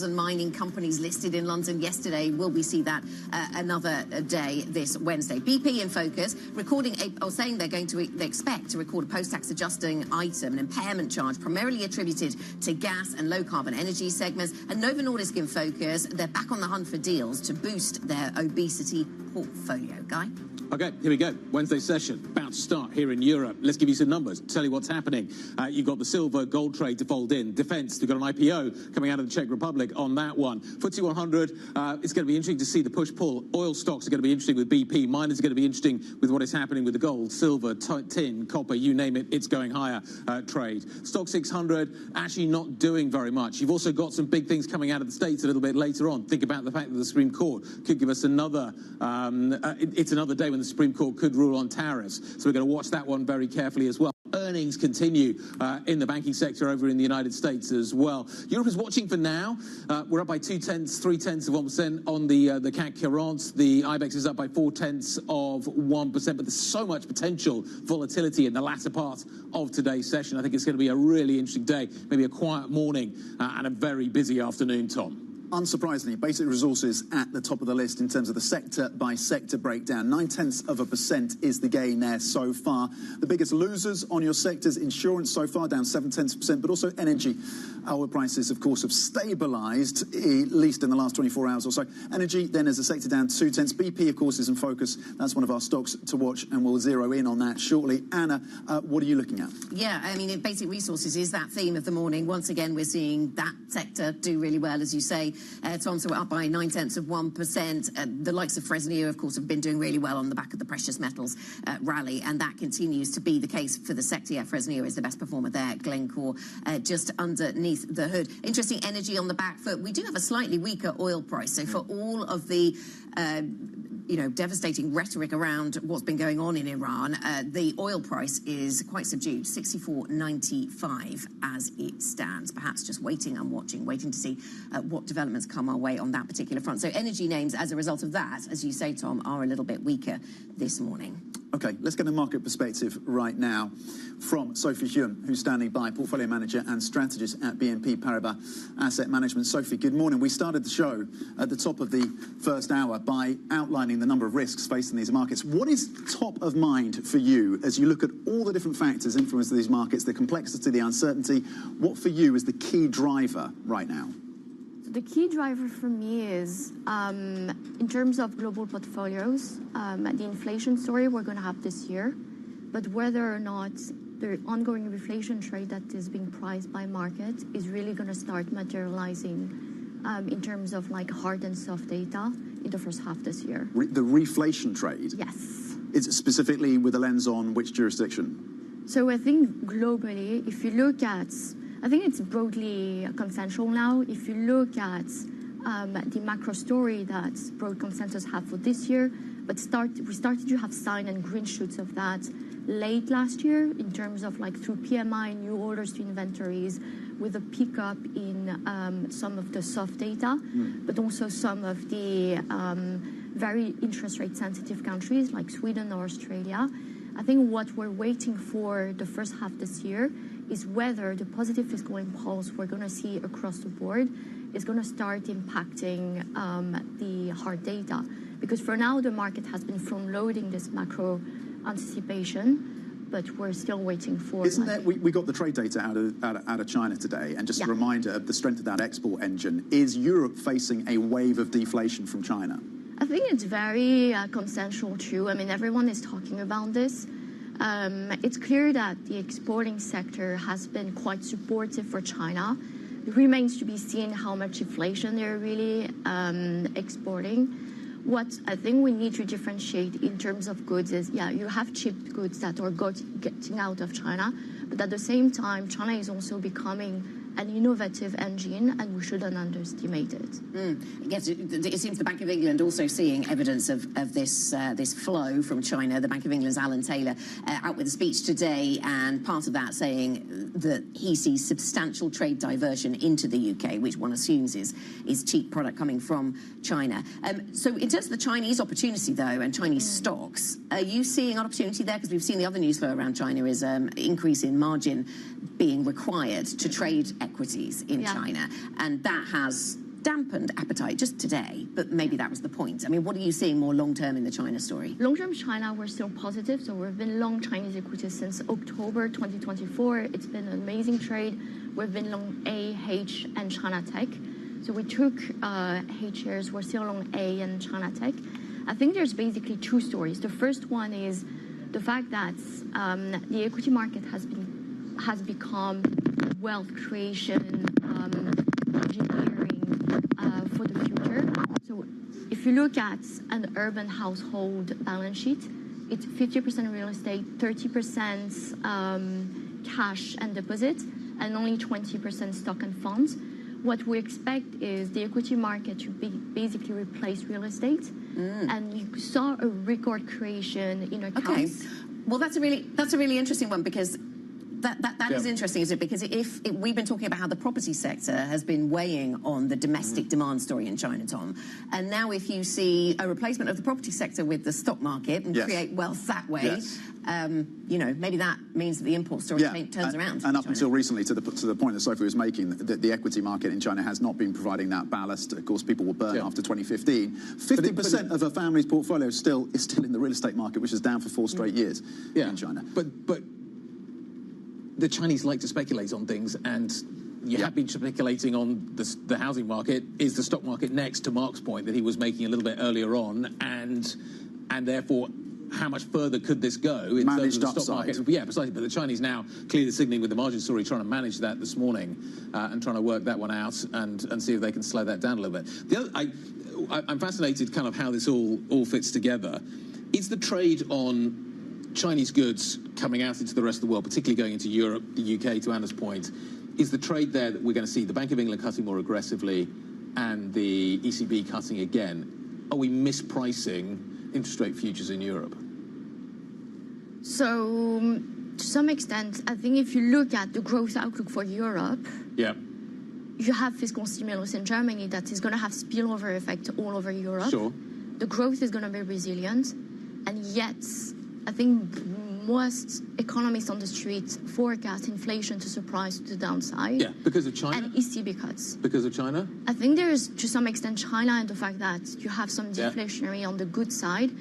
And mining companies listed in London yesterday. Will we see that another day this Wednesday? BP in focus, saying they expect to record a post-tax adjusting item, an impairment charge primarily attributed to gas and low-carbon energy segments. And Novo Nordisk in focus, they're back on the hunt for deals to boost their obesity portfolio. Guy? Okay, here we go. Wednesday session about to start here in Europe. Let's give you some numbers, tell you what's happening. You've got the silver gold trade to fold in. Defence, we've got an IPO coming out of the Czech Republic on that one. FTSE 100, it's going to be interesting to see the push-pull. Oil stocks are going to be interesting with BP. Miners are going to be interesting with what is happening with the gold, silver, tin, copper, you name it, it's going higher trade. Stock 600, actually not doing very much. You've also got some big things coming out of the States a little bit later on. Think about the fact that the Supreme Court could give us another, it's another day when the Supreme Court could rule on tariffs. So we're going to watch that one very carefully as well. Earnings continue in the banking sector over in the United States as well. Europe is watching for now. We're up by 0.2% on the CAC 40. The IBEX is up by 0.4%, but there's so much potential volatility in the latter part of today's session. I think it's going to be a really interesting day, maybe a quiet morning and a very busy afternoon, Tom. Unsurprisingly, basic resources at the top of the list in terms of the sector-by-sector breakdown. 0.9% is the gain there so far. The biggest losers on your sectors, insurance so far down 0.7%, but also energy. Oil prices, of course, have stabilised, at least in the last 24 hours or so. Energy, then, as a sector, down 0.2. BP, of course, is in focus. That's one of our stocks to watch, and we'll zero in on that shortly. Anna, what are you looking at? Yeah, I mean, basic resources is that theme of the morning. Once again, we're seeing that sector do really well, as you say. Tom, so we're up by 0.9%. The likes of Fresnillo, of course, have been doing really well on the back of the precious metals rally, and that continues to be the case for the sector. Yeah, Fresnillo is the best performer there. Glencore just underneath the hood. Interesting energy on the back foot. We do have a slightly weaker oil price, so for all of the devastating rhetoric around what's been going on in Iran, the oil price is quite subdued, 64.95 as it stands. Perhaps just waiting and watching, waiting to see what developments come our way on that particular front. So energy names, as a result of that, as you say, Tom, are a little bit weaker this morning. Okay, let's get a market perspective right now from Sophie Hume, who's standing by, portfolio manager and strategist at BNP Paribas Asset Management. Sophie, good morning. We started the show at the top of the first hour by outlining the number of risks facing these markets. What is top of mind for you as you look at all the different factors influencing these markets, the complexity, the uncertainty? What for you is the key driver right now? The key driver for me is, in terms of global portfolios, the inflation story we're going to have this year, but whether or not the ongoing reflation trade that is being priced by market is really going to start materializing in terms of like hard and soft data in the first half this year. The reflation trade? Yes. Is it specifically with a lens on which jurisdiction? So I think globally, if you look at, I think it's broadly consensual now. If you look at the macro story that broad consensus have for this year, but we started to have sign and green shoots of that late last year in terms of like through PMI, new orders to inventories, with a pickup in some of the soft data, but also some of the very interest rate sensitive countries like Sweden or Australia. I think what we're waiting for the first half this year is whether the positive fiscal impulse we're going to see across the board is going to start impacting the hard data. Because for now, the market has been front-loading this macro anticipation, but we're still waiting for. Isn't that we got the trade data out of China today, and just a reminder of the strength of that export engine. Is Europe facing a wave of deflation from China? I think it's very consensual too. I mean, everyone is talking about this. It's clear that the exporting sector has been quite supportive for China. It remains to be seen how much inflation they're really exporting. What I think we need to differentiate in terms of goods is, you have cheap goods that are getting out of China, but at the same time, China is also becoming an innovative engine, and we shouldn't underestimate it. Yes, it seems the Bank of England also seeing evidence of this flow from China. The Bank of England's Alan Taylor out with a speech today, and part of that saying that he sees substantial trade diversion into the UK, which one assumes is cheap product coming from China. So in terms of the Chinese opportunity, though, and Chinese stocks, are you seeing an opportunity there? Because we've seen the other news flow around China is increase in margin being required to trade equities in China, and that has dampened appetite just today, but maybe that was the point. I mean, what are you seeing more long-term in the China story? Long-term China, we're still positive, so we've been long Chinese equities since October 2024. It's been an amazing trade. We've been long A, H, and China Tech. So we took H shares, we're still long A and China Tech. I think there's basically two stories. The first one is the fact that the equity market has become wealth creation engineering for the future. So if you look at an urban household balance sheet, it's 50% real estate, 30% cash and deposit, and only 20% stock and funds. What we expect is the equity market to basically replace real estate, and you saw a record creation in accounts. Okay, well that's a really interesting one, because that is interesting, isn't it? Because if we've been talking about how the property sector has been weighing on the domestic demand story in China, Tom, and now if you see a replacement of the property sector with the stock market and create wealth that way, you know, maybe that means that the import story turns around. And up until recently, to the point that Sophie was making, the equity market in China has not been providing that ballast. Of course, people were burnt after 2015. 50% of a family's portfolio is still in the real estate market, which is down for 4 straight years in China. But the Chinese like to speculate on things, and you have been speculating on the housing market. Is the stock market next, to Mark's point that he was making a little bit earlier on, and therefore how much further could this go in terms of the stock market? Yeah, precisely. But the Chinese now clearly signaling with the margin story, trying to manage that this morning and trying to work that one out and see if they can slow that down a little bit. The other, I'm fascinated kind of how this all fits together. Is the trade on Chinese goods coming out into the rest of the world, particularly going into Europe, the UK, to Anna's point, is the trade there that we're going to see the Bank of England cutting more aggressively and the ECB cutting again? Are we mispricing interest rate futures in Europe? So, to some extent, I think if you look at the growth outlook for Europe, you have fiscal stimulus in Germany that is going to have spillover effect all over Europe. Sure. The growth is going to be resilient, and yet I think most economists on the street forecast inflation to surprise to the downside. Yeah, because of China? And ECB cuts. Because of China? I think there is, to some extent, China and the fact that you have some deflationary on the good side,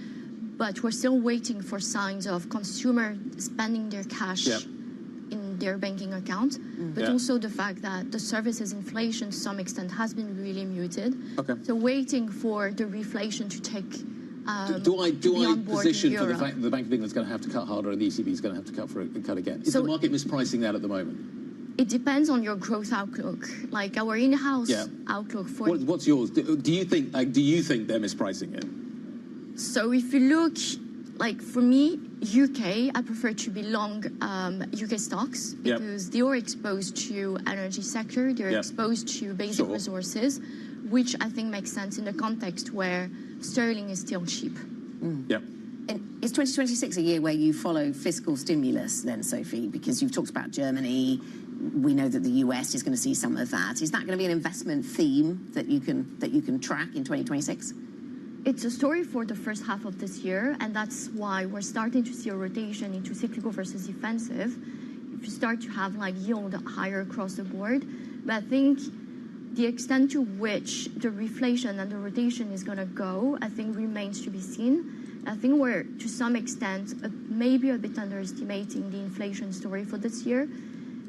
but we're still waiting for signs of consumer spending their cash in their banking account, but also the fact that the services inflation to some extent has been really muted. Okay. So waiting for the reflation to take do I position for the fact that the Bank of England is going to have to cut harder and the ECB is going to have to cut again? Is the market mispricing that at the moment? It depends on your growth outlook. Like our in-house outlook for. What's yours? Do you think they're mispricing it? So if you look, like for me, UK, I prefer to be long UK stocks because they are exposed to energy sector, they're exposed to basic resources, which I think makes sense in the context where sterling is still cheap. And is 2026 a year where you follow fiscal stimulus then, Sophie? Because you've talked about Germany. We know that the US is going to see some of that. Is that going to be an investment theme that you can track in 2026? It's a story for the first half of this year, and that's why we're starting to see a rotation into cyclical versus defensive. If you start to have like yield higher across the board, but I think the extent to which the reflation and the rotation is going to go, I think remains to be seen. I think we're, to some extent, maybe a bit underestimating the inflation story for this year.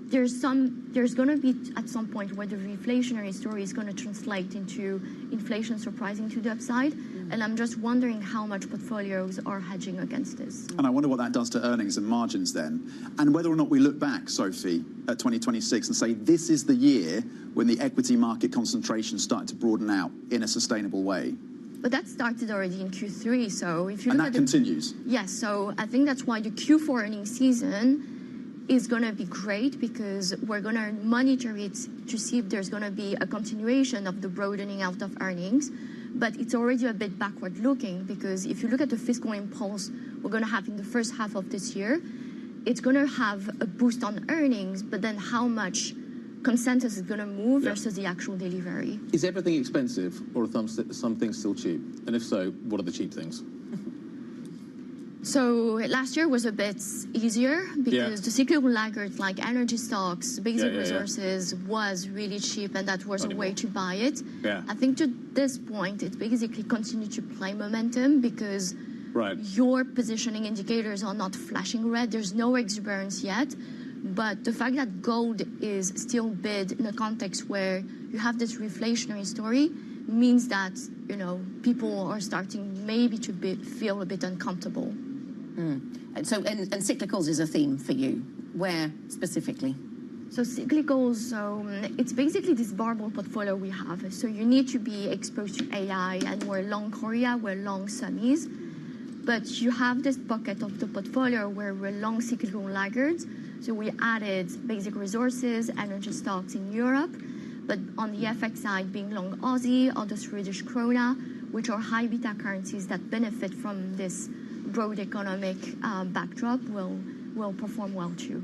There's going to be, at some point, where the reflationary story is going to translate into inflation surprising to the upside. And I'm just wondering how much portfolios are hedging against this. And I wonder what that does to earnings and margins then. And whether or not we look back, Sophie, at 2026 and say this is the year when the equity market concentration started to broaden out in a sustainable way. But that started already in Q3, so if you and look that at continues? Yes, so I think that's why the Q4 earnings season is going to be great, because we're going to monitor it to see if there's going to be a continuation of the broadening out of earnings. But it's already a bit backward looking, because if you look at the fiscal impulse we're going to have in the first half of this year, it's going to have a boost on earnings, but then how much consensus is going to move versus the actual delivery. Is everything expensive, or are some things still cheap? And if so, what are the cheap things? So last year was a bit easier because the cyclical laggards like energy stocks, basic resources was really cheap, and that was a way to buy it. I think to this point, it's basically continued to play momentum because your positioning indicators are not flashing red. There's no exuberance yet. But the fact that gold is still bid in a context where you have this reflationary story means that, you know, people are starting maybe to feel a bit uncomfortable. So, and cyclicals is a theme for you. Where specifically? So cyclicals, so it's basically this barbell portfolio we have. So you need to be exposed to AI, and we're long Korea, we're long semis. But you have this pocket of the portfolio where we're long cyclical laggards. So we added basic resources, energy stocks in Europe, but on the FX side, being long Aussie or the Swedish krona, which are high beta currencies that benefit from this broad economic backdrop, will perform well too.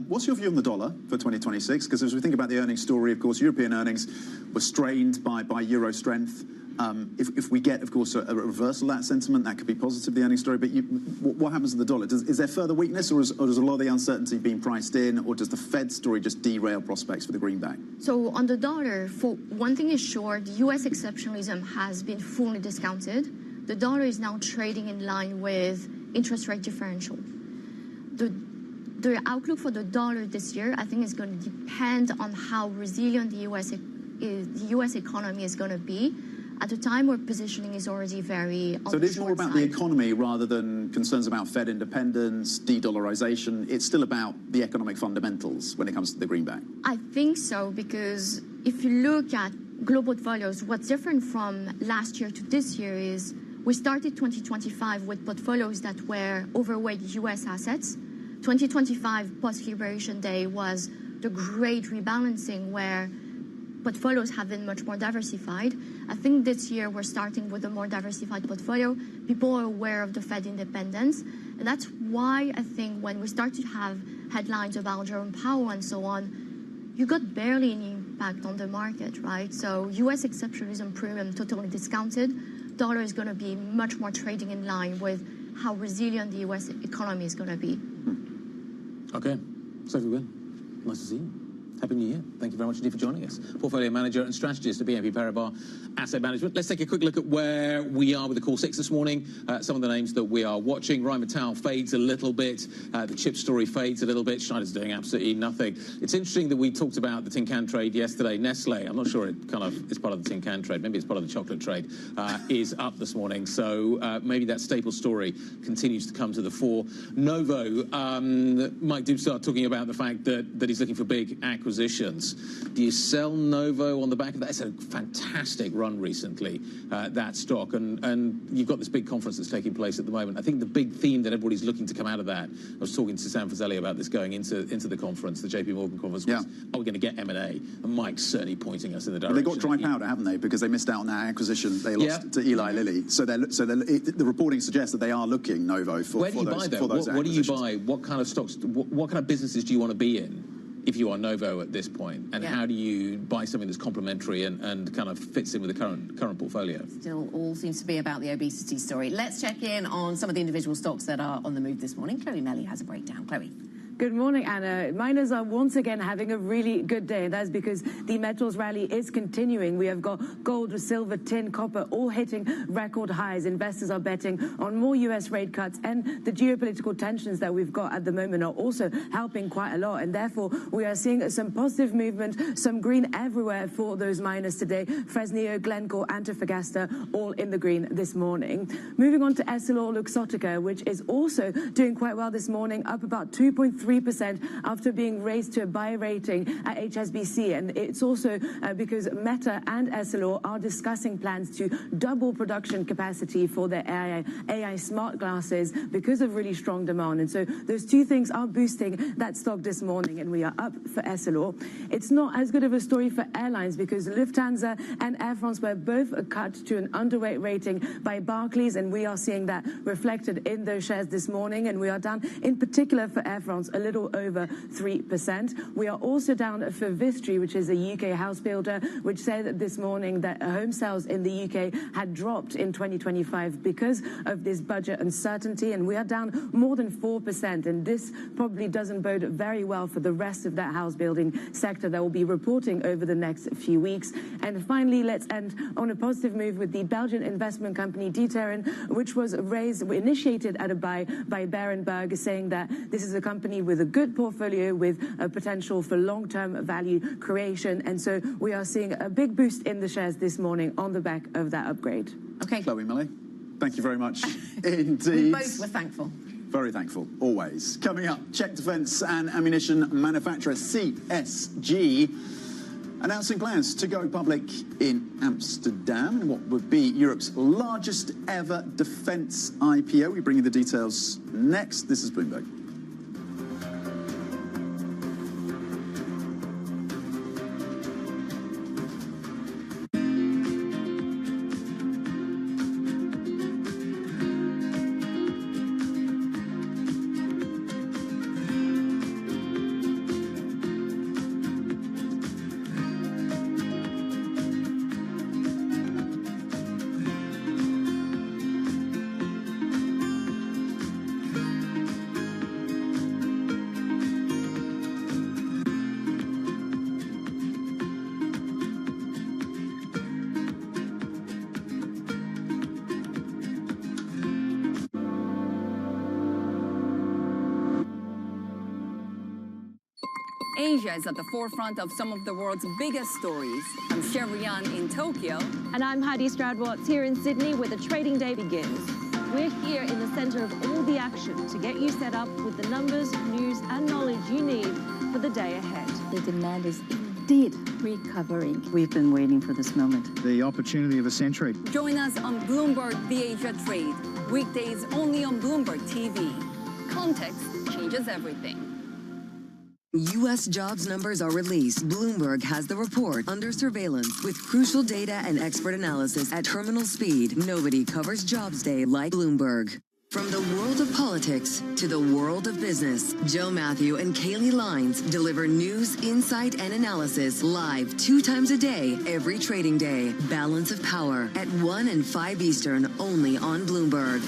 What's your view on the dollar for 2026? Because as we think about the earnings story, of course, European earnings were strained by euro strength. If we get, of course, a reversal of that sentiment, that could be positive, the earnings story. But what happens to the dollar? Is there further weakness, or does a lot of the uncertainty being priced in, or does the Fed story just derail prospects for the greenback? So on the dollar, for one thing is sure, the U.S. exceptionalism has been fully discounted. The dollar is now trading in line with interest rate differential. The outlook for the dollar this year, I think, is going to depend on how resilient the U.S. economy is going to be. At the time where positioning is already very on So it the is more short about side. the economy rather than concerns about Fed independence, de-dollarization. It's still about the economic fundamentals when it comes to the greenback. I think so, because if you look at global portfolios, what's different from last year to this year is we started 2025 with portfolios that were overweight U.S. assets. 2025 post-Liberation Day was the great rebalancing where portfolios have been much more diversified. I think this year we're starting with a more diversified portfolio. People are aware of the Fed independence. And that's why I think when we start to have headlines about Jerome Powell and so on, you got barely any impact on the market, right? So U.S. exceptionalism premium totally discounted. Dollar is going to be much more trading in line with how resilient the U.S. economy is going to be. Okay. Sophie Wynn, nice to see you. Happy New Year. Thank you very much indeed for joining us. Portfolio manager and strategist at BNP Paribas Asset Management. Let's take a quick look at where we are with the Core 6 this morning. Some of the names that we are watching. Rheinmetall fades a little bit. The chip story fades a little bit. Schneider's doing absolutely nothing. It's interesting that we talked about the tin can trade yesterday. Nestle, I'm not sure it kind of is part of the tin can trade. Maybe it's part of the chocolate trade, is up this morning. So maybe that staple story continues to come to the fore. Novo, Mike Dubstar talking about the fact that he's looking for big acquisitions. Do you sell Novo on the back of that? It's a fantastic run recently, that stock. And you've got this big conference that's taking place at the moment. I think the big theme that everybody's looking to come out of that, I was talking to Sam Fazeli about this going into the conference, the JP Morgan conference, was, are we going to get M&A? And Mike's certainly pointing us in the direction. Well, they've got dry powder, haven't they? Because they missed out on that acquisition. They lost to Eli Lilly. So the reporting suggests that they are looking, Novo, for those acquisitions. What do you buy? What kind of stocks, what kind of businesses do you want to be in if you are Novo at this point? And how do you buy something that's complementary and kind of fits in with the current portfolio? Still all seems to be about the obesity story. Let's check in on some of the individual stocks that are on the move this morning. Chloe Melly has a breakdown. Chloe. Good morning, Anna. Miners are once again having a really good day, and that's because the metals rally is continuing. We have got gold, silver, tin, copper, all hitting record highs. Investors are betting on more U.S. rate cuts, and the geopolitical tensions that we've got at the moment are also helping quite a lot, and therefore we are seeing some positive movement, some green everywhere for those miners today. Fresnillo, Glencore, Antofagasta, all in the green this morning. Moving on to EssilorLuxottica, which is also doing quite well this morning, up about 2.3% after being raised to a buy rating at HSBC. And it's also because Meta and Essilor are discussing plans to double production capacity for their AI smart glasses because of really strong demand. And so those two things are boosting that stock this morning, and we are up for Essilor. It's not as good of a story for airlines because Lufthansa and Air France were both cut to an underweight rating by Barclays, and we are seeing that reflected in those shares this morning, and we are down in particular for Air France a little over 3%. We are also down for Vistry, which is a UK house builder, which said this morning that home sales in the UK had dropped in 2025 because of this budget uncertainty, and we are down more than 4%, and this probably doesn't bode very well for the rest of that house building sector that will be reporting over the next few weeks. And finally, let's end on a positive move with the Belgian investment company D'Ieteren, which was initiated at a buy by Berenberg, saying that this is a company with a good portfolio with a potential for long-term value creation. And so we are seeing a big boost in the shares this morning on the back of that upgrade. Okay. Chloe Millie, thank you very much indeed. We both were thankful. Very thankful, always. Coming up, Czech defence and ammunition manufacturer CSG announcing plans to go public in Amsterdam in what would be Europe's largest ever defence IPO. We bring you the details next. This is Bloomberg. Asia is at the forefront of some of the world's biggest stories. I'm Sherrian in Tokyo. And I'm Heidi Stroud-Watts here in Sydney, where the trading day begins. We're here in the center of all the action to get you set up with the numbers, news, and knowledge you need for the day ahead. The demand is indeed recovering. We've been waiting for this moment. The opportunity of a century. Join us on Bloomberg The Asia Trade. Weekdays only on Bloomberg TV. Context changes everything. U.S. jobs numbers are released. Bloomberg has the report under surveillance with crucial data and expert analysis at terminal speed. Nobody covers Jobs Day like Bloomberg. From the world of politics to the world of business, Joe Matthew and Kaylee Lines deliver news, insight, and analysis live 2 times a day, every trading day. Balance of Power at 1 and 5 Eastern, only on Bloomberg.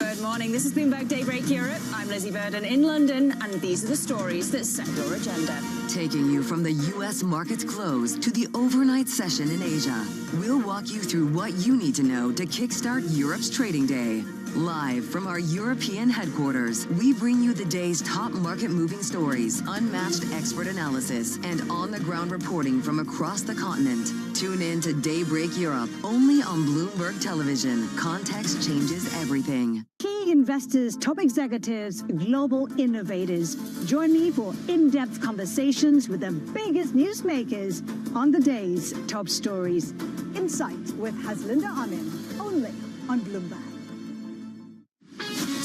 Good morning. This is Bloomberg Daybreak Europe. I'm Lizzie Burden in London, and these are the stories that set your agenda. Taking you from the U.S. market's close to the overnight session in Asia, we'll walk you through what you need to know to kickstart Europe's trading day. Live from our European headquarters, we bring you the day's top market-moving stories, unmatched expert analysis, and on-the-ground reporting from across the continent. Tune in to Daybreak Europe, only on Bloomberg Television. Context changes everything. Key investors, top executives, global innovators. Join me for in-depth conversations with the biggest newsmakers on the day's top stories. Insight with Haslinda Amin, only on Bloomberg.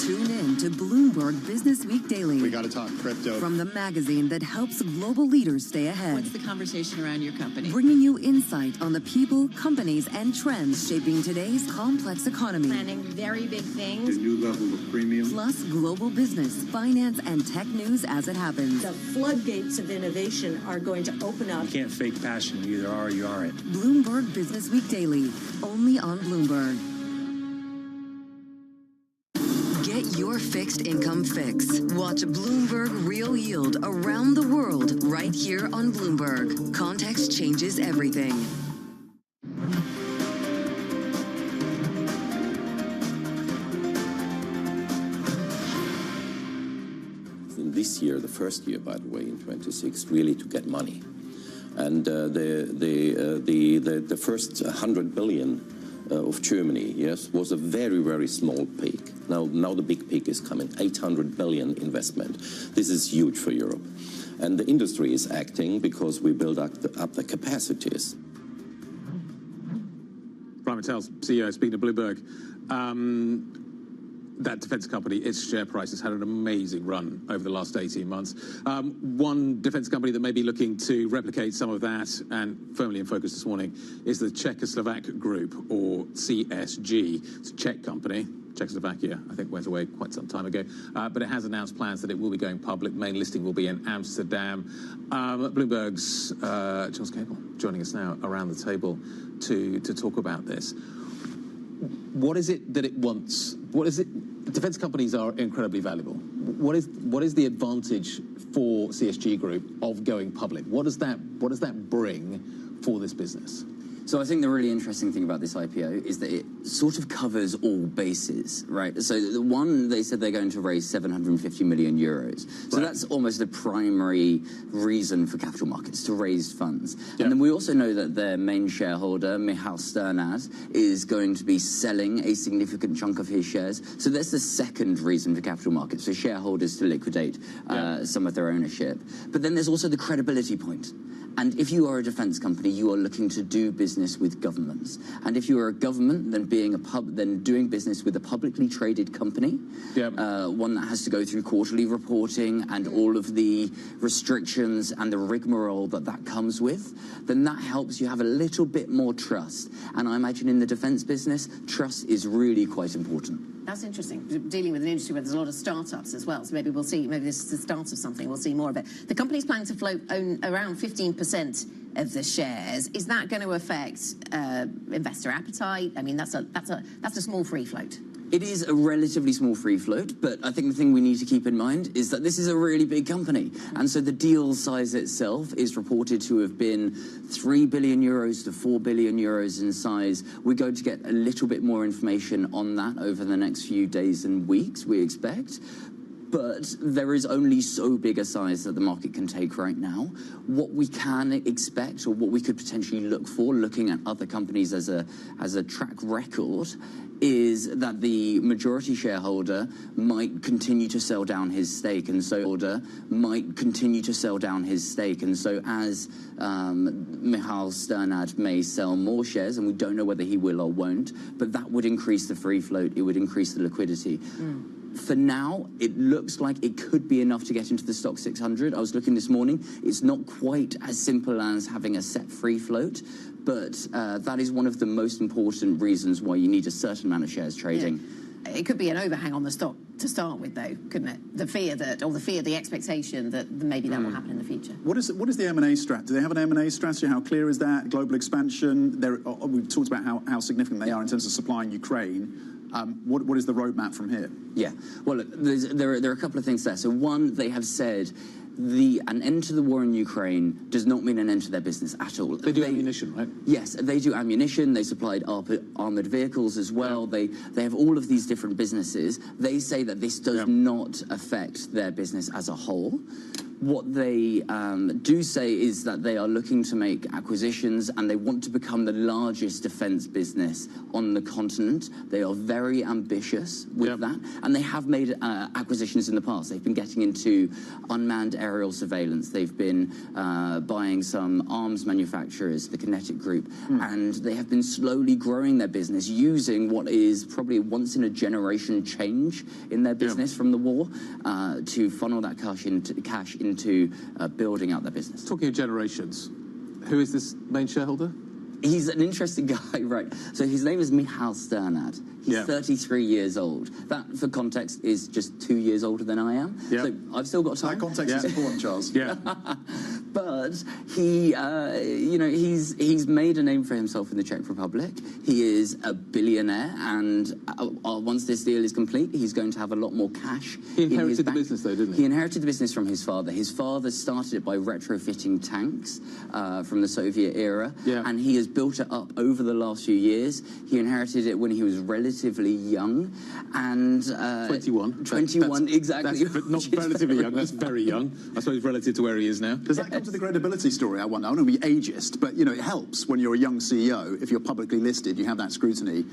Tune in to Bloomberg Business Week Daily. We got to talk crypto. From the magazine that helps global leaders stay ahead. What's the conversation around your company? Bringing you insight on the people, companies, and trends shaping today's complex economy. Planning very big things. A new level of premium. Plus global business, finance, and tech news as it happens. The floodgates of innovation are going to open up. You can't fake passion. You either are or you aren't. Bloomberg Business Week Daily, only on Bloomberg. Get your your fixed income fix. Watch Bloomberg Real Yield around the world right here on Bloomberg. Context changes everything. In this year, the first year, by the way, in 26, really to get money. And the first 100 billion of Germany, yes, was a very, very small peak. Now the big peak is coming, 800 billion investment. This is huge for Europe. And the industry is acting because we build up the capacities. Brian Mattel's CEO, speaking of Bloomberg, that defence company, its share price has had an amazing run over the last 18 months. One defence company that may be looking to replicate some of that, and firmly in focus this morning, is the Czechoslovak Group, or CSG. It's a Czech company. Czechoslovakia, I think, went away quite some time ago. But it has announced plans that it will be going public. Main listing will be in Amsterdam. Bloomberg's Charles Cable joining us now around the table to talk about this. What is it that it wants? What is it? Defence companies are incredibly valuable. What is the advantage for CSG Group of going public? What does that bring for this business? So I think the really interesting thing about this IPO is that it sort of covers all bases, right? So the one, they said they're going to raise 750 million euros. So that's almost the primary reason for capital markets, to raise funds. Yep. And then we also know that their main shareholder, Michal Sternad, is going to be selling a significant chunk of his shares. So that's the second reason for capital markets, for shareholders to liquidate some of their ownership. But then there's also the credibility point. And if you are a defence company, you are looking to do business with governments. And if you are a government, then doing business with a publicly traded company, one that has to go through quarterly reporting and all of the restrictions and the rigmarole that comes with, then that helps you have a little bit more trust. And I imagine in the defence business, trust is really quite important. That's interesting. Dealing with an industry where there's a lot of startups as well, so maybe we'll see. Maybe this is the start of something. We'll see more of it. The company's planning to own around 15% of the shares. Is that going to affect investor appetite? I mean, that's a small free float. It is a relatively small free float, but I think the thing we need to keep in mind is that this is a really big company. And so the deal size itself is reported to have been 3 billion euros to 4 billion euros in size. We're going to get a little bit more information on that over the next few days and weeks, we expect. But there is only so big a size that the market can take right now. What we can expect, or what we could potentially look for, looking at other companies as a track record, is that the majority shareholder might continue to sell down his stake, and so as Michal Sternad may sell more shares, and we don't know whether he will or won't, but that would increase the free float, it would increase the liquidity. For now, it looks like it could be enough to get into the stock 600. I was looking this morning. It's not quite as simple as having a set free float, but that is one of the most important reasons why you need a certain amount of shares trading. Yeah. It could be an overhang on the stock to start with, though, couldn't it? The expectation that maybe that will happen in the future. What is the M&A strategy? Do they have an M&A strategy? How clear is that? Global expansion? We've talked about how significant they are in terms of supplying Ukraine. What is the roadmap from here? Yeah, well, there are a couple of things there. So one, they have said an end to the war in Ukraine does not mean an end to their business at all. They do ammunition, right? Yes, they do ammunition. They supplied armoured vehicles as well. They have all of these different businesses. They say that this does not affect their business as a whole. What they do say is that they are looking to make acquisitions and they want to become the largest defence business on the continent. They are very ambitious with that, and they have made acquisitions in the past. They've been getting into unmanned aerial surveillance. They've been buying some arms manufacturers, the Kinetic Group, and they have been slowly growing their business using what is probably a once-in-a-generation change in their business from the war to funnel that cash into building out their business. Talking of generations, who is this main shareholder? He's an interesting guy, right? So his name is Michal Sternad. He's 33 years old. That, for context, is just 2 years older than I am. So I've still got time. That context is important, Charles. But But he, he's made a name for himself in the Czech Republic. He is a billionaire, and once this deal is complete, he's going to have a lot more cash. He inherited the business, though, didn't he? He inherited the business from his father. His father started it by retrofitting tanks from the Soviet era, and he has built it up over the last few years. He inherited it when he was relatively young, and 21. 21, exactly. That's not relatively young. That's very young, I suppose, relative to where he is now. Does that come to the credibility story? I wonder. I don't want to be ageist, but it helps when you're a young CEO. If you're publicly listed, you have that scrutiny,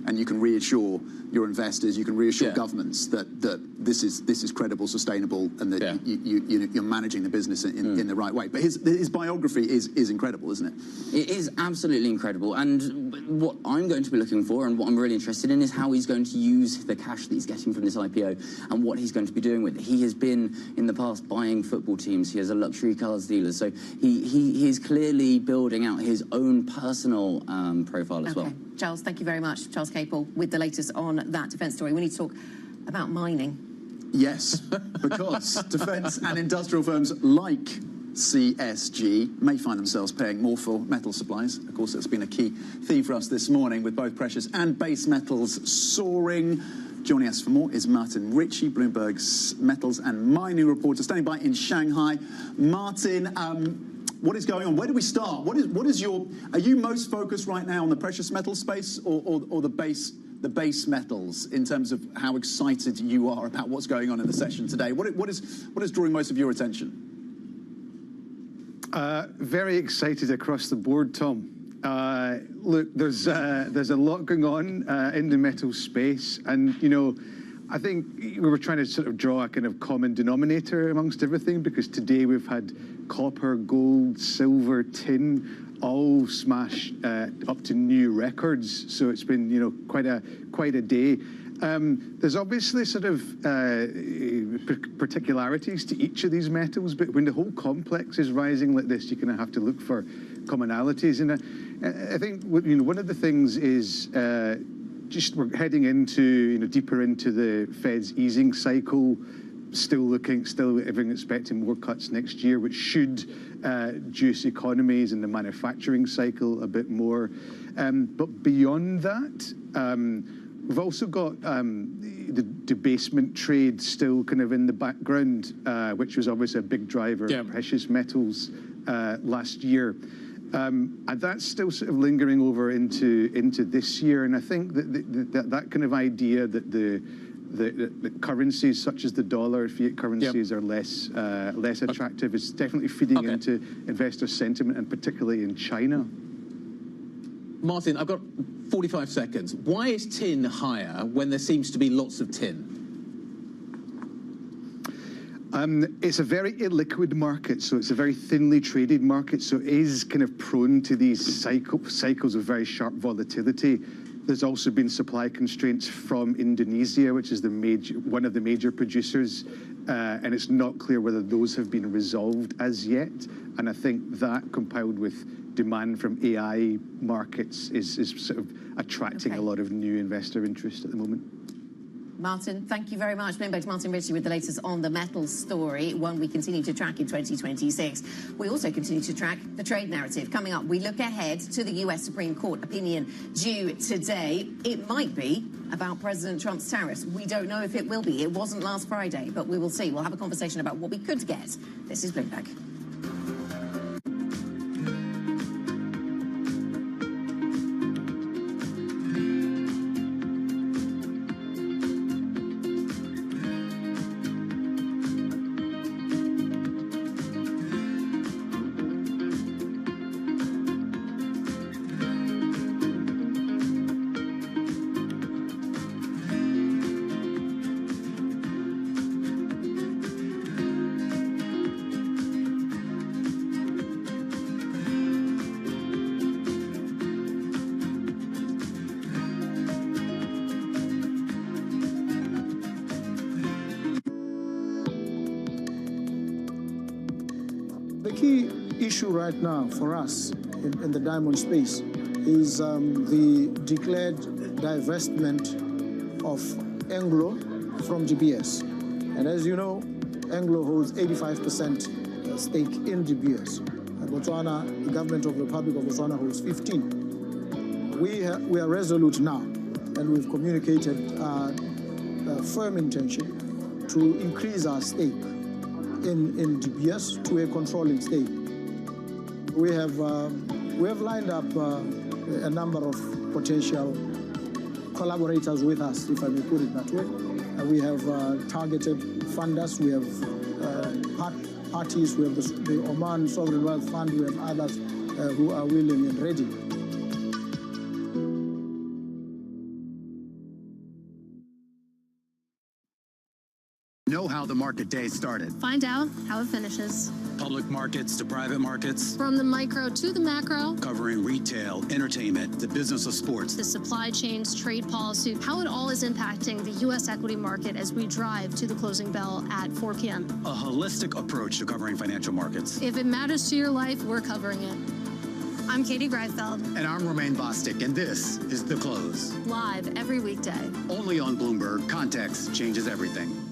and you can reassure your investors, you can reassure governments that this is credible, sustainable, and that you're managing the business in the right way. But his biography is incredible, isn't it? It is absolutely incredible. And what I'm going to be looking for, and what I'm really interested in, is how he's going to use the cash that he's getting from this IPO, and what he's going to be doing with it. He has been in the past buying football teams. He has a luxury cars dealer, so he is clearly building out his own personal profile as well. Charles, thank you very much. Charles Capel with the latest on that defence story. We need to talk about mining. Yes, because defence and industrial firms like CSG may find themselves paying more for metal supplies. Of course, it's been a key theme for us this morning, with both precious and base metals soaring. Joining us for more is Martin Ritchie, Bloomberg's metals and mining reporter, standing by in Shanghai. Martin, what is going on? Where do we start? What is your? Are you most focused right now on the precious metal space or the base metals, in terms of how excited you are about what's going on in the session today? What is drawing most of your attention? Very excited across the board, Tom. Look, there's a lot going on in the metal space, and I think we were trying to sort of draw a kind of common denominator amongst everything, because today we've had copper, gold, silver, tin all smash up to new records. So it's been quite a day. There's obviously sort of particularities to each of these metals, but when the whole complex is rising like this, you kind of have to look for commonalities. And I think one of the things is just we're heading into deeper into the Fed's easing cycle. Still everything expecting more cuts next year, which should juice economies and the manufacturing cycle a bit more. But beyond that, we've also got the debasement trade still kind of in the background, which was obviously a big driver of precious metals last year. And that's still sort of lingering over into this year. And I think that kind of idea that the currencies such as the dollar, fiat currencies, are less attractive is definitely feeding into investor sentiment, and particularly in China. Martin, I've got 45 seconds. Why is tin higher when there seems to be lots of tin? It's a very illiquid market, so it's a very thinly traded market, so it is kind of prone to these cycles of very sharp volatility. There's also been supply constraints from Indonesia, which is one of the major producers, and it's not clear whether those have been resolved as yet. And I think that, compiled with demand from AI markets, is sort of attracting a lot of new investor interest at the moment. Martin, thank you very much. Bloomberg's Martin Ritchie with the latest on the metals story, one we continue to track in 2026. We also continue to track the trade narrative. Coming up, we look ahead to the US Supreme Court opinion due today. It might be about President Trump's tariffs. We don't know if it will be. It wasn't last Friday, but we will see. We'll have a conversation about what we could get. This is Bloomberg. The key issue right now for us in the diamond space is the declared divestment of Anglo from GBS. And as you know, Anglo holds 85% stake in GBS. Botswana, the government of the Republic of Botswana holds 15. We are resolute now, and we've communicated a firm intention to increase our stake in DBS to a controlling stake. We have lined up a number of potential collaborators with us, if I may put it that way. We have targeted funders, we have parties, we have the Oman Sovereign Wealth Fund, we have others who are willing and ready. Know how the market day started. Find out how it finishes. Public markets to private markets. From the micro to the macro. Covering retail, entertainment, the business of sports. The supply chains, trade policy, how it all is impacting the U.S. equity market as we drive to the closing bell at 4 p.m. A holistic approach to covering financial markets. If it matters to your life, we're covering it. I'm Katie Greifeld. And I'm Romaine Bostic, and this is The Close. Live every weekday. Only on Bloomberg. Context changes everything.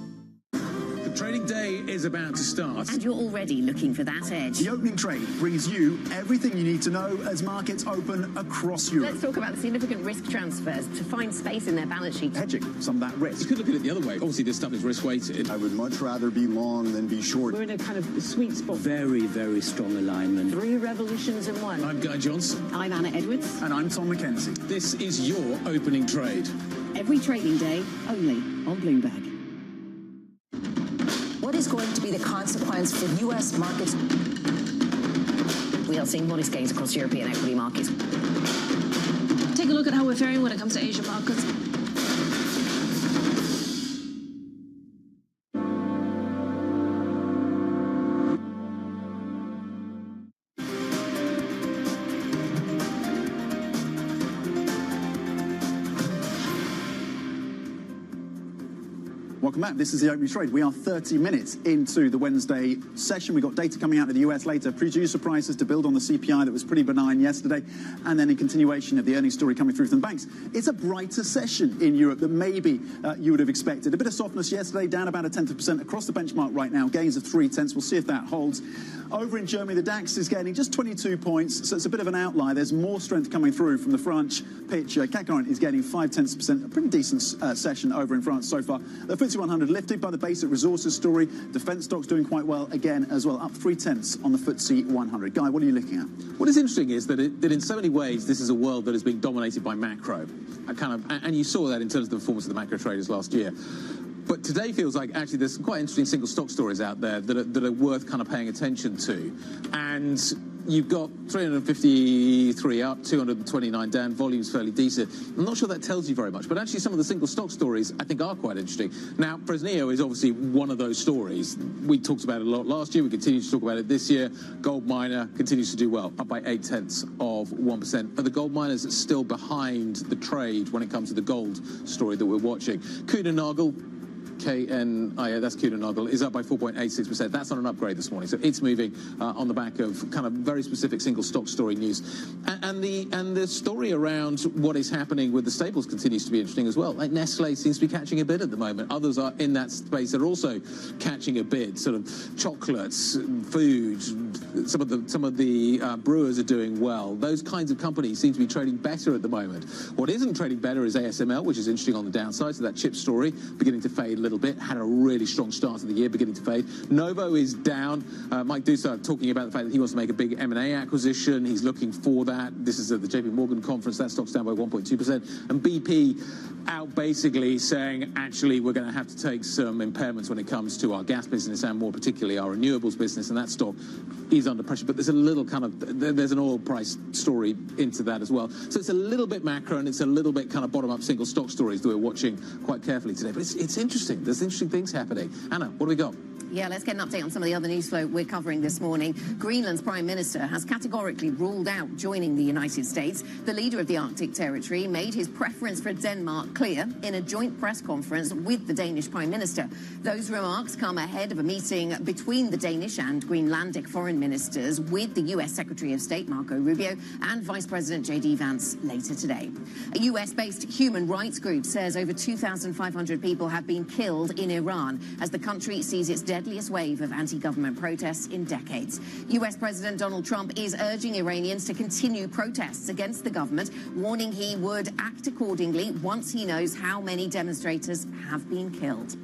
Trading day is about to start. And you're already looking for that edge. The opening trade brings you everything you need to know as markets open across Europe. Let's talk about the significant risk transfers to find space in their balance sheet. Hedging some of that risk. You could look at it the other way. Obviously, this stuff is risk-weighted. I would much rather be long than be short. We're in a kind of sweet spot. Very, very strong alignment. 3 revolutions in one. I'm Guy Johnson. I'm Anna Edwards. And I'm Tom McKenzie. This is your opening trade. Every trading day, only on Bloomberg. What is going to be the consequence for U.S. markets? We are seeing modest gains across European equity markets. Take a look at how we're faring when it comes to Asian markets. Welcome back. This is the opening trade. We are 30 minutes into the Wednesday session. We've got data coming out of the US later. Producer prices to build on the CPI that was pretty benign yesterday. And then in continuation of the earnings story coming through from the banks. It's a brighter session in Europe than maybe you would have expected. A bit of softness yesterday, down about 0.1% across the benchmark right now. Gains of 0.3. We'll see if that holds. Over in Germany, the DAX is gaining just 22 points, so it's a bit of an outlier. There's more strength coming through from the French pitch. CAC 40 is gaining 0.5%. A pretty decent session over in France so far. The FTSE 100 lifted by the basic resources story. Defence stocks doing quite well again as well, up 0.3 on the FTSE 100. Guy, what are you looking at? What is interesting is that in so many ways, this is a world that is being dominated by macro. And you saw that in terms of the performance of the macro traders last year. But today feels like actually there's some quite interesting single stock stories out there that are worth kind of paying attention to. And you've got 353 up, 229 down, volume's fairly decent. I'm not sure that tells you very much, but actually some of the single stock stories I think are quite interesting. Now, Fresnillo is obviously one of those stories. We talked about it a lot last year, we continue to talk about it this year. Gold miner continues to do well, up by 0.8%. Are the gold miners still behind the trade when it comes to the gold story that we're watching? Kuehne+Nagel, that's Kuehne+Nagel, is up by 4.86%. That's not an upgrade this morning, so it's moving on the back of kind of very specific single stock story news. And the story around what is happening with the staples continues to be interesting as well. Like Nestle seems to be catching a bit at the moment. Others are in that space that are also catching a bit. Sort of chocolates, food. Some of the brewers are doing well. Those kinds of companies seem to be trading better at the moment. What isn't trading better is ASML, which is interesting on the downside. So that chip story beginning to fade a little bit, had a really strong start of the year, beginning to fade. Novo is down. Mike Dusa talking about the fact that he wants to make a big M&A acquisition. He's looking for that. This is at the JP Morgan conference. That stock's down by 1.2%. And BP out basically saying, actually, we're going to have to take some impairments when it comes to our gas business and more particularly our renewables business, and that stock is under pressure. But there's a little there's an oil price story into that as well. So it's a little bit macro and it's a little bit kind of bottom-up single stock stories that we're watching quite carefully today. But it's interesting. There's interesting things happening. Anna, what do we got? Yeah, let's get an update on some of the other news flow we're covering this morning. Greenland's Prime Minister has categorically ruled out joining the United States. The leader of the Arctic territory made his preference for Denmark clear in a joint press conference with the Danish Prime Minister. Those remarks come ahead of a meeting between the Danish and Greenlandic foreign ministers with the U.S. Secretary of State Marco Rubio and Vice President J.D. Vance later today. A U.S.-based human rights group says over 2,500 people have been killed in Iran as the country sees its deadly deadliest wave of anti-government protests in decades. US President Donald Trump is urging Iranians to continue protests against the government, warning he would act accordingly once he knows how many demonstrators have been killed.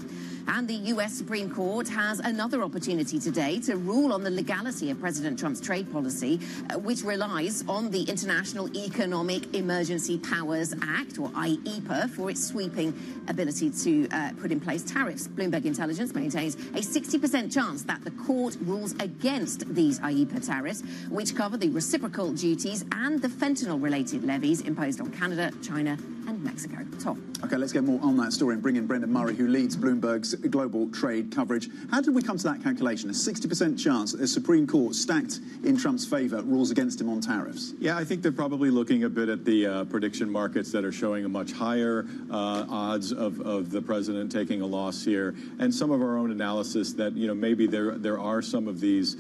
And the US Supreme Court has another opportunity today to rule on the legality of President Trump's trade policy, which relies on the International Economic Emergency Powers Act, or IEPA, for its sweeping ability to put in place tariffs. Bloomberg Intelligence maintains a 60% chance that the court rules against these IEPA tariffs, which cover the reciprocal duties and the fentanyl-related levies imposed on Canada, China, and Mexico. Tom. Okay, let's get more on that story and bring in Brendan Murray, who leads Bloomberg's global trade coverage. How did we come to that calculation? A 60% chance that the Supreme Court, stacked in Trump's favour, rules against him on tariffs? Yeah, I think they're probably looking a bit at the prediction markets that are showing a much higher odds of the president taking a loss here, and some of our own analysis that maybe there are some of these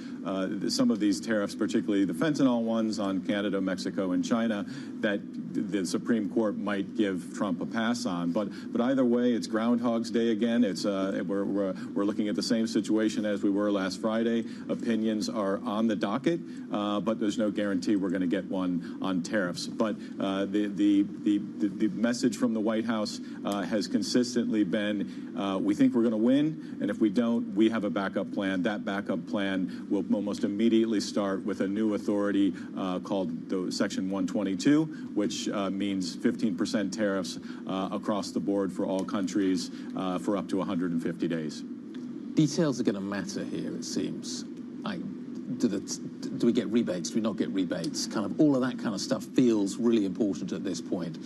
tariffs, particularly the fentanyl ones on Canada, Mexico, and China, that the Supreme Court might give Trump a pass on. But either way, it's Groundhog's Day again. It's we're looking at the same situation as we were last Friday. Opinions are on the docket, but there's no guarantee we're going to get one on tariffs. But the message from the White House has consistently been, we think we're going to win, and if we don't, we have a backup plan. That backup plan will almost immediately start with a new authority called the Section 122, which means 15% tariffs across the board for all countries for up to 150 days. Details are going to matter here, it seems. Do we get rebates? Do we not get rebates? Kind of all of that kind of stuff feels really important at this point.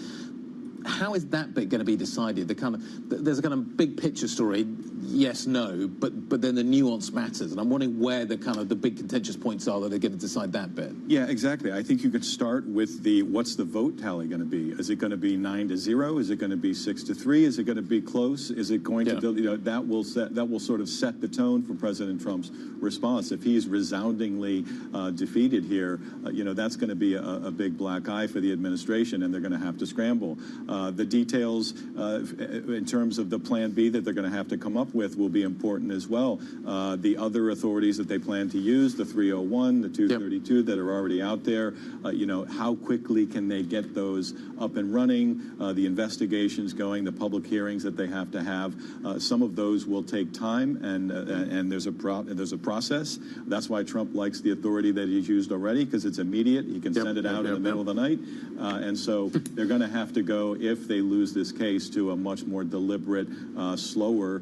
How is that bit going to be decided? There's a kind of big picture story, yes, no, but then the nuance matters, and I'm wondering where the big contentious points are that are going to decide that bit. Yeah, exactly. I think you could start with what's the vote tally going to be? Is it going to be 9-0? Is it going to be 6-3? Is it going to be close? Is it going to that will sort of set the tone for President Trump's response. If he's resoundingly defeated here, that's going to be a big black eye for the administration, and they're going to have to scramble. The details in terms of the plan B that they're going to have to come up with will be important as well. The other authorities that they plan to use, the 301, the 232 that are already out there, how quickly can they get those up and running, the investigations going, the public hearings that they have to have. Some of those will take time, and there's a process. That's why Trump likes the authority that he's used already, because it's immediate. He can send it out in the middle of the night. And so they're going to have to go, if they lose this case, to a much more deliberate, slower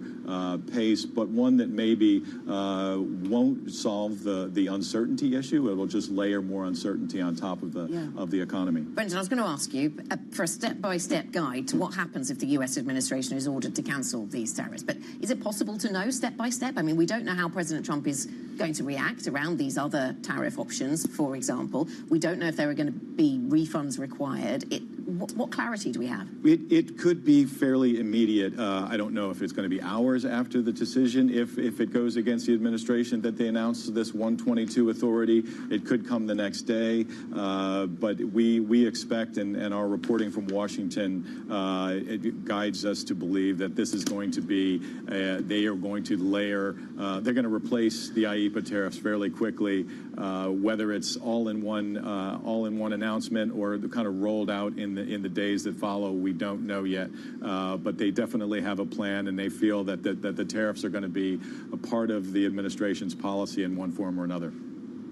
pace, but one that maybe won't solve the uncertainty issue. It will just layer more uncertainty on top of the economy. Brendan, I was going to ask you for a step-by-step guide to what happens if the US administration is ordered to cancel these tariffs. But is it possible to know step by step? I mean, we don't know how President Trump is going to react around these other tariff options, for example. We don't know if there are going to be refunds required. What clarity do we have? It could be fairly immediate. I don't know if it's going to be hours after the decision. If it goes against the administration that they announce this 122 authority, it could come the next day. But we expect, and our reporting from Washington it guides us to believe that this is going to be, they are going to layer, they're going to replace the IEPA tariffs fairly quickly, whether it's all in one announcement or kind of rolled out in the days that follow. We don't know yet, but they definitely have a plan, and they feel that the tariffs are going to be a part of the administration's policy in one form or another.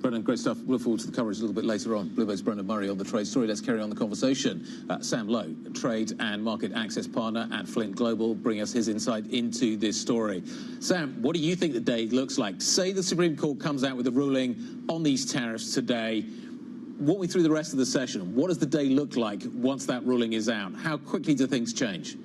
Brendan, great stuff. Look forward to the coverage a little bit later on. Bloomberg's Brendan Murray on the trade story. Let's carry on the conversation. Sam Lowe, trade and market access partner at Flint Global, bring us his insight into this story. Sam, what do you think the day looks like? Say the Supreme Court comes out with a ruling on these tariffs today. Walk me through the rest of the session. What does the day look like once that ruling is out? How quickly do things change?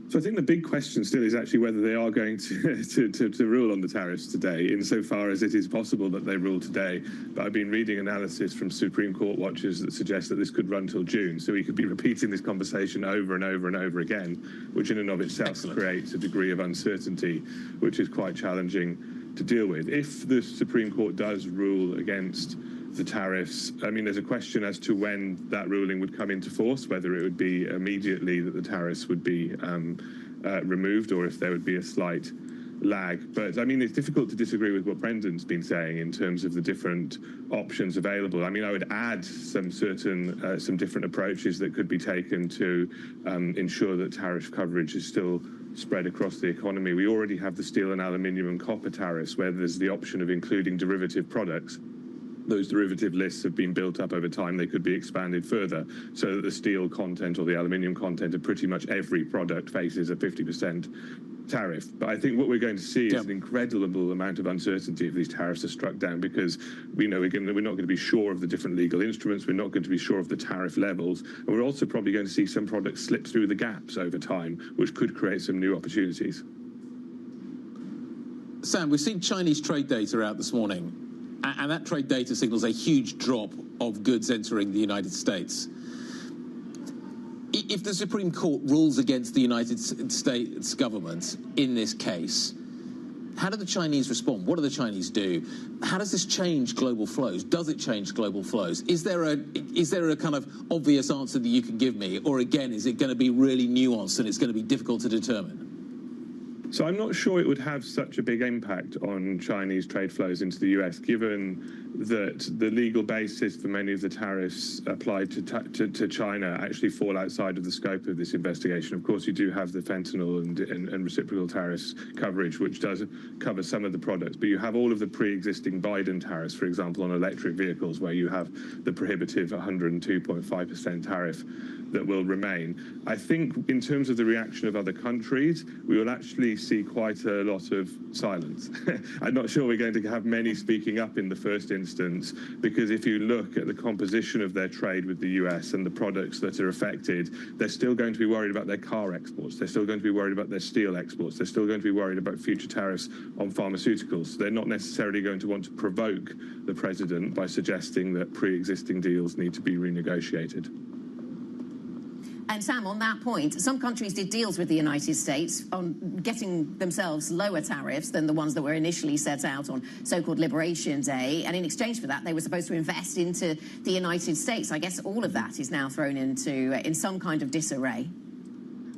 So I think the big question still is actually whether they are going to rule on the tariffs today, insofar as it is possible that they rule today. But I've been reading analysis from Supreme Court watchers that suggest that this could run till June. So we could be repeating this conversation over and over and over again, which in and of itself creates a degree of uncertainty, which is quite challenging to deal with. If the Supreme Court does rule against the tariffs, I mean, there's a question as to when that ruling would come into force, whether it would be immediately that the tariffs would be removed, or if there would be a slight lag. But I mean, it's difficult to disagree with what Brendan's been saying in terms of the different options available. I mean, I would add some different approaches that could be taken to ensure that tariff coverage is still spread across the economy. We already have the steel and aluminium and copper tariffs, where there's the option of including derivative products. Those derivative lists have been built up over time. They could be expanded further so that the steel content or the aluminium content of pretty much every product faces a 50% tariff. But I think what we're going to see is an incredible amount of uncertainty if these tariffs are struck down, because we know we're not going to be sure of the different legal instruments. We're not going to be sure of the tariff levels. And we're also probably going to see some products slip through the gaps over time, which could create some new opportunities. Sam, we've seen Chinese trade data out this morning, and that trade data signals a huge drop of goods entering the United States. If the Supreme Court rules against the United States government in this case, how do the Chinese respond? What do the Chinese do? How does this change global flows? Does it change global flows? Is there a kind of obvious answer that you can give me? Or again, is it going to be really nuanced and it's going to be difficult to determine? So I'm not sure it would have such a big impact on Chinese trade flows into the US, given that the legal basis for many of the tariffs applied to China actually fall outside of the scope of this investigation. Of course, you do have the fentanyl and reciprocal tariffs coverage, which does cover some of the products, but you have all of the pre-existing Biden tariffs, for example, on electric vehicles, where you have the prohibitive 102.5% tariff that will remain. I think in terms of the reaction of other countries, we will actually see quite a lot of silence. I'm not sure we're going to have many speaking up in the first instance, because if you look at the composition of their trade with the US and the products that are affected, they're still going to be worried about their car exports. They're still going to be worried about their steel exports. They're still going to be worried about future tariffs on pharmaceuticals. They're not necessarily going to want to provoke the president by suggesting that pre-existing deals need to be renegotiated. And Sam, on that point, some countries did deals with the United States on getting themselves lower tariffs than the ones that were initially set out on so-called Liberation Day. And in exchange for that, they were supposed to invest into the United States. I guess all of that is now thrown into in some kind of disarray.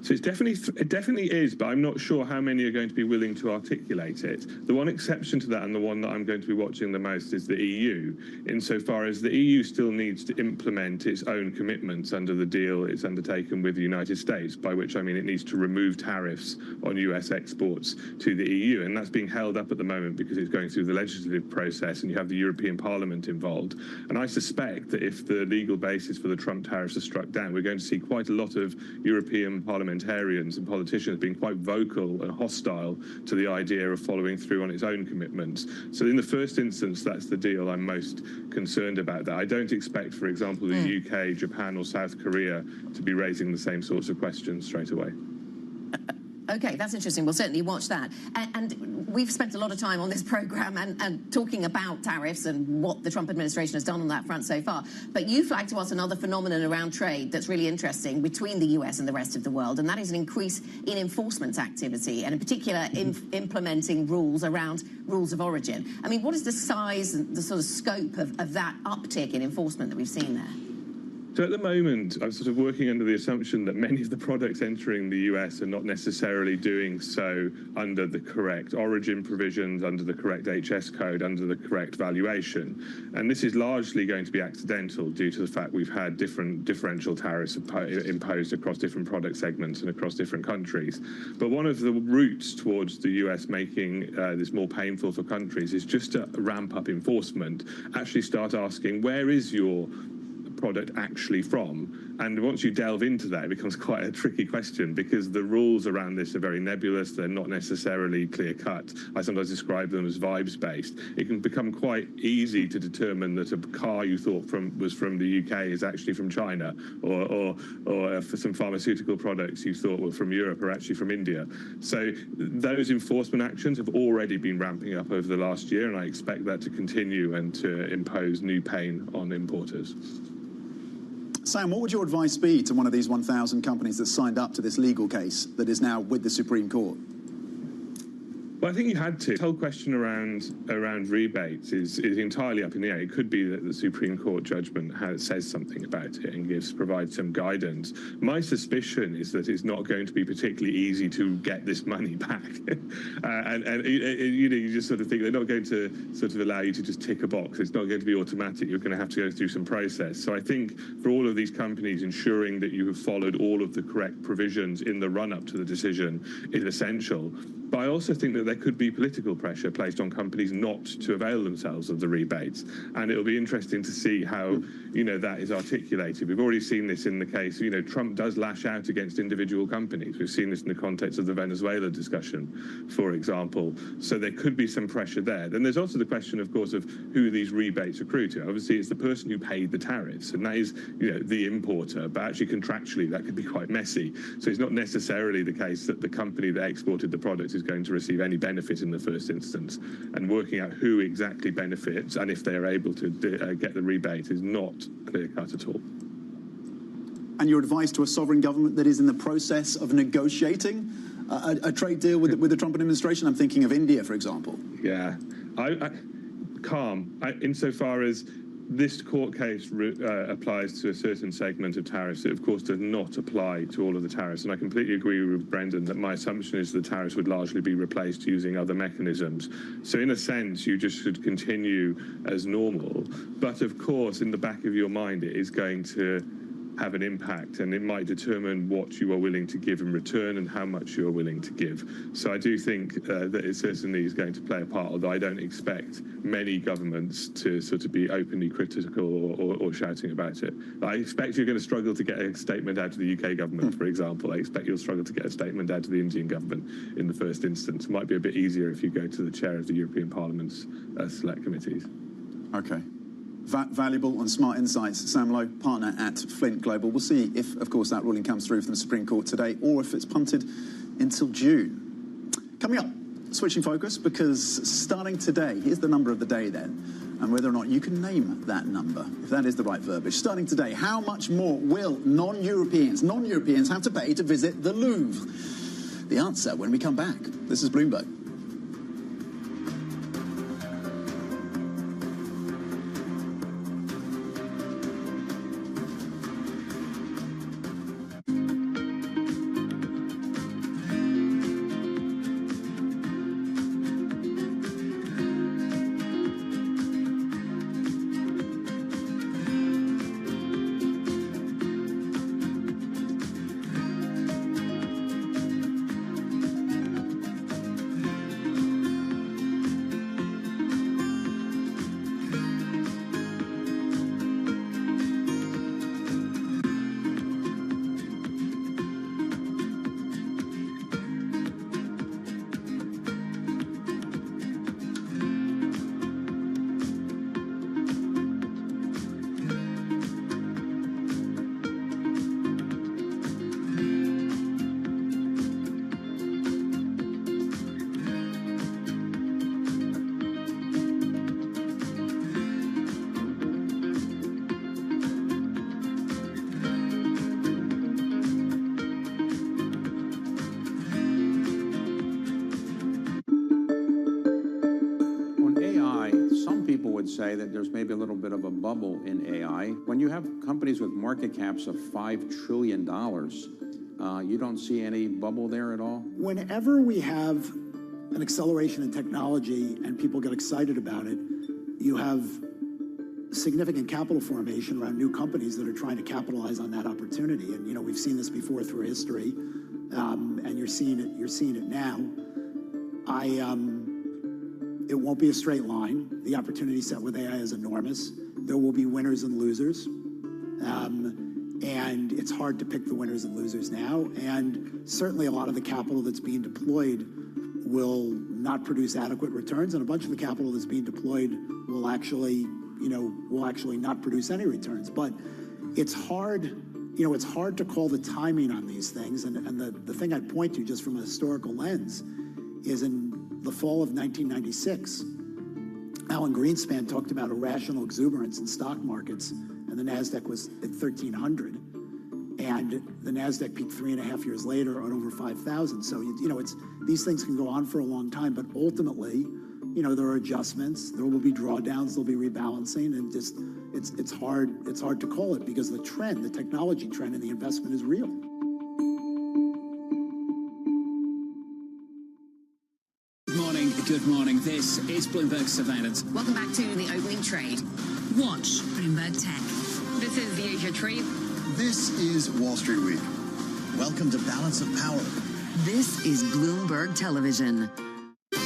So it definitely is, but I'm not sure how many are going to be willing to articulate it. The one exception to that, and the one that I'm going to be watching the most, is the EU, insofar as the EU still needs to implement its own commitments under the deal it's undertaken with the United States, by which I mean it needs to remove tariffs on US exports to the EU. And that's being held up at the moment because it's going through the legislative process and you have the European Parliament involved. And I suspect that if the legal basis for the Trump tariffs are struck down, we're going to see quite a lot of European parliamentarians and politicians being quite vocal and hostile to the idea of following through on its own commitments. So in the first instance, that's the deal I'm most concerned about. That I don't expect, for example, the UK, Japan or South Korea to be raising the same sorts of questions straight away. Okay, that's interesting. We'll certainly watch that. And we've spent a lot of time on this programme and talking about tariffs and what the Trump administration has done on that front so far. But you flagged to us another phenomenon around trade that's really interesting between the US and the rest of the world, and that is an increase in enforcement activity, and in particular implementing rules around rules of origin. I mean, what is the size and the sort of scope of that uptick in enforcement that we've seen there? So at the moment, I'm sort of working under the assumption that many of the products entering the US are not necessarily doing so under the correct origin provisions, under the correct HS code, under the correct valuation. And this is largely going to be accidental due to the fact we've had different differential tariffs imposed across different product segments and across different countries. But one of the routes towards the US making this more painful for countries is just to ramp up enforcement, actually start asking, where is your product actually from? And once you delve into that, it becomes quite a tricky question, because the rules around this are very nebulous. They're not necessarily clear-cut. I sometimes describe them as vibes-based. It can become quite easy to determine that a car you thought was from the UK is actually from China, or for some pharmaceutical products you thought were from Europe are actually from India. So those enforcement actions have already been ramping up over the last year, and I expect that to continue and to impose new pain on importers. Sam, what would your advice be to one of these 1,000 companies that signed up to this legal case that is now with the Supreme Court? Well, I think you had to. The whole question around rebates is entirely up in the air. It could be that the Supreme Court judgment says something about it and provides some guidance. My suspicion is that it's not going to be particularly easy to get this money back. You just sort of think they're not going to sort of allow you to just tick a box. It's not going to be automatic. You're going to have to go through some process. So I think for all of these companies, ensuring that you have followed all of the correct provisions in the run-up to the decision is essential. But I also think that there could be political pressure placed on companies not to avail themselves of the rebates. And it'll be interesting to see how, that is articulated. We've already seen this in the case, Trump does lash out against individual companies. We've seen this in the context of the Venezuela discussion, for example. So there could be some pressure there. Then there's also the question, of course, of who these rebates accrue to. Obviously, it's the person who paid the tariffs, and that is, the importer. But actually, contractually, that could be quite messy. So it's not necessarily the case that the company that exported the product is going to receive any benefit in the first instance, and working out who exactly benefits and if they are able to get the rebate is not clear-cut at all. And your advice to a sovereign government that is in the process of negotiating a trade deal with the Trump administration? I'm thinking of India, for example. Yeah, calm. Insofar as this court case applies to a certain segment of tariffs, it of course does not apply to all of the tariffs. And I completely agree with Brendan that my assumption is the tariffs would largely be replaced using other mechanisms. So in a sense, you just should continue as normal. But of course, in the back of your mind, it is going to have an impact, and it might determine what you are willing to give in return and how much you are willing to give. So I do think that it certainly is going to play a part, although I don't expect many governments to sort of be openly critical or shouting about it. I expect you're going to struggle to get a statement out of the UK government, for example. I expect you'll struggle to get a statement out of the Indian government in the first instance. It might be a bit easier if you go to the chair of the European Parliament's select committees. Okay. Valuable and smart insights. Sam Lowe, partner at Flint Global. We'll see if, of course, that ruling comes through from the Supreme Court today or if it's punted until June. Coming up, switching focus, because starting today, here's the number of the day then, and whether or not you can name that number, if that is the right verbiage. Starting today, how much more will non-Europeans have to pay to visit the Louvre? The answer when we come back. This is Bloomberg. Say that there's maybe a little bit of a bubble in AI. When you have companies with market caps of $5 trillion, you don't see any bubble there at all? Whenever we have an acceleration in technology and people get excited about it, you have significant capital formation around new companies that are trying to capitalize on that opportunity. And, we've seen this before through history, and you're seeing it now. It won't be a straight line. The opportunity set with AI is enormous. There will be winners and losers. And it's hard to pick the winners and losers now. And certainly a lot of the capital that's being deployed will not produce adequate returns. And a bunch of the capital that's being deployed will actually not produce any returns. But it's hard, it's hard to call the timing on these things. And the thing I'd point to just from a historical lens is in the fall of 1996, Alan Greenspan talked about irrational exuberance in stock markets, and the NASDAQ was at 1,300. And the NASDAQ peaked 3.5 years later at over 5,000. So, these things can go on for a long time, but ultimately, there are adjustments, there will be drawdowns, there'll be rebalancing, and just, it's hard to call it because the trend, the technology trend and the investment is real. Good morning. This is Bloomberg Surveillance. Welcome back to the opening trade. Watch Bloomberg Tech. This is the Asia Trade. This is Wall Street Week. Welcome to Balance of Power. This is Bloomberg Television.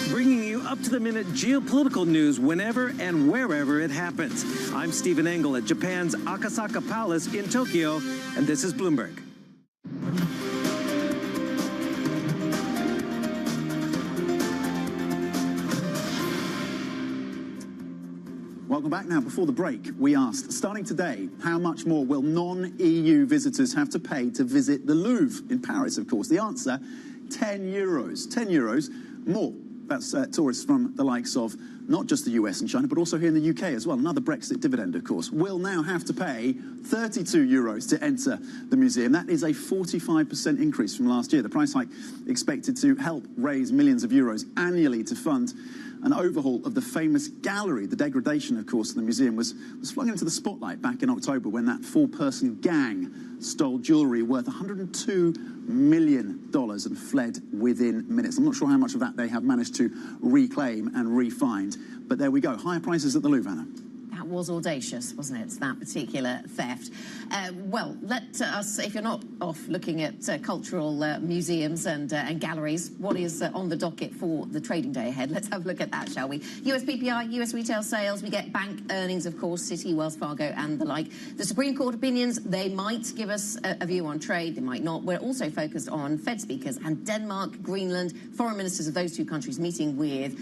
Bringing you up-to-the-minute geopolitical news whenever and wherever it happens. I'm Stephen Engel at Japan's Akasaka Palace in Tokyo, and this is Bloomberg. Welcome back. Now, before the break, we asked, starting today, how much more will non-EU visitors have to pay to visit the Louvre in Paris, of course? The answer, €10. €10 more. That's tourists from the likes of not just the US and China, but also here in the UK as well. Another Brexit dividend, of course, will now have to pay €32 to enter the museum. That is a 45% increase from last year. The price hike expected to help raise millions of euros annually to fund an overhaul of the famous gallery. The degradation, of course, of the museum was flung into the spotlight back in October when that four-person gang stole jewellery worth $102 million and fled within minutes. I'm not sure how much of that they have managed to reclaim and re-find, but there we go. Higher prices at the Louvre, Anna. That was audacious, wasn't it, that particular theft? Well, let us, if you're not off looking at cultural museums and galleries, what is on the docket for the trading day ahead? Let's have a look at that, shall we? US PPI, US retail sales, we get bank earnings, of course, Citi, Wells Fargo and the like. The Supreme Court opinions, they might give us a view on trade, they might not. We're also focused on Fed speakers and Denmark, Greenland, foreign ministers of those two countries meeting with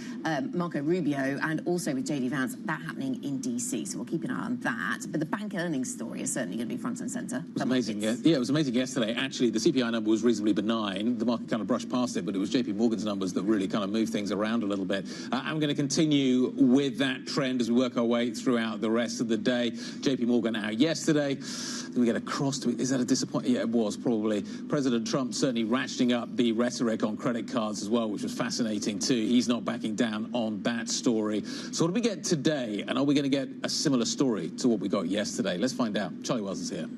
Marco Rubio and also with JD Vance. That happening in DC. So we'll keep an eye on that. But the bank earnings story is certainly going to be front and centre. It was amazing. Yeah, it was amazing yesterday. Actually, the CPI number was reasonably benign. The market kind of brushed past it, but it was JP Morgan's numbers that really kind of moved things around a little bit. I'm going to continue with that trend as we work our way throughout the rest of the day. JP Morgan out yesterday. Did we get across to it? Is that a disappointment? Yeah, it was probably. President Trump certainly ratcheting up the rhetoric on credit cards as well, which was fascinating too. He's not backing down on that story. So what do we get today? And are we going to get a similar story to what we got yesterday? Let's find out. Charlie Wells is here.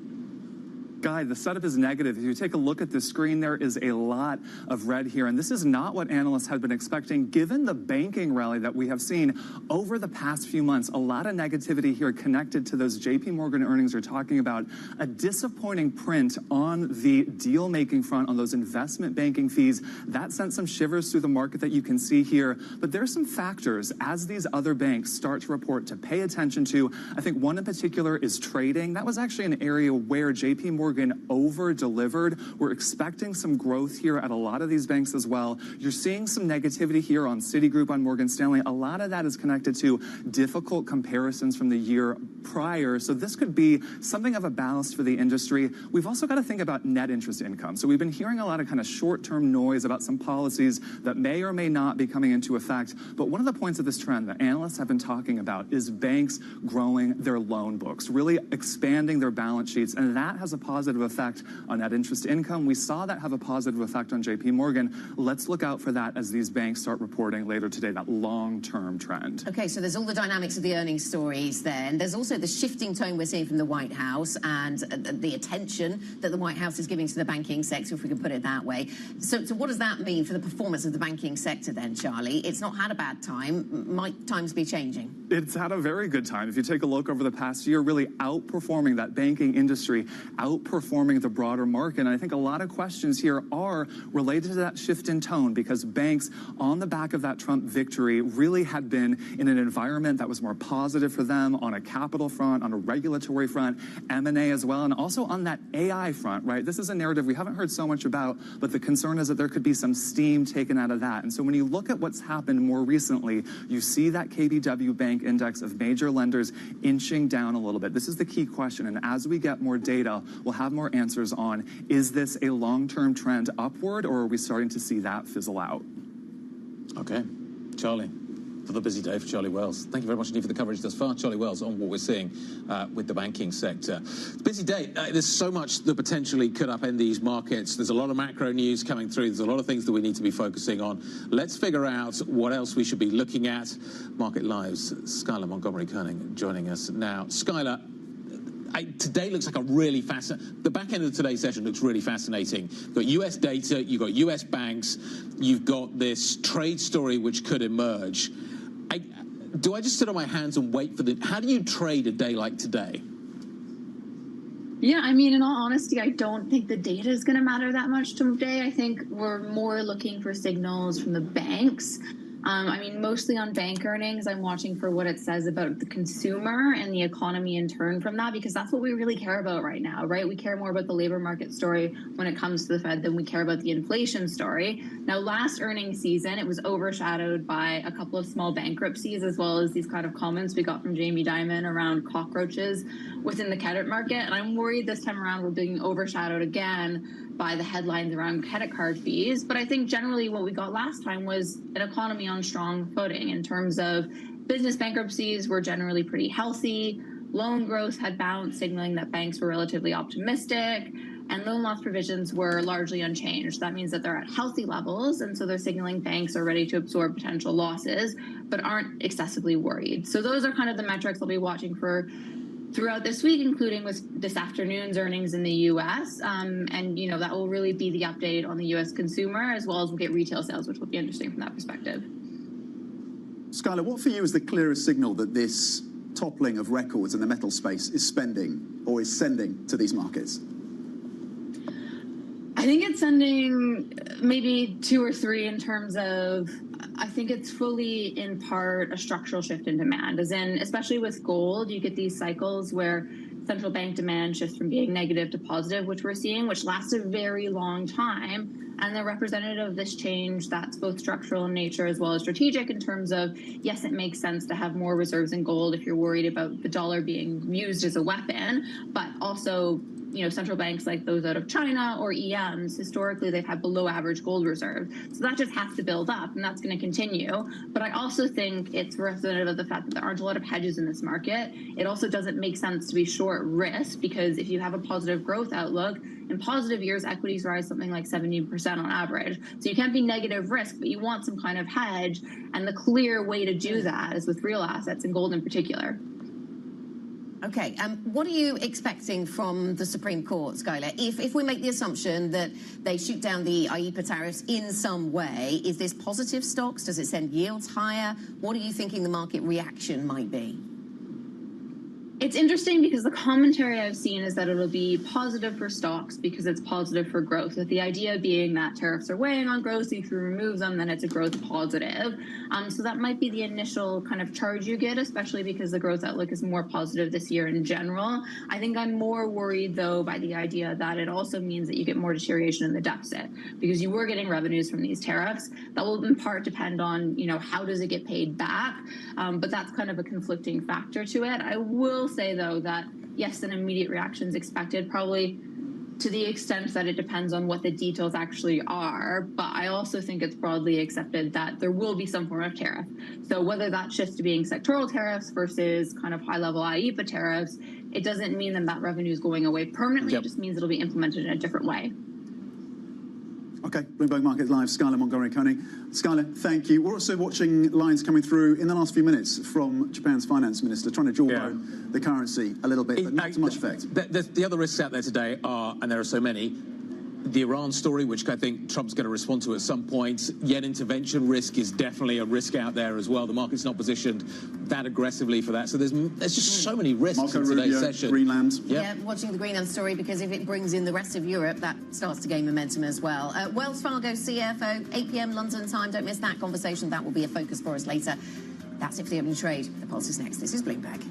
Guy, the setup is negative. If you take a look at the screen, there is a lot of red here, and this is not what analysts had been expecting, given the banking rally that we have seen over the past few months. A lot of negativity here connected to those JP Morgan earnings you're talking about. A disappointing print on the deal-making front, on those investment banking fees. That sent some shivers through the market that you can see here, but there's some factors as these other banks start to report to pay attention to. I think one in particular is trading. That was actually an area where JP Morgan over-delivered. We're expecting some growth here at a lot of these banks as well. You're seeing some negativity here on Citigroup, on Morgan Stanley. A lot of that is connected to difficult comparisons from the year prior. So this could be something of a ballast for the industry. We've also got to think about net interest income. So we've been hearing a lot of kind of short-term noise about some policies that may or may not be coming into effect. But one of the points of this trend that analysts have been talking about is banks growing their loan books, really expanding their balance sheets. And that has a positive effect on net interest income. We saw that have a positive effect on JP Morgan. Let's look out for that as these banks start reporting later today, that long-term trend. Okay, so there's all the dynamics of the earnings stories then. There's also the shifting tone we're seeing from the White House and the attention that the White House is giving to the banking sector, if we can put it that way. So what does that mean for the performance of the banking sector then, Charlie? It's not had a bad time. Might times be changing? It's had a very good time. If you take a look over the past year, really outperforming that banking industry, outperforming the broader market. And I think a lot of questions here are related to that shift in tone, because banks on the back of that Trump victory really had been in an environment that was more positive for them on a capital front, on a regulatory front, M&A as well, and also on that AI front, right? This is a narrative we haven't heard so much about, but the concern is that there could be some steam taken out of that. And so when you look at what's happened more recently, you see that KBW Bank Index of major lenders inching down a little bit. This is the key question. And as we get more data, we'll have more answers on, is this a long-term trend upward, or are we starting to see that fizzle out? Okay. Charlie? for the busy day for Charlie Wells. Thank you very much indeed for the coverage thus far. Charlie Wells on what we're seeing with the banking sector. It's a busy day. There's so much that potentially could upend these markets. There's a lot of macro news coming through. There's a lot of things that we need to be focusing on. Let's figure out what else we should be looking at. Market Live's Skylar Montgomery-Koenig joining us now. Skylar, today looks like a really fascinating... The back end of today's session looks really fascinating. You've got US data, you've got US banks, you've got this trade story which could emerge. Do I just sit on my hands and wait for the... How do you trade a day like today? Yeah, I mean, in all honesty, I don't think the data is going to matter that much today. I think we're more looking for signals from the banks. I mean, mostly on bank earnings, I'm watching for what it says about the consumer and the economy in turn from that, because that's what we really care about right now, right? We care more about the labor market story when it comes to the Fed than we care about the inflation story. Now, last earnings season, it was overshadowed by a couple of small bankruptcies, as well as these kind of comments we got from Jamie Dimon around cockroaches within the credit market. And I'm worried this time around we're being overshadowed again by the headlines around credit card fees. But I think generally what we got last time was an economy on strong footing in terms of business bankruptcies were generally pretty healthy. Loan growth had bounced, signaling that banks were relatively optimistic, and loan loss provisions were largely unchanged. That means that they're at healthy levels, and so they're signaling banks are ready to absorb potential losses, but aren't excessively worried. So those are kind of the metrics I'll be watching for throughout this week, including with this afternoon's earnings in the U.S. And, you know, that will really be the update on the U.S. consumer, as well as we'll get retail sales, which will be interesting from that perspective. Skylar, what for you is the clearest signal that this toppling of records in the metal space is spending or is sending to these markets? I think it's sending maybe 2 or 3 in terms of, I think it's fully in part a structural shift in demand, as in, especially with gold, you get these cycles where central bank demand shifts from being negative to positive, which we're seeing, which lasts a very long time. And they're representative of this change that's both structural in nature as well as strategic in terms of, yes, it makes sense to have more reserves in gold if you're worried about the dollar being used as a weapon, but also, you know, central banks like those out of China or EMs, historically, they've had below average gold reserve. So that just has to build up, and that's going to continue. But I also think it's representative of the fact that there aren't a lot of hedges in this market. It also doesn't make sense to be short risk, because if you have a positive growth outlook, in positive years, equities rise something like 70% on average. So you can't be negative risk, but you want some kind of hedge. And the clear way to do that is with real assets, and gold in particular. Okay, what are you expecting from the Supreme Court, Skylar? If we make the assumption that they shoot down the IEEPA tariffs in some way, is this positive stocks? Does it send yields higher? What are you thinking the market reaction might be? It's interesting because the commentary I've seen is that it'll be positive for stocks because it's positive for growth, with the idea being that tariffs are weighing on growth. So if you remove them, then it's a growth positive. So that might be the initial kind of charge you get, especially because the growth outlook is more positive this year in general. I think I'm more worried, though, by the idea that it also means that you get more deterioration in the deficit, because you were getting revenues from these tariffs. That will in part depend on, you know, how does it get paid back? But that's kind of a conflicting factor to it. I will say, though, that yes, an immediate reaction is expected, probably to the extent that it depends on what the details actually are. But I also think it's broadly accepted that there will be some form of tariff. So whether that shifts to being sectoral tariffs versus kind of high-level IEEPA tariffs, it doesn't mean that revenue is going away permanently. Yep. It just means it'll be implemented in a different way. Okay, Bloomberg Markets Live, Skylar Montgomery-Koenig. Skylar, thank you. We're also watching lines coming through in the last few minutes from Japan's finance minister, trying to jawbone the currency a little bit, but not to much effect. The other risks out there today are, and there are so many, the Iran story, which I think Trump's going to respond to at some point. Yen intervention risk is definitely a risk out there as well. The market's not positioned that aggressively for that. So there's just so many risks in today's session. Greenland. Yeah, watching the Greenland story, because if it brings in the rest of Europe, that starts to gain momentum as well. Wells Fargo CFO, 8 p.m. London time. Don't miss that conversation. That will be a focus for us later. That's it for the opening trade. The Pulse is next. This is Bloomberg.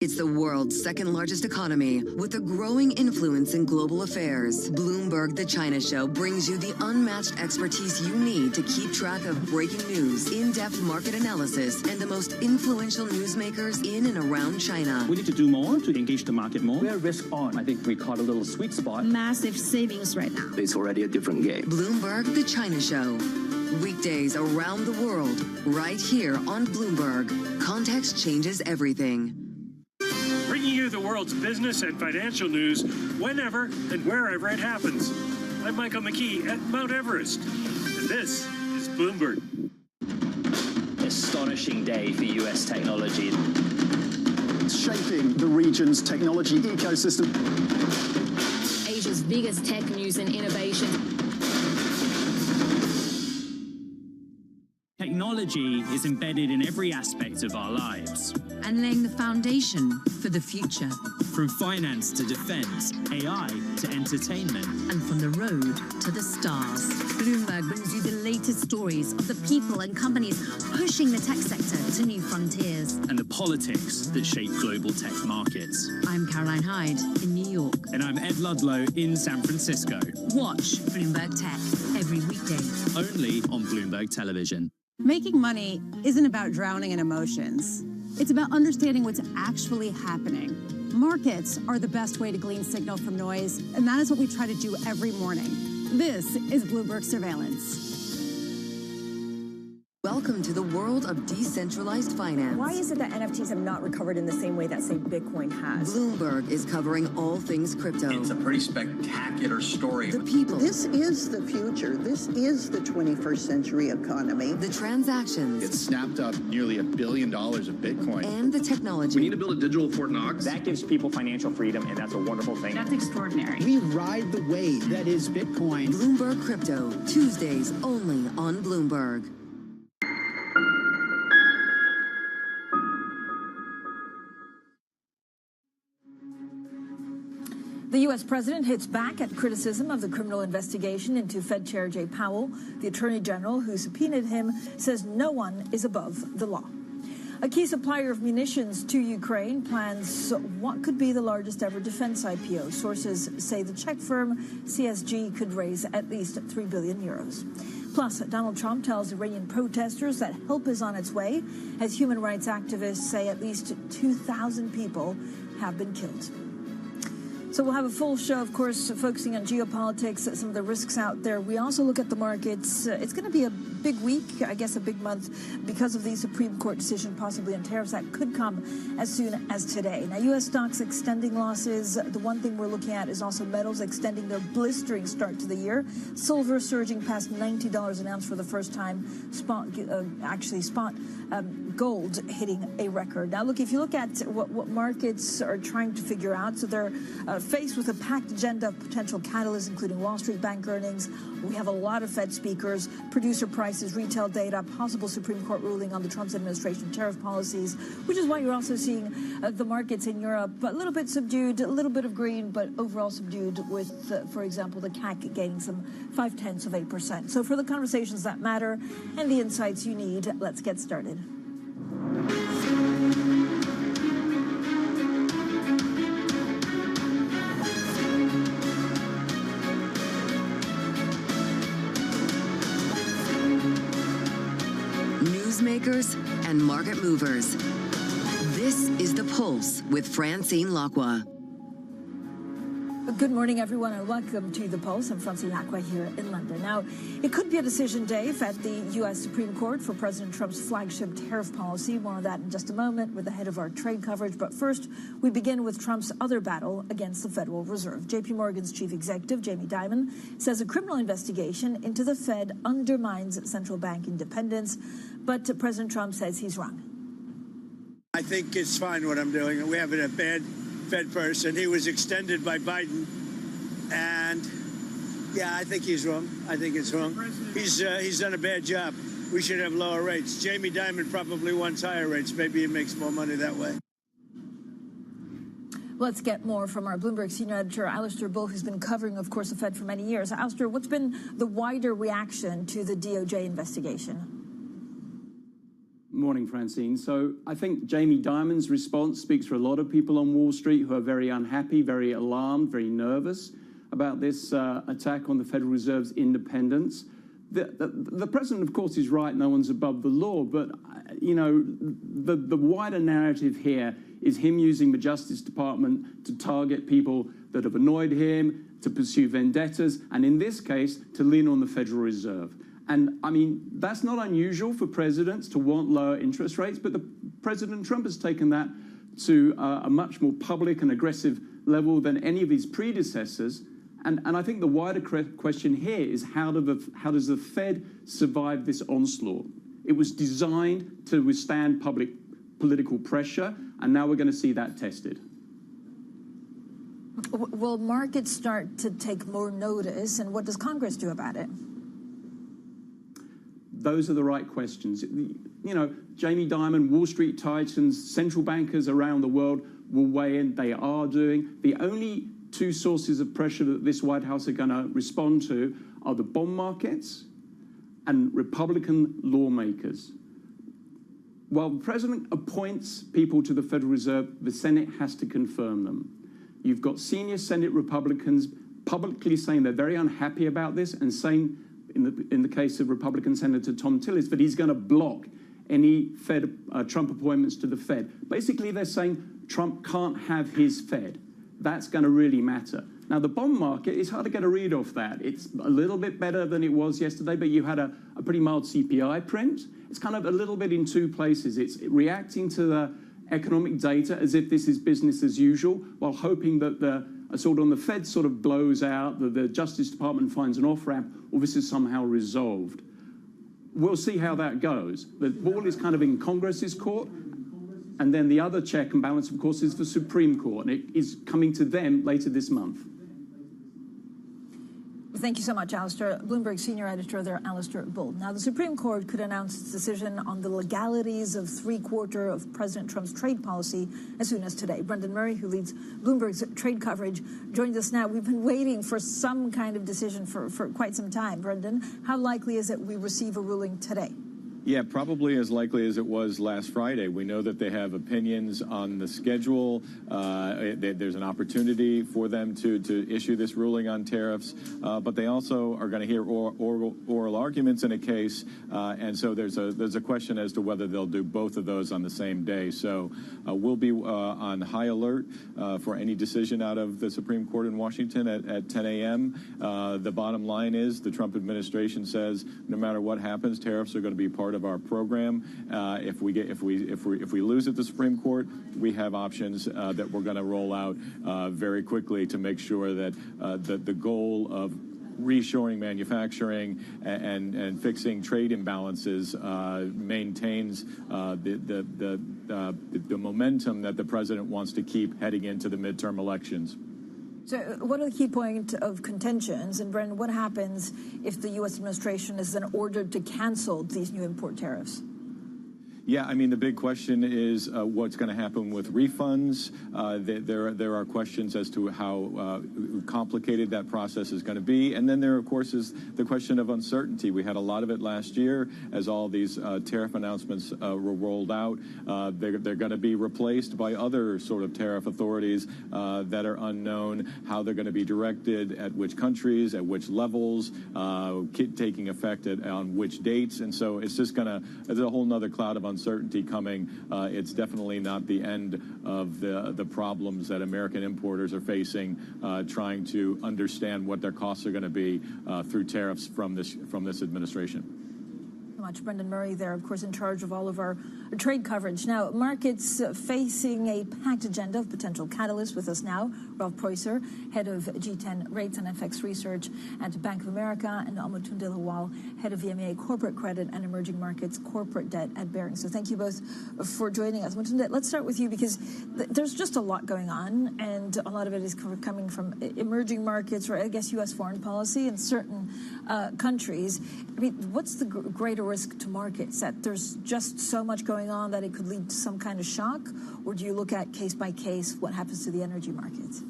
It's the world's second largest economy with a growing influence in global affairs. Bloomberg The China Show brings you the unmatched expertise you need to keep track of breaking news, in-depth market analysis, and the most influential newsmakers in and around China. We need to do more to engage the market more. We are risk on. I think we caught a little sweet spot. Massive savings right now. It's already a different game. Bloomberg The China Show. Weekdays around the world, right here on Bloomberg. Context changes everything. Bringing you the world's business and financial news whenever and wherever it happens. I'm Michael McKee at Mount Everest, and this is Bloomberg. Astonishing day for U.S. technology. It's shaping the region's technology ecosystem. Asia's biggest tech news and innovation. Technology is embedded in every aspect of our lives. And laying the foundation for the future. From finance to defense, AI to entertainment. And from the road to the stars. Bloomberg brings you the latest stories of the people and companies pushing the tech sector to new frontiers. And the politics that shape global tech markets. I'm Caroline Hyde in New York. And I'm Ed Ludlow in San Francisco. Watch Bloomberg Tech every weekday. Only on Bloomberg Television. Making money isn't about drowning in emotions. It's about understanding what's actually happening. Markets are the best way to glean signal from noise, and that is what we try to do every morning. This is Bloomberg Surveillance. Welcome to the world of decentralized finance. Why is it that NFTs have not recovered in the same way that, say, Bitcoin has? Bloomberg is covering all things crypto. It's a pretty spectacular story. The people. This is the future. This is the 21st century economy. The transactions. It snapped up nearly $1 billion of Bitcoin. And the technology. We need to build a digital Fort Knox. That gives people financial freedom, and that's a wonderful thing. That's extraordinary. We ride the wave that is Bitcoin. Bloomberg Crypto, Tuesdays only on Bloomberg. The U.S. president hits back at criticism of the criminal investigation into Fed Chair Jay Powell. The attorney general who subpoenaed him says no one is above the law. A key supplier of munitions to Ukraine plans what could be the largest ever defense IPO. Sources say the Czech firm CSG could raise at least 3 billion euros. Plus, Donald Trump tells Iranian protesters that help is on its way, as human rights activists say at least 2,000 people have been killed. So we'll have a full show, of course, focusing on geopolitics, some of the risks out there. We also look at the markets. It's going to be a big week, I guess a big month, because of the Supreme Court decision, possibly on tariffs that could come as soon as today. Now, U.S. stocks extending losses. The one thing we're looking at is also metals extending their blistering start to the year. Silver surging past $90 an ounce for the first time. Spot gold hitting a record. Now, look, if you look at what markets are trying to figure out, so they're faced with a packed agenda of potential catalysts, including Wall Street bank earnings. We have a lot of Fed speakers, producer prices, retail data, possible Supreme Court ruling on the Trump administration tariff policies, which is why you're also seeing the markets in Europe a little bit subdued, a little bit of green, but overall subdued with, for example, the CAC gaining some 0.5%. So for the conversations that matter and the insights you need, let's get started. Newsmakers and market movers. This is The Pulse with Francine Lacqua. Good morning, everyone, and welcome to The Pulse. I'm Francine Lacqua here in London. Now, it could be a decision day at the U.S. Supreme Court for President Trump's flagship tariff policy. More on that in just a moment with the head of our trade coverage. But first, we begin with Trump's other battle against the Federal Reserve. J.P. Morgan's chief executive, Jamie Dimon, says a criminal investigation into the Fed undermines central bank independence. But President Trump says he's wrong. I think it's fine what I'm doing. We have a bad Fed person. He was extended by Biden. And, yeah, I think he's wrong. I think it's wrong. He's done a bad job. We should have lower rates. Jamie Dimon probably wants higher rates. Maybe he makes more money that way. Let's get more from our Bloomberg senior editor, Alistair Bull, who's been covering, of course, the Fed for many years. Alistair, what's been the wider reaction to the DOJ investigation? Morning, Francine. So I think Jamie Dimon's response speaks for a lot of people on Wall Street who are very unhappy, very alarmed, very nervous about this attack on the Federal Reserve's independence. The president, of course, is right. No one's above the law. But, you know, the wider narrative here is him using the Justice Department to target people that have annoyed him, to pursue vendettas, and in this case, to lean on the Federal Reserve. And, I mean, that's not unusual for presidents to want lower interest rates, but President Trump has taken that to a much more public and aggressive level than any of his predecessors. And I think the wider question here is how does the Fed survive this onslaught? It was designed to withstand public political pressure, and now we're going to see that tested. Will markets start to take more notice, and what does Congress do about it? Those are the right questions. You know, Jamie Dimon, Wall Street titans, central bankers around the world will weigh in. They are doing. The only two sources of pressure that this White House are going to respond to are the bond markets and Republican lawmakers. While the president appoints people to the Federal Reserve, the Senate has to confirm them. You've got senior Senate Republicans publicly saying they're very unhappy about this and saying, in the case of Republican Senator Tom Tillis, that he's going to block any Trump appointments to the Fed. Basically, they're saying Trump can't have his Fed. That's going to really matter. Now, the bond market, it's hard to get a read off that. It's a little bit better than it was yesterday, but you had a pretty mild CPI print. It's kind of a little bit in two places. It's reacting to the economic data as if this is business as usual, while hoping that the Fed sort of blows out, that the Justice Department finds an off-ramp, or this is somehow resolved. We'll see how that goes. The ball is kind of in Congress's court, and then the other check and balance, of course, is the Supreme Court, and it is coming to them later this month. Thank you so much, Alistair. Bloomberg senior editor there, Alistair Bull. Now, the Supreme Court could announce its decision on the legalities of three-quarters of President Trump's trade policy as soon as today. Brendan Murray, who leads Bloomberg's trade coverage, joins us now. We've been waiting for some kind of decision for quite some time. Brendan, how likely is it we receive a ruling today? Yeah, probably as likely as it was last Friday. We know that they have opinions on the schedule. There's an opportunity for them to issue this ruling on tariffs, but they also are going to hear oral arguments in a case, and so there's a question as to whether they'll do both of those on the same day. So we'll be on high alert for any decision out of the Supreme Court in Washington at 10 a.m. The bottom line is the Trump administration says no matter what happens, tariffs are going to be part of our program. If we lose at the Supreme Court, we have options that we're going to roll out very quickly to make sure that the goal of reshoring manufacturing and fixing trade imbalances maintains the momentum that the president wants to keep heading into the midterm elections. So what are the key points of contentions? And Brendan, what happens if the U.S. administration is then ordered to cancel these new import tariffs? Yeah, I mean, the big question is what's going to happen with refunds. There are questions as to how complicated that process is going to be. And then there, of course, is the question of uncertainty. We had a lot of it last year as all these tariff announcements were rolled out. They're going to be replaced by other sort of tariff authorities that are unknown, how they're going to be directed, at which countries, at which levels, taking effect on which dates. And so it's just there's a whole nother cloud of uncertainty coming. It's definitely not the end of the problems that American importers are facing, trying to understand what their costs are going to be through tariffs from this administration. Much. Brendan Murray there, of course, in charge of all of our trade coverage. Now, markets facing a packed agenda of potential catalysts. With us now, Ralph Preuser, head of G10 Rates and FX Research at Bank of America, and Amotunde Lawal, head of EMEA Corporate Credit and Emerging Markets Corporate Debt at Barings. So thank you both for joining us. Amotunde, let's start with you because there's just a lot going on, and a lot of it is coming from emerging markets, or I guess U.S. foreign policy in certain countries. I mean, what's the greater risk to markets, that there's just so much going on that it could lead to some kind of shock, or do you look at case by case what happens to the energy markets?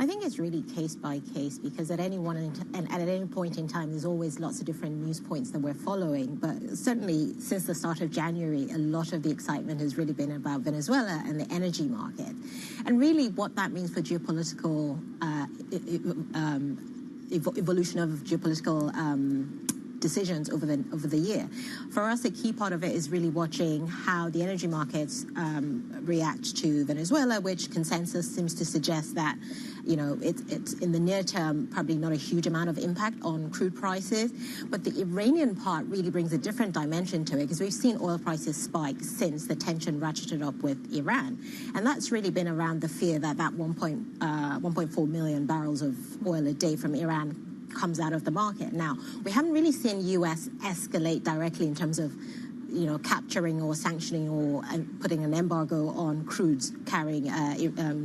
I think it's really case by case, because at any point in time, there's always lots of different news points that we're following. But certainly since the start of January, a lot of the excitement has really been about Venezuela and the energy market, and really what that means for geopolitical evolution of geopolitical decisions over the year. For us, a key part of it is really watching how the energy markets react to Venezuela, which consensus seems to suggest that, you know, it's in the near term probably not a huge amount of impact on crude prices. But the Iranian part really brings a different dimension to it, because we've seen oil prices spike since the tension ratcheted up with Iran. And that's really been around the fear that 1.4 million barrels of oil a day from Iran comes out of the market. Now, we haven't really seen U.S. escalate directly in terms of, you know, capturing or sanctioning or putting an embargo on crudes carrying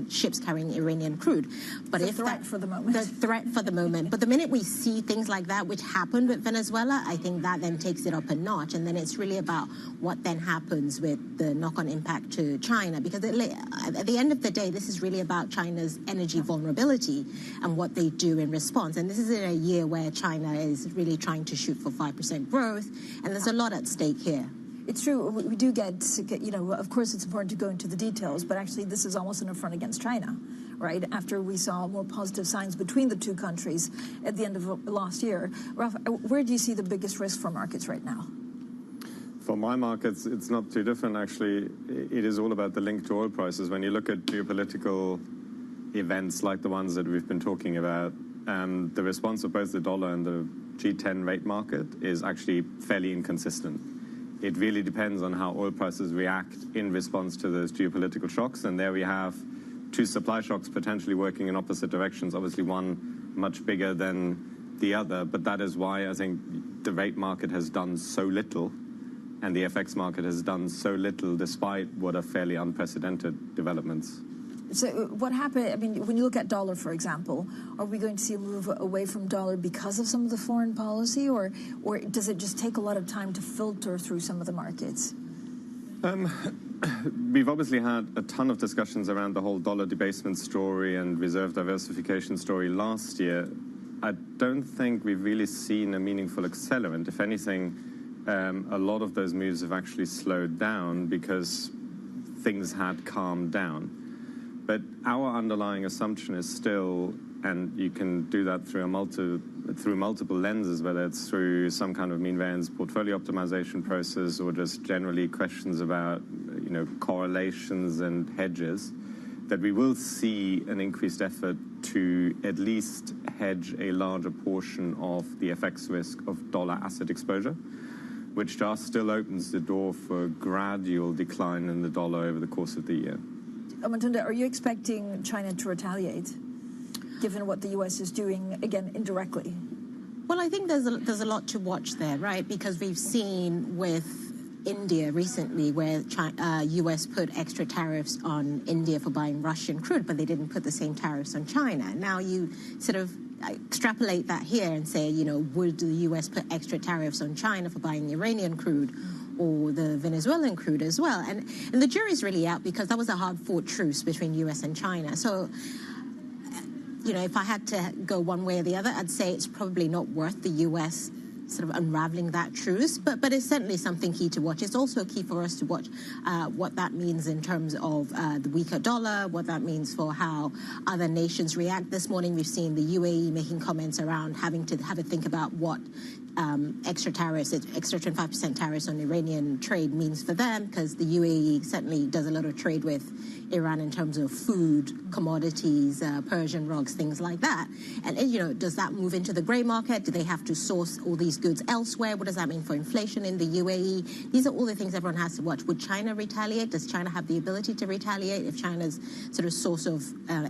ships carrying Iranian crude. But the threat for the moment. The threat for the moment. But the minute we see things like that, which happened with Venezuela, I think that then takes it up a notch. And then it's really about what then happens with the knock-on impact to China. Because at the end of the day, this is really about China's energy vulnerability and what they do in response. And this is in a year where China is really trying to shoot for 5% growth. And there's a lot at stake here. It's true. We do get, you know, of course it's important to go into the details, but actually this is almost an affront against China, right? After we saw more positive signs between the two countries at the end of last year. Ralph, where do you see the biggest risk for markets right now? For my markets, it's not too different, actually. It is all about the link to oil prices. When you look at geopolitical events like the ones that we've been talking about, the response of both the dollar and the G10 rate market is actually fairly inconsistent. It really depends on how oil prices react in response to those geopolitical shocks. And there we have two supply shocks potentially working in opposite directions, obviously one much bigger than the other. But that is why I think the rate market has done so little and the FX market has done so little, despite what are fairly unprecedented developments. So what happened, I mean, when you look at dollar, for example, are we going to see a move away from dollar because of some of the foreign policy, or does it just take a lot of time to filter through some of the markets? We've obviously had a ton of discussions around the whole dollar debasement story and reserve diversification story last year. I don't think we've really seen a meaningful accelerant. If anything, a lot of those moves have actually slowed down because things had calmed down. But our underlying assumption is still, and you can do that through multiple lenses, whether it's through some kind of mean variance portfolio optimization process or just generally questions about, you know, correlations and hedges, that we will see an increased effort to at least hedge a larger portion of the FX risk of dollar asset exposure, which just still opens the door for a gradual decline in the dollar over the course of the year. Matunda, are you expecting China to retaliate, given what the U.S. is doing, again, indirectly? Well, I think there's a lot to watch there, right? Because we've seen with India recently where U.S. put extra tariffs on India for buying Russian crude, but they didn't put the same tariffs on China. Now you sort of extrapolate that here and say, you know, would the U.S. put extra tariffs on China for buying Iranian crude or the Venezuelan crude as well? And the jury's really out, because that was a hard-fought truce between U.S. and China. So, you know, if I had to go one way or the other, I'd say it's probably not worth the U.S. sort of unraveling that truce, but it's certainly something key to watch. It's also key for us to watch what that means in terms of the weaker dollar, what that means for how other nations react. This morning we've seen the UAE making comments around having to have a think about what extra tariffs, extra 25% tariffs on Iranian trade means for them, because the UAE certainly does a lot of trade with Iran in terms of food, commodities, Persian rugs, things like that. And, you know, does that move into the grey market? Do they have to source all these goods elsewhere? What does that mean for inflation in the UAE? These are all the things everyone has to watch. Would China retaliate? Does China have the ability to retaliate if China's sort of source of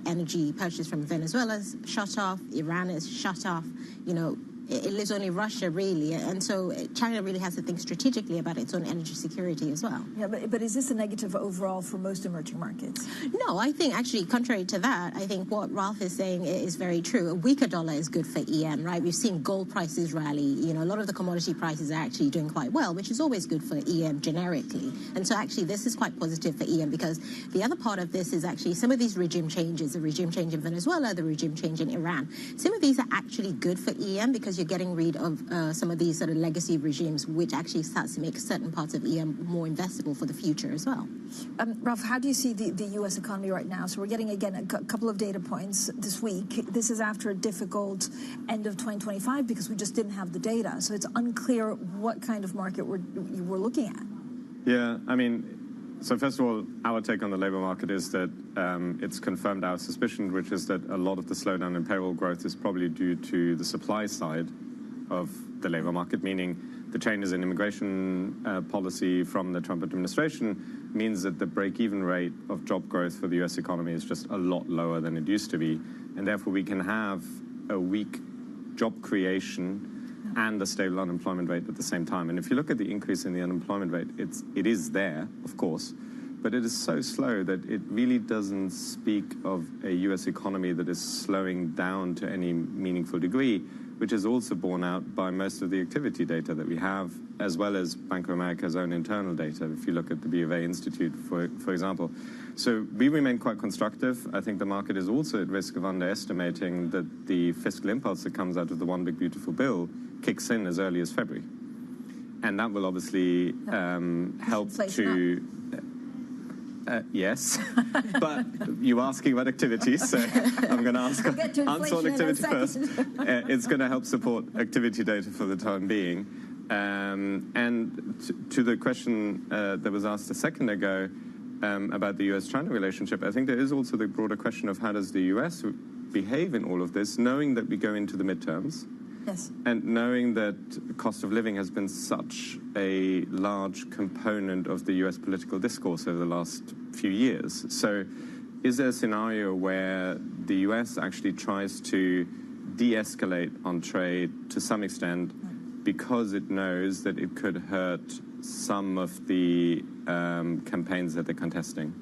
energy purchase from Venezuela is shut off, Iran is shut off? You know, it lives only Russia, really. And so China really has to think strategically about its own energy security as well. Yeah, but is this a negative overall for most emerging markets? No, I think actually, contrary to that, I think what Ralph is saying is very true. A weaker dollar is good for EM, right? We've seen gold prices rally. You know, a lot of the commodity prices are actually doing quite well, which is always good for EM generically. And so actually, this is quite positive for EM because the other part of this is actually some of these regime changes, the regime change in Venezuela, the regime change in Iran. Some of these are actually good for EM because you're getting rid of some of these sort of legacy regimes, which actually starts to make certain parts of EM more investable for the future as well. Ralph, how do you see the U.S. economy right now? So we're getting, again, a couple of data points this week. This is after a difficult end of 2025 because we just didn't have the data. So it's unclear what kind of market we're looking at. Yeah, I mean, so first of all, our take on the labor market is that it's confirmed our suspicion, which is that a lot of the slowdown in payroll growth is probably due to the supply side of the labor market, meaning the changes in immigration policy from the Trump administration means that the break-even rate of job growth for the U.S. economy is just a lot lower than it used to be, and therefore we can have a weak job creation and a stable unemployment rate at the same time. And if you look at the increase in the unemployment rate, it is there, of course, but it is so slow that it really doesn't speak of a U.S. economy that is slowing down to any meaningful degree, which is also borne out by most of the activity data that we have, as well as Bank of America's own internal data, if you look at the B of A Institute, for example. So we remain quite constructive. I think the market is also at risk of underestimating that the fiscal impulse that comes out of the One Big Beautiful Bill kicks in as early as February. And that will obviously help to... yes, but you're asking about activity, so I'm going to answer on activity first. It's going to help support activity data for the time being. And to the question that was asked a second ago about the US-China relationship, I think there is also the broader question of how does the US behave in all of this, knowing that we go into the midterms. Yes. And knowing that cost of living has been such a large component of the U.S. political discourse over the last few years. So is there a scenario where the U.S. actually tries to de-escalate on trade to some extent because it knows that it could hurt some of the campaigns that they're contesting?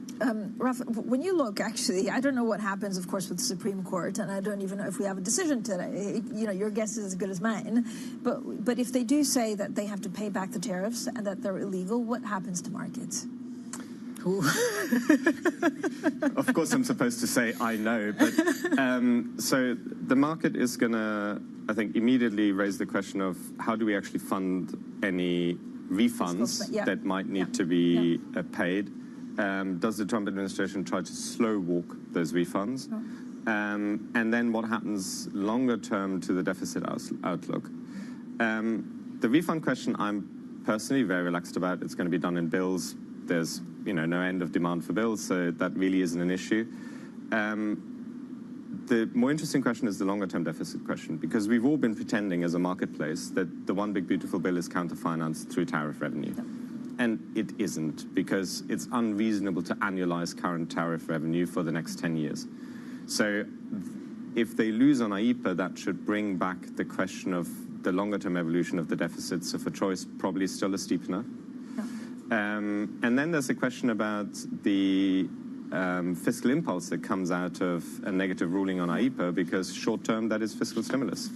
Ralph, when you look, actually, I don't know what happens, of course, with the Supreme Court, and I don't even know if we have a decision today. You know, your guess is as good as mine. But if they do say that they have to pay back the tariffs and that they're illegal, what happens to markets? Of course, I'm supposed to say I know, but so the market is going to, I think, immediately raise the question of how do we actually fund any refunds that might need to be paid. Does the Trump administration try to slow walk those refunds? And then what happens longer term to the deficit outlook? The refund question I'm personally very relaxed about. It's going to be done in bills. There's no end of demand for bills, so that really isn't an issue. The more interesting question is the longer-term deficit question, because we've all been pretending as a marketplace that the One Big Beautiful Bill is counter-financed through tariff revenue. And it isn't, because it's unreasonable to annualize current tariff revenue for the next 10 years. So if they lose on IEEPA, that should bring back the question of the longer-term evolution of the deficit. So for choice, probably still a steepener. And then there's a question about the fiscal impulse that comes out of a negative ruling on IEEPA, because short-term, that is fiscal stimulus.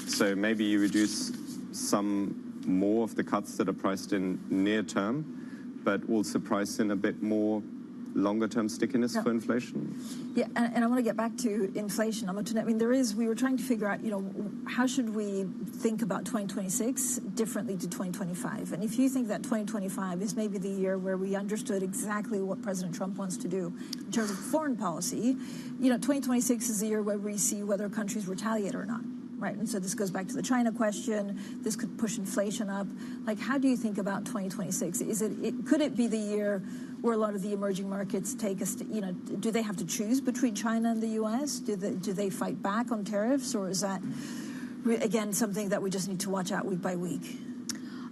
So maybe you reduce some more of the cuts that are priced in near term, but also priced in a bit more longer-term stickiness for inflation. Yeah, and I want to get back to inflation. I mean, we were trying to figure out, how should we think about 2026 differently to 2025? And if you think that 2025 is maybe the year where we understood exactly what President Trump wants to do in terms of foreign policy, 2026 is the year where we see whether countries retaliate or not. Right, and so this goes back to the China question. This could push inflation up. Like, how do you think about 2026? Could it be the year where a lot of the emerging markets take us? Do they have to choose between China and the U.S.? Do they fight back on tariffs, or is that again something that we just need to watch out week by week?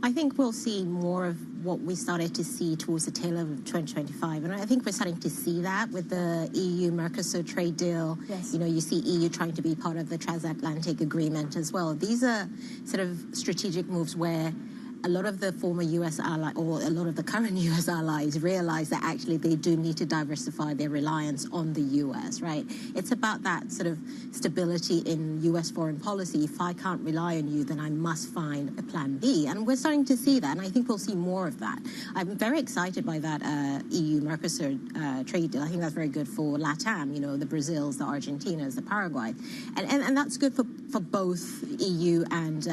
I think we'll see more of what we started to see towards the tail of 2025. And I think we're starting to see that with the EU-Mercosur trade deal. Yes. You know, you see EU trying to be part of the transatlantic agreement as well. These are sort of strategic moves where a lot of the former U.S. allies, or a lot of the current U.S. allies, realize that actually they do need to diversify their reliance on the U.S., right? It's about that sort of stability in U.S. foreign policy. If I can't rely on you, then I must find a plan B. And we're starting to see that, and I think we'll see more of that. I'm very excited by that EU-Mercosur trade deal. I think that's very good for LATAM, you know, the Brazils, the Argentinas, the Paraguay. And that's good for both EU and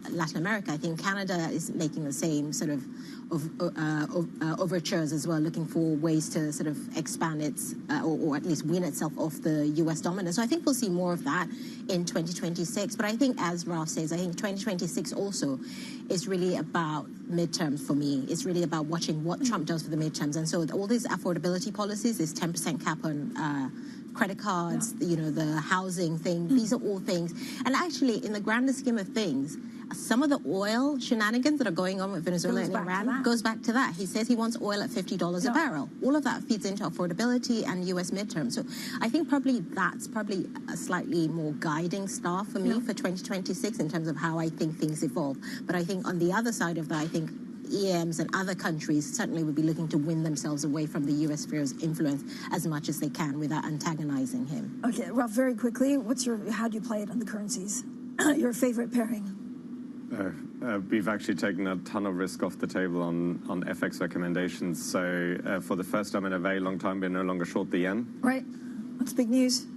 Latin America. I think Canada is making the same sort of overtures as well, looking for ways to sort of expand its, or at least wean itself off the U.S. dominance. So I think we'll see more of that in 2026. But I think, as Ralph says, I think 2026 also is really about midterms for me. It's really about watching what Trump does for the midterms. And so all these affordability policies, this 10% cap on credit cards, you know, the housing thing, these are all things. And actually, in the grander scheme of things, some of the oil shenanigans that are going on with Venezuela and Iran goes back to that. He says he wants oil at $50 a barrel. All of that feeds into affordability and U.S. midterm. So I think that's probably a slightly more guiding star for me for 2026 in terms of how I think things evolve. But I think on the other side of that, I think EMs and other countries certainly would be looking to win themselves away from the U.S. sphere's influence as much as they can without antagonizing him. Okay, Ralph, very quickly, how do you play it on the currencies? Your favorite pairing? We've actually taken a ton of risk off the table on FX recommendations. So for the first time in a very long time, we're no longer short the yen. Right. What's big news?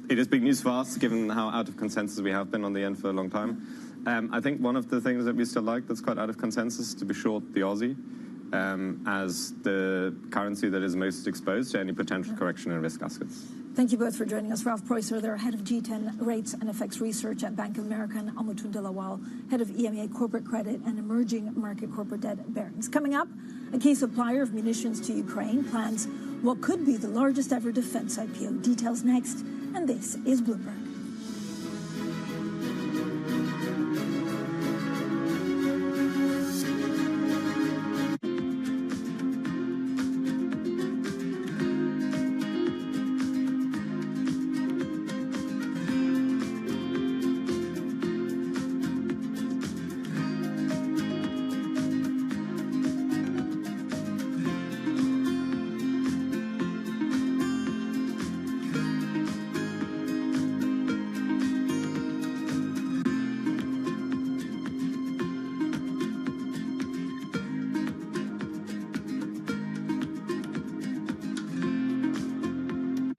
It is big news for us, given how out of consensus we have been on the yen for a long time. I think one of the things that we still like that's quite out of consensus is to be short the Aussie as the currency that is most exposed to any potential correction in risk assets. Thank you both for joining us. Ralph Preuser, they're head of G10 Rates and FX Research at Bank of America, and Amutunda Lawal, head of EMEA Corporate Credit and Emerging Market Corporate Debt at Barings. Coming up, a key supplier of munitions to Ukraine plans what could be the largest ever defense IPO. Details next, and this is Bloomberg.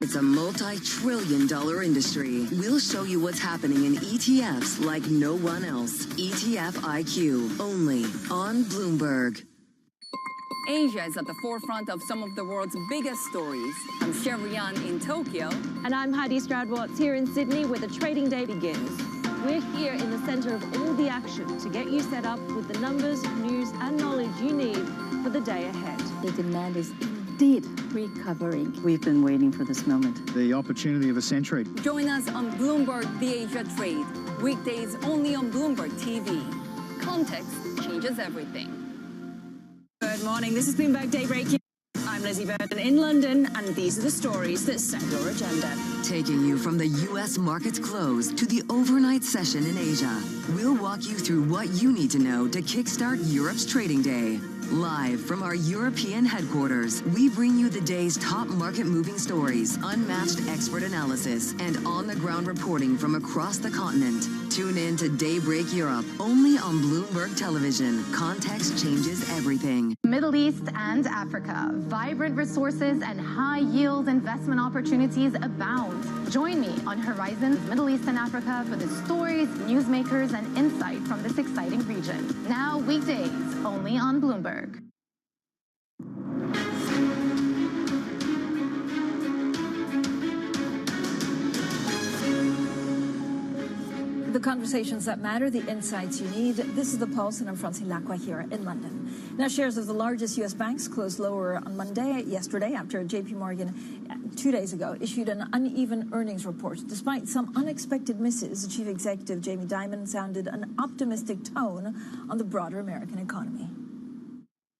It's a multi-trillion-dollar industry. We'll show you what's happening in ETFs like no one else. ETF IQ, only on Bloomberg. Asia is at the forefront of some of the world's biggest stories. I'm Sherrian in Tokyo. And I'm Heidi Stroud-Watts here in Sydney, where the trading day begins. We're here in the center of all the action to get you set up with the numbers, news, and knowledge you need for the day ahead. The demand is indeed recovering. We've been waiting for this moment. The opportunity of a century. Join us on Bloomberg The Asia Trade. Weekdays only on Bloomberg TV. Context changes everything. Good morning. This is Bloomberg Daybreak. I'm Lizzie Burton in London, and these are the stories that set your agenda. Taking you from the U.S. market's close to the overnight session in Asia. We'll walk you through what you need to know to kickstart Europe's trading day. Live from our European headquarters, we bring you the day's top market-moving stories, unmatched expert analysis, and on-the-ground reporting from across the continent. Tune in to Daybreak Europe, only on Bloomberg Television. Context changes everything. Middle East and Africa. Vibrant resources and high-yield investment opportunities abound. Join me on Horizons Middle East and Africa for the stories, newsmakers, and insight from this exciting region. Now weekdays, only on Bloomberg. The The conversations that matter, the insights you need. This is The Pulse, and I'm Francine Lacqua here in London. Now, shares of the largest U.S. banks closed lower on yesterday, after JP Morgan 2 days ago issued an uneven earnings report. Despite some unexpected misses, Chief Executive Jamie Dimon sounded an optimistic tone on the broader American economy.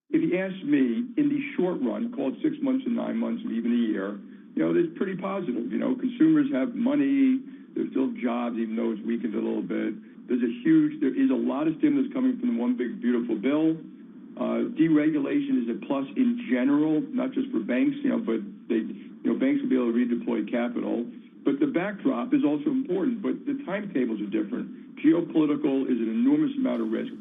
If you ask me, in the short run, call it 6 months and 9 months and even a year, it's pretty positive. Consumers have money. There's still jobs, even though it's weakened a little bit. There is a lot of stimulus coming from the one big beautiful bill. Deregulation is a plus in general, not just for banks, but banks will be able to redeploy capital. But the backdrop is also important, but the timetables are different. Geopolitical is an enormous amount of risk.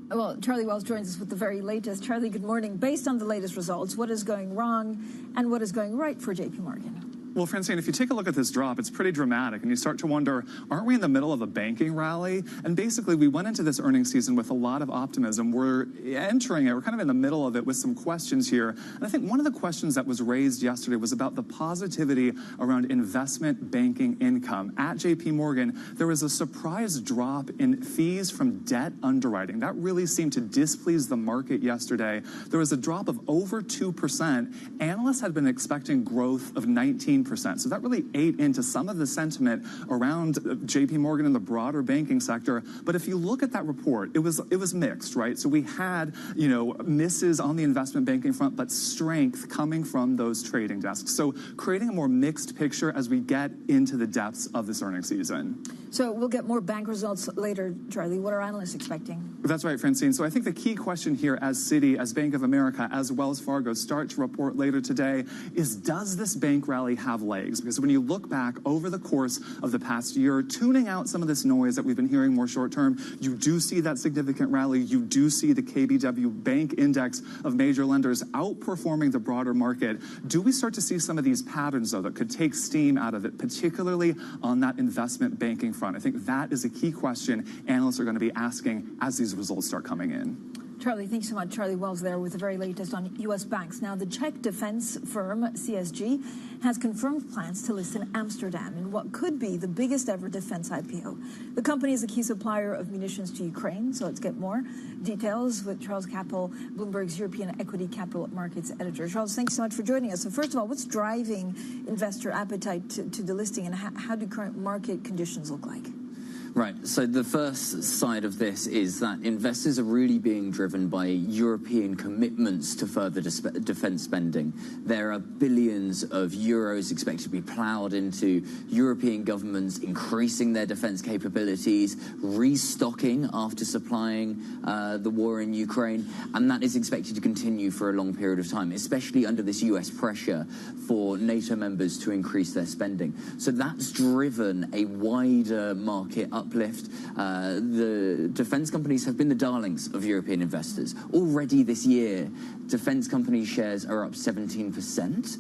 Well, Charlie Wells joins us with the very latest. Charlie, good morning. Based on the latest results, what is going wrong and what is going right for JP Morgan? Well, Francine, if you take a look at this drop, it's pretty dramatic, and you start to wonder, aren't we in the middle of a banking rally? And basically, we went into this earnings season with a lot of optimism. We're entering it. We're kind of in the middle of it with some questions here. And I think one of the questions that was raised yesterday was about the positivity around investment banking income. At JP Morgan, there was a surprise drop in fees from debt underwriting. That really seemed to displease the market yesterday. There was a drop of over 2%. Analysts had been expecting growth of 19%. So that really ate into some of the sentiment around JP Morgan and the broader banking sector. But if you look at that report, it was mixed, right? So we had, misses on the investment banking front, but strength coming from those trading desks. So creating a more mixed picture as we get into the depths of this earnings season. So we'll get more bank results later, Charlie. What are analysts expecting? That's right, Francine. So I think the key question here as Citi, as Bank of America, as Wells Fargo start to report later today is, does this bank rally have legs? Because when you look back over the course of the past year, tuning out some of this noise that we've been hearing more short term, you do see that significant rally. You do see the KBW Bank Index of major lenders outperforming the broader market. Do we start to see some of these patterns, though, that could take steam out of it, particularly on that investment banking front? I think that is a key question analysts are going to be asking as these results start coming in. Charlie, thanks so much. Charlie Wells there with the very latest on U.S. banks. Now, the Czech defense firm CSG has confirmed plans to list in Amsterdam in what could be the biggest ever defense IPO. The company is a key supplier of munitions to Ukraine, so let's get more details with Charles Capel, Bloomberg's European Equity Capital Markets editor. Charles, thanks so much for joining us. So first of all, what's driving investor appetite to the listing, and how do current market conditions look like? Right. So the first side of this is that investors are really being driven by European commitments to further defence spending. There are billions of euros expected to be ploughed into European governments increasing their defence capabilities, restocking after supplying the war in Ukraine, and that is expected to continue for a long period of time, especially under this US pressure for NATO members to increase their spending. So that's driven a wider market uplift. The defence companies have been the darlings of European investors. Already this year, defence company shares are up 17%.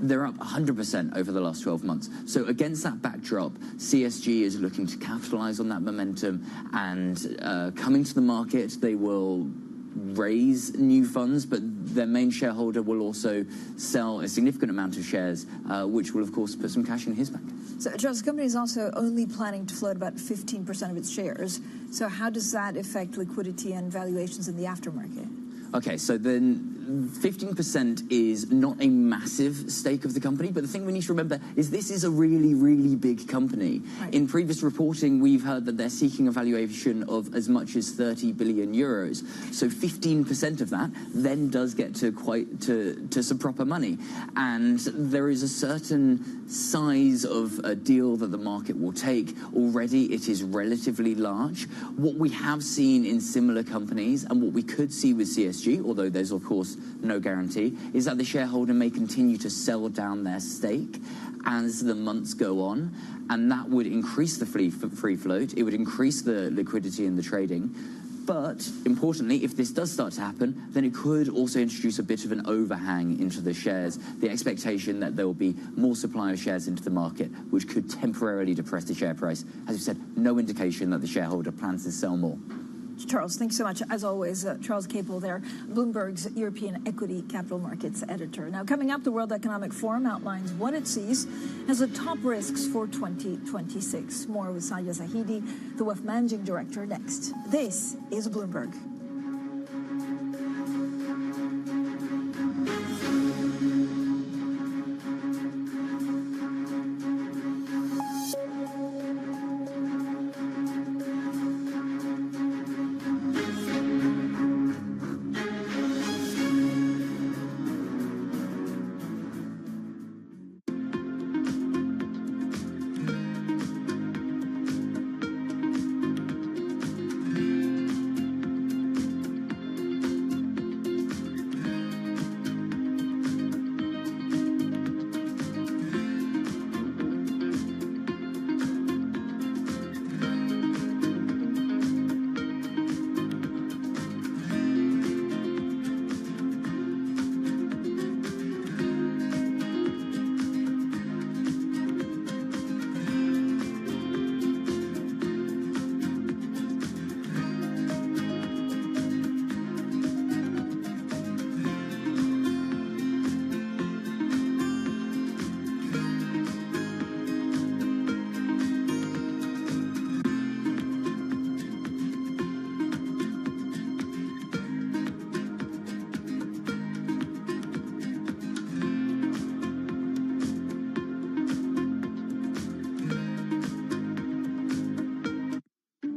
They're up 100% over the last 12 months. So against that backdrop, CSG is looking to capitalise on that momentum, and coming to the market, they will raise new funds, but their main shareholder will also sell a significant amount of shares, which will, of course, put some cash in his bank. So, Charles, the company is also only planning to float about 15% of its shares. So how does that affect liquidity and valuations in the aftermarket? Okay, so then 15% is not a massive stake of the company, but the thing we need to remember is this is a really, really big company. Right. In previous reporting, we've heard that they're seeking a valuation of as much as 30 billion euros. So 15% of that then does get to some proper money. And there is a certain size of a deal that the market will take. Already it is relatively large. What we have seen in similar companies, and what we could see with CSG, although there's of course no guarantee, is that the shareholder may continue to sell down their stake as the months go on, and that would increase the free float. It would increase the liquidity in the trading. But importantly, if this does start to happen, then it could also introduce a bit of an overhang into the shares, the expectation that there will be more supply of shares into the market, which could temporarily depress the share price. As you said, no indication that the shareholder plans to sell more. Charles, thanks so much. As always, Charles Capel there, Bloomberg's European Equity Capital Markets editor. Now, coming up, the World Economic Forum outlines what it sees as the top risks for 2026. More with Sadia Zahidi, the WEF Managing Director, next. This is Bloomberg.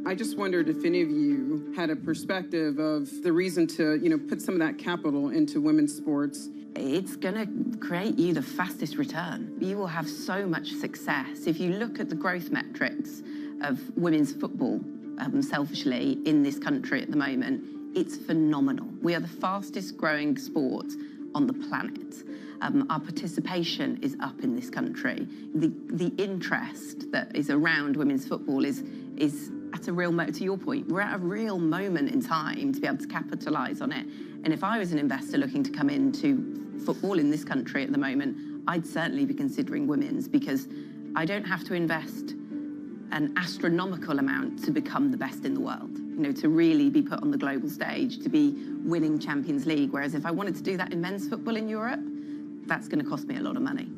I just wondered if any of you had a perspective of the reason to, put some of that capital into women's sports. It's going to create you the fastest return. You will have so much success. If you look at the growth metrics of women's football, selfishly, in this country at the moment, it's phenomenal. We are the fastest growing sport on the planet. Our participation is up in this country. The interest that is around women's football is at a real, to your point, we're at a real moment in time to be able to capitalise on it. And if I was an investor looking to come into football in this country at the moment, I'd certainly be considering women's, because I don't have to invest an astronomical amount to become the best in the world, to really be put on the global stage, to be winning Champions League. Whereas if I wanted to do that in men's football in Europe, that's going to cost me a lot of money.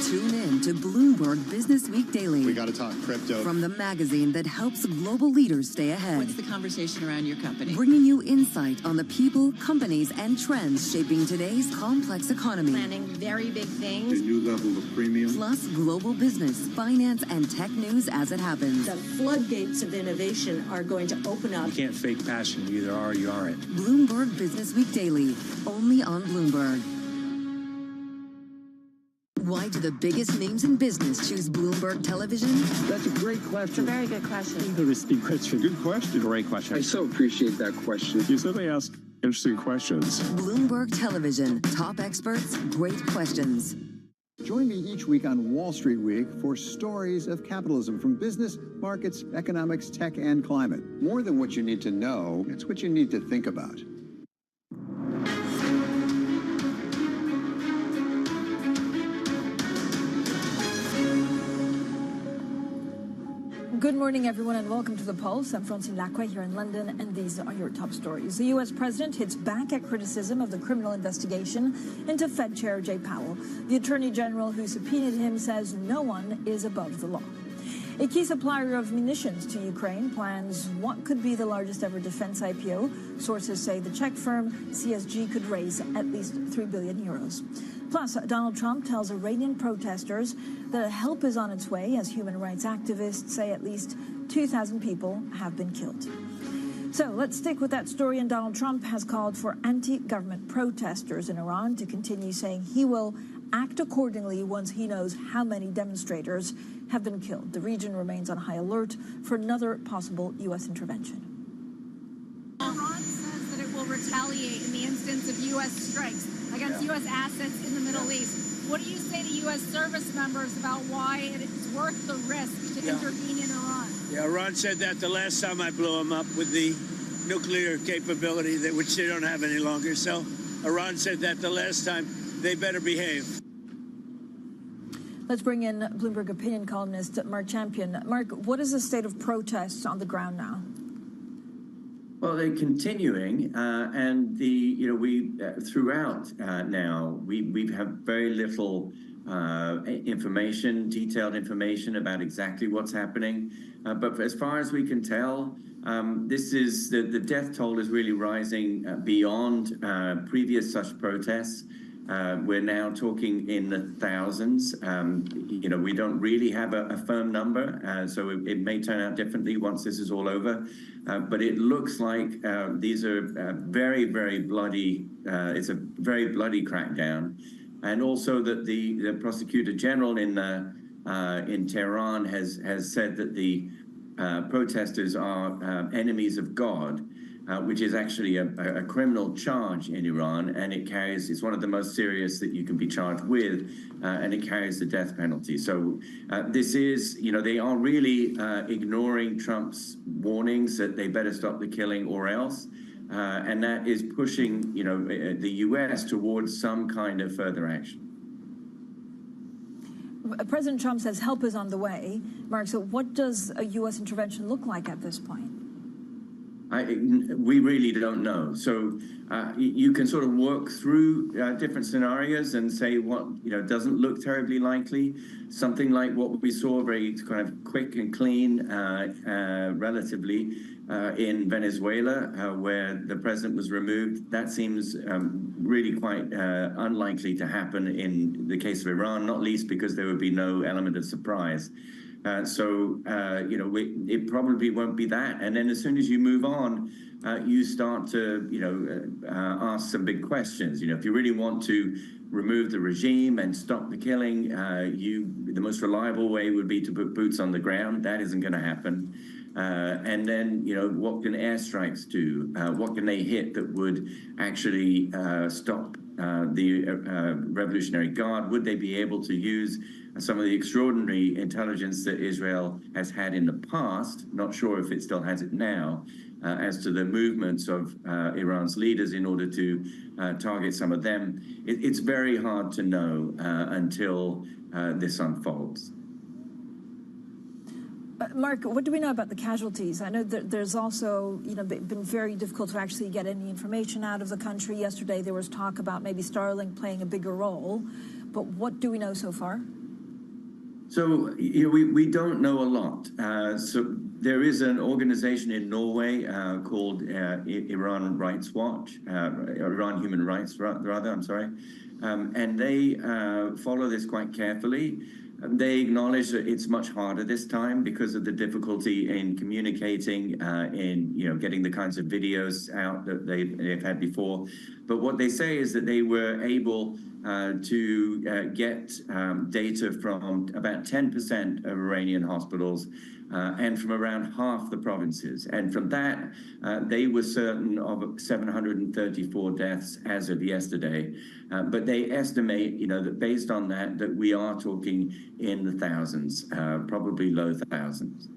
Tune in to Bloomberg Business Week Daily. We got to talk crypto. From the magazine that helps global leaders stay ahead. What's the conversation around your company? Bringing you insight on the people, companies, and trends shaping today's complex economy. Planning very big things. A new level of premium. Plus global business, finance, and tech news as it happens. The floodgates of innovation are going to open up. You can't fake passion. You either are or you aren't. Bloomberg Business Week Daily, only on Bloomberg. Why do the biggest names in business choose Bloomberg Television? That's a great question. It's a very good question. Interesting question. Good question. Great question. I so appreciate that question. You certainly ask interesting questions. Bloomberg Television. Top experts, great questions. Join me each week on Wall Street Week for stories of capitalism from business, markets, economics, tech, and climate. More than what you need to know, it's what you need to think about. Good morning, everyone, and welcome to The Pulse. I'm Francine Lacroix here in London, and these are your top stories. The U.S. president hits back at criticism of the criminal investigation into Fed Chair Jay Powell. The Attorney General who subpoenaed him says no one is above the law. A key supplier of munitions to Ukraine plans what could be the largest ever defense IPO. Sources say the Czech firm CSG could raise at least 3 billion euros. Plus, Donald Trump tells Iranian protesters that help is on its way as human rights activists say at least 2,000 people have been killed. So let's stick with that story, and Donald Trump has called for anti-government protesters in Iran to continue saying he will act accordingly once he knows how many demonstrators have been killed. The region remains on high alert for another possible U.S. intervention. Iran says that it will retaliate in the instance of U.S. strikes against U.S. assets in the Middle East. What do you say to U.S. service members about why it is worth the risk to intervene in Iran? Yeah, Iran said that the last time I blew them up with the nuclear capability, which they don't have any longer. So Iran said that the last time. They better behave. Let's bring in Bloomberg opinion columnist Mark Champion. Mark, what is the state of protests on the ground now? Well, they're continuing, and we throughout now we have very little information, detailed information about exactly what's happening. But as far as we can tell, this is the death toll is really rising beyond previous such protests. We're now talking in the thousands. We don't really have a firm number, so it may turn out differently once this is all over. But it looks like these are very, very bloody. It's a very bloody crackdown, and also that the prosecutor general in Tehran has said that the protesters are enemies of God. Which is actually a criminal charge in Iran, and it's one of the most serious that you can be charged with, and it carries the death penalty. So this is, they are really ignoring Trump's warnings that they better stop the killing or else, and that is pushing, the U.S. towards some kind of further action. President Trump says help is on the way. Mark, so what does a U.S. intervention look like at this point? We really don't know. So you can sort of work through different scenarios and say what doesn't look terribly likely. Something like what we saw, very kind of quick and clean, relatively, in Venezuela, where the president was removed. That seems really quite unlikely to happen in the case of Iran, not least because there would be no element of surprise. It probably won't be that. And then as soon as you move on, you start to, ask some big questions. If you really want to remove the regime and stop the killing, the most reliable way would be to put boots on the ground. That isn't going to happen. And then, what can airstrikes do? What can they hit that would actually stop the Revolutionary Guard? Would they be able to use some of the extraordinary intelligence that Israel has had in the past, not sure if it still has it now, as to the movements of Iran's leaders in order to target some of them? It's very hard to know until this unfolds. Mark, what do we know about the casualties? I know that there's also, been very difficult to actually get any information out of the country. Yesterday, there was talk about maybe Starlink playing a bigger role. But what do we know so far? So we don't know a lot. So there is an organization in Norway called Iran Rights Watch, Iran Human Rights, rather, I'm sorry. And they follow this quite carefully. They acknowledge that it's much harder this time because of the difficulty in communicating, in getting the kinds of videos out that they've had before. But what they say is that they were able to get data from about 10% of Iranian hospitals and from around half the provinces. And from that, they were certain of 734 deaths as of yesterday. But they estimate, that based on that we are talking in the thousands, probably low thousands.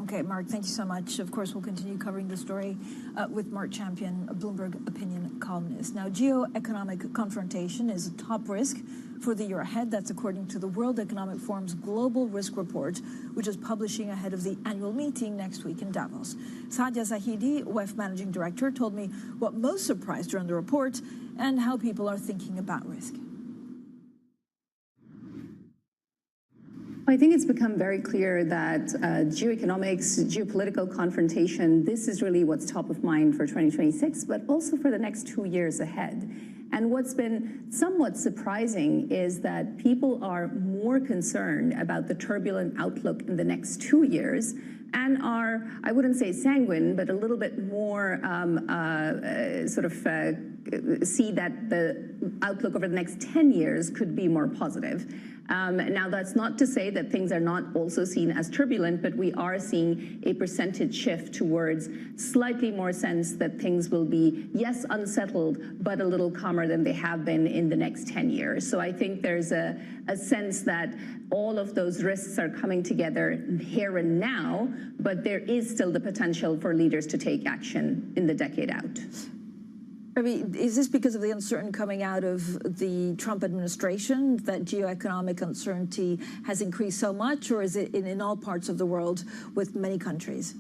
Okay, Mark, thank you so much. Of course, we'll continue covering the story with Mark Champion, a Bloomberg opinion columnist. Now, geoeconomic confrontation is a top risk for the year ahead. That's according to the World Economic Forum's Global Risk Report, which is publishing ahead of the annual meeting next week in Davos. Sadia Zahidi, WEF Managing Director, told me what most surprised her in the report and how people are thinking about risk. I think it's become very clear that geoeconomics, geopolitical confrontation, this is really what's top of mind for 2026, but also for the next 2 years ahead. And what's been somewhat surprising is that people are more concerned about the turbulent outlook in the next 2 years and are, I wouldn't say sanguine, but a little bit more see that the outlook over the next 10 years could be more positive. Now, that's not to say that things are not also seen as turbulent, but we are seeing a percentage shift towards slightly more sense that things will be, yes, unsettled, but a little calmer than they have been in the next 10 years. So I think there's a sense that all of those risks are coming together here and now, but there is still the potential for leaders to take action in the decade out. I mean, is this because of the uncertainty coming out of the Trump administration that geoeconomic uncertainty has increased so much, or is it in all parts of the world with many countries?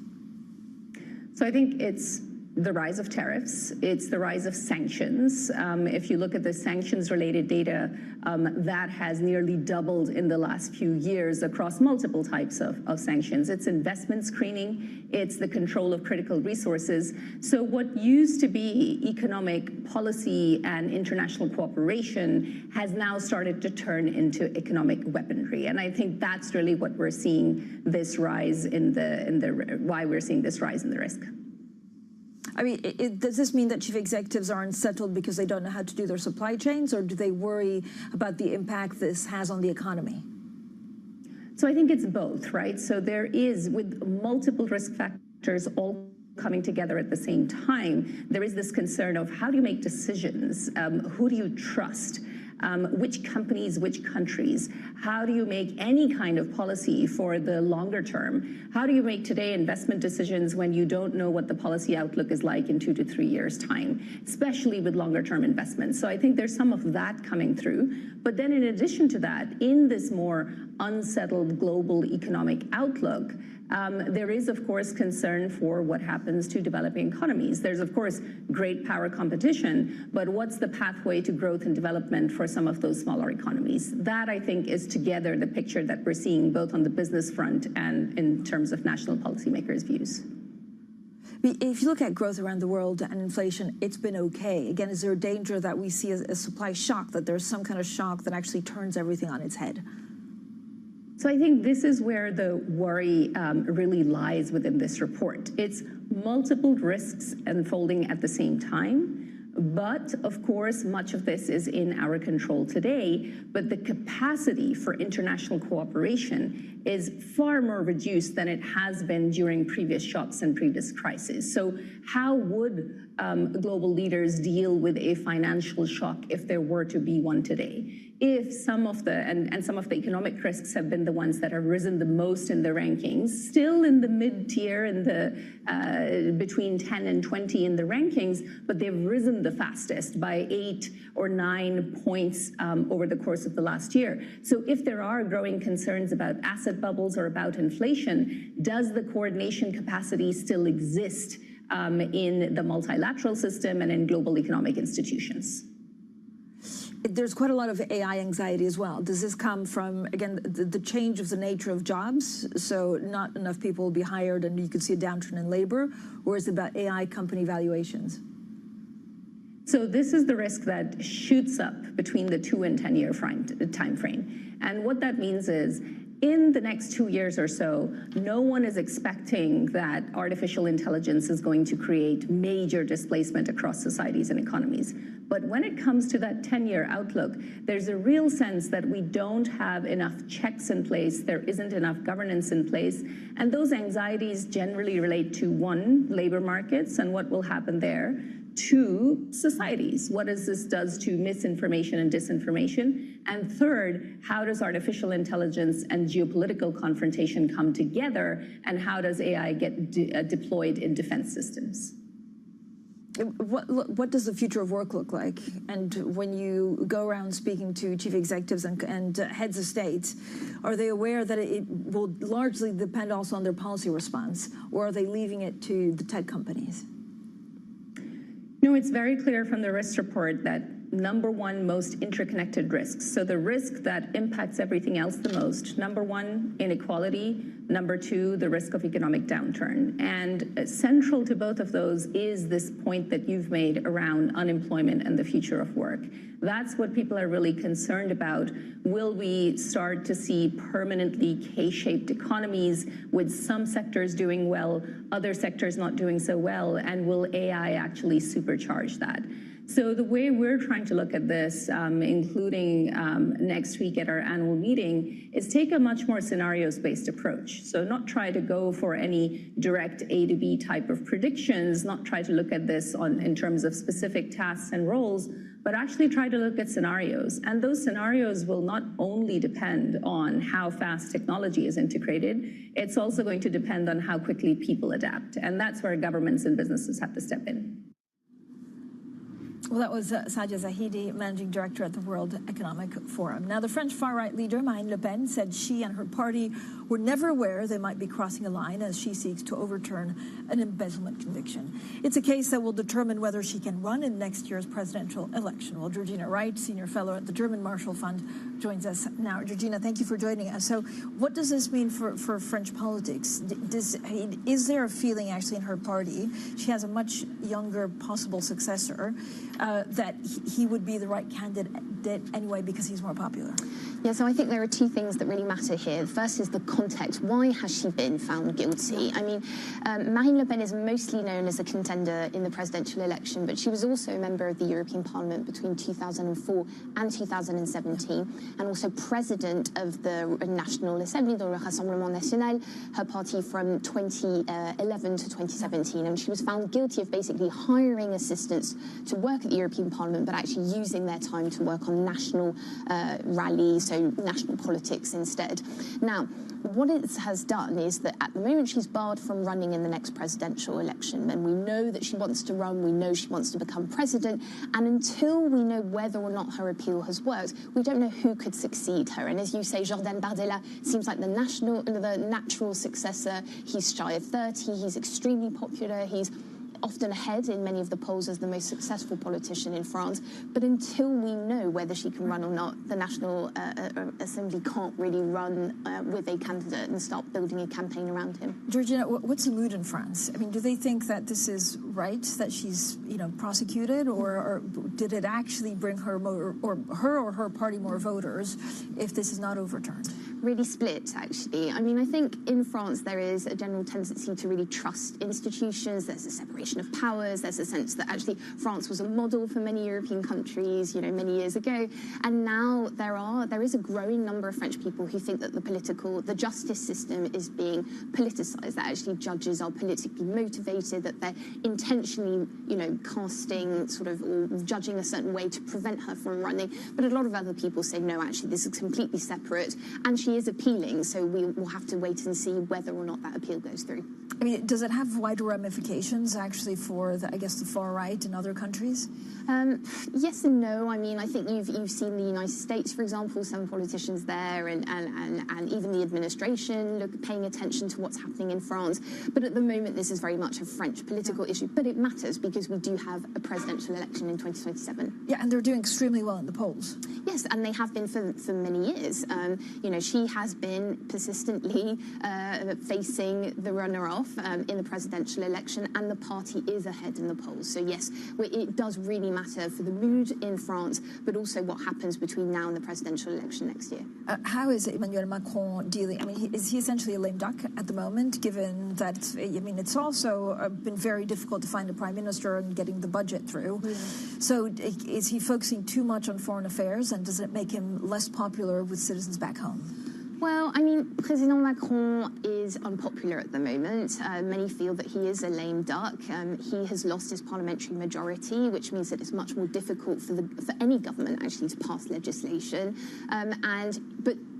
So I think it's the rise of tariffs, it's the rise of sanctions. If you look at the sanctions-related data, that has nearly doubled in the last few years across multiple types of sanctions. It's investment screening, it's the control of critical resources. So what used to be economic policy and international cooperation has now started to turn into economic weaponry. And I think that's really what we're seeing this rise why we're seeing this rise in the risk. I mean, does this mean that chief executives are unsettled because they don't know how to do their supply chains, or do they worry about the impact this has on the economy? So I think it's both, right? So there is, with multiple risk factors all coming together at the same time, there is this concern of how do you make decisions? Who do you trust? Which companies, which countries? How do you make any kind of policy for the longer term? How do you make today investment decisions when you don't know what the policy outlook is like in 2 to 3 years' time, especially with longer term investments? So I think there's some of that coming through. But then in addition to that, in this more unsettled global economic outlook, there is, of course, concern for what happens to developing economies. There's, of course, great power competition, but what's the pathway to growth and development for some of those smaller economies? That, I think, is together the picture that we're seeing both on the business front and in terms of national policymakers' views. If you look at growth around the world and inflation, it's been okay. Again, is there a danger that we see a supply shock, that there's some kind of shock that actually turns everything on its head? So I think this is where the worry really lies within this report. It's multiple risks unfolding at the same time. But of course, much of this is in our control today, but the capacity for international cooperation is far more reduced than it has been during previous shocks and previous crises. So how would global leaders deal with a financial shock if there were to be one today? If some of the, and some of the economic risks have been the ones that have risen the most in the rankings, still in the mid-tier, in the between 10 and 20 in the rankings, but they've risen the fastest by 8 or 9 points over the course of the last year. So if there are growing concerns about asset bubbles or about inflation, does the coordination capacity still exist in the multilateral system and in global economic institutions? There's quite a lot of AI anxiety as well. Does this come from, again, the change of the nature of jobs? So not enough people will be hired and you could see a downturn in labor, or is it about AI company valuations? So this is the risk that shoots up between the 2 and 10 year time frame. And what that means is, in the next 2 years or so, no one is expecting that artificial intelligence is going to create major displacement across societies and economies. But when it comes to that 10-year outlook, there's a real sense that we don't have enough checks in place, there isn't enough governance in place, and those anxieties generally relate to, 1, labor markets and what will happen there, 2, societies. What does this does to misinformation and disinformation? And 3rd, how does artificial intelligence and geopolitical confrontation come together? And how does AI get deployed in defense systems? What does the future of work look like? And when you go around speaking to chief executives and heads of states, are they aware that it will largely depend also on their policy response, or are they leaving it to the tech companies? No, it's very clear from the risk report that number 1 most interconnected risks. So the risk that impacts everything else the most, number 1, inequality, number 2, the risk of economic downturn. And central to both of those is this point that you've made around unemployment and the future of work. That's what people are really concerned about. Will we start to see permanently K-shaped economies with some sectors doing well, other sectors not doing so well, and will AI actually supercharge that? So the way we're trying to look at this, including next week at our annual meeting, is take a much more scenarios-based approach. So not try to go for any direct A to B type of predictions, not try to look at this in terms of specific tasks and roles, but actually try to look at scenarios. And those scenarios will not only depend on how fast technology is integrated, it's also going to depend on how quickly people adapt. And that's where governments and businesses have to step in. Well, that was Sadia Zahidi, Managing Director at the World Economic Forum. Now, the French far-right leader, Marine Le Pen, said she and her party were never aware they might be crossing a line as she seeks to overturn an embezzlement conviction. It's a case that will determine whether she can run in next year's presidential election. Well, Georgina Wright, Senior Fellow at the German Marshall Fund, joins us now. Georgina, thank you for joining us. So what does this mean for French politics? Is there a feeling actually in her party, she has a much younger possible successor, that he would be the right candidate anyway because he's more popular? Yeah, so I think there are two things that really matter here. The first is the context. Why has she been found guilty? I mean, Marine Le Pen is mostly known as a contender in the presidential election, but she was also a member of the European Parliament between 2004 and 2017, and also president of the National Assembly, the Rassemblement National, her party from 2011 to 2017. And she was found guilty of basically hiring assistants to work at the European Parliament, but actually using their time to work on national rallies, so national politics instead. Now, what it has done is that at the moment she's barred from running in the next presidential election, and we know that she wants to run, we know she wants to become president, and until we know whether or not her appeal has worked, we don't know who could succeed her. And as you say, Jordan Bardella seems like the natural successor. He's shy of 30, he's extremely popular, he's often ahead in many of the polls as the most successful politician in France. But until we know whether she can run or not, the National Assembly can't really run with a candidate and start building a campaign around him. Georgina, what's the mood in France? I mean, do they think that this is right, that she's, prosecuted, or did it actually bring her or her party more voters if this is not overturned? Really split, actually. I mean, I think in France there is a general tendency to really trust institutions. There's a separation of powers. There's a sense that actually France was a model for many European countries, many years ago. And now there is a growing number of French people who think that the justice system is being politicized, that actually judges are politically motivated, that they're intentionally, casting or judging a certain way to prevent her from running. But a lot of other people say, no, actually, this is completely separate. And she is appealing, so we will have to wait and see whether or not that appeal goes through. I mean, does it have wider ramifications actually for, the far right in other countries? Yes and no. I mean, I think you've seen the United States, for example, some politicians there and even the administration paying attention to what's happening in France. But at the moment, this is very much a French political issue. But it matters because we do have a presidential election in 2027. Yeah, and they're doing extremely well in the polls. Yes, and they have been for many years. She has been persistently facing the runner-off in the presidential election, and the party is ahead in the polls. So yes, it does really matter for the mood in France, but also what happens between now and the presidential election next year. How is Emmanuel Macron dealing? I mean, is he essentially a lame duck at the moment, given that, it's also been very difficult to find a prime minister and getting the budget through. Mm. So is he focusing too much on foreign affairs, and does it make him less popular with citizens back home? Well, I mean, President Macron is unpopular at the moment. Many feel that he is a lame duck. He has lost his parliamentary majority, which means that it's much more difficult for any government actually to pass legislation.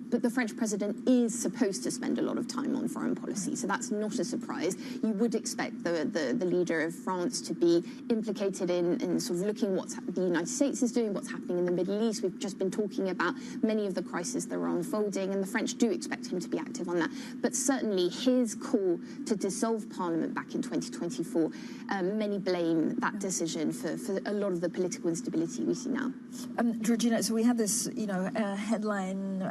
But the French president is supposed to spend a lot of time on foreign policy, so that's not a surprise. You would expect the leader of France to be implicated in sort of looking what the United States is doing, what's happening in the Middle East. We've just been talking about many of the crises that are unfolding, and the French do expect him to be active on that. But certainly his call to dissolve Parliament back in 2024, many blame that decision for a lot of the political instability we see now. Georgina, so we had this, headline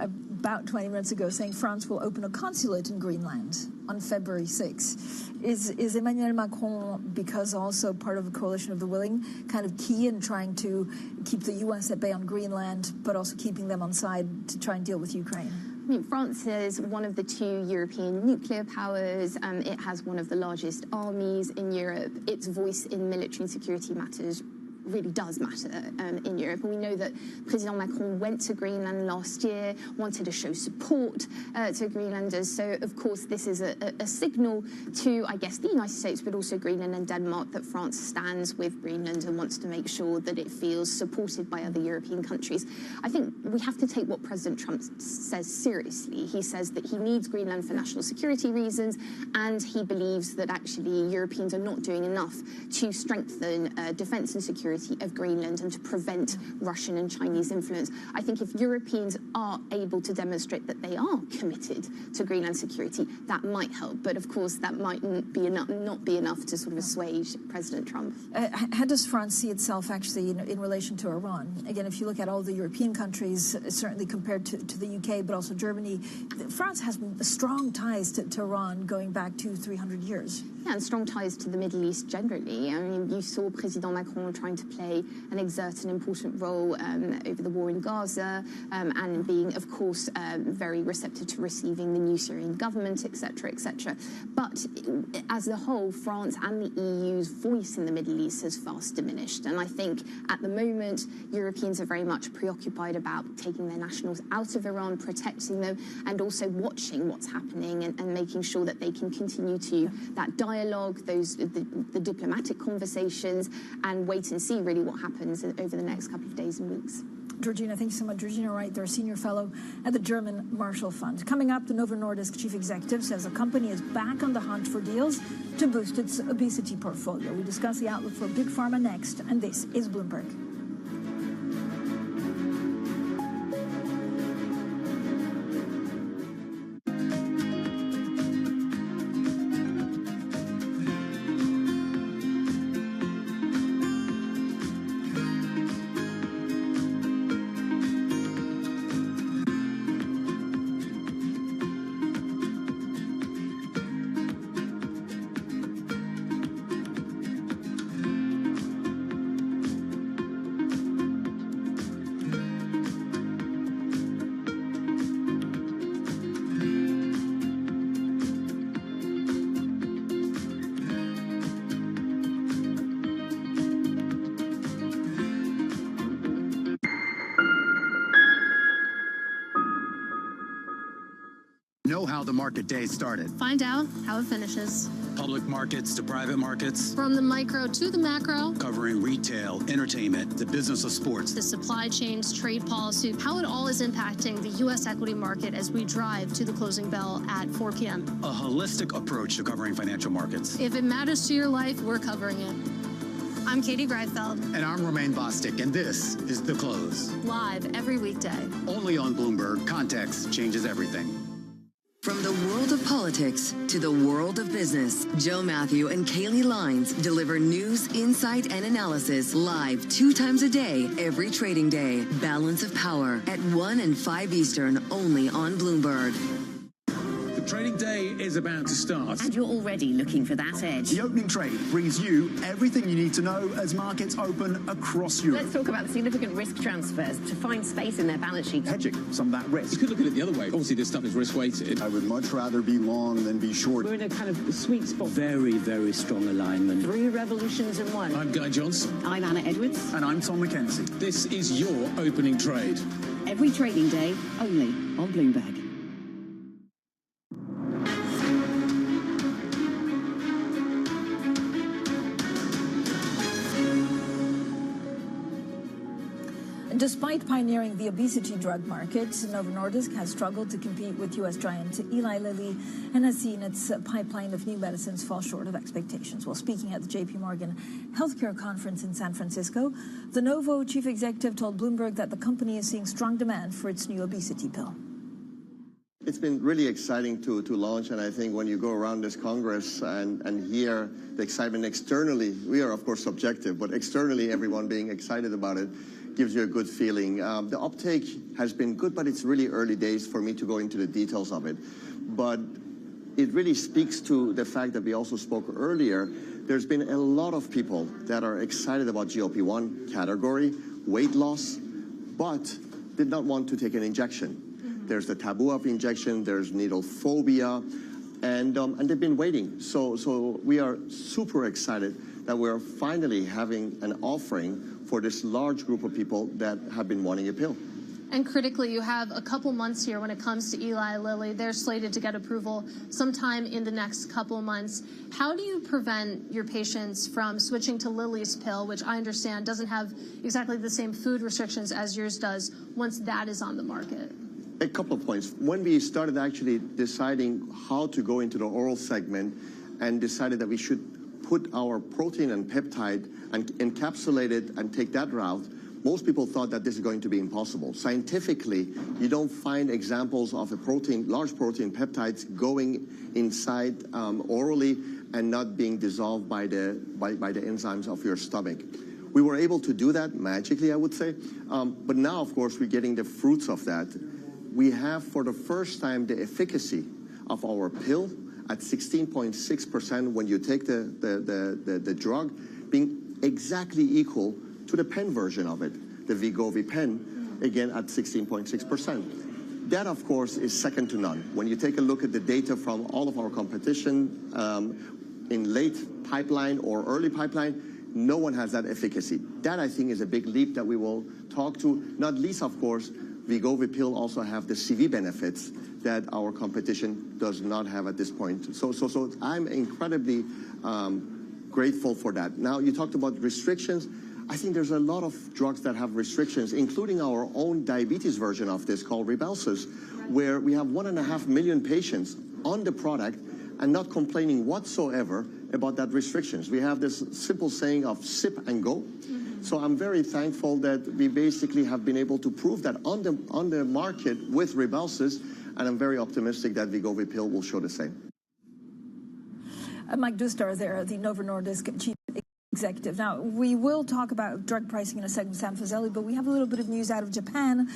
about 20 minutes ago saying France will open a consulate in Greenland on February 6th. Is Emmanuel Macron, because also part of a coalition of the willing, kind of key in trying to keep the U.S. at bay on Greenland, but also keeping them on side to try and deal with Ukraine? I mean, France is one of the two European nuclear powers. It has one of the largest armies in Europe. Its voice in military and security matters really does matter in Europe. And we know that President Macron went to Greenland last year, wanted to show support to Greenlanders. So, of course, this is a signal to, I guess, the United States, but also Greenland and Denmark, that France stands with Greenland and wants to make sure that it feels supported by other European countries. I think we have to take what President Trump says seriously. He says that he needs Greenland for national security reasons, and he believes that actually Europeans are not doing enough to strengthen defense and security security of Greenland and to prevent Russian and Chinese influence. I think if Europeans are able to demonstrate that they are committed to Greenland security, that might help. But of course, that might not be enough to sort of assuage President Trump. How does France see itself actually in relation to Iran? Again, if you look at all the European countries, certainly compared to the UK, but also Germany, France has strong ties to Iran going back 200-300 years. Yeah, and strong ties to the Middle East generally. I mean, you saw President Macron trying to play and exert an important role over the war in Gaza, and being, of course, very receptive to receiving the new Syrian government, etc., etc. But as a whole, France and the EU's voice in the Middle East has fast diminished. And I think at the moment, Europeans are very much preoccupied about taking their nationals out of Iran, protecting them, and also watching what's happening and making sure that they can continue to that dialogue, the diplomatic conversations, and wait and see really what happens over the next couple of days and weeks. Georgina, thank you so much. Georgina Wright, they're a senior fellow at the German Marshall Fund. Coming up, the Novo Nordisk chief executive says the company is back on the hunt for deals to boost its obesity portfolio. We discuss the outlook for Big Pharma next, and this is Bloomberg. Know how the market day started. Find out how it finishes. Public markets to private markets. From the micro to the macro. Covering retail, entertainment, the business of sports. The supply chains, trade policy, how it all is impacting the U.S. equity market as we drive to the closing bell at 4 p.m. A holistic approach to covering financial markets. If it matters to your life, we're covering it. I'm Katie Greifeld. And I'm Romaine Bostic, and this is The Close. Live every weekday. Only on Bloomberg. Context changes everything. From the world of politics to the world of business, Joe Matthew and Kaylee Lines deliver news, insight, and analysis live 2 times a day, every trading day. Balance of Power at 1 and 5 Eastern, only on Bloomberg. The trading day is about to start. And you're already looking for that edge. The opening trade brings you everything you need to know as markets open across Europe. Let's talk about the significant risk transfers to find space in their balance sheets. Hedging some of that risk. You could look at it the other way. Obviously, this stuff is risk-weighted. I would much rather be long than be short. We're in a kind of sweet spot. Very, very strong alignment. 3 revolutions in one. I'm Guy Johnson. I'm Anna Edwards. And I'm Tom McKenzie. This is your opening trade. Every trading day, only on Bloomberg. Despite pioneering the obesity drug market, Novo Nordisk has struggled to compete with U.S. giant Eli Lilly and has seen its pipeline of new medicines fall short of expectations. While speaking at the J.P. Morgan Healthcare Conference in San Francisco, the Novo chief executive told Bloomberg that the company is seeing strong demand for its new obesity pill. It's been really exciting to launch, and I think when you go around this Congress and hear the excitement externally, we are of course subjective, but externally everyone being excited about it gives you a good feeling. The uptake has been good, but it's really early days for me to go into the details of it. But it really speaks to the fact that we also spoke earlier. There's been a lot of people that are excited about GLP-1 category, weight loss, but did not want to take an injection. There's the taboo of injection, there's needle phobia, and they've been waiting. So we are super excited that we're finally having an offering for this large group of people that have been wanting a pill. And critically, you have a couple months here when it comes to Eli Lilly. They're slated to get approval sometime in the next couple months. How do you prevent your patients from switching to Lilly's pill, which I understand doesn't have exactly the same food restrictions as yours does, once that is on the market? A couple of points. When we started actually deciding how to go into the oral segment and decided that we should put our protein and peptide and encapsulate it and take that route, most people thought that this is going to be impossible. Scientifically, you don't find examples of a protein, large protein peptides going inside orally and not being dissolved by the enzymes of your stomach. We were able to do that magically, I would say. But now, of course, we're getting the fruits of that. We have, for the first time, the efficacy of our pill at 16.6% when you take the drug, being exactly equal to the pen version of it, the Wegovy pen, again at 16.6%. That, of course, is second to none. When you take a look at the data from all of our competition in late pipeline or early pipeline, no one has that efficacy. That, I think, is a big leap that we will talk to. Not least, of course, Wegovy pill also have the CV benefits that our competition does not have at this point. So I'm incredibly grateful for that. Now, you talked about restrictions. I think there's a lot of drugs that have restrictions, including our own diabetes version of this called Rybelsus, where we have 1.5 million patients on the product and not complaining whatsoever about that restrictions. We have this simple saying of sip and go. So I'm very thankful that we basically have been able to prove that on the market with Rybelsus, and I'm very optimistic that Wegovy pill will show the same. Mike Dustar there, the Novo Nordisk chief executive. Now, we will talk about drug pricing in a second with Sam Fazeli, but we have a little bit of news out of Japan.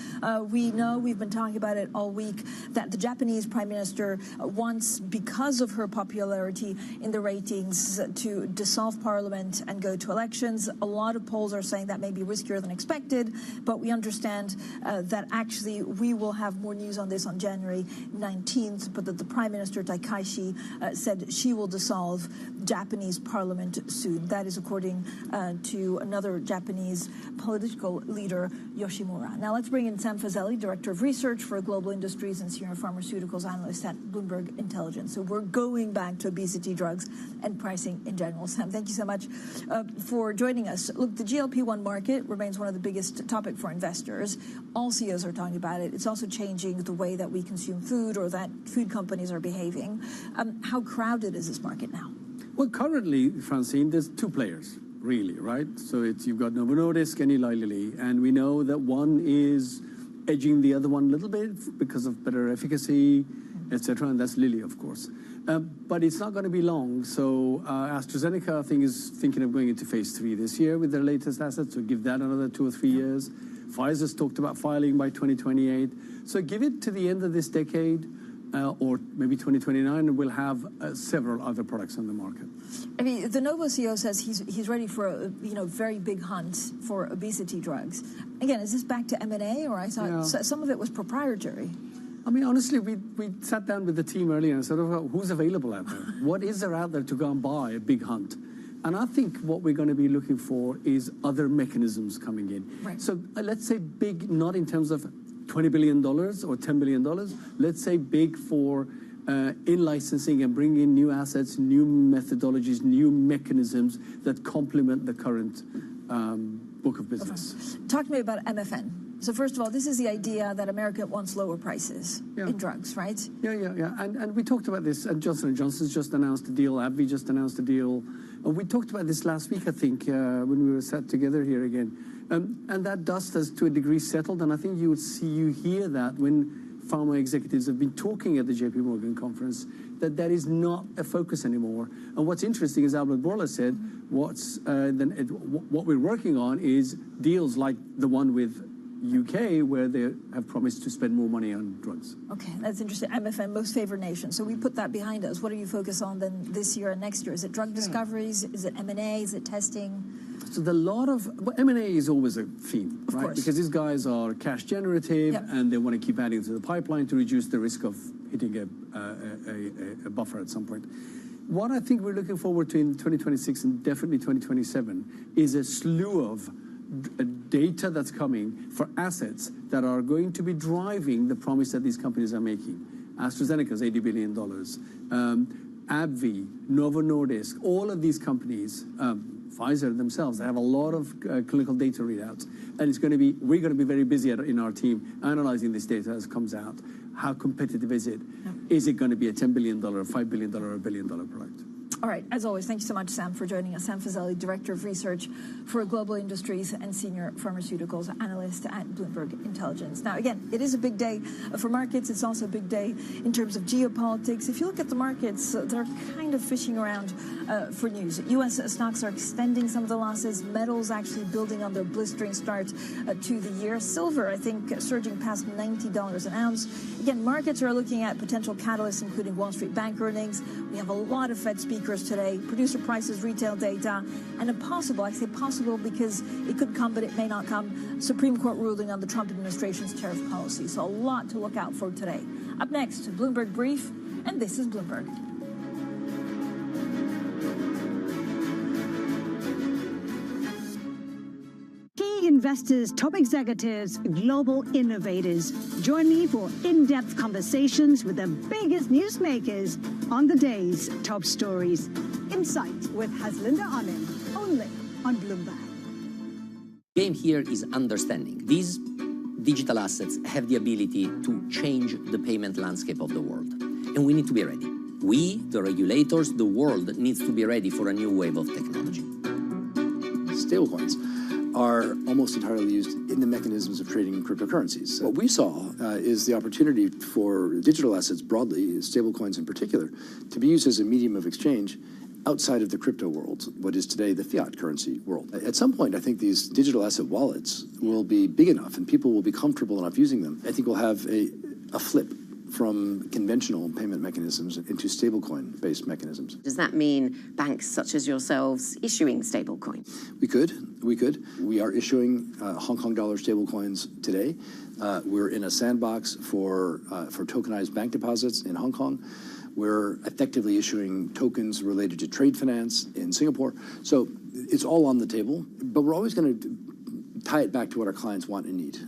We know, we've been talking about it all week, that the Japanese Prime Minister wants, because of her popularity in the ratings, to dissolve parliament and go to elections. A lot of polls are saying that may be riskier than expected, but we understand that actually we will have more news on this on January 19th, but that the Prime Minister, Takeshi, said she will dissolve Japanese parliament soon. That is according to another Japanese political leader, Yoshimura. Now let's bring in Sam Fazeli, Director of Research for Global Industries and Senior Pharmaceuticals Analyst at Bloomberg Intelligence. So we're going back to obesity drugs and pricing in general. Sam, thank you so much for joining us. Look, the GLP-1 market remains one of the biggest topic for investors. All CEOs are talking about it. It's also changing the way that we consume food or that food companies are behaving. How crowded is this market now? Well, currently, Francine, there's two players, really, right? So you've got Novo Nordisk and Eli Lilly, and we know that one is edging the other one a little bit because of better efficacy, etc., and that's Lilly, of course. But it's not going to be long. So AstraZeneca, I think, is thinking of going into phase 3 this year with their latest assets, so give that another 2 or 3 years. Pfizer's talked about filing by 2028. So give it to the end of this decade, or maybe 2029, and we'll have several other products on the market. I mean, the Novo CEO says he's ready for a very big hunt for obesity drugs. Again, is this back to M&A, or I thought some of it was proprietary? I mean, honestly, we sat down with the team earlier and said, who's available out there? What is there out there to go and buy a big hunt? And I think what we're going to be looking for is other mechanisms coming in. Right. So let's say big, not in terms of $20 billion or $10 billion. Let's say big for in-licensing and bringing in new assets, new methodologies, new mechanisms that complement the current book of business. Okay. Talk to me about MFN. So first of all, this is the idea that America wants lower prices in drugs, right? Yeah. And we talked about this, and Johnson & Johnson's just announced a deal, AbbVie just announced a deal. We talked about this last week, I think, when we were sat together here again. And that dust has, to a degree, settled, and I think you hear that when pharma executives have been talking at the JP Morgan conference, that is not a focus anymore. And what's interesting is Albert Bourla said, what we're working on is deals like the one with UK, where they have promised to spend more money on drugs. Okay, that's interesting. MFN, most favored nation. So we put that behind us. What are you focused on then this year and next year? Is it drug discoveries? Is it M&A? Is it testing? So M&A is always a theme, right? Course. Because these guys are cash generative and they want to keep adding to the pipeline to reduce the risk of hitting a buffer at some point. What I think we're looking forward to in 2026 and definitely 2027 is a slew of data that's coming for assets that are going to be driving the promise that these companies are making. AstraZeneca's $80 billion, AbbVie, Novo Nordisk, all of these companies, Pfizer themselves, they have a lot of clinical data readouts. And we're going to be very busy in our team analyzing this data as it comes out. How competitive is it? Is it going to be a $10 billion, $5 billion, or $1 billion product? All right, as always, thank you so much, Sam, for joining us. Sam Fazeli, Director of Research for Global Industries and Senior Pharmaceuticals Analyst at Bloomberg Intelligence. Now, again, it is a big day for markets. It's also a big day in terms of geopolitics. If you look at the markets, they're kind of fishing around for news. U.S. stocks are extending some of the losses. Metals actually building on their blistering start to the year. Silver, I think, surging past $90 an ounce. Again, markets are looking at potential catalysts, including Wall Street bank earnings. We have a lot of Fed speakers today, producer prices, retail data, and a possible, I say possible because it could come, but it may not come, Supreme Court ruling on the Trump administration's tariff policy. So a lot to look out for today. Up next, Bloomberg Brief, and this is Bloomberg. Key investors, top executives, global innovators. Join me for in-depth conversations with the biggest newsmakers on the day's top stories. Insight with Haslinda Anim, only on Bloomberg. The game here is understanding. These digital assets have the ability to change the payment landscape of the world. And we need to be ready. We, the regulators, the world needs to be ready for a new wave of technology. Stablecoins are almost entirely used in the mechanisms of trading cryptocurrencies. What we saw is the opportunity for digital assets broadly, stablecoins in particular, to be used as a medium of exchange outside of the crypto world, what is today the fiat currency world. At some point, I think these digital asset wallets will be big enough and people will be comfortable enough using them. I think we'll have a flip from conventional payment mechanisms into stablecoin-based mechanisms. Does that mean banks such as yourselves issuing stablecoin? We could. We are issuing Hong Kong dollar stablecoins today. We're in a sandbox for tokenized bank deposits in Hong Kong. We're effectively issuing tokens related to trade finance in Singapore. So it's all on the table, but we're always going to tie it back to what our clients want and need.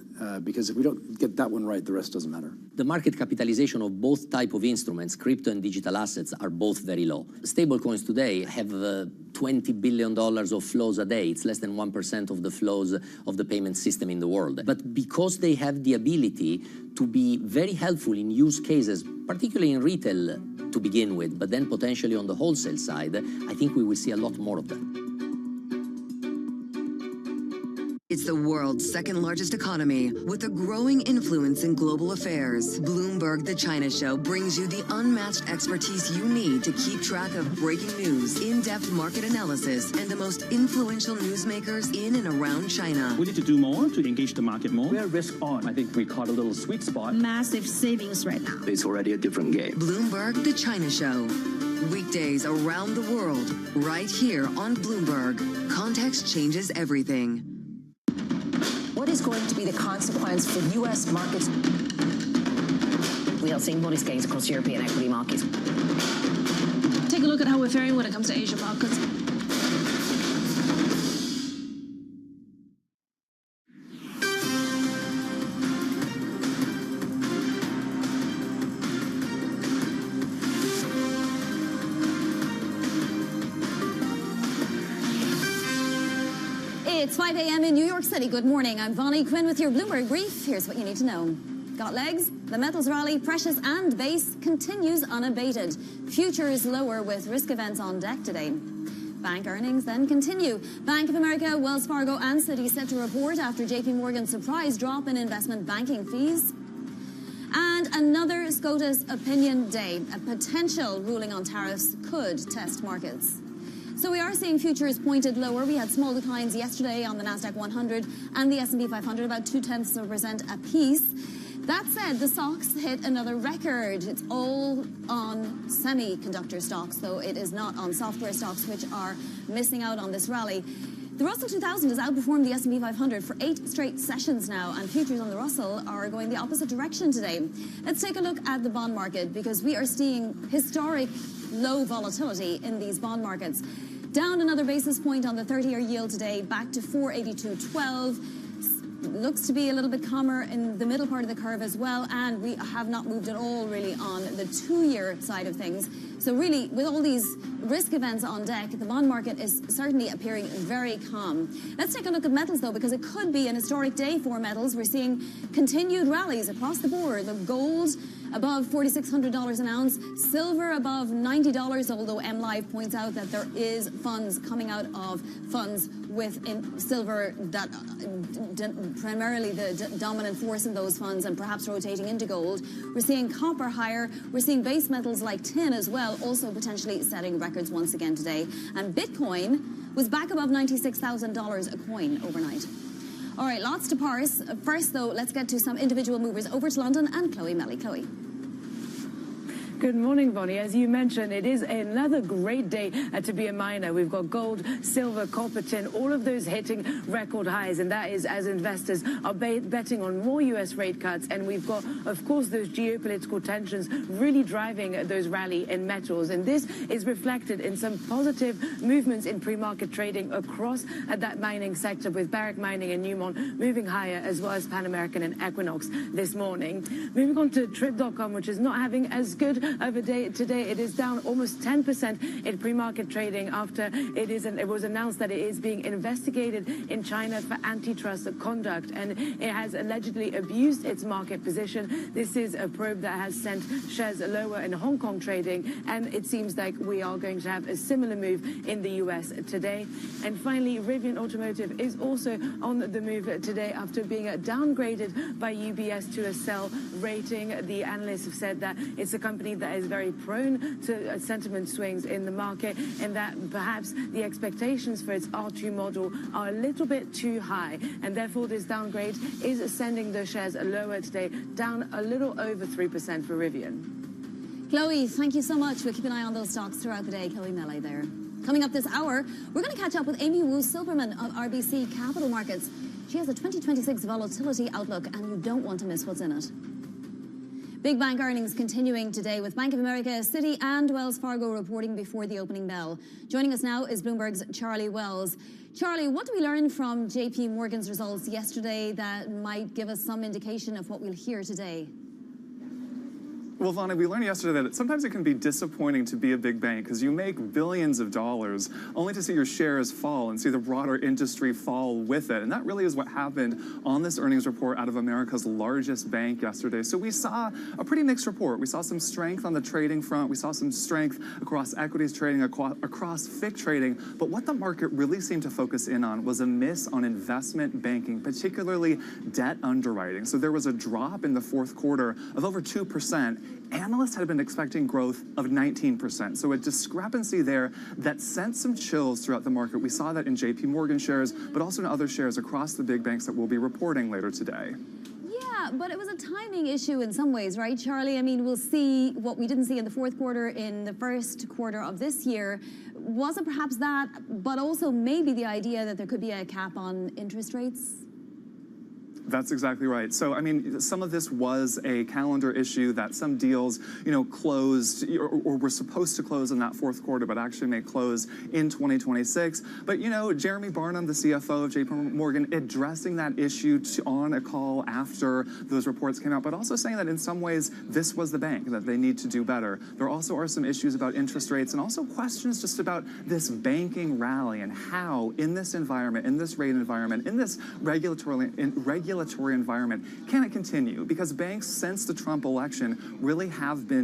Because if we don't get that one right, the rest doesn't matter. The market capitalization of both type of instruments, crypto and digital assets, are both very low. Stablecoins today have $20 billion of flows a day. It's less than 1% of the flows of the payment system in the world. But because they have the ability to be very helpful in use cases, particularly in retail to begin with, but then potentially on the wholesale side, I think we will see a lot more of them. It's the world's second largest economy with a growing influence in global affairs. Bloomberg The China Show brings you the unmatched expertise you need to keep track of breaking news, in-depth market analysis, and the most influential newsmakers in and around China. We need to do more to engage the market more. We are risk on. I think we caught a little sweet spot. Massive savings right now. It's already a different game. Bloomberg The China Show. Weekdays around the world, right here on Bloomberg. Context changes everything. What is going to be the consequence for U.S. markets? We are seeing modest gains across European equity markets. Take a look at how we're faring when it comes to Asian markets. It's 5 a.m. in New York City. Good morning. I'm Vonnie Quinn with your Bloomberg Brief. Here's what you need to know. Got legs? The metals rally, precious and base, continues unabated. Futures lower with risk events on deck today. Bank earnings then continue. Bank of America, Wells Fargo and Citi set to report after JP Morgan's surprise drop in investment banking fees. And another SCOTUS opinion day. A potential ruling on tariffs could test markets. So we are seeing futures pointed lower. We had small declines yesterday on the Nasdaq 100 and the S&P 500, about 0.2% apiece. That said, the stocks hit another record. It's all on semiconductor stocks, though it is not on software stocks, which are missing out on this rally. The Russell 2000 has outperformed the S&P 500 for 8 straight sessions now, and futures on the Russell are going the opposite direction today. Let's take a look at the bond market, because we are seeing historic low volatility in these bond markets. Down another basis point on the 30-year yield today, back to 482.12. Looks to be a little bit calmer in the middle part of the curve as well, and we have not moved at all really on the 2-year side of things. So really, with all these risk events on deck, the bond market is certainly appearing very calm. Let's take a look at metals, though, because it could be an historic day for metals. We're seeing continued rallies across the board. The gold above $4,600 an ounce. Silver above $90, although MLive points out that there is funds coming out of funds with silver that primarily the dominant force in those funds and perhaps rotating into gold. We're seeing copper higher. We're seeing base metals like tin as well, also potentially setting records once again today. And Bitcoin was back above $96,000 a coin overnight. All right, lots to parse. First, though, let's get to some individual movers. Over to London and Chloe Melly. Chloe. Good morning, Bonnie. As you mentioned, it is another great day to be a miner. We've got gold, silver, copper, tin, all of those hitting record highs, and that is as investors are betting on more U.S. rate cuts. And we've got, of course, those geopolitical tensions really driving those rally in metals. And this is reflected in some positive movements in pre-market trading across that mining sector, with Barrick Mining and Newmont moving higher, as well as Pan American and Equinox this morning. Moving on to Trip.com, which is not having as good of a day today. It is down almost 10% in pre-market trading after it was announced that it is being investigated in China for antitrust conduct, and it has allegedly abused its market position. This is a probe that has sent shares lower in Hong Kong trading, and it seems like we are going to have a similar move in the US today. And finally, Rivian Automotive is also on the move today after being downgraded by UBS to a sell rating. The analysts have said that it's a company that is very prone to sentiment swings in the market, and that perhaps the expectations for its R2 model are a little bit too high, and therefore this downgrade is sending the shares lower today, down a little over 3% for Rivian. Chloe, thank you so much. We'll keep an eye on those stocks throughout the day. Chloe Melly there. Coming up this hour, we're going to catch up with Amy Wu-Silverman of RBC Capital Markets. She has a 2026 volatility outlook, and you don't want to miss what's in it. Big bank earnings continuing today, with Bank of America, Citi and Wells Fargo reporting before the opening bell. Joining us now is Bloomberg's Charlie Wells. Charlie, what do we learn from JP Morgan's results yesterday that might give us some indication of what we'll hear today? Well, Vonna, we learned yesterday that sometimes it can be disappointing to be a big bank because you make billions of dollars only to see your shares fall and see the broader industry fall with it. And that really is what happened on this earnings report out of America's largest bank yesterday. So we saw a pretty mixed report. We saw some strength on the trading front. We saw some strength across equities trading, across FICC trading. But what the market really seemed to focus in on was a miss on investment banking, particularly debt underwriting. So there was a drop in the fourth quarter of over 2%. Analysts had been expecting growth of 19%. So a discrepancy there that sent some chills throughout the market. We saw that in JP Morgan shares, but also in other shares across the big banks that we'll be reporting later today. Yeah, but it was a timing issue in some ways, right, Charlie? I mean, we'll see what we didn't see in the fourth quarter in the first quarter of this year. Was it perhaps that, but also maybe the idea that there could be a cap on interest rates? That's exactly right. So, I mean, some of this was a calendar issue that some deals, closed or were supposed to close in that fourth quarter, but actually may close in 2026. But, Jeremy Barnum, the CFO of JP Morgan, addressing that issue on a call after those reports came out, but also saying that in some ways this was the bank, that they need to do better. There also are some issues about interest rates and also questions just about this banking rally and how in this environment, in this rate environment, in this regulatory environment, can it continue? Because banks, since the Trump election, really have been,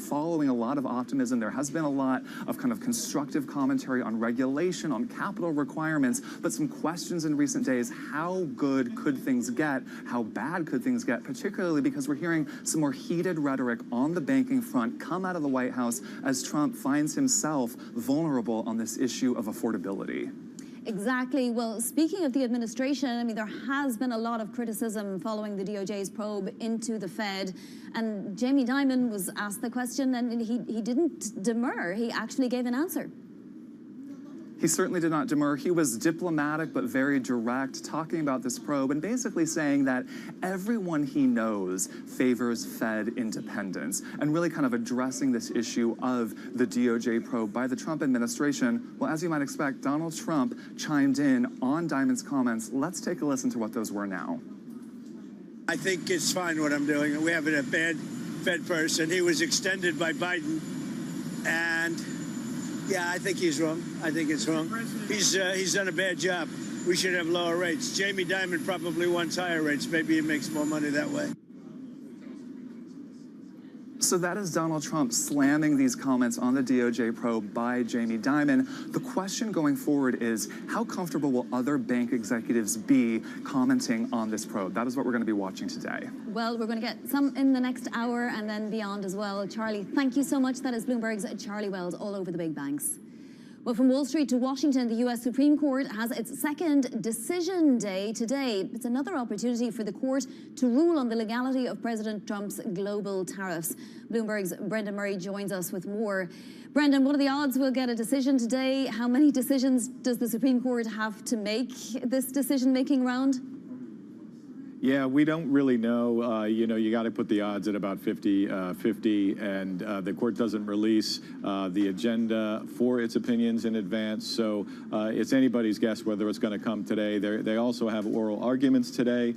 following a lot of optimism. There has been a lot of kind of constructive commentary on regulation, on capital requirements, but some questions in recent days: how good could things get? How bad could things get? Particularly because we're hearing some more heated rhetoric on the banking front come out of the White House as Trump finds himself vulnerable on this issue of affordability. Exactly. Well, speaking of the administration, I mean, there has been a lot of criticism following the DOJ's probe into the Fed. And Jamie Dimon was asked the question, and he didn't demur. He actually gave an answer. He certainly did not demur. He was diplomatic but very direct, talking about this probe and basically saying that everyone he knows favors Fed independence, and really kind of addressing this issue of the DOJ probe by the Trump administration. Well, as you might expect, Donald Trump chimed in on Dimon's comments. Let's take a listen to what those were now. I think it's fine what I'm doing. We have a bad Fed person. He was extended by Biden, and yeah, I think he's wrong. I think it's wrong. He's done a bad job. We should have lower rates. Jamie Dimon probably wants higher rates. Maybe he makes more money that way. So that is Donald Trump slamming these comments on the DOJ probe by Jamie Dimon. The question going forward is, how comfortable will other bank executives be commenting on this probe? That is what we're going to be watching today. Well, we're going to get some in the next hour and then beyond as well. Charlie, thank you so much. That is Bloomberg's Charlie Wells all over the big banks. Well, from Wall Street to Washington, the U.S. Supreme Court has its second decision day today. It's another opportunity for the court to rule on the legality of President Trump's global tariffs. Bloomberg's Brendan Murray joins us with more. Brendan, what are the odds we'll get a decision today? How many decisions does the Supreme Court have to make this decision-making round? Yeah, we don't really know. You got to put the odds at about 50-50, and the court doesn't release the agenda for its opinions in advance, so it's anybody's guess whether it's going to come today. They also have oral arguments today,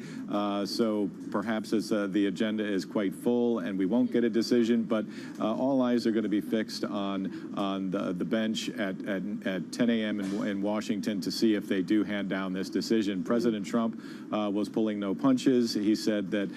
so perhaps the agenda is quite full and we won't get a decision, but all eyes are going to be fixed on the bench at 10 a.m. in Washington to see if they do hand down this decision. President Trump was pulling no punches. He said that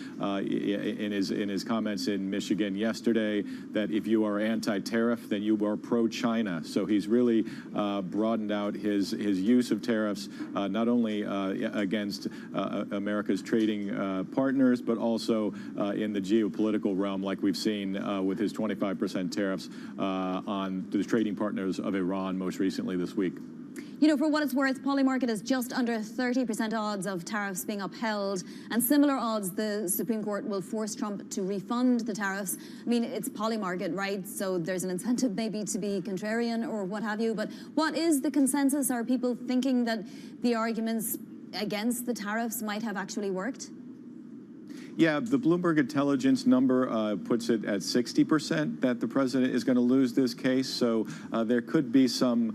in his comments in Michigan yesterday that if you are anti-tariff, then you are pro-China. So he's really broadened out his use of tariffs, not only against America's trading partners, but also in the geopolitical realm, like we've seen with his 25% tariffs on the trading partners of Iran most recently this week. You know, for what it's worth, Polymarket is just under 30% odds of tariffs being upheld, and similar odds the Supreme Court will force Trump to refund the tariffs. I mean, it's Polymarket, right? So there's an incentive maybe to be contrarian or what have you. But what is the consensus? Are people thinking that the arguments against the tariffs might have actually worked? Yeah, the Bloomberg intelligence number puts it at 60% that the president is going to lose this case. So there could be some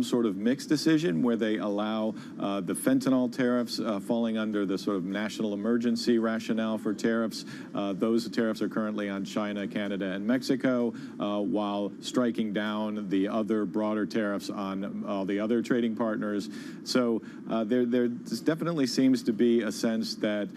sort of mixed decision where they allow the fentanyl tariffs falling under the sort of national emergency rationale for tariffs. Those tariffs are currently on China, Canada, and Mexico, while striking down the other broader tariffs on all the other trading partners. So there definitely seems to be a sense that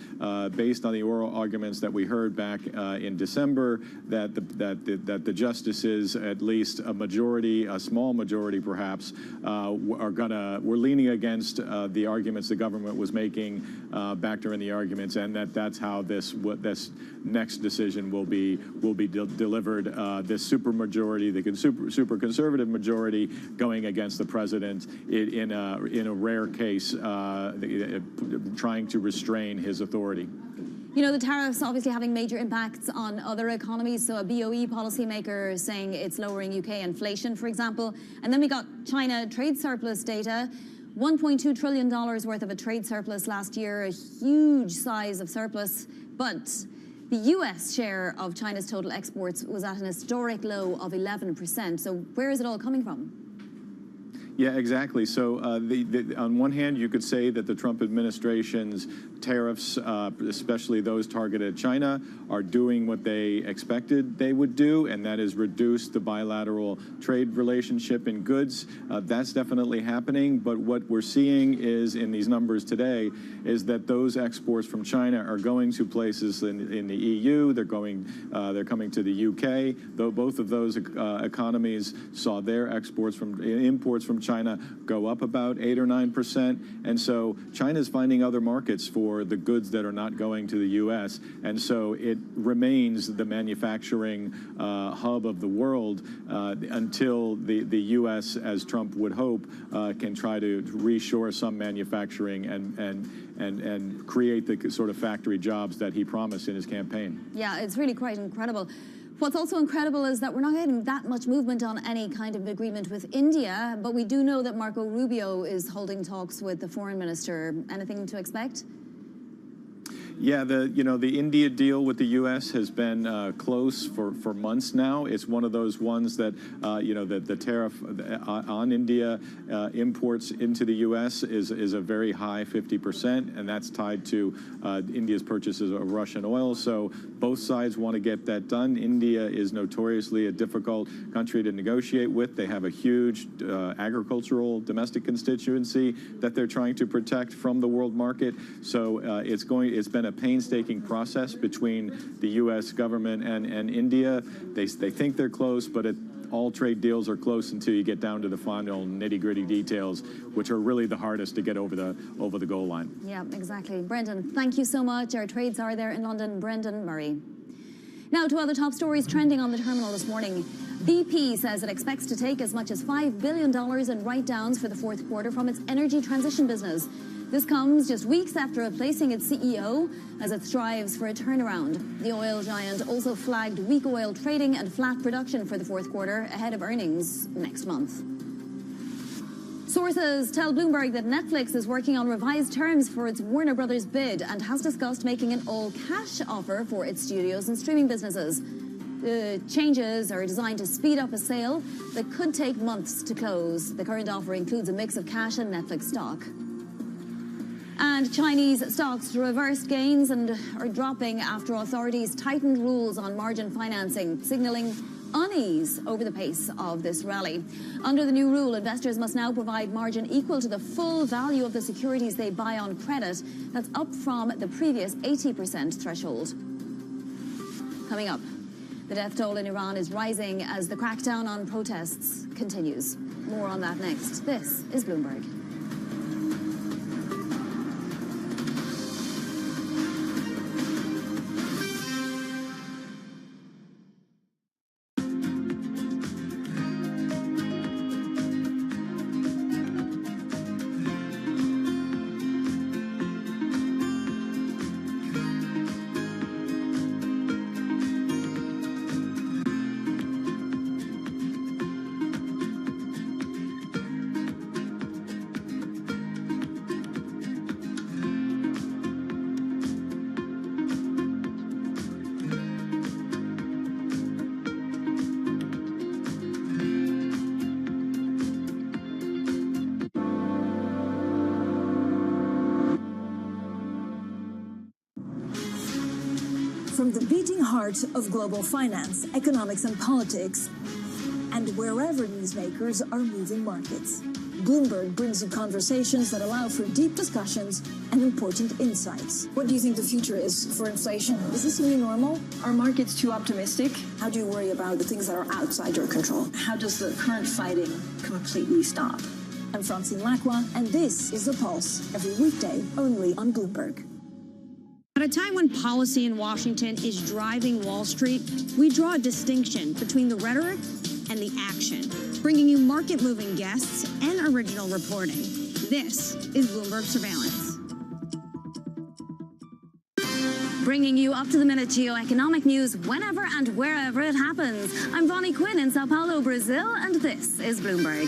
based on the oral arguments that we heard back in December, that the justices, at least a majority, a small majority perhaps, we're leaning against the arguments the government was making back during the arguments, and that's how this next decision will be delivered. This super majority, the super conservative majority, going against the president in a rare case, trying to restrain his authority. You know, the tariffs obviously having major impacts on other economies. So a BOE policymaker saying it's lowering UK inflation, for example. And then we got China trade surplus data. $1.2 trillion worth of a trade surplus last year, a huge size of surplus. But the US share of China's total exports was at an historic low of 11%. So where is it all coming from? Yeah, exactly. So on one hand, you could say that the Trump administration's tariffs, especially those targeted at China, are doing what they expected they would do, and that is reduce the bilateral trade relationship in goods. That's definitely happening. But what we're seeing is in these numbers today is that those exports from China are going to places in the EU. They're coming to the UK. Though both of those economies saw their imports from China go up about 8 or 9%, and so China's finding other markets for the goods that are not going to the U.S., and so it remains the manufacturing hub of the world until the U.S., as Trump would hope, can try to reshore some manufacturing and create the sort of factory jobs that he promised in his campaign. Yeah, it's really quite incredible. What's also incredible is that we're not getting that much movement on any kind of agreement with India, but we do know that Marco Rubio is holding talks with the foreign minister. Anything to expect? Yeah, the India deal with the U.S. has been close for months now. It's one of those ones that the tariff on India imports into the U.S. is a very high 50%, and that's tied to India's purchases of Russian oil. So both sides want to get that done. India is notoriously a difficult country to negotiate with. They have a huge agricultural domestic constituency that they're trying to protect from the world market. So it's been been a painstaking process between the U.S. government and India. They think they're close, but all trade deals are close until you get down to the final nitty-gritty details, which are really the hardest to get over the goal line. Yeah, exactly. Brendan, thank you so much. Our trades are there in London. Brendan Murray. Now to other top stories trending on the terminal this morning. BP says it expects to take as much as $5 billion in write-downs for the fourth quarter from its energy transition business. This comes just weeks after replacing its CEO as it strives for a turnaround. The oil giant also flagged weak oil trading and flat production for the fourth quarter ahead of earnings next month. Sources tell Bloomberg that Netflix is working on revised terms for its Warner Brothers bid and has discussed making an all-cash offer for its studios and streaming businesses. The changes are designed to speed up a sale that could take months to close. The current offer includes a mix of cash and Netflix stock. And Chinese stocks reversed gains and are dropping after authorities tightened rules on margin financing, signaling unease over the pace of this rally. Under the new rule, investors must now provide margin equal to the full value of the securities they buy on credit. That's up from the previous 80% threshold. Coming up, the death toll in Iran is rising as the crackdown on protests continues. More on that next. This is Bloomberg. From the beating heart of global finance, economics and politics, and wherever newsmakers are moving markets, Bloomberg brings you conversations that allow for deep discussions and important insights. What do you think the future is for inflation? Is this a new normal? Are markets too optimistic? How do you worry about the things that are outside your control? How does the current fighting completely stop? I'm Francine Lacroix, and this is The Pulse, every weekday only on Bloomberg. At a time when policy in Washington is driving Wall Street, we draw a distinction between the rhetoric and the action, bringing you market-moving guests and original reporting. This is Bloomberg Surveillance. Bringing you up-to-the-minute geoeconomic news whenever and wherever it happens. I'm Vonnie Quinn in Sao Paulo, Brazil, and this is Bloomberg.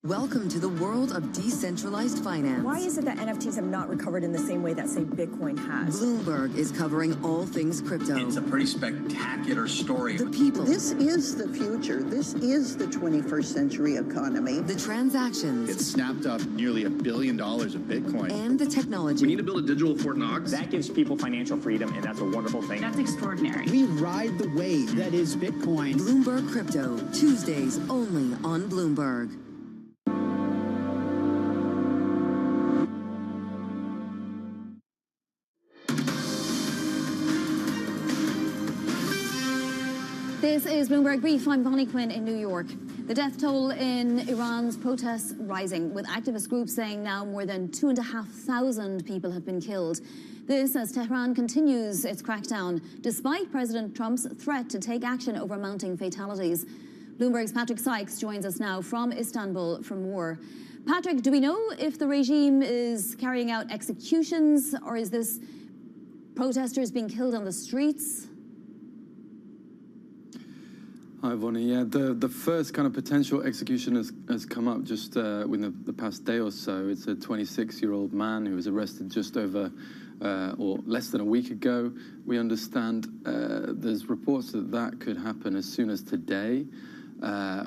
Welcome to the world of decentralized finance. Why is it that NFTs have not recovered in the same way that, say, Bitcoin has? Bloomberg is covering all things crypto. It's a pretty spectacular story. The people. This is the future. This is the 21st century economy. The transactions. It snapped up nearly $1 billion of Bitcoin. And the technology. We need to build a digital Fort Knox. That gives people financial freedom, and that's a wonderful thing. That's extraordinary. We ride the wave that is Bitcoin. Bloomberg Crypto, Tuesdays only on Bloomberg. This is Bloomberg Brief. I'm Vonnie Quinn in New York. The death toll in Iran's protests rising, with activist groups saying now more than 2,500 people have been killed. This as Tehran continues its crackdown, despite President Trump's threat to take action over mounting fatalities. Bloomberg's Patrick Sykes joins us now from Istanbul for more. Patrick, do we know if the regime is carrying out executions, or is this protesters being killed on the streets? Hi, Vonnie. Yeah, the first kind of potential execution has come up just within the past day or so. It's a 26-year-old man who was arrested just over or less than a week ago. We understand there's reports that could happen as soon as today,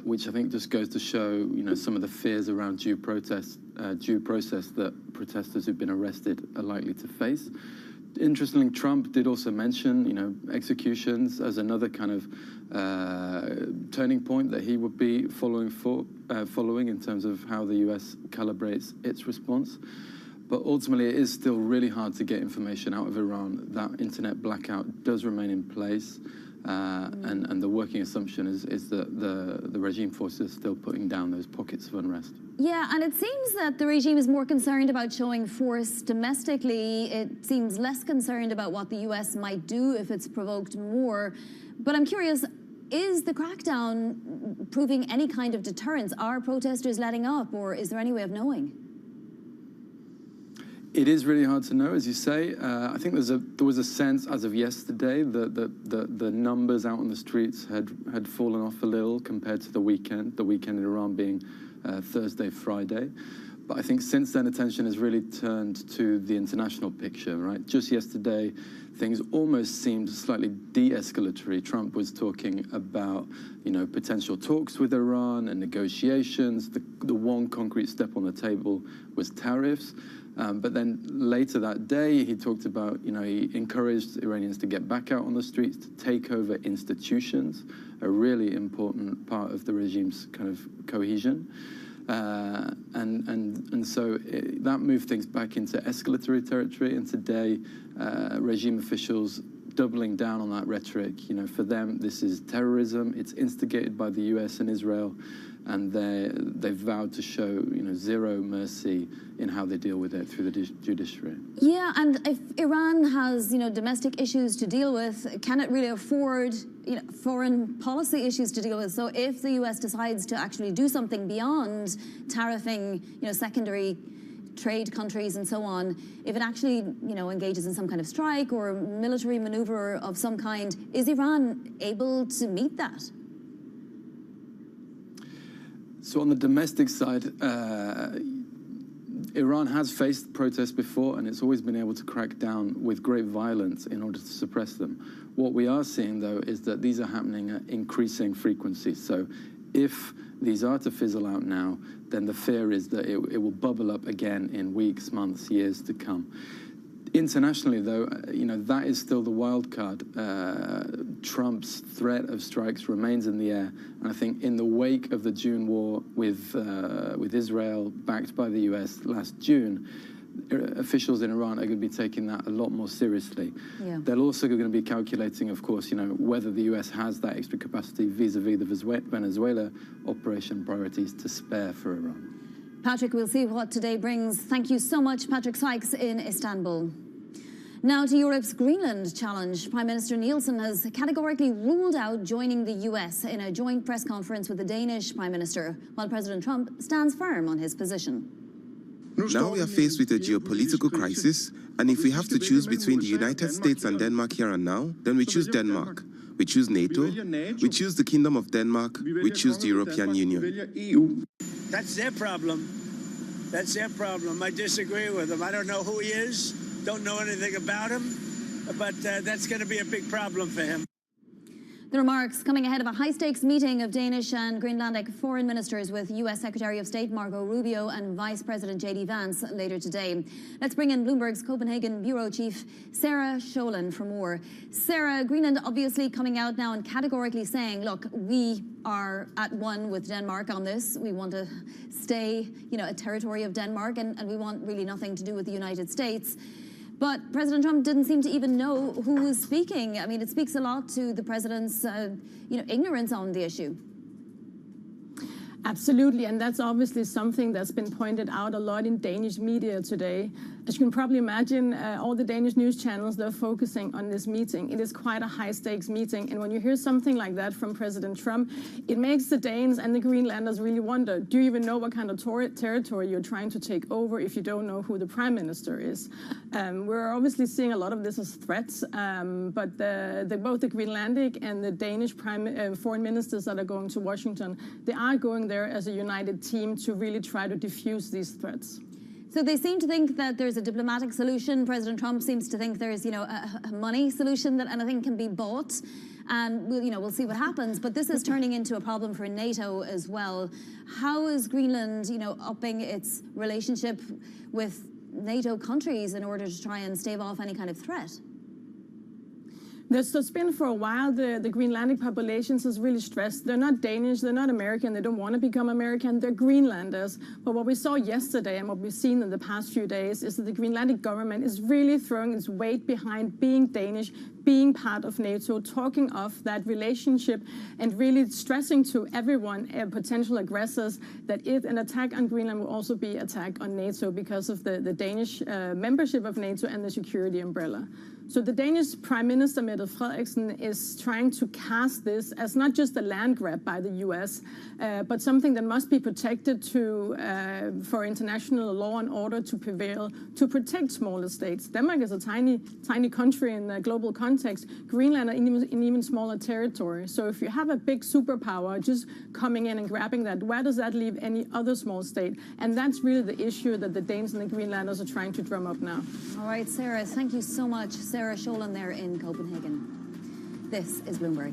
which I think just goes to show, some of the fears around due process that protesters who've been arrested are likely to face. Interestingly, Trump did also mention, executions as another kind of turning point that he would be following in terms of how the U.S. calibrates its response. But ultimately, it is still really hard to get information out of Iran. That internet blackout does remain in place. And the working assumption is that the regime forces are still putting down those pockets of unrest. Yeah, and it seems that the regime is more concerned about showing force domestically. It seems less concerned about what the US might do if it's provoked more. But I'm curious, is the crackdown proving any kind of deterrence? Are protesters letting up, or is there any way of knowing? It is really hard to know, as you say. I think there was a sense as of yesterday that the numbers out on the streets had fallen off a little compared to the weekend in Iran being Thursday, Friday. But I think since then, attention has really turned to the international picture, right? Just yesterday, things almost seemed slightly de-escalatory. Trump was talking about, potential talks with Iran and negotiations. The one concrete step on the table was tariffs. But then later that day, he talked about, he encouraged Iranians to get back out on the streets, to take over institutions, a really important part of the regime's kind of cohesion. And so that moved things back into escalatory territory. And today, regime officials doubling down on that rhetoric. For them, this is terrorism. It's instigated by the US and Israel. And they've vowed to show, zero mercy in how they deal with it through the judiciary. Yeah, and if Iran has, domestic issues to deal with, can it really afford, foreign policy issues to deal with? So if the US decides to actually do something beyond tariffing, secondary trade countries and so on, if it actually, engages in some kind of strike or military maneuver of some kind, is Iran able to meet that? So on the domestic side, Iran has faced protests before, and it's always been able to crack down with great violence in order to suppress them. What we are seeing, though, is that these are happening at increasing frequency. So if these are to fizzle out now, then the fear is that it will bubble up again in weeks, months, years to come. Internationally, though, that is still the wild card. Trump's threat of strikes remains in the air. And I think in the wake of the June war with Israel, backed by the US last June, officials in Iran are going to be taking that a lot more seriously. Yeah. They're also going to be calculating, of course, whether the US has that extra capacity vis-a-vis the Venezuela operation priorities to spare for Iran. Patrick, we'll see what today brings. Thank you so much, Patrick Sykes in Istanbul. Now to Europe's Greenland challenge. Prime Minister Nielsen has categorically ruled out joining the US in a joint press conference with the Danish Prime Minister, while President Trump stands firm on his position. Now we are faced with a geopolitical crisis, and if we have to choose between the United States and Denmark here and now, then we choose Denmark. We choose NATO, we choose the Kingdom of Denmark, we choose the European Union. That's their problem. That's their problem. I disagree with them. I don't know who he is, don't know anything about him, but that's going to be a big problem for him. The remarks coming ahead of a high-stakes meeting of Danish and Greenlandic foreign ministers with U.S. Secretary of State Marco Rubio and Vice President J.D. Vance later today. Let's bring in Bloomberg's Copenhagen bureau chief, Sarah Scholen, for more. Sarah, Greenland obviously coming out now and categorically saying, look, we are at one with Denmark on this. We want to stay, a territory of Denmark, and we want really nothing to do with the United States. But President Trump didn't seem to even know who was speaking. I mean, it speaks a lot to the president's, ignorance on the issue. Absolutely, and that's obviously something that's been pointed out a lot in Danish media today. As you can probably imagine, all the Danish news channels, they're focusing on this meeting. It is quite a high-stakes meeting, and when you hear something like that from President Trump, it makes the Danes and the Greenlanders really wonder, do you even know what kind of territory you're trying to take over if you don't know who the Prime Minister is? We're obviously seeing a lot of this as threats, but both the Greenlandic and the Danish foreign ministers that are going to Washington, they are going there as a united team to really try to diffuse these threats. So they seem to think that there's a diplomatic solution. President Trump seems to think there's, a money solution that anything can be bought. And we'll see what happens. But this is turning into a problem for NATO as well. How is Greenland, upping its relationship with NATO countries in order to try and stave off any kind of threat? There's been for a while, the Greenlandic populations has really stressed they're not Danish, they're not American, they don't want to become American, they're Greenlanders. But what we saw yesterday and what we've seen in the past few days is that the Greenlandic government is really throwing its weight behind being Danish, being part of NATO, talking of that relationship and really stressing to everyone, potential aggressors, that if an attack on Greenland will also be attack on NATO because of the Danish membership of NATO and the security umbrella. So the Danish Prime Minister, Mette Frederiksen, is trying to cast this as not just a land grab by the US, but something that must be protected for international law and order to prevail, to protect smaller states. Denmark is a tiny country in the global context. Greenland are in even smaller territory. So if you have a big superpower just coming in and grabbing that, where does that leave any other small state? And that's really the issue that the Danes and the Greenlanders are trying to drum up now. All right, Sarah, thank you so much. Sarah Scholen there in Copenhagen. This is Bloomberg.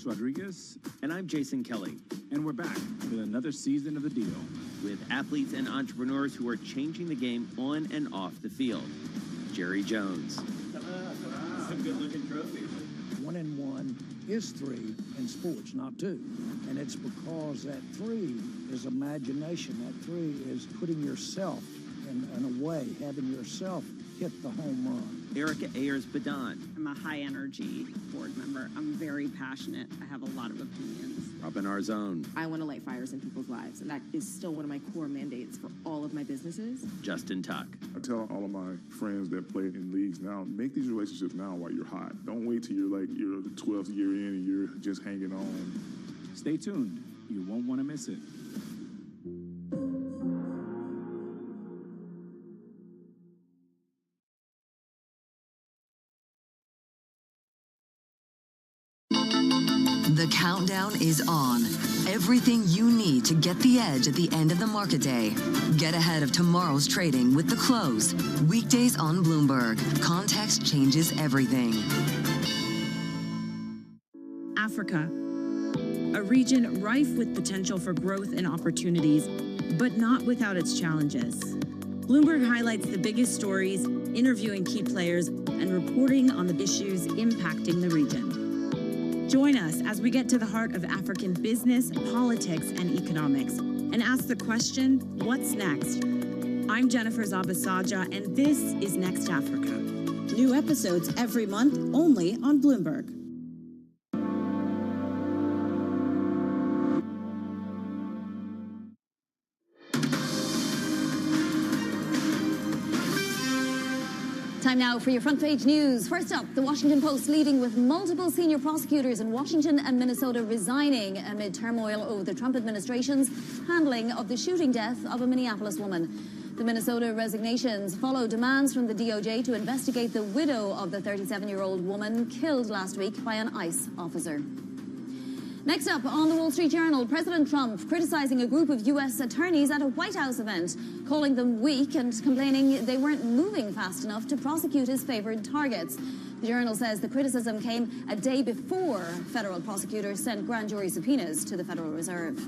Rodriguez. And I'm Jason Kelly. And we're back with another season of The Deal. With athletes and entrepreneurs who are changing the game on and off the field. Jerry Jones. Some good-looking trophies. 1 and 1 is 3 in sports, not 2. And it's because that 3 is imagination. That 3 is putting yourself in a way, having yourself hit the home run. Erica Ayers-Badon. I'm a high-energy board member. I'm very passionate. I have a lot of opinions. Robin Arzone. I want to light fires in people's lives, and that is still one of my core mandates for all of my businesses. Justin Tuck. I tell all of my friends that play in leagues now, make these relationships now while you're hot. Don't wait till you're your 12th year in and you're just hanging on. Stay tuned. You won't want to miss it. The countdown is on. Everything you need to get the edge at the end of the market day. Get ahead of tomorrow's trading with The Close. Weekdays on Bloomberg. Context changes everything. Africa, a region rife with potential for growth and opportunities, but not without its challenges. Bloomberg highlights the biggest stories, interviewing key players, and reporting on the issues impacting the region. Join us as we get to the heart of African business, politics, and economics, and ask the question, what's next? I'm Jennifer Zabasaja, and this is Next Africa. New episodes every month, only on Bloomberg. Time now for your front page news. First up, the Washington Post leading with multiple senior prosecutors in Washington and Minnesota resigning amid turmoil over the Trump administration's handling of the shooting death of a Minneapolis woman. The Minnesota resignations follow demands from the DOJ to investigate the widow of the 37-year-old woman killed last week by an ICE officer. Next up, on the Wall Street Journal, President Trump criticizing a group of U.S. attorneys at a White House event, calling them weak and complaining they weren't moving fast enough to prosecute his favored targets. The Journal says the criticism came a day before federal prosecutors sent grand jury subpoenas to the Federal Reserve.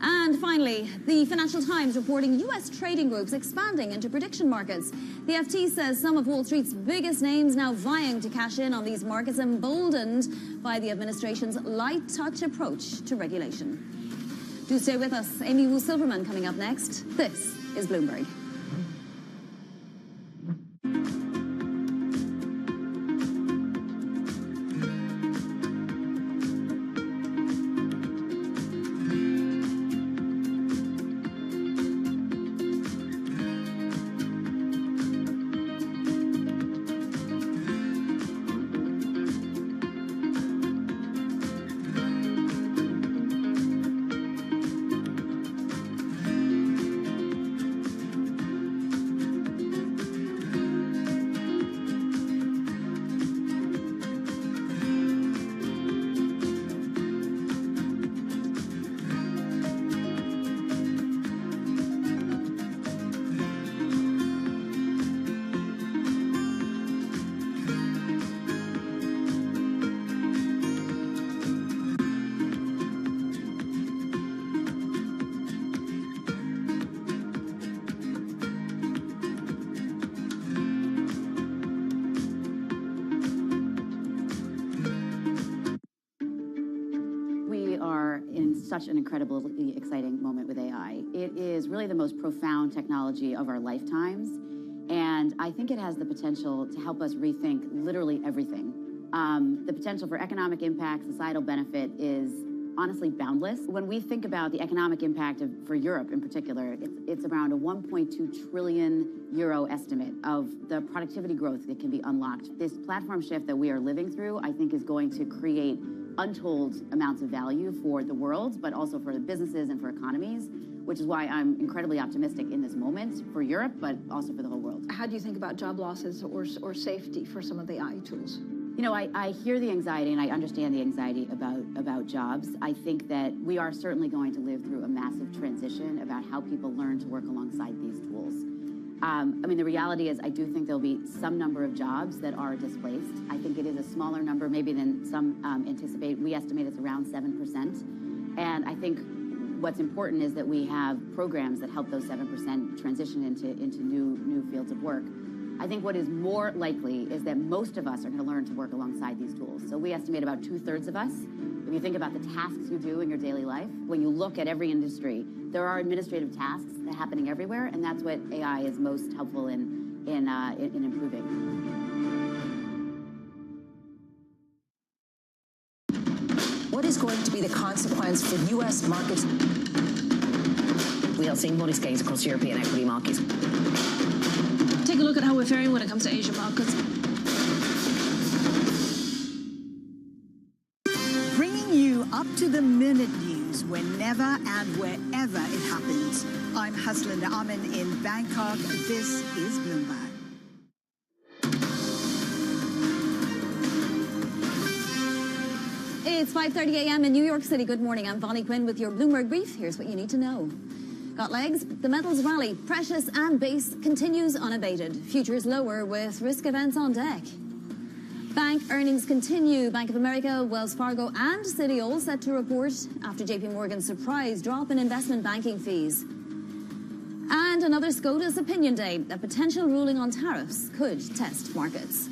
And finally, the Financial Times reporting U.S. trading groups expanding into prediction markets. The FT says some of Wall Street's biggest names now vying to cash in on these markets, emboldened by the administration's light touch approach to regulation. Do stay with us. Amy Wu Silverman coming up next. This is Bloomberg. Such an incredibly exciting moment with AI. It is really the most profound technology of our lifetimes, and I think it has the potential to help us rethink literally everything. The potential for economic impact, societal benefit is honestly boundless. When we think about the economic impact for Europe in particular, it's around a 1.2 trillion euro estimate of the productivity growth that can be unlocked. This platform shift that we are living through, I think, is going to create untold amounts of value for the world, but also for the businesses and for economies, which is why I'm incredibly optimistic in this moment for Europe, but also for the whole world. How do you think about job losses or safety for some of the AI tools? You know, I hear the anxiety, and I understand the anxiety about jobs. I think that we are certainly going to live through a massive transition about how people learn to work alongside these tools. I mean, the reality is I do think there'll be some number of jobs that are displaced. I think it is a smaller number maybe than some anticipate. We estimate it's around 7%. And I think what's important is that we have programs that help those 7% transition into new fields of work. I think what is more likely is that most of us are going to learn to work alongside these tools. So we estimate about 2/3 of us. If you think about the tasks you do in your daily life, when you look at every industry, there are administrative tasks that are happening everywhere, and that's what AI is most helpful in improving. What is going to be the consequence for U.S. markets? We are seeing modest gains across European equity markets. Take a look at how we're faring when it comes to Asian markets. Bringing you up-to-the-minute news whenever and wherever it happens. I'm Haslinda Amin in Bangkok. This is Bloomberg. It's 5:30 a.m. in New York City. Good morning. I'm Vonnie Quinn with your Bloomberg Brief. Here's what you need to know. Got legs? The metals rally. Precious and base continues unabated. Futures lower with risk events on deck. Bank earnings continue. Bank of America, Wells Fargo and Citi all set to report after JP Morgan's surprise drop in investment banking fees. And another SCOTUS opinion day. A potential ruling on tariffs could test markets.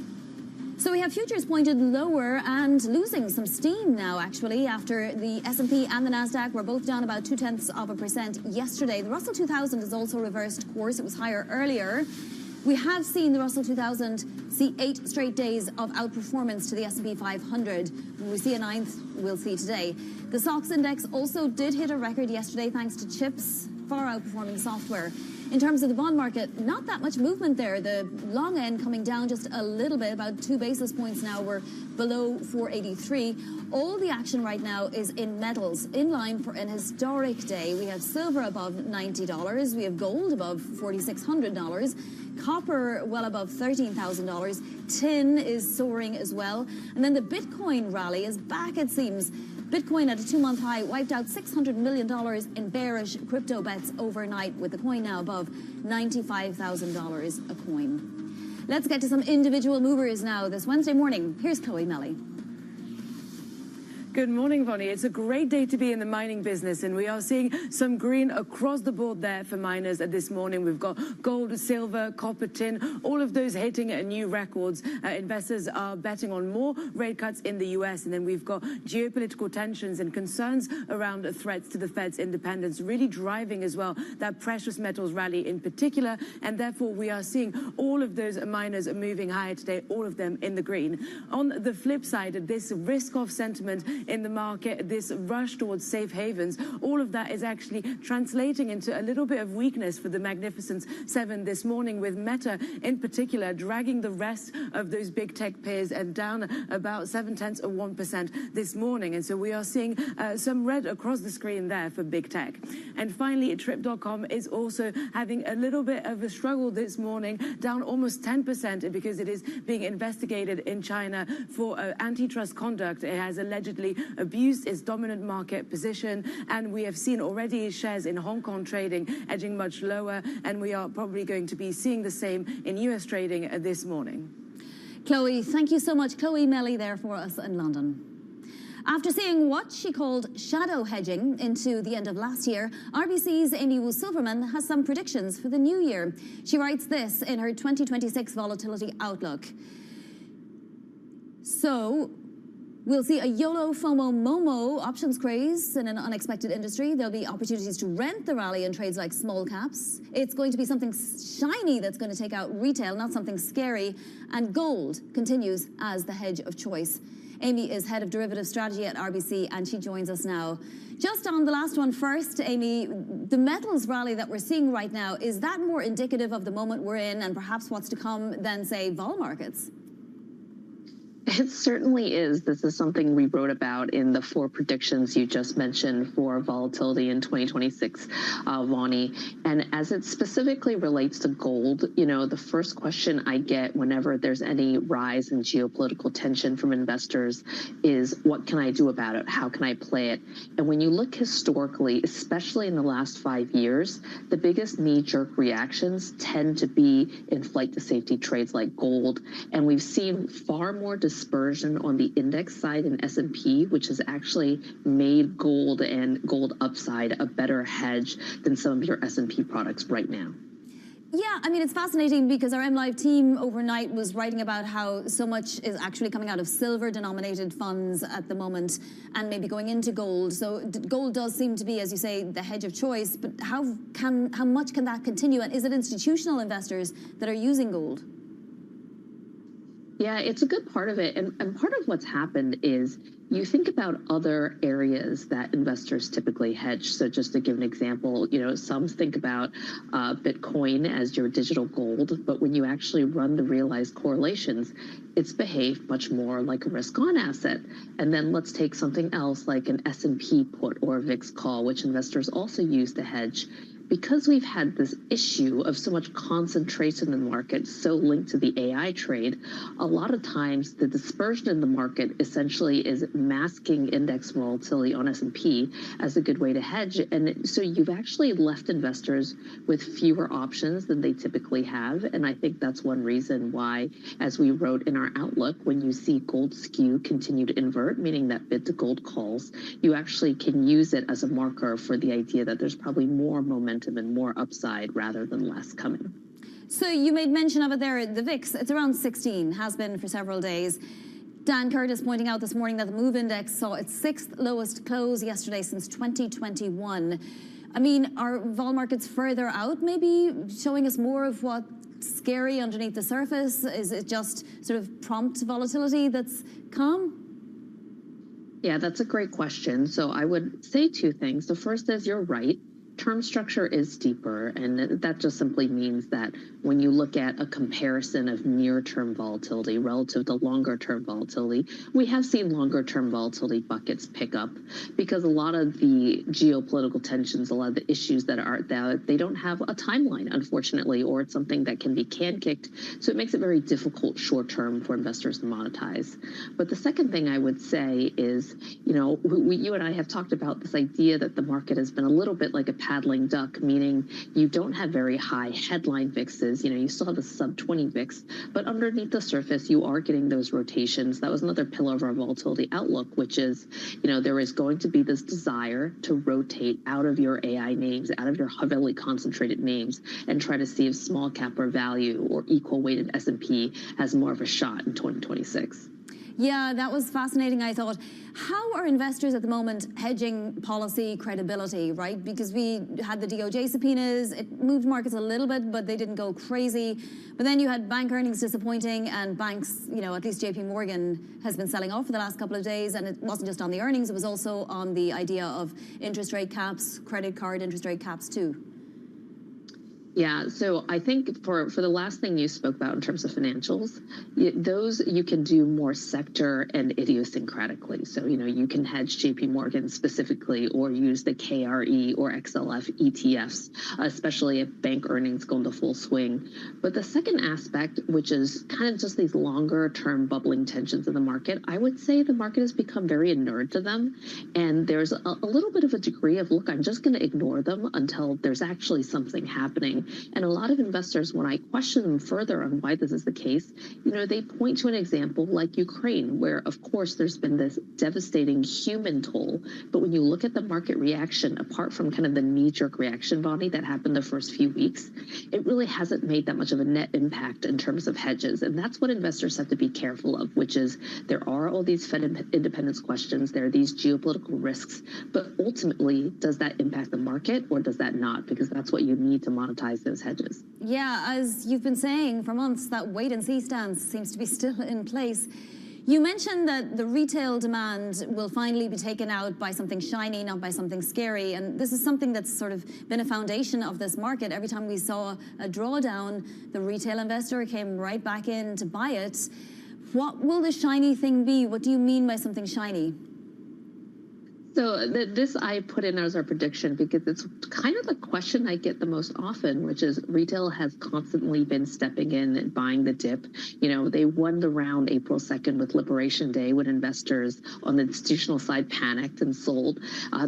So we have futures pointed lower and losing some steam now, actually, after the S&P and the NASDAQ were both down about 0.2% yesterday. The Russell 2000 has also reversed course. It was higher earlier. We have seen the Russell 2000 see 8 straight days of outperformance to the S&P 500. When we see a 9th, we'll see today. The SOX index also did hit a record yesterday thanks to chips, far outperforming software. In terms of the bond market, not that much movement there. The long end coming down just a little bit, about 2 basis points now. We're below 483. All the action right now is in metals, in line for an historic day. We have silver above $90. We have gold above $4,600. Copper well above $13,000. Tin is soaring as well. And then the Bitcoin rally is back, it seems. Bitcoin at a 2-month high wiped out $600 million in bearish crypto bets overnight, with the coin now above $95,000 a coin. Let's get to some individual movers now this Wednesday morning. Here's Chloe Melly. Good morning, Bonnie. It's a great day to be in the mining business, and we are seeing some green across the board there for miners this morning. We've got gold, silver, copper, tin, all of those hitting new records. Investors are betting on more rate cuts in the U.S., and then we've got geopolitical tensions and concerns around threats to the Fed's independence really driving as well that precious metals rally in particular, and therefore we are seeing all of those miners moving higher today, all of them in the green. On the flip side, this risk-off sentiment in the market, this rush towards safe havens, all of that is actually translating into a little bit of weakness for the Magnificent Seven this morning, with Meta in particular dragging the rest of those big tech peers and down about 0.7% this morning. And so we are seeing some red across the screen there for big tech. And finally, Trip.com is also having a little bit of a struggle this morning, down almost 10% because it is being investigated in China for antitrust conduct. It has allegedly abused its dominant market position, and we have seen already shares in Hong Kong trading edging much lower, and we are probably going to be seeing the same in US trading this morning. Chloe, thank you so much. Chloe Melly there for us in London. After seeing what she called shadow hedging into the end of last year, RBC's Amy Wu-Silverman has some predictions for the new year. She writes this in her 2026 volatility outlook. So, we'll see a YOLO, FOMO, MOMO options craze in an unexpected industry. There'll be opportunities to rent the rally in trades like small caps. It's going to be something shiny that's going to take out retail, not something scary. And gold continues as the hedge of choice. Amy is head of derivative strategy at RBC, and she joins us now. Just on the last one first, Amy, the metals rally that we're seeing right now, is that more indicative of the moment we're in and perhaps what's to come than, say, vol markets? It certainly is. This is something we wrote about in the 4 predictions you just mentioned for volatility in 2026, Vonnie. And as it specifically relates to gold, you know, the first question I get whenever there's any rise in geopolitical tension from investors is, what can I do about it? How can I play it? And when you look historically, especially in the last 5 years, the biggest knee-jerk reactions tend to be in flight to safety trades like gold. And we've seen far more dispersion on the index side in S&P, which has actually made gold and gold upside a better hedge than some of your S&P products right now. Yeah, I mean, it's fascinating because our MLive team overnight was writing about how so much is actually coming out of silver-denominated funds at the moment and maybe going into gold. So gold does seem to be, as you say, the hedge of choice, but how much can that continue? And is it institutional investors that are using gold? Yeah, it's a good part of it. And part of what's happened is you think about other areas that investors typically hedge. So just to give an example, you know, some think about Bitcoin as your digital gold, but when you actually run the realized correlations, it's behaved much more like a risk-on asset. And then let's take something else like an S&P put or a VIX call, which investors also use to hedge. Because we've had this issue of so much concentration in the market, so linked to the AI trade, a lot of times the dispersion in the market essentially is masking index volatility on S&P as a good way to hedge. And so you've actually left investors with fewer options than they typically have. And I think that's one reason why, as we wrote in our outlook, when you see gold skew continue to invert, meaning that bid to gold calls, you actually can use it as a marker for the idea that there's probably more momentum and more upside rather than less coming. So you made mention of it there, the VIX, it's around 16, has been for several days. Dan Curtis pointing out this morning that the MOVE index saw its 6th lowest close yesterday since 2021. I mean, are vol markets further out maybe showing us more of what's scary underneath the surface? Is it just sort of prompt volatility that's calm? Yeah, that's a great question. So I would say 2 things. The first is you're right. Term structure is steeper, and that just simply means that when you look at a comparison of near-term volatility relative to longer-term volatility, we have seen longer-term volatility buckets pick up because a lot of the geopolitical tensions, a lot of the issues that are there, they don't have a timeline, unfortunately, or it's something that can be can-kicked, so it makes it very difficult short-term for investors to monetize. But the second thing I would say is, you know, you and I have talked about this idea that the market has been a little bit like a paddling duck, meaning you don't have very high headline VIXs. You still have a sub 20 VIX, but underneath the surface, you are getting those rotations. That was another pillar of our volatility outlook, which is, there is going to be this desire to rotate out of your AI names, out of your heavily concentrated names, and try to see if small cap or value or equal weighted S&P has more of a shot in 2026. Yeah, that was fascinating, I thought. How are investors at the moment hedging policy credibility, right? Because we had the DOJ subpoenas, it moved markets a little bit, but they didn't go crazy. But then you had bank earnings disappointing, and banks, at least JP Morgan has been selling off for the last couple of days, and it wasn't just on the earnings, it was also on the idea of interest rate caps, credit card interest rate caps too. Yeah, so I think for the last thing you spoke about in terms of financials, those you can do more sector and idiosyncratically. So, you can hedge JP Morgan specifically or use the KRE or XLF ETFs, especially if bank earnings go into full swing. But the second aspect, which is kind of just these longer term bubbling tensions in the market, I would say the market has become very inured to them. And there's a little bit of a degree of, look, I'm just going to ignore them until there's actually something happening. And a lot of investors, when I question them further on why this is the case, they point to an example like Ukraine, where, of course, there's been this devastating human toll. But when you look at the market reaction, apart from kind of the knee-jerk reaction, Bonnie, that happened the first few weeks, it really hasn't made that much of a net impact in terms of hedges. And that's what investors have to be careful of, which is there are all these Fed independence questions, there are these geopolitical risks, but ultimately, does that impact the market or does that not? Because that's what you need to monetize those hedges. Yeah, as you've been saying for months, that wait-and-see stance seems to be still in place. You mentioned that the retail demand will finally be taken out by something shiny, not by something scary. And this is something that's sort of been a foundation of this market. Every time we saw a drawdown, the retail investor came right back in to buy it. What will the shiny thing be? What do you mean by something shiny? So this I put in as our prediction because it's kind of the question I get the most often, which is retail has constantly been stepping in and buying the dip. They won the round April 2nd with Liberation Day when investors on the institutional side panicked and sold.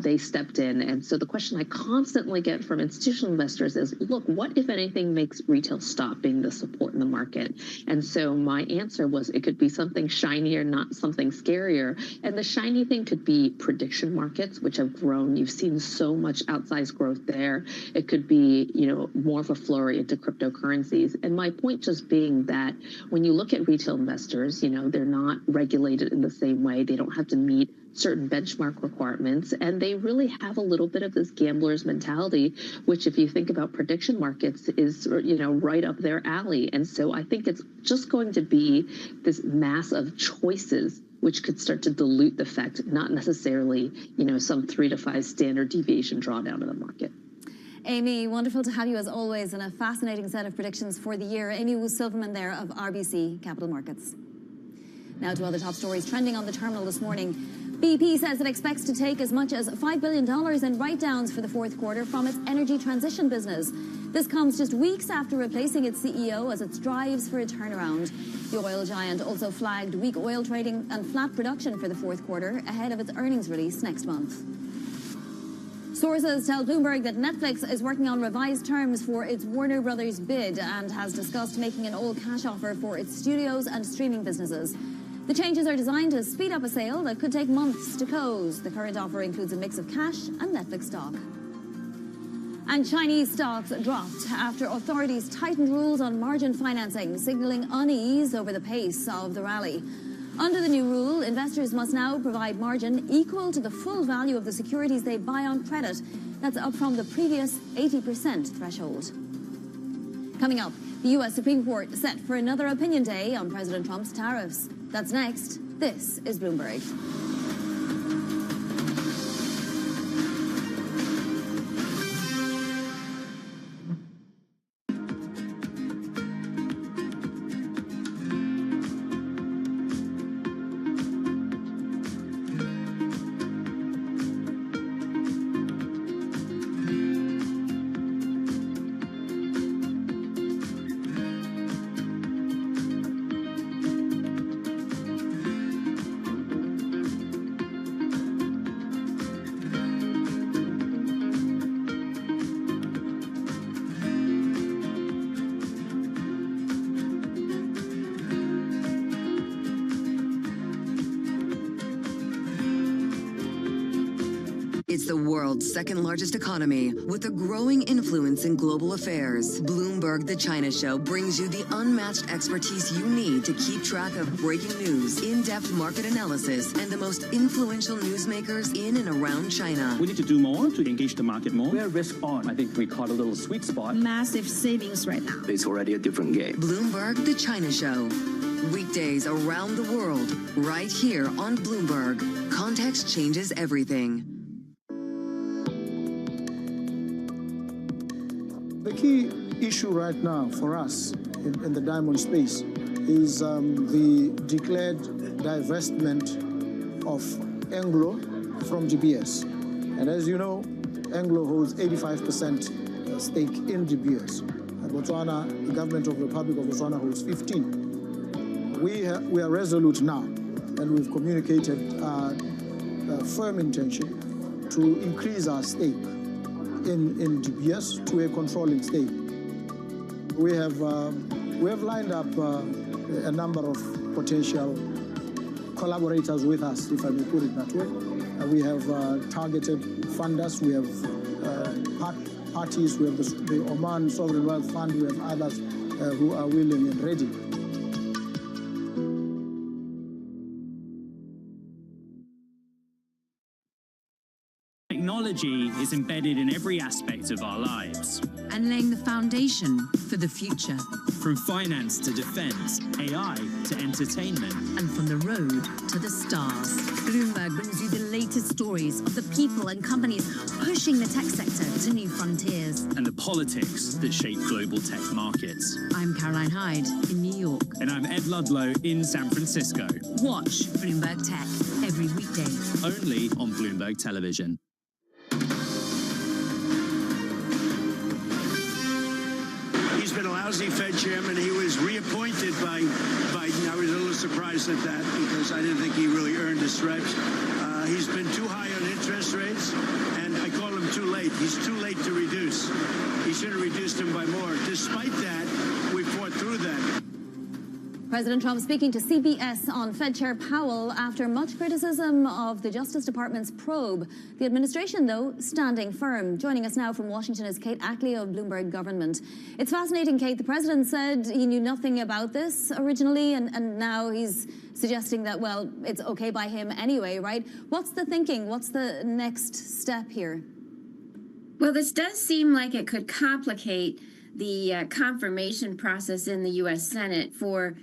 They stepped in. And so the question I constantly get from institutional investors is, look, what, if anything, makes retail stop being the support in the market? And so my answer was it could be something shinier, not something scarier. And the shiny thing could be prediction markets, which have grown. You've seen so much outsized growth there. It could be, more of a flurry into cryptocurrencies. And my point just being that when you look at retail investors, they're not regulated in the same way. They don't have to meet certain benchmark requirements, and they really have a little bit of this gambler's mentality, which if you think about prediction markets is, right up their alley. And so I think it's just going to be this mass of choices which could start to dilute the effect, not necessarily, some 3 to 5 standard deviation drawdown in the market. Amy, wonderful to have you as always, and a fascinating set of predictions for the year. Amy Wu-Silverman there of RBC Capital Markets. Now to other top stories trending on the terminal this morning. BP says it expects to take as much as $5 billion in write-downs for the fourth quarter from its energy transition business. This comes just weeks after replacing its CEO as it strives for a turnaround. The oil giant also flagged weak oil trading and flat production for the fourth quarter ahead of its earnings release next month. Sources tell Bloomberg that Netflix is working on revised terms for its Warner Brothers bid and has discussed making an all-cash offer for its studios and streaming businesses. The changes are designed to speed up a sale that could take months to close. The current offer includes a mix of cash and Netflix stock. And Chinese stocks dropped after authorities tightened rules on margin financing, signaling unease over the pace of the rally. Under the new rule, investors must now provide margin equal to the full value of the securities they buy on credit. That's up from the previous 80% threshold. Coming up, the U.S. Supreme Court set for another opinion day on President Trump's tariffs. That's next. This is Bloomberg. the world's second-largest economy with a growing influence in global affairs. Bloomberg The China Show brings you the unmatched expertise you need to keep track of breaking news, in-depth market analysis, and the most influential newsmakers in and around China. We need to do more to engage the market more. We're risk on. I think we caught a little sweet spot. Massive savings right now. It's already a different game. Bloomberg The China Show. Weekdays around the world, right here on Bloomberg. Context changes everything. The key issue right now for us in the diamond space is the declared divestment of Anglo from GBS. And as you know, Anglo holds 85% stake in GBS. Botswana, the government of the Republic of Botswana holds 15%. We are resolute now, and we've communicated a firm intention to increase our stake in GBS to a controlling stake. We have lined up a number of potential collaborators with us, if I may put it that way. We have targeted funders, we have parties, we have the Oman Sovereign Wealth Fund, we have others who are willing and ready. Technology is embedded in every aspect of our lives. And laying the foundation for the future. From finance to defense, AI to entertainment. And from the road to the stars. Bloomberg brings you the latest stories of the people and companies pushing the tech sector to new frontiers. And the politics that shape global tech markets. I'm Caroline Hyde in New York. And I'm Ed Ludlow in San Francisco. Watch Bloomberg Tech every weekday. Only on Bloomberg Television. He's been a lousy Fed chairman. He was reappointed by Biden. I was a little surprised at that because I didn't think he really earned his stripes. He's been too high on interest rates, and I call him too late. He's too late to reduce. He should have reduced them by more. Despite that, we fought through that. President Trump speaking to CBS on Fed Chair Powell after much criticism of the Justice Department's probe. The administration, though, standing firm. Joining us now from Washington is Kate Ackley of Bloomberg Government. It's fascinating, Kate. The president said he knew nothing about this originally, and now he's suggesting that, well, it's okay by him anyway, right? What's the thinking? What's the next step here? Well, this does seem like it could complicate the confirmation process in the U.S. Senate for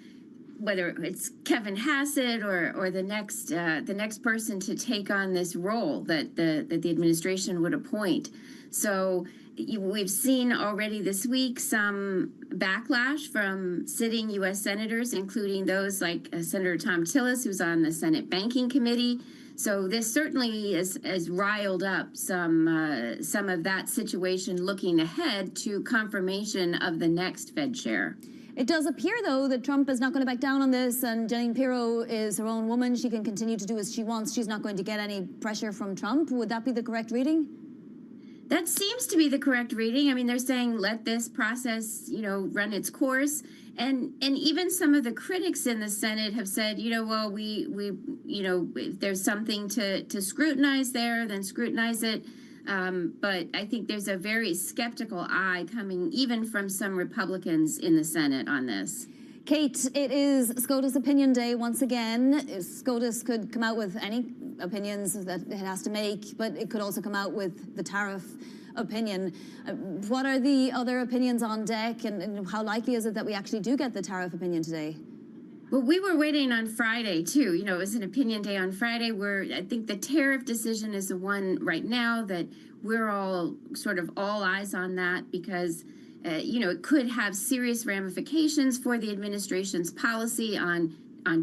whether it's Kevin Hassett or the next person to take on this role that the administration would appoint. So we've seen already this week some backlash from sitting U.S. senators, including those like Senator Tom Tillis, who's on the Senate Banking Committee. So this certainly has riled up some of that situation looking ahead to confirmation of the next Fed chair. It does appear, though, that Trump is not going to back down on this, and Jeanine Pirro is her own woman. She can continue to do as she wants. She's not going to get any pressure from Trump. Would that be the correct reading? That seems to be the correct reading. I mean, they're saying let this process, run its course. And even some of the critics in the Senate have said, well, we if there's something to scrutinize there, then scrutinize it. But I think there's a very skeptical eye coming even from some Republicans in the Senate on this. Kate, it is SCOTUS Opinion Day once again. SCOTUS could come out with any opinions that it has to make, but it could also come out with the tariff opinion. What are the other opinions on deck, and how likely is it that we actually do get the tariff opinion today? Well, we were waiting on Friday, too. It was an opinion day on Friday where I think the tariff decision is the one right now that we're all eyes on that because, it could have serious ramifications for the administration's policy on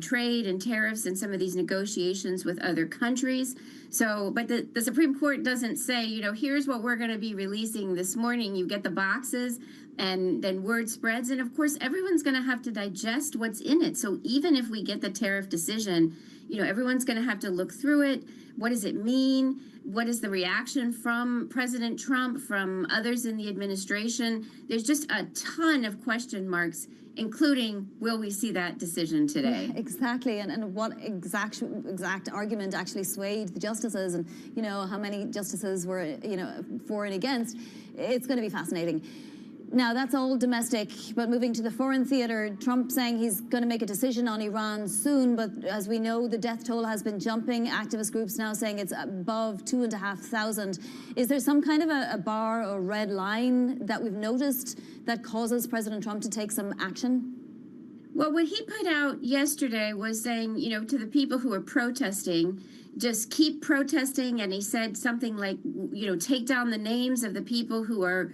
trade and tariffs and some of these negotiations with other countries. So, but the Supreme Court doesn't say, here's what we're going to be releasing this morning. You get the boxes and then word spreads. And of course, everyone's going to have to digest what's in it. So even if we get the tariff decision, everyone's going to have to look through it. What does it mean? What is the reaction from President Trump, from others in the administration? There's just a ton of question marks, including, will we see that decision today? Yeah, exactly. And what exact argument actually swayed the Justice justices and, you know, how many justices were, you know, for and against. It's going to be fascinating. Now, that's all domestic, but moving to the foreign theater, Trump saying he's going to make a decision on Iran soon, but as we know, the death toll has been jumping. Activist groups now saying it's above 2,500. Is there some kind of a bar or red line that we've noticed that causes President Trump to take some action? Well, what he put out yesterday was saying, you know, to the people who are protesting, just keep protesting. And he said something like, you know, take down the names of the people who are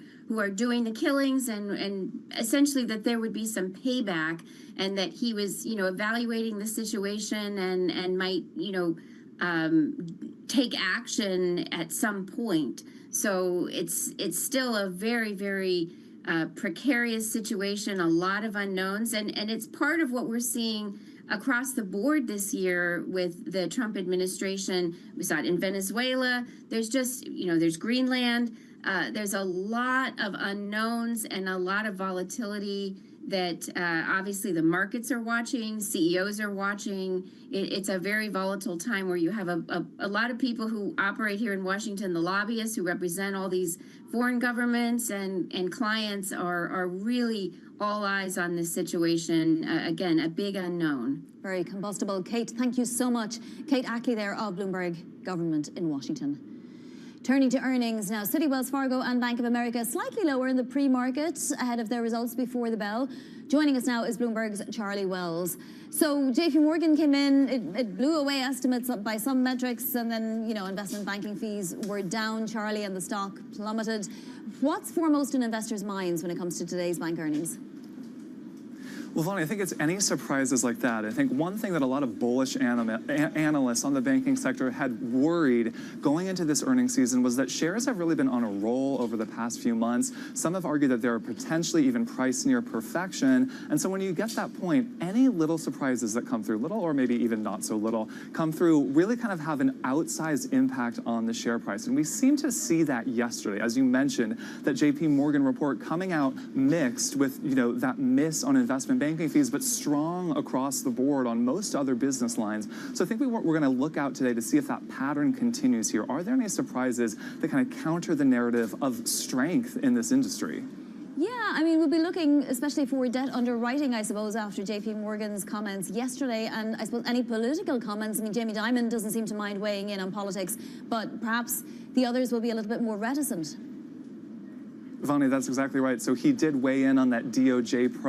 doing the killings, and essentially that there would be some payback, and that he was, you know, evaluating the situation and might, you know, take action at some point. So it's still a very, very precarious situation, a lot of unknowns, and it's part of what we're seeing across the board this year with the Trump administration. We saw it in Venezuela. There's just, you know, there's Greenland. There's a lot of unknowns and a lot of volatility that obviously the markets are watching, CEOs are watching. It's a very volatile time where you have a lot of people who operate here in Washington, the lobbyists who represent all these foreign governments and clients are really all eyes on this situation. Again, a big unknown. Very combustible. Kate, thank you so much. Kate Ackley there of Bloomberg Government in Washington. Turning to earnings now, Citi, Wells Fargo and Bank of America slightly lower in the pre-market ahead of their results before the bell. Joining us now is Bloomberg's Charlie Wells. So JP Morgan came in, it blew away estimates by some metrics, and then, you know, investment banking fees were down, Charlie, and the stock plummeted. What's foremost in investors' minds when it comes to today's bank earnings? Well, Vonnie, I think it's any surprises like that. I think one thing that a lot of bullish analysts on the banking sector had worried going into this earnings season was that shares have really been on a roll over the past few months. Some have argued that they're potentially even priced near perfection. And so when you get that point, any little surprises that come through, little or maybe even not so little, come through really kind of have an outsized impact on the share price. And we seem to see that yesterday, as you mentioned, that JP Morgan report coming out mixed with, you know, that miss on investment banking fees, but strong across the board on most other business lines. So I think we're going to look out today to see if that pattern continues here. Are there any surprises that kind of counter the narrative of strength in this industry? Yeah, I mean, we'll be looking especially for debt underwriting, I suppose, after JP Morgan's comments yesterday, and I suppose any political comments. I mean, Jamie Dimon doesn't seem to mind weighing in on politics, but perhaps the others will be a little bit more reticent. Vonnie, that's exactly right. So he did weigh in on that DOJ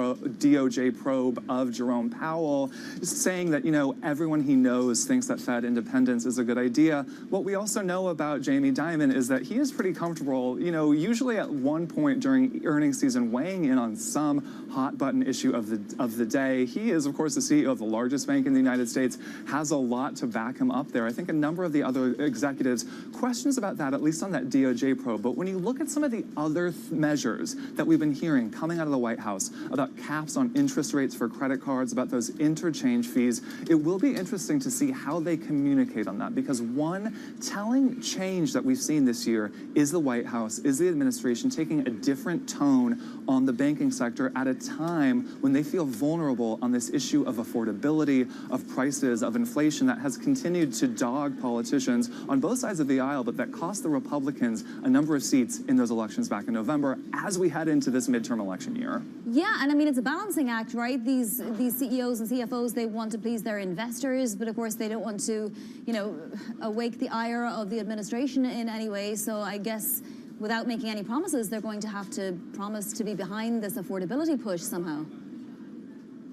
probe of Jerome Powell, saying that, you know, everyone he knows thinks that Fed independence is a good idea. What we also know about Jamie Dimon is that he is pretty comfortable, you know, usually at one point during earnings season, weighing in on some hot button issue of the day. He is, of course, the CEO of the largest bank in the United States, has a lot to back him up there. I think a number of the other executives, questions about that, at least on that DOJ probe. But when you look at some of the other measures that we've been hearing coming out of the White House about caps on interest rates for credit cards, about those interchange fees, it will be interesting to see how they communicate on that, because one telling change that we've seen this year is the White House, is the administration taking a different tone on the banking sector at a time when they feel vulnerable on this issue of affordability, of prices, of inflation that has continued to dog politicians on both sides of the aisle, but that cost the Republicans a number of seats in those elections back in November as we head into this midterm election year. Yeah, and I mean, it's a balancing act, right? These CEOs and CFOs, they want to please their investors, but of course they don't want to, you know, awake the ire of the administration in any way. So I guess without making any promises, they're going to have to promise to be behind this affordability push somehow.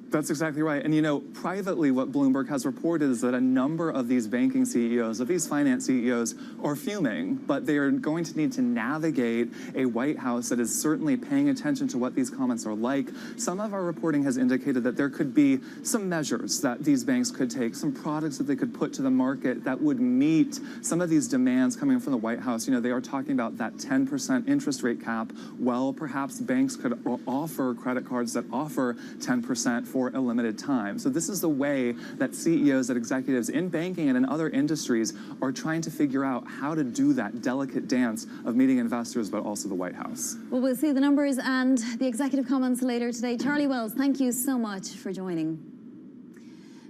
That's exactly right. And, you know, privately, what Bloomberg has reported is that a number of these banking CEOs, of these finance CEOs, are fuming, but they are going to need to navigate a White House that is certainly paying attention to what these comments are like. Some of our reporting has indicated that there could be some measures that these banks could take, some products that they could put to the market that would meet some of these demands coming from the White House. You know, they are talking about that 10% interest rate cap. Well, perhaps banks could offer credit cards that offer 10% for a limited time. So this is the way that CEOs, that executives in banking and in other industries are trying to figure out how to do that delicate dance of meeting investors, but also the White House. Well, we'll see the numbers and the executive comments later today. Charlie Wells, thank you so much for joining.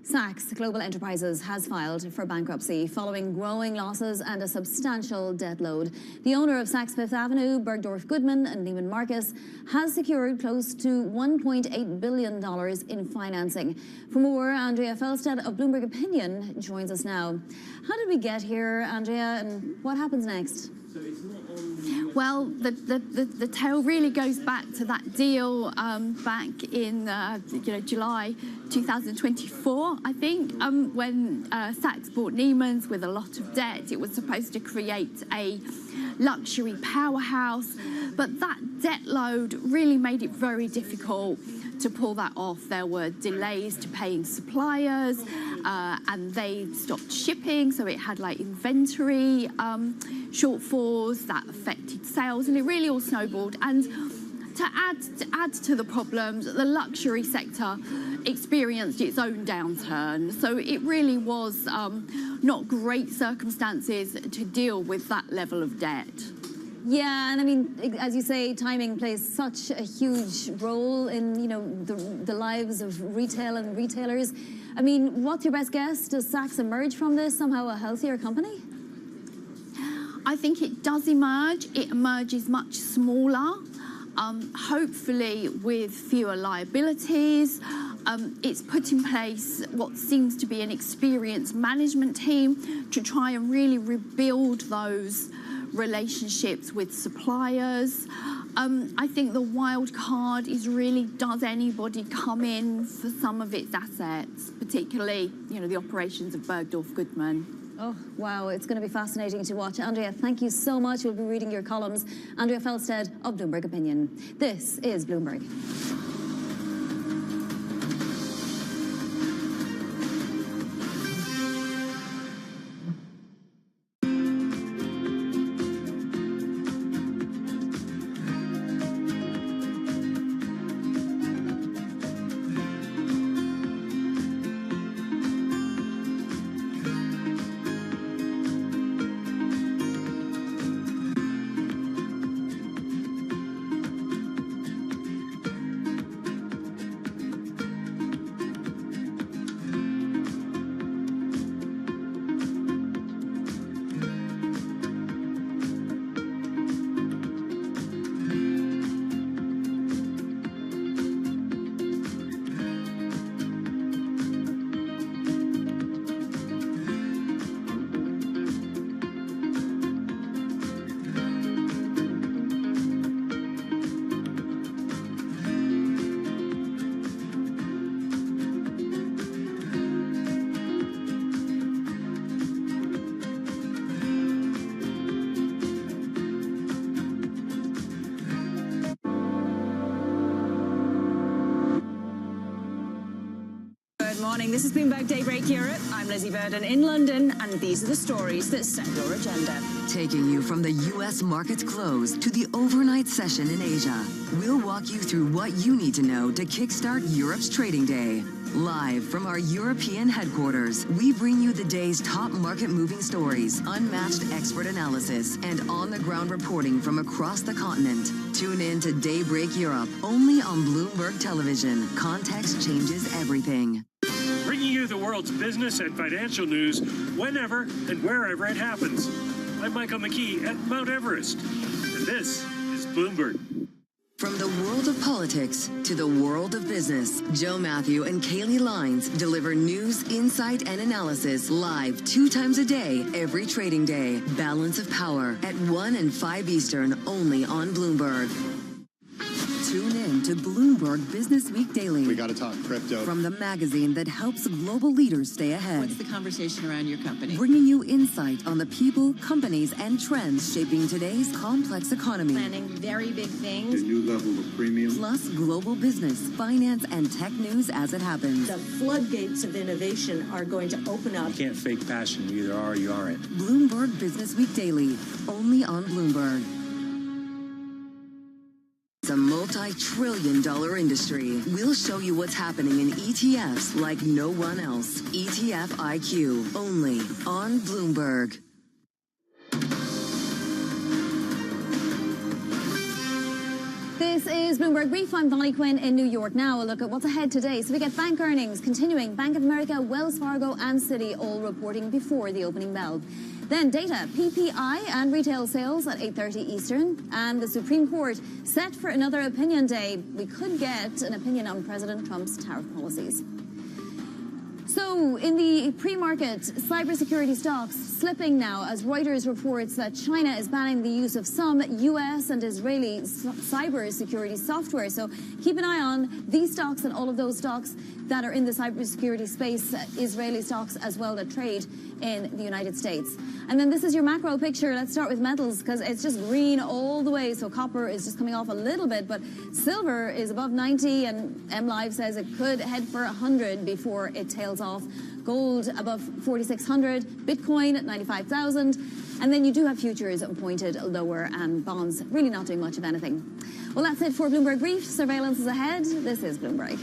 Saks Global Enterprises has filed for bankruptcy following growing losses and a substantial debt load. The owner of Saks Fifth Avenue, Bergdorf Goodman and Neiman Marcus has secured close to $1.8 billion in financing. For more, Andrea Felstead of Bloomberg Opinion joins us now. How did we get here, Andrea, and what happens next? Well, the tale really goes back to that deal back in July 2024, I think, when Saks bought Neiman's with a lot of debt. It was supposed to create a luxury powerhouse, but that debt load really made it very difficult to pull that off. There were delays to paying suppliers, and they stopped shipping, so it had like inventory shortfalls that affected sales, and it really all snowballed. And to add to the problems, the luxury sector experienced its own downturn. So it really was not great circumstances to deal with that level of debt. Yeah, and I mean, as you say, timing plays such a huge role in, the lives of retail and retailers. I mean, what's your best guess? Does Saks emerge from this somehow a healthier company? I think it does emerge. It emerges much smaller, hopefully with fewer liabilities. It's put in place what seems to be an experienced management team to try and really rebuild those relationships with suppliers. I think the wild card is really, does anybody come in for some of its assets, particularly, the operations of Bergdorf Goodman. Oh, wow, it's going to be fascinating to watch. Andrea, thank you so much. We'll be reading your columns. Andrea Felstead of Bloomberg Opinion. This is Bloomberg. This is Bloomberg Daybreak Europe. I'm Lizzie Burden in London, and these are the stories that set your agenda. Taking you from the U.S. market's close to the overnight session in Asia, we'll walk you through what you need to know to kickstart Europe's trading day. Live from our European headquarters, we bring you the day's top market-moving stories, unmatched expert analysis, and on-the-ground reporting from across the continent. Tune in to Daybreak Europe, only on Bloomberg Television. Context changes everything. Bringing you the world's business and financial news whenever and wherever it happens. I'm Michael McKee at Mount Everest, and this is Bloomberg. From the world of politics to the world of business, Joe Matthew and Kaylee Lines deliver news, insight, and analysis live 2 times a day, every trading day. Balance of Power at 1 and 5 Eastern, only on Bloomberg. Tune in to Bloomberg Business Week Daily. We got to talk crypto. From the magazine that helps global leaders stay ahead. What's the conversation around your company? Bringing you insight on the people, companies, and trends shaping today's complex economy. Planning very big things. A new level of premium. Plus global business, finance, and tech news as it happens. The floodgates of innovation are going to open up. You can't fake passion. You either are or you aren't. Bloomberg Business Week Daily, only on Bloomberg. It's a multi-trillion-dollar industry. We'll show you what's happening in ETFs like no one else. ETF IQ, only on Bloomberg. This This is Bloomberg Brief. I'm Vonnie Quinn in New York. Now a look at what's ahead today. So we get bank earnings continuing. Bank of America, Wells Fargo and Citi all reporting before the opening bell. Then data, PPI and retail sales at 8:30 Eastern. And the Supreme Court set for another opinion day. We could get an opinion on President Trump's tariff policies. So, in the pre-market, cybersecurity stocks slipping now as Reuters reports that China is banning the use of some U.S. and Israeli cybersecurity software. So, keep an eye on these stocks and all of those stocks that are in the cybersecurity space, Israeli stocks as well that trade in the United States. And then this is your macro picture. Let's start with metals because it's just green all the way. So copper is just coming off a little bit, but silver is above 90 and MLive says it could head for 100 before it tails off. Gold above 4,600, Bitcoin at 95,000. And then you do have futures pointed lower and bonds really not doing much of anything. Well, that's it for Bloomberg Brief. Surveillance is ahead. This is Bloomberg.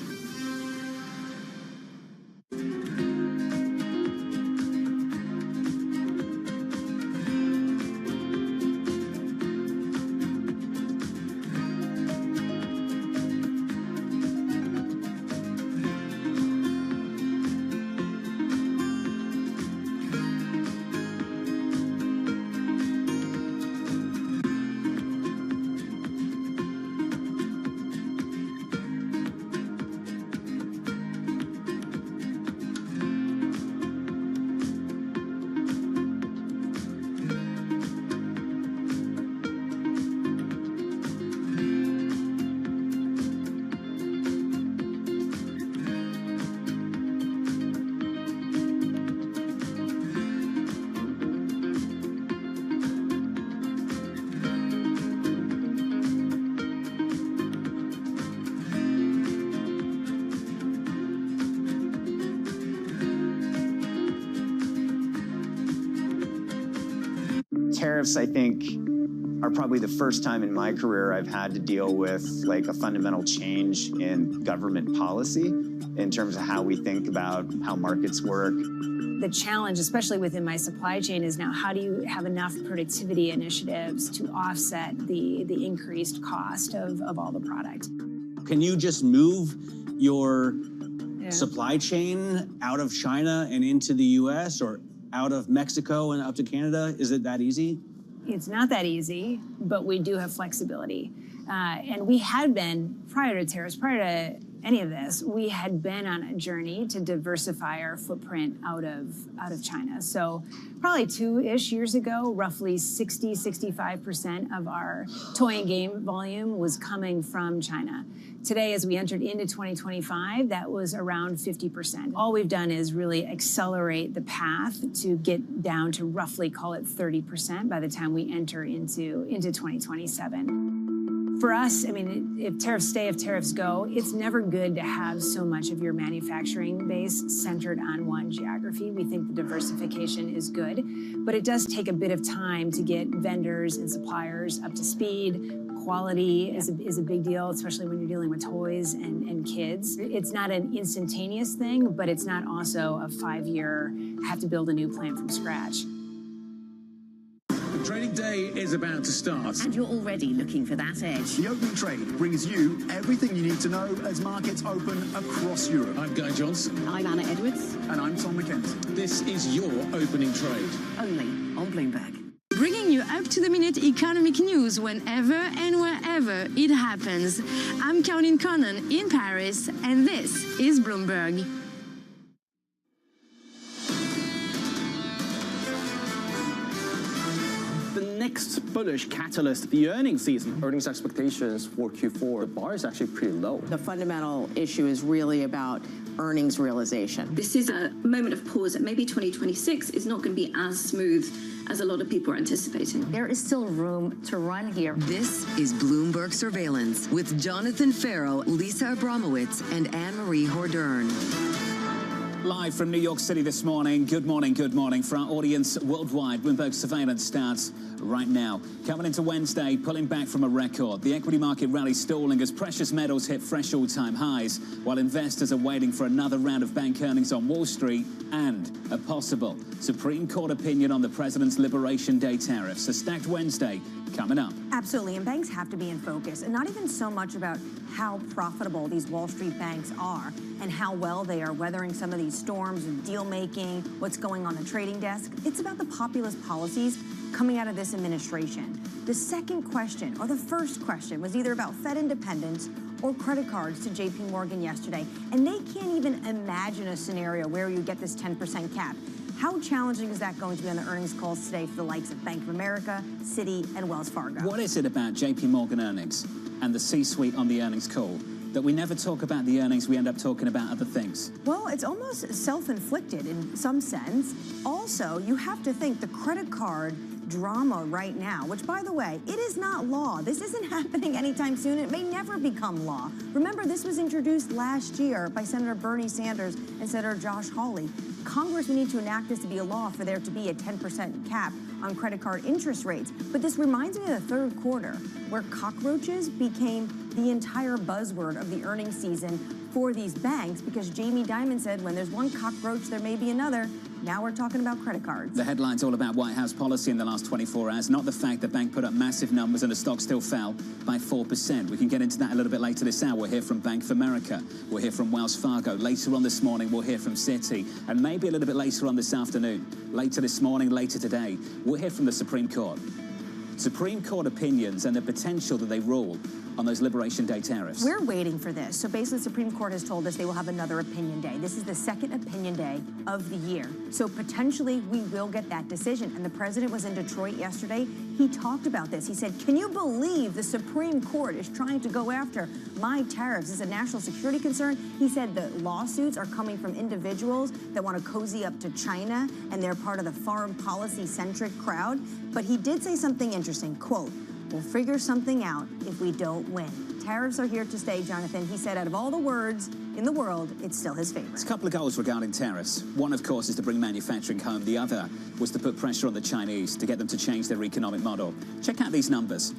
Tariffs, I think, are probably the first time in my career I've had to deal with like a fundamental change in government policy in terms of how we think about how markets work. The challenge, especially within my supply chain, is now how do you have enough productivity initiatives to offset the increased cost of all the product? Can you just move your supply chain out of China and into the U.S. or out of Mexico and up to Canada? Is it that easy? It's not that easy, but we do have flexibility. And we had been, prior to tariffs, prior to any of this, we had been on a journey to diversify our footprint out of China. So probably 2-ish years ago, roughly 65% of our toy and game volume was coming from China. Today, as we entered into 2025, that was around 50%. All we've done is really accelerate the path to get down to roughly, call it 30% by the time we enter into 2027. For us, I mean, if tariffs stay, if tariffs go, it's never good to have so much of your manufacturing base centered on one geography. We think the diversification is good, but it does take a bit of time to get vendors and suppliers up to speed. Quality is a big deal, especially when you're dealing with toys and kids. It's not an instantaneous thing, but it's not also a 5-year, have to build a new plant from scratch. The trading day is about to start. And you're already looking for that edge. The opening trade brings you everything you need to know as markets open across Europe. I'm Guy Johnson. I'm Anna Edwards. And I'm Tom McKenzie. This is your opening trade. Only on Bloomberg. Bringing you up-to-the-minute economic news whenever and wherever it happens. I'm Caroline Connon in Paris, and this is Bloomberg. The next bullish catalyst, the earnings season. Earnings expectations for Q4, the bar is actually pretty low. The fundamental issue is really about earnings realization. This is a moment of pause that maybe 2026 is not going to be as smooth as a lot of people are anticipating. There is still room to run here. This is Bloomberg Surveillance with Jonathan Farrow, Lisa Abramowitz, and Anne-Marie Hordern. Live from New York City this morning. Good morning, good morning. For our audience worldwide, Bloomberg Surveillance starts right now. Coming into Wednesday, pulling back from a record. The equity market rally stalling as precious metals hit fresh all-time highs, while investors are waiting for another round of bank earnings on Wall Street and a possible Supreme Court opinion on the president's Liberation Day tariffs. A stacked Wednesday coming up. Absolutely, and banks have to be in focus, and not even so much about how profitable these Wall Street banks are and how well they are weathering some of these storms and deal making, what's going on the trading desk. It's about the populist policies coming out of this administration. The second question, or the first question, was either about Fed independence or credit cards to JP Morgan yesterday, and they can't even imagine a scenario where you get this 10% cap. How challenging is that going to be on the earnings calls today for the likes of Bank of America, Citi, and Wells Fargo? What is it about JP Morgan earnings and the C-suite on the earnings call that we never talk about the earnings, we end up talking about other things? Well, it's almost self-inflicted in some sense. Also, you have to think the credit card drama right now, which, by the way, it is not law. This isn't happening anytime soon. It may never become law. Remember, this was introduced last year by Senator Bernie Sanders and Senator Josh Hawley. Congress would need to enact this to be a law for there to be a 10% cap on credit card interest rates. But this reminds me of the third quarter, where cockroaches became the entire buzzword of the earnings season for these banks, because Jamie Dimon said, when there's one cockroach, there may be another. Now we're talking about credit cards. The headline's all about White House policy in the last 24 hours, not the fact the bank put up massive numbers and the stock still fell by 4%. We can get into that a little bit later this hour. We'll hear from Bank of America. We'll hear from Wells Fargo. Later on this morning, we'll hear from Citi. And maybe a little bit later on this afternoon, later this morning, later today, we'll hear from the Supreme Court. Supreme Court opinions and the potential that they rule on those Liberation Day tariffs. We're waiting for this. So basically, the Supreme Court has told us they will have another opinion day. This is the second opinion day of the year. So potentially, we will get that decision. And the president was in Detroit yesterday. He talked about this. He said, can you believe the Supreme Court is trying to go after my tariffs? It's a national security concern. He said the lawsuits are coming from individuals that want to cozy up to China, and they're part of the foreign policy-centric crowd. But he did say something interesting, quote, we'll figure something out if we don't win. Tariffs are here to stay, Jonathan. He said out of all the words in the world, it's still his favorite. There's a couple of goals regarding tariffs. One, of course, is to bring manufacturing home. The other was to put pressure on the Chinese to get them to change their economic model. Check out these numbers.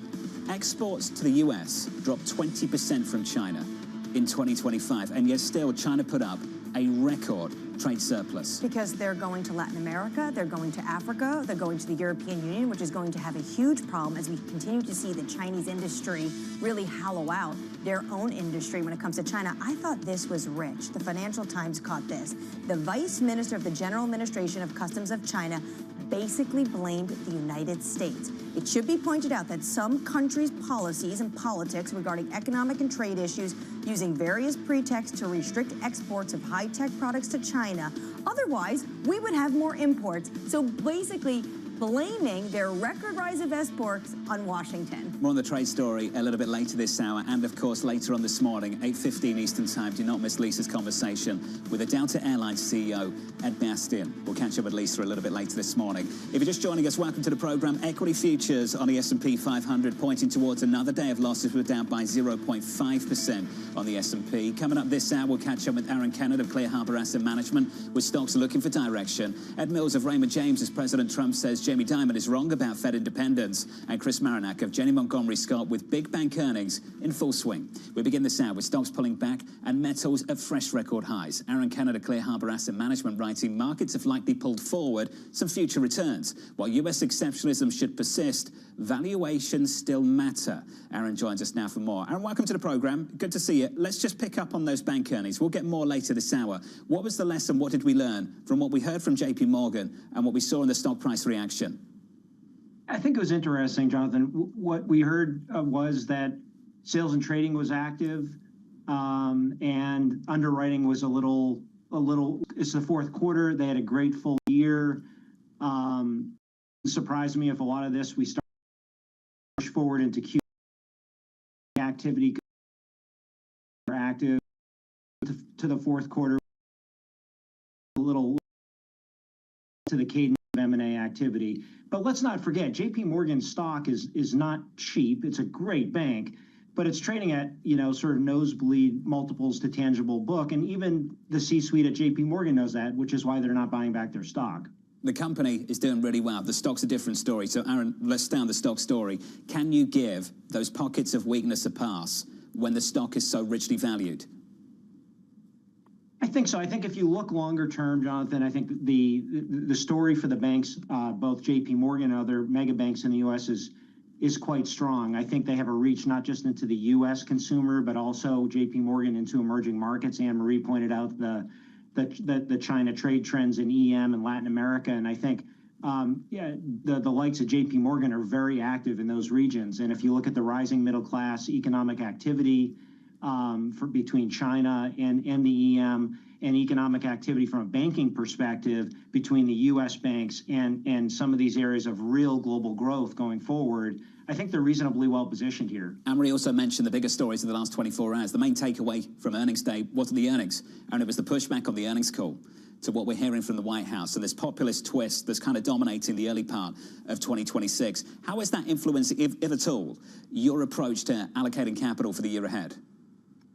Exports to the US dropped 20% from China in 2025, and yet still China put up a record trade surplus. Because they're going to Latin America, they're going to Africa, they're going to the European Union, which is going to have a huge problem as we continue to see the Chinese industry really hollow out their own industry when it comes to China. I thought this was rich. The Financial Times caught this. The Vice Minister of the General Administration of Customs of China basically blamed the United States. It should be pointed out that some countries' policies and politics regarding economic and trade issues using various pretexts to restrict exports of high-tech products to China. Otherwise, we would have more imports. So basically, blaming their record rise of exports on Washington. More on the trade story a little bit later this hour, and of course later on this morning, 8:15 Eastern Time. Do not miss Lisa's conversation with the Delta Airlines CEO, Ed Bastian. We'll catch up with Lisa a little bit later this morning. If you're just joining us, welcome to the program. Equity futures on the S&P 500 pointing towards another day of losses. We're down by 0.5% on the S&P. Coming up this hour, we'll catch up with Aaron Kennett of Clear Harbor Asset Management, with stocks looking for direction. Ed Mills of Raymond James, as President Trump says Jamie Dimon is wrong about Fed independence, and Chris Marinac of Janney Montgomery Scott with big bank earnings in full swing. We begin this hour with stocks pulling back and metals at fresh record highs. Aaron Kennett of Clear Harbor Asset Management writing markets have likely pulled forward some future returns. While US exceptionalism should persist, valuations still matter. Aaron joins us now for more. Aaron, welcome to the program. Good to see you. Let's just pick up on those bank earnings. We'll get more later this hour. What was the lesson? What did we learn from what we heard from JP Morgan and what we saw in the stock price reaction? I think it was interesting, Jonathan. What we heard was that sales and trading was active, and underwriting was a little. It's the fourth quarter. They had a great full year. It surprised me if a lot of this we start to push forward into Q activity active to the fourth quarter. A little to the cadence of M&A activity. But let's not forget, JP Morgan's stock is not cheap. It's a great bank, but it's trading at, sort of nosebleed multiples to tangible book. And even the C-suite at JP Morgan knows that, which is why they're not buying back their stock. The company is doing really well. The stock's a different story. So, Aaron, let's stay on the stock story. Can you give those pockets of weakness a pass when the stock is so richly valued? I think so. I think if you look longer term, Jonathan, I think the story for the banks, both JP Morgan and other mega banks in the U.S. is is quite strong. I think they have a reach not just into the U.S. consumer, but also J.P. Morgan into emerging markets. Anne-Marie pointed out the China trade trends in EM and Latin America, and I think the likes of J.P. Morgan are very active in those regions. And if you look at the rising middle class economic activity between China and the EM, and economic activity from a banking perspective between the U.S. banks and some of these areas of real global growth going forward, I think they're reasonably well positioned here. Anne-Marie also mentioned the biggest stories of the last 24 hours. The main takeaway from earnings day wasn't the earnings, and it was the pushback on the earnings call to what we're hearing from the White House. So this populist twist that's kind of dominating the early part of 2026. How is that influencing, if at all, your approach to allocating capital for the year ahead?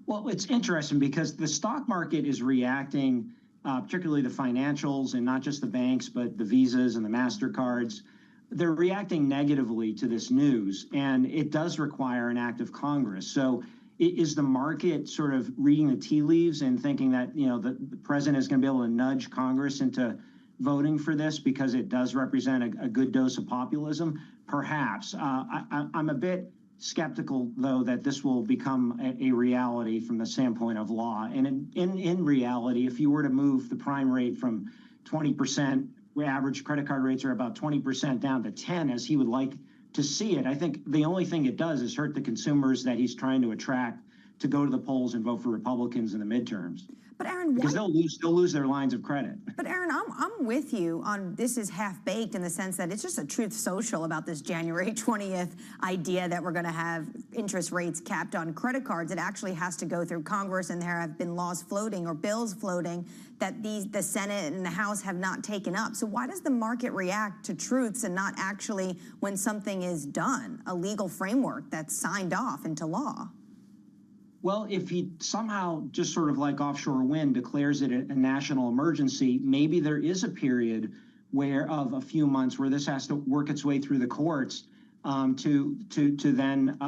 Well, it's interesting because the stock market is reacting, particularly the financials and not just the banks, but the Visas and the MasterCards. They're reacting negatively to this news, and it does require an act of Congress. So is the market sort of reading the tea leaves and thinking that, the president is going to be able to nudge Congress into voting for this because it does represent a good dose of populism? Perhaps. I'm a bit skeptical, though, that this will become a reality from the standpoint of law. And in reality, if you were to move the prime rate from 20%, where average credit card rates are about 20%, down to 10, as he would like to see it, I think the only thing it does is hurt the consumers that he's trying to attract to go to the polls and vote for Republicans in the midterms. But Aaron, because they'll lose their lines of credit. But Aaron, I'm with you on this is half baked in the sense that it's just a truth social about this January 20th idea that we're going to have interest rates capped on credit cards. It actually has to go through Congress, and there have been laws floating or bills floating that the Senate and the House have not taken up. So why does the market react to truths and not actually when something is done, a legal framework that's signed off into law? Well, if he somehow just sort of like offshore wind declares it a national emergency, maybe there is a period of a few months where this has to work its way through the courts to then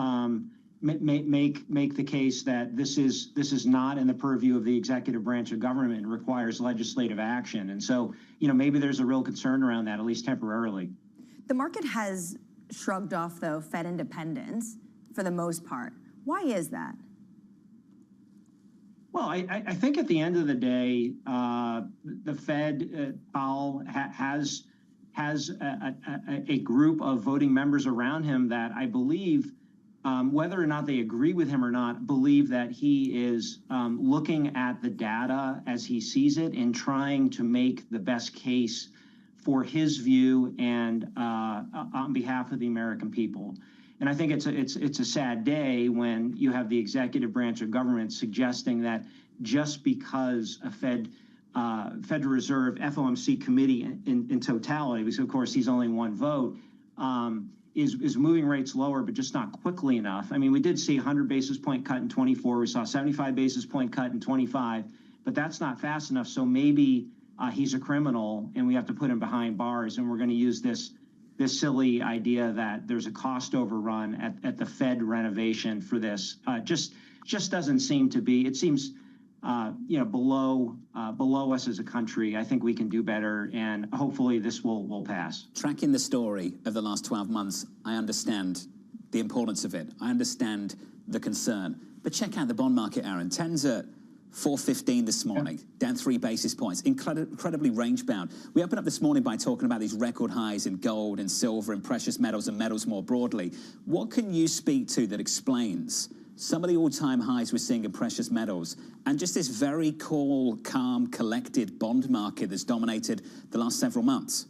make the case that this is not in the purview of the executive branch of government and requires legislative action. And so, maybe there's a real concern around that, at least temporarily. The market has shrugged off, though, Fed independence for the most part. Why is that? Well, I think at the end of the day, the Fed, Powell, has a group of voting members around him that I believe, whether or not they agree with him or not, believe that he is looking at the data as he sees it and trying to make the best case for his view and on behalf of the American people. And I think it's a sad day when you have the executive branch of government suggesting that just because a Federal Reserve FOMC committee in totality, because of course he's only one vote, is moving rates lower, but just not quickly enough. I mean, we did see a 100 basis point cut in 24. We saw a 75 basis point cut in 25, but that's not fast enough. So maybe he's a criminal and we have to put him behind bars, and we're going to use this silly idea that there's a cost overrun at the Fed renovation for this. Just doesn't seem to be. It seems below us as a country. I think we can do better, and hopefully this will pass. Tracking the story of the last 12 months, I understand the importance of it. I understand the concern. But check out the bond market, Aaron. 10's at 415 this morning, down 3 basis points, incredibly range-bound. We opened up this morning by talking about these record highs in gold and silver and precious metals and metals more broadly. What can you speak to that explains some of the all-time highs we're seeing in precious metals and just this very cool, calm, collected bond market that's dominated the last several months?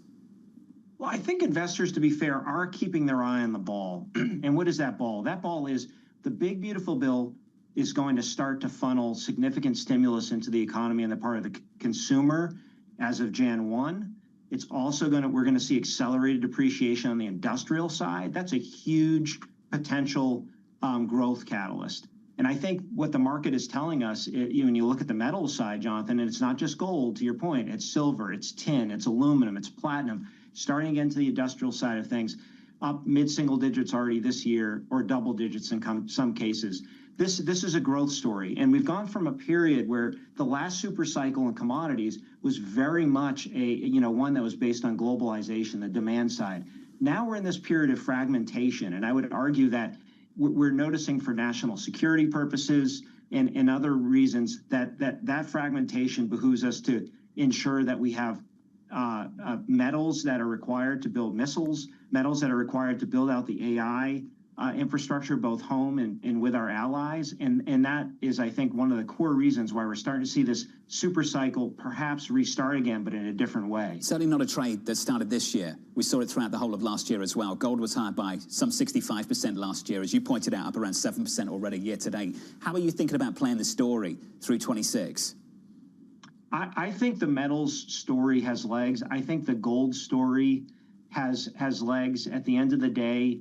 Well, I think investors, to be fair, are keeping their eye on the ball. And what is that ball? That ball is the big, beautiful bill is going to start to funnel significant stimulus into the economy on the part of the consumer as of Jan 1. It's also we're going to see accelerated depreciation on the industrial side. That's a huge potential growth catalyst. And I think what the market is telling us, when you look at the metals side, Jonathan, and it's not just gold, to your point, it's silver, it's tin, it's aluminum, it's platinum, starting to get into the industrial side of things, up mid-single digits already this year, or double digits in some cases. This is a growth story, and we've gone from a period where the last super cycle in commodities was very much one that was based on globalization, the demand side. Now we're in this period of fragmentation, and I would argue that we're noticing for national security purposes and other reasons that fragmentation behooves us to ensure that we have metals that are required to build missiles, metals that are required to build out the AI infrastructure, both home and with our allies. And that is, I think, one of the core reasons why we're starting to see this super cycle perhaps restart again, but in a different way. Certainly not a trade that started this year. We saw it throughout the whole of last year as well. Gold was higher by some 65% last year, as you pointed out, up around 7% already year to date. How are you thinking about playing the story through 26? I think the metals story has legs. I think the gold story has legs. At the end of the day,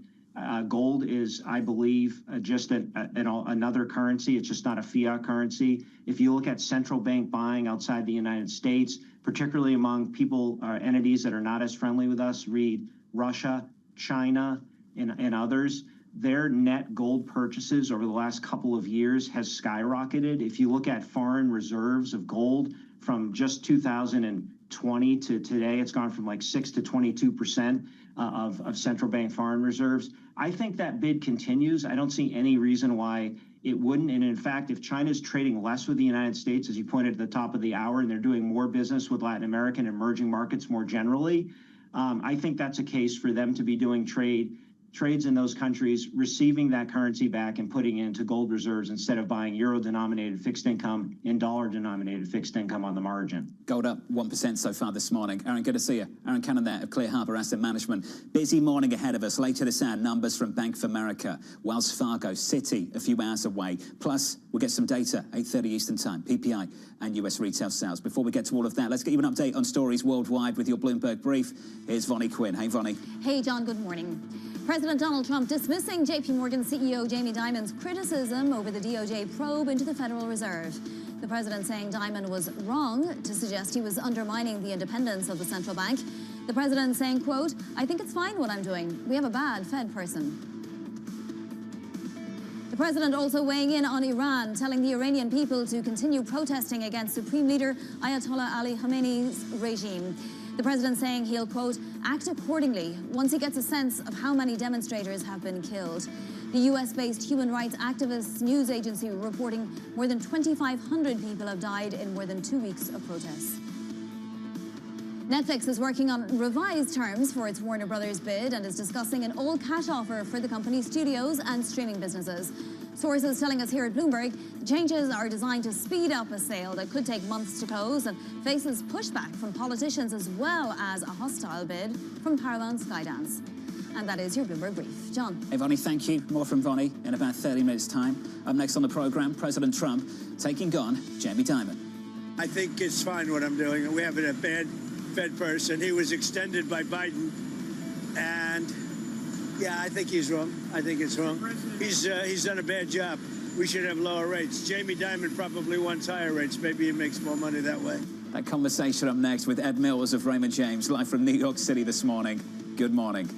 gold is, I believe, just another currency. It's just not a fiat currency. If you look at central bank buying outside the United States, particularly among people or entities that are not as friendly with us, read Russia, China, and others, their net gold purchases over the last couple of years has skyrocketed. If you look at foreign reserves of gold from just 2020 to today, it's gone from like 6 to 22% of central bank foreign reserves. I think that bid continues. I don't see any reason why it wouldn't. And in fact, if China's trading less with the United States, as you pointed at the top of the hour, and they're doing more business with Latin American emerging markets more generally, I think that's a case for them to be doing trades in those countries, receiving that currency back and putting it into gold reserves instead of buying euro-denominated fixed income and dollar-denominated fixed income on the margin. Gold up 1% so far this morning. Aaron, good to see you. Aaron Cannon there of Clear Harbor Asset Management. Busy morning ahead of us. Later this hour, numbers from Bank of America, Wells Fargo, Citi, a few hours away. Plus, we'll get some data, 8:30 Eastern Time, PPI and US retail sales. Before we get to all of that, let's get you an update on stories worldwide with your Bloomberg Brief. Here's Vonnie Quinn. Hey, Vonnie. Hey, John, good morning. President Donald Trump dismissing JP Morgan CEO Jamie Dimon's criticism over the DOJ probe into the Federal Reserve. The president saying Dimon was wrong to suggest he was undermining the independence of the central bank. The president saying, quote, "I think it's fine what I'm doing. We have a bad Fed person." The president also weighing in on Iran, telling the Iranian people to continue protesting against Supreme Leader Ayatollah Ali Khamenei's regime. The president saying he'll, quote, "act accordingly once he gets a sense of how many demonstrators have been killed." The US-based human rights activists news agency reporting more than 2,500 people have died in more than 2 weeks of protests. Netflix is working on revised terms for its Warner Brothers bid and is discussing an all-cash offer for the company's studios and streaming businesses. Sources telling us here at Bloomberg, the changes are designed to speed up a sale that could take months to close and faces pushback from politicians as well as a hostile bid from Paramount Skydance. And that is your Bloomberg Brief. John. Hey, Vonnie, thank you. More from Vonnie in about 30 minutes' time. Up next on the program, President Trump taking on Jamie Dimon. I think it's fine what I'm doing. We have a bad Fed person. He was extended by Biden. And yeah, I think he's wrong. I think it's wrong. He's done a bad job. We should have lower rates. Jamie Dimon probably wants higher rates. Maybe he makes more money that way. That conversation up next with Ed Mills of Raymond James, live from New York City this morning. Good morning.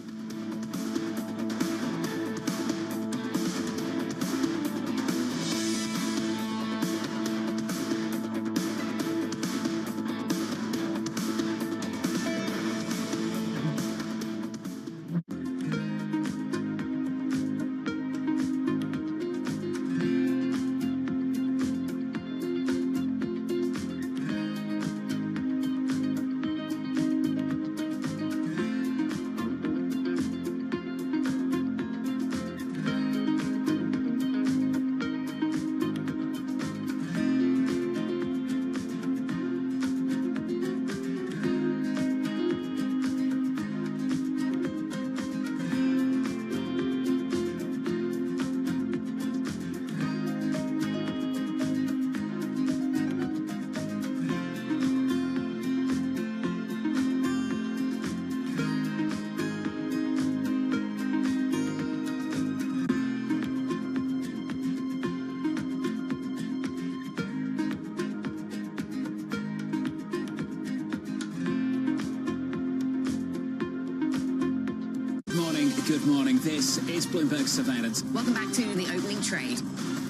Good morning. This is Bloomberg Surveillance. Welcome back to the opening trade.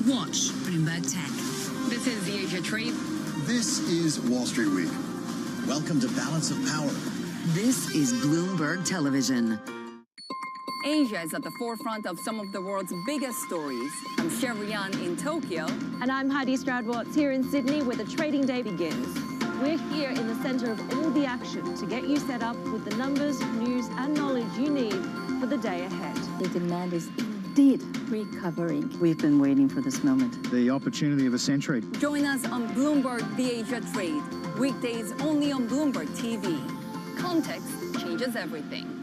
Watch Bloomberg Tech. This is the Asia Trade. This is Wall Street Week. Welcome to Balance of Power. This is Bloomberg Television. Asia is at the forefront of some of the world's biggest stories. I'm Sherrian in Tokyo. And I'm Heidi Stroud-Watts here in Sydney, where the trading day begins. We're here in the center of all the action to get you set up with the numbers, news, and knowledge you need for the day ahead. The demand is indeed recovering. We've been waiting for this moment. The opportunity of a century. Join us on Bloomberg The Asia Trade. Weekdays only on Bloomberg TV. Context changes everything.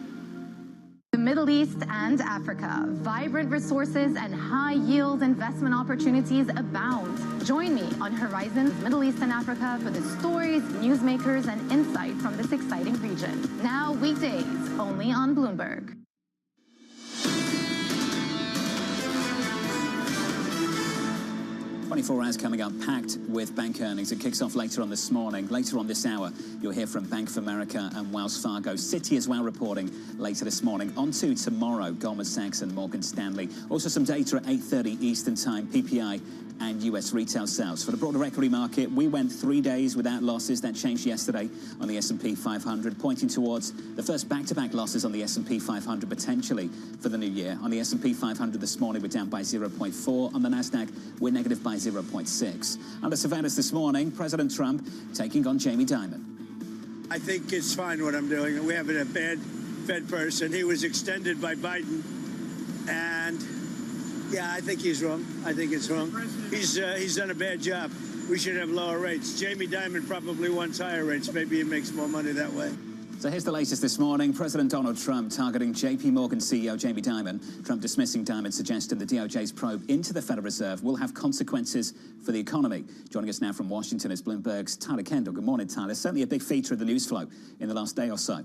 The Middle East and Africa, vibrant resources and high-yield investment opportunities abound. Join me on Horizons Middle East and Africa for the stories, newsmakers, and insight from this exciting region. Now weekdays, only on Bloomberg. 24 hours coming up, packed with bank earnings. It kicks off later on this morning. Later on this hour, you'll hear from Bank of America and Wells Fargo. Citi as well reporting later this morning. On to tomorrow, Goldman Sachs and Morgan Stanley. Also some data at 8:30 Eastern Time, PPI and US retail sales. For the broader equity market, we went 3 days without losses. That changed yesterday on the S&P 500, pointing towards the first back-to-back losses on the S&P 500 potentially for the new year. On the S&P 500 this morning, we're down by 0.4. On the NASDAQ, we're negative by 0.6. Under surveillance this morning, President Trump taking on Jamie Dimon. I think it's fine what I'm doing. We have a bad Fed person. He was extended by Biden, and yeah, I think he's wrong. I think it's wrong. He's done a bad job. We should have lower rates. Jamie Dimon probably wants higher rates. Maybe he makes more money that way. So here's the latest this morning. President Donald Trump targeting JP Morgan CEO Jamie Dimon. Trump dismissing Dimon, suggesting the DOJ's probe into the Federal Reserve will have consequences for the economy. Joining us now from Washington is Bloomberg's Tyler Kendall. Good morning, Tyler. Certainly a big feature of the news flow in the last day or so.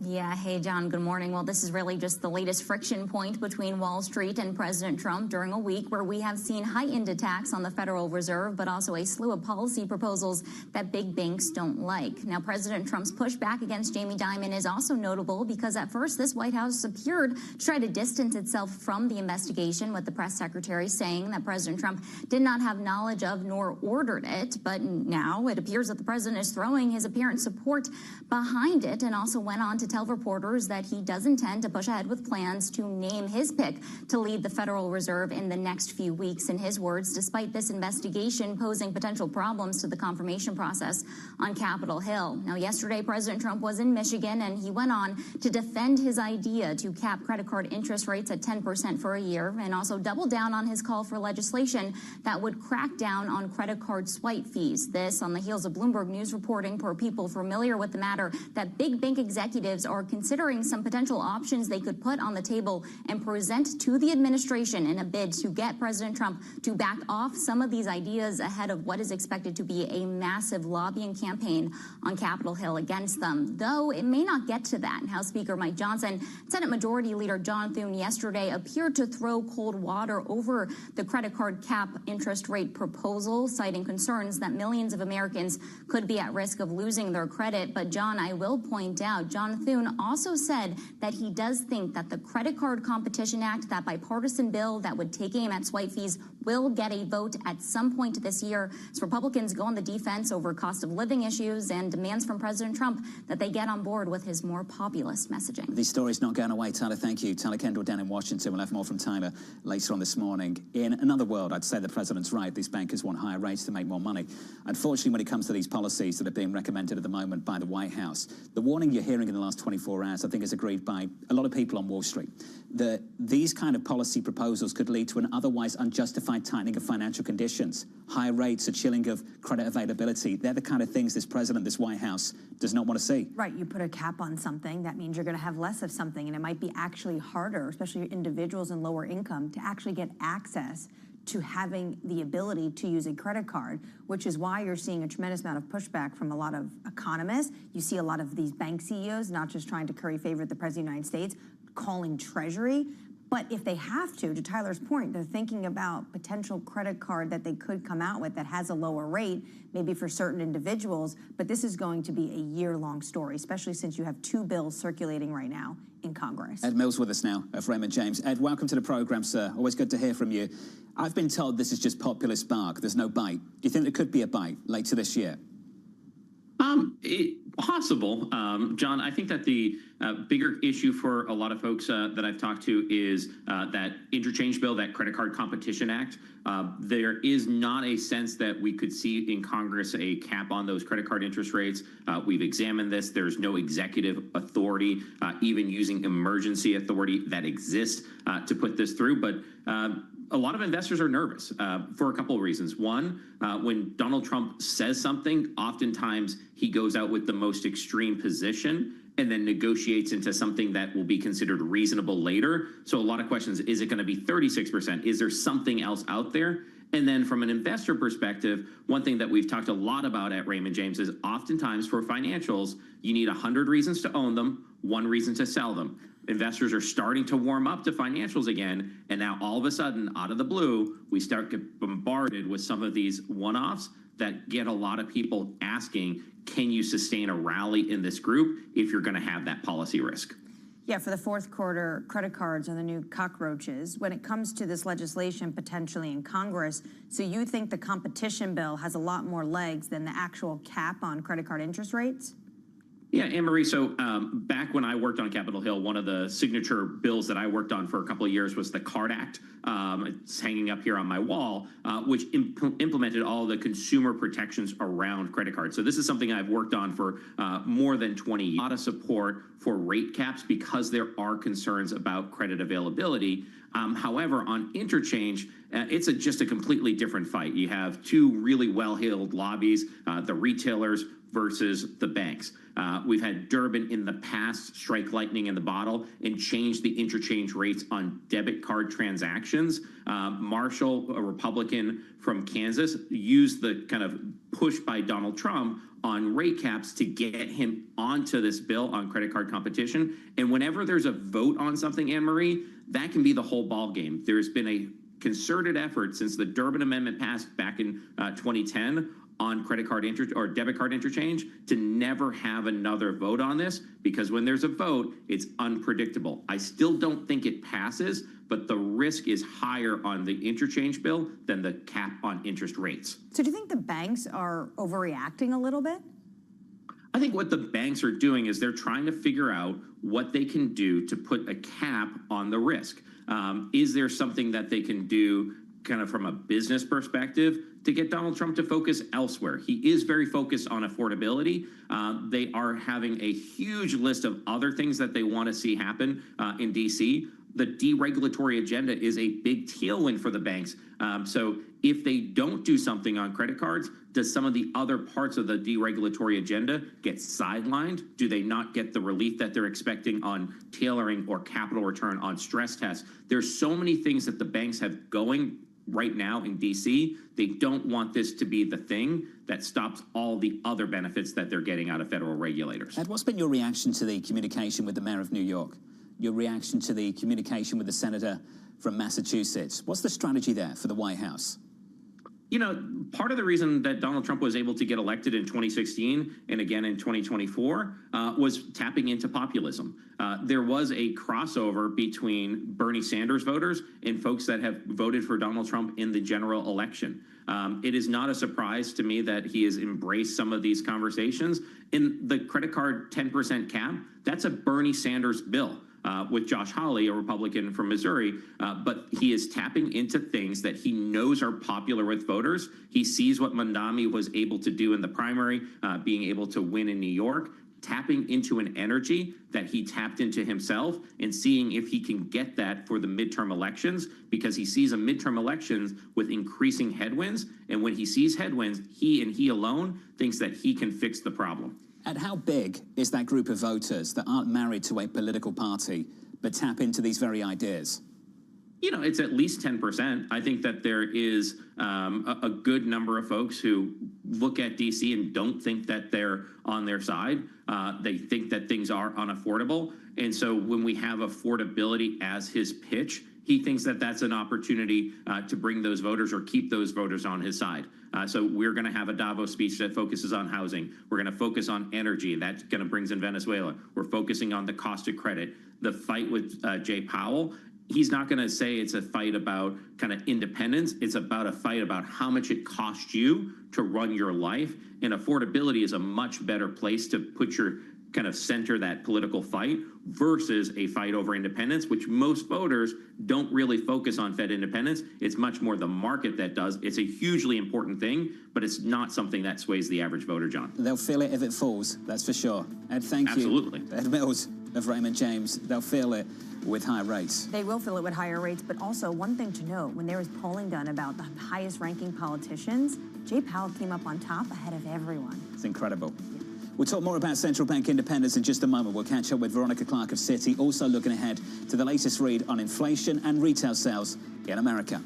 Yeah, hey, John, good morning. Well, this is really just the latest friction point between Wall Street and President Trump during a week where we have seen heightened attacks on the Federal Reserve, but also a slew of policy proposals that big banks don't like. Now, President Trump's pushback against Jamie Dimon is also notable because at first this White House appeared to try to distance itself from the investigation, with the press secretary saying that President Trump did not have knowledge of nor ordered it. But now it appears that the president is throwing his apparent support behind it, and also went on to tell reporters that he does intend to push ahead with plans to name his pick to lead the Federal Reserve in the next few weeks. In his words, despite this investigation posing potential problems to the confirmation process on Capitol Hill. Now, yesterday, President Trump was in Michigan, and he went on to defend his idea to cap credit card interest rates at 10% for a year, and also double down on his call for legislation that would crack down on credit card swipe fees. This on the heels of Bloomberg News reporting, for people familiar with the matter, that big bank executives are considering some potential options they could put on the table and present to the administration in a bid to get President Trump to back off some of these ideas ahead of what is expected to be a massive lobbying campaign on Capitol Hill against them. Though it may not get to that. House Speaker Mike Johnson, Senate Majority Leader John Thune yesterday appeared to throw cold water over the credit card cap interest rate proposal, citing concerns that millions of Americans could be at risk of losing their credit. But John, I will point out, John Thune also said that he does think that the Credit Card Competition Act, that bipartisan bill that would take aim at swipe fees, will get a vote at some point this year as Republicans go on the defense over cost of living issues and demands from President Trump that they get on board with his more populist messaging. These stories not going away, Tyler. Thank you. Tyler Kendall down in Washington. We'll have more from Tyler later on this morning. In another world, I'd say the president's right. These bankers want higher rates to make more money. Unfortunately, when it comes to these policies that are being recommended at the moment by the White House, the warning you're hearing in the last 24 hours, I think, is agreed by a lot of people on Wall Street, that these kind of policy proposals could lead to an otherwise unjustified tightening of financial conditions. Higher rates, a chilling of credit availability. They're the kind of things this president, this White House, does not want to see. Right, you put a cap on something, that means you're going to have less of something, and it might be actually harder, especially individuals in lower income, to actually get access to having the ability to use a credit card, which is why you're seeing a tremendous amount of pushback from a lot of economists. You see a lot of these bank CEOs not just trying to curry favor with the President of the United States, calling Treasury. But if they have to Tyler's point, they're thinking about potential credit card that they could come out with that has a lower rate, maybe for certain individuals. But this is going to be a year-long story, especially since you have two bills circulating right now in Congress. Ed Mills with us now of Raymond James. Ed, welcome to the program, sir. Always good to hear from you. I've been told this is just populist bark. There's no bite. Do you think there could be a bite later this year? Possible. John, I think that the bigger issue for a lot of folks that I've talked to is that interchange bill, that Credit Card Competition Act. There is not a sense that we could see in Congress a cap on those credit card interest rates. We've examined this. There's no executive authority, even using emergency authority that exists to put this through. But a lot of investors are nervous for a couple of reasons. One, when Donald Trump says something, oftentimes he goes out with the most extreme position and then negotiates into something that will be considered reasonable later. So a lot of questions, is it going to be 36%? Is there something else out there? And then from an investor perspective, one thing that we've talked a lot about at Raymond James is oftentimes for financials, you need 100 reasons to own them, 1 reason to sell them. Investors are starting to warm up to financials again, and now all of a sudden, out of the blue, we start to get bombarded with some of these one-offs that get a lot of people asking, can you sustain a rally in this group if you're going to have that policy risk? Yeah, for the fourth quarter, credit cards are the new cockroaches when it comes to this legislation potentially in Congress. So you think the competition bill has a lot more legs than the actual cap on credit card interest rates? Yeah, Anne-Marie, so back when I worked on Capitol Hill, one of the signature bills that I worked on for a couple of years was the CARD Act. It's hanging up here on my wall, which implemented all the consumer protections around credit cards. So this is something I've worked on for more than 20 years. A lot of support for rate caps because there are concerns about credit availability. However, on interchange, it's just a completely different fight. You have two really well-heeled lobbies, the retailers versus the banks. We've had Durbin in the past strike lightning in the bottle and change the interchange rates on debit card transactions. Marshall, a Republican from Kansas, used the kind of push by Donald Trump on rate caps to get him onto this bill on credit card competition. And whenever there's a vote on something, Anne-Marie, that can be the whole ball game. There's been a concerted effort since the Durbin Amendment passed back in 2010 on credit card or debit card interchange to never have another vote on this, because when there's a vote, it's unpredictable. I still don't think it passes, but the risk is higher on the interchange bill than the cap on interest rates. So do you think the banks are overreacting a little bit? I think what the banks are doing is they're trying to figure out what they can do to put a cap on the risk. Is there something that they can do kind of from a business perspective to get Donald Trump to focus elsewhere? He is very focused on affordability. They are having a huge list of other things that they want to see happen in D.C. The deregulatory agenda is a big tailwind for the banks. So if they don't do something on credit cards, does some of the other parts of the deregulatory agenda get sidelined? Do they not get the relief that they're expecting on tailoring or capital return on stress tests? There's so many things that the banks have going right now in D.C. They don't want this to be the thing that stops all the other benefits that they're getting out of federal regulators. Ed, what's been your reaction to the communication with the mayor of New York? Your reaction to the communication with the senator from Massachusetts? What's the strategy there for the White House? You know, part of the reason that Donald Trump was able to get elected in 2016 and again in 2024 was tapping into populism. There was a crossover between Bernie Sanders voters and folks that have voted for Donald Trump in the general election. It is not a surprise to me that he has embraced some of these conversations. In the credit card 10% cap, that's a Bernie Sanders bill. With Josh Hawley, a Republican from Missouri, but he is tapping into things that he knows are popular with voters. He sees what Mandami was able to do in the primary, being able to win in New York, tapping into an energy that he tapped into himself and seeing if he can get that for the midterm elections, because he sees a midterm elections with increasing headwinds. And when he sees headwinds, he and he alone thinks that he can fix the problem. And how big is that group of voters that aren't married to a political party but tap into these very ideas? You know, it's at least 10%. I think that there is a good number of folks who look at D.C. and don't think that they're on their side. They think that things are unaffordable. And so when we have affordability as his pitch, he thinks that that's an opportunity to bring those voters or keep those voters on his side. So we're going to have a Davos speech that focuses on housing. We're going to focus on energy, and that kind of brings in Venezuela. We're focusing on the cost of credit. The fight with Jay Powell, he's not going to say it's a fight about kind of independence. It's about a fight about how much it costs you to run your life. And affordability is a much better place to put your kind of center that political fight versus a fight over independence, which most voters don't really focus on Fed independence. It's much more the market that does. It's a hugely important thing, but it's not something that sways the average voter, John. They'll feel it if it falls, that's for sure. Ed, thank you. Absolutely. Ed Mills of Raymond James. They'll feel it with higher rates. They will feel it with higher rates, but also one thing to note, when there was polling done about the highest ranking politicians, Jay Powell came up on top ahead of everyone. It's incredible. We'll talk more about central bank independence in just a moment. We'll catch up with Veronica Clark of Citi, also looking ahead to the latest read on inflation and retail sales in America.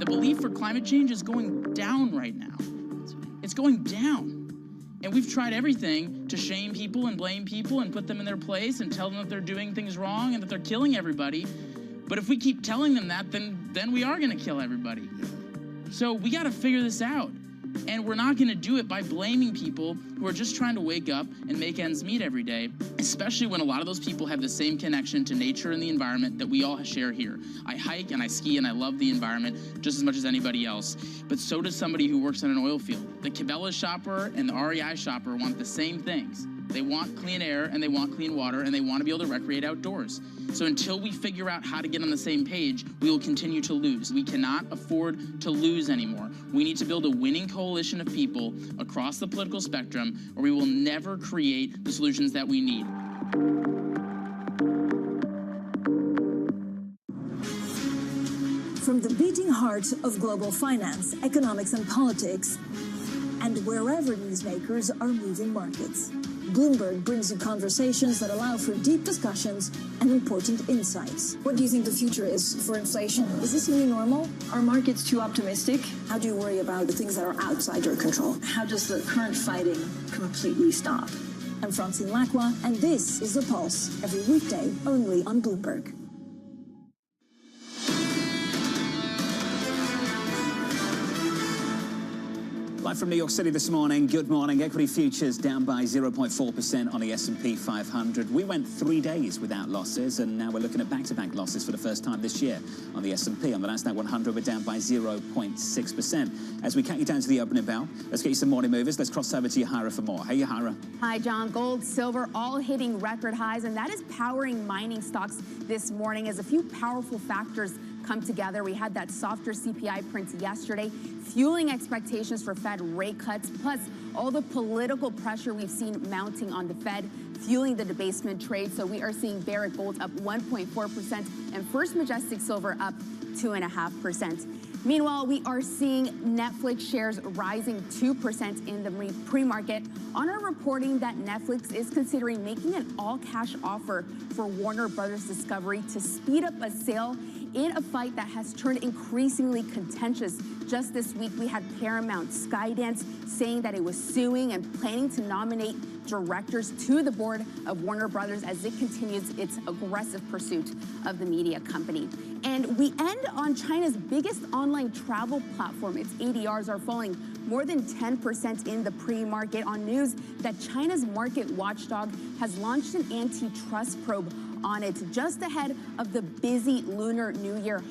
belief for climate change is going down right now. It's going down. And we've tried everything to shame people and blame people and put them in their place and tell them that they're doing things wrong and that they're killing everybody. But if we keep telling them that, then we are going to kill everybody. So we got to figure this out. And we're not going to do it by blaming people who are just trying to wake up and make ends meet every day, especially when a lot of those people have the same connection to nature and the environment that we all share here. I hike and I ski and I love the environment just as much as anybody else, but so does somebody who works in an oil field. The Cabela's shopper and the REI shopper want the same things. They want clean air and they want clean water and they want to be able to recreate outdoors. So until we figure out how to get on the same page, we will continue to lose. We cannot afford to lose anymore. We need to build a winning coalition of people across the political spectrum, or we will never create the solutions that we need. From the beating heart of global finance, economics, and politics, and wherever newsmakers are moving markets, Bloomberg brings you conversations that allow for deep discussions and important insights. What do you think the future is for inflation? Is this new normal? Are markets too optimistic? How do you worry about the things that are outside your control? How does the current fighting completely stop? I'm Francine Lacroix, and this is The Pulse, every weekday only on Bloomberg. Live from New York City this morning. Good morning. Equity futures down by 0.4% on the S&P 500. We went 3 days without losses, and now we're looking at back-to-back losses for the first time this year on the S&P. On the Nasdaq 100, we're down by 0.6%. As we count you down to the opening bell, let's get you some morning movers. Let's cross over to Yahara for more. Hey, Yahara. Hi, John. Gold, silver, all hitting record highs, and that is powering mining stocks this morning as a few powerful factors come together. We had that softer CPI print yesterday, fueling expectations for Fed rate cuts, plus all the political pressure we've seen mounting on the Fed, fueling the debasement trade. So we are seeing Barrick Gold up 1.4% and First Majestic Silver up 2.5%. Meanwhile, we are seeing Netflix shares rising 2% in the pre-market. Honor reporting that Netflix is considering making an all-cash offer for Warner Brothers Discovery to speed up a sale in a fight that has turned increasingly contentious. Just this week, we had Paramount Skydance saying that it was suing and planning to nominate directors to the board of Warner Brothers as it continues its aggressive pursuit of the media company. And we end on China's biggest online travel platform. Its ADRs are falling more than 10% in the pre-market on news that China's market watchdog has launched an antitrust probe on it just ahead of the busy Lunar New Year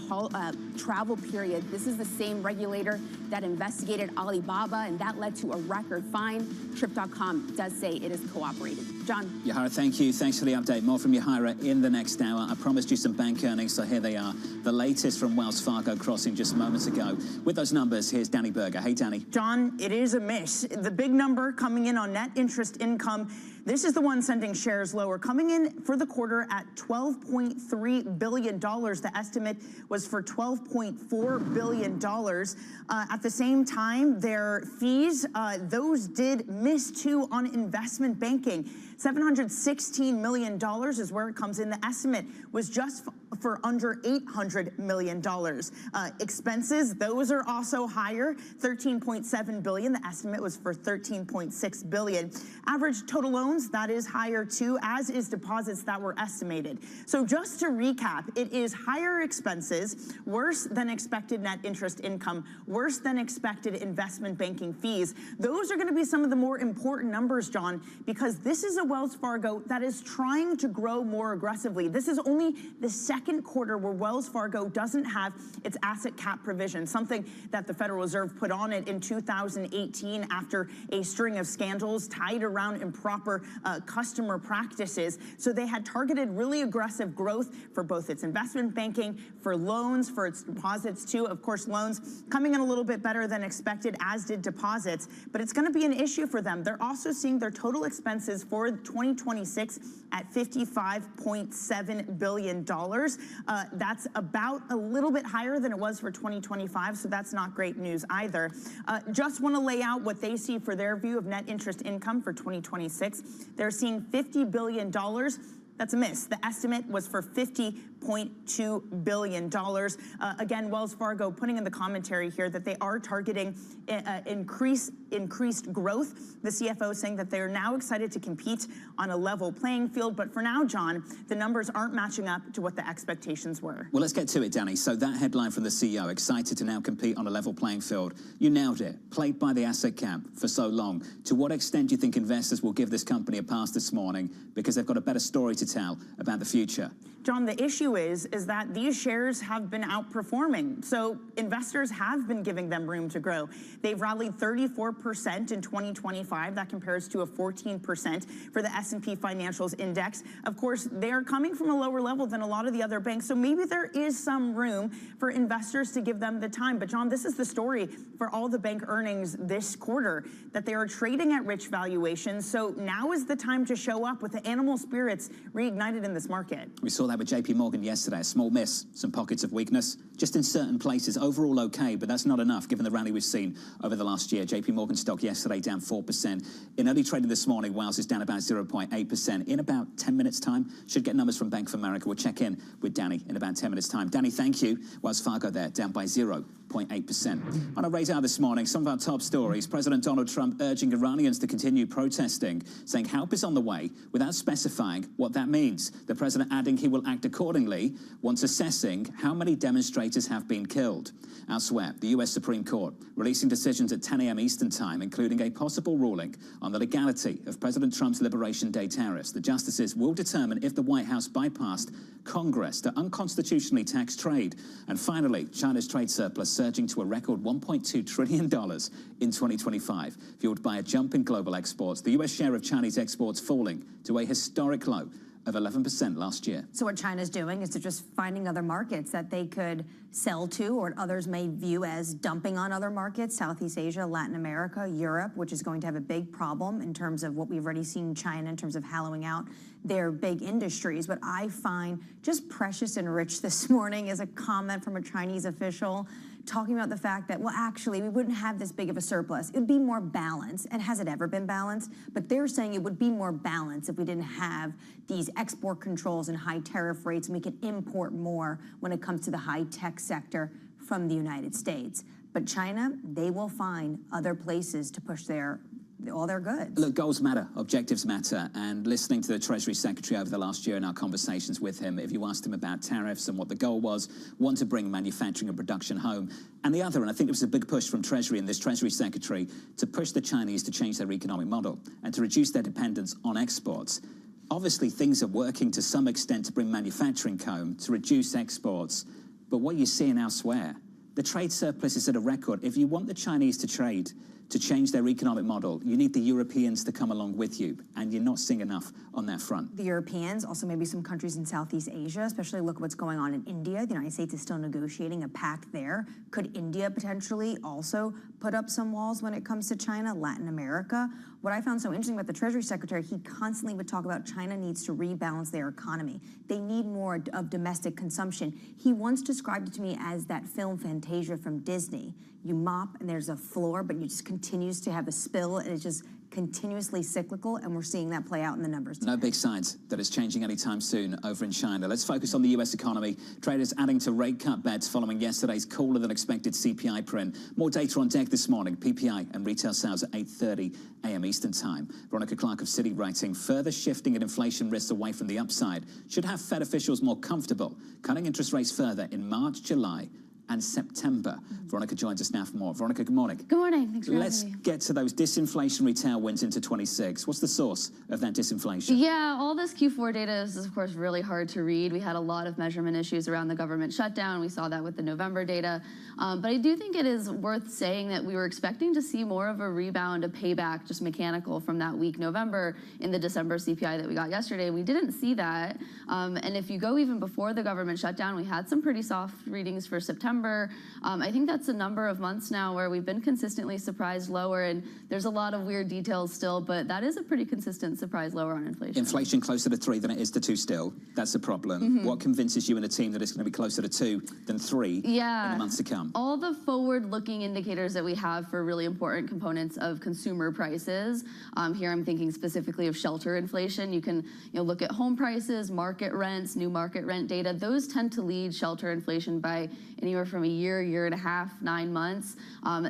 travel period. This is the same regulator that investigated Alibaba, and that led to a record fine. Trip.com does say it is cooperating. John. Yahara, thank you. Thanks for the update. More from Yahara in the next hour. I promised you some bank earnings, so here they are. The latest from Wells Fargo crossing just moments ago. With those numbers, here's Danny Berger. Hey, Danny. John, it is a miss. The big number coming in on net interest income, this is the one sending shares lower, coming in for the quarter at $12.3 billion. The estimate was for $12.4 billion. At the same time, their fees, those did miss too on investment banking. $716 million is where it comes in. The estimate was just for under $800 million. Expenses, those are also higher, $13.7 billion. The estimate was for $13.6 billion. Average total loans, that is higher too, as is deposits that were estimated. So just to recap, it is higher expenses, worse than expected net interest income, worse than expected investment banking fees. Those are going to be some of the more important numbers, John, because this is a Wells Fargo that is trying to grow more aggressively. This is only the second quarter where Wells Fargo doesn't have its asset cap provision, something that the Federal Reserve put on it in 2018 after a string of scandals tied around improper customer practices. So they had targeted really aggressive growth for both its investment banking, for loans, for its deposits too. Of course, loans coming in a little bit better than expected, as did deposits, but it's going to be an issue for them. They're also seeing their total expenses for 2026 at $55.7 billion. That's about a little bit higher than it was for 2025, so that's not great news either. Just want to lay out what they see for their view of net interest income for 2026. They're seeing $50 billion. That's a miss. The estimate was for $50.2 billion. Again, Wells Fargo putting in the commentary here that they are targeting increased growth. The CFO saying that they're now excited to compete on a level playing field. But for now, John, the numbers aren't matching up to what the expectations were. Well, let's get to it, Danny. So that headline from the CEO, excited to now compete on a level playing field. You nailed it. Played by the asset cap for so long. To what extent do you think investors will give this company a pass this morning because they've got a better story to tell about the future? John, the issue is that these shares have been outperforming. So investors have been giving them room to grow. They've rallied 34% in 2025. That compares to a 14% for the S&P Financials Index. Of course, they are coming from a lower level than a lot of the other banks. So maybe there is some room for investors to give them the time. But John, this is the story for all the bank earnings this quarter, that they are trading at rich valuations. So now is the time to show up with the animal spirits reignited in this market. We saw that with JP Morgan yesterday, a small miss, some pockets of weakness, just in certain places. Overall okay, but that's not enough given the rally we've seen over the last year. JP Morgan stock yesterday down 4%. In early trading this morning, Wells is down about 0.8%. In about 10 minutes' time, should get numbers from Bank of America. We'll check in with Danny in about 10 minutes' time. Danny, thank you. Wells Fargo there, down by 0.8%. On our radar this morning, some of our top stories. President Donald Trump urging Iranians to continue protesting, saying help is on the way without specifying what that means. The president adding he will act accordingly once assessing how many demonstrators have been killed. Elsewhere, the U.S. Supreme Court releasing decisions at 10 a.m. Eastern Time, including a possible ruling on the legality of President Trump's Liberation Day tariffs. The justices will determine if the White House bypassed Congress to unconstitutionally tax trade. And finally, China's trade surplus surging to a record $1.2 trillion in 2025, fueled by a jump in global exports. The U.S. share of Chinese exports falling to a historic low of 11% last year. So what China's doing is they're just finding other markets that they could sell to, or what others may view as dumping on other markets, Southeast Asia, Latin America, Europe, which is going to have a big problem in terms of what we've already seen in China in terms of hollowing out their big industries. What I find just precious and rich this morning is a comment from a Chinese official talking about the fact that, well, actually, we wouldn't have this big of a surplus. It would be more balanced. And has it ever been balanced? But they're saying it would be more balanced if we didn't have these export controls and high tariff rates, and we could import more when it comes to the high-tech sector from the United States. But China, they will find other places to push all their goods. Look, goals matter, objectives matter, and listening to the Treasury Secretary over the last year in our conversations with him, if you asked him about tariffs and what the goal was, one, to bring manufacturing and production home, and the other, and I think it was a big push from Treasury and this Treasury Secretary, to push the Chinese to change their economic model and to reduce their dependence on exports. Obviously, things are working to some extent to bring manufacturing home, to reduce exports, but what you're seeing elsewhere, the trade surplus is at a record. If you want the Chinese to trade, to change their economic model, you need the Europeans to come along with you, and you're not seeing enough on that front. The Europeans, also maybe some countries in Southeast Asia, especially look at what's going on in India. The United States is still negotiating a pact there. Could India potentially also put up some walls when it comes to China, Latin America? What I found so interesting about the Treasury Secretary, he constantly would talk about China needs to rebalance their economy. They need more of domestic consumption. He once described it to me as that film Fantasia from Disney. You mop and there's a floor, but you just continues to have a spill, and it's just continuously cyclical, and we're seeing that play out in the numbers today. No big signs that it's changing anytime soon over in China. Let's focus on the US economy. Traders adding to rate cut bets following yesterday's cooler than expected CPI print. More data on deck this morning. PPI and retail sales at 8:30 a.m. Eastern Time. Veronica Clark of Citi writing, further shifting in inflation risks away from the upside should have Fed officials more comfortable cutting interest rates further in March, July, and September. Veronica joins us now for more. Veronica, good morning. Good morning. Thanks for Let's having me. get to those disinflationary tailwinds into 26. What's the source of that disinflation? Yeah, all this Q4 data is, of course, really hard to read. We had a lot of measurement issues around the government shutdown. We saw that with the November data. But I do think it is worth saying that we were expecting to see more of a rebound, a payback, just mechanical from that weak November in the December CPI that we got yesterday. We didn't see that. And if you go even before the government shutdown, we had some pretty soft readings for September. I think that's a number of months now where we've been consistently surprised lower, and there's a lot of weird details still, but that is a pretty consistent surprise lower on inflation. Inflation closer to 3 than it is to 2 still. That's a problem. What convinces you and the team that it's going to be closer to 2 than 3 in the months to come? All the forward-looking indicators that we have for really important components of consumer prices. Here I'm thinking specifically of shelter inflation. You can look at home prices, market rents, new market rent data. Those tend to lead shelter inflation by anywhere from a year, year and a half, 9 months.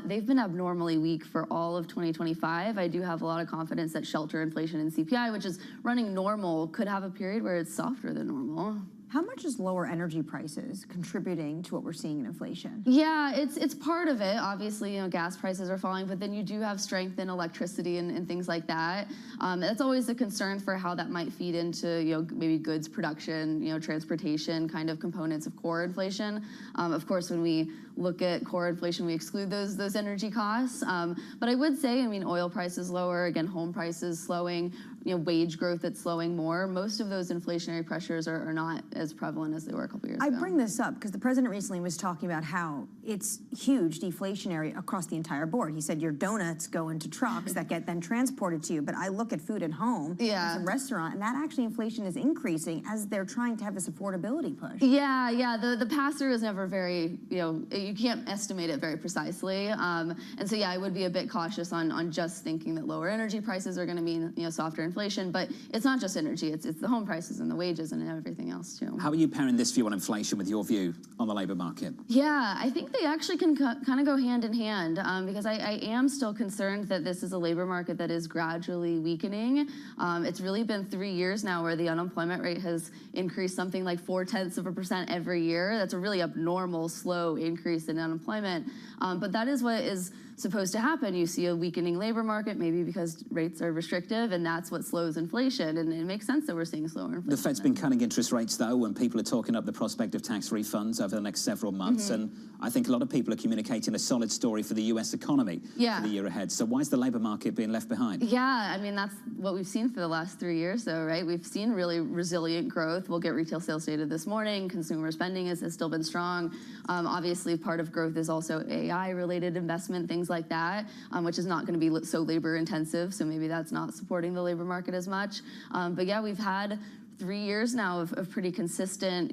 They've been abnormally weak for all of 2025. I do have a lot of confidence that shelter inflation and CPI, which is running normal, could have a period where it's softer than normal. How much is lower energy prices contributing to what we're seeing in inflation? Yeah, it's part of it. Obviously, gas prices are falling, but then you do have strength in electricity and things like that. That's always a concern for how that might feed into maybe goods production, transportation kind of components of core inflation. Of course, when we look at core inflation, we exclude those energy costs. But I would say, oil prices lower, again, home prices slowing, wage growth that's slowing more. Most of those inflationary pressures are not as prevalent as they were a couple years ago. I bring this up because the president recently was talking about how it's huge deflationary across the entire board. He said your donuts go into trucks that get then transported to you, but I look at food at home, it's a restaurant, and that actually inflation is increasing as they're trying to have this affordability push. Yeah, the pass-through is never very, you can't estimate it very precisely. And so, I would be a bit cautious on just thinking that lower energy prices are going to mean, softer inflation, but it's not just energy, it's the home prices and the wages and everything else too. How are you pairing this view on inflation with your view on the labor market? Yeah, I think they actually can kind of go hand in hand because I am still concerned that this is a labor market that is gradually weakening. It's really been 3 years now where the unemployment rate has increased something like 0.4% every year. That's a really abnormal, slow increase in unemployment. But that is what is supposed to happen. You see a weakening labor market, maybe because rates are restrictive, and that's what slows inflation, and it makes sense that we're seeing slower inflation. The Fed's been cutting interest rates, though, and people are talking up the prospect of tax refunds over the next several months. And I think a lot of people are communicating a solid story for the U.S. economy for the year ahead. So why is the labor market being left behind? Yeah, I mean, that's what we've seen for the last 3 years, though, right? We've seen really resilient growth. We'll get retail sales data this morning. Consumer spending has still been strong. Obviously, part of growth is also AI-related investment, things like that, which is not going to be so labor-intensive, so maybe that's not supporting the labor market as much. But yeah, we've had 3 years now of pretty consistent,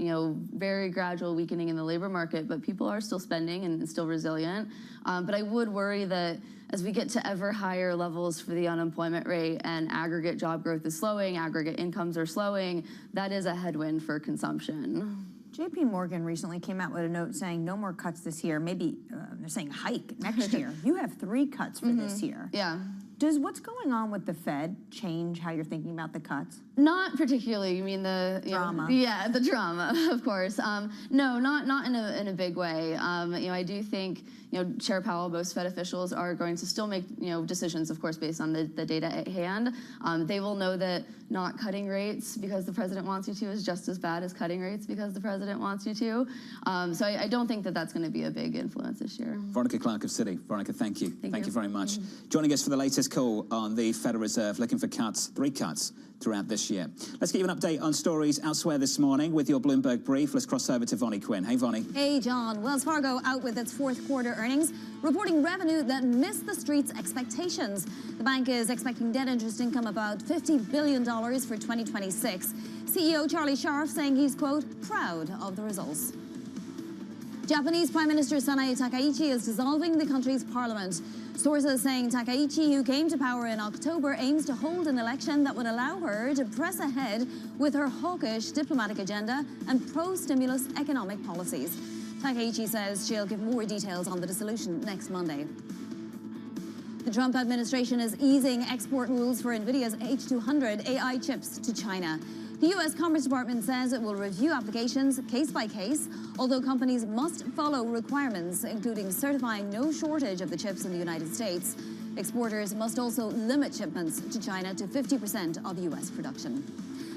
very gradual weakening in the labor market, but people are still spending and still resilient. But I would worry that as we get to ever higher levels for the unemployment rate and aggregate job growth is slowing, aggregate incomes are slowing, that is a headwind for consumption. JP Morgan recently came out with a note saying no more cuts this year. Maybe they're saying hike next year. You have 3 cuts for this year. Yeah. Does what's going on with the Fed change how you're thinking about the cuts? Not particularly. You mean the drama? Yeah, the drama, of course. No, not in a big way. I do think Chair Powell, most Fed officials are going to still make decisions, of course, based on the data at hand. They will know that not cutting rates because the president wants you to is just as bad as cutting rates because the president wants you to. So I don't think that that's going to be a big influence this year. Veronica Clark of Citi. Veronica, thank you. Thank you very much. Mm-hmm. Joining us for the latest call on the Federal Reserve, looking for cuts, 3 cuts throughout this year. Let's get you an update on stories elsewhere this morning with your Bloomberg brief. Let's cross over to Vonnie Quinn. Hey, Vonnie. Hey, John. Wells Fargo out with its fourth quarter earnings, reporting revenue that missed the street's expectations. The bank is expecting net interest income about $50 billion for 2026. CEO Charlie Scharf saying he's, quote, proud of the results. Japanese Prime Minister Sanae Takaichi is dissolving the country's parliament. Sources saying Takaichi, who came to power in October, aims to hold an election that would allow her to press ahead with her hawkish diplomatic agenda and pro-stimulus economic policies. Takaichi says she'll give more details on the dissolution next Monday. The Trump administration is easing export rules for NVIDIA's H200 AI chips to China. The U.S. Commerce Department says it will review applications case by case, although companies must follow requirements, including certifying no shortage of the chips in the United States. Exporters must also limit shipments to China to 50% of U.S. production.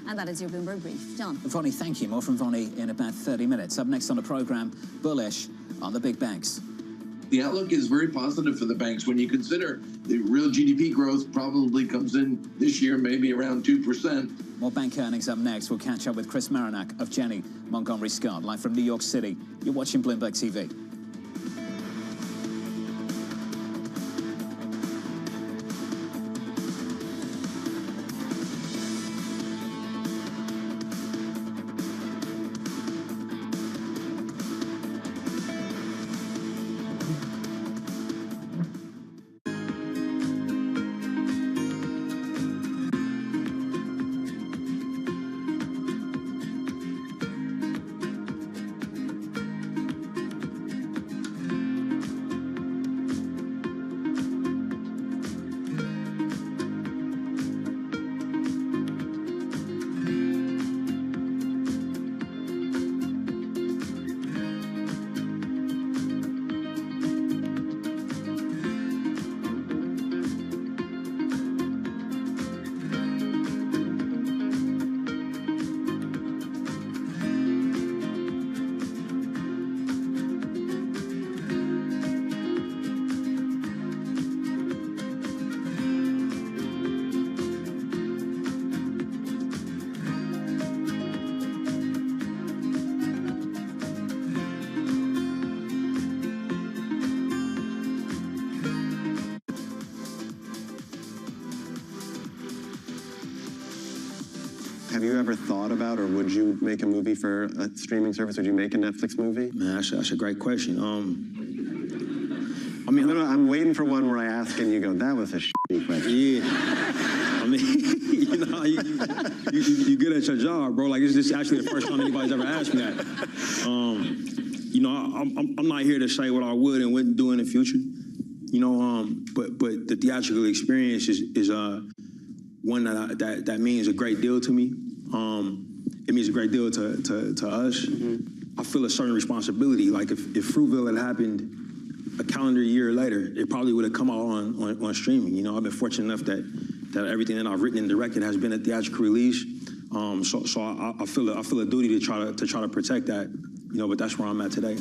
And that is your Bloomberg Brief. John. Vonnie, thank you. More from Vonnie in about 30 minutes. Up next on the program, bullish on the big banks. The outlook is very positive for the banks when you consider the real GDP growth probably comes in this year maybe around 2%. More bank earnings up next. We'll catch up with Chris Marinac of Janney Montgomery Scott, live from New York City. You're watching Bloomberg TV. Have you ever thought about, or would you make a movie for a streaming service? Would you make a Netflix movie? Man, that's a great question. I mean, I'm waiting for one where I ask and you go, that was a shitty question. Yeah. I mean, you good at your job, bro. Like, this is actually the first time anybody's ever asked me that. I'm not here to say what I would and wouldn't do in the future. But the theatrical experience is one that means a great deal to me. It means a great deal to us. Mm-hmm. I feel a certain responsibility. Like if Fruitville had happened a calendar year later, it probably would have come out on streaming. I've been fortunate enough that that everything that I've written and directed has been a theatrical release. So I feel a duty to try to protect that, you know. But that's where I'm at today.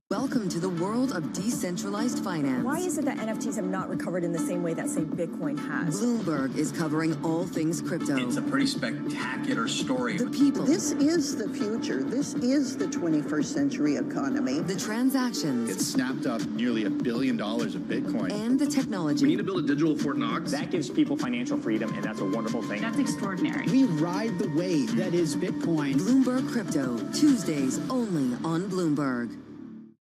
Welcome to the world of decentralized finance. Why is it that NFTs have not recovered in the same way that, say, Bitcoin has? Bloomberg is covering all things crypto. It's a pretty spectacular story. The people. This is the future. This is the 21st century economy. The transactions. It snapped up nearly $1 billion of Bitcoin. And the technology. We need to build a digital Fort Knox. That gives people financial freedom, and that's a wonderful thing. That's extraordinary. We ride the wave that is Bitcoin. Bloomberg Crypto, Tuesdays only on Bloomberg.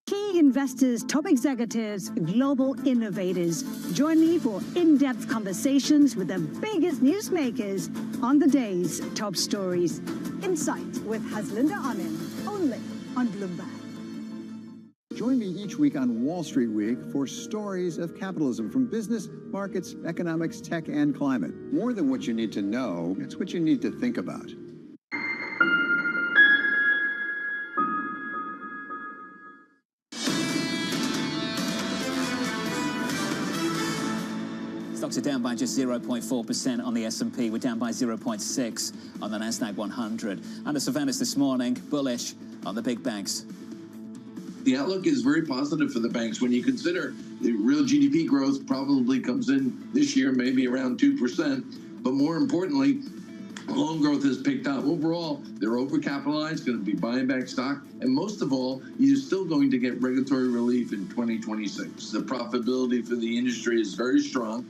Key investors, top executives, global innovators. Join me for in-depth conversations with the biggest newsmakers on the day's top stories. Insight with Haslinda Amin, only on Bloomberg. Join me each week on Wall Street Week for stories of capitalism from business, markets, economics, tech, and climate. More than what you need to know, it's what you need to think about. Stocks are down by just 0.4% on the S&P. We're down by 0.6 on the Nasdaq 100. Under surveillance this morning, bullish on the big banks. The outlook is very positive for the banks when you consider the real GDP growth probably comes in this year maybe around 2%. But more importantly, loan growth has picked up. Overall, they're overcapitalized, going to be buying back stock. And most of all, you're still going to get regulatory relief in 2026. The profitability for the industry is very strong.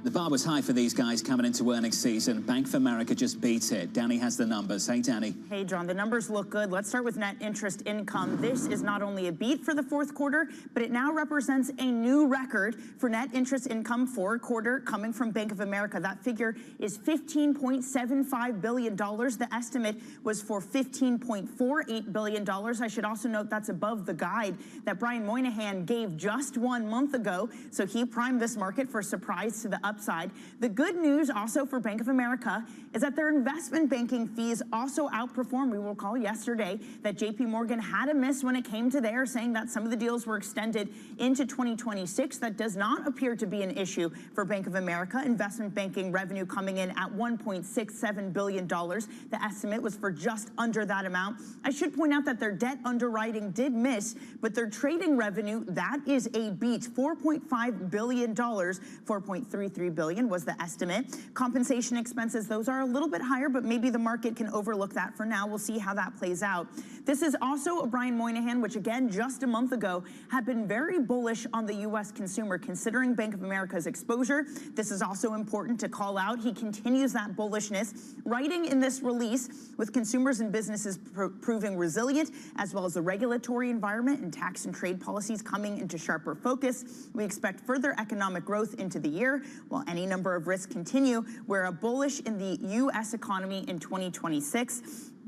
The bar was high for these guys coming into earnings season. Bank of America just beat it. Danny has the numbers. Hey, Danny. Hey, John. The numbers look good. Let's start with net interest income. This is not only a beat for the fourth quarter, but it now represents a new record for net interest income for a quarter coming from Bank of America. That figure is $15.75 billion. The estimate was for $15.48 billion. I should also note that's above the guide that Brian Moynihan gave just 1 month ago. So he primed this market for a surprise to the upside. The good news also for Bank of America is that their investment banking fees also outperformed. We will recall yesterday that JP Morgan had a miss when it came to there, saying that some of the deals were extended into 2026. That does not appear to be an issue for Bank of America. Investment banking revenue coming in at $1.67 billion. The estimate was for just under that amount. I should point out that their debt underwriting did miss, but their trading revenue, that is a beat. $4.5 billion, $4.33 billion was the estimate. Compensation expenses, those are a little bit higher, but maybe the market can overlook that for now. We'll see how that plays out. This is also a Brian Moynihan, which again, just a month ago, had been very bullish on the U.S. consumer, considering Bank of America's exposure. This is also important to call out. He continues that bullishness, writing in this release, with consumers and businesses proving resilient, as well as the regulatory environment and tax and trade policies coming into sharper focus. We expect further economic growth into the year. While any number of risks continue, we're bullish in the U.S. economy in 2026.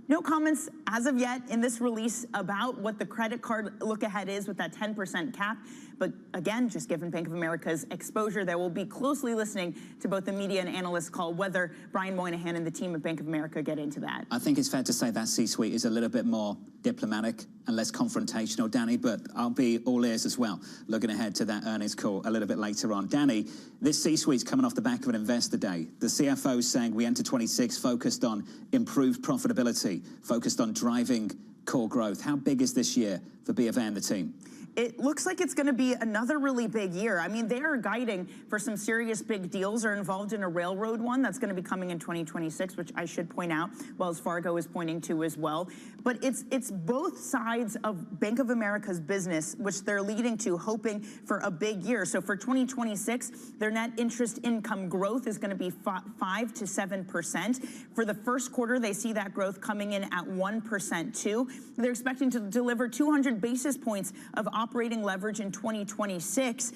No comments as of yet in this release about what the credit card look ahead is with that 10% cap. But again, just given Bank of America's exposure, they will be closely listening to both the media and analyst call whether Brian Moynihan and the team at Bank of America get into that. I think it's fair to say that C-suite is a little bit more diplomatic and less confrontational, Danny, but I'll be all ears as well, looking ahead to that earnings call a little bit later on. Danny, this C-suite's coming off the back of an investor day. The CFO is saying we enter 26 focused on improved profitability, focused on driving core growth. How big is this year for B of A and the team? It looks like it's going to be another really big year. I mean, they are guiding for some serious big deals. They're involved in a railroad one that's going to be coming in 2026, which I should point out Wells Fargo is pointing to as well. But it's both sides of Bank of America's business, which they're leading to, hoping for a big year. So for 2026, their net interest income growth is going to be 5 to 7%. For the first quarter, they see that growth coming in at 1% too. They're expecting to deliver 200 basis points of operating leverage in 2026.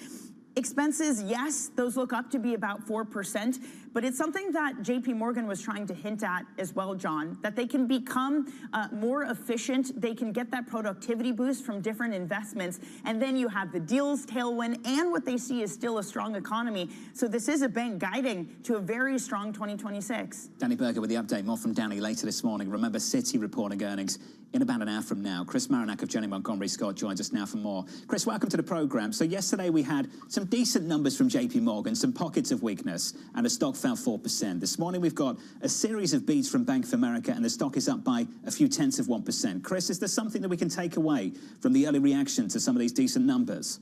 Expenses, yes, those look up to be about 4%, But it's something that JP Morgan was trying to hint at as well, John, that they can become more efficient. They can get that productivity boost from different investments. And then you have the deals tailwind and what they see is still a strong economy. So this is a bank guiding to a very strong 2026. Danny Berger with the update. More from Danny later this morning. Remember, Citi reporting earnings in about an hour from now. Chris Marinak of Jenny Montgomery Scott joins us now for more. Chris, welcome to the program. So yesterday we had some decent numbers from JP Morgan, some pockets of weakness, and the stock fell 4%. This morning we've got a series of beats from Bank of America, and the stock is up by a few tenths of 1%. Chris, is there something that we can take away from the early reaction to some of these decent numbers?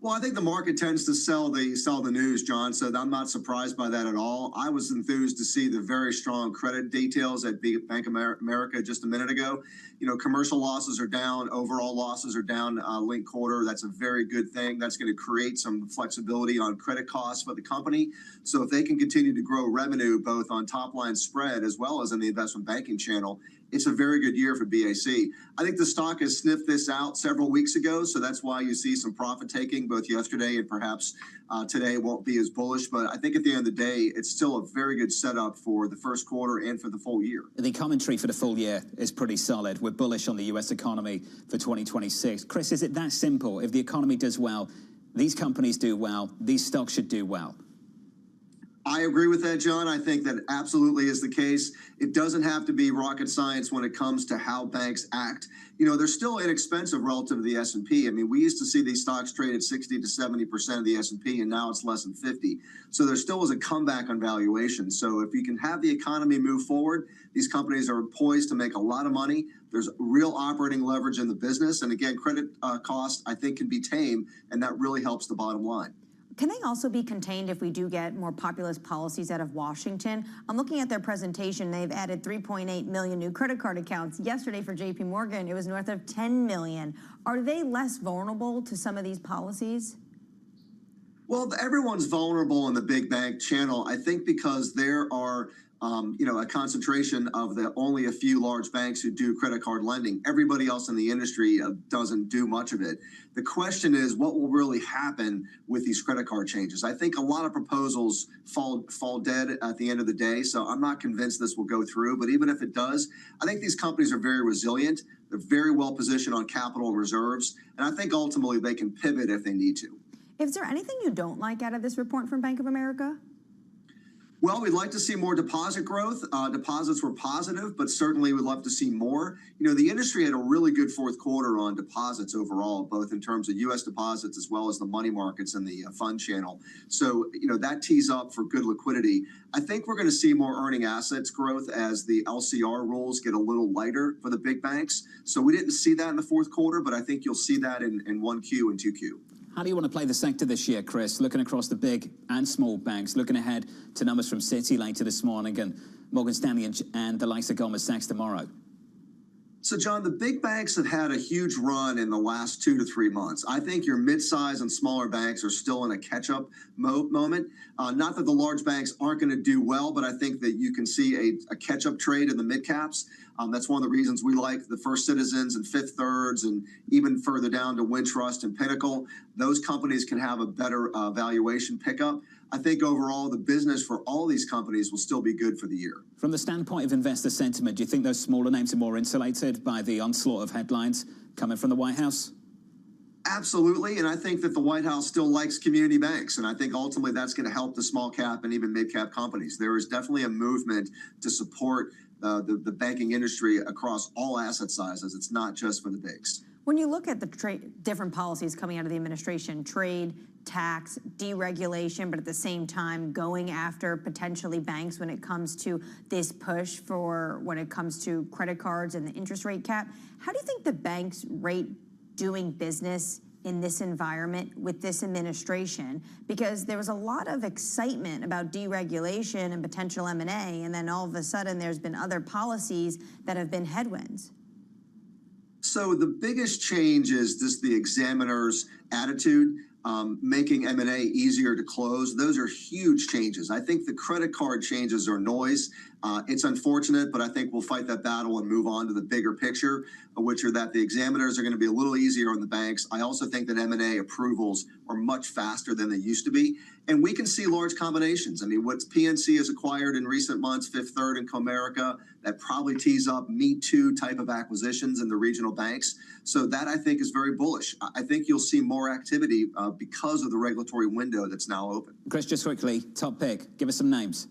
Well, I think the market tends to sell the news, John, so I'm not surprised by that at all. I was enthused to see the very strong credit details at Bank of America just a minute ago. You know, commercial losses are down, overall losses are down linked quarter. That's a very good thing. That's going to create some flexibility on credit costs for the company. So if they can continue to grow revenue both on top line spread as well as in the investment banking channel, it's a very good year for BAC. I think the stock has sniffed this out several weeks ago, so that's why you see some profit taking both yesterday and perhaps today won't be as bullish. But I think at the end of the day, it's still a very good setup for the first quarter and for the full year. The commentary for the full year is pretty solid. We're bullish on the U.S. economy for 2026. Chris, is it that simple? If the economy does well, these companies do well, these stocks should do well. I agree with that, John. I think that absolutely is the case. It doesn't have to be rocket science when it comes to how banks act. You know, they're still inexpensive relative to the S&P. I mean, we used to see these stocks trade at 60 to 70% of the S&P, and now it's less than 50. So there still is a comeback on valuation. So if you can have the economy move forward, these companies are poised to make a lot of money. There's real operating leverage in the business. And again, credit cost, I think, can be tamed, and that really helps the bottom line. Can they also be contained if we do get more populist policies out of Washington? I'm looking at their presentation. They've added 3.8 million new credit card accounts. Yesterday for JP Morgan, it was north of 10 million. Are they less vulnerable to some of these policies? Well, everyone's vulnerable in the big bank channel, I think, because there are a concentration of only a few large banks who do credit card lending. Everybody else in the industry doesn't do much of it. The question is, what will really happen with these credit card changes? I think a lot of proposals fall dead at the end of the day, so I'm not convinced this will go through. But even if it does, I think these companies are very resilient. They're very well positioned on capital and reserves, and I think ultimately they can pivot if they need to. Is there anything you don't like out of this report from Bank of America? Well, we'd like to see more deposit growth. Deposits were positive, but certainly we'd love to see more. You know, the industry had a really good fourth quarter on deposits overall, both in terms of U.S. deposits as well as the money markets and the fund channel. So, you know, that tees up for good liquidity. I think we're going to see more earning assets growth as the LCR rules get a little lighter for the big banks. So we didn't see that in the fourth quarter, but I think you'll see that in 1Q and 2Q. How do you want to play the sector this year, Chris? Looking across the big and small banks, looking ahead to numbers from Citi later this morning and Morgan Stanley and the likes of Goldman Sachs tomorrow. So, John, the big banks have had a huge run in the last 2 to 3 months. I think your mid-size and smaller banks are still in a catch-up moment. Not that the large banks aren't going to do well, but I think that you can see a catch-up trade in the mid-caps. That's one of the reasons we like the First Citizens and Fifth Thirds and even further down to Wintrust and Pinnacle. Those companies can have a better valuation pickup. I think overall the business for all these companies will still be good for the year. From the standpoint of investor sentiment, do you think those smaller names are more insulated by the onslaught of headlines coming from the White House? Absolutely, and I think that the White House still likes community banks, and I think ultimately that's going to help the small cap and even mid cap companies. There is definitely a movement to support the banking industry across all asset sizes. It's not just for the bigs. When you look at the different policies coming out of the administration, trade, tax, deregulation, but at the same time going after potentially banks when it comes to this push for when it comes to credit cards and the interest rate cap, how do you think the banks rate doing business in this environment with this administration? Because there was a lot of excitement about deregulation and potential M&A, and then all of a sudden there's been other policies that have been headwinds. So the biggest change is just the examiner's attitude, making M&A easier to close. Those are huge changes. I think the credit card changes are noise. It's unfortunate, but I think we'll fight that battle and move on to the bigger picture, which are that the examiners are going to be a little easier on the banks. I also think that M&A approvals are much faster than they used to be. And we can see large combinations. I mean, what PNC has acquired in recent months, Fifth Third and Comerica, that probably tees up Me Too type of acquisitions in the regional banks. So that, I think, is very bullish. I think you'll see more activity because of the regulatory window that's now open. Chris, just quickly, top pick. Give us some names.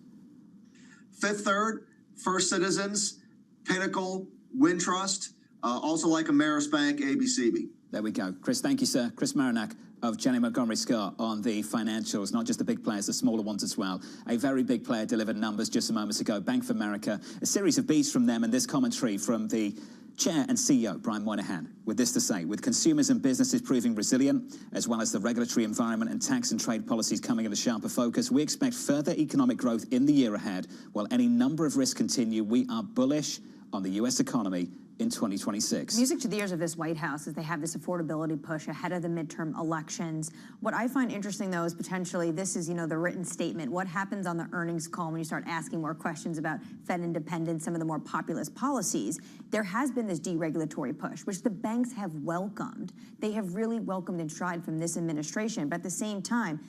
Fifth Third, First Citizens, Pinnacle, Wintrust, also like Ameris Bank, ABCB. There we go. Chris, thank you, sir. Chris Marinac of Janney Montgomery Scott on the financials, not just the big players, the smaller ones as well. A very big player delivered numbers just a moment ago, Bank of America. A series of beats from them and this commentary from the Chair and CEO, Brian Moynihan, with this to say: with consumers and businesses proving resilient, as well as the regulatory environment and tax and trade policies coming into sharper focus, we expect further economic growth in the year ahead. While any number of risks continue, we are bullish on the U.S. economy in 2026. Music to the ears of this White House as they have this affordability push ahead of the midterm elections. What I find interesting, though, is potentially this is, the written statement. What happens on the earnings call when you start asking more questions about Fed independence, some of the more populist policies? There has been this deregulatory push, which the banks have welcomed. They have really welcomed in stride from this administration. But at the same time,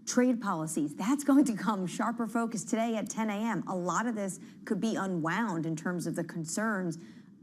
trade policies, that's going to come sharper focus today at 10 a.m. A lot of this could be unwound in terms of the concerns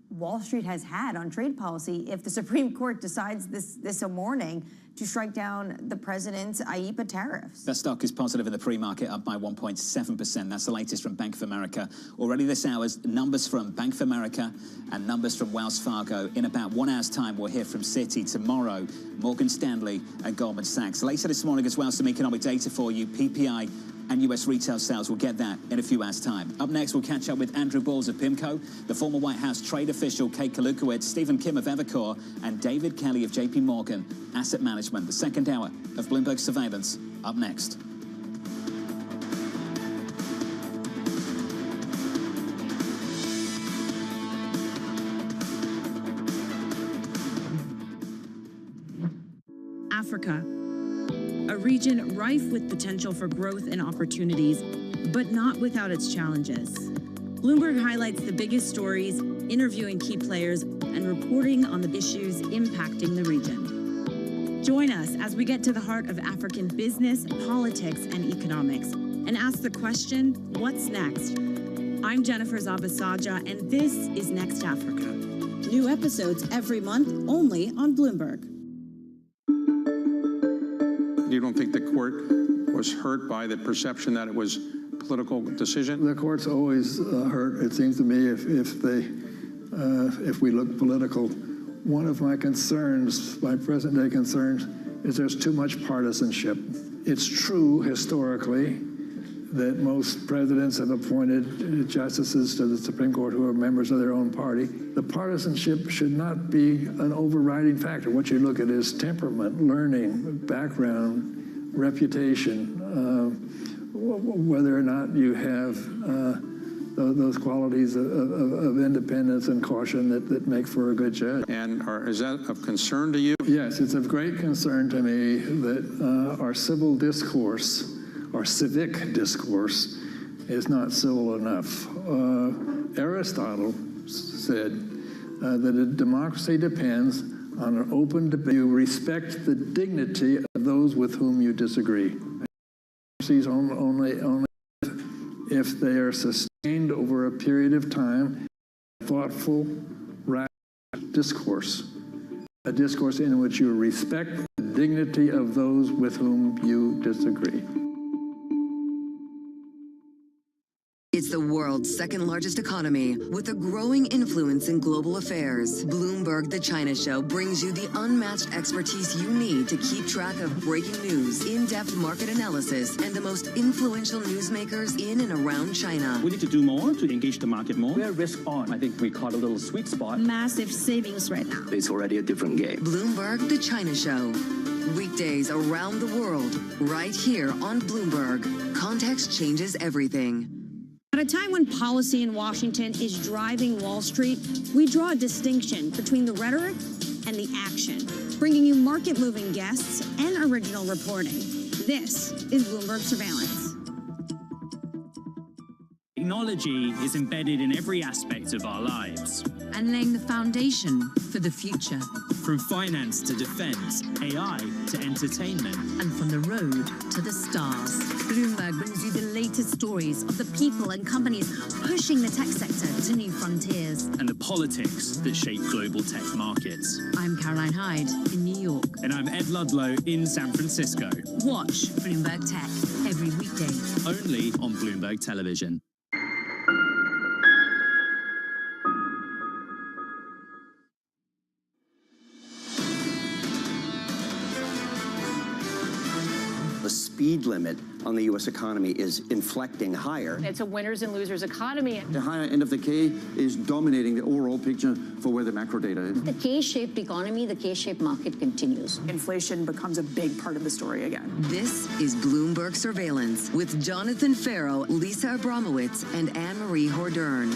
Wall Street has had on trade policy if the Supreme Court decides this morning to strike down the president's IEEPA tariffs. That stock is positive in the pre-market, up by 1.7%. That's the latest from Bank of America. Already this hour's numbers from Bank of America and numbers from Wells Fargo. In about 1 hour's time, we'll hear from Citi. Tomorrow, Morgan Stanley and Goldman Sachs. Later this morning as well, some economic data for you. PPI and U.S. retail sales. We'll get that in a few hours' time. Up next, we'll catch up with Andrew Balls of PIMCO, the former White House trade official Kate Kalukowicz, Stephen Kim of Evercore, and David Kelly of J.P. Morgan Asset Management. The second hour of Bloomberg Surveillance up next. Africa, a region rife with potential for growth and opportunities, but not without its challenges. Bloomberg highlights the biggest stories, interviewing key players, and reporting on the issues impacting the region. Join us as we get to the heart of African business, politics, and economics, and ask the question, what's next? I'm Jennifer Zabasaja, and this is Next Africa. New episodes every month, only on Bloomberg. You don't think the court was hurt by the perception that it was a political decision? The court's always hurt, it seems to me, if we look political. One of my concerns, my present-day concerns, is there's too much partisanship. It's true historically that most presidents have appointed justices to the Supreme Court who are members of their own party. The partisanship should not be an overriding factor. What you look at is temperament, learning, background, reputation, whether or not you have those qualities of independence and caution that make for a good judge. And is that of concern to you? Yes, it's of great concern to me that our civil discourse, our civic discourse, is not civil enough. Aristotle said that a democracy depends on an open debate. You respect the dignity of those with whom you disagree. Democracies only if they are sustained over a period of time, thoughtful, rational discourse. A discourse in which you respect the dignity of those with whom you disagree. It's the world's second largest economy with a growing influence in global affairs. Bloomberg The China Show brings you the unmatched expertise you need to keep track of breaking news, in-depth market analysis, and the most influential newsmakers in and around China. We need to do more to engage the market more. We're risk on. I think we caught a little sweet spot. Massive savings right now. It's already a different game. Bloomberg The China Show. Weekdays around the world, right here on Bloomberg. Context changes everything. At a time when policy in Washington is driving Wall Street, we draw a distinction between the rhetoric and the action, bringing you market-moving guests and original reporting. This is Bloomberg Surveillance. Technology is embedded in every aspect of our lives. And laying the foundation for the future. From finance to defense, AI to entertainment. And from the road to the stars. Bloomberg brings you the latest stories of the people and companies pushing the tech sector to new frontiers. And the politics that shape global tech markets. I'm Caroline Hyde in New York. And I'm Ed Ludlow in San Francisco. Watch Bloomberg Tech every weekday. Only on Bloomberg Television. The speed limit on the U.S. economy is inflecting higher. It's a winners and losers economy. The higher end of the K is dominating the overall picture for where the macro data is. The K-shaped economy, the K-shaped market continues. Inflation becomes a big part of the story again. This is Bloomberg Surveillance with Jonathan Farrow, Lisa Abramowitz, and Anne-Marie Hordern.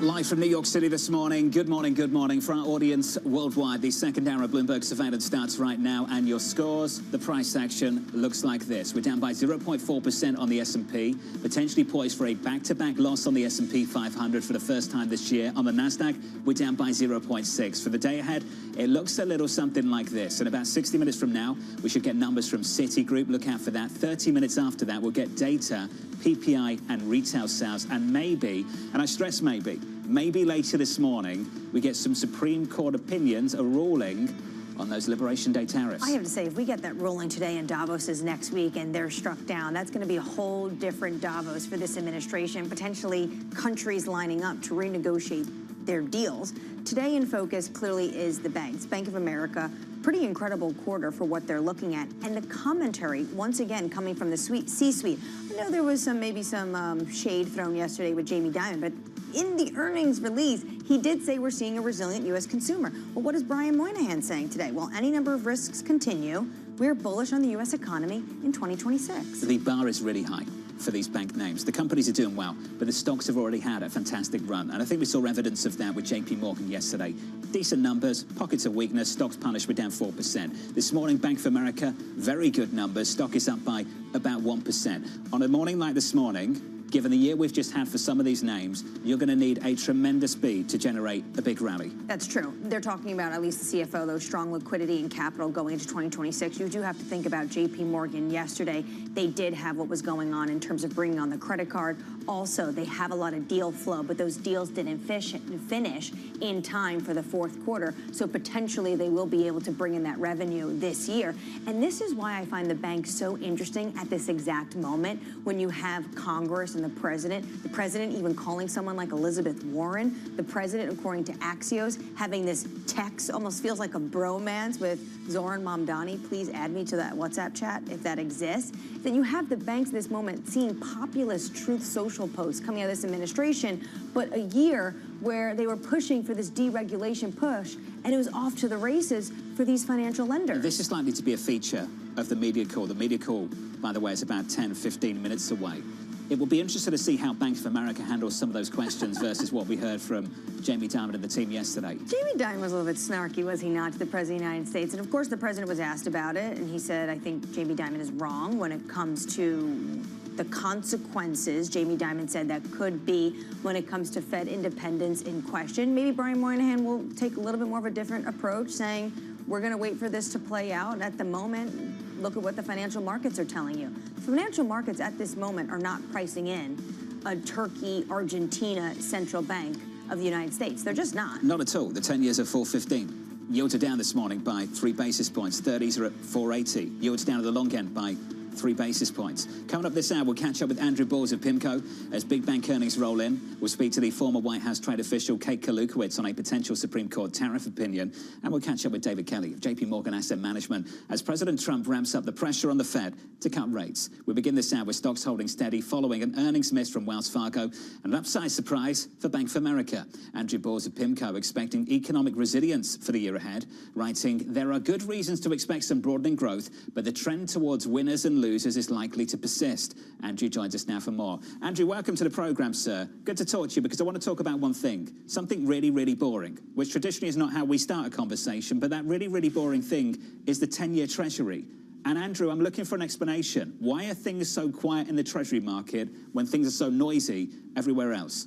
Live from New York City this morning. Good morning, good morning. For our audience worldwide, the second hour of Bloomberg Surveillance starts right now, and your scores, the price action looks like this. We're down by 0.4% on the S&P, potentially poised for a back-to-back loss on the S&P 500 for the first time this year. On the Nasdaq, we're down by 0.6. For the day ahead, it looks a little something like this. In about 60 minutes from now, we should get numbers from Citigroup. Look out for that. 30 minutes after that, we'll get data, PPI and retail sales, and maybe, and I stress maybe later this morning, we get some Supreme Court opinions, a ruling on those Liberation Day tariffs. I have to say, if we get that ruling today and Davos is next week and they're struck down, that's going to be a whole different Davos for this administration, potentially countries lining up to renegotiate their deals. Today in focus clearly is the banks. Bank of America, pretty incredible quarter for what they're looking at. And the commentary, once again, coming from the C-suite. I know there was maybe some shade thrown yesterday with Jamie Dimon, but in the earnings release, he did say we're seeing a resilient U.S. consumer. Well, what is Brian Moynihan saying today? Well, any number of risks continue. We're bullish on the U.S. economy in 2026. The bar is really high for these bank names. The companies are doing well, but the stocks have already had a fantastic run. And I think we saw evidence of that with JP Morgan yesterday. Decent numbers, pockets of weakness, stocks punished, we're down 4%. This morning, Bank of America, very good numbers. Stock is up by about 1%. On a morning like this morning, given the year we've just had for some of these names, you're going to need a tremendous beat to generate a big rally. That's true. They're talking about, at least the CFO, though, strong liquidity and capital going into 2026. You do have to think about JP Morgan yesterday. They did have what was going on in terms of bringing on the credit card. Also, they have a lot of deal flow, but those deals didn't finish in time for the fourth quarter. So potentially they will be able to bring in that revenue this year. And this is why I find the bank so interesting at this exact moment when you have Congress and the president even calling someone like Elizabeth Warren, the president, according to Axios, having this text, almost feels like a bromance with Zoran Mamdani. Please add me to that WhatsApp chat if that exists. Then you have the banks at this moment seeing populist Truth Social posts coming out of this administration, but a year where they were pushing for this deregulation push, and it was off to the races for these financial lenders. This is likely to be a feature of the media call. The media call, by the way, is about 10, 15 minutes away. It will be interesting to see how Bank of America handles some of those questions versus what we heard from Jamie Dimon and the team yesterday. Jamie Dimon was a little bit snarky, was he not, to the President of the United States? And of course, the President was asked about it, and he said, I think Jamie Dimon is wrong when it comes to the consequences, Jamie Dimon said, that could be when it comes to Fed independence in question. Maybe Brian Moynihan will take a little bit more of a different approach, saying we're going to wait for this to play out. At the moment, look at what the financial markets are telling you. Financial markets at this moment are not pricing in a Turkey, Argentina central bank of the United States. They're just not. Not at all. The 10 years are 4.15. Yields are down this morning by 3 basis points. 30s are at 4.80. Yields down at the long end by 3 basis points. Coming up this hour, we'll catch up with Andrew Bors of PIMCO as big bank earnings roll in. We'll speak to the former White House trade official Kate Kalukowicz on a potential Supreme Court tariff opinion. And we'll catch up with David Kelly of JP Morgan Asset Management as President Trump ramps up the pressure on the Fed to cut rates. We begin this hour with stocks holding steady following an earnings miss from Wells Fargo and an upside surprise for Bank of America. Andrew Bors of PIMCO expecting economic resilience for the year ahead, writing, there are good reasons to expect some broadening growth, but the trend towards winners and losers is likely to persist. Andrew joins us now for more. Andrew, welcome to the program, sir. Good to talk to you because I want to talk about one thing, something really, really boring, which traditionally is not how we start a conversation, but that really, really boring thing is the 10-year Treasury. And Andrew, I'm looking for an explanation. Why are things so quiet in the Treasury market when things are so noisy everywhere else?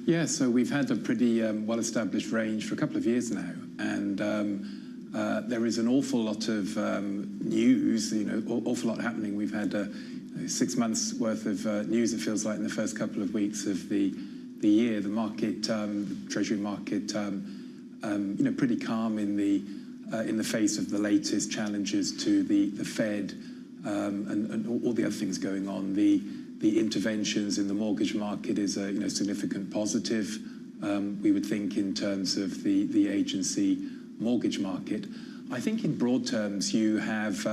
Yeah, so we've had a pretty well-established range for a couple of years now, and there is an awful lot of news, awful lot happening. We've had 6 months worth of news, it feels like, in the first couple of weeks of the year. The market, the Treasury market, pretty calm in the face of the latest challenges to the Fed and all the other things going on. The interventions in the mortgage market is a significant positive, we would think, in terms of the agency mortgage market. I think in broad terms you have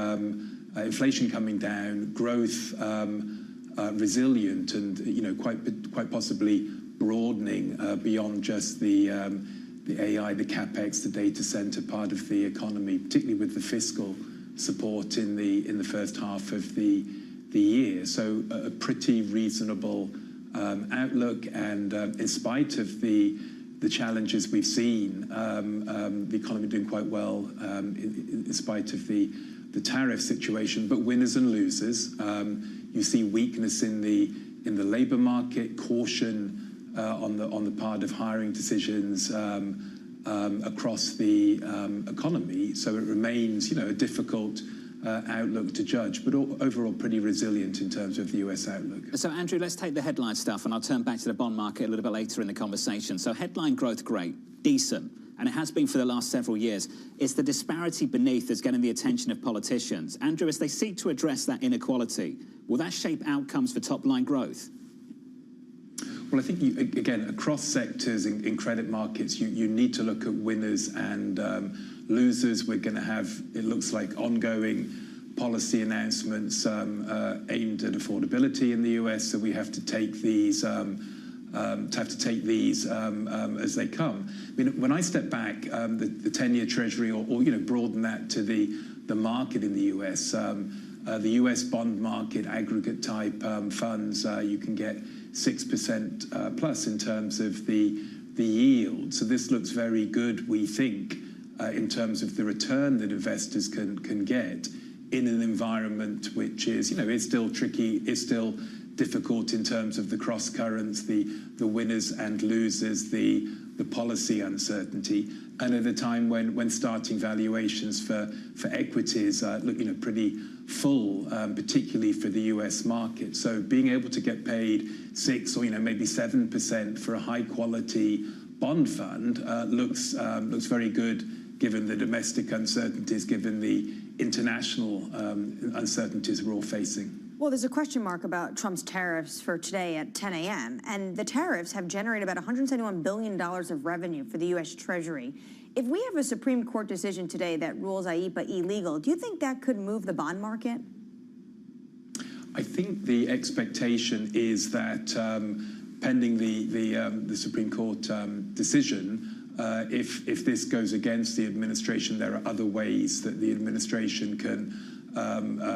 inflation coming down, growth resilient, and quite possibly broadening beyond just the AI, the capex, the data center part of the economy, particularly with the fiscal support in the first half of the year. So a pretty reasonable outlook, and in spite of the challenges we've seen, the economy doing quite well in spite of the tariff situation. But winners and losers, you see weakness in the labor market, caution on the part of hiring decisions across the economy. So it remains, a difficult outlook to judge, but overall pretty resilient in terms of the US outlook. So Andrew, let's take the headline stuff, and I'll turn back to the bond market a little bit later in the conversation. So headline growth, great, decent, and it has been for the last several years. It's the disparity beneath that's getting the attention of politicians. Andrew, as they seek to address that inequality, will that shape outcomes for top-line growth? Well, I think, again, across sectors in credit markets, you need to look at winners and losers. We're going to have, it looks like, ongoing policy announcements aimed at affordability in the US. So we have to take these as they come. I mean, when I step back, the 10-year Treasury, or broaden that to the market in the US, the US bond market, aggregate type funds, you can get 6% plus in terms of the yield. So this looks very good, we think, in terms of the return that investors can get in an environment which is, is still tricky, is still difficult in terms of the cross currents, the winners and losers, the policy uncertainty, and at a time when starting valuations for equities look pretty full, particularly for the US market. So being able to get paid 6 or maybe 7% for a high quality bond fund looks very good, given the domestic uncertainties, given the international uncertainties we're all facing. Well, there's a question mark about Trump's tariffs for today at 10 a.m., and the tariffs have generated about $171 billion of revenue for the U.S. Treasury. If we have a Supreme Court decision today that rules IEEPA illegal, do you think that could move the bond market? I think the expectation is that pending the Supreme Court decision, if this goes against the administration, there are other ways that the administration can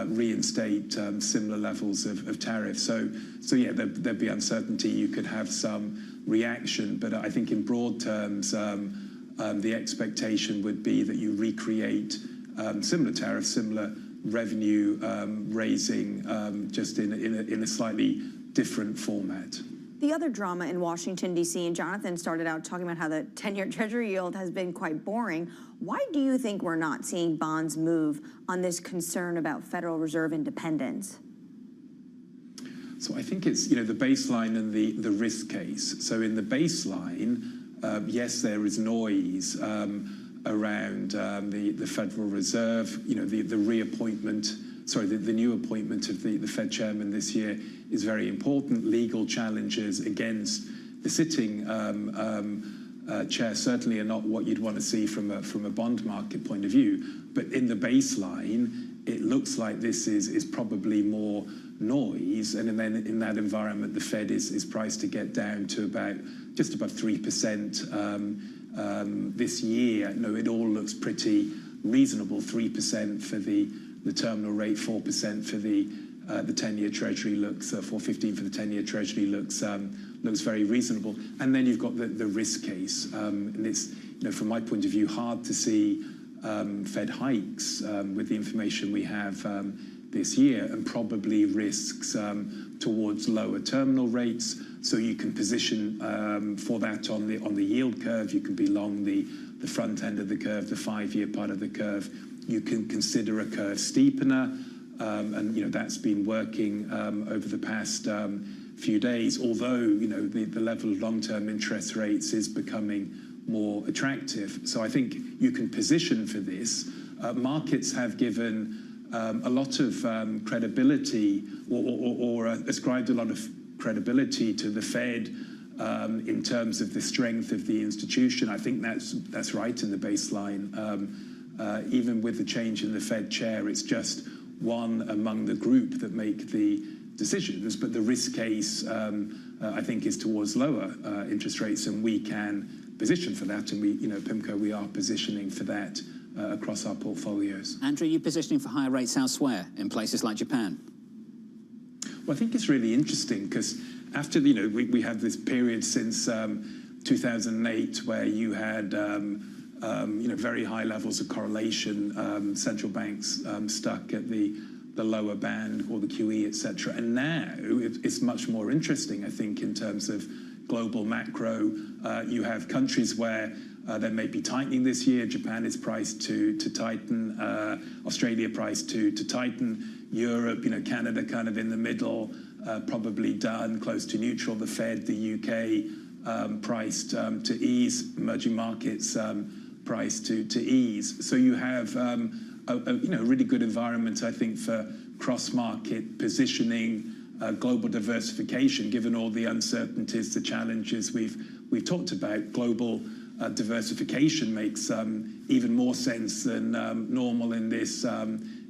reinstate similar levels of tariffs. So yeah, there'd be uncertainty. You could have some reaction, but I think in broad terms, the expectation would be that you recreate similar tariffs, similar revenue raising, just in a slightly different format. The other drama in Washington, D.C., and Jonathan started out talking about how the 10-year Treasury yield has been quite boring. Why do you think we're not seeing bonds move on this concern about Federal Reserve independence? So I think it's, the baseline and the risk case. So in the baseline, yes, there is noise around the Federal Reserve, the reappointment, the new appointment of the Fed chairman this year is very important. Legal challenges against the sitting chair certainly are not what you'd want to see from a bond market point of view. But in the baseline, it looks like this is probably more noise, and then in that environment, the Fed is priced to get down to about just above 3% this year. It all looks pretty reasonable. 3% for the terminal rate, 4% for the 10-year Treasury looks 4.15 for the 10-year Treasury looks very reasonable. And then you've got the risk case, and it's from my point of view hard to see Fed hikes with the information we have this year, and probably risks towards lower terminal rates. So you can position for that on the yield curve. You can be long the front end of the curve, the 5-year part of the curve. You can consider a curve steepener, and that's been working over the past few days. Although the level of long-term interest rates is becoming more attractive, so I think you can position for this. Markets have given a lot of credibility, or ascribed a lot of credibility to the Fed in terms of the strength of the institution. I think that's right in the baseline. Even with the change in the Fed chair, it's just one among the group that make the decisions, but the risk case, I think, is towards lower interest rates, and we can position for that, and we, PIMCO, we are positioning for that across our portfolios. Andrew, are you positioning for higher rates elsewhere, in places like Japan? Well, I think it's really interesting because after, we had this period since 2008 where you had, very high levels of correlation, central banks stuck at the lower band or the QE, etc. And now it's much more interesting, I think, in terms of global macro. You have countries where there may be tightening this year. Japan is priced to tighten. Australia priced to tighten. Europe, Canada kind of in the middle, probably done, close to neutral. The Fed, the UK priced to ease. Emerging markets priced to ease. So you have a really good environment, I think, for cross-market positioning, global diversification, given all the uncertainties, the challenges we've talked about. Global diversification makes even more sense than normal in this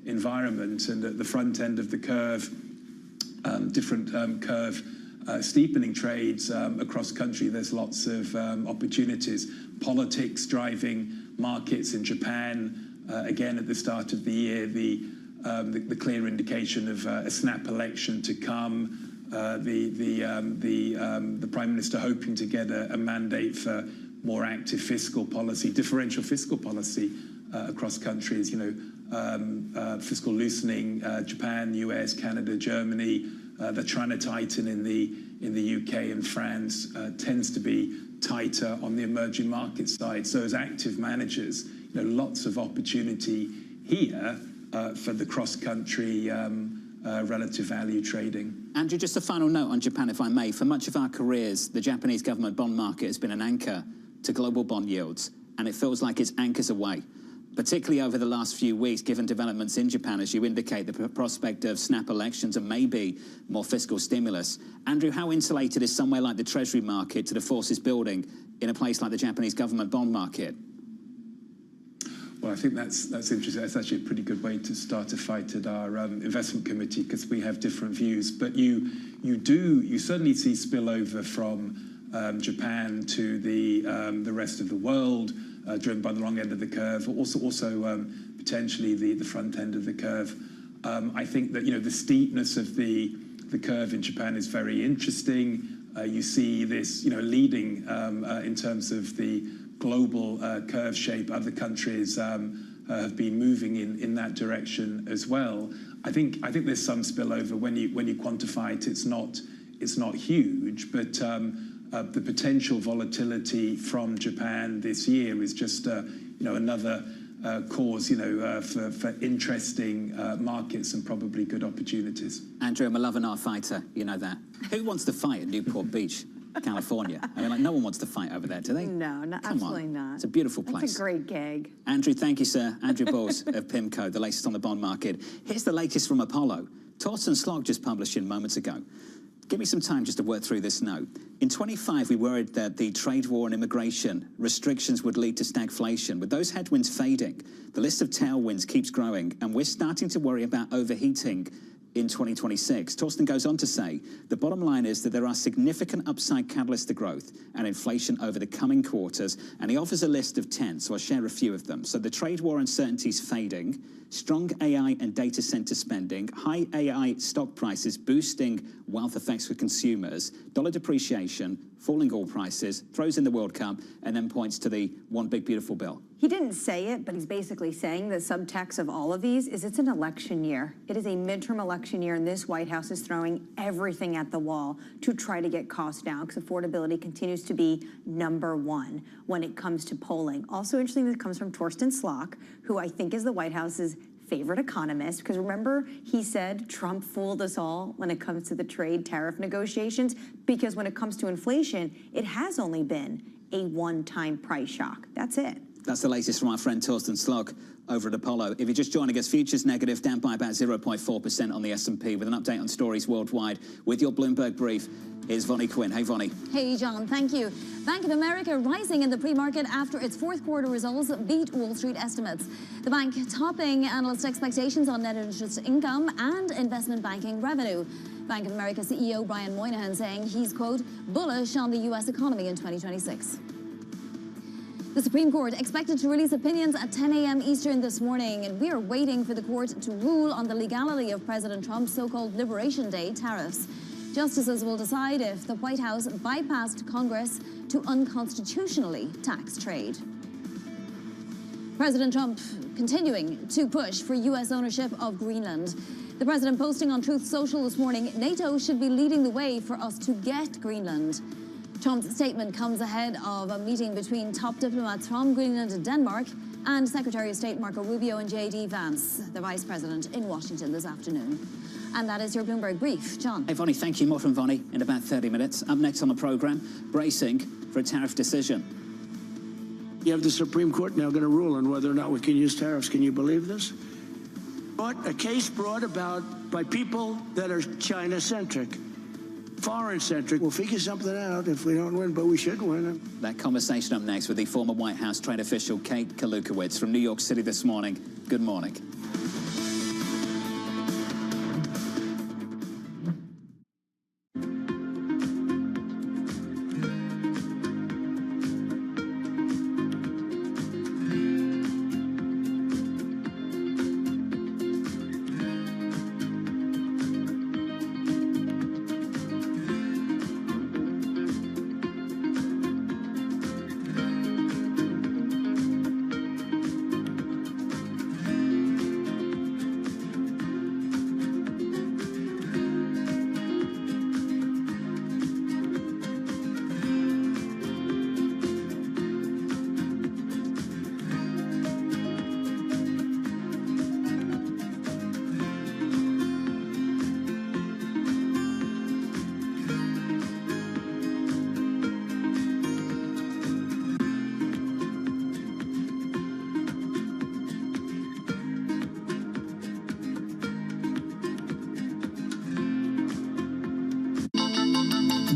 environment. And at the front end of the curve, different curve steepening trades across country, there's lots of opportunities. Politics driving markets in Japan, again at the start of the year, the clear indication of a snap election to come. The Prime Minister hoping to get a mandate for more active fiscal policy, differential fiscal policy across countries. Fiscal loosening, Japan, US, Canada, Germany. They're trying to tighten in the UK and France. Tends to be tighter on the emerging market side. So as active managers, lots of opportunity here for the cross-country relative value trading. Andrew, just a final note on Japan, if I may. For much of our careers, the Japanese government bond market has been an anchor to global bond yields, and it feels like it's anchors away, particularly over the last few weeks, given developments in Japan, as you indicate, the prospect of snap elections and maybe more fiscal stimulus. Andrew, how insulated is somewhere like the Treasury market to the forces building in a place like the Japanese government bond market? Well, I think that's interesting. That's actually a pretty good way to start a fight at our investment committee, because we have different views. But you certainly see spillover from Japan to the rest of the world, driven by the long end of the curve. Also potentially the front end of the curve. I think that the steepness of the curve in Japan is very interesting. You see this leading in terms of the global curve shape. Other countries have been moving in that direction as well. I think there's some spillover when you quantify it. It's not huge, but the potential volatility from Japan this year is just another cause for interesting markets and probably good opportunities. Andrew, I'm a love and art fighter, you know that. Who wants to fight at Newport Beach, California? I mean, no one wants to fight over there, do they? No, absolutely not. It's a beautiful place. That's a great gig. Andrew, thank you, sir. Andrew Bowles of PIMCO, the latest on the bond market. Here's the latest from Apollo. Torsten Slok just published in moments ago. Give me some time just to work through this note. In 25, we worried that the trade war and immigration restrictions would lead to stagflation. With those headwinds fading, the list of tailwinds keeps growing, and we're starting to worry about overheating in 2026. Torsten goes on to say, the bottom line is that there are significant upside catalysts to growth and inflation over the coming quarters, and he offers a list of 10, so I'll share a few of them. So the trade war uncertainty is fading, strong AI and data center spending, high AI stock prices boosting wealth effects for consumers, dollar depreciation, falling oil prices, throws in the World Cup, and then points to the one big beautiful bill. He didn't say it, but he's basically saying the subtext of all of these is it's an election year. It is a midterm election year, and this White House is throwing everything at the wall to try to get costs down, because affordability continues to be #1 when it comes to polling. Also interesting, this comes from Torsten Slok, who I think is the White House's favorite economist, because remember, he said Trump fooled us all when it comes to the trade tariff negotiations, because when it comes to inflation, it has only been a one-time price shock. That's it. That's the latest from our friend Torsten Slok over at Apollo. If you're just joining us, futures negative, down by about 0.4% on the S&P. With an update on stories worldwide, with your Bloomberg brief, is Vonnie Quinn. Hey, Vonnie. Hey, John, thank you. Bank of America rising in the pre-market after its fourth quarter results beat Wall Street estimates. The bank topping analyst expectations on net interest income and investment banking revenue. Bank of America CEO Brian Moynihan saying he's, quote, bullish on the U.S. economy in 2026. The Supreme Court expected to release opinions at 10 a.m. Eastern this morning, and we are waiting for the court to rule on the legality of President Trump's so-called Liberation Day tariffs. Justices will decide if the White House bypassed Congress to unconstitutionally tax trade. President Trump continuing to push for U.S. ownership of Greenland. The president posting on Truth Social this morning, NATO should be leading the way for us to get Greenland. Trump's statement comes ahead of a meeting between top diplomats from Greenland and Denmark and Secretary of State Marco Rubio and J.D. Vance, the Vice President, in Washington this afternoon. And that is your Bloomberg Brief. John. Hey, Vonnie, thank you. More from Vonnie in about 30 minutes. Up next on the programme, bracing for a tariff decision. You have the Supreme Court now going to rule on whether or not we can use tariffs. Can you believe this? A case brought about by people that are China-centric. Foreign-centric. We'll figure something out if we don't win, but we should win. That conversation up next with the former White House trade official Kate Kalukowicz from New York City this morning. Good morning.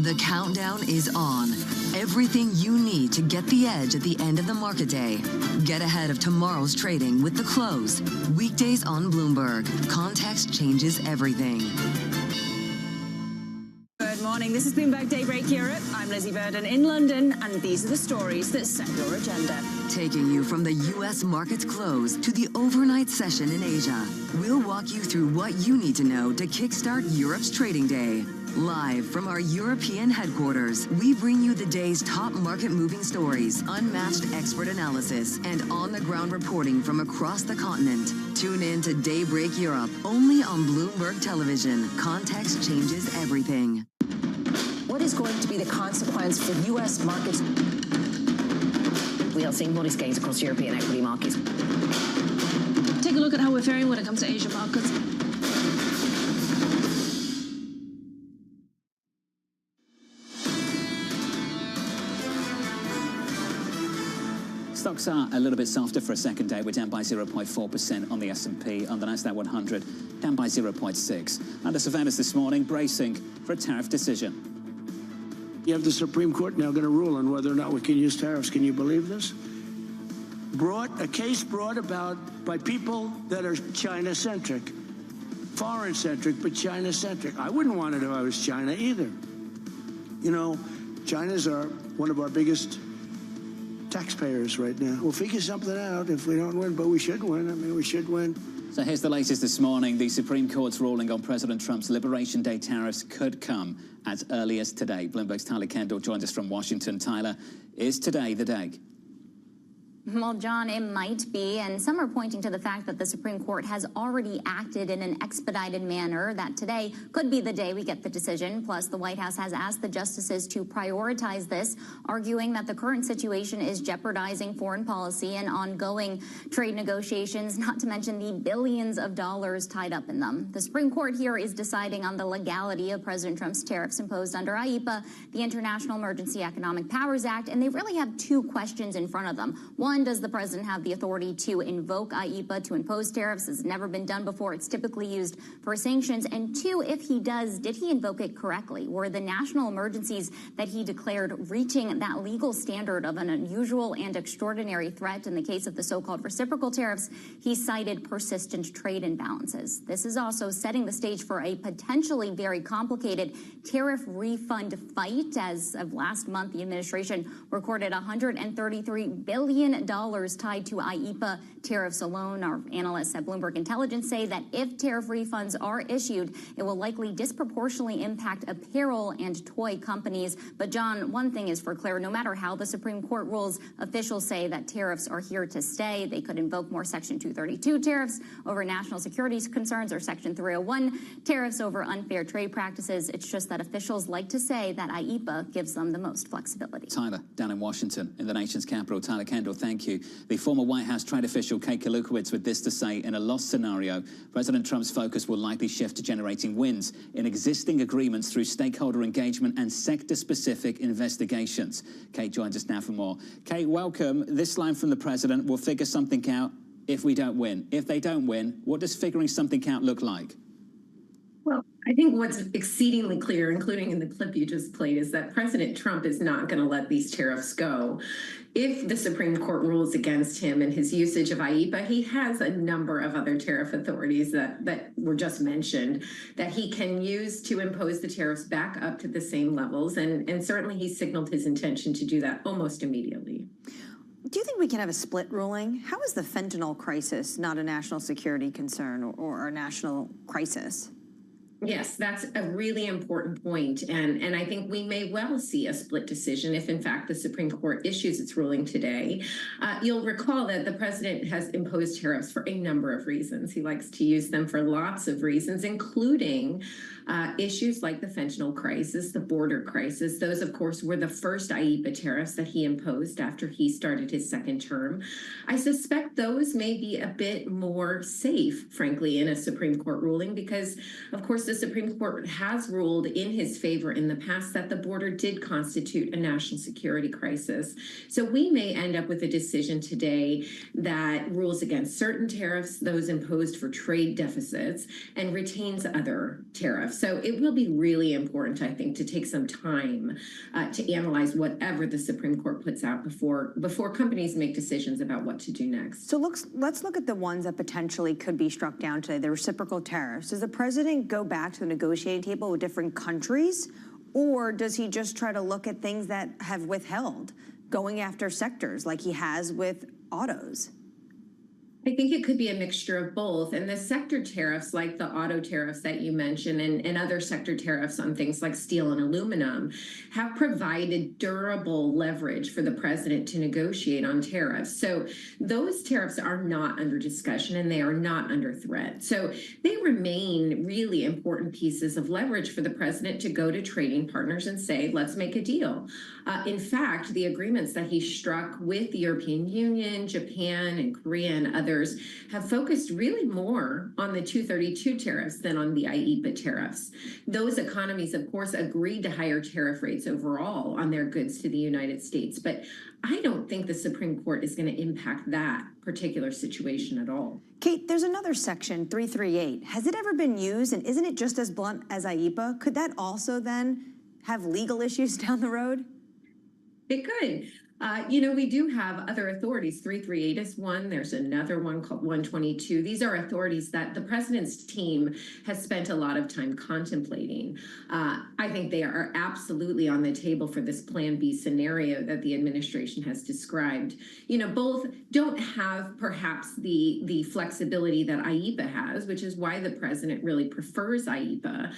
The countdown is on. Everything you need to get the edge at the end of the market day. Get ahead of tomorrow's trading with The Close. Weekdays on Bloomberg. Context changes everything. Good morning. This is Bloomberg Daybreak Europe. I'm Lizzie Burden in London, and these are the stories that set your agenda. Taking you from the U.S. market's close to the overnight session in Asia. We'll walk you through what you need to know to kickstart Europe's trading day. Live from our European headquarters, we bring you the day's top market-moving stories, unmatched expert analysis, and on-the-ground reporting from across the continent. Tune in to Daybreak Europe, only on Bloomberg Television. Context changes everything. What is going to be the consequence for U.S. markets? We are seeing modest gains across European equity markets. Take a look at how we're faring when it comes to Asian markets. Stocks are a little bit softer for a second day. We're down by 0.4% on the S&P. On the Nasdaq 100, down by 0.6. Under surveillance this morning, bracing for a tariff decision. You have the Supreme Court now going to rule on whether or not we can use tariffs. Can you believe this? A case brought about by people that are China-centric. Foreign-centric, but China-centric. I wouldn't want it if I was China either. You know, China's one of our biggest taxpayers right now. We'll figure something out if we don't win, but we should win. I mean, we should win. So here's the latest this morning. The Supreme Court's ruling on President Trump's Liberation Day tariffs could come as early as today. Bloomberg's Tyler Kendall joins us from Washington. Tyler, is today the day? Well, John, it might be, and some are pointing to the fact that the Supreme Court has already acted in an expedited manner, that today could be the day we get the decision. Plus, the White House has asked the justices to prioritize this, arguing that the current situation is jeopardizing foreign policy and ongoing trade negotiations, not to mention the billions of dollars tied up in them. The Supreme Court here is deciding on the legality of President Trump's tariffs imposed under IEEPA, the International Emergency Economic Powers Act, and they really have two questions in front of them. One, does the president have the authority to invoke IEEPA to impose tariffs? It's never been done before. It's typically used for sanctions. And two, if he does, did he invoke it correctly? Were the national emergencies that he declared reaching that legal standard of an unusual and extraordinary threat? In the case of the so-called reciprocal tariffs, he cited persistent trade imbalances. This is also setting the stage for a potentially very complicated tariff refund fight. As of last month, the administration recorded $133 billion tied to IEEPA tariffs alone. Our analysts at Bloomberg Intelligence say that if tariff refunds are issued, it will likely disproportionately impact apparel and toy companies. But John, one thing is for clear, no matter how the Supreme Court rules, officials say that tariffs are here to stay. They could invoke more Section 232 tariffs over national security concerns or Section 301 tariffs over unfair trade practices. It's just that officials like to say that IEEPA gives them the most flexibility. Tyler, down in Washington, in the nation's capital. Tyler Kendall, thank you. The former White House trade official Kate Kalukowicz with this to say: in a loss scenario, President Trump's focus will likely shift to generating wins in existing agreements through stakeholder engagement and sector-specific investigations. Kate joins us now for more. Kate, welcome. This line from the president: we'll figure something out if we don't win. If they don't win, what does figuring something out look like? Well, I think what's exceedingly clear, including in the clip you just played, is that President Trump is not going to let these tariffs go. If the Supreme Court rules against him and his usage of IEEPA, he has a number of other tariff authorities that were just mentioned that he can use to impose the tariffs back up to the same levels. And certainly he signaled his intention to do that almost immediately. Do you think we can have a split ruling? How is the fentanyl crisis not a national security concern or a national crisis? Yes, that's a really important point. And I think we may well see a split decision if, in fact, the Supreme Court issues its ruling today. You'll recall that the president has imposed tariffs for a number of reasons. He likes to use them for lots of reasons, including issues like the fentanyl crisis, the border crisis. Those, of course, were the first IEEPA tariffs that he imposed after he started his second term. I suspect those may be a bit more safe, frankly, in a Supreme Court ruling because, of course, the Supreme Court has ruled in his favor in the past that the border did constitute a national security crisis. So we may end up with a decision today that rules against certain tariffs, those imposed for trade deficits, and retains other tariffs. So it will be really important, I think, to take some time to analyze whatever the Supreme Court puts out before companies make decisions about what to do next. So let's look at the ones that potentially could be struck down today, the reciprocal tariffs. Does the president go back to the negotiating table with different countries, or does he just try to look at things that have withheld, going after sectors like he has with autos? I think it could be a mixture of both. And the sector tariffs, like the auto tariffs that you mentioned, and other sector tariffs on things like steel and aluminum, have provided durable leverage for the president to negotiate on tariffs. So those tariffs are not under discussion and they are not under threat. So they remain really important pieces of leverage for the president to go to trading partners and say, let's make a deal. In fact, the agreements that he struck with the European Union, Japan, and Korea and others have focused really more on the 232 tariffs than on the IEEPA tariffs. Those economies, of course, agreed to higher tariff rates overall on their goods to the United States. But I don't think the Supreme Court is going to impact that particular situation at all. Kate, there's another section, 338. Has it ever been used, and isn't it just as blunt as IEEPA? Could that also then have legal issues down the road? It could. We do have other authorities. 338 is one. There's another one called 122. These are authorities that the president's team has spent a lot of time contemplating. I think they are absolutely on the table for this Plan B scenario that the administration has described. Both don't have perhaps the flexibility that IEEPA has, which is why the president really prefers IEEPA.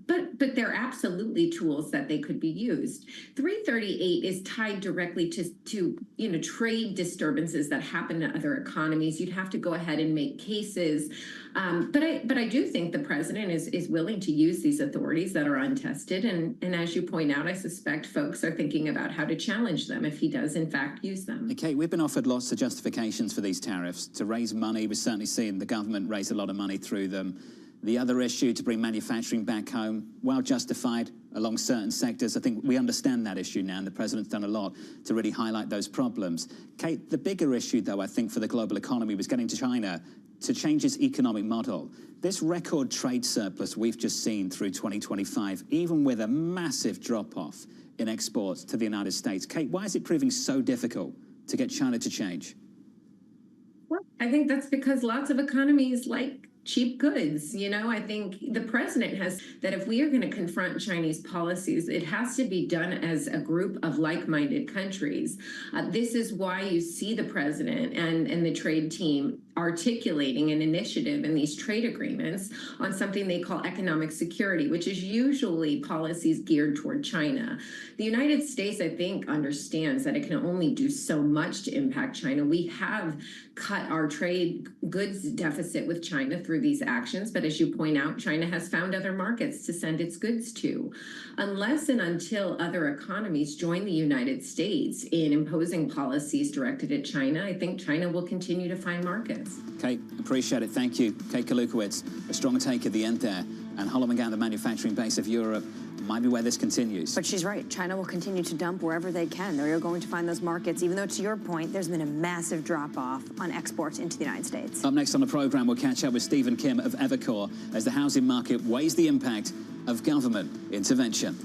But they're absolutely tools that they could be used. 338 is tied directly necessarily to trade disturbances that happen to other economies. You'd have to go ahead and make cases. But I do think the president is willing to use these authorities that are untested. And as you point out, I suspect folks are thinking about how to challenge them if he does, in fact, use them. Okay, we've been offered lots of justifications for these tariffs. To raise money, we're certainly seeing the government raise a lot of money through them. The other issue, to bring manufacturing back home, well justified along certain sectors. I think we understand that issue now, and the president's done a lot to really highlight those problems. Kate, the bigger issue, though, I think, for the global economy was getting to China to change its economic model. This record trade surplus we've just seen through 2025, even with a massive drop-off in exports to the United States. Kate, why is it proving so difficult to get China to change? Well, I think that's because lots of economies like cheap goods. I think the president has that if we are going to confront Chinese policies, it has to be done as a group of like-minded countries. This is why you see the president and the trade team articulating an initiative in these trade agreements on something they call economic security, which is usually policies geared toward China. The United States, I think, understands that it can only do so much to impact China. We have cut our trade goods deficit with China through these actions, but as you point out, China has found other markets to send its goods to. Unless and until other economies join the United States in imposing policies directed at China, I think China will continue to find markets. Kate, appreciate it. Thank you. Kate Kalukowicz, a strong take at the end there. And hollowing out the manufacturing base of Europe might be where this continues. But she's right. China will continue to dump wherever they can. They're going to find those markets, even though, to your point, there's been a massive drop-off on exports into the United States. Up next on the program, we'll catch up with Stephen Kim of Evercore as the housing market weighs the impact of government intervention.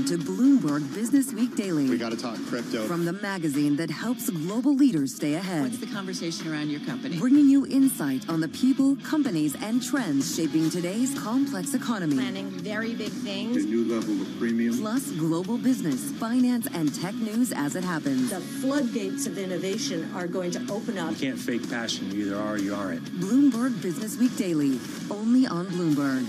to Bloomberg Business Week Daily. We got to talk crypto. From the magazine that helps global leaders stay ahead. What's the conversation around your company? Bringing you insight on the people, companies, and trends shaping today's complex economy. Planning very big things. A new level of premium. Plus global business, finance, and tech news as it happens. The floodgates of innovation are going to open up. You can't fake passion. You either are or you aren't. Bloomberg Business Week Daily, only on Bloomberg.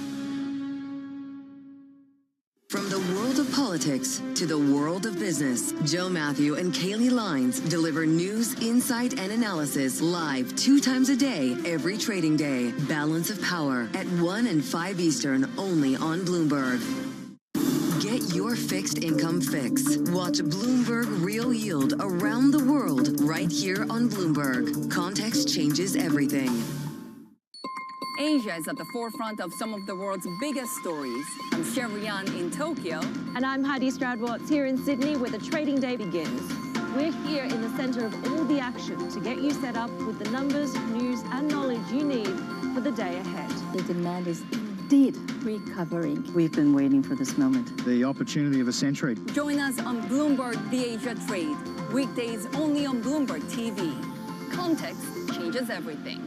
From the world of politics to the world of business, Joe Matthew and Kaylee Lines deliver news, insight, and analysis live 2 times a day, every trading day. Balance of Power at 1 and 5 Eastern, only on Bloomberg. Get Get your fixed income fix. Watch Bloomberg Real Yield around the world right here on Bloomberg. Context changes everything. Asia is at the forefront of some of the world's biggest stories. I'm Sherrian in Tokyo. And I'm Heidi Stroud-Watts here in Sydney, where the trading day begins. We're here in the center of all the action to get you set up with the numbers, news, and knowledge you need for the day ahead. The demand is indeed recovering. We've been waiting for this moment. The opportunity of a century. Join us on Bloomberg The Asia Trade. Weekdays only on Bloomberg TV. Context changes everything.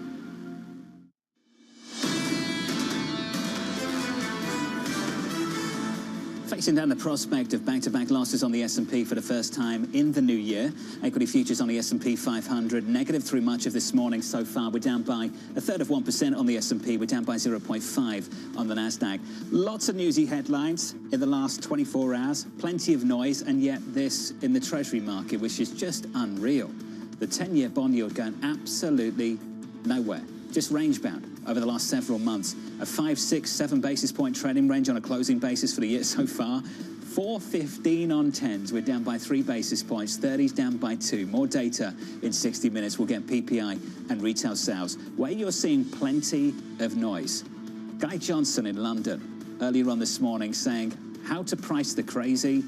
Facing down the prospect of back-to-back losses on the S&P for the first time in the new year. Equity futures on the S&P 500 negative through much of this morning so far. We're down by a third of 1% on the S&P. We're down by 0.5 on the Nasdaq. Lots of newsy headlines in the last 24 hours. Plenty of noise, and yet this in the Treasury market, which is just unreal. The 10-year bond yield going absolutely nowhere. Just range-bound over the last several months. A 5, 6, 7 basis point trading range on a closing basis for the year so far. 4.15 on 10s. We're down by 3 basis points. 30s down by 2. More data in 60 minutes. We'll get PPI and retail sales. Where you're seeing plenty of noise. Guy Johnson in London earlier on this morning saying how to price the crazy.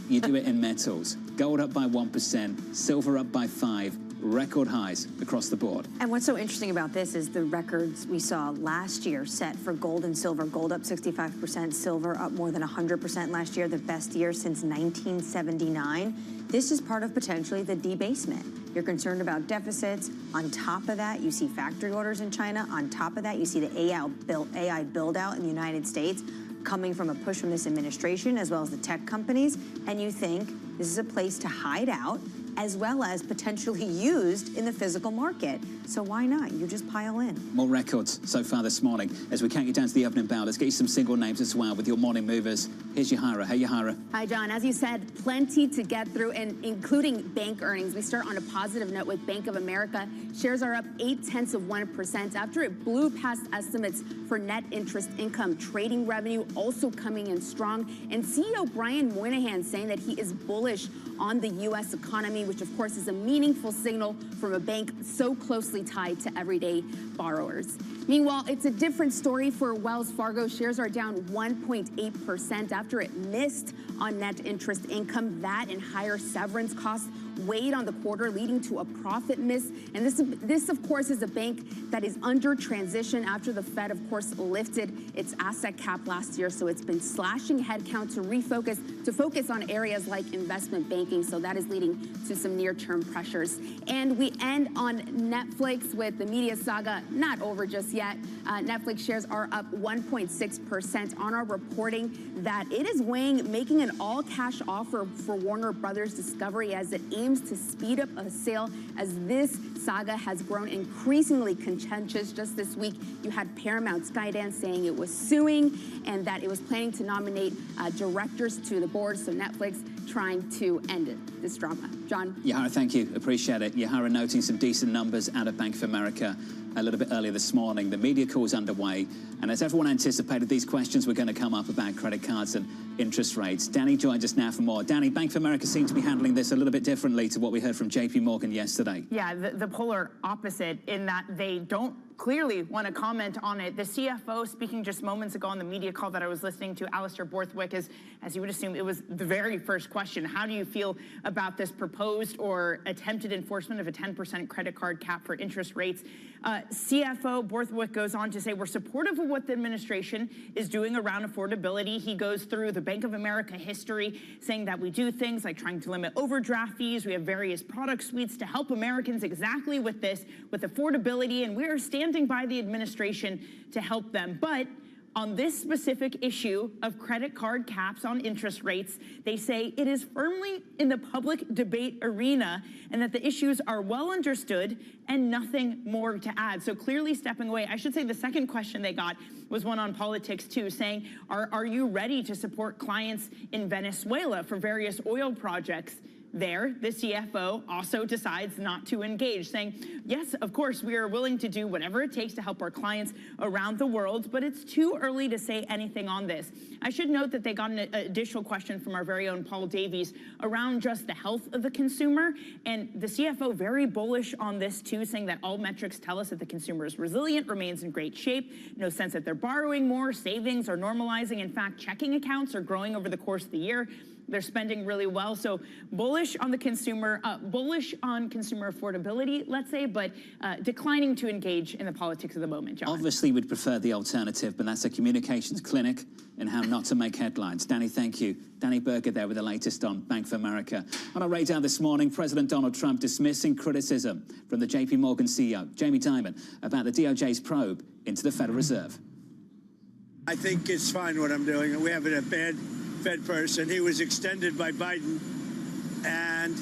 You do it in metals. Gold up by 1%. Silver up by 5%. Record highs across the board. And what's so interesting about this is the records we saw last year set for gold and silver. Gold up 65%, silver up more than 100% last year, the best year since 1979. This is part of potentially the debasement. You're concerned about deficits. On top of that, you see factory orders in China. On top of that, you see the AI build out in the United States coming from a push from this administration as well as the tech companies. And you think this is a place to hide out, as well as potentially used in the physical market. So why not? You just pile in. More records so far this morning. As we count you down to the opening bell, let's get you some single names as well with your morning movers. Here's Yahara. Hey, Yahara. Hi, John. As you said, plenty to get through, and including bank earnings. We start on a positive note with Bank of America. Shares are up 0.8% after it blew past estimates for net interest income. Trading revenue also coming in strong. And CEO Brian Moynihan saying that he is bullish on the U.S. economy, which of course is a meaningful signal from a bank so closely tied to everyday borrowers. Meanwhile, it's a different story for Wells Fargo. Shares are down 1.8% after it missed on net interest income. That and higher severance costs weighed on the quarter, leading to a profit miss. And this of course, is a bank that is under transition after the Fed, of course, lifted its asset cap last year. So it's been slashing headcount to focus on areas like investment banking. So that is leading to some near-term pressures. And we end on Netflix with the media saga not over just yet. Netflix shares are up 1.6% on our reporting that it is making an all-cash offer for Warner Brothers Discovery as it aims to speed up a sale as this saga has grown increasingly contentious. Just this week, you had Paramount Skydance saying it was suing and that it was planning to nominate directors to the board. So Netflix trying to end this drama. John? Yahara, thank you. Appreciate it. Yahara noting some decent numbers out of Bank of America a little bit earlier this morning. The media call is underway, and as everyone anticipated, these questions were going to come up about credit cards and interest rates. Danny joins us now for more. Danny, Bank of America seems to be handling this a little bit differently to what we heard from JP Morgan yesterday. Yeah, the polar opposite in that they don't clearly want to comment on it. The CFO speaking just moments ago on the media call that I was listening to, Alistair Borthwick, as you would assume, it was the very first question. How do you feel about this proposed or attempted enforcement of a 10% credit card cap for interest rates? CFO Borthwick goes on to say, we're supportive of what the administration is doing around affordability. He goes through the Bank of America history, saying that we do things like trying to limit overdraft fees. We have various product suites to help Americans exactly with this, with affordability, and we are standing by the administration to help them. But on this specific issue of credit card caps on interest rates, they say it is firmly in the public debate arena and that the issues are well understood and nothing more to add. So clearly stepping away. I should say the second question they got was one on politics too, saying, are you ready to support clients in Venezuela for various oil projects? There, the CFO also decides not to engage, saying, yes, of course, we are willing to do whatever it takes to help our clients around the world, but it's too early to say anything on this. I should note that they got an additional question from our very own Paul Davies around just the health of the consumer, and the CFO very bullish on this too, saying that all metrics tell us that the consumer is resilient, remains in great shape, no sense that they're borrowing more, savings are normalizing. In fact, checking accounts are growing over the course of the year. They're spending really well. So bullish on the consumer, bullish on consumer affordability, let's say, but declining to engage in the politics of the moment, John. Obviously, we'd prefer the alternative, but that's a communications clinic in how not to make headlines. Danny, thank you. Danny Berger there with the latest on Bank of America. On our radar this morning, President Donald Trump dismissing criticism from the JP Morgan CEO, Jamie Dimon, about the DOJ's probe into the Federal Reserve. I think it's fine what I'm doing. We have a bad Fed person. He was extended by Biden, and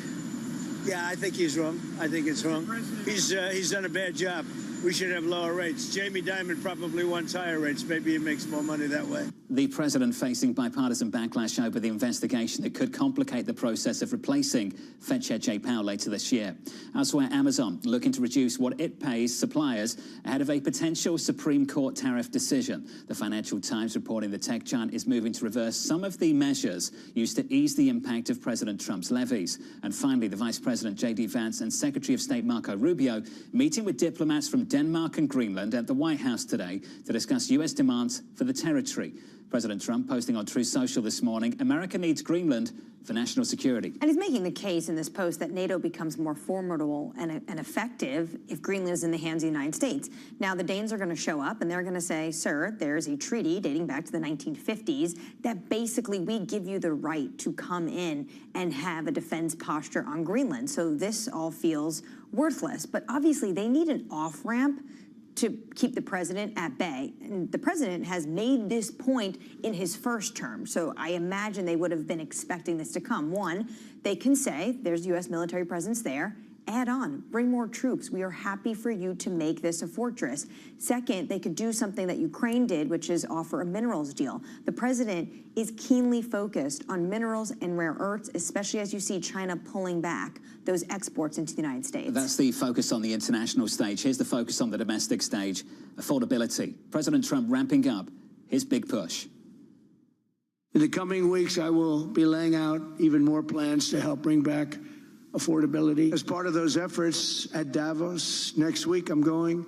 yeah, I think he's wrong. I think it's wrong. He's done a bad job. We should have lower rates. Jamie Dimon probably wants higher rates. Maybe he makes more money that way. The president facing bipartisan backlash over the investigation that could complicate the process of replacing Fed Chair Jay Powell later this year. Elsewhere, Amazon looking to reduce what it pays suppliers ahead of a potential Supreme Court tariff decision. The Financial Times reporting the tech giant is moving to reverse some of the measures used to ease the impact of President Trump's levies. And finally, the Vice President J.D. Vance and Secretary of State Marco Rubio meeting with diplomats from Denmark and Greenland at the White House today to discuss U.S. demands for the territory. President Trump posting on Truth Social this morning, America needs Greenland for national security. And he's making the case in this post that NATO becomes more formidable and effective if Greenland is in the hands of the United States. Now, the Danes are going to show up and they're going to say, sir, there's a treaty dating back to the 1950s that basically we give you the right to come in and have a defense posture on Greenland. So this all feels worthless. But obviously, they need an off-ramp to keep the president at bay. And the president has made this point in his first term. So I imagine they would have been expecting this to come. One, they can say there's U.S. military presence there. Add on, bring more troops. We are happy for you to make this a fortress. Second, they could do something that Ukraine did, which is offer a minerals deal. The president is keenly focused on minerals and rare earths, especially as you see China pulling back those exports into the United States. That's the focus on the international stage. Here's the focus on the domestic stage, affordability. President Trump ramping up his big push. In the coming weeks, I will be laying out even more plans to help bring back affordability. As part of those efforts at Davos next week, I'm going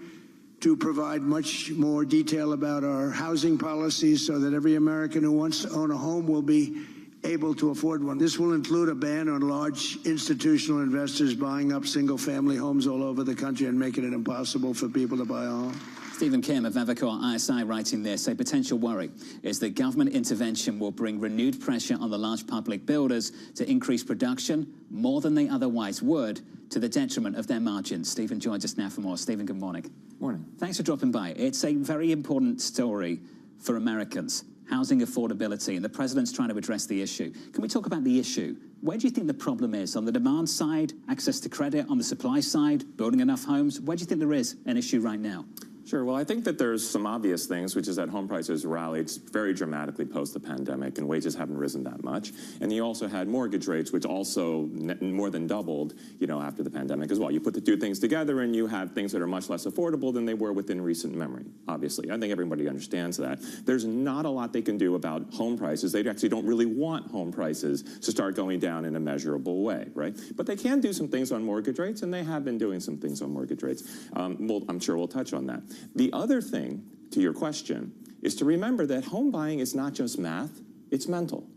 to provide much more detail about our housing policies so that every American who wants to own a home will be able to afford one. This will include a ban on large institutional investors buying up single-family homes all over the country and making it impossible for people to buy a home. Stephen Kim of Evercore ISI writing this, a potential worry is that government intervention will bring renewed pressure on the large public builders to increase production more than they otherwise would, to the detriment of their margins. Stephen joins us now for more. Stephen, good morning. Morning. Thanks for dropping by. It's a very important story for Americans, housing affordability, and the president's trying to address the issue. Can we talk about the issue? Where do you think the problem is? On the demand side, access to credit, on the supply side, building enough homes? Where do you think there is an issue right now? Sure. Well, I think that there's some obvious things, which is that home prices rallied very dramatically post the pandemic, and wages haven't risen that much. And you also had mortgage rates, which also more than doubled, after the pandemic as well. You put the two things together, and you have things that are much less affordable than they were within recent memory. Obviously, I think everybody understands that. There's not a lot they can do about home prices. They actually don't really want home prices to start going down in a measurable way, right? But they can do some things on mortgage rates, and they have been doing some things on mortgage rates. I'm sure we'll touch on that. The other thing, to your question, is to remember that home buying is not just math, it's mental.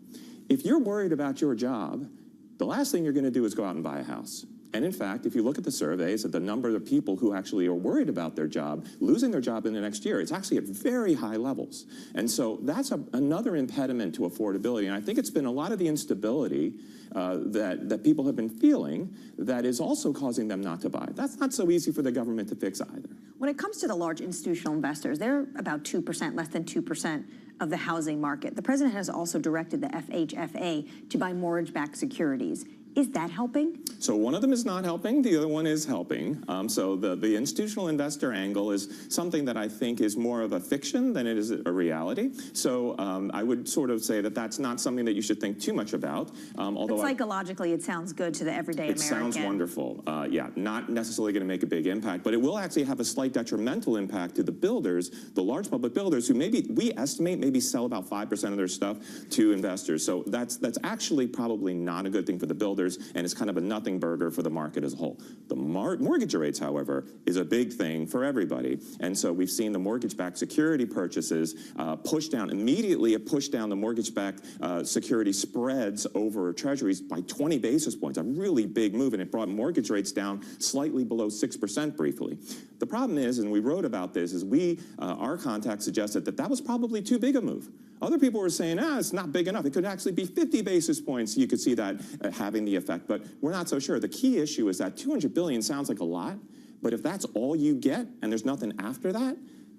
If you're worried about your job, the last thing you're going to do is go out and buy a house. And in fact, if you look at the surveys of the number of people who actually are worried about their job, losing their job in the next year, it's actually at very high levels. And so that's another impediment to affordability. And I think it's been a lot of the instability that people have been feeling that is also causing them not to buy. That's not so easy for the government to fix either. When it comes to the large institutional investors, they're about 2%, less than 2% of the housing market. The president has also directed the FHFA to buy mortgage-backed securities. Is that helping? So one of them is not helping, the other one is helping. So the institutional investor angle is something that I think is more of a fiction than it is a reality. So I would sort of say that that's not something that you should think too much about. Although but psychologically, it sounds good to the everyday American. It sounds wonderful. Yeah, not necessarily going to make a big impact, but it will actually have a slight detrimental impact to the builders, the large public builders, who we estimate maybe sell about 5% of their stuff to investors. So that's actually probably not a good thing for the builders, and it's kind of a nothing burger for the market as a whole. The mortgage rates, however, is a big thing for everybody, and so we've seen the mortgage-backed security purchases push down immediately. It pushed down the mortgage-backed security spreads over treasuries by 20 basis points, a really big move, and it brought mortgage rates down slightly below 6% briefly. The problem is, and we wrote about this, is our contacts suggested that was probably too big a move. Other people were saying, it's not big enough. It could actually be 50 basis points. You could see that having the effect, but we're not so sure. The key issue is that $200 billion sounds like a lot, but if that's all you get and there's nothing after that,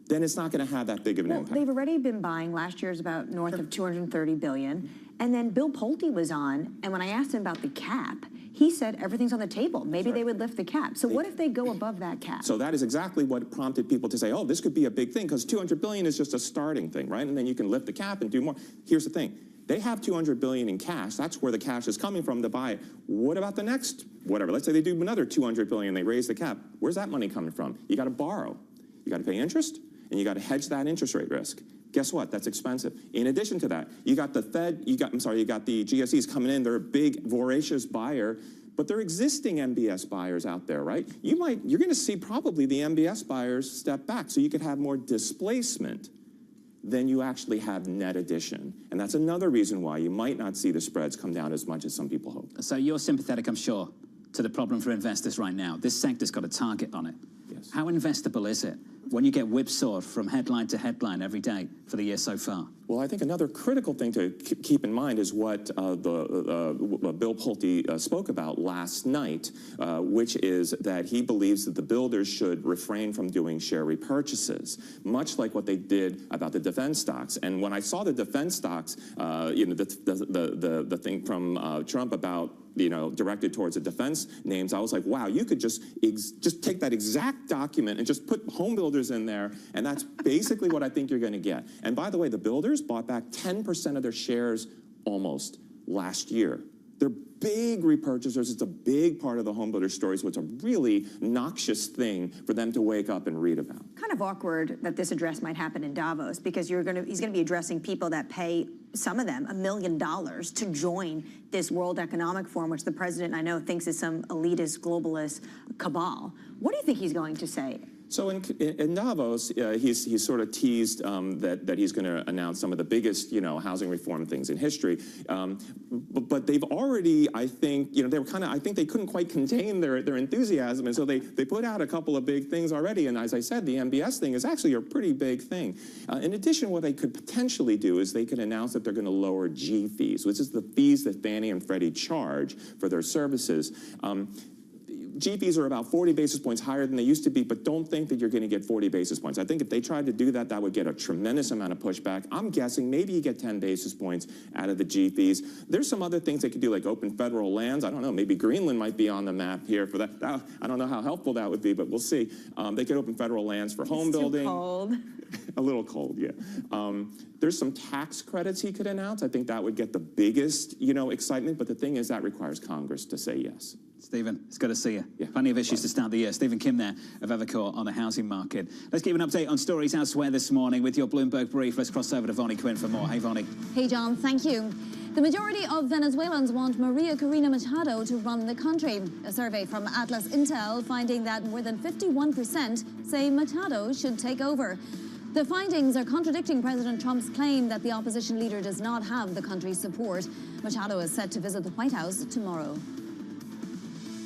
then it's not going to have that big of an impact. They've already been buying. Last year's about north of $230 billion. And then Bill Pulte was on, and when I asked him about the cap, he said everything's on the table. Maybe they would lift the cap. So what if they go above that cap? So that is exactly what prompted people to say, oh, this could be a big thing, because $200 billion is just a starting thing, right? And then you can lift the cap and do more. Here's the thing. They have $200 billion in cash. That's where the cash is coming from to buy it. What about the next, whatever? Let's say they do another $200 billion, they raise the cap. Where's that money coming from? You got to borrow. You got to pay interest, and you got to hedge that interest rate risk. Guess what? That's expensive. In addition to that, you got the Fed, you got the GSEs coming in. They're a big, voracious buyer, but they're existing MBS buyers out there, right? You're going to see probably the MBS buyers step back, so you could have more displacement than you actually have net addition. And that's another reason why you might not see the spreads come down as much as some people hope. So you're sympathetic, I'm sure, to the problem for investors right now. This sector's got a target on it. Yes. How investable is it when you get whipsawed from headline to headline every day for the year so far? Well, I think another critical thing to keep in mind is what Bill Pulte spoke about last night, which is that he believes that the builders should refrain from doing share repurchases, much like what they did about the defense stocks. And when I saw the defense stocks, the thing from Trump about directed towards the defense names, I was like, wow, you could just take that exact document and just put home builders in there, and that's basically what I think you're going to get. And by the way, the builders bought back 10% of their shares almost last year. They're big repurchasers. It's a big part of the home builder story, so it's a really noxious thing for them to wake up and read about. Kind of awkward that this address might happen in Davos, because he's going to be addressing people that pay, some of them, $1 million to join this World Economic Forum, which the president, I know, thinks is some elitist, globalist cabal. What do you think he's going to say? So in Davos, he's sort of teased that he's going to announce some of the biggest, housing reform things in history. But they've already, I think, I think they couldn't quite contain their enthusiasm, and so they put out a couple of big things already. And as I said, the MBS thing is actually a pretty big thing. In addition, what they could potentially do is they could announce that they're going to lower G fees, which is the fees that Fannie and Freddie charge for their services. G fees are about 40 basis points higher than they used to be, but don't think that you're going to get 40 basis points. I think if they tried to do that, that would get a tremendous amount of pushback. I'm guessing maybe you get 10 basis points out of the G fees. There's some other things they could do, like open federal lands. I don't know, maybe Greenland might be on the map here for that. I don't know how helpful that would be, but we'll see. They could open federal lands for home building. Too cold. A little cold, yeah. There's some tax credits he could announce. I think that would get the biggest, excitement, but the thing is that requires Congress to say yes. Stephen, it's good to see you. Yeah. Plenty of issues to start the year. Stephen Kim there of Evercore on the housing market. Let's give an update on stories elsewhere this morning with your Bloomberg brief. Let's cross over to Vonnie Quinn for more. Hey, Vonnie. Hey, John. Thank you. The majority of Venezuelans want Maria Corina Machado to run the country. A survey from Atlas Intel finding that more than 51% say Machado should take over. The findings are contradicting President Trump's claim that the opposition leader does not have the country's support. Machado is set to visit the White House tomorrow.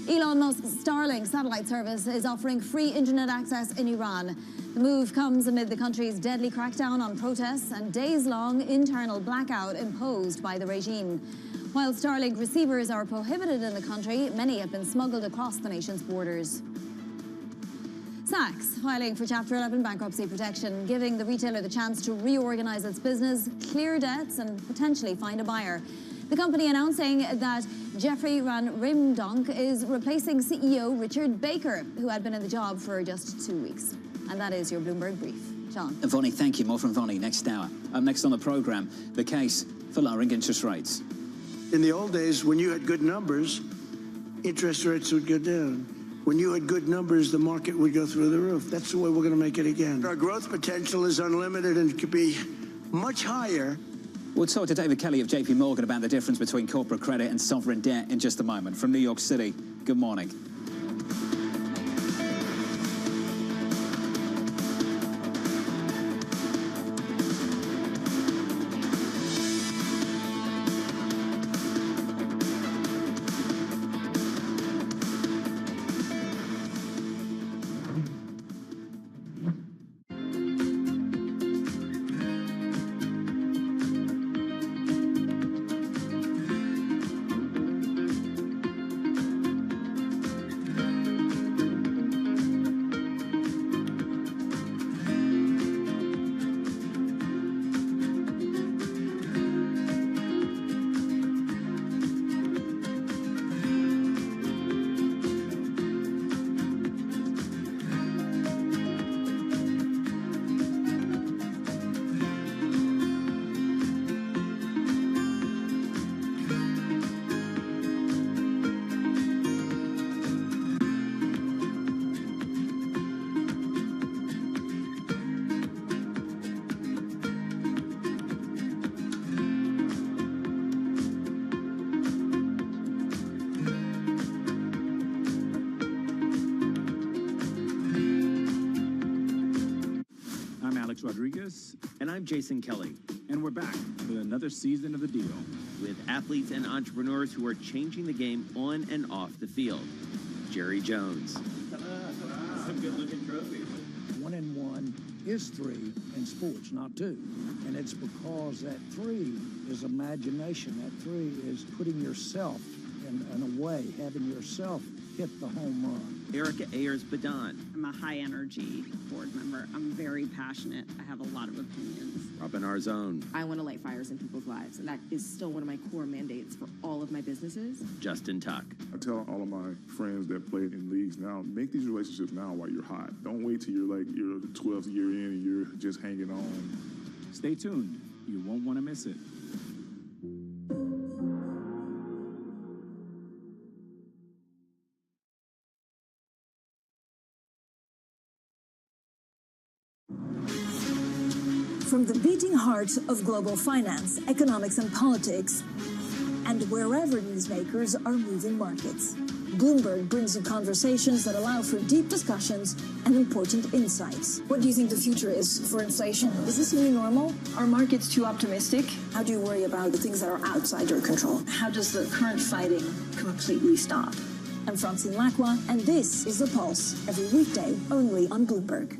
Elon Musk's Starlink satellite service is offering free internet access in Iran. The move comes amid the country's deadly crackdown on protests and days-long internal blackout imposed by the regime. While Starlink receivers are prohibited in the country, many have been smuggled across the nation's borders. Saks filing for Chapter 11 bankruptcy protection, giving the retailer the chance to reorganize its business, clear debts and potentially find a buyer. The company announcing that Jeffrey Van Rimdonk is replacing CEO Richard Baker, who had been in the job for just 2 weeks. And that is your Bloomberg Brief. John. Vonnie, thank you. More from Vonnie next hour. Up next on the programme, the case for lowering interest rates. In the old days, when you had good numbers, interest rates would go down. When you had good numbers, the market would go through the roof. That's the way we're going to make it again. Our growth potential is unlimited and could be much higher. We'll talk to David Kelly of JP Morgan about the difference between corporate credit and sovereign debt in just a moment. From New York City, good morning. Rodriguez. And I'm Jason Kelly. And we're back with another season of The Deal. With athletes and entrepreneurs who are changing the game on and off the field. Jerry Jones. Some good-looking trophies. 1 and 1 is 3 in sports, not 2. And it's because that 3 is imagination. That 3 is putting yourself in a way, having yourself hit the home run. Erica Ayers-Badon. I'm a high-energy board member. I'm very passionate. I have a lot of opinions. Robin Arzone. I want to light fires in people's lives, and that is still one of my core mandates for all of my businesses. Justin Tuck. I tell all of my friends that play in leagues now, make these relationships now while you're hot. Don't wait till you're like your 12th year in and you're just hanging on. Stay tuned. You won't want to miss it. From the beating heart of global finance, economics, and politics, and wherever newsmakers are moving markets, Bloomberg brings you conversations that allow for deep discussions and important insights. What do you think the future is for inflation? Is this a new normal? Are markets too optimistic? How do you worry about the things that are outside your control? How does the current fighting completely stop? I'm Francine Lacroix, and this is The Pulse, every weekday only on Bloomberg.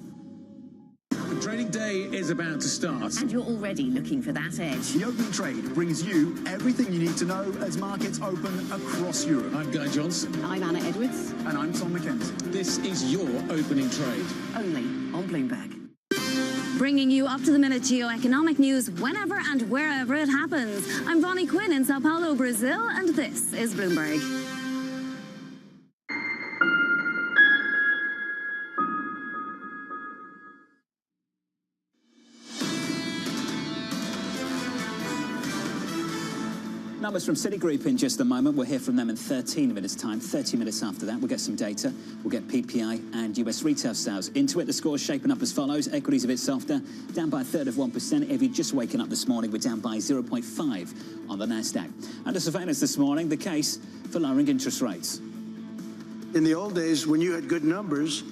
Trading day is about to start. And you're already looking for that edge. The Opening Trade brings you everything you need to know as markets open across Europe. I'm Guy Johnson. I'm Anna Edwards. And I'm Tom McKenzie. This is your Opening Trade. Only on Bloomberg. Bringing you up-to-the-minute geoeconomic news whenever and wherever it happens. I'm Vonnie Quinn in Sao Paulo, Brazil, and this is Bloomberg. Numbers from Citigroup in just a moment. We'll hear from them in 13 minutes' time. 30 minutes after that, we'll get some data. We'll get PPI and US retail sales. Into it, the score's shaping up as follows. Equities a bit softer, down by 1/3 of 1%. If you're just waking up this morning, we're down by 0.5 on the NASDAQ. Under surveillance this morning, the case for lowering interest rates. In the old days, when you had good numbers,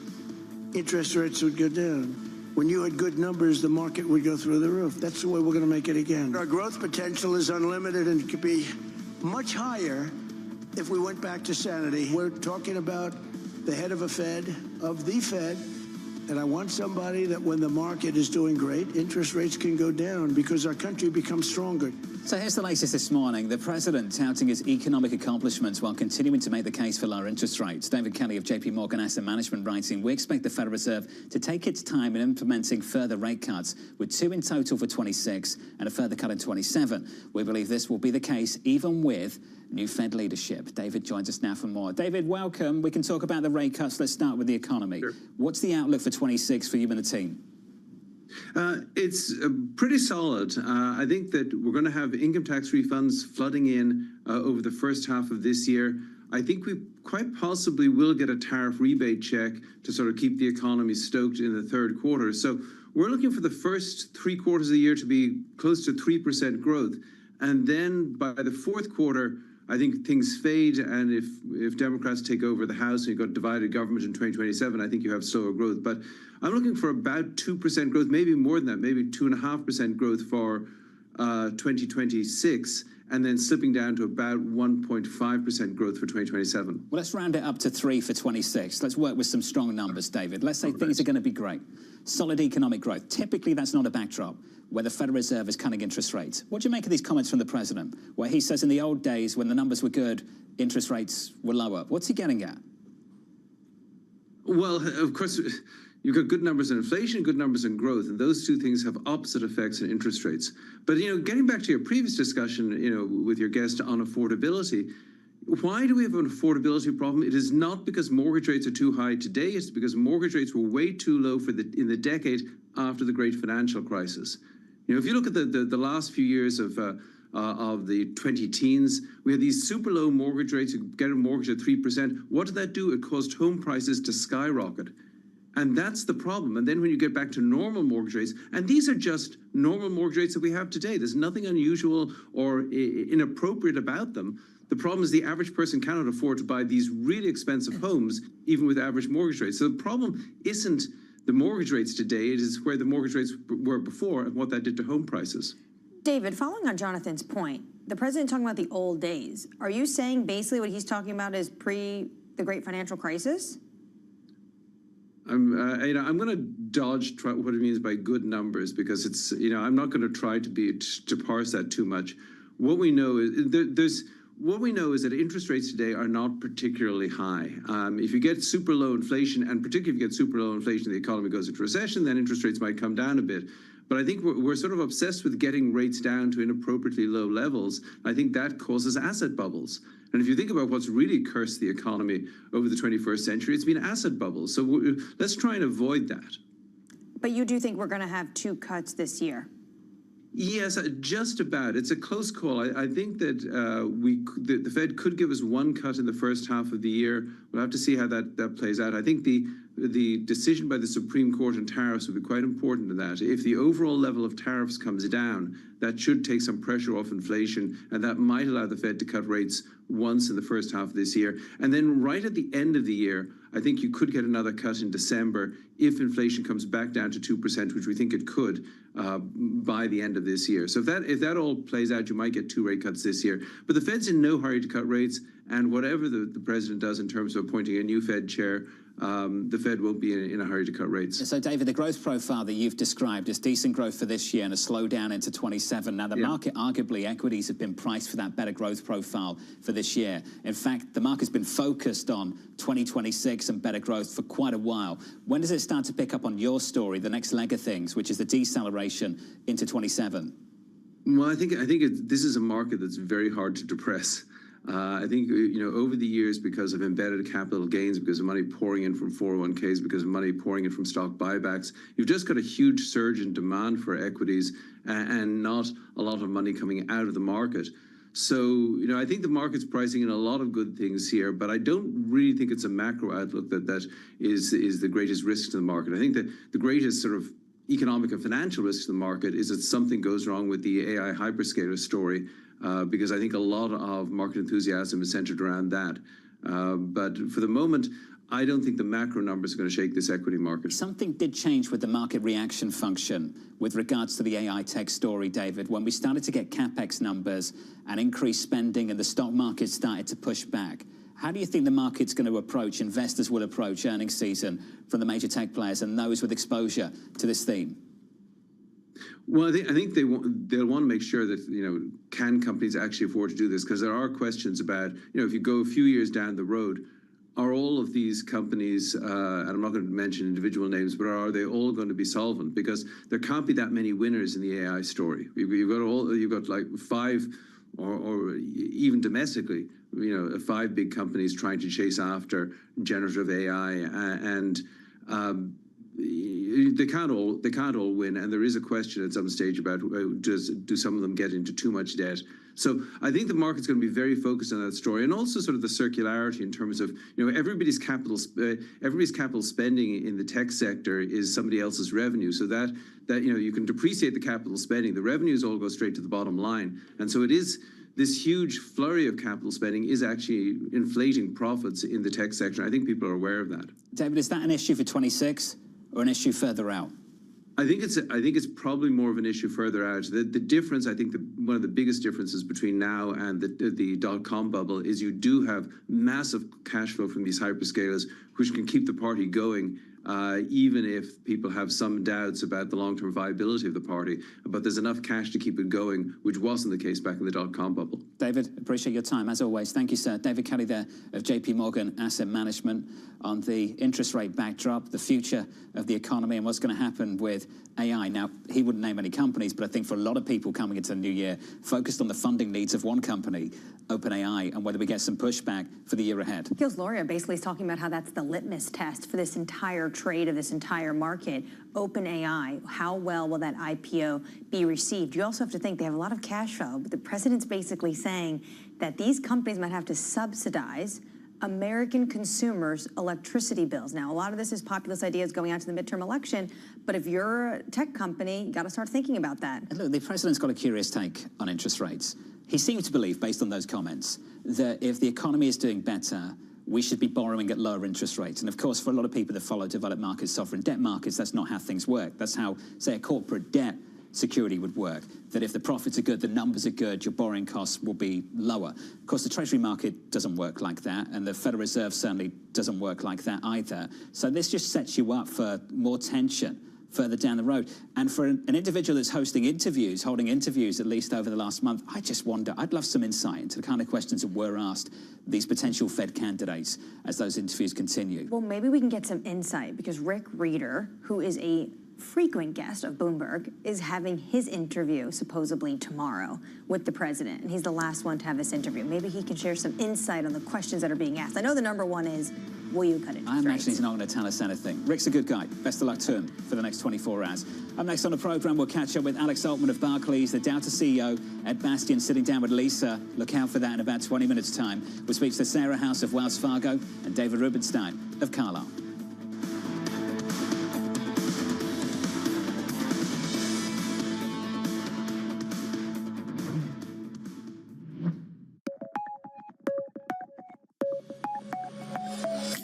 interest rates would go down. When you had good numbers, the market would go through the roof. That's the way we're going to make it again. Our growth potential is unlimited and could be much higher if we went back to sanity. We're talking about the head of the Fed, and I want somebody that when the market is doing great, interest rates can go down because our country becomes stronger. So here's the latest this morning. The president touting his economic accomplishments while continuing to make the case for lower interest rates. David Kelly of JP Morgan Asset Management writing, we expect the Federal Reserve to take its time in implementing further rate cuts, with 2 in total for 26 and a further cut in 27. We believe this will be the case even with new Fed leadership. David joins us now for more. David, welcome. We can talk about the rate cuts. Let's start with the economy. Sure. What's the outlook for 26 for you and the team? It's pretty solid. I think that we're going to have income tax refunds flooding in over the first half of this year. I think we quite possibly will get a tariff rebate check to sort of keep the economy stoked in the third quarter. So we're looking for the first 3 quarters of the year to be close to 3% growth. And then by the fourth quarter, I think things fade, and if Democrats take over the House and you've got divided government in 2027, I think you have slower growth. But I'm looking for about 2% growth, maybe more than that, maybe 2.5% growth for 2026, and then slipping down to about 1.5% growth for 2027. Well, let's round it up to 3 for 26. Let's work with some strong numbers, David. Let's say things are going to be great. Solid economic growth. Typically, that's not a backdrop where the Federal Reserve is cutting interest rates. What do you make of these comments from the president, where he says in the old days, when the numbers were good, interest rates were lower? What's he getting at? Well, of course, you've got good numbers in inflation, good numbers in growth, and those two things have opposite effects on interest rates. But, getting back to your previous discussion, with your guest on affordability, why do we have an affordability problem? It is not because mortgage rates are too high today. It's because mortgage rates were way too low in the decade after the great financial crisis. If you look at the last few years of the 20-teens, we had these super low mortgage rates. You get a mortgage at 3%. What did that do? It caused home prices to skyrocket. And that's the problem. And then when you get back to normal mortgage rates, and these are just normal mortgage rates that we have today, there's nothing unusual or inappropriate about them. The problem is the average person cannot afford to buy these really expensive homes, even with average mortgage rates. So the problem isn't the mortgage rates today, it is where the mortgage rates were before and what that did to home prices. David, following on Jonathan's point, the president talking about the old days. Are you saying basically what he's talking about is pre the great financial crisis? I'm going to dodge what it means by good numbers, because it's, I'm not going to try to parse that too much. What we know is that interest rates today are not particularly high. If you get super low inflation, and particularly if you get super low inflation, the economy goes into recession, then interest rates might come down a bit. But I think we're sort of obsessed with getting rates down to inappropriately low levels. I think that causes asset bubbles. And if you think about what's really cursed the economy over the 21st century, it's been asset bubbles. So let's try and avoid that. But you do think we're going to have 2 cuts this year? Yes, just about. It's a close call. I think that the Fed could give us 1 cut in the first half of the year. We'll have to see how that plays out. I think the decision by the Supreme Court on tariffs would be quite important in that. If the overall level of tariffs comes down, that should take some pressure off inflation, and that might allow the Fed to cut rates once in the first half of this year. And then right at the end of the year, I think you could get another cut in December if inflation comes back down to 2%, which we think it could by the end of this year. So if that all plays out, you might get 2 rate cuts this year. But the Fed's in no hurry to cut rates, and whatever the president does in terms of appointing a new Fed chair, the Fed won't be in a hurry to cut rates. So, David, the growth profile that you've described is decent growth for this year and a slowdown into 27. Now, the market, arguably, equities have been priced for that better growth profile for this year. In fact, the market's been focused on 2026 and better growth for quite a while. When does it start to pick up on your story, the next leg of things, which is the deceleration into 27? Well, I think this is a market that's very hard to depress. I think, over the years, because of embedded capital gains, because of money pouring in from 401ks, because of money pouring in from stock buybacks, you've just got a huge surge in demand for equities and not a lot of money coming out of the market. So, I think the market's pricing in a lot of good things here, but I don't really think it's a macro outlook that is the greatest risk to the market. I think that the greatest sort of economic and financial risk to the market is that something goes wrong with the AI hyperscaler story, because I think a lot of market enthusiasm is centered around that. But for the moment, I don't think the macro numbers are going to shake this equity market. Something did change with the market reaction function with regards to the AI tech story, David, when we started to get CapEx numbers and increased spending and the stock market started to push back. How do you think the market's going to approach, investors will approach earnings season from the major tech players and those with exposure to this theme? Well, I think they'll want to make sure that, can companies actually afford to do this? Because there are questions about, if you go a few years down the road, are all of these companies, and I'm not going to mention individual names, but are they all going to be solvent? Because there can't be that many winners in the AI story. You've got like 5, or even domestically, 5 big companies trying to chase after generative AI, and they can't all win. And there is a question at some stage about do some of them get into too much debt? So I think the market's going to be very focused on that story, and also sort of the circularity in terms of everybody's capital spending in the tech sector is somebody else's revenue. So that you can depreciate the capital spending, the revenues all go straight to the bottom line, and so it is. This huge flurry of capital spending is actually inflating profits in the tech sector. I think people are aware of that. David, is that an issue for 26 or an issue further out? I think it's probably more of an issue further out. The difference, I think, one of the biggest differences between now and the dot-com bubble is you do have massive cash flow from these hyperscalers, which can keep the party going, even if people have some doubts about the long-term viability of the party. But there's enough cash to keep it going, which wasn't the case back in the dot-com bubble. David, appreciate your time, as always. Thank you, sir. David Kelly there of JP Morgan Asset Management on the interest rate backdrop, the future of the economy, and what's going to happen with AI. Now, he wouldn't name any companies, but I think for a lot of people coming into the new year, focused on the funding needs of one company, OpenAI, and whether we get some pushback for the year ahead. Gilles Loria basically is talking about how that's the litmus test for this entire trade of this entire market. OpenAI, how well will that IPO be received? You also have to think they have a lot of cash flow, but the president's basically saying that these companies might have to subsidize American consumers' electricity bills. Now, a lot of this is populist ideas going out to the midterm election, but if you're a tech company, you got to start thinking about that. And look, the president's got a curious take on interest rates. He seems to believe, based on those comments, that if the economy is doing better, we should be borrowing at lower interest rates. And of course, for a lot of people that follow developed markets, sovereign debt markets, that's not how things work. That's how, say, a corporate debt security would work, that if the profits are good, the numbers are good, your borrowing costs will be lower. Of course, the Treasury market doesn't work like that, and the Federal Reserve certainly doesn't work like that either. So this just sets you up for more tension further down the road. And for an individual that's holding interviews at least over the last month, I just wonder, I'd love some insight into the kind of questions that were asked these potential Fed candidates as those interviews continue. Well, maybe we can get some insight, because Rick Reeder, who is a frequent guest of Bloomberg, is having his interview supposedly tomorrow with the president, and he's the last one to have this interview. Maybe he can share some insight on the questions that are being asked. I know the number one is, will you cut interest rates? I imagine he's not going to tell us anything. Rick's a good guy. Best of luck to him for the next 24 hours. Up next on the programme, we'll catch up with Alex Altman of Barclays, the Delta CEO, Ed Bastian sitting down with Lisa. Look out for that in about 20 minutes' time. We'll speak to Sarah House of Wells Fargo and David Rubenstein of Carlyle.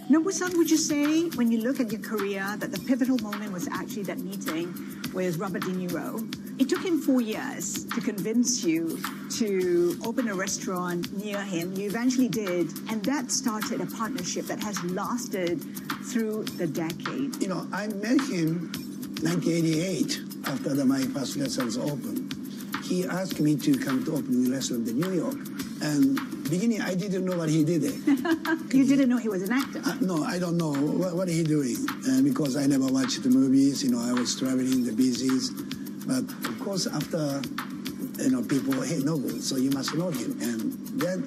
Nobu-san, would you say, when you look at your career, that the pivotal moment was actually that meeting with Robert De Niro? It took him 4 years to convince you to open a restaurant near him. You eventually did, and that started a partnership that has lasted through the decade. I met him 1988 after my first restaurant opened. He asked me to come to open the restaurant in New York. And beginning, I didn't know what he did. You didn't know he was an actor? No, I don't know what he doing, because I never watched the movies. I was traveling the business. But of course, after people, hey, Nobu, so you must know him, and then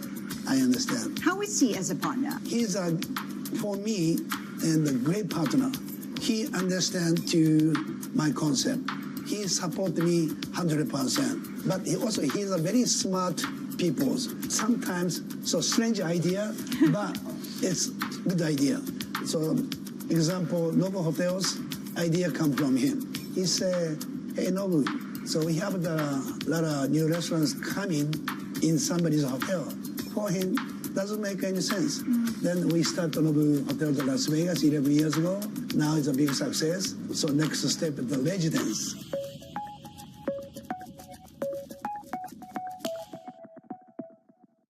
I understand. How is he as a partner? He's for me, and a great partner. He understands to my concept. He support me 100%. But he's a very smart people. Sometimes so strange idea, but it's good idea. So, example, Nobu Hotels idea come from him. He said, "Hey Nobu, so we have a lot of new restaurants coming in somebody's hotel." For him, doesn't make any sense. Then we start the Nobu Hotel in Las Vegas 11 years ago. Now it's a big success. So next step is the residence.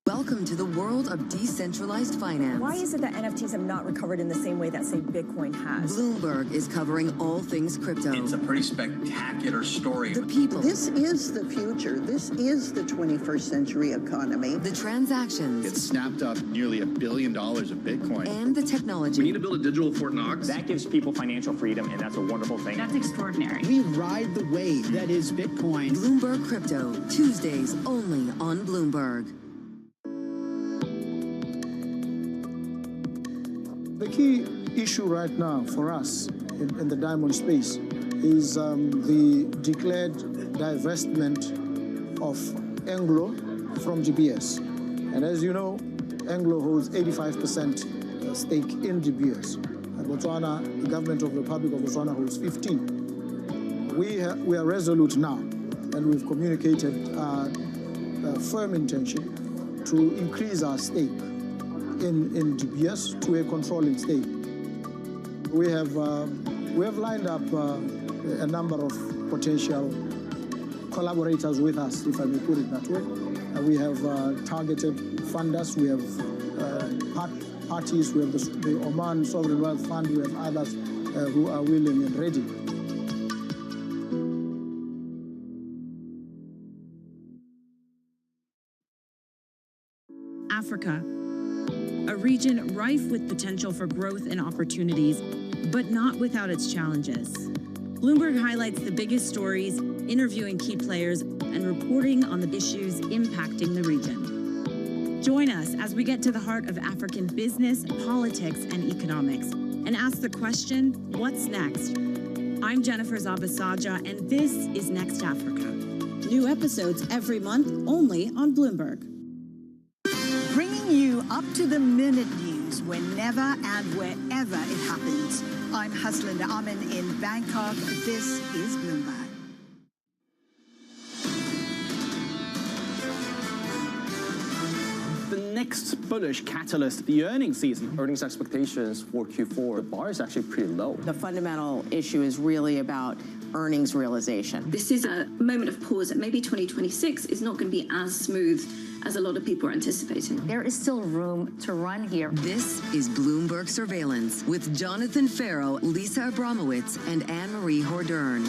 Welcome to the world of decentralized finance. Why is it that NFTs have not recovered in the same way that, say, Bitcoin has? Bloomberg is covering all things crypto. It's a pretty spectacular story. The people. This is the future. This is the 21st century economy. The transactions. It snapped up nearly $1 billion of Bitcoin. And the technology. We need to build a digital Fort Knox. That gives people financial freedom, and that's a wonderful thing. That's extraordinary. We ride the wave that is Bitcoin. Bloomberg Crypto, Tuesdays only on Bloomberg. The key issue right now for us in the diamond space is the declared divestment of Anglo from GBS. And as you know, Anglo holds 85% stake in GBS. Botswana, the government of the Republic of Botswana holds 15. We are resolute now, and we've communicated a firm intention to increase our stake in GBS to a controlling stake. We have lined up a number of potential collaborators with us, if I may put it that way. We have targeted funders, we have parties, we have the Oman Sovereign Wealth Fund, we have others who are willing and ready. Africa, a region rife with potential for growth and opportunities, but not without its challenges. Bloomberg highlights the biggest stories, interviewing key players, and reporting on the issues impacting the region. Join us as we get to the heart of African business, politics, and economics, and ask the question, what's next? I'm Jennifer Zabasaja, and this is Next Africa. New episodes every month, only on Bloomberg. Bringing you up-to-the-minute news whenever and wherever it happens. I'm Haslinda Amin in Bangkok. This is Bloomberg. The next bullish catalyst, the earnings season. Earnings expectations for Q4, the bar is actually pretty low. The fundamental issue is really about earnings realization. This is a moment of pause that maybe 2026 is not going to be as smooth as a lot of people are anticipating. There is still room to run here. This is Bloomberg Surveillance with Jonathan Farrow, Lisa Abramowitz, and Anne-Marie Hordern.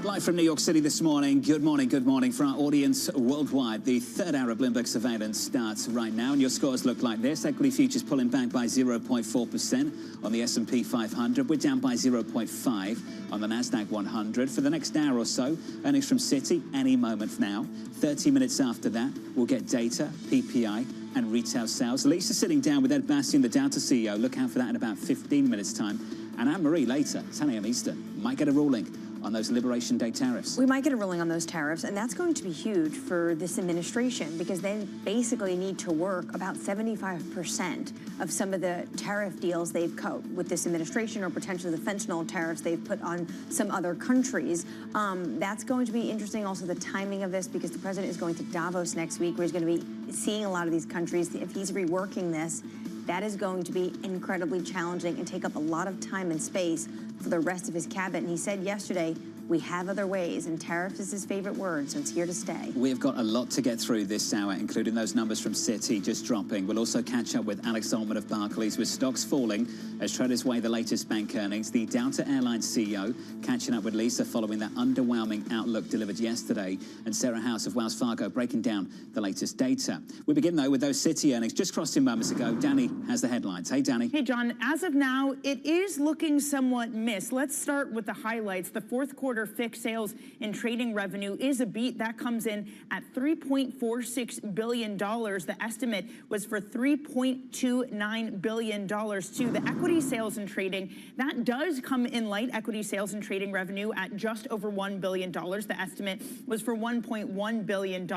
Live from New York City this morning. Good morning for our audience worldwide. The third hour of Bloomberg Surveillance starts right now, and your scores look like this. Equity futures pulling back by 0.4% on the S&P 500. We're down by 0.5 on the Nasdaq 100. For the next hour or so, earnings from Citi any moment now. 30 minutes after that, we'll get data, PPI, and retail sales. Lisa sitting down with Ed Bastian, the Delta CEO. Look out for that in about 15 minutes' time. And Anne-Marie later, 10 a.m. Eastern, might get a ruling on those Liberation Day tariffs. We might get a ruling on those tariffs, and that's going to be huge for this administration because they basically need to work about 75% of some of the tariff deals they've cut with this administration, or potentially the fentanyl tariffs they've put on some other countries. That's going to be interesting. Also, the timing of this, because the president is going to Davos next week, where he's going to be seeing a lot of these countries. If he's reworking this, that is going to be incredibly challenging and take up a lot of time and space for the rest of his cabinet. And he said yesterday, we have other ways, and tariffs is his favorite word, so it's here to stay. We've got a lot to get through this hour, including those numbers from Citi just dropping. We'll also catch up with Alex Ullman of Barclays, with stocks falling as traders weigh the latest bank earnings. The Delta Airlines CEO catching up with Lisa following that underwhelming outlook delivered yesterday, and Sarah House of Wells Fargo breaking down the latest data. We begin, though, with those Citi earnings just crossed in moments ago. Danny has the headlines. Hey, Danny. Hey, John. As of now, it is looking somewhat missed. Let's start with the highlights. The fourth quarter fixed sales and trading revenue is a beat. That comes in at $3.46 billion. The estimate was for $3.29 billion, too. The equity sales and trading, that does come in light. Equity sales and trading revenue at just over $1 billion. The estimate was for $1.1 billion.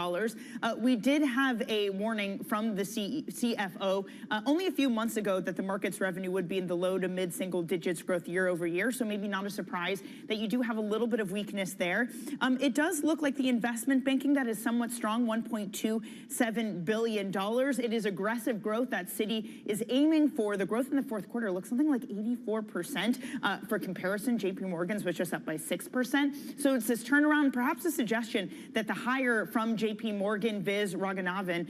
We did have a warning from the CFO only a few months ago that the market's revenue would be in the low to mid-single digits growth year over year, so maybe not a surprise that you do have a little bit bit of weakness there. It does look like the investment banking that is somewhat strong, $1.27 billion. It is aggressive growth that Citi is aiming for. The growth in the fourth quarter looks something like 84%. For comparison, JP Morgan's was just up by 6%. So it's this turnaround, perhaps a suggestion that the hire from JP Morgan, Viz Raghunavan,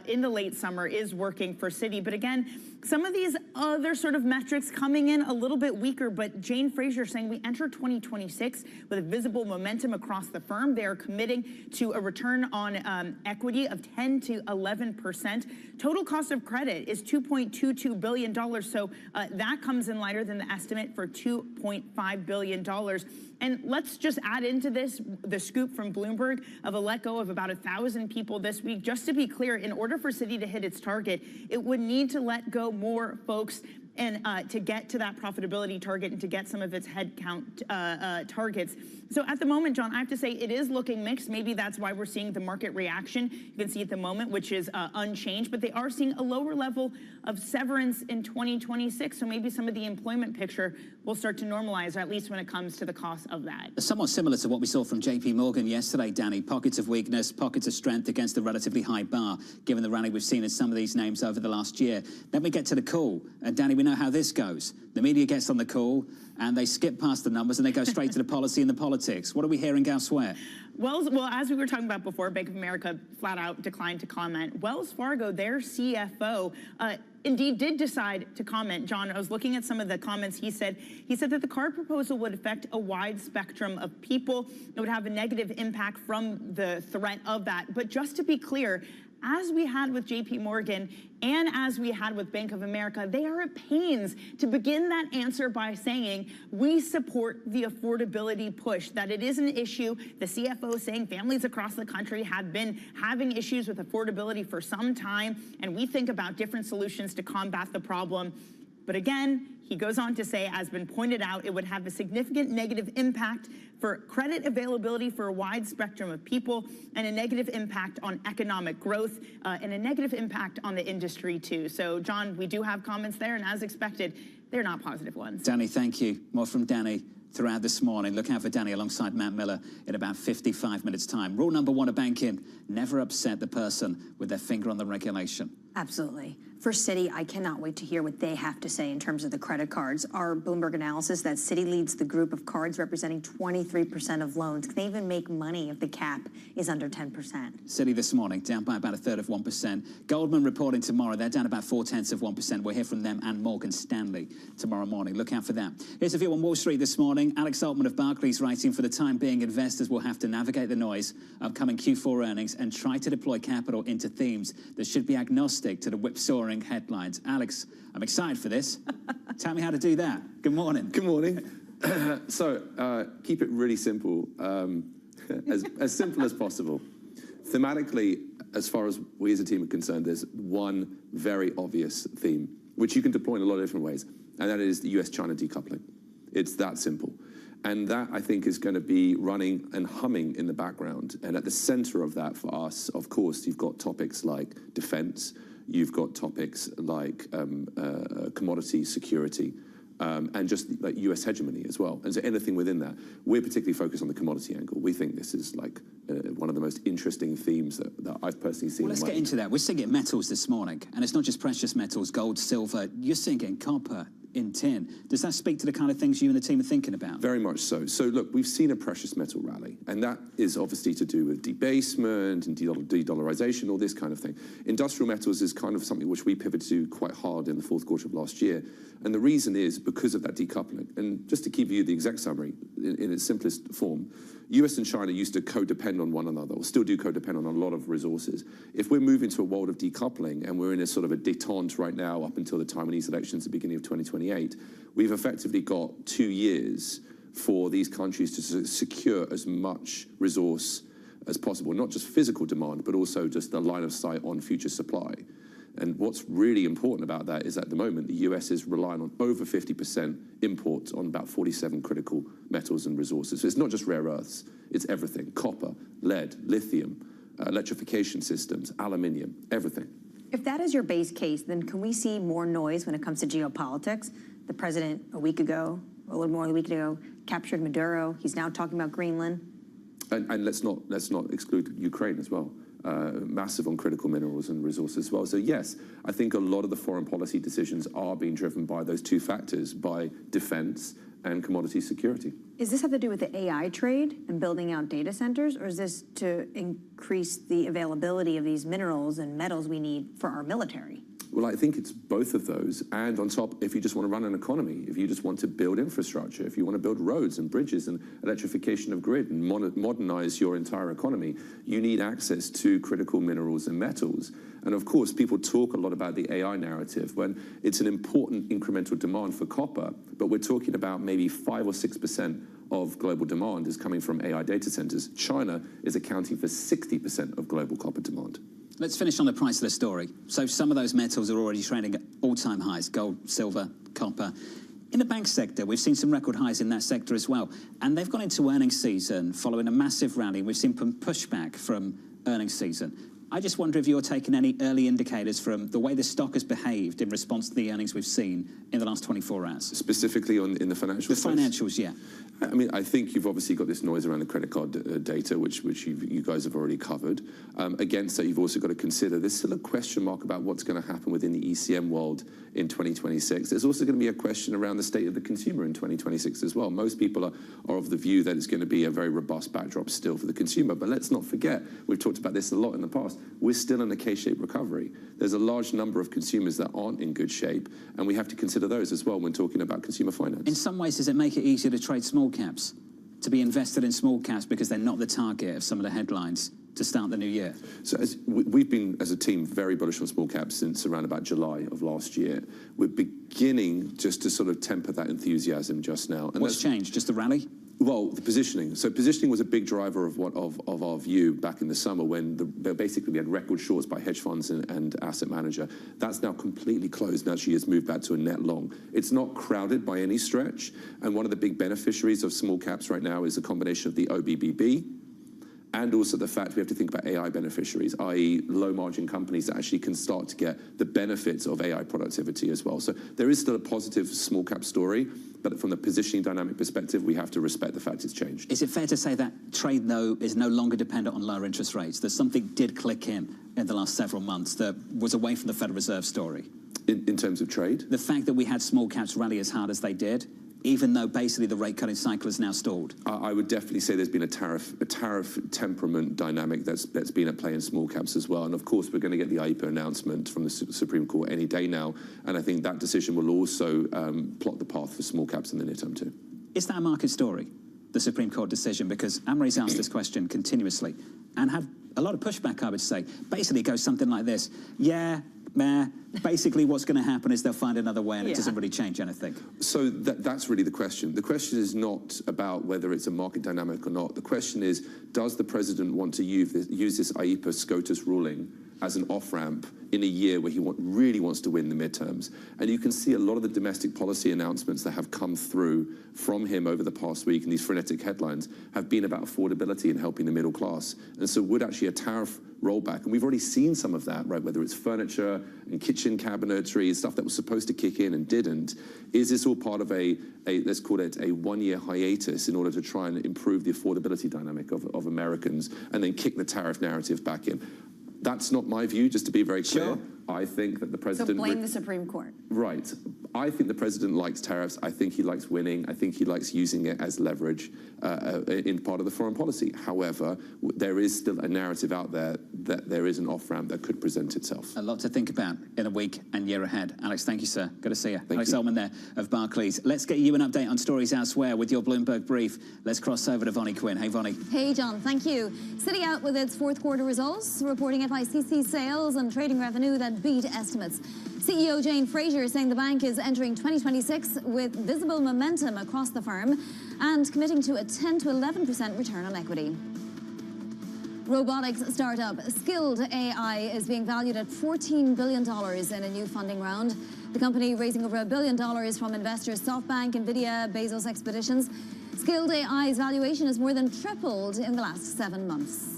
in the late summer is working for Citi. But again, some of these other sort of metrics coming in a little bit weaker, but Jane Fraser saying we enter 2026 with a visible momentum across the firm. They are committing to a return on equity of 10 to 11%. Total cost of credit is $2.22 billion. So that comes in lighter than the estimate for $2.5 billion. And let's just add into this the scoop from Bloomberg of a let go of about 1,000 people this week. Just to be clear, in order for Citi to hit its target, it would need to let go more folks and to get to that profitability target and to get some of its headcount targets. So at the moment, John, I have to say it is looking mixed. Maybe that's why we're seeing the market reaction you can see at the moment, which is unchanged. But they are seeing a lower level of severance in 2026. So maybe some of the employment picture will start to normalize, or at least when it comes to the cost of that. Somewhat similar to what we saw from JP Morgan yesterday, Danny. Pockets of weakness, pockets of strength against a relatively high bar, given the rally we've seen in some of these names over the last year. Then we get to the call. And Danny, we know how this goes. The media gets on the call and they skip past the numbers and they go straight to the policy and the politics. What are we hearing elsewhere? Well, as we were talking about before, Bank of America flat out declined to comment. Wells Fargo, their CFO, indeed did decide to comment. John, I was looking at some of the comments he said. He said that the card proposal would affect a wide spectrum of people. It would have a negative impact from the threat of that. But just to be clear, as we had with JP Morgan and as we had with Bank of America, they are at pains to begin that answer by saying, we support the affordability push, that it is an issue. The CFO saying families across the country have been having issues with affordability for some time, and we think about different solutions to combat the problem. But again, he goes on to say, as been pointed out, it would have a significant negative impact for credit availability for a wide spectrum of people, and a negative impact on economic growth, and a negative impact on the industry too. So, John, we do have comments there, and as expected, they're not positive ones. Danny, thank you. More from Danny throughout this morning. Look out for Danny alongside Matt Miller in about 55 minutes' time. Rule number one of banking, never upset the person with their finger on the regulation. Absolutely. For Citi, I cannot wait to hear what they have to say in terms of the credit cards. Our Bloomberg analysis that Citi leads the group of cards representing 23% of loans. Can they even make money if the cap is under 10%? Citi this morning, down by about 1/3 of 1%. Goldman reporting tomorrow, they're down about 0.4 of 1%. We'll hear from them and Morgan Stanley tomorrow morning. Look out for that. Here's a view on Wall Street this morning. Alex Altman of Barclays writing, for the time being, investors will have to navigate the noise of coming Q4 earnings and try to deploy capital into themes that should be agnostic to the whipsawing headlines. Alex, I'm excited for this. Tell me how to do that. Good morning. Good morning. So keep it really simple, as simple as possible. Thematically, as far as we as a team are concerned, there's one very obvious theme, which you can deploy in a lot of different ways, and that is the US-China decoupling. It's that simple. And that, I think, is going to be running and humming in the background. And at the center of that for us, of course, you've got topics like defense, you've got topics like commodity security, and just like US hegemony as well. And so anything within that, we're particularly focused on the commodity angle. We think this is like one of the most interesting themes that I've personally seen. Well, let's get into that. We're seeing it in metals this morning, and it's not just precious metals, gold, silver. You're seeing it in copper, in tin. Does that speak to the kind of things you and the team are thinking about? Very much so. So look, we've seen a precious metal rally, and that is obviously to do with debasement and de-dollarization, all this kind of thing. Industrial metals is kind of something which we pivoted to quite hard in the fourth quarter of last year. And the reason is because of that decoupling. And just to give you the exact summary in its simplest form, US and China used to codepend on one another, or still do codepend on a lot of resources. If we're moving to a world of decoupling, and we're in a sort of a détente right now up until the Taiwanese elections at the beginning of 2028, we've effectively got 2 years for these countries to secure as much resource as possible, not just physical demand, but also just the line of sight on future supply. And what's really important about that is at the moment, the US is relying on over 50% imports on about 47 critical metals and resources. So it's not just rare earths, it's everything: copper, lead, lithium, electrification systems, aluminium, everything. If that is your base case, then can we see more noise when it comes to geopolitics? The president a week ago, a little more than a week ago, captured Maduro. He's now talking about Greenland. And let's not exclude Ukraine as well. Massive on critical minerals and resources as well. So yes, I think a lot of the foreign policy decisions are being driven by those two factors, by defense and commodity security. Does this have to do with the AI trade and building out data centers, or is this to increase the availability of these minerals and metals we need for our military? Well, I think it's both of those. And on top, if you just want to run an economy, if you just want to build infrastructure, if you want to build roads and bridges and electrification of grid and modernize your entire economy, you need access to critical minerals and metals. And of course, people talk a lot about the AI narrative when it's an important incremental demand for copper, but we're talking about maybe 5 or 6% of global demand is coming from AI data centers. China is accounting for 60% of global copper demand. Let's finish on the price of the story. So some of those metals are already trading at all-time highs, gold, silver, copper. In the bank sector, we've seen some record highs in that sector as well. And they've gone into earnings season following a massive rally. We've seen some pushback from earnings season. I just wonder if you're taking any early indicators from the way the stock has behaved in response to the earnings we've seen in the last 24 hours. Specifically in the financials? The financials, yeah. I mean, I think you've obviously got this noise around the credit card data, which you guys have already covered. Against that, you've also got to consider there's still a question mark about what's going to happen within the ECM world in 2026. There's also going to be a question around the state of the consumer in 2026 as well. Most people are of the view that it's going to be a very robust backdrop still for the consumer. But let's not forget, we've talked about this a lot in the past, we're still in a K-shaped recovery. There's a large number of consumers that aren't in good shape, and we have to consider those as well when talking about consumer finance. In some ways, does it make it easier to trade small caps, to be invested in small caps because they're not the target of some of the headlines to start the new year? So we've been, as a team, very bullish on small caps since around about July of last year. We're beginning just to sort of temper that enthusiasm just now. And what's changed? Just the rally? Well, the positioning. So positioning was a big driver of our view back in the summer when basically we had record shorts by hedge funds and asset manager. That's now completely closed. Now she has moved back to a net long. It's not crowded by any stretch. And one of the big beneficiaries of small caps right now is a combination of the OBBB and also the fact we have to think about AI beneficiaries, i.e. low-margin companies that actually can start to get the benefits of AI productivity as well. So there is still a positive small-cap story, but from the positioning dynamic perspective, we have to respect the fact it's changed. Is it fair to say that trade, though, is no longer dependent on lower interest rates? That something did click in the last several months that was away from the Federal Reserve story? In terms of trade? The fact that we had small caps rally as hard as they did, even though basically the rate cutting cycle is now stalled? I would definitely say there's been a tariff temperament dynamic that's been at play in small caps as well. And of course, we're going to get the IEPA announcement from the Supreme Court any day now. And I think that decision will also plot the path for small caps in the near term too. Is that a market story, the Supreme Court decision? Because Anne-Marie's asked this question continuously and had a lot of pushback, I would say. Basically, it goes something like this. Yeah, basically what's going to happen is they'll find another way and it doesn't really change anything. So that's really the question. The question is not about whether it's a market dynamic or not. The question is, does the president want to use this IEPA SCOTUS ruling as an off-ramp in a year where he really wants to win the midterms? And you can see a lot of the domestic policy announcements that have come through from him over the past week, and these frenetic headlines have been about affordability and helping the middle class. And so would actually a tariff rollback, and we've already seen some of that, right, whether it's furniture and kitchen cabinetry, stuff that was supposed to kick in and didn't, is this all part of a let's call it a one-year hiatus in order to try and improve the affordability dynamic of Americans and then kick the tariff narrative back in? That's not my view, just to be very clear. Sure. I think that the president... So blame the Supreme Court. Right. I think the president likes tariffs. I think he likes winning. I think he likes using it as leverage in part of the foreign policy. However, there is still a narrative out there that there is an off-ramp that could present itself. A lot to think about in a week and year ahead. Alex, thank you, sir. Good to see you. Alex you. Ullman there of Barclays. Let's get you an update on stories elsewhere with your Bloomberg brief. Let's cross over to Vonnie Quinn. Hey, Vonnie. Hey, John. Thank you. Citi out with its fourth quarter results, reporting FICC sales and trading revenue that beat estimates. CEO Jane Fraser saying the bank is entering 2026 with visible momentum across the firm and committing to a 10 to 11% return on equity. Robotics startup Skilled AI is being valued at $14 billion in a new funding round. The company raising over $1 billion from investors SoftBank, Nvidia, Bezos Expeditions. Skilled AI's valuation has more than tripled in the last 7 months.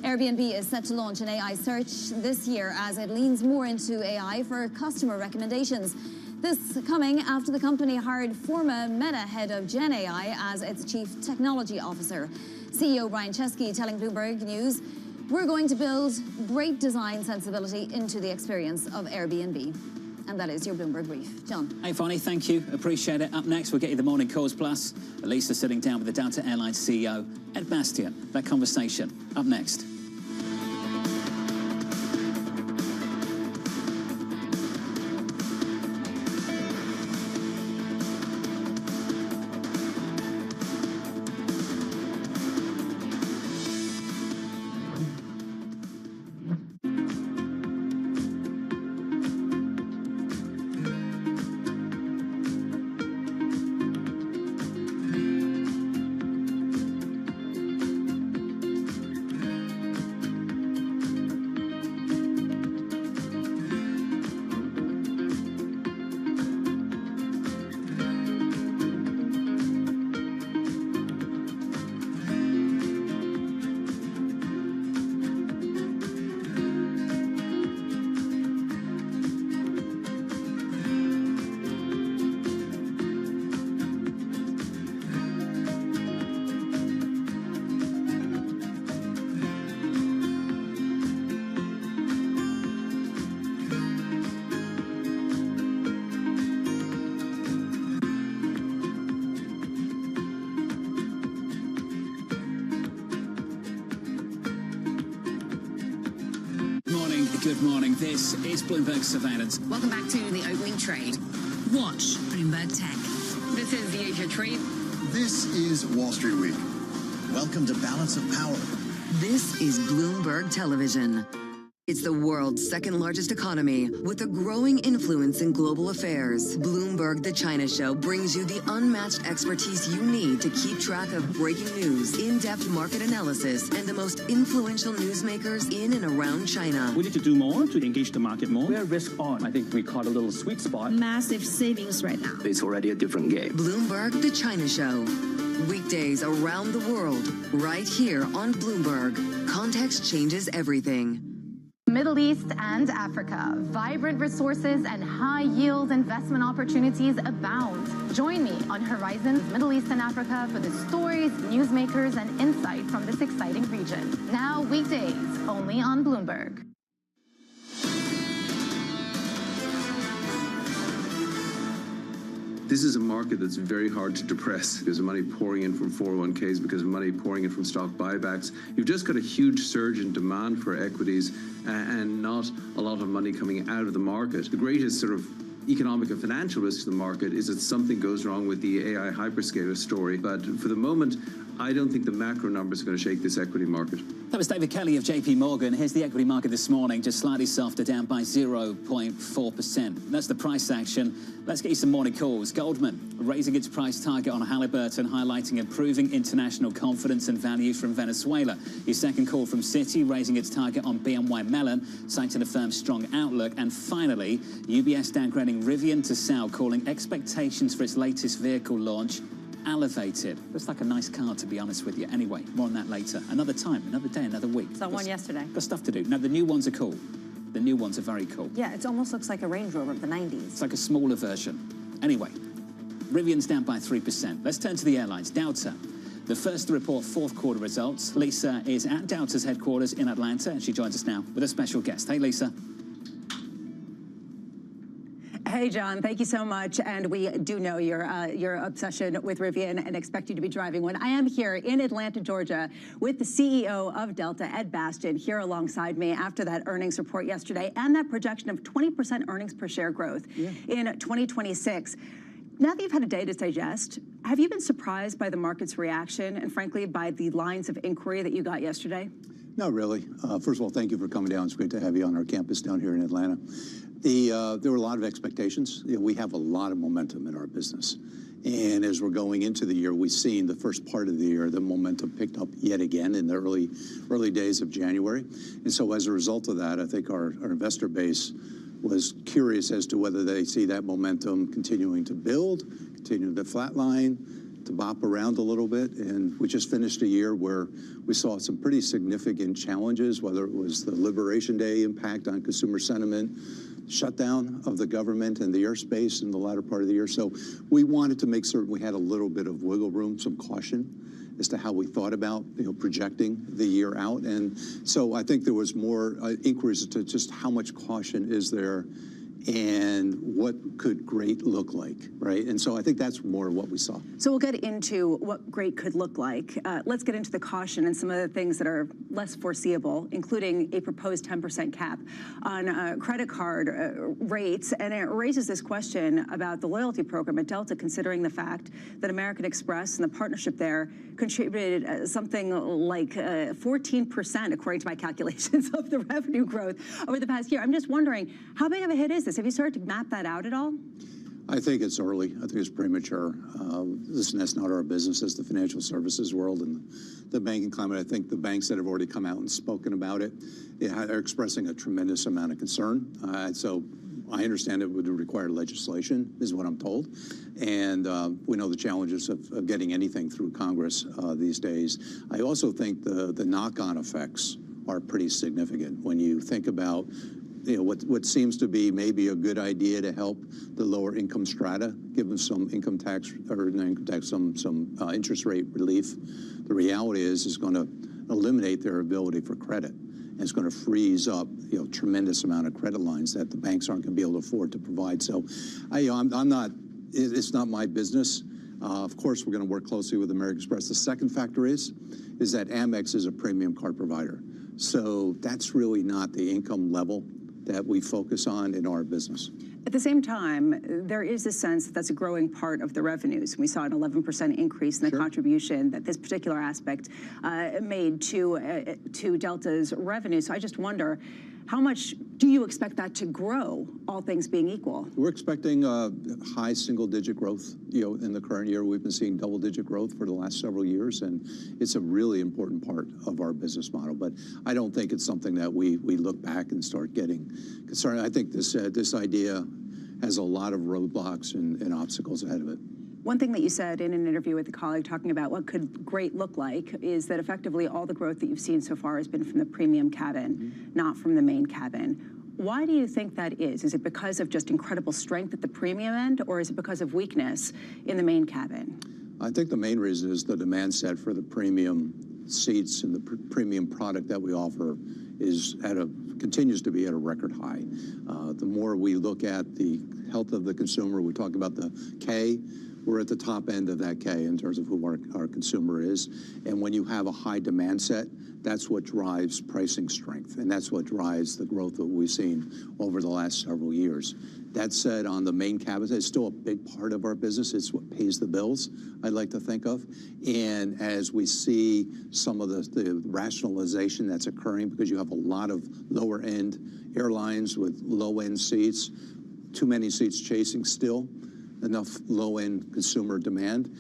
Airbnb is set to launch an AI search this year as it leans more into AI for customer recommendations. This coming after the company hired former Meta head of Gen AI as its chief technology officer. CEO Brian Chesky telling Bloomberg News, "We're going to build great design sensibility into the experience of Airbnb." And that is your Bloomberg Brief. John. Hey, Fonnie, thank you. Appreciate it. Up next, we'll get you the Morning Calls Plus. Lisa sitting down with the Delta Airlines CEO, Ed Bastian. That conversation up next. Good morning. This is Bloomberg Surveillance. Welcome back to the opening trade. Watch Bloomberg Tech. This is the Asia Trade. This is Wall Street Week. Welcome to Balance of Power. This is Bloomberg Television. It's the world's second largest economy with a growing influence in global affairs. Bloomberg The China Show brings you the unmatched expertise you need to keep track of breaking news, in-depth market analysis, and the most influential newsmakers in and around China. We need to do more to engage the market more. We are risk on. I think we caught a little sweet spot. Massive savings right now. It's already a different game. Bloomberg The China Show. Weekdays around the world, right here on Bloomberg. Context changes everything. Middle East and Africa, vibrant resources and high-yield investment opportunities abound. Join me on Horizons Middle East and Africa for the stories, newsmakers, and insight from this exciting region. Now weekdays, only on Bloomberg. This is a market that's very hard to depress because of money pouring in from 401ks, because of money pouring in from stock buybacks. You've just got a huge surge in demand for equities and not a lot of money coming out of the market. The greatest sort of economic and financial risk to the market is that something goes wrong with the AI hyperscaler story. But for the moment, I don't think the macro numbers are going to shake this equity market. That was David Kelly of JP Morgan. Here's the equity market this morning, just slightly softer, down by 0.4%. That's the price action. Let's get you some morning calls. Goldman raising its price target on Halliburton, highlighting improving international confidence and value from Venezuela. Your second call from Citi, raising its target on BNY Mellon, citing the firm's strong outlook. And finally, UBS downgrading Rivian to sell, calling expectations for its latest vehicle launch elevated. Looks like a nice car, to be honest with you. Anyway, more on that later. Another time, another day, another week. Saw one yesterday. Got stuff to do. Now, the new ones are cool. The new ones are very cool. Yeah, it almost looks like a Range Rover of the 90s. It's like a smaller version. Anyway, Rivian's down by 3%. Let's turn to the airlines. Delta, the first to report fourth quarter results. Lisa is at Delta's headquarters in Atlanta, and she joins us now with a special guest. Hey, Lisa. Hey, John, thank you so much. And we do know your obsession with Rivian and expect you to be driving one. I am here in Atlanta, Georgia, with the CEO of Delta, Ed Bastian, here alongside me after that earnings report yesterday and that projection of 20% earnings per share growth in 2026. Now that you've had a day to digest, have you been surprised by the market's reaction and, frankly, by the lines of inquiry that you got yesterday? Not really. First of all, thank you for coming down. It's great to have you on our campus down here in Atlanta. There were a lot of expectations. We have a lot of momentum in our business. And as we're going into the year, we've seen the first part of the year, the momentum picked up yet again in the early days of January. And so as a result of that, I think our investor base was curious as to whether they see that momentum continuing to build, continuing to flatline, to bop around a little bit. And we just finished a year where we saw some pretty significant challenges, whether it was the Liberation Day impact on consumer sentiment, shutdown of the government and the airspace in the latter part of the year. So we wanted to make certain we had a little bit of wiggle room, some caution as to how we thought about projecting the year out. And so I think there was more inquiries to just how much caution is there and what could great look like, right? And so I think that's more what we saw. So we'll get into what great could look like. Let's get into the caution and some of the things that are less foreseeable, including a proposed 10% cap on credit card rates. And it raises this question about the loyalty program at Delta, considering the fact that American Express and the partnership there contributed something like 14%, according to my calculations, of the revenue growth over the past year. I'm just wondering, how big of a hit is this? Have you started to map that out at all? I think it's early. I think it's premature. That's not our business as the financial services world and the banking climate. I think the banks that have already come out and spoken about it are expressing a tremendous amount of concern. So I understand it would require legislation, is what I'm told. And we know the challenges of getting anything through Congress these days. I also think the knock-on effects are pretty significant when you think about what seems to be maybe a good idea to help the lower income strata, give them some income tax or not income tax, some interest rate relief. The reality is going to eliminate their ability for credit. And it's going to freeze up tremendous amount of credit lines that the banks aren't going to be able to afford to provide. So I'm not, it's not my business. Of course, we're going to work closely with American Express. The second factor is that Amex is a premium card provider. So that's really not the income level that we focus on in our business. At the same time, there is a sense that that's a growing part of the revenues. We saw an 11% increase in the contribution that this particular aspect made to Delta's revenue. So I just wonder, how much do you expect that to grow, all things being equal? We're expecting high single-digit growth. In the current year, we've been seeing double-digit growth for the last several years, and it's a really important part of our business model. But I don't think it's something that we look back and start getting concerned. I think this idea has a lot of roadblocks and obstacles ahead of it. One thing that you said in an interview with a colleague talking about what could great look like is that effectively all the growth that you've seen so far has been from the premium cabin, not from the main cabin. Why do you think that is? Is it because of just incredible strength at the premium end, or is it because of weakness in the main cabin? I think the main reason is the demand set for the premium seats and the premium product that we offer is continues to be at a record high. The more we look at the health of the consumer, we talk about the K, we're at the top end of that K in terms of who our consumer is. And when you have a high demand set, that's what drives pricing strength, and that's what drives the growth that we've seen over the last several years. That said, on the main cabin, it's still a big part of our business. It's what pays the bills, I'd like to think of. And as we see some of the rationalization that's occurring, because you have a lot of lower-end airlines with low-end seats, too many seats chasing still, enough low-end consumer demand,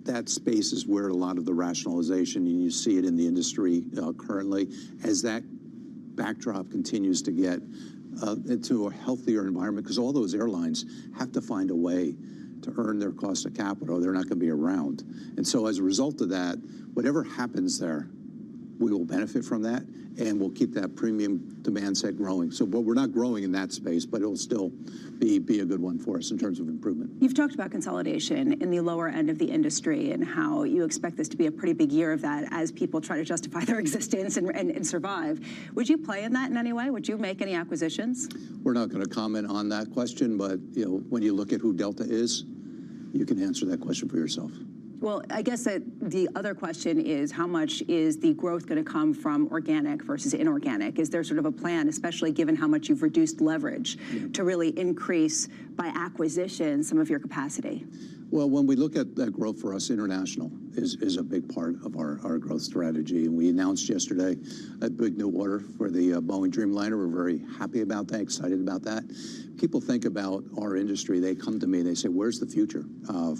that space is where a lot of the rationalization, and you see it in the industry currently, as that backdrop continues to get into a healthier environment, because all those airlines have to find a way to earn their cost of capital. They're not going to be around. And so as a result of that, whatever happens there, we will benefit from that, and we'll keep that premium demand set growing. So we're not growing in that space, but it'll still be a good one for us in terms of improvement. You've talked about consolidation in the lower end of the industry and how you expect this to be a pretty big year of that as people try to justify their existence and survive. Would you play in that in any way? Would you make any acquisitions? We're not going to comment on that question, but when you look at who Delta is, you can answer that question for yourself. Well, I guess that the other question is, how much is the growth going to come from organic versus inorganic? Is there sort of a plan, especially given how much you've reduced leverage, to really increase by acquisition some of your capacity? Well, when we look at that growth for us, international is a big part of our growth strategy. And we announced yesterday a big new order for the Boeing Dreamliner. We're very happy about that, excited about that. People think about our industry. They come to me, they say, where's the future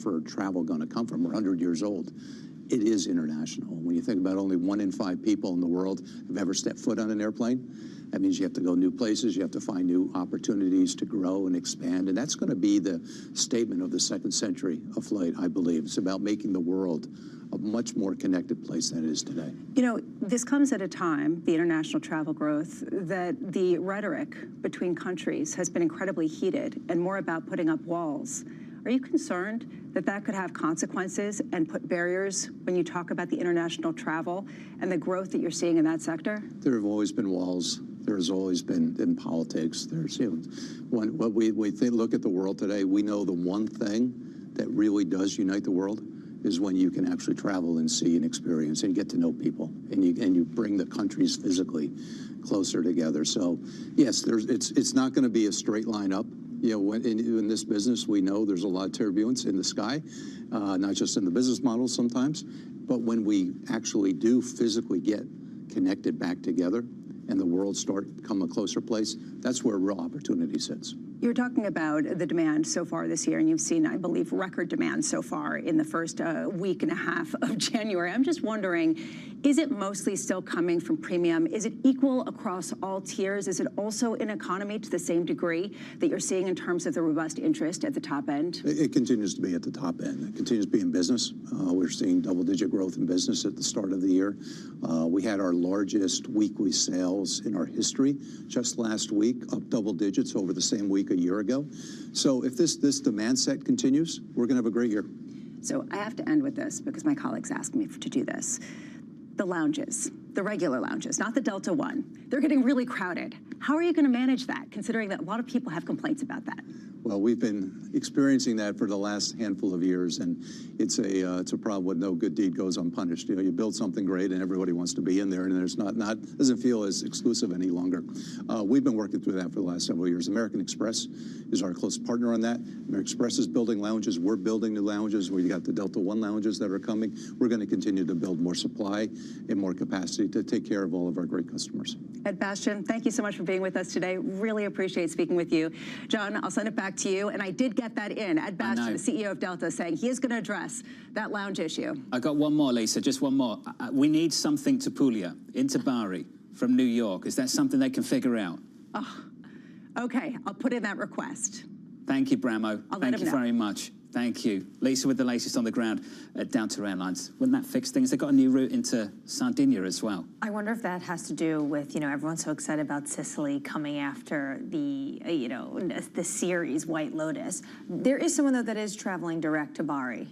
for travel going to come from? We're 100 years old. it is international. When you think about only 1 in 5 people in the world have ever stepped foot on an airplane, that means you have to go new places, you have to find new opportunities to grow and expand, and that's going to be the statement of the second century of flight, I believe. It's about making the world a much more connected place than it is today. You know, this comes at a time, the international travel growth, that the rhetoric between countries has been incredibly heated and more about putting up walls. Are you concerned that that could have consequences and put barriers when you talk about the international travel and the growth that you're seeing in that sector? There have always been walls. There's always been in politics. There's, you know, when we look at the world today, we know the one thing that really does unite the world is when you can actually travel and see and experience and get to know people, and you bring the countries physically closer together. So, yes, it's not going to be a straight line up. You know, in this business, we know there's a lot of turbulence in the sky, not just in the business model sometimes, but when we actually do physically get connected back together and the world start to become a closer place, that's where real opportunity sits. You're talking about the demand so far this year, and you've seen, I believe, record demand so far in the first week and a half of January. I'm just wondering, is it mostly still coming from premium? Is it equal across all tiers? Is it also in economy to the same degree that you're seeing in terms of the robust interest at the top end? It continues to be at the top end. It continues to be in business. We're seeing double-digit growth in business at the start of the year. We had our largest weekly sales in our history just last week, up double digits over the same week a year ago. So if this demand set continues, we're going to have a great year. So I have to end with this because my colleagues asked me to do this. The lounges, the regular lounges, not the Delta One, they're getting really crowded. How are you going to manage that, considering that a lot of people have complaints about that? Well, we've been experiencing that for the last handful of years, and it's a problem with no good deed goes unpunished. You know, you build something great, and everybody wants to be in there, and there's doesn't feel as exclusive any longer. We've been working through that for the last several years. American Express is our close partner on that. American Express is building lounges. We're building new lounges. We got the Delta One lounges that are coming. We're going to continue to build more supply and more capacity to take care of all of our great customers. Ed Bastian, thank you so much for being with us today. Really appreciate speaking with you. John, I'll send it back to you. And I did get that in. Ed Bastian, the CEO of Delta, saying he is going to address that lounge issue. I got one more, Lisa, just one more. We need something to Puglia into Bari from New York. Is that something they can figure out? Oh, okay, I'll put in that request. Thank you, Bramo. Thank you very much. Thank you. Lisa with the latest on the ground at Delta Airlines. Wouldn't that fix things? They've got a new route into Sardinia as well. I wonder if that has to do with, you know, everyone's so excited about Sicily coming after the, you know, the series White Lotus. There is someone, though, that is traveling direct to Bari.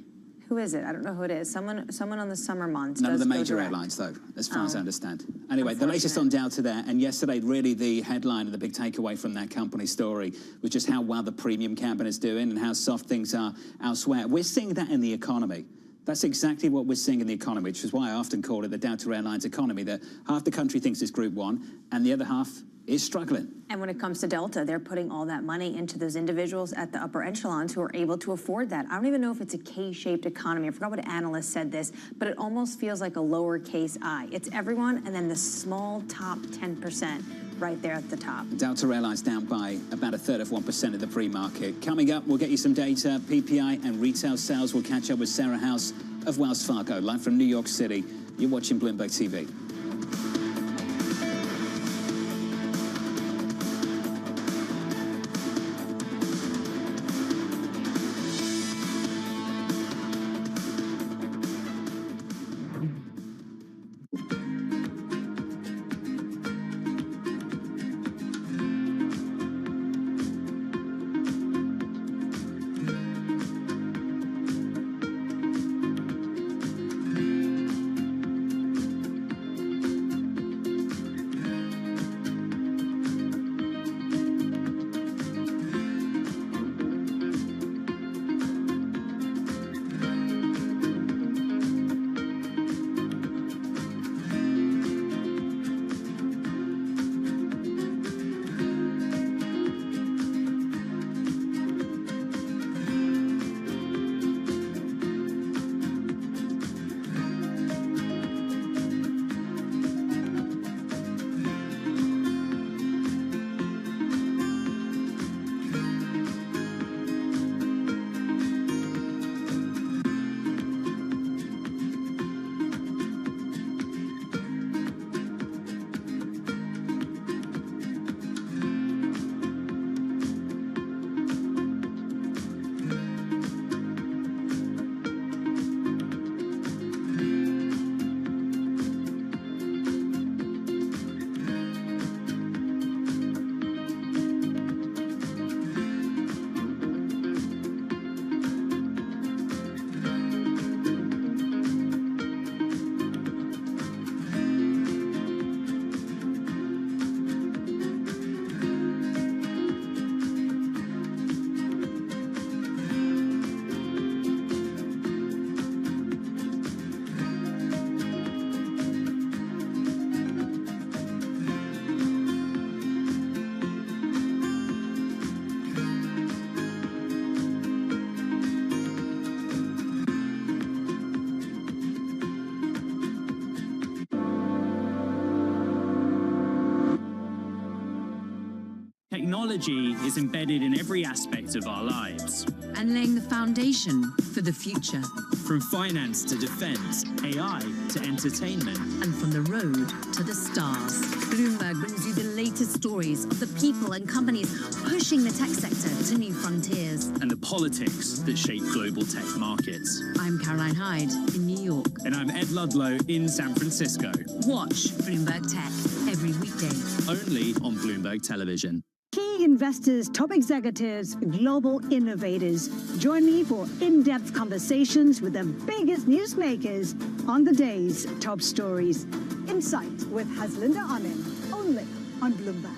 Who is it? I don't know who it is. Someone on the summer months. None of the major airlines, though, as far as I understand. Anyway, the latest on Delta there, and yesterday, really the headline and the big takeaway from that company story was just how well the premium cabin is doing and how soft things are elsewhere. We're seeing that in the economy. That's exactly what we're seeing in the economy, which is why I often call it the Delta Airlines economy, that half the country thinks it's Group 1 and the other half is struggling. And when it comes to Delta, they're putting all that money into those individuals at the upper echelons who are able to afford that. I don't even know if it's a K-shaped economy. I forgot what analyst said this, but it almost feels like a lowercase I. It's everyone and then the small top 10% right there at the top. Delta Airlines down by about 1/3 of 1% of the pre-market. Coming up, we'll get you some data, PPI and retail sales. We'll catch up with Sarah House of Wells Fargo, live from New York City. You're watching Bloomberg TV. technology is embedded in every aspect of our lives. And laying the foundation for the future. From finance to defense, AI to entertainment. And from the road to the stars. Bloomberg brings you the latest stories of the people and companies pushing the tech sector to new frontiers. And the politics that shape global tech markets. I'm Caroline Hyde in New York. And I'm Ed Ludlow in San Francisco. Watch Bloomberg Tech every weekday. Only on Bloomberg Television. Key investors, top executives, global innovators. Join me for in-depth conversations with the biggest newsmakers on the day's top stories. Insight with Haslinda Amin, only on Bloomberg.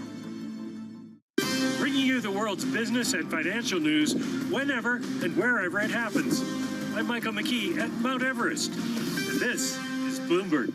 Bringing you the world's business and financial news whenever and wherever it happens. I'm Michael McKee at Mount Everest, and this is Bloomberg.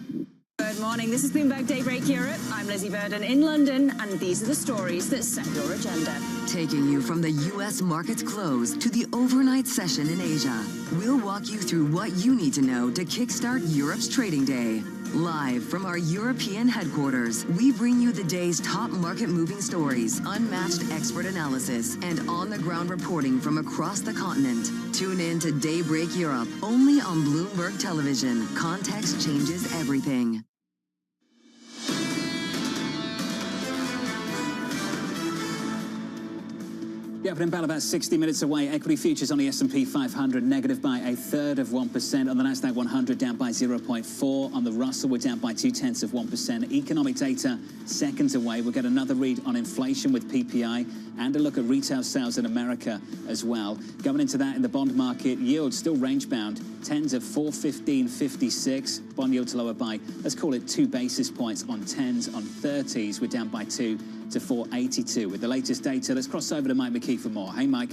Good morning. This is Bloomberg Daybreak Europe. I'm Lizzie Burden in London, and these are the stories that set your agenda. Taking you from the U.S. market's close to the overnight session in Asia, we'll walk you through what you need to know to kickstart Europe's trading day. Live from our European headquarters, we bring you the day's top market-moving stories, unmatched expert analysis, and on-the-ground reporting from across the continent. Tune in to Daybreak Europe, only on Bloomberg Television. Context changes everything. The opening bell about 60 minutes away. Equity futures on the S&P 500 negative by 1/3%. On the Nasdaq 100 down by 0.4. On the Russell we're down by 0.2%. Economic data seconds away. We'll get another read on inflation with PPI and a look at retail sales in America as well. Going into that in the bond market, yield still range bound. 10s at 4.1556. Bond yields lower by, let's call it 2 basis points on 10s. On 30s we're down by 2 to 482. With the latest data, let's cross over to Mike McKee for more. Hey, Mike.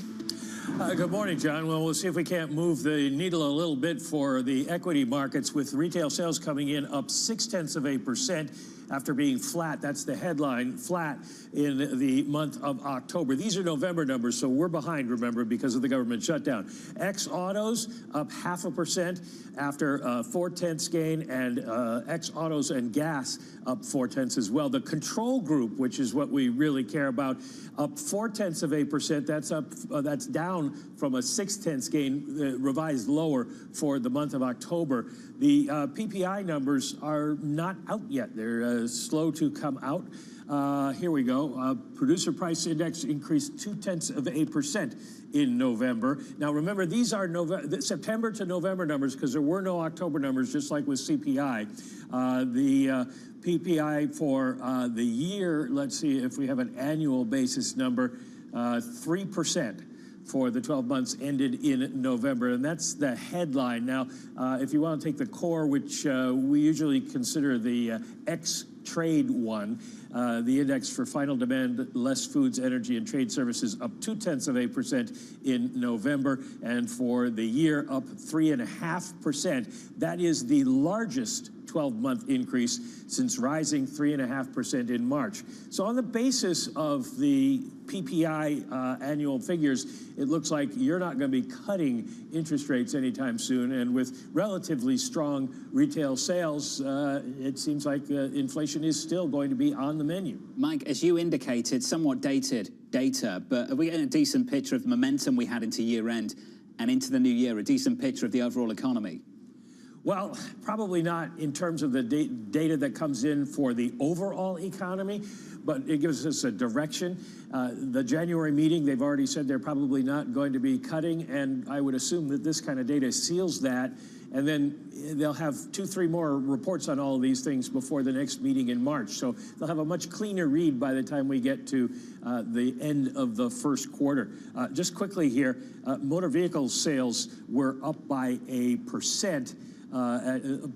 Good morning, John. Well, we'll see if we can't move the needle a little bit for the equity markets, with retail sales coming in up 0.6% after being flat. That's the headline, flat in the month of October. These are November numbers, so we're behind, remember, because of the government shutdown. Ex-autos up 0.5% after 0.4 gain, and ex-autos and gas up 0.4 as well. The control group, which is what we really care about, up 0.4%. That's down from a 0.6 gain, revised lower for the month of October. The PPI numbers are not out yet. They're slow to come out. Here we go. Producer price index increased 0.2% in November. Now, remember, these are September to November numbers, because there were no October numbers, just like with CPI. The PPI for the year, let's see if we have an annual basis number, 3%. For the 12 months ended in November, and that's the headline. Now, if you want to take the core, which we usually consider the ex-trade one, the index for final demand, less foods, energy, and trade services up 0.2% in November, and for the year up 3.5%. That is the largest 12-month increase since rising 3.5% in March. So on the basis of the PPI annual figures, it looks like you're not going to be cutting interest rates anytime soon. And with relatively strong retail sales, it seems like inflation is still going to be on the menu. Mike, as you indicated, somewhat dated data, but are we getting a decent picture of the momentum we had into year end and into the new year, a decent picture of the overall economy? Well, probably not in terms of the data that comes in for the overall economy, but it gives us a direction. The January meeting, they've already said they're probably not going to be cutting, and I would assume that this kind of data seals that, and then they'll have 2-3 more reports on all of these things before the next meeting in March. So they'll have a much cleaner read by the time we get to the end of the first quarter. Just quickly here, motor vehicle sales were up by 1%.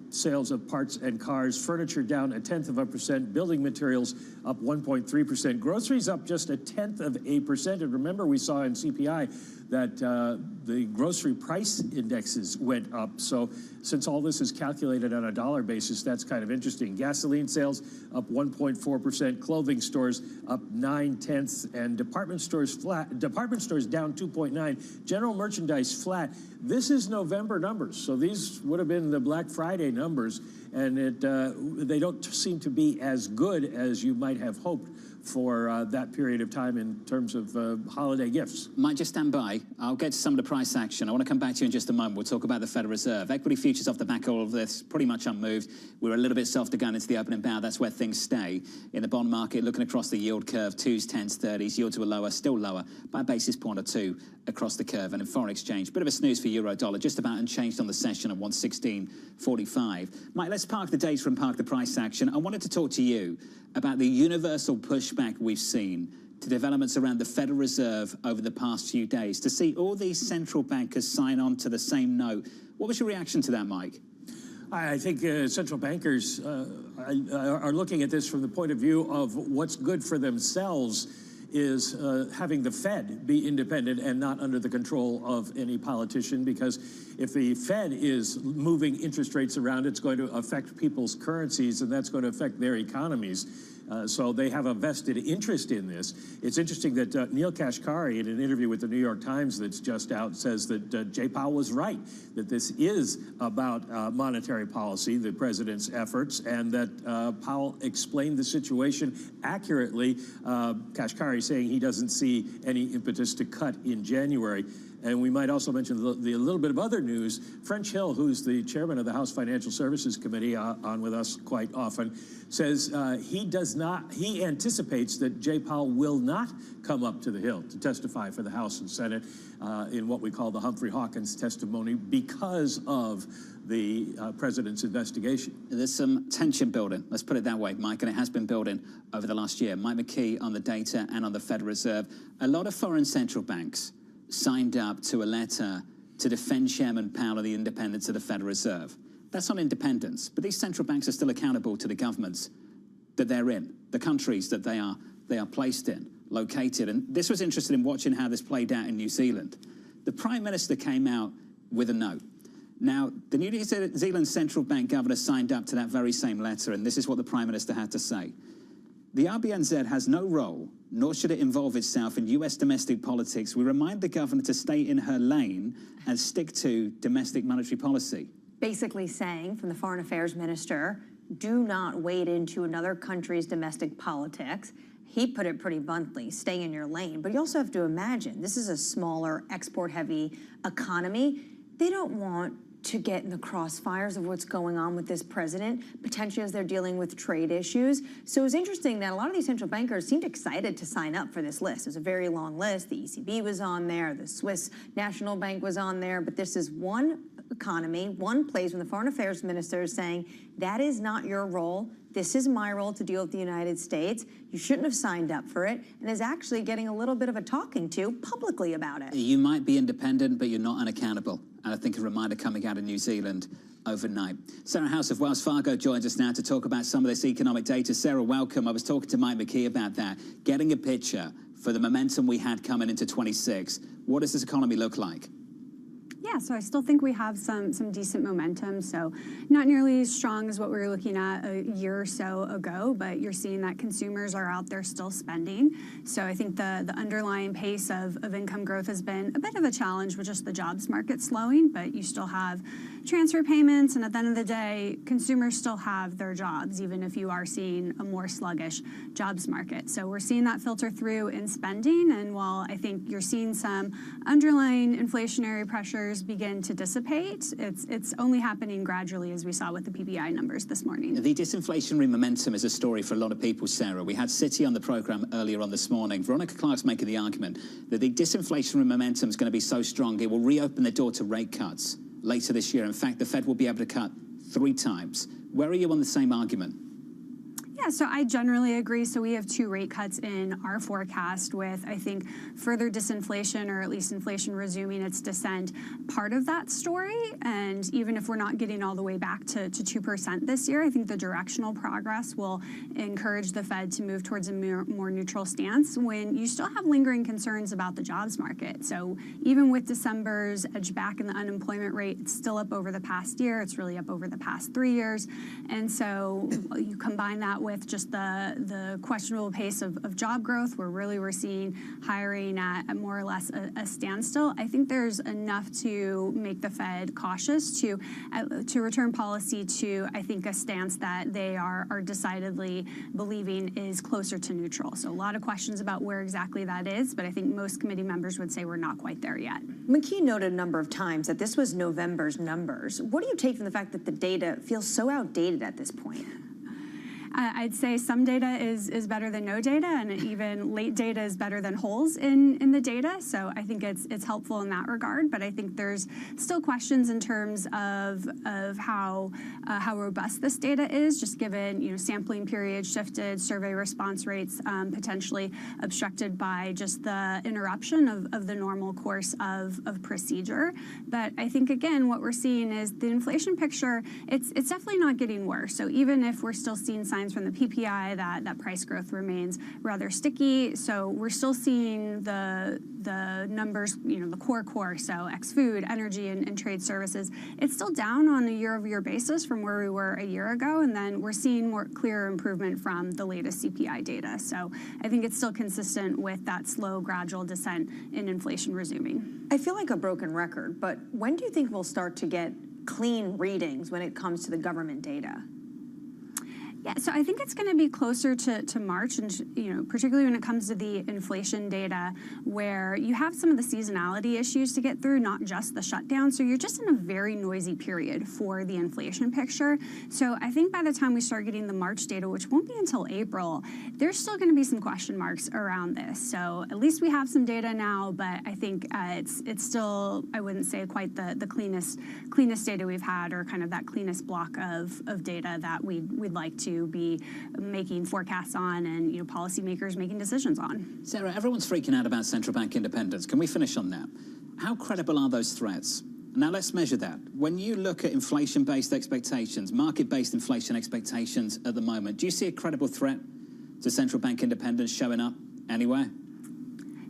Sales of parts and cars, furniture down 0.1%, building materials up 1.3%, groceries up just 0.1%. And remember, we saw in CPI that the grocery price indexes went up. So since all this is calculated on a dollar basis, that's kind of interesting. Gasoline sales up 1.4%, clothing stores up 0.9%, and department stores flat. Department stores down 2.9%, general merchandise flat. This is November numbers, so these would have been the Black Friday numbers, and they don't seem to be as good as you might have hoped for that period of time in terms of holiday gifts. Might just stand by. I'll get to some of the price action. I want to come back to you in just a moment. We'll talk about the Federal Reserve. Equity futures off the back of all of this, pretty much unmoved. We're a little bit softer going into the opening bow. That's where things stay. In the bond market, looking across the yield curve, 2s, 10s, 30s, yields were lower, still lower by a basis point or two across the curve. And in foreign exchange, bit of a snooze for euro dollar, just about unchanged on the session at 116.45. Mike, let's park the data and park the price action. I wanted to talk to you about the universal pushback we've seen to developments around the Federal Reserve over the past few days, to see all these central bankers sign on to the same note. What was your reaction to that, Mike? I think central bankers are looking at this from the point of view of what's good for themselves is having the Fed be independent and not under the control of any politician, because if the Fed is moving interest rates around, it's going to affect people's currencies, and that's going to affect their economies. So they have a vested interest in this. It's interesting that Neil Kashkari, in an interview with the New York Times that's just out, says that Jay Powell was right, that this is about monetary policy, the president's efforts, and that Powell explained the situation accurately. Kashkari saying he doesn't see any impetus to cut in January. And we might also mention a little bit of other news. French Hill, who's the chairman of the House Financial Services Committee, on with us quite often, says he anticipates that Jay Powell will not come up to the Hill to testify for the House and Senate in what we call the Humphrey Hawkins testimony because of the president's investigation. There's some tension building, let's put it that way, Mike, and it has been building over the last year. Mike McKee on the data and on the Federal Reserve. A lot of foreign central banks signed up to a letter to defend Chairman Powell and the independence of the Federal Reserve. That's not independence, but these central banks are still accountable to the governments that they're in, the countries that they are placed in, located. And this was interesting in watching how this played out in New Zealand. The Prime Minister came out with a note. Now, the New Zealand Central Bank governor signed up to that very same letter, and this is what the Prime Minister had to say. The RBNZ has no role, nor should it involve itself in U.S. domestic politics. We remind the governor to stay in her lane and stick to domestic monetary policy. Basically saying from the Foreign Affairs Minister, do not wade into another country's domestic politics. He put it pretty bluntly, stay in your lane. But you also have to imagine, this is a smaller, export-heavy economy. They don't want to get in the crossfires of what's going on with this president, potentially as they're dealing with trade issues. So it was interesting that a lot of these central bankers seemed excited to sign up for this list. It was a very long list. The ECB was on there, the Swiss National Bank was on there, but this is one economy, one place when the Foreign Affairs Minister is saying, that is not your role. This is my role to deal with the United States. You shouldn't have signed up for it, and is actually getting a little bit of a talking to publicly about it. You might be independent, but you're not unaccountable. And I think a reminder coming out of New Zealand overnight. Sarah House of Wells Fargo joins us now to talk about some of this economic data. Sarah, welcome. I was talking to Mike McKee about that. Getting a picture for the momentum we had coming into 26. What does this economy look like? Yeah, so I still think we have some decent momentum. So not nearly as strong as what we were looking at a year or so ago, but you're seeing that consumers are out there still spending. So I think the underlying pace of income growth has been a bit of a challenge with just the jobs market slowing, but you still have transfer payments, and at the end of the day, consumers still have their jobs, even if you are seeing a more sluggish jobs market. So we're seeing that filter through in spending, and while I think you're seeing some underlying inflationary pressures begin to dissipate, it's only happening gradually, as we saw with the PPI numbers this morning. The disinflationary momentum is a story for a lot of people, Sarah. We had Citi on the program earlier on this morning. Veronica Clark's making the argument that the disinflationary momentum is going to be so strong it will reopen the door to rate cuts later this year. In fact, the Fed will be able to cut 3 times. Where are you on the same argument? Yeah, so I generally agree. So we have 2 rate cuts in our forecast with, I think, further disinflation, or at least inflation resuming its descent, part of that story. And even if we're not getting all the way back to 2% this year, I think the directional progress will encourage the Fed to move towards a more neutral stance when you still have lingering concerns about the jobs market. So even with December's edge back in the unemployment rate, it's still up over the past year. It's really up over the past 3 years. And so you combine that with just the questionable pace of job growth, we're seeing hiring at more or less a standstill. I think there's enough to make the Fed cautious to return policy to, I think, a stance that they are decidedly believing is closer to neutral. So a lot of questions about where exactly that is, but I think most committee members would say we're not quite there yet. McKee noted a number of times that this was November's numbers. What do you take from the fact that the data feels so outdated at this point? I'd say some data is better than no data, and even late data is better than holes in the data. So I think it's helpful in that regard. But I think there's still questions in terms of how robust this data is, just given sampling periods shifted, survey response rates potentially obstructed by just the interruption of the normal course of procedure. But I think again what we're seeing is the inflation picture. It's definitely not getting worse. So even if we're still seeing signs from the PPI that price growth remains rather sticky. So we're still seeing the numbers, the core, so ex-food, energy, and trade services. It's still down on a year-over-year basis from where we were a year ago, and then we're seeing more clear improvement from the latest CPI data. So I think it's still consistent with that slow, gradual descent in inflation resuming. I feel like a broken record, but when do you think we'll start to get clean readings when it comes to the government data? Yeah, so I think it's going to be closer to March, and particularly when it comes to the inflation data, where you have some of the seasonality issues to get through, not just the shutdown. So you're just in a very noisy period for the inflation picture. So I think by the time we start getting the March data, which won't be until April, there's still going to be some question marks around this. So at least we have some data now, but I think it's still, I wouldn't say quite the cleanest data we've had, or kind of that cleanest block of data that we'd like to be making forecasts on, and policymakers making decisions on. Sarah, everyone's freaking out about central bank independence. Can we finish on that? How credible are those threats? Now let's measure that. When you look at inflation-based expectations, market-based inflation expectations at the moment, do you see a credible threat to central bank independence showing up anywhere?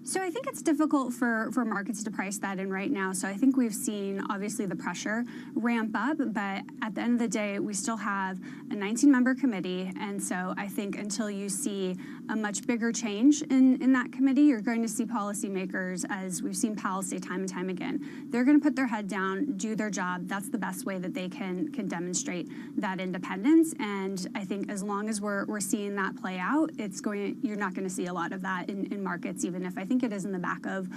So I think it's difficult for markets to price that in right now. So I think we've seen, obviously, the pressure ramp up, but at the end of the day, we still have a 19-member committee. And so I think until you see a much bigger change in that committee, you're going to see policymakers, as we've seen Powell say time and time again, they're going to put their head down, do their job. That's the best way that they can demonstrate that independence. And I think as long as we're seeing that play out, you're not going to see a lot of that in markets, even if I think it is in the back of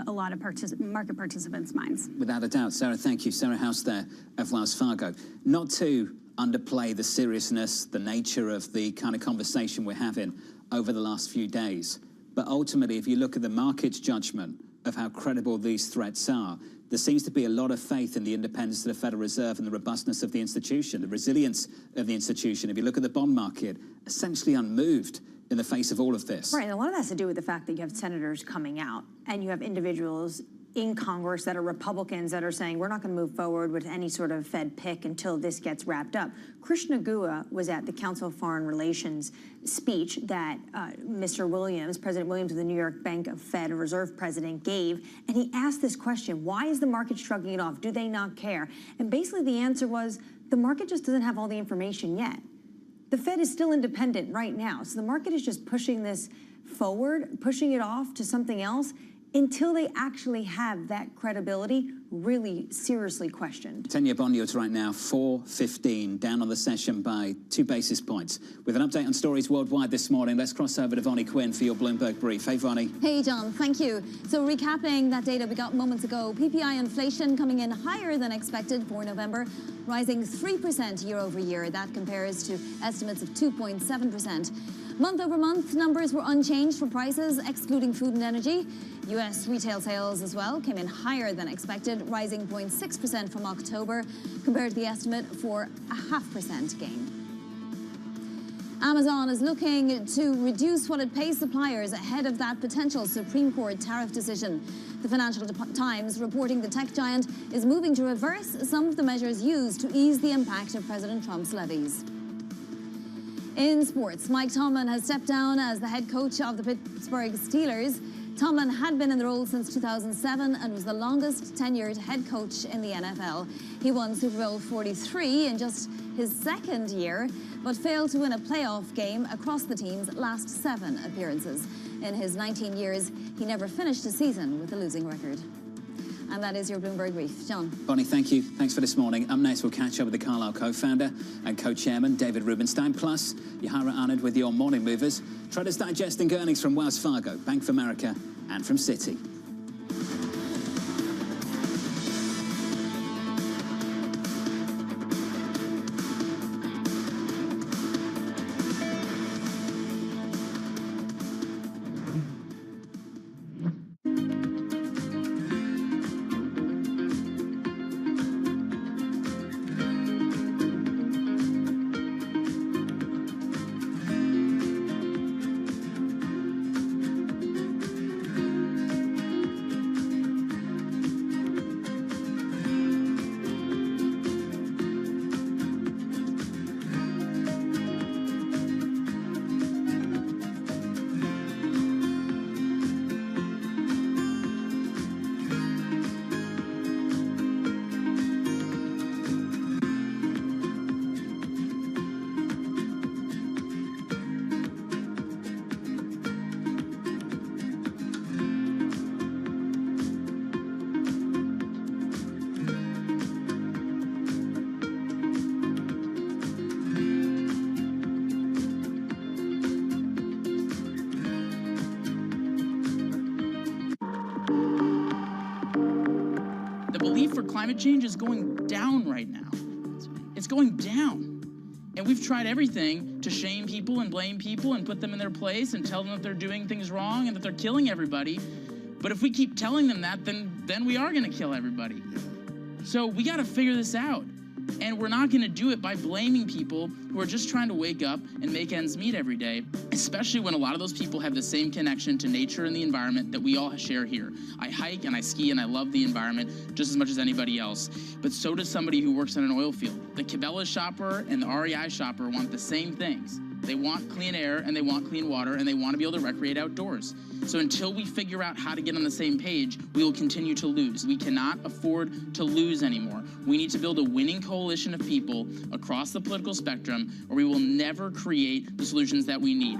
a lot of market participants' minds. Without a doubt. Sarah, thank you. Sarah House there of Wells Fargo. Not to underplay the seriousness, the nature of the kind of conversation we're having over the last few days, but ultimately, if you look at the market's judgment of how credible these threats are, there seems to be a lot of faith in the independence of the Federal Reserve and the robustness of the institution, the resilience of the institution. If you look at the bond market, essentially unmoved in the face of all of this. Right, and a lot of that has to do with the fact that you have senators coming out, and you have individuals in Congress that are Republicans that are saying we're not going to move forward with any sort of Fed pick until this gets wrapped up. Krishna Gua was at the Council of Foreign Relations speech that Mr. Williams, President Williams of the New York Bank of Fed Reserve President, gave, and he asked this question: why is the market shrugging it off? Do they not care? And basically the answer was the market just doesn't have all the information yet. The Fed is still independent right now, so the market is just pushing this forward, pushing it off to something else until they actually have that credibility really seriously questioned. 10-year bond yields right now, 4.15, down on the session by 2 basis points. With an update on stories worldwide this morning, let's cross over to Vonnie Quinn for your Bloomberg Brief. Hey, Vonnie. Hey, John. Thank you. So recapping that data we got moments ago, PPI inflation coming in higher than expected for November, rising 3% year over year. That compares to estimates of 2.7%. Month over month, numbers were unchanged for prices, excluding food and energy. U.S. retail sales as well came in higher than expected, rising 0.6% from October, compared to the estimate for a 0.5% gain. Amazon is looking to reduce what it pays suppliers ahead of that potential Supreme Court tariff decision. The Financial Times reporting the tech giant is moving to reverse some of the measures used to ease the impact of President Trump's levies. In sports, Mike Tomlin has stepped down as the head coach of the Pittsburgh Steelers. Tomlin had been in the role since 2007 and was the longest tenured head coach in the NFL. He won Super Bowl 43 in just his second year, but failed to win a playoff game across the team's last 7 appearances. In his 19 years, he never finished a season with a losing record. And that is your Bloomberg Brief. John. Bonnie, thank you. Thanks for this morning. Up next, we'll catch up with the Carlyle co-founder and co-chairman, David Rubenstein, plus Yahara Arnott with your morning movers. Traders digesting earnings from Wells Fargo, Bank of America, and from Citi. Climate change is going down right now. It's going down. And we've tried everything to shame people and blame people and put them in their place and tell them that they're doing things wrong and that they're killing everybody. But if we keep telling them that, then we are going to kill everybody. So we got to figure this out. And we're not going to do it by blaming people who are just trying to wake up and make ends meet every day, especially when a lot of those people have the same connection to nature and the environment that we all share here. I hike and I ski and I love the environment just as much as anybody else, but so does somebody who works in an oil field. The Cabela's shopper and the REI shopper want the same things. They want clean air and they want clean water and they want to be able to recreate outdoors. So until we figure out how to get on the same page, we will continue to lose. We cannot afford to lose anymore. We need to build a winning coalition of people across the political spectrum, or we will never create the solutions that we need.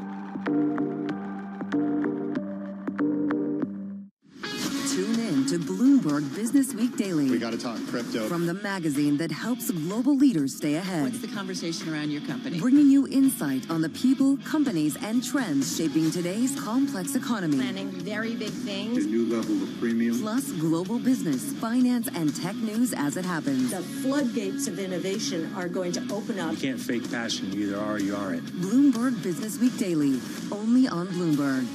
Tune in to Bloomberg Business Week Daily. We got to talk crypto. From the magazine that helps global leaders stay ahead. What's the conversation around your company? Bringing you insight on the people, companies, and trends shaping today's complex economy. Planning very big things. A new level of premium. Plus global business, finance, and tech news as it happens. The floodgates of innovation are going to open up. You can't fake passion. You either are or you aren't. Bloomberg Business Week Daily, only on Bloomberg.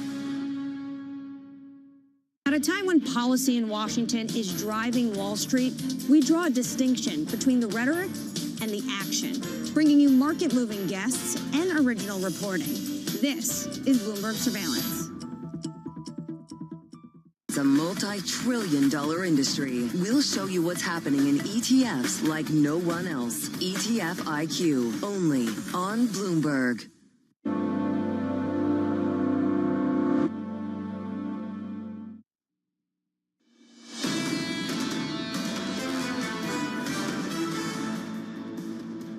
At a time when policy in Washington is driving Wall Street, we draw a distinction between the rhetoric and the action, bringing you market-moving guests and original reporting. This is Bloomberg Surveillance. It's a multi-trillion-dollar industry. We'll show you what's happening in ETFs like no one else. ETF IQ, only on Bloomberg.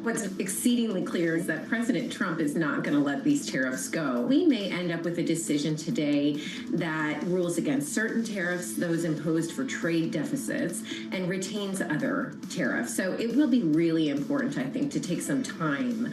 What's exceedingly clear is that President Trump is not going to let these tariffs go. We may end up with a decision today that rules against certain tariffs, those imposed for trade deficits, and retains other tariffs. So it will be really important, I think, to take some time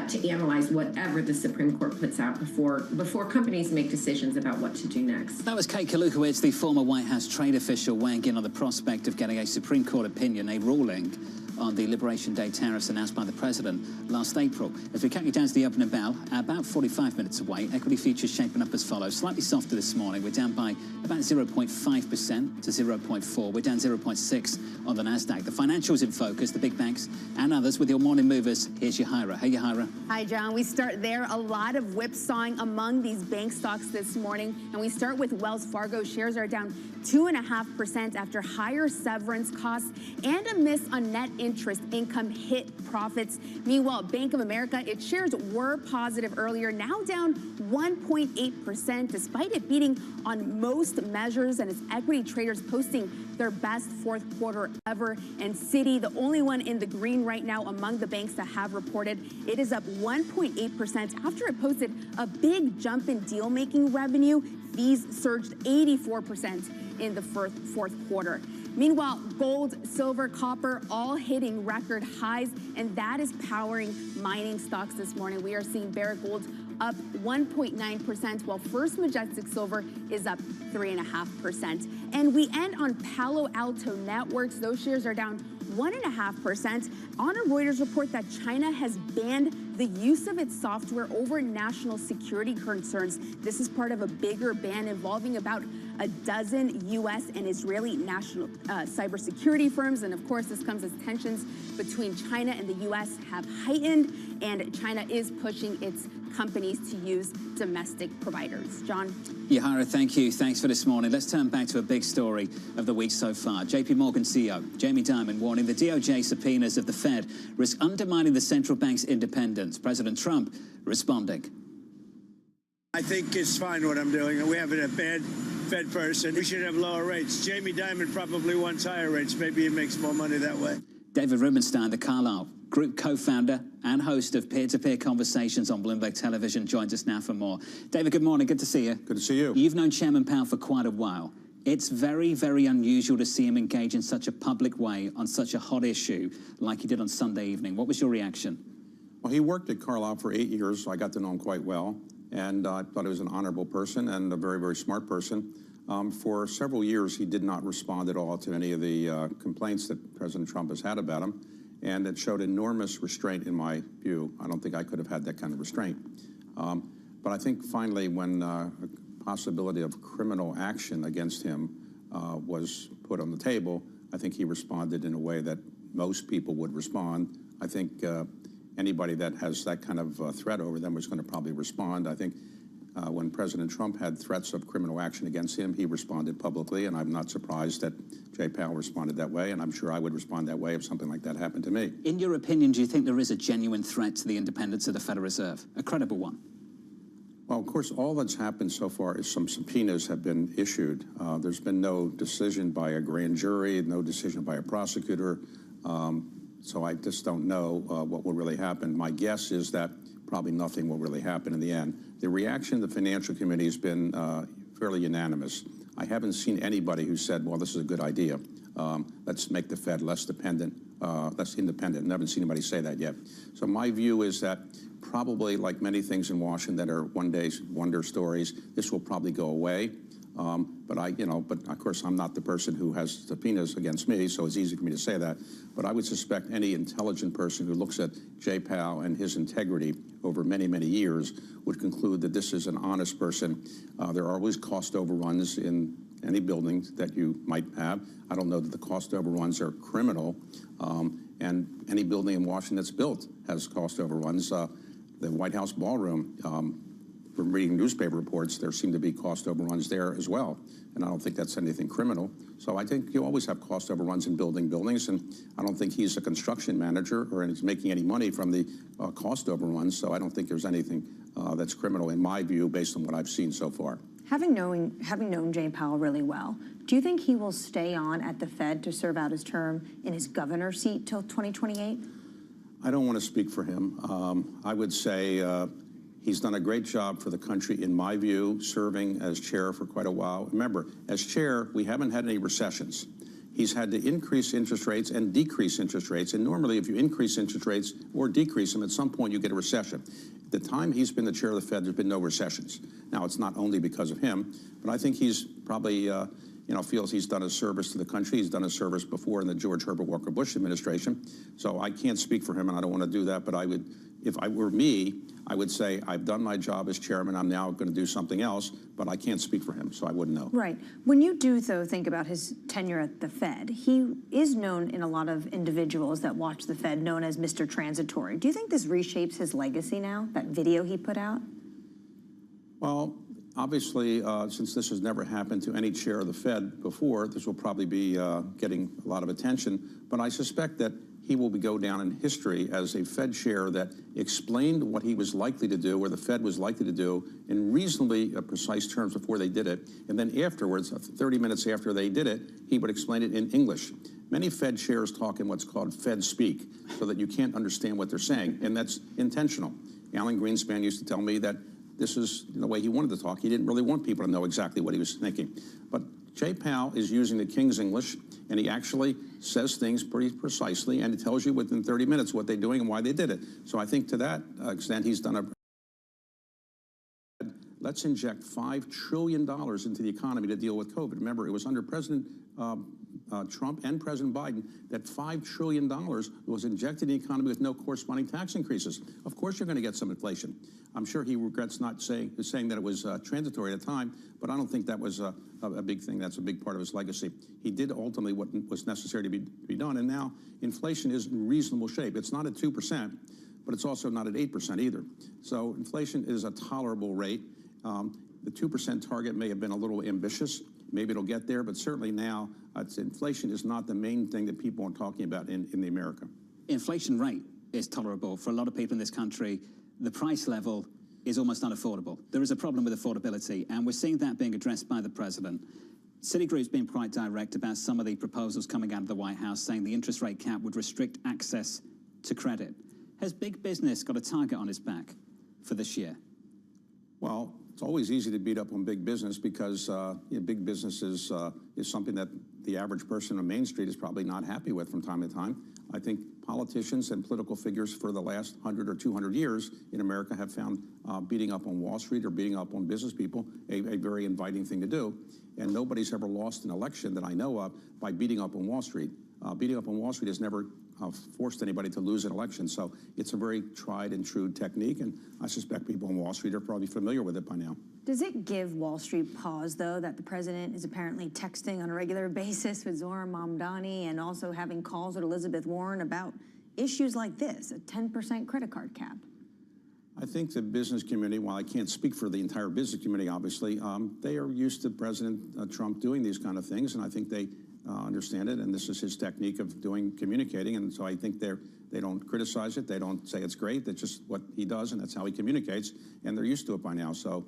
to analyze whatever the Supreme Court puts out before companies make decisions about what to do next. That was Kate Kalukowicz, the former White House trade official, weighing in on the prospect of getting a Supreme Court opinion, a ruling on the Liberation Day tariffs announced by the president last April. As we count you down to the opening bell, about 45 minutes away, equity futures shaping up as follows. Slightly softer this morning. We're down by about 0.5% to 0.4. We're down 0.6 on the NASDAQ. The financials in focus, the big banks and others with your morning movers. Here's Yahara. Hey, Yahara. Hi, John. We start there. A lot of whipsawing among these bank stocks this morning. And we start with Wells Fargo. Shares are down 2.5% after higher severance costs and a miss on net interest income hit profits. Meanwhile, Bank of America, its shares were positive earlier, now down 1.8%, despite it beating on most measures, and its equity traders posting their best fourth quarter ever. And Citi, the only one in the green right now among the banks that have reported, it is up 1.8% after it posted a big jump in deal-making revenue. Fees surged 84% in the fourth quarter. Meanwhile, gold, silver, copper, all hitting record highs, and that is powering mining stocks this morning. We are seeing Barrick Gold up 1.9%, while First Majestic Silver is up 3.5%. And we end on Palo Alto Networks. Those shares are down 1.5% on a Reuters report that China has banned the use of its software over national security concerns. This is part of a bigger ban involving about a dozen U.S. and Israeli national cybersecurity firms. And of course, this comes as tensions between China and the U.S. have heightened, and China is pushing its companies to use domestic providers. John? Yahara, thank you. Thanks for this morning. Let's turn back to a big story of the week so far. JP Morgan CEO Jamie Dimon warning the DOJ subpoenas of the Fed risk undermining the central bank's independence. President Trump responding. I think it's fine what I'm doing. We have a bad Fed person. We should have lower rates. Jamie Dimon probably wants higher rates. Maybe he makes more money that way. David Rubenstein, the Carlyle Group co-founder and host of peer-to-peer conversations on Bloomberg Television, joins us now for more. David, good morning. Good to see you. Good to see you. You've known Chairman Powell for quite a while. It's very, very unusual to see him engage in such a public way on such a hot issue like he did on Sunday evening. What was your reaction? Well, he worked at Carlyle for 8 years, so I got to know him quite well. And I thought he was an honorable person and a very, very smart person. For several years, he did not respond at all to any of the complaints that President Trump has had about him. And it showed enormous restraint in my view. I don't think I could have had that kind of restraint. But I think finally when a possibility of criminal action against him was put on the table, I think he responded in a way that most people would respond. I think anybody that has that kind of threat over them was going to probably respond. I think when President Trump had threats of criminal action against him, he responded publicly, and I'm not surprised that Jay Powell responded that way, and I'm sure I would respond that way if something like that happened to me. In your opinion, do you think there is a genuine threat to the independence of the Federal Reserve, a credible one? Well, of course, all that's happened so far is some subpoenas have been issued. There's been no decision by a grand jury, no decision by a prosecutor, so I just don't know what will really happen. My guess is that probably nothing will really happen in the end. The reaction of the financial committee has been fairly unanimous. I haven't seen anybody who said, well, this is a good idea. Let's make the Fed less independent. I haven't seen anybody say that yet. So my view is that probably like many things in Washington that are one-day wonder stories, this will probably go away. But of course, I'm not the person who has subpoenas against me, so it's easy for me to say that. But I would suspect any intelligent person who looks at Jay Powell and his integrity over many, many years would conclude that this is an honest person. There are always cost overruns in any building that you might have. I don't know that the cost overruns are criminal. And any building in Washington that's built has cost overruns. The White House ballroom, from reading newspaper reports, there seem to be cost overruns there as well. And I don't think that's anything criminal. So I think you always have cost overruns in building buildings, and I don't think he's a construction manager or he's making any money from the cost overruns, so I don't think there's anything that's criminal in my view based on what I've seen so far. Having known Jay Powell really well, do you think he will stay on at the Fed to serve out his term in his governor seat till 2028? I don't want to speak for him. I would say he's done a great job for the country, in my view, serving as chair for quite a while. Remember, as chair, we haven't had any recessions. He's had to increase interest rates and decrease interest rates. And normally, if you increase interest rates or decrease them, at some point you get a recession. The time he's been the chair of the Fed, there's been no recessions. Now, it's not only because of him, but I think he's probably, feels he's done a service to the country. He's done a service before in the George Herbert Walker Bush administration. So I can't speak for him, and I don't want to do that. But I would, if I were me, I would say I've done my job as chairman. I'm now going to do something else, but I can't speak for him, so I wouldn't know. Right. When you do, though, think about his tenure at the Fed, he is known in a lot of individuals that watch the Fed, known as Mr. Transitory. Do you think this reshapes his legacy now, that video he put out? Well, obviously, since this has never happened to any chair of the Fed before, this will probably be getting a lot of attention. But I suspect that he will go down in history as a Fed chair that explained what he was likely to do, or the Fed was likely to do, in reasonably precise terms before they did it. And then afterwards, 30 minutes after they did it, he would explain it in English. Many Fed chairs talk in what's called Fed speak, so that you can't understand what they're saying, and that's intentional. Alan Greenspan used to tell me that this is the way he wanted to talk. He didn't really want people to know exactly what he was thinking. But Jay Powell is using the King's English, and he actually says things pretty precisely, and it tells you within 30 minutes what they're doing and why they did it. So I think to that extent, he's done a... Let's inject $5 trillion into the economy to deal with COVID. Remember, it was under President Trump and President Biden that $5 trillion was injected in the economy with no corresponding tax increases. Of course you're going to get some inflation. I'm sure he regrets not saying that it was transitory at the time, but I don't think that was a big thing. That's a big part of his legacy. He did ultimately what was necessary to be done, and now inflation is in reasonable shape. It's not at 2%, but it's also not at 8% either. So inflation is a tolerable rate. The 2% target may have been a little ambitious. Maybe it'll get there, but certainly now, inflation is not the main thing that people are talking about in America. Inflation rate is tolerable for a lot of people in this country. The price level is almost unaffordable. There is a problem with affordability, and we're seeing that being addressed by the president. Citigroup's been quite direct about some of the proposals coming out of the White House, saying the interest rate cap would restrict access to credit. Has big business got a target on its back for this year? Well, it's always easy to beat up on big business because big business is something that the average person on Main Street is probably not happy with from time to time. I think politicians and political figures for the last 100 or 200 years in America have found beating up on Wall Street or beating up on business people a very inviting thing to do. And nobody's ever lost an election that I know of by beating up on Wall Street. Beating up on Wall Street has never forced anybody to lose an election. So it's a very tried and true technique, and I suspect people on Wall Street are probably familiar with it by now. Does it give Wall Street pause, though, that the president is apparently texting on a regular basis with Zohran Mamdani and also having calls with Elizabeth Warren about issues like this, a 10% credit card cap? I think the business community, while I can't speak for the entire business community, obviously, they are used to President Trump doing these kind of things, and I think they understand it, and this is his technique of communicating, and so I think they don't criticize it, they don't say it's great, that's just what he does, and that's how he communicates, and they're used to it by now, so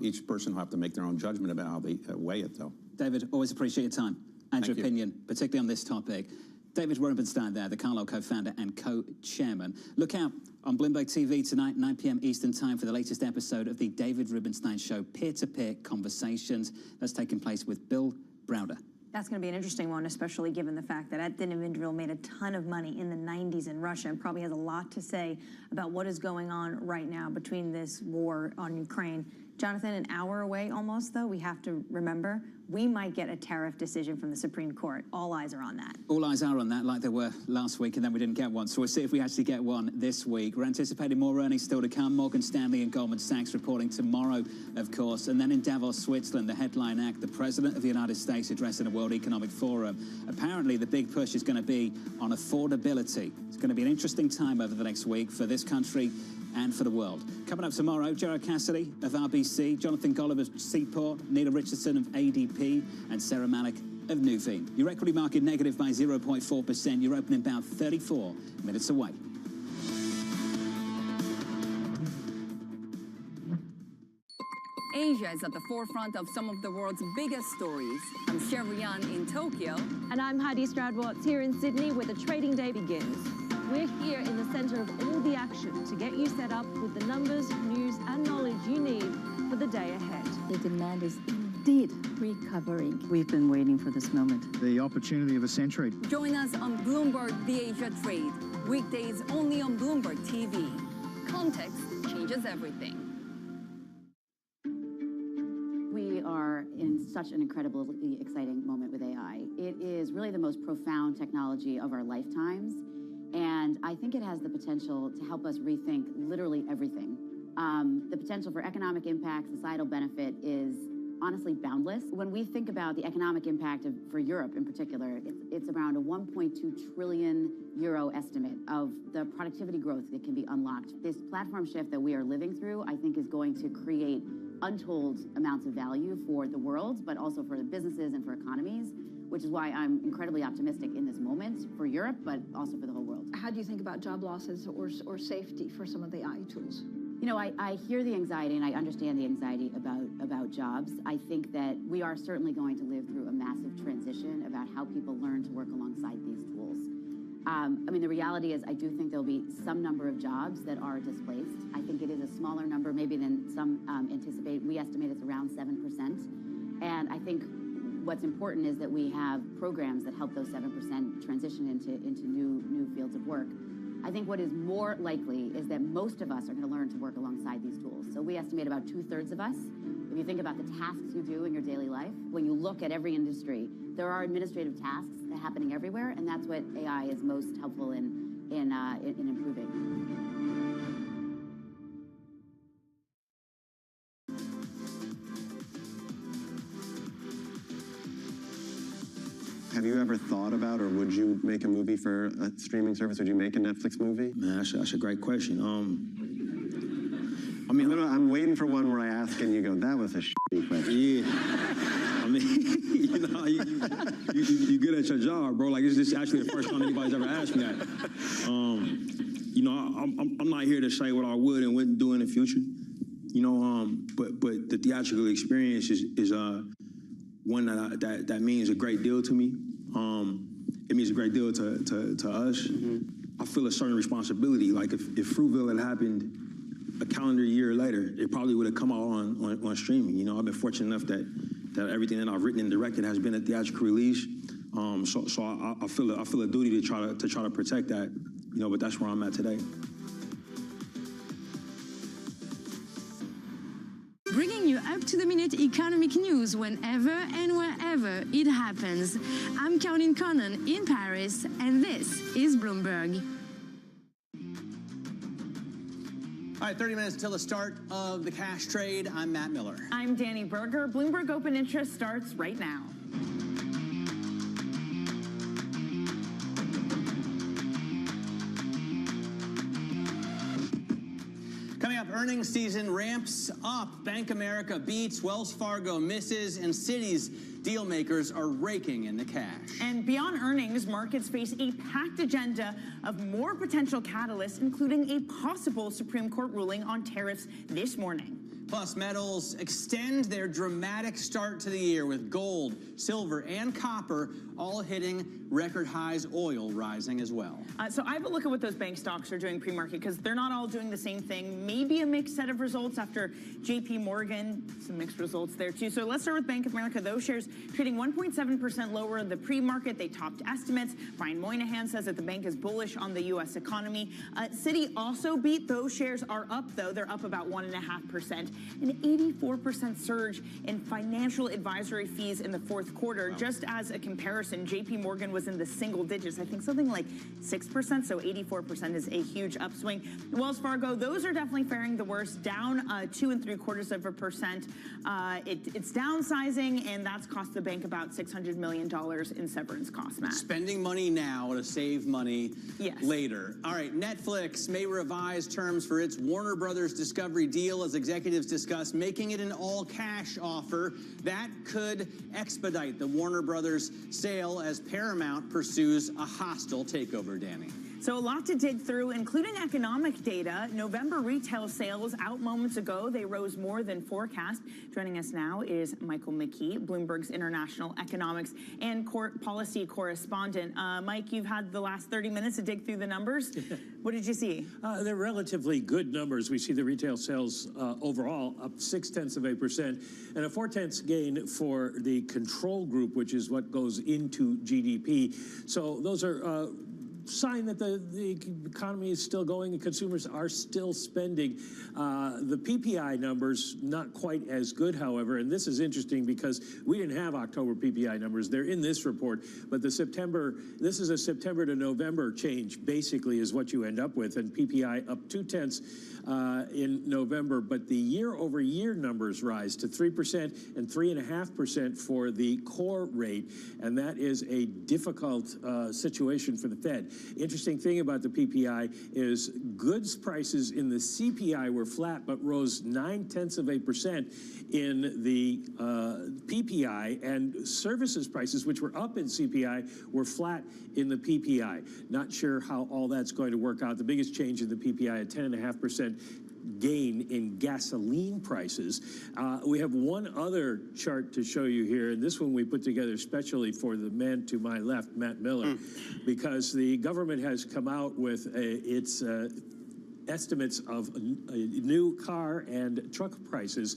each person will have to make their own judgment about how they weigh it, though. David, always appreciate your time and your opinion, particularly on this topic. David Rubenstein there, the Carlyle co-founder and co-chairman. Look out on Bloomberg TV tonight, 9 p.m. Eastern Time, for the latest episode of the David Rubenstein Show, peer-to-peer conversations. That's taking place with Bill Browder. That's going to be an interesting one, especially given the fact that individual made a ton of money in the 90s in Russia and probably has a lot to say about what is going on right now between this war on Ukraine. Jonathan, an hour away almost, though, we have to remember, we might get a tariff decision from the Supreme Court. All eyes are on that. All eyes are on that, like they were last week, and then we didn't get one. So we'll see if we actually get one this week. We're anticipating more earnings still to come. Morgan Stanley and Goldman Sachs reporting tomorrow, of course. And then in Davos, Switzerland, the headline act, the President of the United States addressing the World Economic Forum. Apparently, the big push is going to be on affordability. It's going to be an interesting time over the next week for this country and for the world. Coming up tomorrow, Gerard Cassidy of RBC, Jonathan Golub of Seaport, Neela Richardson of ADP, and Sarah Malik of Nuveen. Your equity market negative by 0.4%. You're opening about 34 minutes away. Asia is at the forefront of some of the world's biggest stories. I'm Sherrian in Tokyo. And I'm Heidi Stroud-Watts here in Sydney, where the trading day begins. We're here in the center of all the action to get you set up with the numbers, news, and knowledge you need for the day ahead. The demand is indeed recovering. We've been waiting for this moment. The opportunity of a century. Join us on Bloomberg The Asia Trade. Weekdays only on Bloomberg TV. Context changes everything. We are in such an incredibly exciting moment with AI. It is really the most profound technology of our lifetimes. And I think it has the potential to help us rethink literally everything. The potential for economic impact, societal benefit is honestly boundless. When we think about the economic impact for Europe in particular, it's around a 1.2 trillion euro estimate of the productivity growth that can be unlocked. This platform shift that we are living through, I think, is going to create untold amounts of value for the world, but also for the businesses and for economies, which is why I'm incredibly optimistic in this moment for Europe, but also for the whole world. How do you think about job losses or safety for some of the AI tools? You know, I hear the anxiety and I understand the anxiety about jobs. I think that we are certainly going to live through a massive transition about how people learn to work alongside these tools. I mean, the reality is I do think there'll be some number of jobs that are displaced. I think it is a smaller number maybe than some anticipate. We estimate it's around 7%. And I think what's important is that we have programs that help those 7% transition into new fields of work. I think what is more likely is that most of us are going to learn to work alongside these tools. So we estimate about 2/3 of us. If you think about the tasks you do in your daily life, when you look at every industry, there are administrative tasks that are happening everywhere, and that's what AI is most helpful in improving. Have you ever thought about, or would you make a movie for a streaming service? Would you make a Netflix movie? Man, that's a great question. I mean, I'm waiting for one where I ask and you go, that was a shitty question. Yeah. I mean, you know, you good at your job, bro. Like, this is actually the first time anybody's ever asked me that. You know, I'm not here to say what I would and wouldn't do in the future. You know, but the theatrical experience is one that means a great deal to me. It means a great deal to us. I feel a certain responsibility. Like if Fruitville had happened a calendar year later, it probably would have come out on streaming. You know, I've been fortunate enough that everything that I've written and directed has been a theatrical release. So I feel a duty to try to protect that. You know, but that's where I'm at today. Bringing you up-to-the-minute economic news whenever and wherever it happens. I'm Caroline Connon in Paris, and this is Bloomberg. All right, 30 minutes until the start of the cash trade. I'm Matt Miller. I'm Danny Berger. Bloomberg Open Interest starts right now. Coming up, earnings season ramps up. Bank America beats, Wells Fargo misses, and Citi's deal makers are raking in the cash. And beyond earnings, markets face a packed agenda of more potential catalysts, including a possible Supreme Court ruling on tariffs this morning. Plus, metals extend their dramatic start to the year with gold, silver, and copper all hitting record highs, oil rising as well. So I have a look at what those bank stocks are doing pre-market because they're not all doing the same thing. Maybe a mixed set of results after JP Morgan, some mixed results there too. So let's start with Bank of America. Those shares trading 1.7% lower in the pre-market. They topped estimates. Brian Moynihan says that the bank is bullish on the U.S. economy. Citi also beat. Those shares are up, though. They're up about 1.5%. An 84% surge in financial advisory fees in the fourth quarter. Wow. Just as a comparison, JP Morgan was in the single digits, I think something like 6%, so 84% is a huge upswing. Wells Fargo, those are definitely faring the worst, down 2.75%. It's downsizing, and that's cost the bank about $600 million in severance costs, Matt. Spending money now to save money later. All right, Netflix may revise terms for its Warner Brothers Discovery deal as executives discuss making it an all-cash offer. That could expedite the Warner Brothers sale as Paramount pursues a hostile takeover, Danny. So a lot to dig through, including economic data. November retail sales out moments ago. They rose more than forecast. Joining us now is Michael McKee, Bloomberg's international economics and policy correspondent. Mike, you've had the last 30 minutes to dig through the numbers. What did you see? They're relatively good numbers. We see the retail sales overall up 0.6%, and a 0.4 gain for the control group, which is what goes into GDP. So those are sign that the economy is still going and consumers are still spending. The PPI numbers, not quite as good, however, and this is interesting because we didn't have October PPI numbers. They're in this report, but this is a September to November change, basically, is what you end up with, and PPI up 0.2 in November, but the year-over-year numbers rise to 3% and 3.5% for the core rate, and that is a difficult situation for the Fed. Interesting thing about the PPI is goods prices in the CPI were flat, but rose 0.9% in the PPI, and services prices, which were up in CPI, were flat in the PPI. Not sure how all that's going to work out. The biggest change in the PPI, a 10.5% gain in gasoline prices. We have one other chart to show you here, and this one we put together especially for the man to my left, Matt Miller, because the government has come out with its estimates of new car and truck prices.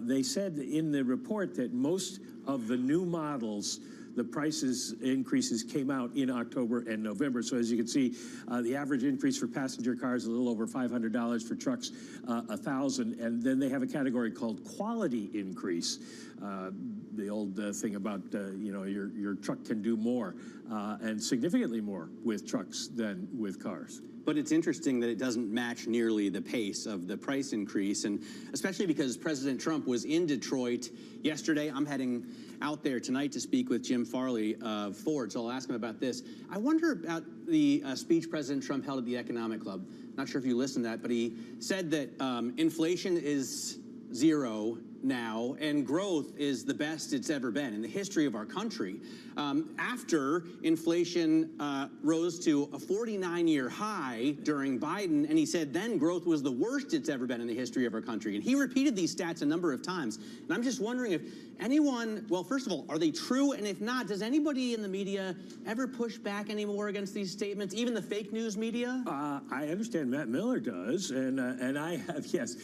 They said in the report that most of the new models, the prices increases came out in October and November. So as you can see, the average increase for passenger cars is a little over $500, for trucks $1,000, and then they have a category called quality increase. The old thing about your truck can do more, and significantly more with trucks than with cars. But it's interesting that it doesn't match nearly the pace of the price increase, and especially because President Trump was in Detroit yesterday. I'm heading out there tonight to speak with Jim Farley of Ford, so I'll ask him about this. I wonder about the speech President Trump held at the Economic Club. Not sure if you listened to that, but he said that inflation is zero now, and growth is the best it's ever been in the history of our country. After inflation rose to a 49-year high during Biden, and he said then growth was the worst it's ever been in the history of our country. And he repeated these stats a number of times. And I'm just wondering if anyone, well, first of all, are they true? And if not, does anybody in the media ever push back anymore against these statements, even the fake news media? I understand Matt Miller does, and I have, yes.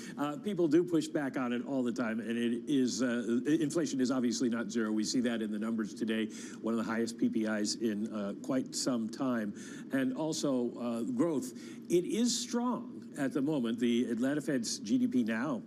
People do push back on it all the time, and it is, inflation is obviously not zero. We see that in the numbers today, one of the highest PPIs in quite some time. And also growth, it is strong at the moment. The Atlanta Fed's GDP now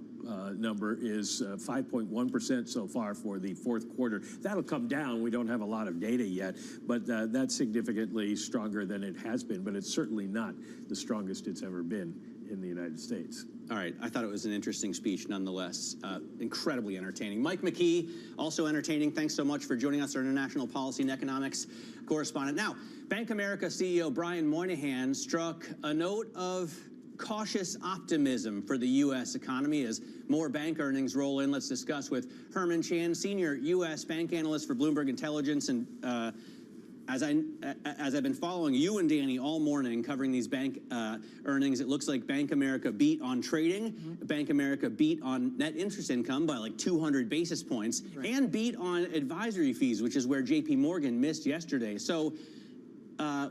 number is 5.1% so far for the fourth quarter. That'll come down. We don't have a lot of data yet, but that's significantly stronger than it has been, but it's certainly not the strongest it's ever been in the United States. All right, I thought it was an interesting speech nonetheless, incredibly entertaining. Mike McKee, also entertaining. Thanks so much for joining us, our international policy and economics correspondent. Now, Bank of America CEO Brian Moynihan struck a note of cautious optimism for the U.S. economy as more bank earnings roll in. Let's discuss with Herman Chan, senior U.S. bank analyst for Bloomberg Intelligence. And as I've been following you and Danny all morning covering these bank earnings, it looks like Bank of America beat on trading. Bank of America beat on net interest income by like 200 basis points, and beat on advisory fees, which is where J.P. Morgan missed yesterday. So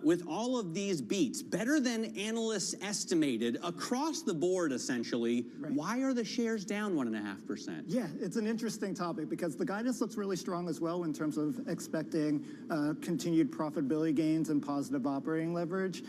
with all of these beats, better than analysts estimated across the board, essentially, why are the shares down 1.5%? Yeah, it's an interesting topic because the guidance looks really strong as well in terms of expecting continued profitability gains and positive operating leverage.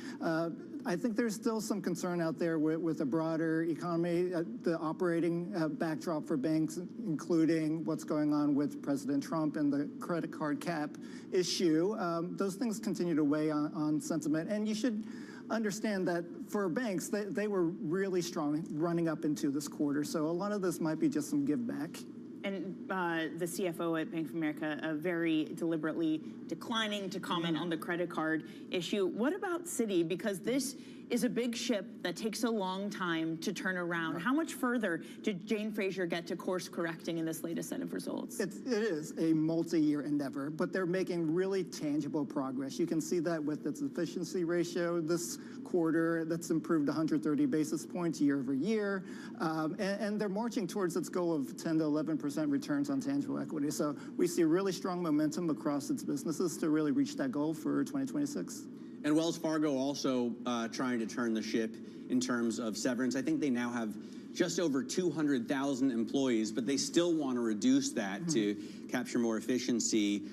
I think there's still some concern out there with a broader economy, the operating backdrop for banks, including what's going on with President Trump and the credit card cap issue. Those things continue to weigh on sentiment. And you should understand that for banks, they were really strong running up into this quarter. So a lot of this might be just some give back. And the CFO at Bank of America very deliberately declining to comment on the credit card issue. What about Citi? Because this is a big ship that takes a long time to turn around. How much further did Jane Fraser get to course correcting in this latest set of results? It is a multi-year endeavor, but they're making really tangible progress. You can see that with its efficiency ratio this quarter. That's improved 130 basis points year over year. And they're marching towards its goal of 10 to 11% returns on tangible equity. So we see really strong momentum across its businesses to really reach that goal for 2026. And Wells Fargo also trying to turn the ship in terms of severance. I think they now have just over 200,000 employees, but they still want to reduce that to capture more efficiency.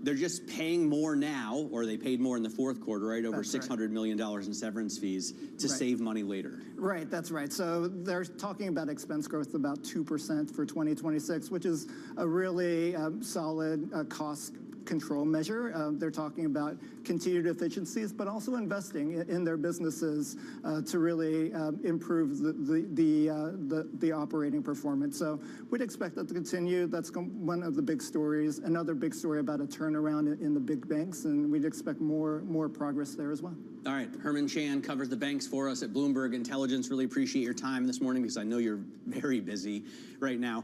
They're just paying more now, or they paid more in the fourth quarter, right? Over $600 million in severance fees to save money later. Right, that's right. So they're talking about expense growth about 2% for 2026, which is a really solid cost control measure. They're talking about continued efficiencies, but also investing in their businesses to really improve the operating performance. So we'd expect that to continue. That's one of the big stories. Another big story about a turnaround in the big banks, and we'd expect more progress there as well. All right, Herman Chan covers the banks for us at Bloomberg Intelligence. Really appreciate your time this morning because I know you're very busy right now.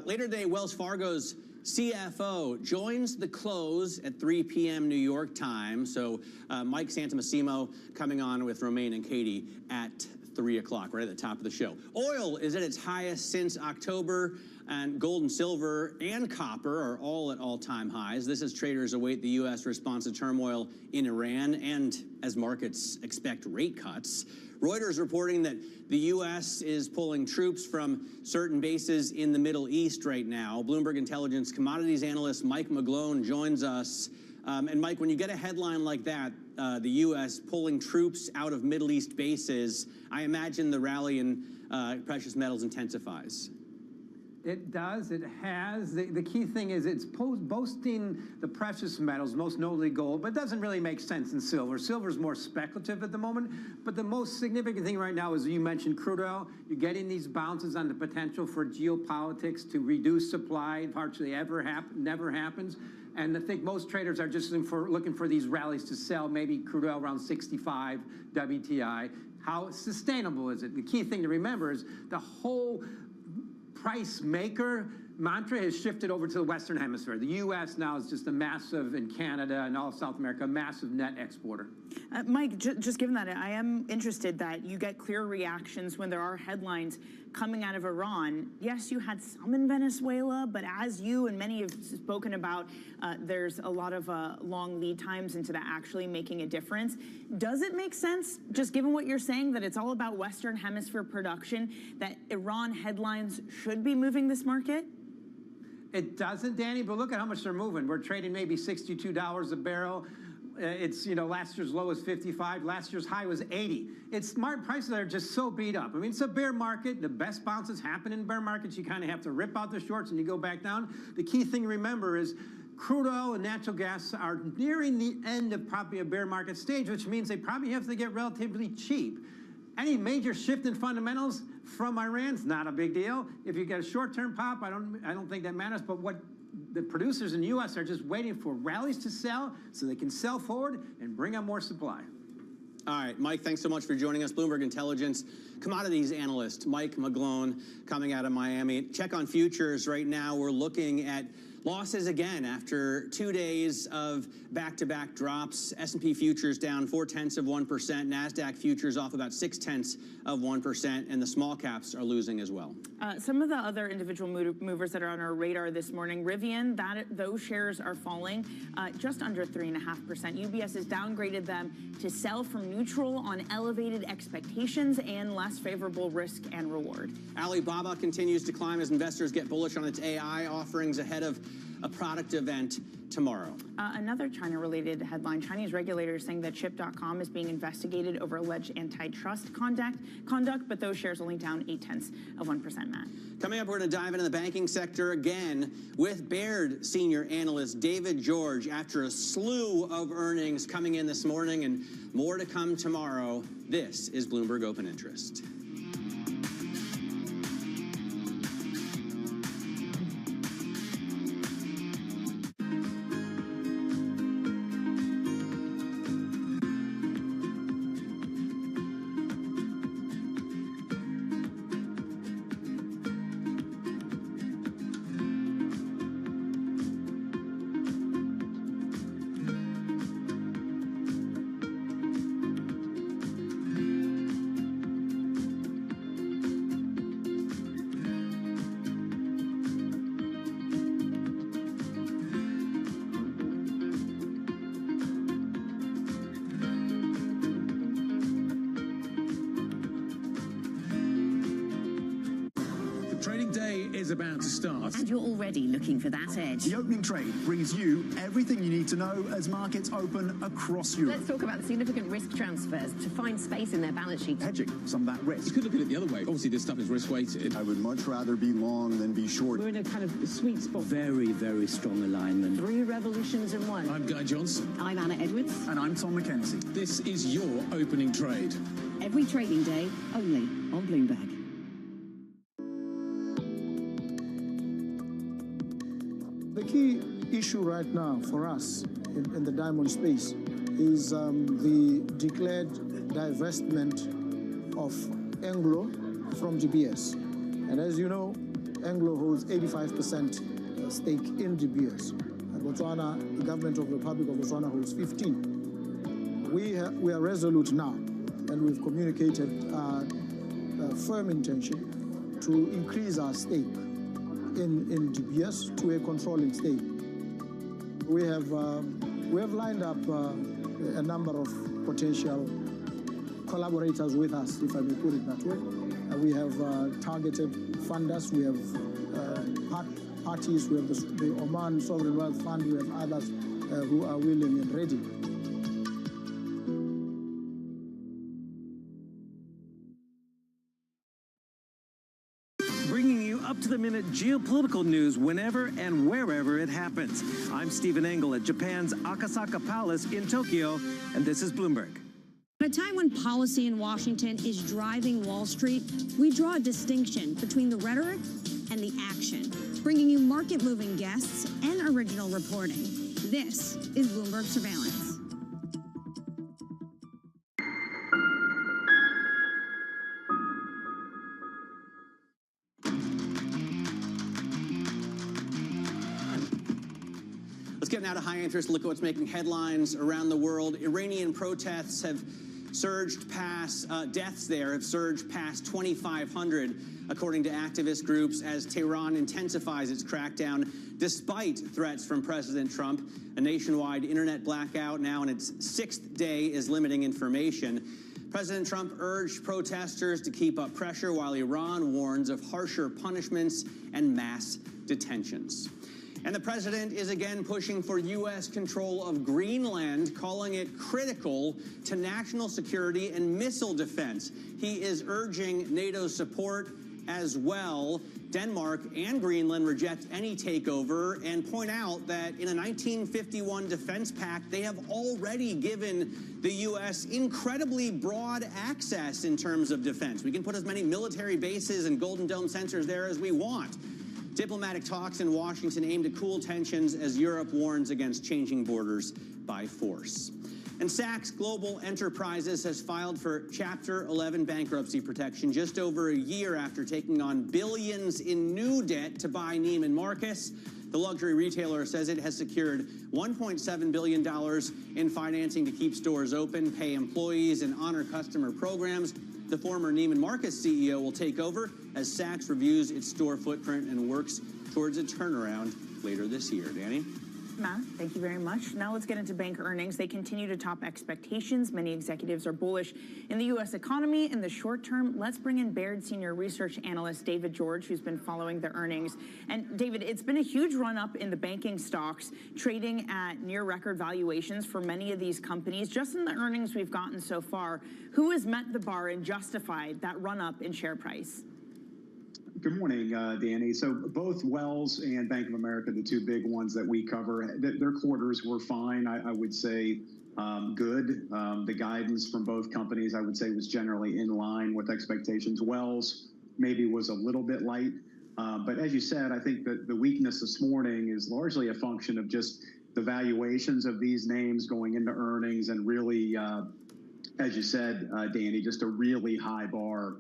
Later today, Wells Fargo's CFO joins the close at 3 p.m. New York time. So Mike Santomassimo coming on with Romaine and Katie at 3 o'clock, right at the top of the show. Oil is at its highest since October, and gold and silver and copper are all at all-time highs. This as traders await the U.S. response to turmoil in Iran and as markets expect rate cuts. Reuters reporting that the U.S. is pulling troops from certain bases in the Middle East right now. Bloomberg Intelligence commodities analyst Mike McGlone joins us. And Mike, when you get a headline like that, the U.S. pulling troops out of Middle East bases, I imagine the rally in precious metals intensifies. It does. It has. The key thing is it's boasting the precious metals, most notably gold, but it doesn't really make sense in silver. Silver is more speculative at the moment. But the most significant thing right now is, you mentioned crude oil. You're getting these bounces on the potential for geopolitics to reduce supply. It hardly ever never happens. And I think most traders are just looking for these rallies to sell maybe crude oil around 65 WTI. How sustainable is it? The key thing to remember is the whole price maker mantra has shifted over to the Western Hemisphere. The U.S. now is just a massive, in Canada and all of South America, a massive net exporter. Mike, just given that, I am interested that you get clear reactions when there are headlines coming out of Iran. Yes, you had some in Venezuela, but as you and many have spoken about, there's a lot of long lead times into that actually making a difference. Does it make sense, just given what you're saying, that it's all about Western Hemisphere production, that Iran headlines should be moving this market? It doesn't, Danny, but look at how much they're moving. We're trading maybe $62 a barrel. It's, last year's low was 55. Last year's high was 80. It's smart prices are just so beat up. I mean, it's a bear market. The best bounces happen in bear markets. You kind of have to rip out the shorts and you go back down. The key thing to remember is crude oil and natural gas are nearing the end of probably a bear market stage, which means they probably have to get relatively cheap. Any major shift in fundamentals from Iran's not a big deal. If you get a short-term pop, I don't think that matters. But what the producers in the U.S. are just waiting for rallies to sell so they can sell forward and bring on more supply. All right, Mike, thanks so much for joining us. Bloomberg Intelligence commodities analyst Mike McGlone coming out of Miami. Check on futures right now. We're looking at losses again after 2 days of back-to-back drops. S&P futures down 0.4%. NASDAQ futures off about 0.6%, and the small caps are losing as well. Some of the other individual movers that are on our radar this morning, Rivian, those shares are falling just under 3.5%. UBS has downgraded them to sell from neutral on elevated expectations and less favorable risk and reward. Alibaba continues to climb as investors get bullish on its AI offerings ahead of a product event tomorrow. Another China-related headline, Chinese regulators saying that Chip.com is being investigated over alleged antitrust conduct, but those shares only down 0.8%, Matt. Coming up, we're going to dive into the banking sector again with Baird senior analyst David George after a slew of earnings coming in this morning and more to come tomorrow. This is Bloomberg Open Interest. trading day is about to start. And you're already looking for that edge. The opening trade brings you everything you need to know as markets open across Europe. Let's talk about the significant risk transfers to find space in their balance sheet. Hedging some of that risk. You could look at it the other way. Obviously, this stuff is risk-weighted. I would much rather be long than be short. We're in a kind of sweet spot. Very, very strong alignment. 3 revolutions in 1. I'm Guy Johnson. I'm Anna Edwards. And I'm Tom McKenzie. This is your opening trade. Every trading day, only on Bloomberg. The key issue right now for us in the diamond space is the declared divestment of Anglo from DBS. And as you know, Anglo holds 85% stake in DBS. Botswana, the government of the Republic of Botswana holds 15. We are resolute now, and we've communicated a firm intention to increase our stake in DBS to a controlling stake. We have lined up a number of potential collaborators with us, if I may put it that way. We have targeted funders, we have parties, we have the Oman Sovereign Wealth Fund, we have others who are willing and ready. Bringing you up-to-the-minute geopolitical news whenever and wherever it happens. I'm Stephen Engel at Japan's Akasaka Palace in Tokyo, and this is Bloomberg. At a time when policy in Washington is driving Wall Street, we draw a distinction between the rhetoric and the action, bringing you market-moving guests and original reporting. This is Bloomberg Surveillance. Let's get now to high interest. Look at what's making headlines around the world. Iranian protests have surged past, deaths there have surged past 2,500, according to activist groups, as Tehran intensifies its crackdown despite threats from President Trump. A nationwide internet blackout now in its 6th day is limiting information. President Trump urged protesters to keep up pressure while Iran warns of harsher punishments and mass detentions. And the president is again pushing for U.S. control of Greenland, calling it critical to national security and missile defense. He is urging NATO support as well. Denmark and Greenland reject any takeover and point out that in a 1951 defense pact, they have already given the U.S. incredibly broad access in terms of defense. We can put as many military bases and Golden Dome sensors there as we want. Diplomatic talks in Washington aim to cool tensions as Europe warns against changing borders by force. And Sachs Global Enterprises has filed for Chapter 11 bankruptcy protection just over a year after taking on billions in new debt to buy Neiman Marcus. The luxury retailer says it has secured $1.7 billion in financing to keep stores open, pay employees, and honor customer programs. The former Neiman Marcus CEO will take over as Saks reviews its store footprint and works towards a turnaround later this year. Danny? Matt, thank you very much. Now let's get into bank earnings. They continue to top expectations. Many executives are bullish in the U.S. economy in the short term. Let's bring in Baird senior research analyst David George, who's been following the earnings. And David, it's been a huge run up in the banking stocks, trading at near record valuations for many of these companies. Just in the earnings we've gotten so far, who has met the bar and justified that run up in share price? Good morning, Danny. So both Wells and Bank of America, the two big ones that we cover, their quarters were fine. I would say good. The guidance from both companies, I would say, was generally in line with expectations. Wells maybe was a little bit light. But as you said, I think that the weakness this morning is largely a function of just the valuations of these names going into earnings and really, as you said, Danny, just a really high bar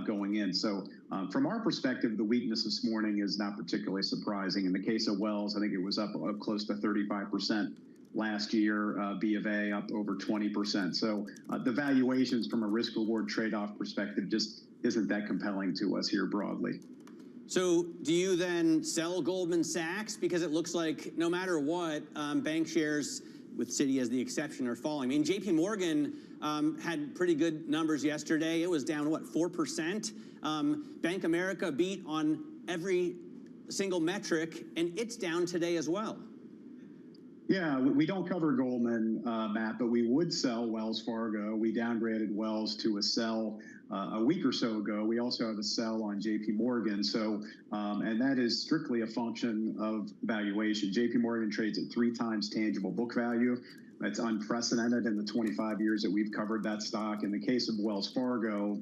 going in. So from our perspective, the weakness this morning is not particularly surprising. In the case of Wells, I think it was up close to 35% last year, B of A up over 20%. So the valuations from a risk-reward trade-off perspective just isn't that compelling to us here broadly. So do you then sell Goldman Sachs? Because it looks like no matter what, bank shares, with Citi as the exception, are falling. I mean, JP Morgan had pretty good numbers yesterday. It was down, what, 4%? Bank America beat on every single metric, and it's down today as well. Yeah, we don't cover Goldman, Matt, but we would sell Wells Fargo. We downgraded Wells to a sell a week or so ago. We also have a sell on JP Morgan. So, and that is strictly a function of valuation. JP Morgan trades at 3 times tangible book value. That's unprecedented in the 25 years that we've covered that stock. In the case of Wells Fargo,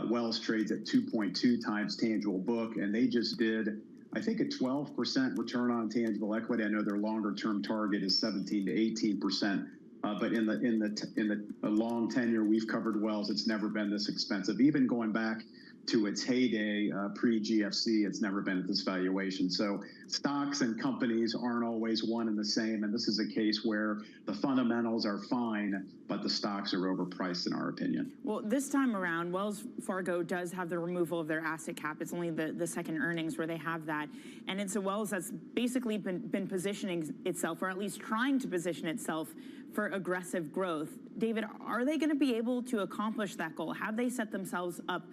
Wells trades at 2.2 times tangible book, and they just did, I think, a 12% return on tangible equity. I know their longer-term target is 17 to 18%. But in the long tenure we've covered Wells, it's never been this expensive. Even going back to its heyday pre-GFC, it's never been at this valuation. So stocks and companies aren't always one and the same, and this is a case where the fundamentals are fine, but the stocks are overpriced in our opinion. Well, this time around, Wells Fargo does have the removal of their asset cap. It's only the second earnings where they have that. And it's a Wells that's basically been positioning itself, or at least trying to position itself, for aggressive growth. David, are they going to be able to accomplish that goal? Have they set themselves up,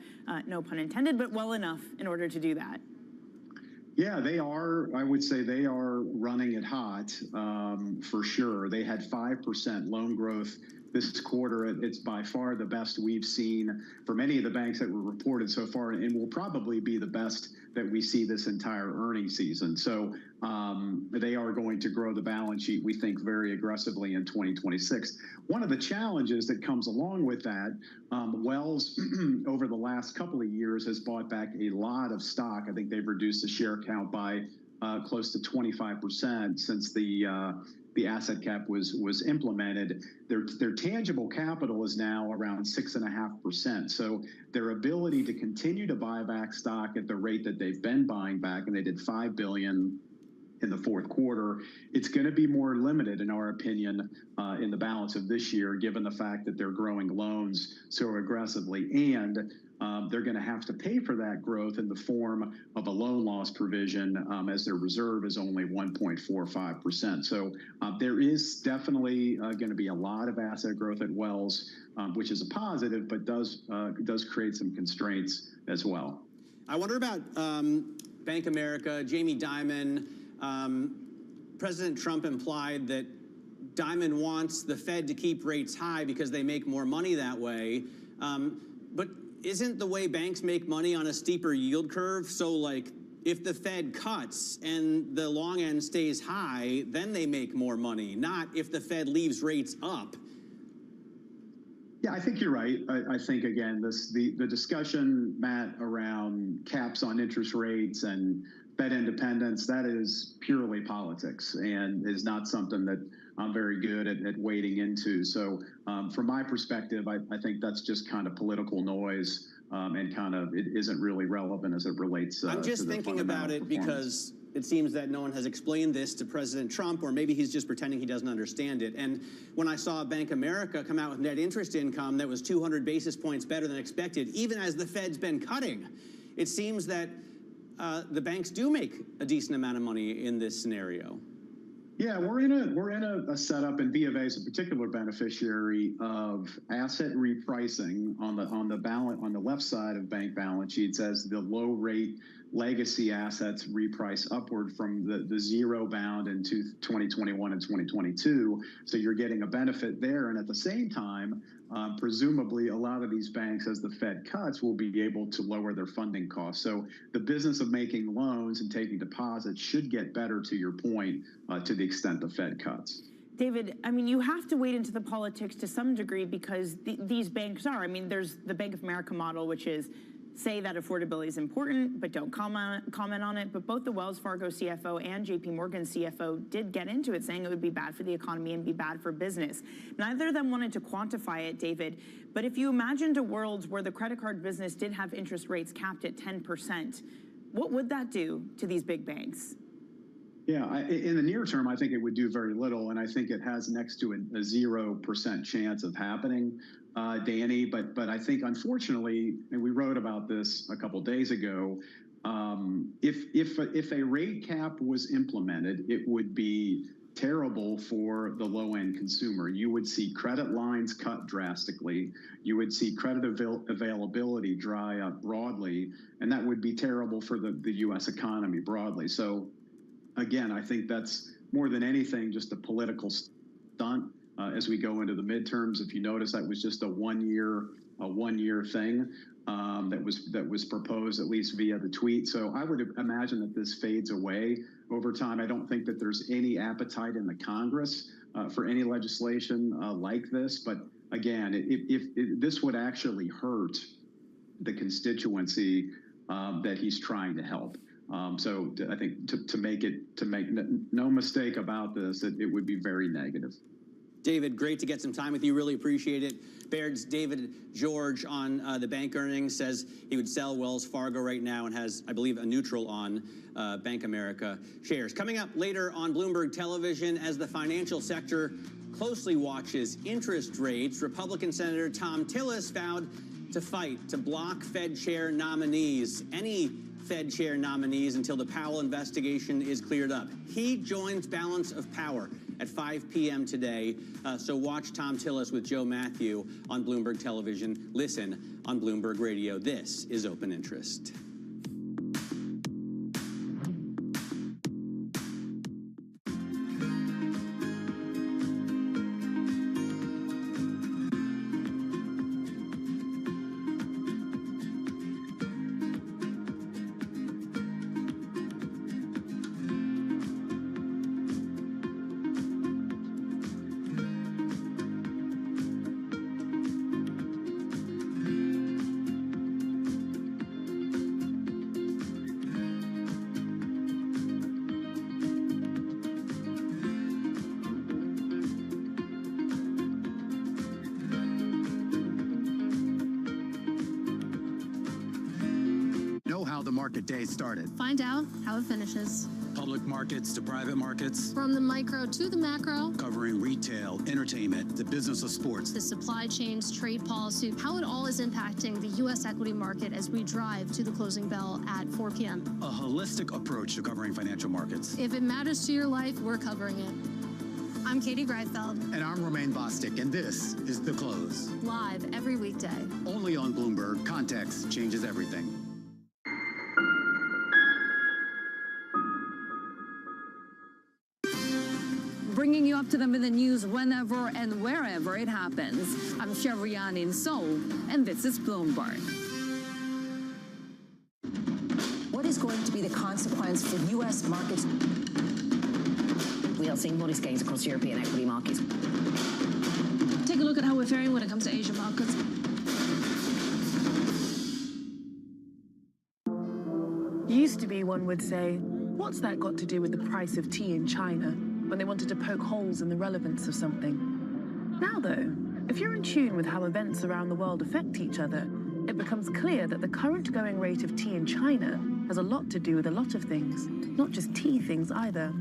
no pun intended, but well enough in order to do that? Yeah, they are. I would say they are running it hot for sure. They had 5% loan growth this quarter. It's by far the best we've seen for many of the banks that were reported so far, and will probably be the best that we see this entire earnings season. So they are going to grow the balance sheet, we think, very aggressively in 2026. One of the challenges that comes along with that, Wells, over the last couple of years, has bought back a lot of stock. I think they've reduced the share count by close to 25% since the asset cap was implemented. Their tangible capital is now around 6.5%. So their ability to continue to buy back stock at the rate that they've been buying back, and they did $5 billion in the fourth quarter, it's going to be more limited, in our opinion, in the balance of this year, given the fact that they're growing loans so aggressively, and they're going to have to pay for that growth in the form of a loan loss provision, as their reserve is only 1.45%. So there is definitely going to be a lot of asset growth at Wells, which is a positive, but does create some constraints as well. I wonder about Bank of America, Jamie Dimon. President Trump implied that Dimon wants the Fed to keep rates high because they make more money that way. But isn't the way banks make money on a steeper yield curve? So, like, if the Fed cuts and the long end stays high, then they make more money, not if the Fed leaves rates up. Yeah, I think you're right. I think, again, the discussion, Matt, around caps on interest rates and Fed independence, that is purely politics and is not something that I'm very good at wading into. So from my perspective, I think that's just kind of political noise and kind of it isn't really relevant as it relates I'm just thinking about it because it seems that no one has explained this to President Trump, or maybe he's just pretending he doesn't understand it. And when I saw Bank of America come out with net interest income that was 200 basis points better than expected, even as the Fed's been cutting, it seems that the banks do make a decent amount of money in this scenario. Yeah, we're in a setup, and B of A is a particular beneficiary of asset repricing on the left side of bank balance sheets as the low rate legacy assets reprice upward from the zero bound in 2021 and 2022. So you're getting a benefit there, and at the same time, presumably a lot of these banks, as the Fed cuts, will be able to lower their funding costs. So the business of making loans and taking deposits should get better, to your point, to the extent the Fed cuts. David, I mean, you have to wade into the politics to some degree because these banks are. I mean, there's the Bank of America model, which is say that affordability is important, but don't comment on it. But both the Wells Fargo CFO and JP Morgan CFO did get into it, saying it would be bad for the economy and be bad for business. Neither of them wanted to quantify it, David. But if you imagined a world where the credit card business did have interest rates capped at 10%, what would that do to these big banks? Yeah, in the near term, I think it would do very little, and I think it has next to a 0% chance of happening, Danny. But I think, unfortunately, and we wrote about this a couple days ago, if a rate cap was implemented, it would be terrible for the low-end consumer. You would see credit lines cut drastically. You would see credit availability dry up broadly, and that would be terrible for the U.S. economy broadly. So, again, I think that's more than anything just a political stunt as we go into the midterms. If you notice, that was just a one-year thing that was proposed, at least via the tweet. So I would imagine that this fades away over time. I don't think that there's any appetite in the Congress for any legislation like this. But again, if this would actually hurt the constituency that he's trying to help. So I think to make no mistake about this, it would be very negative. David, great to get some time with you. Really appreciate it. Baird's David George on the bank earnings says he would sell Wells Fargo right now and has, I believe, a neutral on Bank America shares. Coming up later on Bloomberg Television, as the financial sector closely watches interest rates, Republican Senator Tom Tillis vowed to fight to block Fed chair nominees, any Fed chair nominees, until the Powell investigation is cleared up. He joins Balance of Power at 5 p.m. today. So watch Tom Tillis with Joe Matthew on Bloomberg Television. Listen on Bloomberg Radio. This is Open Interest. Market day started. Find out how it finishes. Public markets to private markets. From the micro to the macro. Covering retail, entertainment, the business of sports. The supply chains, trade policy, how it all is impacting the U.S. equity market as we drive to the closing bell at 4 p.m. A holistic approach to covering financial markets. If it matters to your life, we're covering it. I'm Katie Greifeld. And I'm Romaine Bostic, and this is The Close. Live every weekday. Only on Bloomberg. Context changes everything. Bringing you up to them in the news whenever and wherever it happens. I'm Chevrian in Seoul, and this is Bloomberg. What is going to be the consequence for U.S. markets? We are seeing modest gains across European equity markets. Take a look at how we're faring when it comes to Asian markets. Used to be, one would say, what's that got to do with the price of tea in China? When they wanted to poke holes in the relevance of something. Now, though, if you're in tune with how events around the world affect each other, it becomes clear that the current going rate of tea in China has a lot to do with a lot of things, not just tea things either,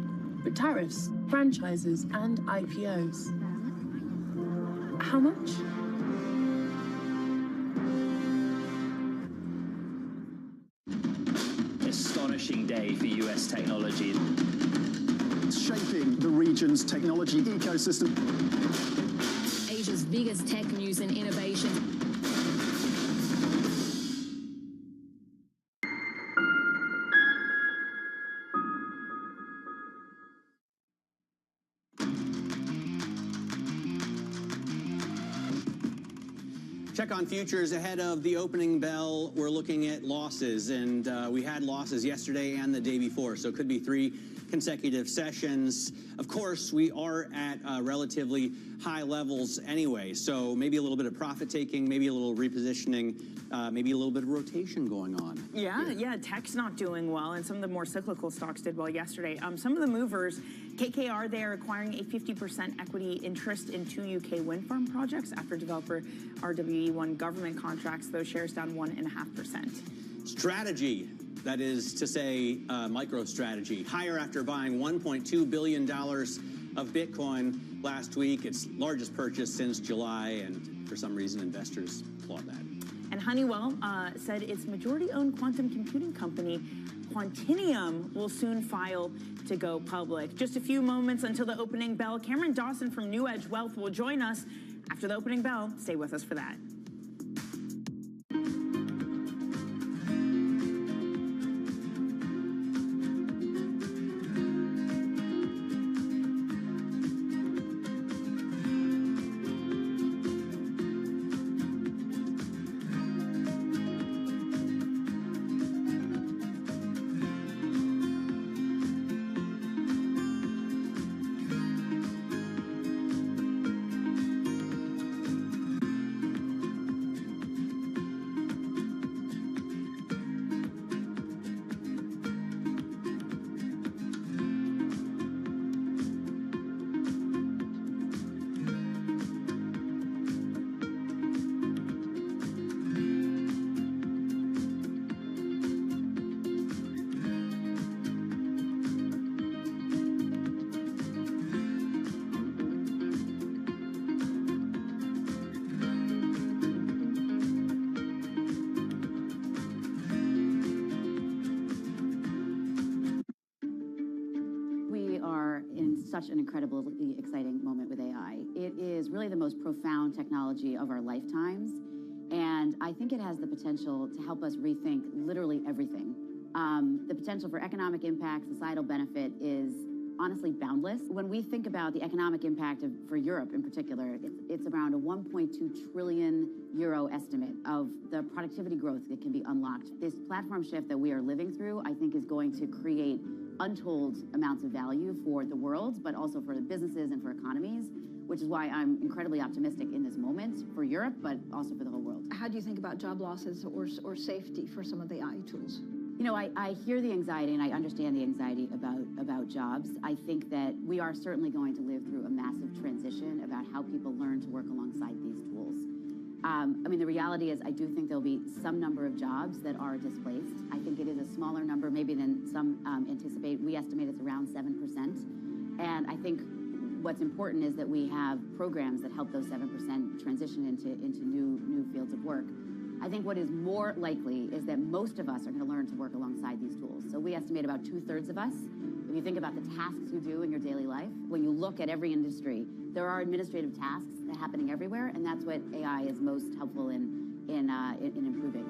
but tariffs, franchises, and IPOs. How much? Astonishing day for US technology. Shaping the region's technology ecosystem. Asia's biggest tech news and innovation. Check on futures ahead of the opening bell. We're looking at losses, and we had losses yesterday and the day before, so it could be 3 consecutive sessions. Of course, we are at relatively high levels anyway, so maybe a little bit of profit taking, maybe a little repositioning, maybe a little bit of rotation going on. Yeah, tech's not doing well, and some of the more cyclical stocks did well yesterday. Some of the movers, KKR, they are acquiring a 50% equity interest in 2 UK wind farm projects after developer RWE won government contracts. Those shares down 1.5%. Strategy. That is to say, MicroStrategy, higher after buying $1.2 billion of Bitcoin last week, its largest purchase since July, and for some reason, investors applaud that. And And Honeywell said its majority-owned quantum computing company, Quantinium, will soon file to go public. Just a few moments until the opening bell. Cameron Dawson from New Edge Wealth will join us after the opening bell. Stay with us for that. Such an incredibly exciting moment with AI. It is really the most profound technology of our lifetimes, and I think it has the potential to help us rethink literally everything. The potential for economic impact, societal benefit is honestly boundless. When we think about the economic impact for Europe in particular, it's around a 1.2 trillion euro estimate of the productivity growth that can be unlocked. This platform shift that we are living through, I think, is going to create untold amounts of value for the world, but also for the businesses and for economies, which is why I'm incredibly optimistic in this moment for Europe, but also for the whole world. How do you think about job losses or safety for some of the AI tools? You know, I hear the anxiety and I understand the anxiety about jobs. I think that we are certainly going to live through a massive transition about how people learn to work alongside these tools. I mean, the reality is I do think there'll be some number of jobs that are displaced. I think it is a smaller number maybe than some anticipate. We estimate it's around 7%. And I think what's important is that we have programs that help those 7% transition into new fields of work. I think what is more likely is that most of us are going to learn to work alongside these tools. So we estimate about 2/3 of us. If you think about the tasks you do in your daily life, when you look at every industry, there are administrative tasks that are happening everywhere, and that's what AI is most helpful in improving.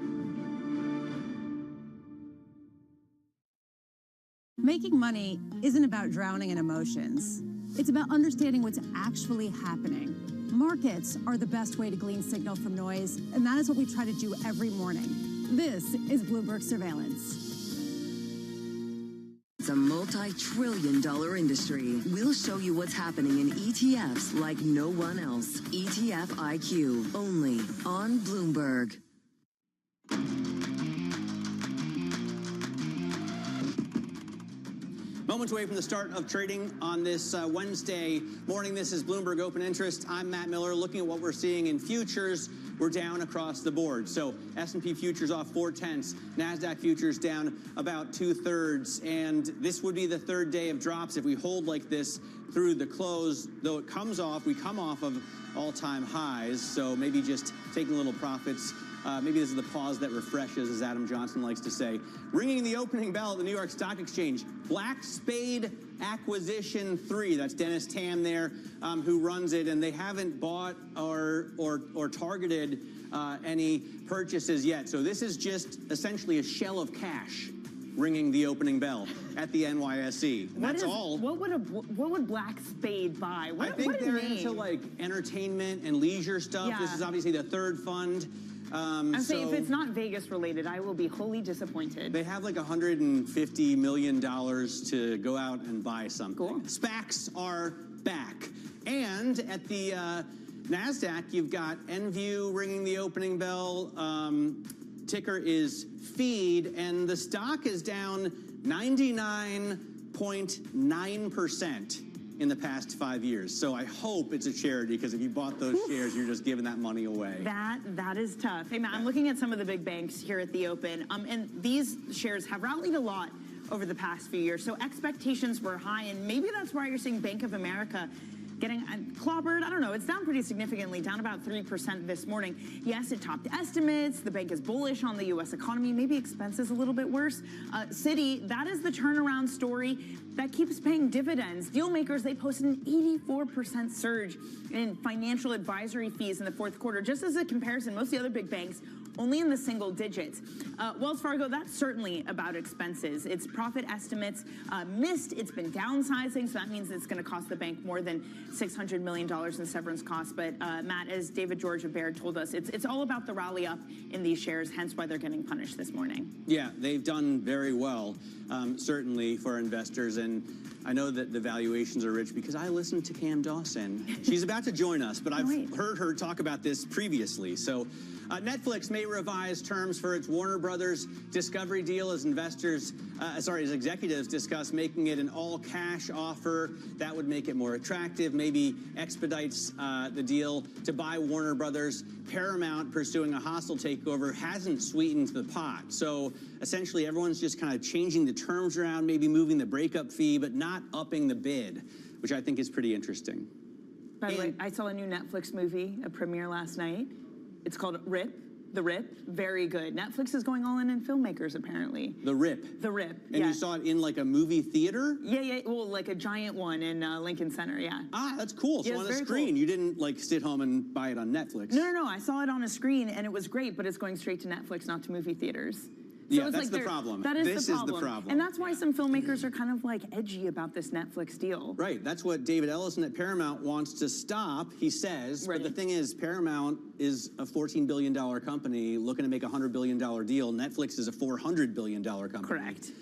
Making money isn't about drowning in emotions. It's about understanding what's actually happening. Markets are the best way to glean signal from noise, and that is what we try to do every morning. This is Bloomberg Surveillance. It's a multi-trillion-dollar industry. We'll show you what's happening in ETFs like no one else. ETF IQ, only on Bloomberg. Moments away from the start of trading on this Wednesday morning. This is Bloomberg Open Interest. I'm Matt Miller. Looking at what we're seeing in futures, we're down across the board. So S&P futures off 0.4, NASDAQ futures down about 2/3. And this would be the third day of drops if we hold like this through the close. Though it comes off, we come off of all-time highs. So maybe just taking little profits. Maybe this is the pause that refreshes, as Adam Johnson likes to say. Ringing the opening bell at the New York Stock Exchange, Black Spade Acquisition 3. That's Dennis Tam there, who runs it, and they haven't bought or targeted any purchases yet. So this is just essentially a shell of cash ringing the opening bell at the NYSE. And that's all. What would Black Spade buy? I think they're into like entertainment and leisure stuff. Yeah. This is obviously the third fund. I'm saying if it's not Vegas related, I will be wholly disappointed. They have like $150 million to go out and buy something. Cool. SPACs are back. And at the NASDAQ, you've got NView ringing the opening bell. Ticker is FEED, and the stock is down 99.9%. in the past 5 years. So I hope it's a charity, because if you bought those shares, you're just giving that money away. That is tough. Hey, Matt, I'm looking at some of the big banks here at the Open, and these shares have rallied a lot over the past few years. So expectations were high, and maybe that's why you're seeing Bank of America getting clobbered. I don't know. It's down pretty significantly, down about 3% this morning. Yes, it topped estimates. The bank is bullish on the U.S. economy. Maybe expenses a little bit worse. Citi, that is the turnaround story that keeps paying dividends. Deal makers, they posted an 84% surge in financial advisory fees in the fourth quarter. Just as a comparison, most of the other big banks only in the single digits. Wells Fargo, that's certainly about expenses. Its profit estimates missed. It's been downsizing, so that means it's going to cost the bank more than $600 million in severance costs. But Matt, as David George of Baird told us, it's all about the rally up in these shares, hence why they're getting punished this morning. Yeah, they've done very well, certainly for investors. And I know that the valuations are rich because I listened to Cam Dawson. She's about to join us, but I've heard her talk about this previously. So Netflix may revise terms for its Warner Brothers Discovery deal as as executives discuss making it an all-cash offer. That would make it more attractive, maybe expedites the deal to buy Warner Brothers. Paramount, pursuing a hostile takeover, hasn't sweetened the pot. So essentially everyone's just kind of changing the terms around, maybe moving the breakup fee, but not upping the bid, which I think is pretty interesting. By the way, I saw a new Netflix movie, a premiere last night. It's called Rip. The Rip, very good. Netflix is going all in filmmakers, apparently. The Rip? The Rip, And you saw it in like a movie theater? Yeah, well, like a giant one in Lincoln Center, yeah. Ah, that's cool. So on a screen, you didn't like sit home and buy it on Netflix? No, I saw it on a screen and it was great, but it's going straight to Netflix, not to movie theaters. So yeah, that's the problem. This is the problem. And that's why some filmmakers are kind of like edgy about this Netflix deal. Right, that's what David Ellison at Paramount wants to stop, he says. But the thing is, Paramount is a $14 billion company looking to make a $100 billion deal. Netflix is a $400 billion company. Correct.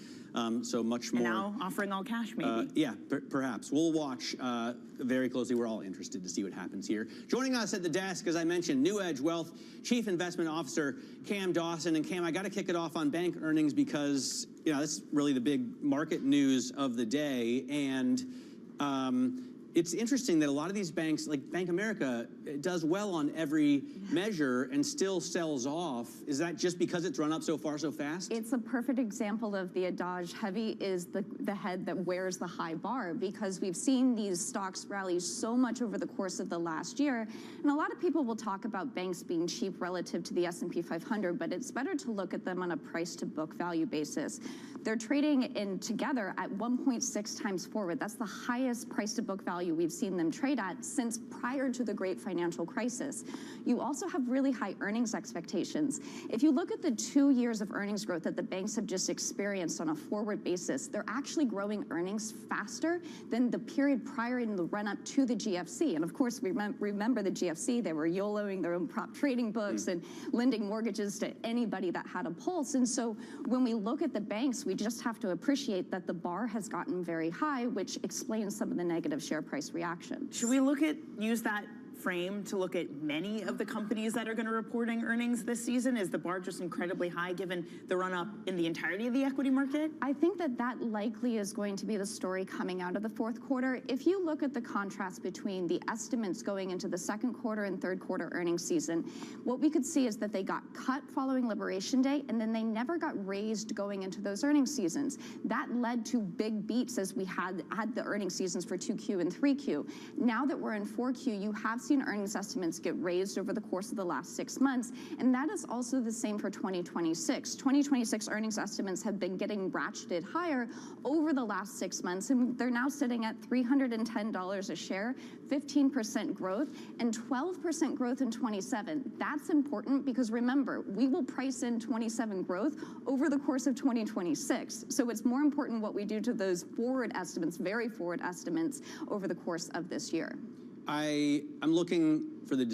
So much more. And now offering all cash, maybe. Yeah, perhaps. We'll watch very closely. We're all interested to see what happens here. Joining us at the desk, as I mentioned, New Edge Wealth Chief Investment Officer Cam Dawson. And Cam, I got to kick it off on bank earnings because, you know, this is really the big market news of the day. And it's interesting that a lot of these banks, like Bank of America, does well on every measure and still sells off. Is that just because it's run up so far so fast? It's a perfect example of the adage, heavy is the head that wears the high bar, because we've seen these stocks rally so much over the course of the last year. And a lot of people will talk about banks being cheap relative to the S&P 500, but it's better to look at them on a price to book value basis. They're trading in together at 1.6 times forward. That's the highest price to book value we've seen them trade at since prior to the great financial crisis. You also have really high earnings expectations. If you look at the 2 years of earnings growth that the banks have just experienced on a forward basis, they're actually growing earnings faster than the period prior in the run-up to the GFC. And of course, remember the GFC, they were YOLOing their own prop trading books and lending mortgages to anybody that had a pulse. And so when we look at the banks, we just have to appreciate that the bar has gotten very high, which explains some of the negative share price reaction. Should we use that frame to look at many of the companies that are going to reporting earnings this season? Is the bar just incredibly high given the run-up in the entirety of the equity market? I think that likely is going to be the story coming out of the fourth quarter. If you look at the contrast between the estimates going into the second quarter and third quarter earnings season, what we could see is that they got cut following Liberation Day, and then they never got raised going into those earnings seasons. That led to big beats as we had the earnings seasons for 2Q and 3Q. Now that we're in 4Q, you have seen earnings estimates get raised over the course of the last 6 months, and that is also the same for 2026. 2026 earnings estimates have been getting ratcheted higher over the last 6 months, and they're now sitting at $310 a share, 15% growth, and 12% growth in 27. That's important because remember, we will price in 27 growth over the course of 2026. So it's more important what we do to those forward estimates, very forward estimates, over the course of this year. I'm looking for the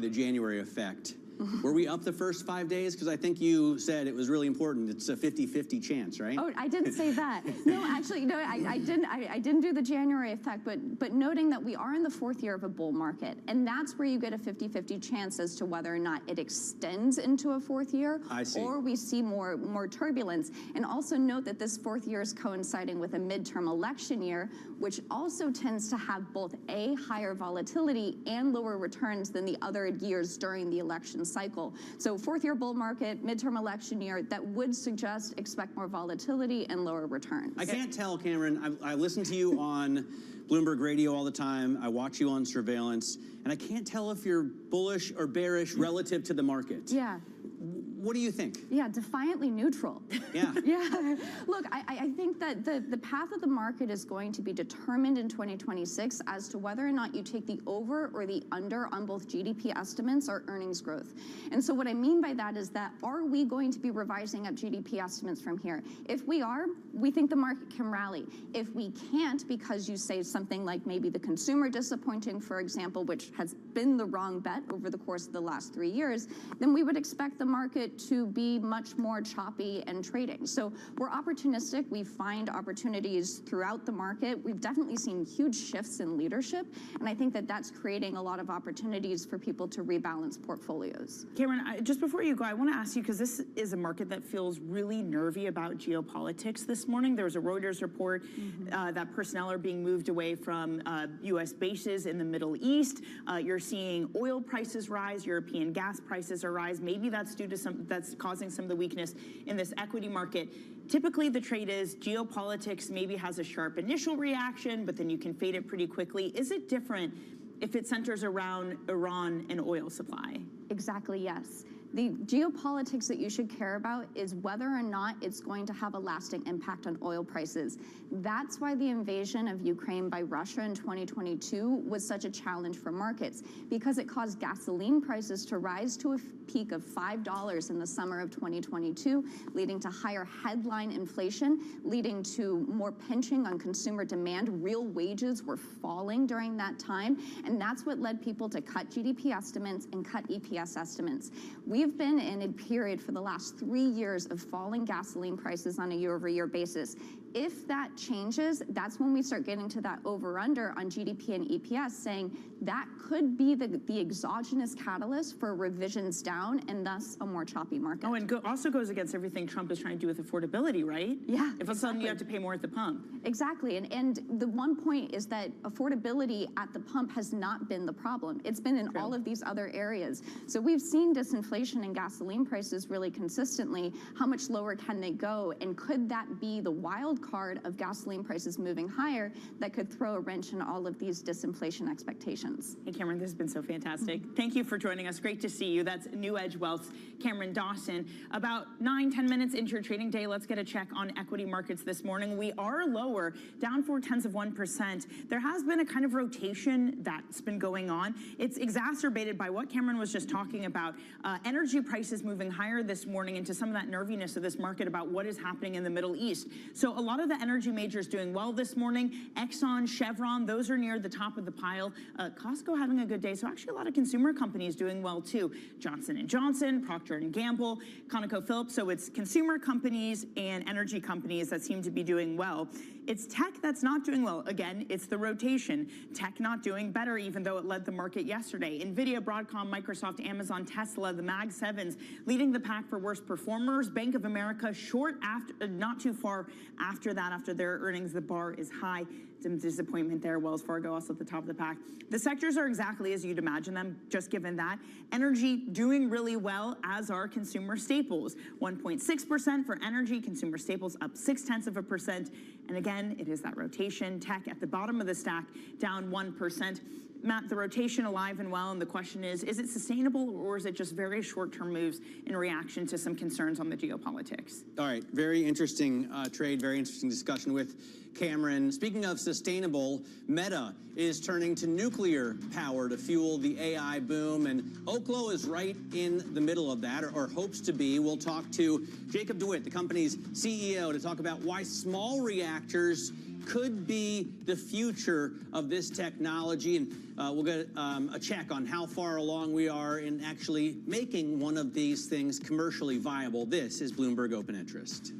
January effect. Were we up the first 5 days? Because I think you said it was really important. It's a 50-50 chance, right? Oh, I didn't say that. No, actually, no, I didn't do the January effect, but noting that we are in the fourth year of a bull market, and that's where you get a 50-50 chance as to whether or not it extends into a fourth year, or we see more turbulence. And also note that this fourth year is coinciding with a midterm election year, which also tends to have both a higher volatility and lower returns than the other years during the election cycle. So fourth year bull market, midterm election year, that would suggest expect more volatility and lower returns. I can't tell, Cameron. I listened to you on Bloomberg Radio all the time. I watch you on surveillance, and I can't tell if you're bullish or bearish relative to the market. Yeah. What do you think? Yeah, defiantly neutral. Yeah. Yeah. Look, I think that the path of the market is going to be determined in 2026 as to whether or not you take the over or the under on both GDP estimates or earnings growth. And so what I mean by that is that, are we going to be revising up GDP estimates from here? If we are, we think the market can rally. If we can't, because you say something like maybe the consumer disappointing, for example, which has been the wrong bet over the course of the last 3 years, then we would expect the market to be much more choppy and trading. So we're opportunistic. We find opportunities throughout the market. We've definitely seen huge shifts in leadership, and I think that that's creating a lot of opportunities for people to rebalance portfolios. Cameron, just before you go, I want to ask you, because this is a market that feels really nervy about geopolitics this morning. There was a Reuters report that personnel are being moved away from U.S. bases in the Middle East. You're seeing oil prices rise, European gas prices are rise. Maybe that's due to that's causing some of the weakness in this equity market. Typically, the trade is geopolitics maybe has a sharp initial reaction, but then you can fade it pretty quickly. Is it different if it centers around Iran and oil supply? Exactly, yes. The geopolitics that you should care about is whether or not it's going to have a lasting impact on oil prices. That's why the invasion of Ukraine by Russia in 2022 was such a challenge for markets, because it caused gasoline prices to rise to a peak of $5 in the summer of 2022, leading to higher headline inflation, leading to more pinching on consumer demand. Real wages were falling during that time, and that's what led people to cut GDP estimates and cut EPS estimates. We've been in a period for the last 3 years of falling gasoline prices on a year-over-year basis. If that changes, that's when we start getting to that over-under on GDP and EPS, saying that could be the exogenous catalyst for revisions down and thus a more choppy market. Oh, and also goes against everything Trump is trying to do with affordability, right? Yeah, if all of a sudden you have to pay more at the pump. Exactly, and the one point is that affordability at the pump has not been the problem. It's been in all of these other areas. So we've seen disinflation in gasoline prices really consistently. How much lower can they go? And could that be the wild card of gasoline prices moving higher that could throw a wrench in all of these disinflation expectations? Hey, Cameron, this has been so fantastic. Thank you for joining us. Great to see you. That's New Edge Wealth's Cameron Dawson. About 9-10 minutes into your trading day, let's get a check on equity markets this morning. We are lower, down 0.4%. There has been a kind of rotation that's been going on. It's exacerbated by what Cameron was just talking about. Energy prices moving higher this morning into some of that nerviness of this market about what is happening in the Middle East. So a lot of the energy majors doing well this morning. Exxon, Chevron, those are near the top of the pile. Costco having a good day. So actually a lot of consumer companies doing well too. Johnson & Johnson, Procter & Gamble, ConocoPhillips. So it's consumer companies and energy companies that seem to be doing well. It's tech that's not doing well. Again, it's the rotation. Tech not doing better, even though it led the market yesterday. NVIDIA, Broadcom, Microsoft, Amazon, Tesla, the Mag 7s leading the pack for worst performers. Bank of America short after, not too far after that, after their earnings. The bar is high. Some disappointment there. Wells Fargo also at the top of the pack. The sectors are exactly as you'd imagine them, just given that. Energy doing really well, as are consumer staples. 1.6% for energy, consumer staples up 0.6%. And again, it is that rotation. Tech at the bottom of the stack, down 1%. Matt, the rotation alive and well, and the question is it sustainable, or is it just very short-term moves in reaction to some concerns on the geopolitics? All right, very interesting trade, very interesting discussion with Cameron. Speaking of sustainable, Meta is turning to nuclear power to fuel the AI boom, and Oklo is right in the middle of that, or hopes to be. We'll talk to Jacob DeWitt, the company's CEO, to talk about why small reactors could be the future of this technology, and we'll get a check on how far along we are in actually making one of these things commercially viable. This is Bloomberg Open Interest.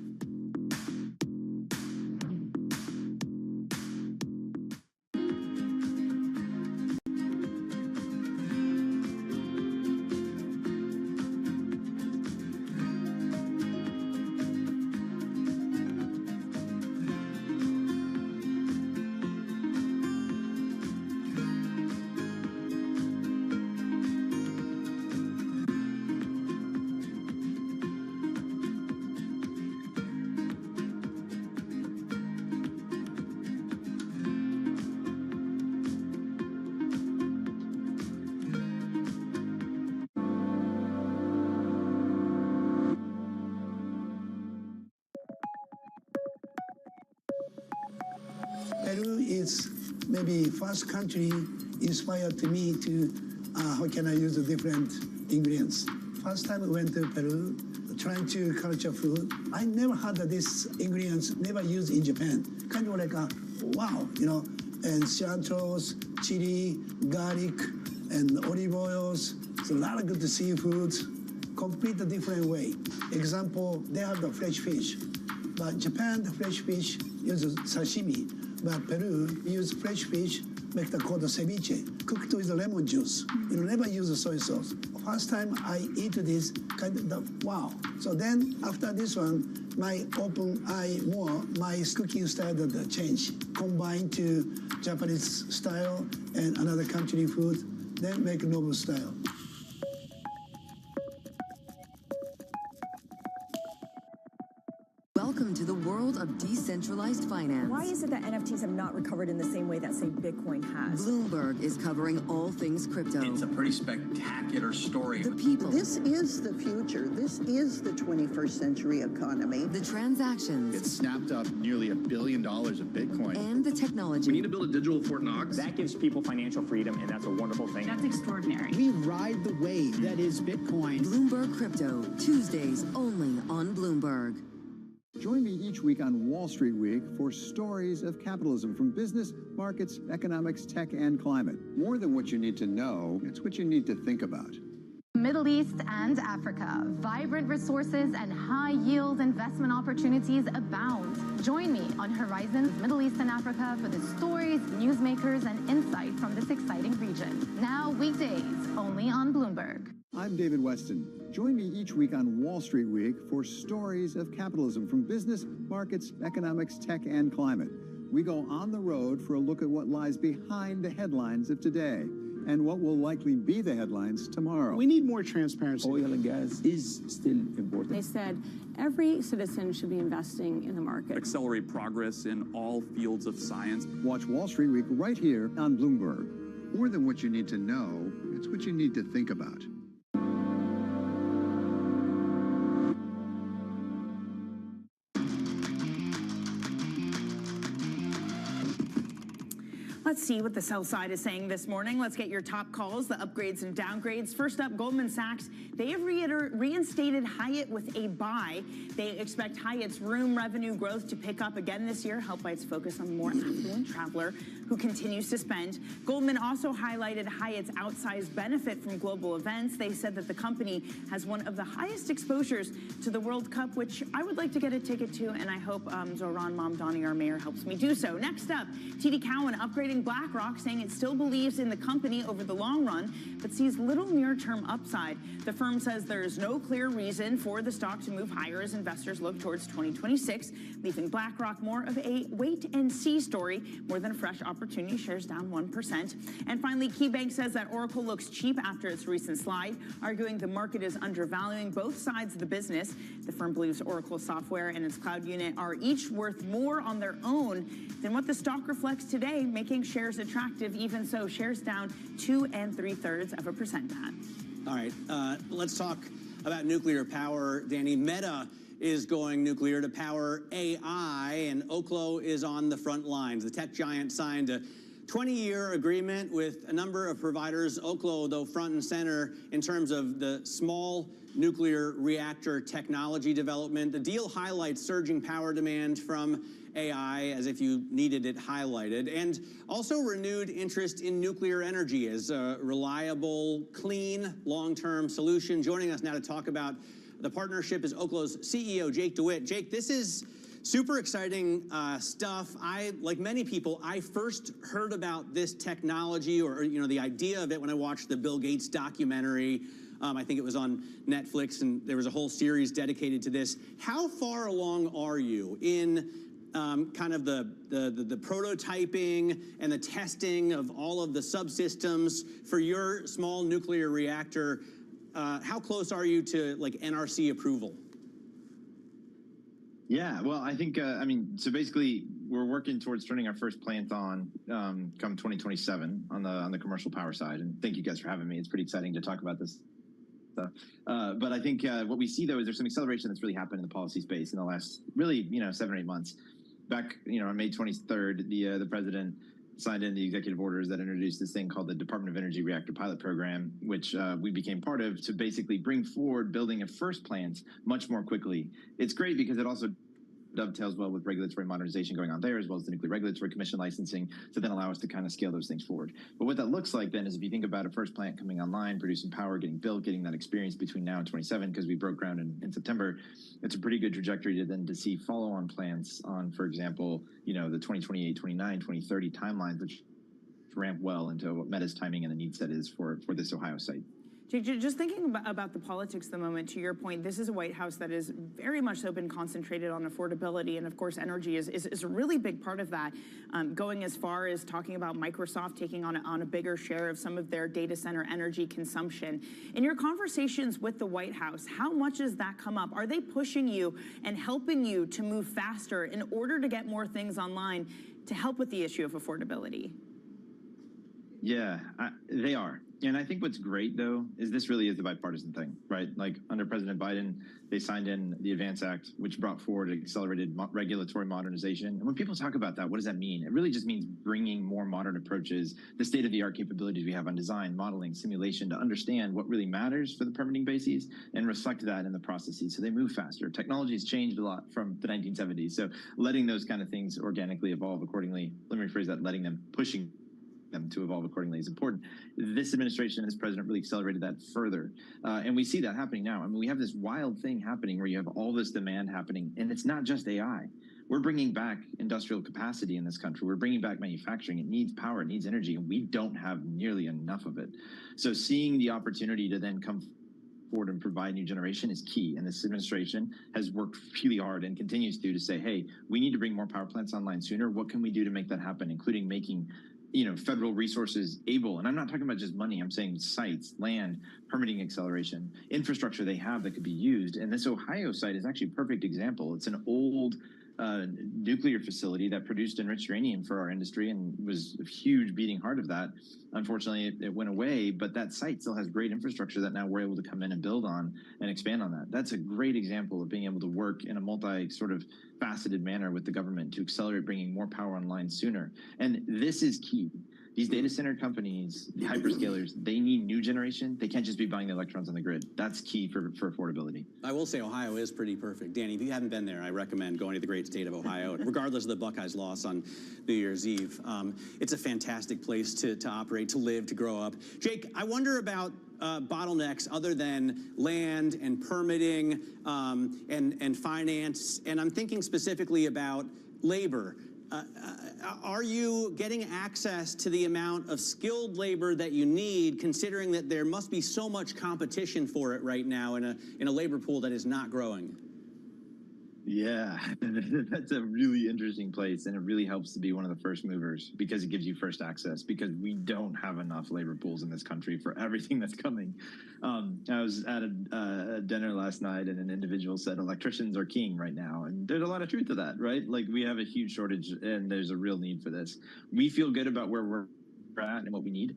this maybe first country inspired me to how can I use the different ingredients. First time we went to Peru, trying to culture food. I never had this ingredients never used in Japan. Kind of like a wow, you know, and cilantros, chili, garlic, and olive oils. It's a lot of good seafoods, complete a different way. Example, they have the fresh fish, but Japan, the fresh fish uses sashimi, but Peru use fresh fish, make the called the ceviche, cooked with the lemon juice. You know, never use the soy sauce. First time I eat this, kind of the wow. So then after this one, my open eye more, my cooking style that change, combined to Japanese style and another country food, then make novel style. Welcome to the world of decentralized finance. Why is it that NFTs have not recovered in the same way that, say, Bitcoin has? Bloomberg is covering all things crypto. It's a pretty spectacular story. The people. This is the future. This is the 21st century economy. The transactions. It snapped up nearly $1 billion of Bitcoin. And the technology. We need to build a digital Fort Knox. That gives people financial freedom, and that's a wonderful thing. That's extraordinary. We ride the wave that is Bitcoin. Bloomberg Crypto, Tuesdays only on Bloomberg. Join me each week on Wall Street Week for stories of capitalism from business, markets, economics, tech, and climate. More than what you need to know, it's what you need to think about. Middle East and Africa, vibrant resources and high-yield investment opportunities abound. Join me on Horizons Middle East and Africa for the stories, newsmakers, and insight from this exciting region. Now weekdays, only on Bloomberg. I'm David Weston. Join me each week on Wall Street Week for stories of capitalism from business, markets, economics, tech, and climate. We go on the road for a look at what lies behind the headlines of today and what will likely be the headlines tomorrow. We need more transparency. Oil and gas is still important. They said every citizen should be investing in the market. Accelerate progress in all fields of science. Watch Wall Street Week right here on Bloomberg. More than what you need to know, it's what you need to think about. Let's see what the sell side is saying this morning. Let's get your top calls, the upgrades and downgrades. First up, Goldman Sachs. They have reinstated Hyatt with a buy. They expect Hyatt's room revenue growth to pick up again this year, helped by its focus on the more affluent traveler who continues to spend. Goldman also highlighted Hyatt's outsized benefit from global events. They said that the company has one of the highest exposures to the World Cup, which I would like to get a ticket to, and I hope Zoran Mamdani, our mayor, helps me do so. Next up, TD Cowen upgrading BlackRock, saying it still believes in the company over the long run, but sees little near-term upside. The firm says there is no clear reason for the stock to move higher as investors look towards 2026, leaving BlackRock more of a wait-and-see story more than a fresh opportunity. Shares down 1%. And finally, KeyBank says that Oracle looks cheap after its recent slide, arguing the market is undervaluing both sides of the business. The firm believes Oracle software and its cloud unit are each worth more on their own than what the stock reflects today, making shares attractive. Even so, shares down 2 3/3%, Pat. All right, let's talk about nuclear power, Danny. Meta is going nuclear to power AI, and Oklo is on the front lines. The tech giant signed a 20-year agreement with a number of providers. Oklo, though, front and center in terms of the small nuclear reactor technology development. The deal highlights surging power demand from AI, as if you needed it highlighted, and also renewed interest in nuclear energy as a reliable, clean, long-term solution. Joining us now to talk about the partnership is Oklo's CEO, Jake DeWitt. Jake, this is super exciting stuff. Like many people, I first heard about this technology or the idea of it when I watched the Bill Gates documentary. I think it was on Netflix, and there was a whole series dedicated to this. How far along are you in kind of the prototyping and the testing of all of the subsystems for your small nuclear reactor? How close are you to like NRC approval? Yeah, well, I think, so basically we're working towards turning our first plant on come 2027 on the commercial power side. And thank you guys for having me. It's pretty exciting to talk about this stuff. But I think what we see, though, is there's some acceleration that's really happened in the policy space in the last really, 7 or 8 months. Back, on May 23rd, the president signed in the executive orders that introduced this thing called the Department of Energy Reactor Pilot Program, which we became part of to basically bring forward building of first plants much more quickly. It's great because it also dovetails well with regulatory modernization going on there, as well as the Nuclear Regulatory Commission licensing, to then allow us to kind of scale those things forward. But what that looks like then is if you think about a first plant coming online, producing power, getting built, getting that experience between now and 27, because we broke ground in September, it's a pretty good trajectory to see follow-on plants on, for example, the 2028, 29, 2030 timelines, which ramp well into what Meta's timing and the need set is for this Ohio site. Jake, just thinking about the politics at the moment, to your point, this is a White House that is very much so been concentrated on affordability, and of course energy is a really big part of that, going as far as talking about Microsoft taking on a bigger share of some of their data center energy consumption. In your conversations with the White House, how much does that come up? Are they pushing you and helping you to move faster in order to get more things online to help with the issue of affordability? Yeah, they are. And I think what's great, though, is this really is the bipartisan thing, right? Like under President Biden, they signed in the ADVANCE Act, which brought forward accelerated regulatory modernization. And when people talk about that, what does that mean? It really just means bringing more modern approaches, the state-of-the-art capabilities we have on design, modeling, simulation, to understand what really matters for the permitting bases and reflect that in the processes so they move faster. Technology has changed a lot from the 1970s. So letting those kind of things organically evolve accordingly, let me rephrase that, pushing them to evolve accordingly is important. This administration and this president really accelerated that further. And we see that happening now. I mean, we have this wild thing happening where you have all this demand happening, and it's not just AI. We're bringing back industrial capacity in this country. We're bringing back manufacturing. It needs power, it needs energy, and we don't have nearly enough of it. So seeing the opportunity to then come forward and provide new generation is key. And this administration has worked really hard and continues to say, hey, we need to bring more power plants online sooner. What can we do to make that happen, including making federal resources able, and I'm not talking about just money, I'm saying sites, land, permitting acceleration, infrastructure they have that could be used. And this Ohio site is actually a perfect example. It's an old nuclear facility that produced enriched uranium for our industry and was a huge beating heart of that. Unfortunately, it went away, but that site still has great infrastructure that now we're able to come in and build on and expand on that. That's a great example of being able to work in a multi-faceted manner with the government to accelerate bringing more power online sooner. And this is key. These data center companies, the hyperscalers, they need new generation. They can't just be buying the electrons on the grid. That's key for affordability. I will say Ohio is pretty perfect. Danny, if you haven't been there, I recommend going to the great state of Ohio, regardless of the Buckeyes' loss on New Year's Eve. It's a fantastic place to operate, to live, to grow up. Jake, I wonder about bottlenecks other than land and permitting and finance, and I'm thinking specifically about labor. Are you getting access to the amount of skilled labor that you need, considering that there must be so much competition for it right now in a labor pool that is not growing? Yeah, that's a really interesting place, and it really helps to be one of the first movers because it gives you first access, because we don't have enough labor pools in this country for everything that's coming. I was at a dinner last night, and an individual said electricians are king right now, and there's a lot of truth to that, right? Like, we have a huge shortage, and there's a real need for this. We feel good about where we're at and what we need,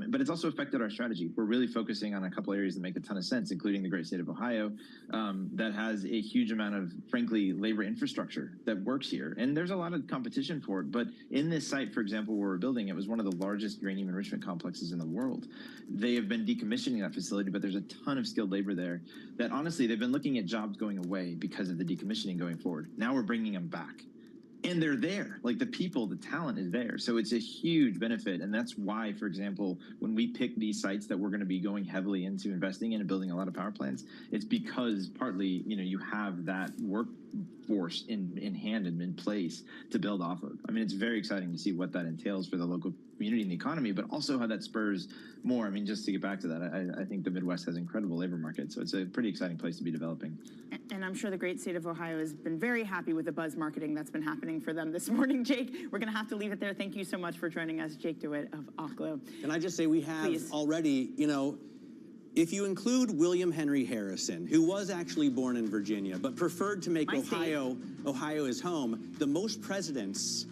but it's also affected our strategy. We're really focusing on a couple areas that make a ton of sense, including the great state of Ohio, that has a huge amount of, frankly, labor infrastructure that works here, and there's a lot of competition for it. But in this site, for example, where we're building, it was one of the largest uranium enrichment complexes in the world. They have been decommissioning that facility, but there's a ton of skilled labor there that, honestly, they've been looking at jobs going away because of the decommissioning going forward. Now we're bringing them back. And they're there, like the people, the talent is there. So it's a huge benefit. And that's why, for example, when we pick these sites that we're going to be going heavily into investing in and building a lot of power plants, it's because partly, you have that workforce in hand and in place to build off of. I mean, it's very exciting to see what that entails for the local community and the economy, but also how that spurs more. I mean, just to get back to that, I think the Midwest has incredible labor markets, so it's a pretty exciting place to be developing. And I'm sure the great state of Ohio has been very happy with the buzz marketing that's been happening for them this morning. Jake, we're going to have to leave it there. Thank you so much for joining us, Jake DeWitt of Oklo. Can I just say we have already, if you include William Henry Harrison, who was actually born in Virginia, but preferred to make Ohio his home, the most presidents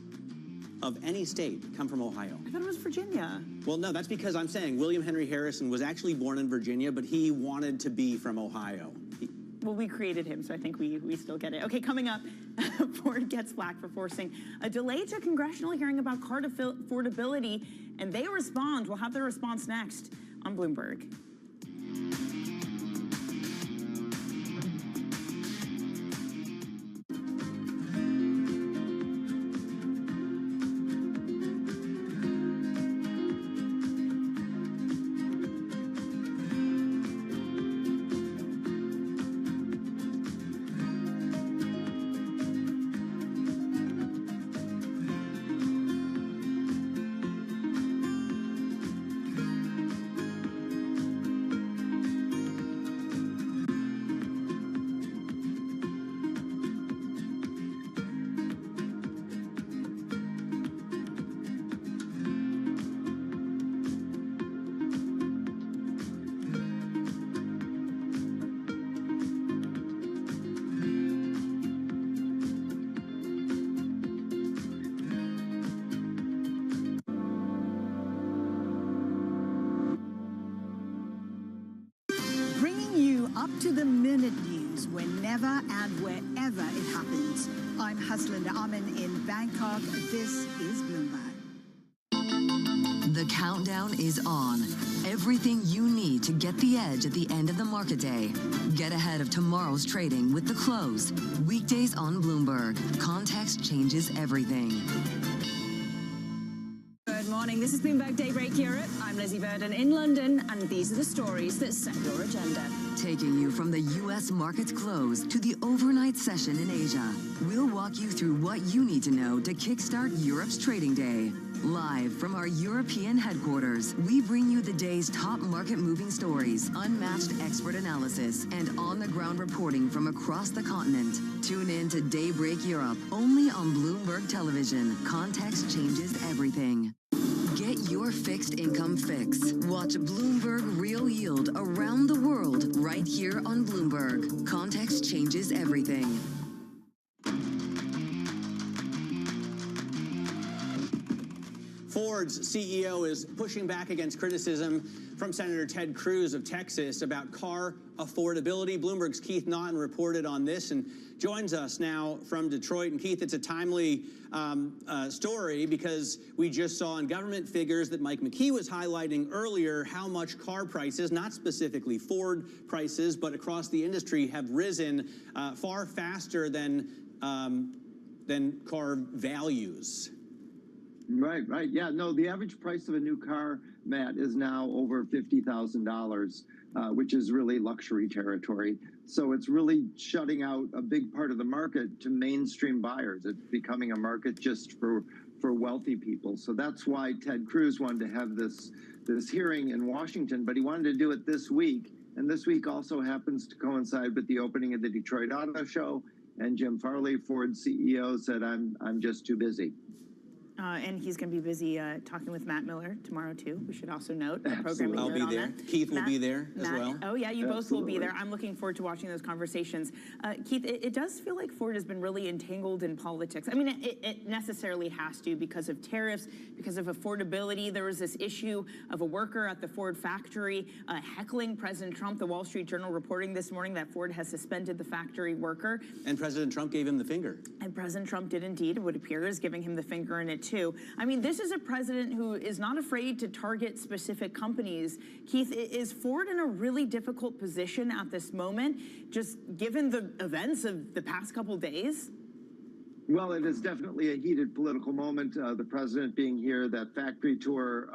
of any state come from Ohio. I thought it was Virginia. Well, no, that's because I'm saying William Henry Harrison was actually born in Virginia, but he wanted to be from Ohio. Well, we created him, so I think we still get it. Okay, coming up, Ford gets flack for forcing a delay to congressional hearing about car affordability, and they respond. We'll have their response next on Bloomberg. up-to-the-minute news whenever and wherever it happens. I'm Haslinda Amin in Bangkok. This is Bloomberg. The countdown is on. Everything you need to get the edge at the end of the market day. Get ahead of tomorrow's trading with The Close. Weekdays on Bloomberg. Context changes everything. Good morning. This is Bloomberg Daybreak Europe. I'm Lizzie Burden in London, and these are the stories that set your agenda. Taking you from the U.S. market's close to the overnight session in Asia. We'll walk you through what you need to know to kickstart Europe's trading day. Live from our European headquarters, we bring you the day's top market-moving stories, unmatched expert analysis, and on-the-ground reporting from across the continent. Tune in to Daybreak Europe, only on Bloomberg Television. Context changes everything. Get your fixed income fix. Watch Bloomberg Real Yield around the world right here on Bloomberg. Context changes everything. Ford's CEO is pushing back against criticism from Senator Ted Cruz of Texas about car affordability. Bloomberg's Keith Naughton reported on this and joins us now from Detroit. And Keith, it's a timely story because we just saw in government figures that Mike McKee was highlighting earlier how much car prices, not specifically Ford prices, but across the industry have risen far faster than car values. Right. Yeah, no, the average price of a new car, Matt, is now over $50,000, which is really luxury territory. So it's really shutting out a big part of the market to mainstream buyers. It's becoming a market just for wealthy people. So that's why Ted Cruz wanted to have this hearing in Washington, but he wanted to do it this week. And this week also happens to coincide with the opening of the Detroit Auto Show. And Jim Farley, Ford's CEO, said, I'm just too busy. And he's going to be busy talking with Matt Miller tomorrow, too. We should also note the Absolutely. programming. I'll be there. Keith will be there as well. Oh, yeah, you both will be there. I'm looking forward to watching those conversations. Keith, it does feel like Ford has been really entangled in politics. I mean, it necessarily has to because of tariffs, because of affordability. There was this issue of a worker at the Ford factory heckling President Trump. The Wall Street Journal reporting this morning that Ford has suspended the factory worker. And President Trump gave him the finger. And President Trump did indeed, it would appear, is giving him the finger in it, too. I mean, this is a president who is not afraid to target specific companies. Keith, is Ford in a really difficult position at this moment, just given the events of the past couple days? Well, it is definitely a heated political moment. The president being here, that factory tour,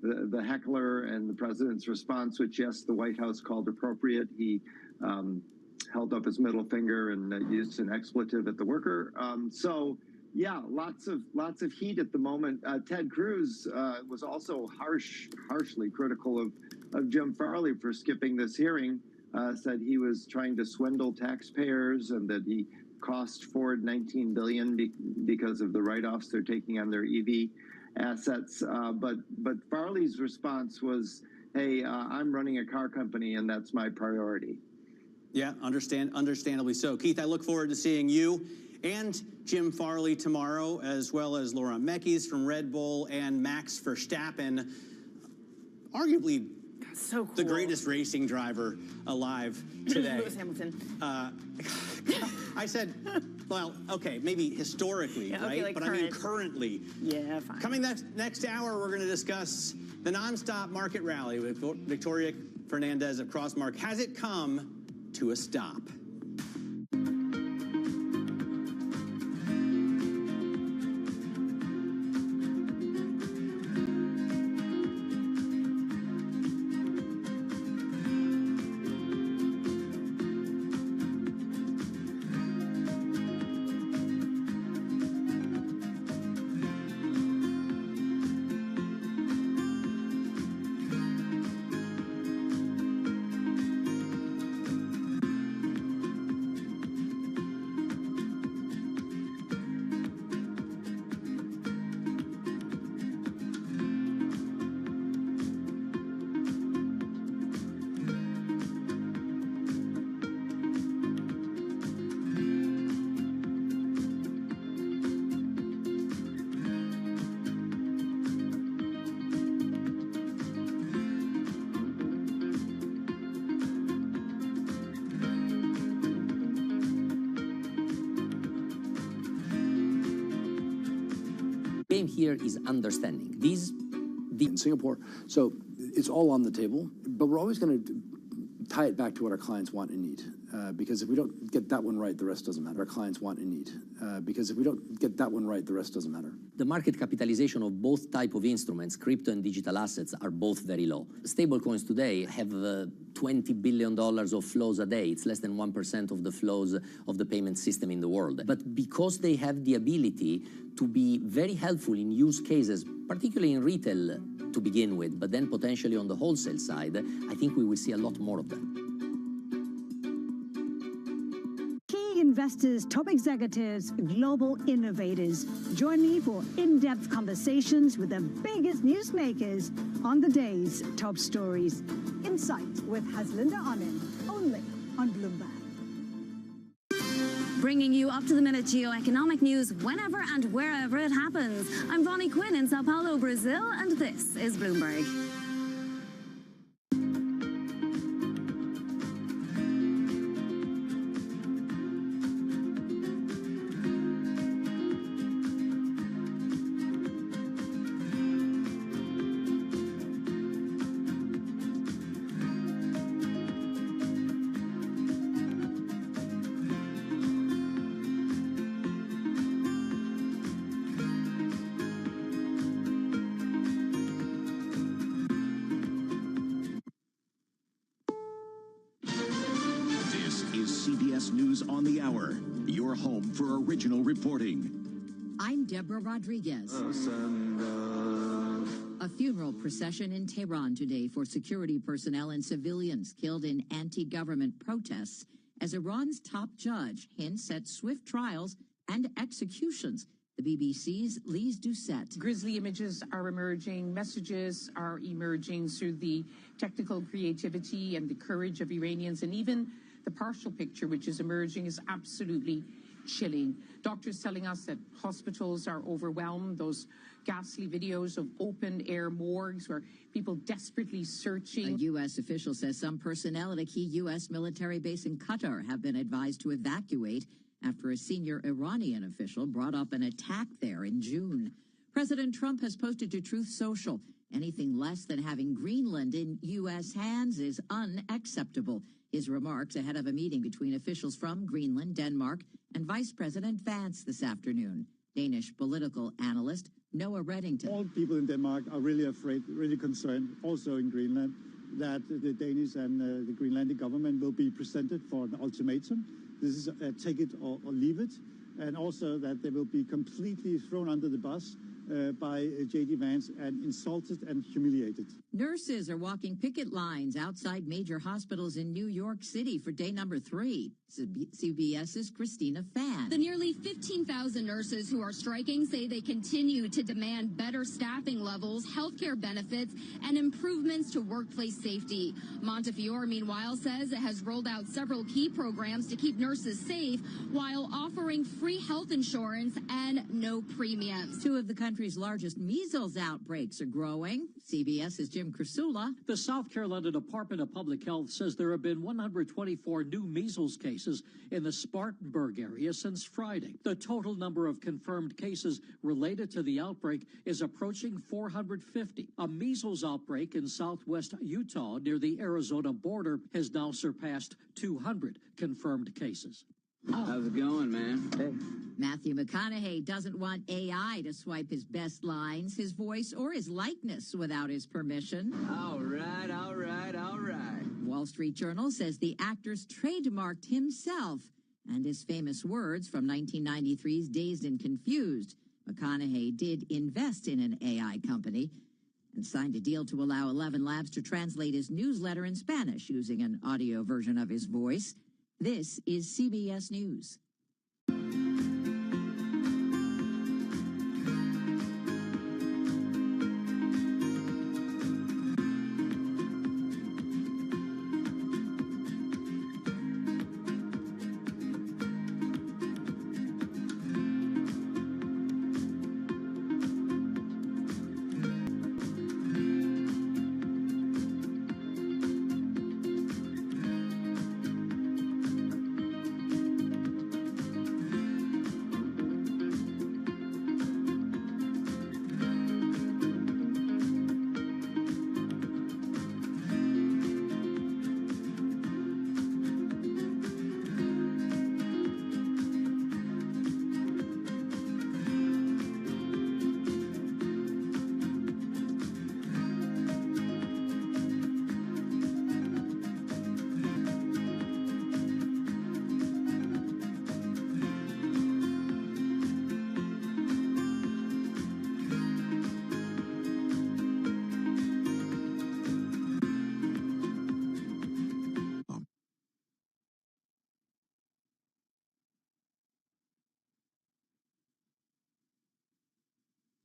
the heckler and the president's response, which, yes, the White House called appropriate. He held up his middle finger and used an expletive at the worker. Yeah, lots of heat at the moment. Ted Cruz was also harshly critical of Jim Farley for skipping this hearing. Said he was trying to swindle taxpayers and that he cost Ford $19 billion because of the write-offs they're taking on their EV assets. But Farley's response was, "Hey, I'm running a car company, and that's my priority." Yeah, understandably so. Keith, I look forward to seeing you and Jim Farley tomorrow, as well as Laurent Mekies from Red Bull and Max Verstappen. Arguably So cool. The greatest racing driver alive today. Lewis Hamilton. I said, well, okay, maybe historically, Yeah, okay, right? like but current. I mean currently. Yeah, fine. Coming next hour, we're going to discuss the nonstop market rally with Victoria Fernandez of Crossmark. Has it come to a stop? Game here is understanding. In Singapore, so it's all on the table, but we're always going to tie it back to what our clients want and need. Because if we don't get that one right, the rest doesn't matter. Our clients want and need. Because if we don't get that one right, the rest doesn't matter. The market capitalization of both type of instruments, crypto and digital assets, are both very low. Stablecoins today have $20 billion of flows a day. It's less than 1% of the flows of the payment system in the world. But because they have the ability to be very helpful in use cases, particularly in retail to begin with, but then potentially on the wholesale side, I think we will see a lot more of them. Key investors, top executives, global innovators. Join me for in-depth conversations with the biggest newsmakers on the day's top stories. Insight with Haslinda Amin, only on Bloomberg. Bringing you up-to-the-minute geoeconomic news whenever and wherever it happens. I'm Vonnie Quinn in Sao Paulo, Brazil, and this is Bloomberg. CBS News on the Hour, your home for original reporting. I'm Deborah Rodriguez. A funeral procession in Tehran today for security personnel and civilians killed in anti-government protests as Iran's top judge hints at swift trials and executions. The BBC's Lise Doucette. Grisly images are emerging, messages are emerging through the technical creativity and the courage of Iranians, and even the partial picture which is emerging is absolutely chilling. Doctors telling us that hospitals are overwhelmed, those ghastly videos of open-air morgues where people desperately searching. A U.S. official says some personnel at a key U.S. military base in Qatar have been advised to evacuate after a senior Iranian official brought up an attack there in June. President Trump has posted to Truth Social, anything less than having Greenland in U.S. hands is unacceptable. His remarks ahead of a meeting between officials from Greenland, Denmark, and Vice President Vance this afternoon. Danish political analyst Noah Reddington. All people in Denmark are really afraid, really concerned, also in Greenland, that the Danish and the Greenlandic government will be presented for an ultimatum. This is take it or leave it, and also that they will be completely thrown under the bus by J.D. Vance and insulted and humiliated. Nurses are walking picket lines outside major hospitals in New York City for day number 3. CBS's Christina Fan. The nearly 15,000 nurses who are striking say they continue to demand better staffing levels, healthcare benefits, and improvements to workplace safety. Montefiore, meanwhile, says it has rolled out several key programs to keep nurses safe while offering free health insurance and no premiums. Two of the country's country's largest measles outbreaks are growing. CBS's Jim Krasula. The South Carolina Department of Public Health says there have been 124 new measles cases in the Spartanburg area since Friday. The total number of confirmed cases related to the outbreak is approaching 450. A measles outbreak in southwest Utah near the Arizona border has now surpassed 200 confirmed cases. How's it going, man? Hey. Matthew McConaughey doesn't want AI to swipe his best lines, his voice, or his likeness without his permission. All right, all right, all right. Wall Street Journal says the actor's trademarked himself and his famous words from 1993's Dazed and Confused. McConaughey did invest in an AI company and signed a deal to allow 11 Labs to translate his newsletter in Spanish using an audio version of his voice. This is CBS News.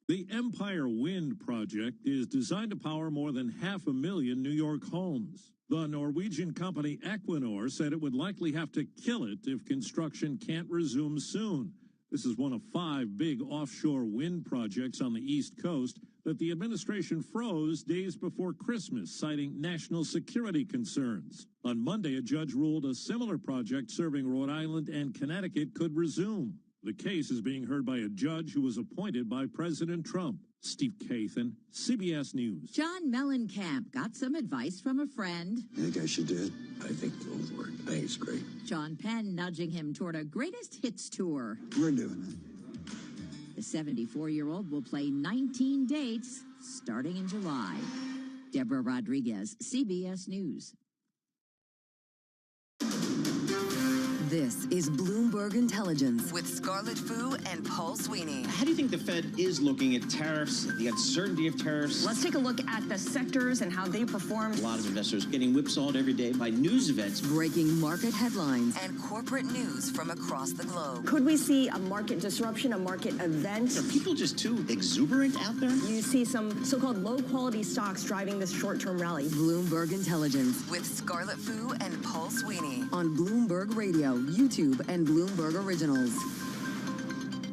The Empire Wind project is designed to power more than 500,000 New York homes. The Norwegian company Equinor said it would likely have to kill it if construction can't resume soon. This is one of 5 big offshore wind projects on the East Coast that the administration froze days before Christmas, citing national security concerns. On Monday, a judge ruled a similar project serving Rhode Island and Connecticut could resume. The case is being heard by a judge who was appointed by President Trump. Steve Kathan, CBS News. John Mellencamp got some advice from a friend. You think I should do it? I think go for it. I think it's great. John Penn nudging him toward a greatest hits tour. We're doing it. The 74-year-old will play 19 dates starting in July. Deborah Rodriguez, CBS News. This is Bloomberg Intelligence with Scarlett Fu and Paul Sweeney. How do you think the Fed is looking at tariffs, the uncertainty of tariffs? Let's take a look at the sectors and how they performed. A lot of investors getting whipsawed every day by news events. Breaking market headlines and corporate news from across the globe. Could we see a market disruption, a market event? Are people just too exuberant out there? You see some so-called low-quality stocks driving this short-term rally. Bloomberg Intelligence with Scarlett Fu and Paul Sweeney on Bloomberg Radio, YouTube, and Bloomberg Originals.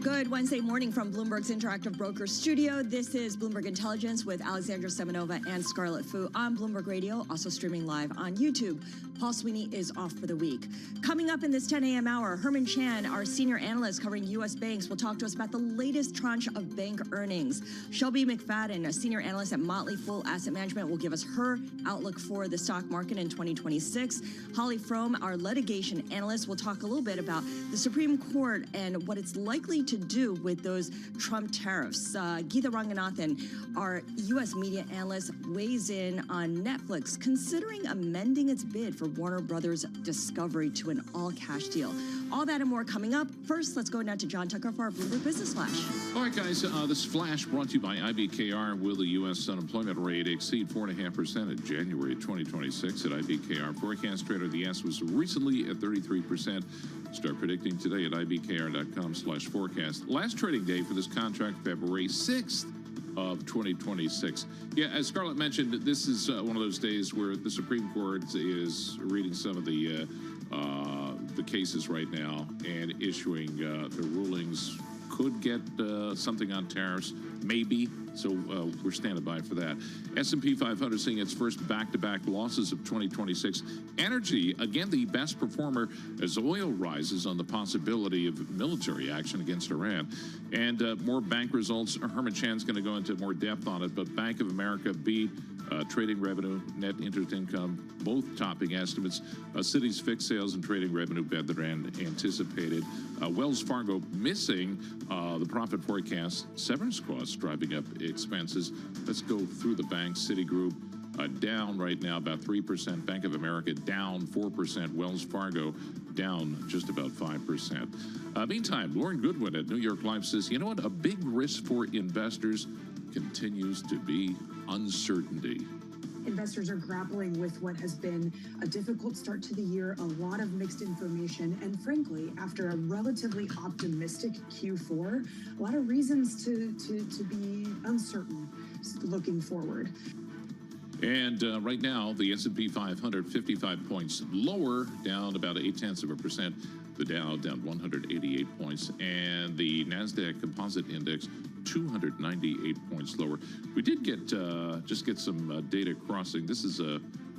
Good Wednesday morning from Bloomberg's Interactive Brokers Studio. This is Bloomberg Intelligence with Alexandra Semenova and Scarlett Fu on Bloomberg Radio, also streaming live on YouTube. Paul Sweeney is off for the week. Coming up in this 10 a.m. hour, Herman Chan, our senior analyst covering U.S. banks, will talk to us about the latest tranche of bank earnings. Shelby McFadden, a senior analyst at Motley Fool Asset Management, will give us her outlook for the stock market in 2026. Holly Frome, our litigation analyst, will talk a little bit about the Supreme Court and what it's likely to do with those Trump tariffs. Geeta Ranganathan, our U.S. media analyst, weighs in on Netflix considering amending its bid for Warner Brothers Discovery to an all-cash deal. All that and more coming up. First, let's go now to John Tucker for our Bloomberg Business Flash. All right, guys, this flash brought to you by IBKR. Will the U.S. unemployment rate exceed 4.5% in January 2026 at IBKR? Forecast trader, the S was recently at 33%. Start predicting today at ibkr.com/forecast. Last trading day for this contract, February 6th of 2026. Yeah, as Scarlett mentioned, this is one of those days where the Supreme Court is reading some of the cases right now and issuing the rulings could get something on tariffs, maybe. So we're standing by for that. S&P 500 seeing its first back-to-back losses of 2026. Energy, again, the best performer as oil rises on the possibility of military action against Iran. And more bank results. Herman Chan's going to go into more depth on it, but Bank of America beat trading revenue, net interest income, both topping estimates. Citi's fixed sales and trading revenue better than anticipated. Wells Fargo missing the profit forecast. Severance costs driving up expenses. Let's go through the banks. Citigroup down right now about 3%. Bank of America down 4%. Wells Fargo down just about 5%. Meantime, Lauren Goodwin at New York Life says, you know what? A big risk for investors continues to be uncertainty. Investors are grappling with what has been a difficult start to the year, a lot of mixed information, and frankly, after a relatively optimistic Q4, a lot of reasons to be uncertain looking forward. And right now, the S&P 500, 55 points lower, down about 0.8%. The Dow down 188 points, and the NASDAQ Composite Index 298 points lower. We did get just get some data crossing. This is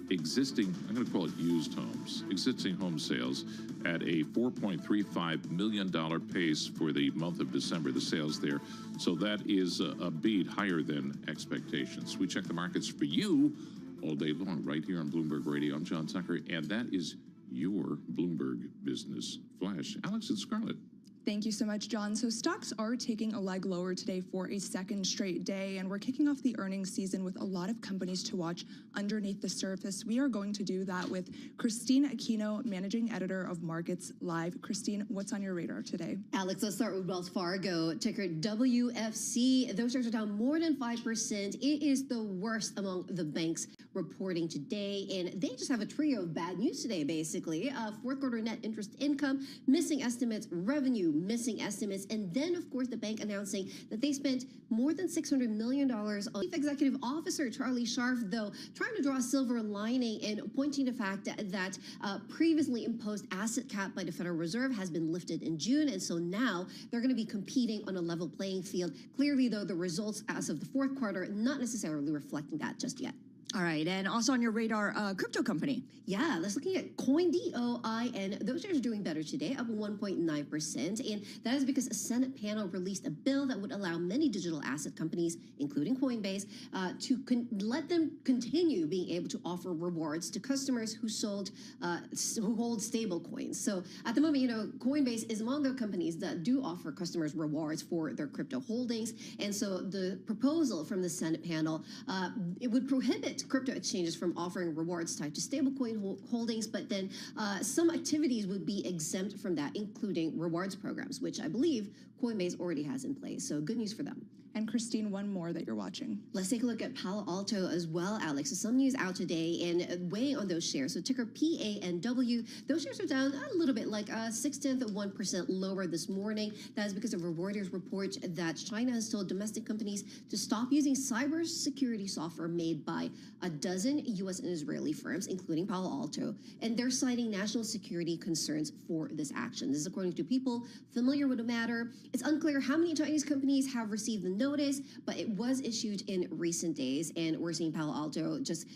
existing, I'm going to call it used homes, existing home sales at a $4.35 million pace for the month of December, the sales there. So that is a beat higher than expectations. We check the markets for you all day long right here on Bloomberg Radio. I'm John Tucker, and that is your Bloomberg Business Flash. Alex and Scarlett. Thank you so much, John. So stocks are taking a leg lower today for a second straight day, and we're kicking off the earnings season with a lot of companies to watch underneath the surface. We are going to do that with Christine Aquino, Managing Editor of Markets Live. Christine, what's on your radar today? Alex, let's start with Wells Fargo, ticker WFC. Those shares are down more than 5%. It is the worst among the banks reporting today, and they just have a trio of bad news today, basically. Fourth quarter net interest income, missing estimates, revenue, missing estimates, and then, of course, the bank announcing that they spent more than $600 million on Chief Executive Officer Charlie Scharf, though, trying to draw a silver lining and pointing to the fact that previously imposed asset cap by the Federal Reserve has been lifted in June, and so now they're going to be competing on a level playing field. Clearly, though, the results as of the fourth quarter not necessarily reflecting that just yet. All right, and also on your radar, crypto company. Yeah, let's looking at CoinDoin. Those shares are doing better today, up 1.9%. And that is because a Senate panel released a bill that would allow many digital asset companies, including Coinbase, to let them continue being able to offer rewards to customers who hold stable coins. So at the moment, Coinbase is among the companies that do offer customers rewards for their crypto holdings. And so the proposal from the Senate panel, it would prohibit crypto exchanges from offering rewards tied to stablecoin holdings, but then some activities would be exempt from that, including rewards programs, which I believe Coinbase already has in place. So good news for them. And Christine, one more that you're watching. Let's take a look at Palo Alto as well, Alex. So some news out today and weighing on those shares. So ticker PANW, those shares are down a little bit, like 0.6% lower this morning. That is because of a Reuters report that China has told domestic companies to stop using cybersecurity software made by a dozen U.S. and Israeli firms, including Palo Alto. And they're citing national security concerns for this action. This is according to people familiar with the matter. It's unclear how many Chinese companies have received the notice, but it was issued in recent days, and we're seeing Palo Alto just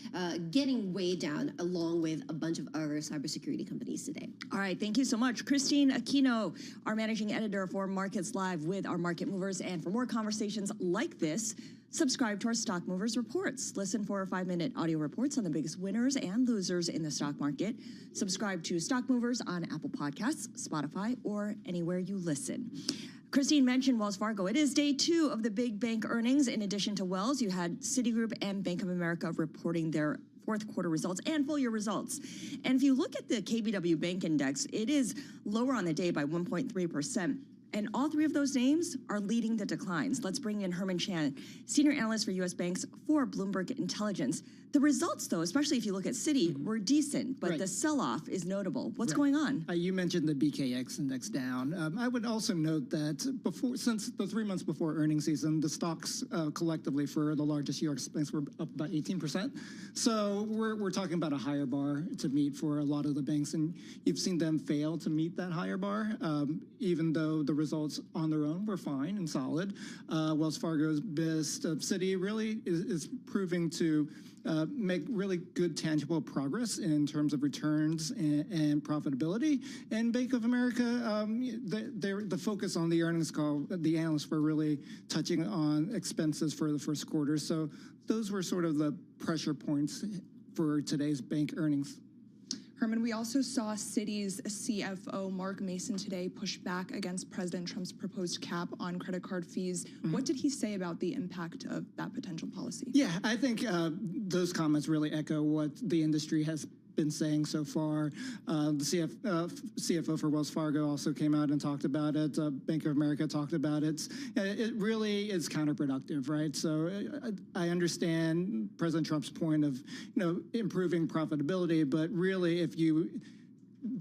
getting way down along with a bunch of other cybersecurity companies today. All right, thank you so much. Christine Aquino, our managing editor for Markets Live with our market movers. And for more conversations like this, subscribe to our Stock Movers Reports. Listen for 5-minute audio reports on the biggest winners and losers in the stock market. Subscribe to Stock Movers on Apple Podcasts, Spotify, or anywhere you listen. Christine mentioned Wells Fargo. It is day 2 of the big bank earnings. In addition to Wells, you had Citigroup and Bank of America reporting their fourth quarter results and full year results. And if you look at the KBW Bank Index, it is lower on the day by 1.3%. And all 3 of those names are leading the declines. Let's bring in Herman Chan, Senior Analyst for U.S. Banks for Bloomberg Intelligence. The results, though, especially if you look at Citi, were decent, but the sell-off is notable. What's going on? You mentioned the BKX index down. I would also note that since the 3 months before earnings season, the stocks collectively for the largest U.S. banks were up about 18%. So we're talking about a higher bar to meet for a lot of the banks, and you've seen them fail to meet that higher bar, even though the results on their own were fine and solid. Wells Fargo's best Citi really is proving to make really good tangible progress in terms of returns and profitability. And Bank of America, the focus on the earnings call, the analysts were really touching on expenses for the first quarter. So those were sort of the pressure points for today's bank earnings. Herman, we also saw Citi's CFO Mark Mason today push back against President Trump's proposed cap on credit card fees. What did he say about the impact of that potential policy? Yeah, I think those comments really echo what the industry has been saying so far. The CFO for Wells Fargo also came out and talked about it. Bank of America talked about it. It really is counterproductive, right? So I understand President Trump's point of, improving profitability, but really if you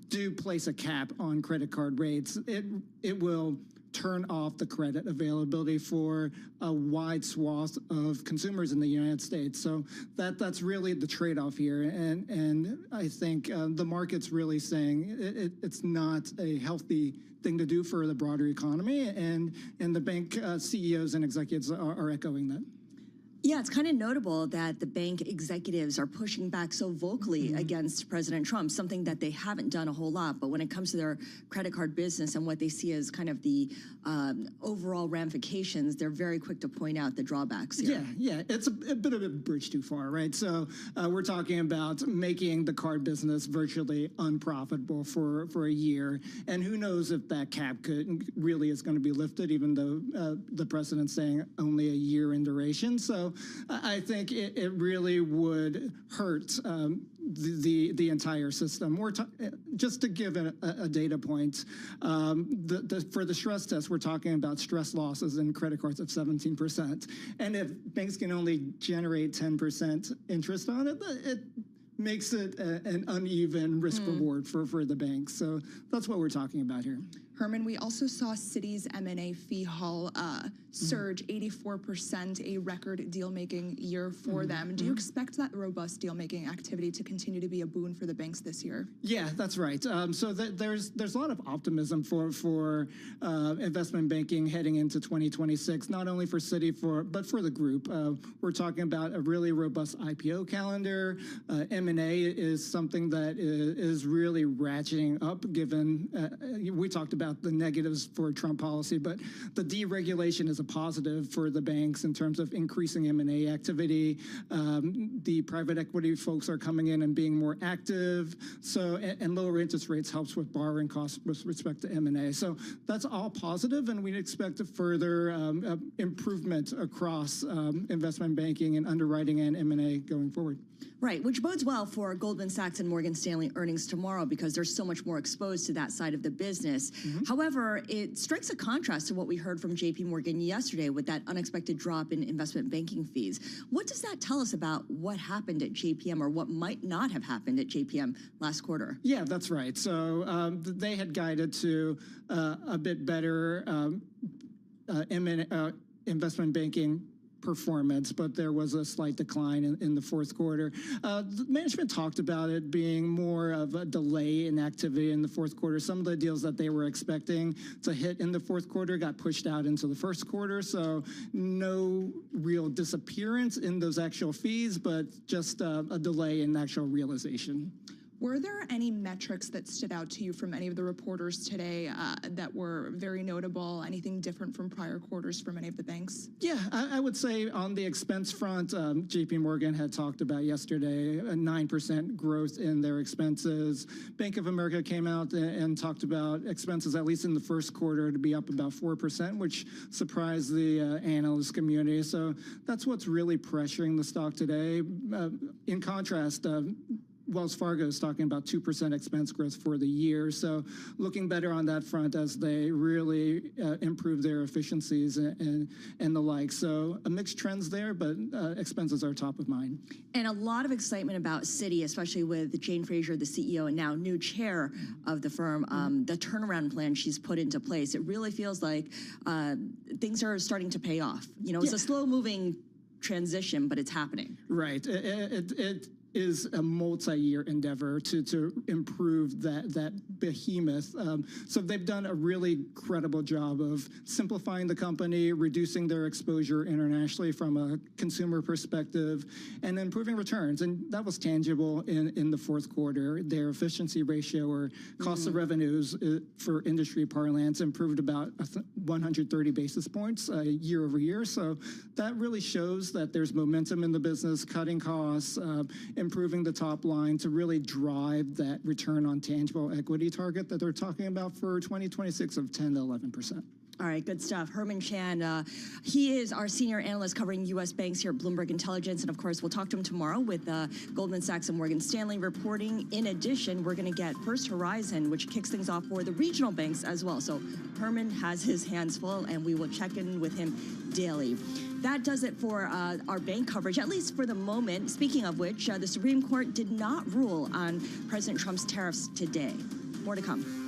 do place a cap on credit card rates, it will turn off the credit availability for a wide swath of consumers in the United States. So that's really the trade-off here. And I think the market's really saying it's not a healthy thing to do for the broader economy. And the bank CEOs and executives are echoing that. Yeah, it's kind of notable that the bank executives are pushing back so vocally against President Trump, something that they haven't done a whole lot. But when it comes to their credit card business and what they see as kind of the overall ramifications, they're very quick to point out the drawbacks here. Yeah, it's a bit of a bridge too far, right? So we're talking about making the card business virtually unprofitable for a year. And who knows if that cap really is going to be lifted, even though the president's saying only a year in duration. So I think it really would hurt the entire system. Just to give a data point, for the stress test, we're talking about stress losses in credit cards of 17%. And if banks can only generate 10% interest on it, it makes it an uneven risk reward for the banks. So that's what we're talking about here. Herman, we also saw Citi's M&A fee haul surge 84%, a record deal-making year for them. Do you expect that robust deal-making activity to continue to be a boon for the banks this year? Yeah, that's right. So there's a lot of optimism for investment banking heading into 2026, not only for Citi, but for the group. We're talking about a really robust IPO calendar. M&A is something that is really ratcheting up, given we talked about the negatives for Trump policy, but the deregulation is a positive for the banks in terms of increasing M&A activity. The private equity folks are coming in and being more active. So, and lower interest rates helps with borrowing costs with respect to M&A. So that's all positive, and we expect a further improvement across investment banking and underwriting and M&A going forward. Right, which bodes well for Goldman Sachs and Morgan Stanley earnings tomorrow because they're so much more exposed to that side of the business. However, it strikes a contrast to what we heard from JP Morgan yesterday with that unexpected drop in investment banking fees. What does that tell us about what happened at JPM or what might not have happened at JPM last quarter? Yeah, that's right. So they had guided to a bit better investment banking performance, but there was a slight decline in the fourth quarter. The management talked about it being more of a delay in activity in the fourth quarter. Some of the deals that they were expecting to hit in the fourth quarter got pushed out into the first quarter, so no real disappearance in those actual fees, but just a delay in actual realization. Were there any metrics that stood out to you from any of the reporters today that were very notable, anything different from prior quarters from any of the banks? Yeah, I would say on the expense front, JP Morgan had talked about yesterday a 9% growth in their expenses. Bank of America came out and talked about expenses, at least in the first quarter, to be up about 4%, which surprised the analyst community. So that's what's really pressuring the stock today. In contrast, Wells Fargo is talking about 2% expense growth for the year. So looking better on that front as they really improve their efficiencies and the like. So mixed trends there, but expenses are top of mind. And a lot of excitement about Citi, especially with Jane Fraser, the CEO, and now new chair of the firm, the turnaround plan she's put into place. It really feels like things are starting to pay off. It's a slow-moving transition, but it's happening. Right. is a multi-year endeavor to improve that behemoth. So they've done a really credible job of simplifying the company, reducing their exposure internationally from a consumer perspective, and improving returns. And that was tangible in the fourth quarter. Their efficiency ratio, or cost of revenues for industry parlance, improved about 130 basis points year over year. So that really shows that there's momentum in the business, cutting costs, improving the top line to really drive that return on tangible equity target that they're talking about for 2026 of 10 to 11%. All right, good stuff. Herman Chan, he is our senior analyst covering U.S. banks here at Bloomberg Intelligence. And of course, we'll talk to him tomorrow with Goldman Sachs and Morgan Stanley reporting. In addition, we're going to get First Horizon, which kicks things off for the regional banks as well. So Herman has his hands full, and we will check in with him daily. That does it for our bank coverage, at least for the moment. Speaking of which, the Supreme Court did not rule on President Trump's tariffs today. More to come.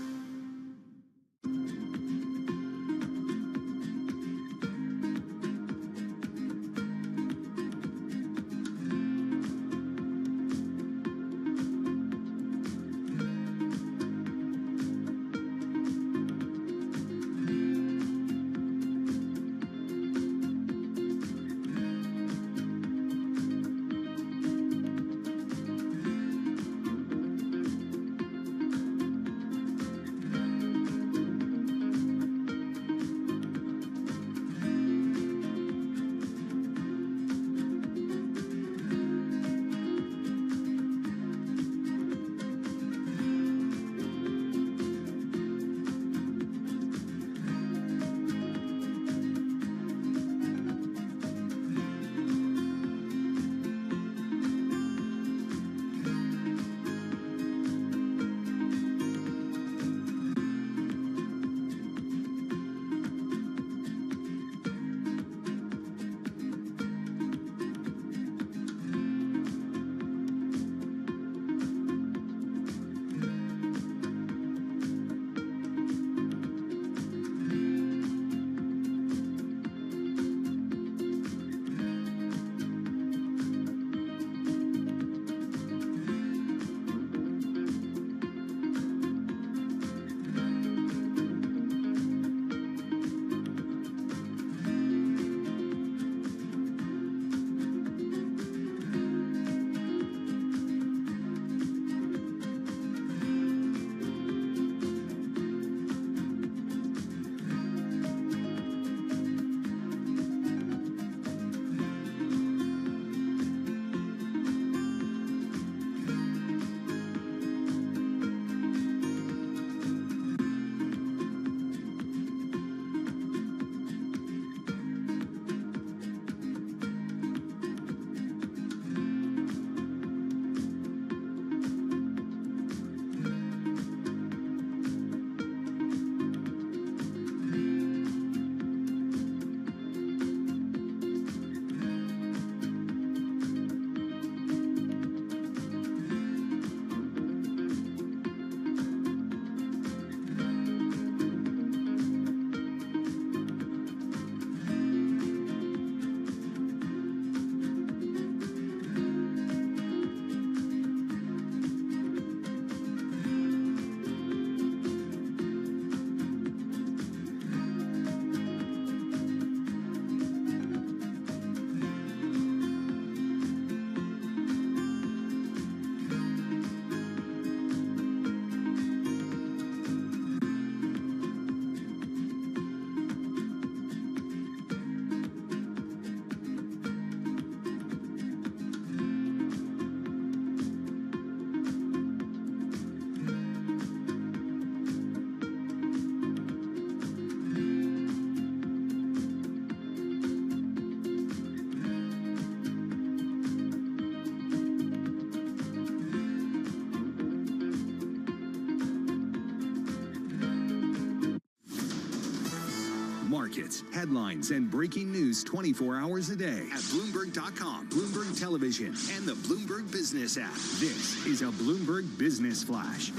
Markets, headlines, and breaking news 24 hours a day at Bloomberg.com, Bloomberg Television, and the Bloomberg Business app. This is a Bloomberg Business Flash.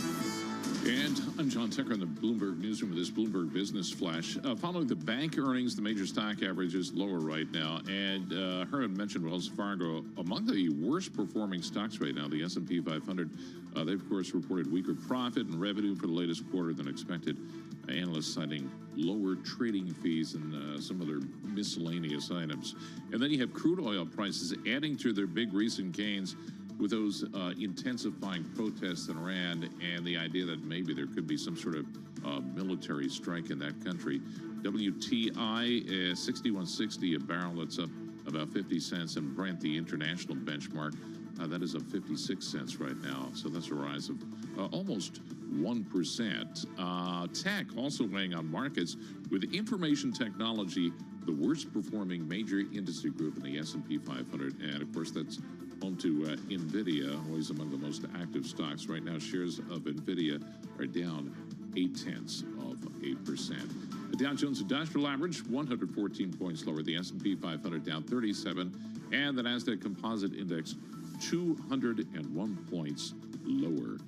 And I'm John Tucker in the Bloomberg Newsroom with this Bloomberg Business Flash. Following the bank earnings, the major stock average is lower right now. And Herman mentioned Wells Fargo, among the worst performing stocks right now, the S&P 500. They, of course, reported weaker profit and revenue for the latest quarter than expected. Analysts citing lower trading fees and some other miscellaneous items. And then you have crude oil prices adding to their big recent gains, with those intensifying protests in Iran and the idea that maybe there could be some sort of military strike in that country. WTI 61.60 a barrel, that's up about 50 cents, and Brent, the international benchmark, that is up 56 cents right now. So that's a rise of almost 1%. Tech also weighing on markets, with information technology the worst performing major industry group in the S&P 500, and of course that's home to NVIDIA, always among the most active stocks. Right now, shares of NVIDIA are down 0.8%. The Dow Jones Industrial Average, 114 points lower. The S&P 500 down 37. And the NASDAQ Composite Index, 201 points lower.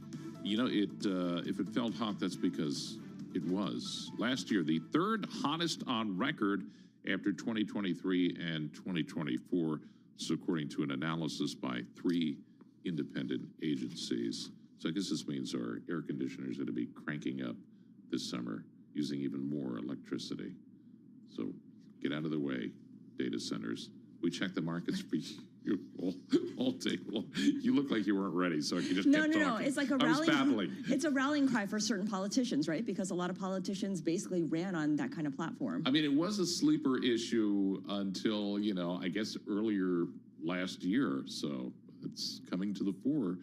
You know, if it felt hot, that's because it was. Last year, the third hottest on record after 2023 and 2024. So according to an analysis by 3 independent agencies. So I guess this means our air conditioners are going to be cranking up this summer, using even more electricity. So get out of the way, data centers. We check the markets for you all day long. You look like you weren't ready, so I can just kept talking. No. It's like a rallying. It's a rallying cry for certain politicians, right? Because a lot of politicians basically ran on that kind of platform. I mean, it was a sleeper issue until, you know, I guess earlier last year. So it's coming to the fore.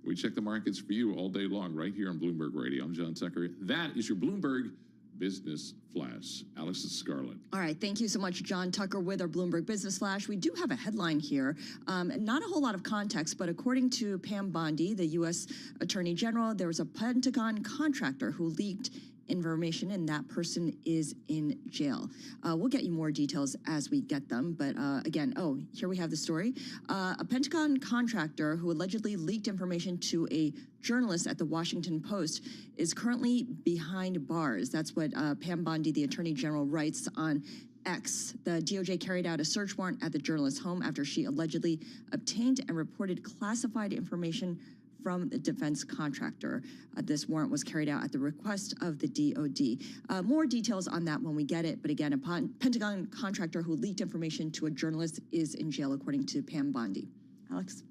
We check the markets for you all day long right here on Bloomberg Radio. I'm John Tucker. That is your Bloomberg Business Flash. Alex and Scarlett. All right. Thank you so much, John Tucker, with our Bloomberg Business Flash. We do have a headline here. Not a whole lot of context, but according to Pam Bondi, the U.S. Attorney General, there was a Pentagon contractor who leaked information, and that person is in jail. We'll get you more details as we get them. But again, here we have the story. A Pentagon contractor who allegedly leaked information to a journalist at the Washington Post is currently behind bars. That's what Pam Bondi, the Attorney General, writes on X. The DOJ carried out a search warrant at the journalist's home after she allegedly obtained and reported classified information from the defense contractor. This warrant was carried out at the request of the DOD. More details on that when we get it. But again, a Pentagon contractor who leaked information to a journalist is in jail, according to Pam Bondi. Alex?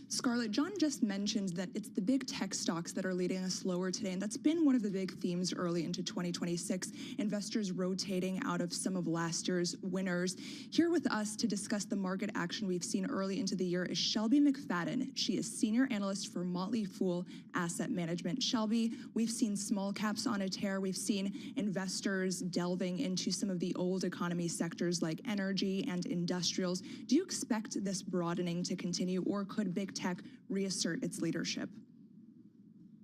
Scarlett, John just mentioned that it's the big tech stocks that are leading us lower today, and that's been one of the big themes early into 2026, investors rotating out of some of last year's winners. Here with us to discuss the market action we've seen early into the year is Shelby McFadden. She is senior analyst for Motley Fool Asset Management. Shelby, we've seen small caps on a tear. We've seen investors delving into some of the old economy sectors like energy and industrials. Do you expect this broadening to continue, or could big tech reassert its leadership?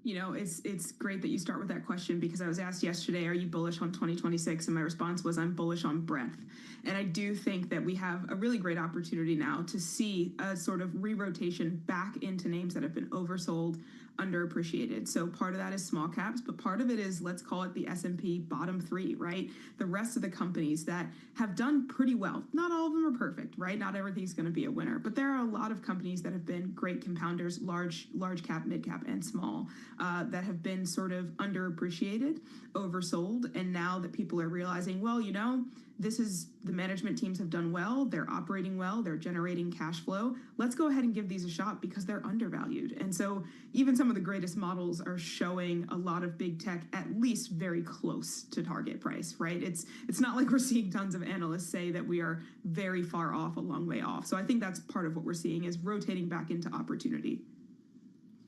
You know, it's great that you start with that question, because I was asked yesterday, are you bullish on 2026? And my response was, I'm bullish on breadth. And I do think that we have a really great opportunity now to see a sort of re-rotation back into names that have been oversold, underappreciated. So part of that is small caps, but part of it is, let's call it the S&P bottom 3, right? The rest of the companies that have done pretty well. Not all of them are perfect, right? Not everything's going to be a winner, but there are a lot of companies that have been great compounders, large cap, mid cap, and small, that have been sort of underappreciated, oversold. And now that people are realizing, well, you know, the management teams have done well, they're operating well, they're generating cash flow. Let's go ahead and give these a shot because they're undervalued. And so even some of the greatest models are showing a lot of big tech at least very close to target price, right? It's not like we're seeing tons of analysts say that we are very far off, a long way off. So I think that's part of what we're seeing, is rotating back into opportunity.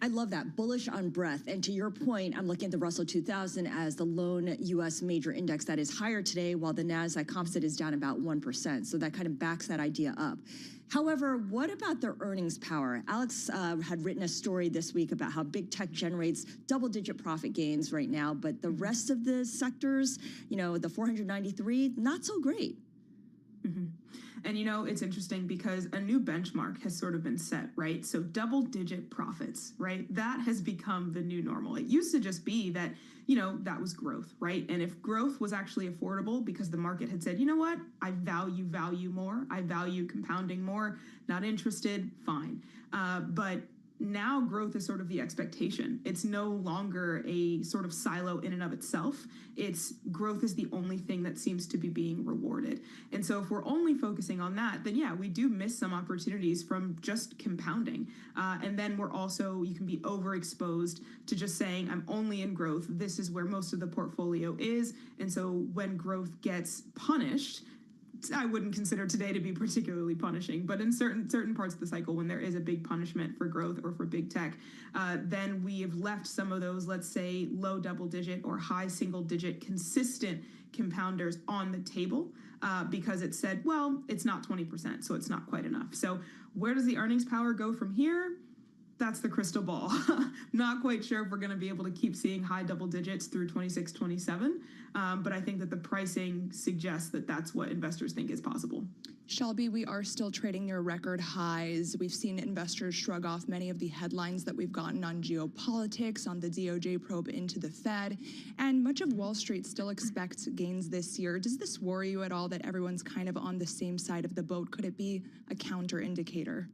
I love that, bullish on breadth. And to your point, I'm looking at the Russell 2000 as the lone U.S. major index that is higher today, while the NASDAQ Composite is down about 1%. So that kind of backs that idea up. However, what about their earnings power? Alex had written a story this week about how big tech generates double-digit profit gains right now, but the rest of the sectors, you know, the 493, not so great. And it's interesting because a new benchmark has sort of been set, right? So double-digit profits, right? That has become the new normal. It used to just be that, that was growth, right? And if growth was actually affordable because the market had said, you know what, I value more, I value compounding more, not interested, fine. But now growth is sort of the expectation. It's no longer a sort of silo in and of itself. It's growth is the only thing that seems to be being rewarded. And so if we're only focusing on that, then yeah, we do miss some opportunities from just compounding. And then you can be overexposed to just saying, I'm only in growth. This is where most of the portfolio is. And so when growth gets punished, I wouldn't consider today to be particularly punishing, but in certain parts of the cycle, when there is a big punishment for growth or for big tech, then we have left some of those, let's say, low double-digit or high single-digit consistent compounders on the table because it said, well, it's not 20%, so it's not quite enough. So where does the earnings power go from here? That's the crystal ball. Not quite sure if we're going to be able to keep seeing high double digits through 26, 27. But I think that the pricing suggests that that's what investors think is possible. Shelby, we are still trading near record highs. We've seen investors shrug off many of the headlines that we've gotten on geopolitics, on the DOJ probe into the Fed, and much of Wall Street still expects gains this year. Does this worry you at all that everyone's kind of on the same side of the boat? Could it be a counter indicator?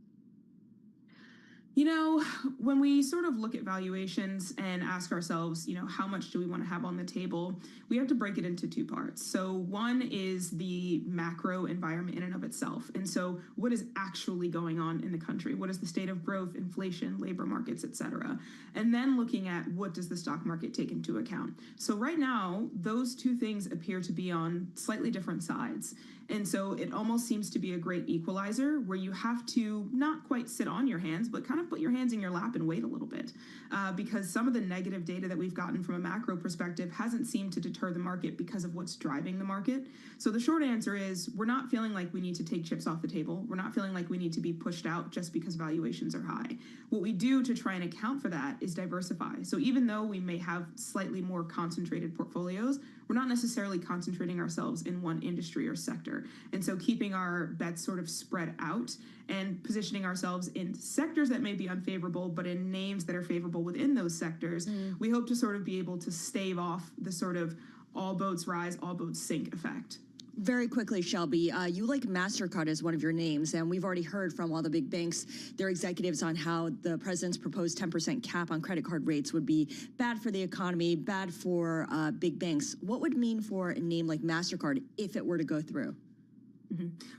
When we sort of look at valuations and ask ourselves, how much do we want to have on the table, we have to break it into two parts. So one is the macro environment in and of itself. And so what is actually going on in the country? What is the state of growth, inflation, labor markets, et cetera? And then looking at what does the stock market take into account? So right now, those two things appear to be on slightly different sides. And so it almost seems to be a great equalizer where you have to not quite sit on your hands, but kind of put your hands in your lap and wait a little bit because some of the negative data that we've gotten from a macro perspective hasn't seemed to deter the market because of what's driving the market. So the short answer is we're not feeling like we need to take chips off the table. We're not feeling like we need to be pushed out just because valuations are high. What we do to try and account for that is diversify. So even though we may have slightly more concentrated portfolios, we're not necessarily concentrating ourselves in one industry or sector. And so keeping our bets sort of spread out and positioning ourselves in sectors that may be unfavorable, but in names that are favorable within those sectors, we hope to sort of be able to stave off the sort of all boats rise, all boats sink effect. Very quickly, Shelby, you like MasterCard as one of your names, and we've already heard from all the big banks, their executives, on how the president's proposed 10% cap on credit card rates would be bad for the economy, bad for big banks. What would it mean for a name like MasterCard if it were to go through?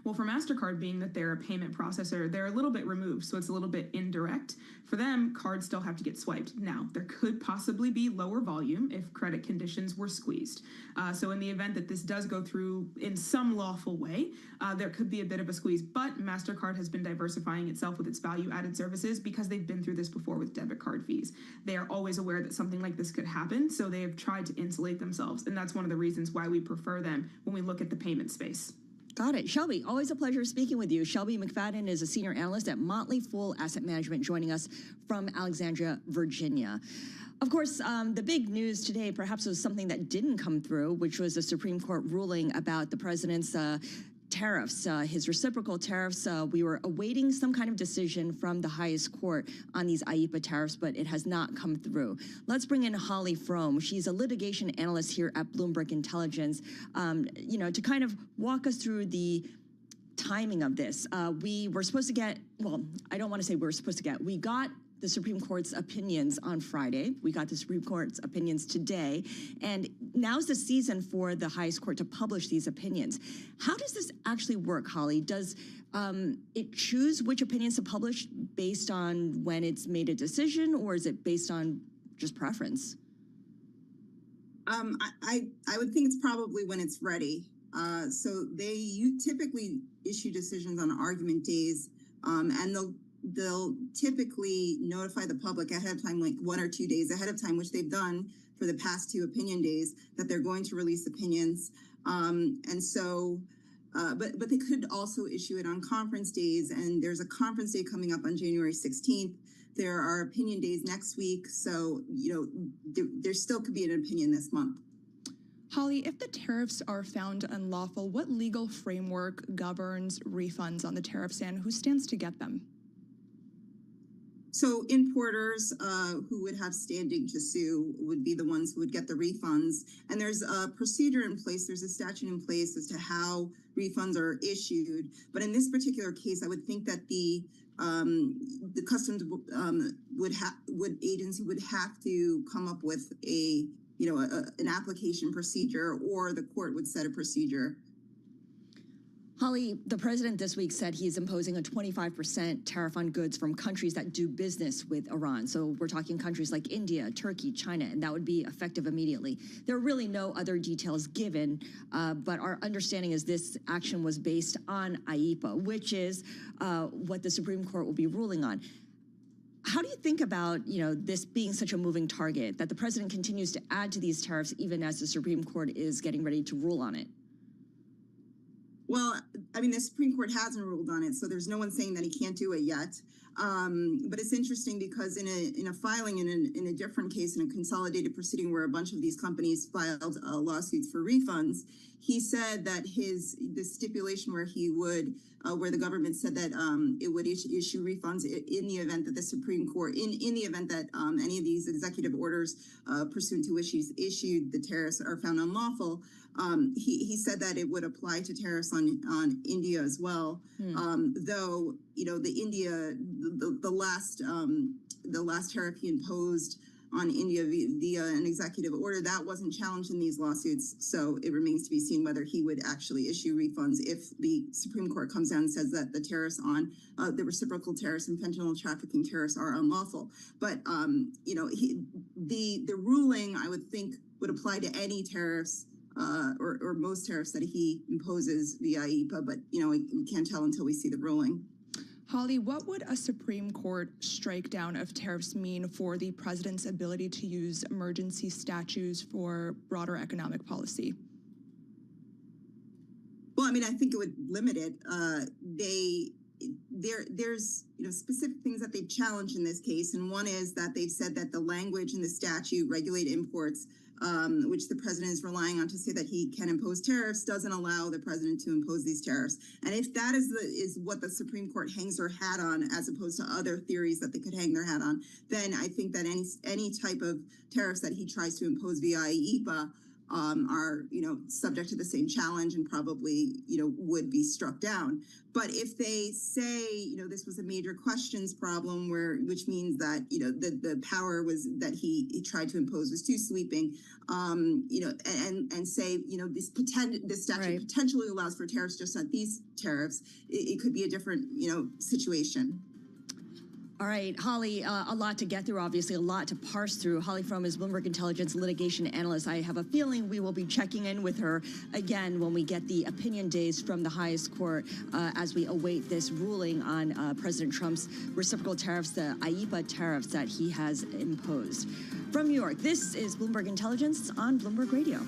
Well, for MasterCard, being that they're a payment processor, they're a little bit removed, so it's a little bit indirect. For them, cards still have to get swiped. Now, there could possibly be lower volume if credit conditions were squeezed. So in the event that this does go through in some lawful way, there could be a bit of a squeeze. But MasterCard has been diversifying itself with its value-added services because they've been through this before with debit card fees. They are always aware that something like this could happen, so they have tried to insulate themselves. And that's one of the reasons why we prefer them when we look at the payment space. Got it. Shelby, always a pleasure speaking with you. Shelby McFadden is a senior analyst at Motley Fool Asset Management, joining us from Alexandria, Virginia. Of course, the big news today perhaps was something that didn't come through, which was a Supreme Court ruling about the president's tariffs, his reciprocal tariffs. We were awaiting some kind of decision from the highest court on these IEEPA tariffs, but it has not come through. Let's bring in Holly Frome. She's a litigation analyst here at Bloomberg Intelligence, to kind of walk us through the timing of this. We were supposed to get, well, I don't want to say we were supposed to get, we got the Supreme Court's opinions on Friday. We got the Supreme Court's opinions today. And now's the season for the highest court to publish these opinions. How does this actually work, Holly? Does it choose which opinions to publish based on when it's made a decision, or is it based on just preference? I would think it's probably when it's ready. So you typically issue decisions on argument days, and they'll typically notify the public ahead of time, like 1 or 2 days ahead of time, which they've done for the past 2 opinion days, that they're going to release opinions. And so, but they could also issue it on conference days, and there's a conference day coming up on January 16th. There are opinion days next week. So, there still could be an opinion this month. Holly, if the tariffs are found unlawful, what legal framework governs refunds on the tariffs and who stands to get them? So importers who would have standing to sue would be the ones who would get the refunds. And there's a procedure in place, there's a statute in place as to how refunds are issued. But in this particular case, I would think that the customs agency would have to come up with an application procedure, or the court would set a procedure. Holly, the president this week said he's imposing a 25% tariff on goods from countries that do business with Iran. So we're talking countries like India, Turkey, China, and that would be effective immediately. There are really no other details given, but our understanding is this action was based on IEEPA, which is what the Supreme Court will be ruling on. How do you think about, this being such a moving target, that the president continues to add to these tariffs even as the Supreme Court is getting ready to rule on it? Well, I mean, the Supreme Court hasn't ruled on it, so there's no one saying that he can't do it yet. But it's interesting because in a filing in a different case, in a consolidated proceeding where a bunch of these companies filed lawsuits for refunds, he said that the stipulation where he would, where the government said that it would issue refunds in the event that the Supreme Court, in the event that any of these executive orders pursuant to which he's issued the tariffs are found unlawful. He said that it would apply to tariffs on India as well, though the last tariff he imposed on India via an executive order that wasn't challenged in these lawsuits. So it remains to be seen whether he would actually issue refunds if the Supreme Court comes down and says that the tariffs on the reciprocal tariffs and fentanyl trafficking tariffs are unlawful. But the ruling, I would think, would apply to any tariffs. Or most tariffs that he imposes via IEEPA, but we can't tell until we see the ruling. Holly, what would a Supreme Court strike down of tariffs mean for the president's ability to use emergency statutes for broader economic policy? Well, I mean, I think it would limit it. There's specific things that they've challenged in this case, and one is that they've said that the language in the statute regulate imports, which the president is relying on to say that he can impose tariffs, doesn't allow the president to impose these tariffs. And if that is what the Supreme Court hangs their hat on, as opposed to other theories that they could hang their hat on, then I think that any type of tariffs that he tries to impose via IEEPA are subject to the same challenge and probably would be struck down. But if they say this was a major questions problem, which means that the power was that he tried to impose was too sweeping, and say this statute potentially allows for tariffs, just not these tariffs, it could be a different situation. All right, Holly, a lot to get through, obviously, a lot to parse through. Holly Fromm is Bloomberg Intelligence litigation analyst. I have a feeling we will be checking in with her again when we get the opinion days from the highest court as we await this ruling on President Trump's reciprocal tariffs, the IEEPA tariffs that he has imposed. From New York, this is Bloomberg Intelligence on Bloomberg Radio.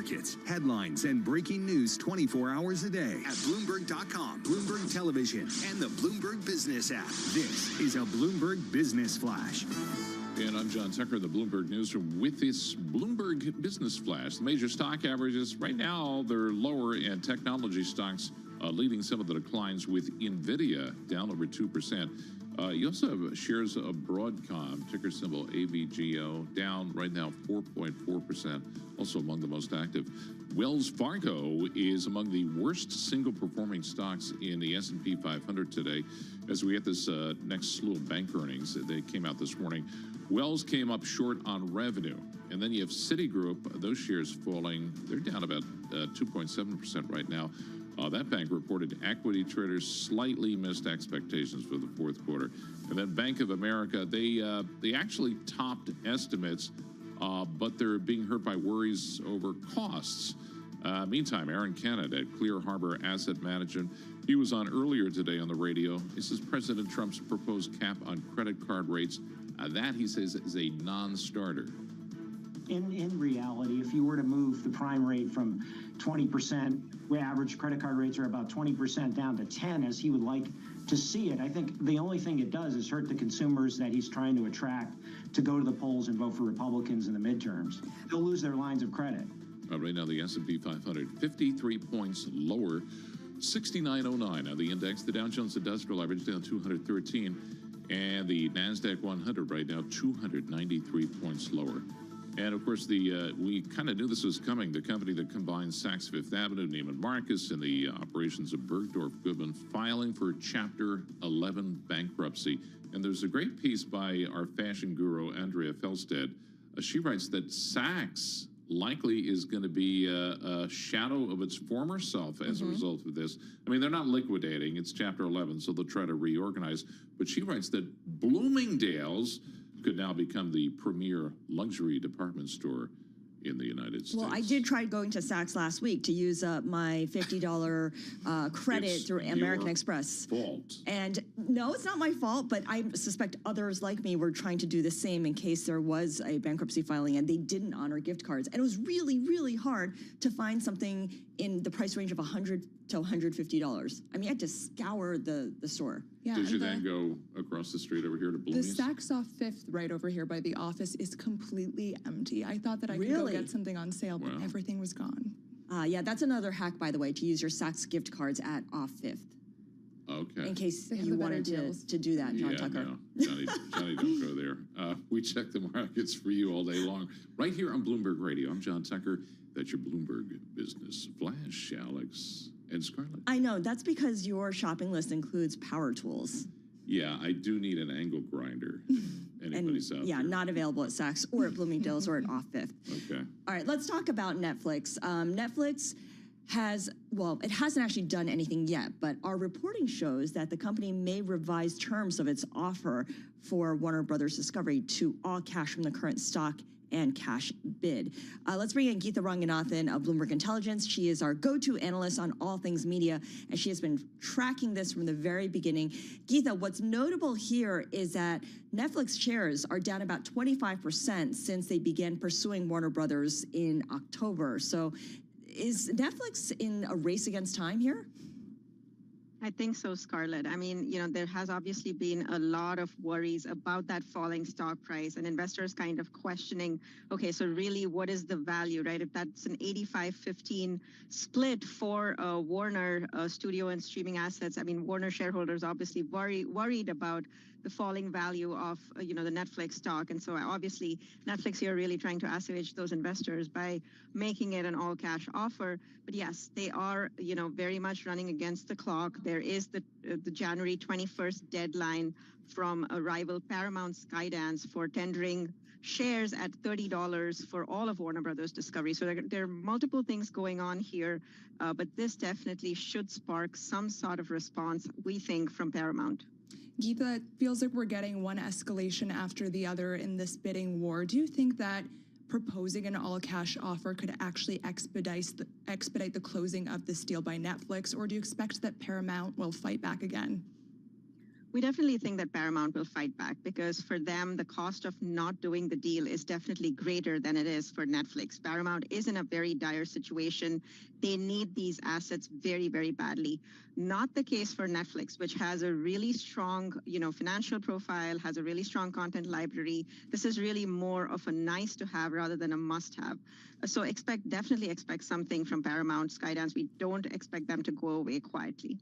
markets, headlines, and breaking news 24 hours a day at Bloomberg.com, Bloomberg Television, and the Bloomberg Business app. This is a Bloomberg Business Flash. And I'm John Tucker, the Bloomberg Newsroom, with this Bloomberg Business Flash. The major stock averages right now, they're lower, and technology stocks leading some of the declines, with NVIDIA down over 2%. You also have shares of Broadcom, ticker symbol ABGO, down right now 4.4%, also among the most active. Wells Fargo is among the worst single-performing stocks in the S&P 500 today, as we get this next slew of bank earnings. They came out this morning. Wells came up short on revenue. And then you have Citigroup, those shares falling. They're down about 2.7% right now. That bank reported equity traders slightly missed expectations for the fourth quarter. And then Bank of America, they actually topped estimates, but they're being hurt by worries over costs. Meantime, Aaron Kennett at Clear Harbor Asset Management, he was on earlier today on the radio. This is President Trump's proposed cap on credit card rates. That, he says, is a non-starter. In reality, if you were to move the prime rate from 20%, where average credit card rates are about 20%, down to 10, as he would like to see it, I think the only thing it does is hurt the consumers that he's trying to attract to go to the polls and vote for Republicans in the midterms. They'll lose their lines of credit. Right now, the S&P 500, 53 points lower, 6909 on the index. The Dow Jones Industrial Average down 213, and the NASDAQ 100 right now 293 points lower. And, of course, we kind of knew this was coming. The company that combines Saks Fifth Avenue, Neiman Marcus, and the operations of Bergdorf Goodman filing for Chapter 11 bankruptcy. And there's a great piece by our fashion guru, Andrea Felstead. She writes that Saks likely is going to be a shadow of its former self as a result of this. I mean, they're not liquidating. It's Chapter 11, so they'll try to reorganize. But she writes that Bloomingdale's could now become the premier luxury department store in the United States. Well, I did try going to Saks last week to use my $50 credit through American Express. Fault. And no, it's not my fault, but I suspect others like me were trying to do the same in case there was a bankruptcy filing and they didn't honor gift cards. And it was really, really hard to find something in the price range of $100 to $150. I mean, I had to scour the store. Yeah, Did you then go across the street over here to The Bloomingdale's? Saks off Fifth, right over here by the office, is completely empty. I thought that I could go Really? get something on sale, but Wow. everything was gone. Yeah, that's another hack, by the way, to use your Saks gift cards at off Fifth. Okay. In case They have you the better wanted deals. to do that, John Yeah, Tucker. no. Johnny, don't go there. We check the markets for you all day long, right here on Bloomberg Radio. I'm John Tucker. That's your Bloomberg Business Flash, Alex and Scarlett. I know, that's because your shopping list includes power tools. Yeah, I do need an angle grinder. Anybody's out Yeah, there. not available at Saks or at Bloomingdale's or at Off Fifth. Okay. All right, let's talk about Netflix. Netflix has, well, it hasn't actually done anything yet, but our reporting shows that the company may revise terms of its offer for Warner Brothers Discovery to all cash from the current stock and cash bid. Let's bring in Geetha Ranganathan of Bloomberg Intelligence. She is our go-to analyst on all things media, and she has been tracking this from the very beginning. Geetha, what's notable here is that Netflix shares are down about 25% since they began pursuing Warner Brothers in October. So is Netflix in a race against time here? I think so, Scarlett. I mean, there has obviously been a lot of worries about that falling stock price and investors kind of questioning, okay, so really what is the value, right? If that's an 85-15 split for Warner studio and streaming assets, I mean, Warner shareholders obviously worried about the falling value of, the Netflix stock. And so obviously Netflix here really trying to assuage those investors by making it an all cash offer. But yes, they are, very much running against the clock. There is the January 21st deadline from a rival Paramount Skydance for tendering shares at $30 for all of Warner Brothers Discovery. So there are multiple things going on here, but this definitely should spark some sort of response, we think, from Paramount. Geetha, it feels like we're getting one escalation after the other in this bidding war. Do you think that proposing an all-cash offer could actually expedite the closing of this deal by Netflix, or do you expect that Paramount will fight back again? We definitely think that Paramount will fight back because for them, the cost of not doing the deal is definitely greater than it is for Netflix. Paramount is in a very dire situation. They need these assets very, very badly. Not the case for Netflix, which has a really strong, financial profile, has a really strong content library. This is really more of a nice to have rather than a must have. So definitely expect something from Paramount, Skydance. We don't expect them to go away quietly.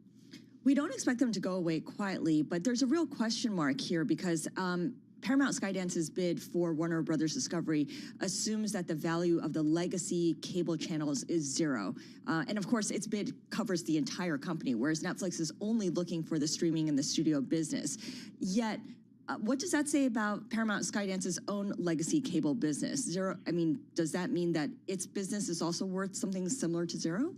We don't expect them to go away quietly, but there's a real question mark here because Paramount Skydance's bid for Warner Brothers Discovery assumes that the value of the legacy cable channels is zero. And of course, its bid covers the entire company, whereas Netflix is only looking for the streaming and the studio business. Yet, what does that say about Paramount Skydance's own legacy cable business? Zero. I mean, does that mean that its business is also worth something similar to zero?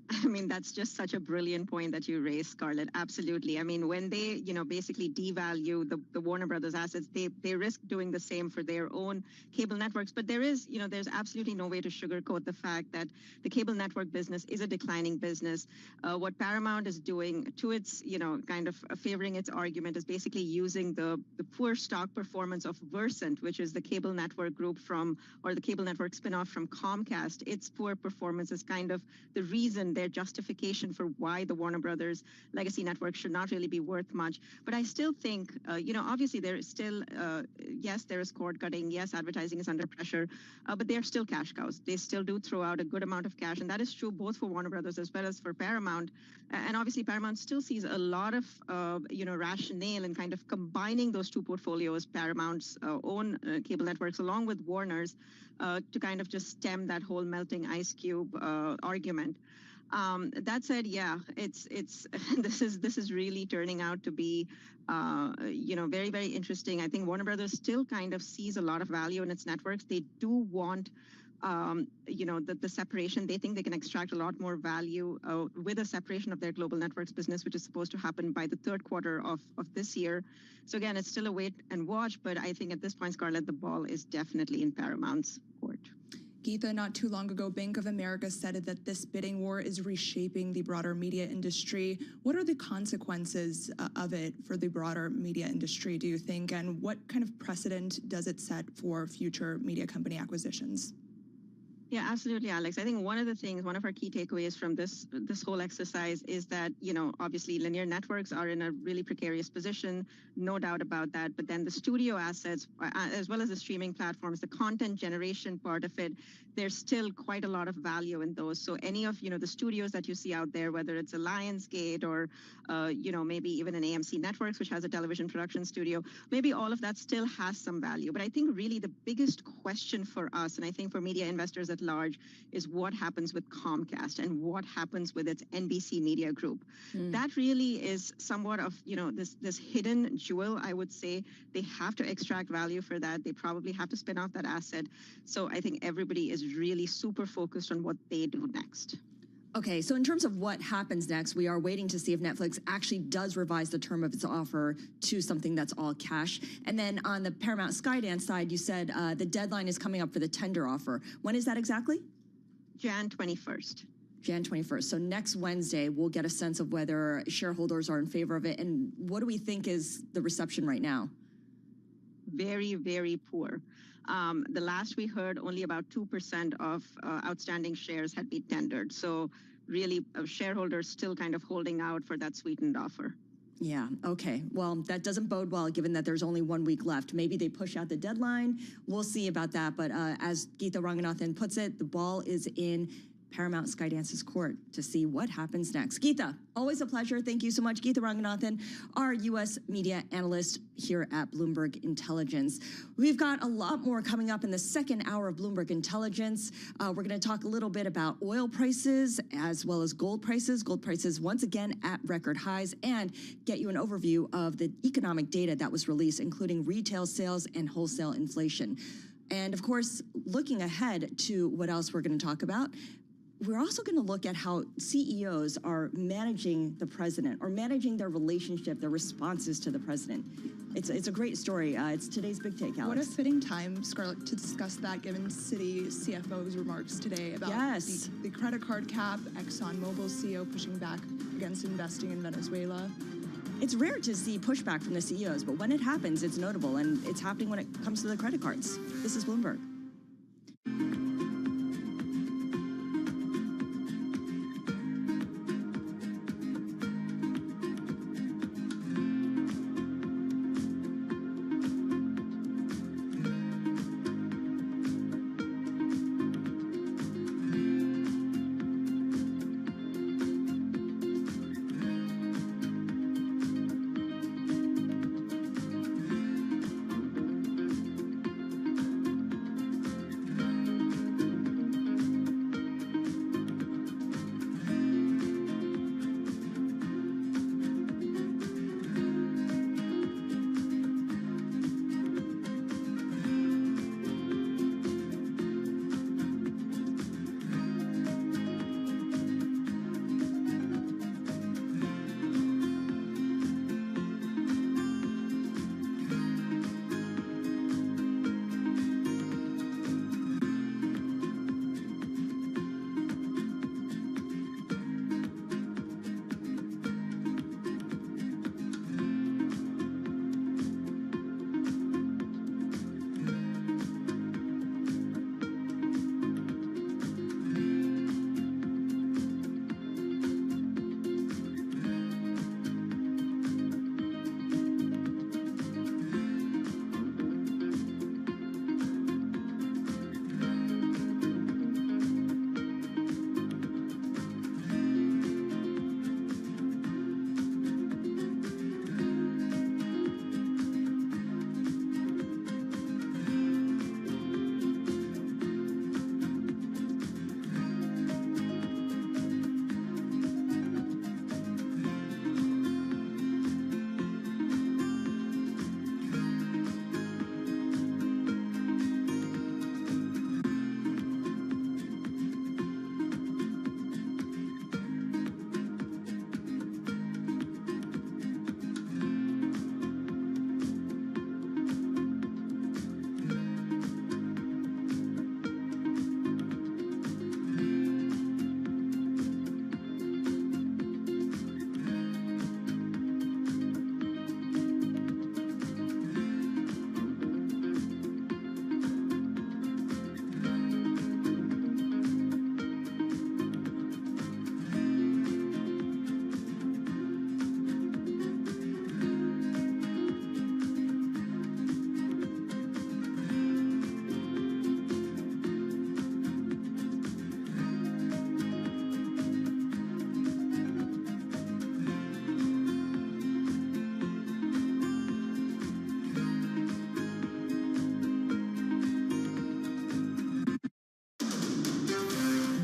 I mean, that's just such a brilliant point that you raised, Scarlett. Absolutely. I mean, when they, basically devalue the Warner Brothers assets, they risk doing the same for their own cable networks. But there's absolutely no way to sugarcoat the fact that the cable network business is a declining business. What Paramount is doing to its, kind of favoring its argument is basically using the poor stock performance of Versant, which is the cable network group or the cable network spinoff from Comcast. Its poor performance is kind of the reason their justification for why the Warner Brothers legacy network should not really be worth much. But I still think, obviously there is still, yes, there is cord cutting. Yes, advertising is under pressure, but they're still cash cows. They still do throw out a good amount of cash. And that is true both for Warner Brothers as well as for Paramount. And obviously Paramount still sees a lot of, rationale in kind of combining those two portfolios, Paramount's own cable networks along with Warner's, to kind of just stem that whole melting ice cube argument. That said, yeah, it's this is really turning out to be, very, very interesting. I think Warner Brothers still kind of sees a lot of value in its networks. They do want, the separation. They think they can extract a lot more value with a separation of their global networks business, which is supposed to happen by the third quarter of this year. So again, it's still a wait and watch, but I think at this point, Scarlett, the ball is definitely in Paramount's court. Geetha, not too long ago, Bank of America said that this bidding war is reshaping the broader media industry. What are the consequences of it for the broader media industry, do you think? And what kind of precedent does it set for future media company acquisitions? Yeah, absolutely, Alex. I think one of our key takeaways from this whole exercise is that, obviously linear networks are in a really precarious position, no doubt about that. But then the studio assets, as well as the streaming platforms, the content generation part of it, there's still quite a lot of value in those. So any of, the studios that you see out there, whether it's a Lionsgate or, maybe even an AMC Networks, which has a television production studio, maybe all of that still has some value. But I think really the biggest question for us, and I think for media investors at large, is what happens with Comcast and what happens with its NBC Media Group. That really is somewhat of, this hidden jewel, I would say. They have to extract value for that. They probably have to spin off that asset. So I think everybody is really super focused on what they do next. Okay, so in terms of what happens next, we are waiting to see if Netflix actually does revise the term of its offer to something that's all cash. And then on the Paramount Skydance side, you said the deadline is coming up for the tender offer. When is that exactly? Jan 21st. Jan 21st. So next Wednesday, we'll get a sense of whether shareholders are in favor of it. And what do we think is the reception right now? Very, very poor. The last we heard, only about 2% of outstanding shares had been tendered. So really, shareholders still kind of holding out for that sweetened offer. Yeah, okay. Well, that doesn't bode well given that there's only 1 week left. Maybe they push out the deadline. We'll see about that. But as Geetha Ranganathan puts it, the ball is in Paramount Skydance's court to see what happens next. Geetha, always a pleasure. Thank you so much. Geetha Ranganathan, our U.S. media analyst here at Bloomberg Intelligence. We've got a lot more coming up in the second hour of Bloomberg Intelligence. We're going to talk a little bit about oil prices as well as gold prices. Gold prices once again at record highs, and get you an overview of the economic data that was released, including retail sales and wholesale inflation. And of course, looking ahead to what else we're going to talk about, we're also going to look at how CEOs are managing the president or managing their relationship, their responses to the president. It's a great story. It's today's Big Take, Alex. What a fitting time, Scarlett, to discuss that, given Citi CFO's remarks today about the credit card cap, ExxonMobil's CEO pushing back against investing in Venezuela. It's rare to see pushback from the CEOs, but when it happens, it's notable, and it's happening when it comes to the credit cards. This is Bloomberg.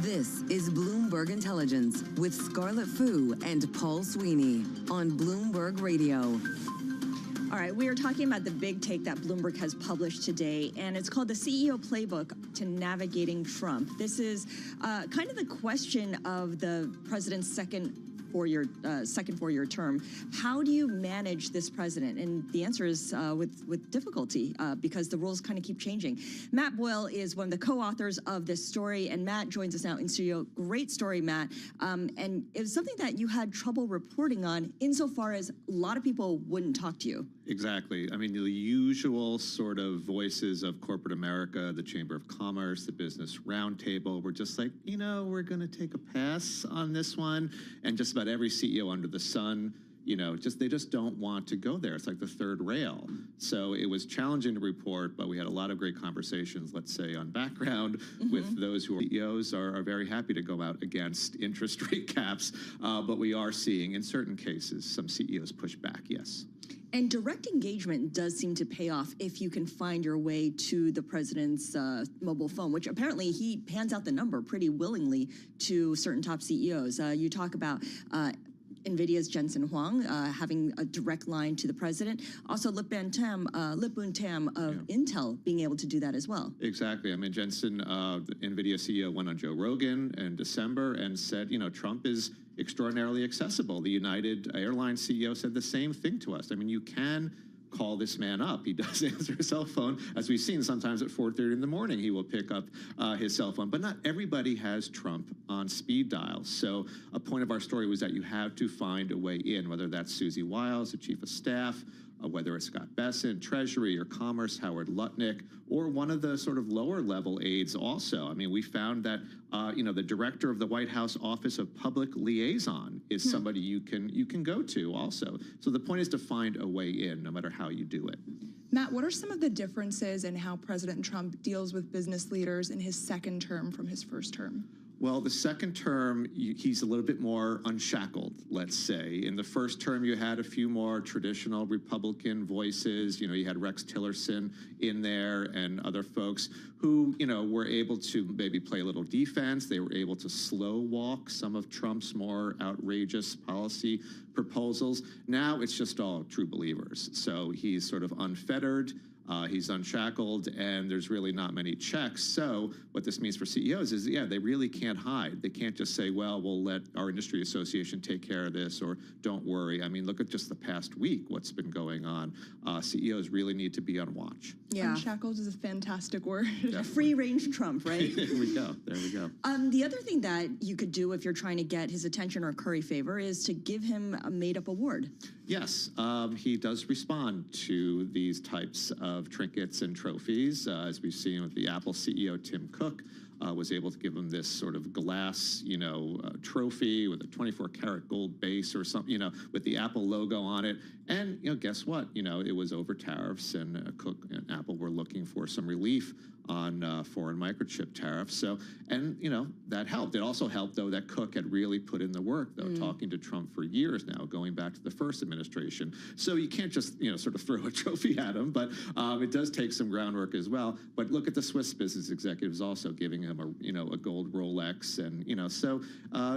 This is Bloomberg Intelligence with Scarlett Fu and Paul Sweeney on Bloomberg Radio. All right, we are talking about the big take that Bloomberg has published today, and it's called the CEO Playbook to Navigating Trump. This is kind of the question of the president's second four-year term. How do you manage this president? And the answer is with difficulty because the rules kind of keep changing. Matt Boyle is one of the co-authors of this story, and Matt joins us now in studio. Great story, Matt. And it was something that you had trouble reporting on insofar as a lot of people wouldn't talk to you. Exactly. I mean, the usual sort of voices of corporate America, the Chamber of Commerce, the Business Roundtable, were just like, you know, we're going to take a pass on this one. And just about every CEO under the sun, you know, they just don't want to go there. It's like the third rail. So it was challenging to report, but we had a lot of great conversations, let's say, on background with those who are CEOs are very happy to go out against interest rate caps. But we are seeing, in certain cases, some CEOs push back, yes. And direct engagement does seem to pay off if you can find your way to the president's mobile phone, which apparently he hands out the number pretty willingly to certain top CEOs. You talk about NVIDIA's Jensen Huang having a direct line to the president. Also, Lip Boon Tam of Intel being able to do that as well. Exactly. I mean, Jensen, the NVIDIA CEO, went on Joe Rogan in December and said, you know, Trump is extraordinarily accessible. The United Airlines CEO said the same thing to us. I mean, you can call this man up. He does answer his cell phone, as we've seen sometimes at 4:30 in the morning. He will pick up his cell phone. But not everybody has Trump on speed dial. So a point of our story was that you have to find a way in, whether that's Susie Wiles, the chief of staff, whether it's Scott Bessent, Treasury or Commerce, Howard Lutnick, or one of the sort of lower level aides also. I mean, we found that, the director of the White House Office of Public Liaison is somebody you can go to also. So the point is to find a way in, no matter how you do it. Matt, what are some of the differences in how President Trump deals with business leaders in his second term from his first term? Well, the second term, he's a little bit more unshackled, let's say. In the first term, you had a few more traditional Republican voices. You had Rex Tillerson in there and other folks who, were able to maybe play a little defense. They were able to slow walk some of Trump's more outrageous policy proposals. Now it's just all true believers. So he's sort of unfettered. He's unshackled, and there's really not many checks. So what this means for CEOs is, they really can't hide. They can't just say, well, we'll let our industry association take care of this, or don't worry. I mean, look at just the past week, what's been going on. CEOs really need to be on watch. Yeah. Unshackled is a fantastic word. A free-range Trump, right? There we go. There we go. The other thing that you could do if you're trying to get his attention or curry favor is to give him a made-up award. Yes, he does respond to these types of trinkets and trophies, as we've seen with the Apple CEO Tim Cook. Was able to give him this sort of glass, trophy with a 24-karat gold base or something, with the Apple logo on it. And, guess what? It was over tariffs, and Cook and Apple were looking for some relief on foreign microchip tariffs. So, and, that helped. It also helped, though, that Cook had really put in the work, though, talking to Trump for years now, going back to the first administration. So you can't just, sort of throw a trophy at him, but it does take some groundwork as well. But look at the Swiss business executives also giving him a gold Rolex. And, so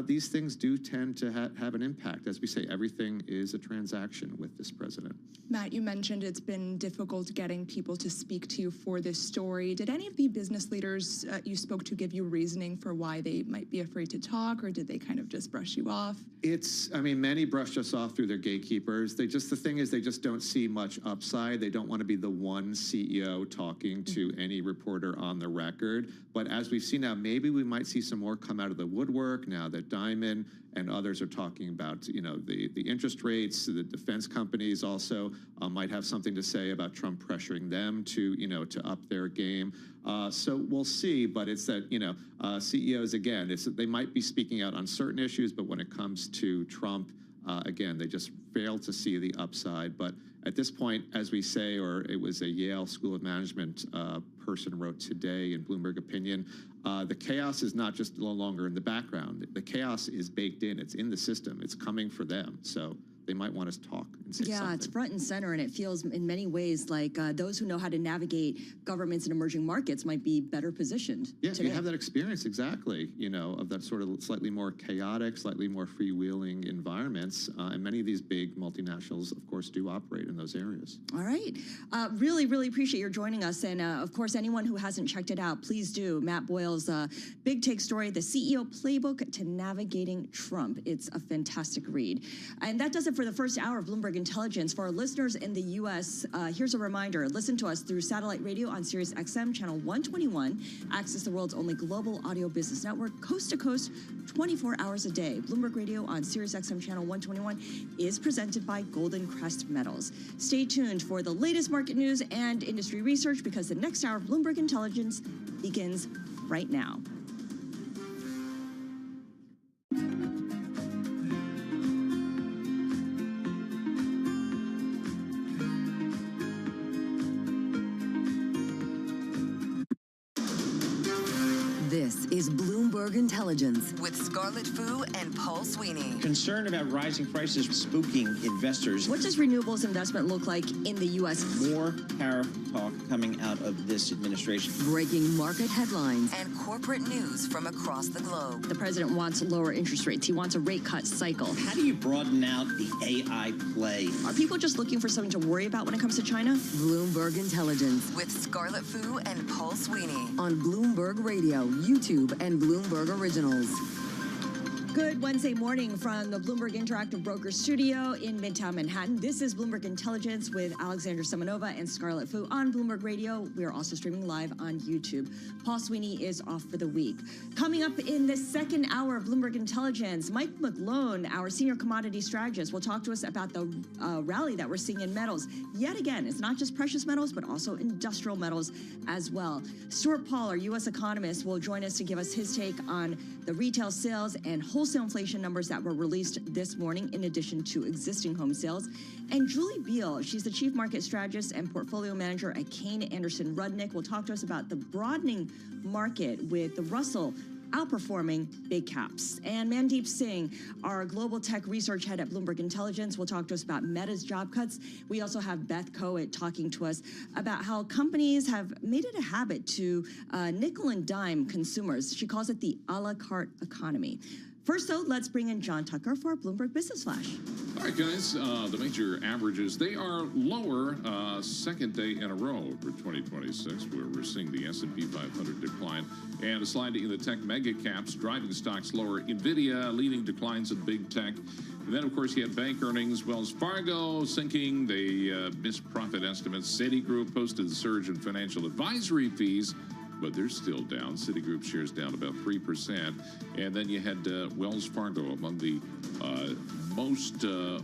these things do tend to have an impact. As we say, everything is a transaction with this president. Matt, you mentioned it's been difficult getting people to speak to you for this story. Did any of the business leaders you spoke to give you reasoning for why they might be afraid to talk, or did they kind of just brush you off? Many brushed us off through their gatekeepers. The thing is, they just don't see much upside. They don't want to be the one CEO talking to any reporter on the record. But as we've seen now, maybe we might see some more come out of the woodwork now that Diamond and others are talking about, the interest rates. The defense companies also might have something to say about Trump pressuring them to up their game. So we'll see, but it's that, CEOs, again, they might be speaking out on certain issues, but when it comes to Trump, again, they just fail to see the upside. But at this point, as we say, or it was a Yale School of Management person wrote today in Bloomberg Opinion, the chaos is not just no longer in the background. The chaos is baked in. It's in the system. It's coming for them. So they might want us to talk and say something. It's front and center, and it feels in many ways like those who know how to navigate governments in emerging markets might be better positioned. Yeah, you have that experience, exactly, of that sort of slightly more chaotic, slightly more freewheeling environments. And many of these big multinationals, of course, do operate in those areas. All right. Really, really appreciate your joining us. And of course, anyone who hasn't checked it out, please do. Matt Boyle's Big Take Story, The CEO Playbook to Navigating Trump. It's a fantastic read. And that does it for the first hour of Bloomberg Intelligence. For our listeners in the U.S., here's a reminder. Listen to us through satellite radio on Sirius XM, channel 121. Access the world's only global audio business network, coast to coast, 24 hours a day. Bloomberg Radio on Sirius XM, channel 121 is presented by Golden Crest Metals. Stay tuned for the latest market news and industry research, because the next hour of Bloomberg Intelligence begins right now. This is Bloomberg Intelligence with Scarlett Fu and Paul Sweeney. Concern about rising prices spooking investors. What does renewables investment look like in the U.S.? More tariff talk coming out of this administration. Breaking market headlines and corporate news from across the globe. The president wants lower interest rates. He wants a rate cut cycle. How do you broaden out the AI play? Are people just looking for something to worry about when it comes to China? Bloomberg Intelligence with Scarlett Fu and Paul Sweeney on Bloomberg Radio, YouTube, and Bloomberg Originals. Good Wednesday morning from the Bloomberg Interactive Brokers Studio in Midtown Manhattan. This is Bloomberg Intelligence with Alexandra Semenova and Scarlett Fu on Bloomberg Radio. We are also streaming live on YouTube. Paul Sweeney is off for the week. Coming up in the second hour of Bloomberg Intelligence, Mike McGlone, our senior commodity strategist, will talk to us about the rally that we're seeing in metals. Yet again, it's not just precious metals, but also industrial metals as well. Stuart Paul, our U.S. economist, will join us to give us his take on the retail sales and wholesale inflation numbers that were released this morning, in addition to existing home sales. And Julie Beal, she's the chief market strategist and portfolio manager at Kane Anderson Rudnick, will talk to us about the broadening market with the Russell outperforming big caps. And Mandeep Singh, our global tech research head at Bloomberg Intelligence, will talk to us about Meta's job cuts. We also have Beth Coet talking to us about how companies have made it a habit to nickel and dime consumers. She calls it the a la carte economy. First, though, let's bring in John Tucker for our Bloomberg Business Flash. All right, guys, the major averages, they are lower second day in a row for 2026, where we're seeing the S&P 500 decline and a slide in the tech mega caps, driving stocks lower. NVIDIA leading declines in big tech. And then, of course, you had bank earnings. Wells Fargo sinking. They missed profit estimates. Citigroup posted a surge in financial advisory fees, but they're still down. Citigroup shares down about 3%. And then you had Wells Fargo among the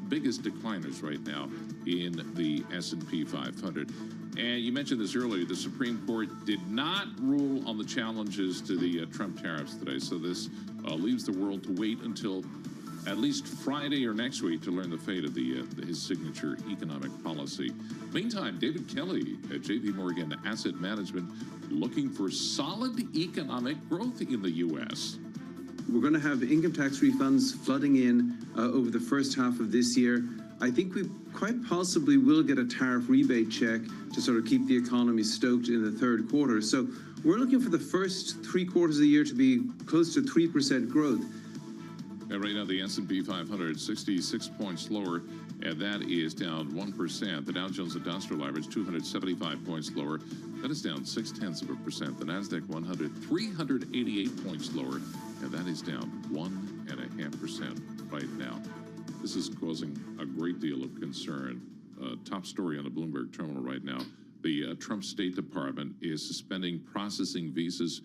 biggest decliners right now in the S&P 500. And you mentioned this earlier, the Supreme Court did not rule on the challenges to the Trump tariffs today. So this leaves the world to wait until at least Friday or next week to learn the fate of his signature economic policy. Meantime, David Kelly at JP Morgan Asset Management looking for solid economic growth in the U.S. We're going to have income tax refunds flooding in over the first half of this year. I think we quite possibly will get a tariff rebate check to sort of keep the economy stoked in the third quarter. So we're looking for the first 3 quarters of the year to be close to 3% growth. And right now, the S&P 500, 66 points lower, and that is down 1%. The Dow Jones Industrial Average, 275 points lower. That is down 0.6%. The NASDAQ 100, 388 points lower, and that is down 1.5% right now. This is causing a great deal of concern. Top story on the Bloomberg terminal right now. The Trump State Department is suspending processing visas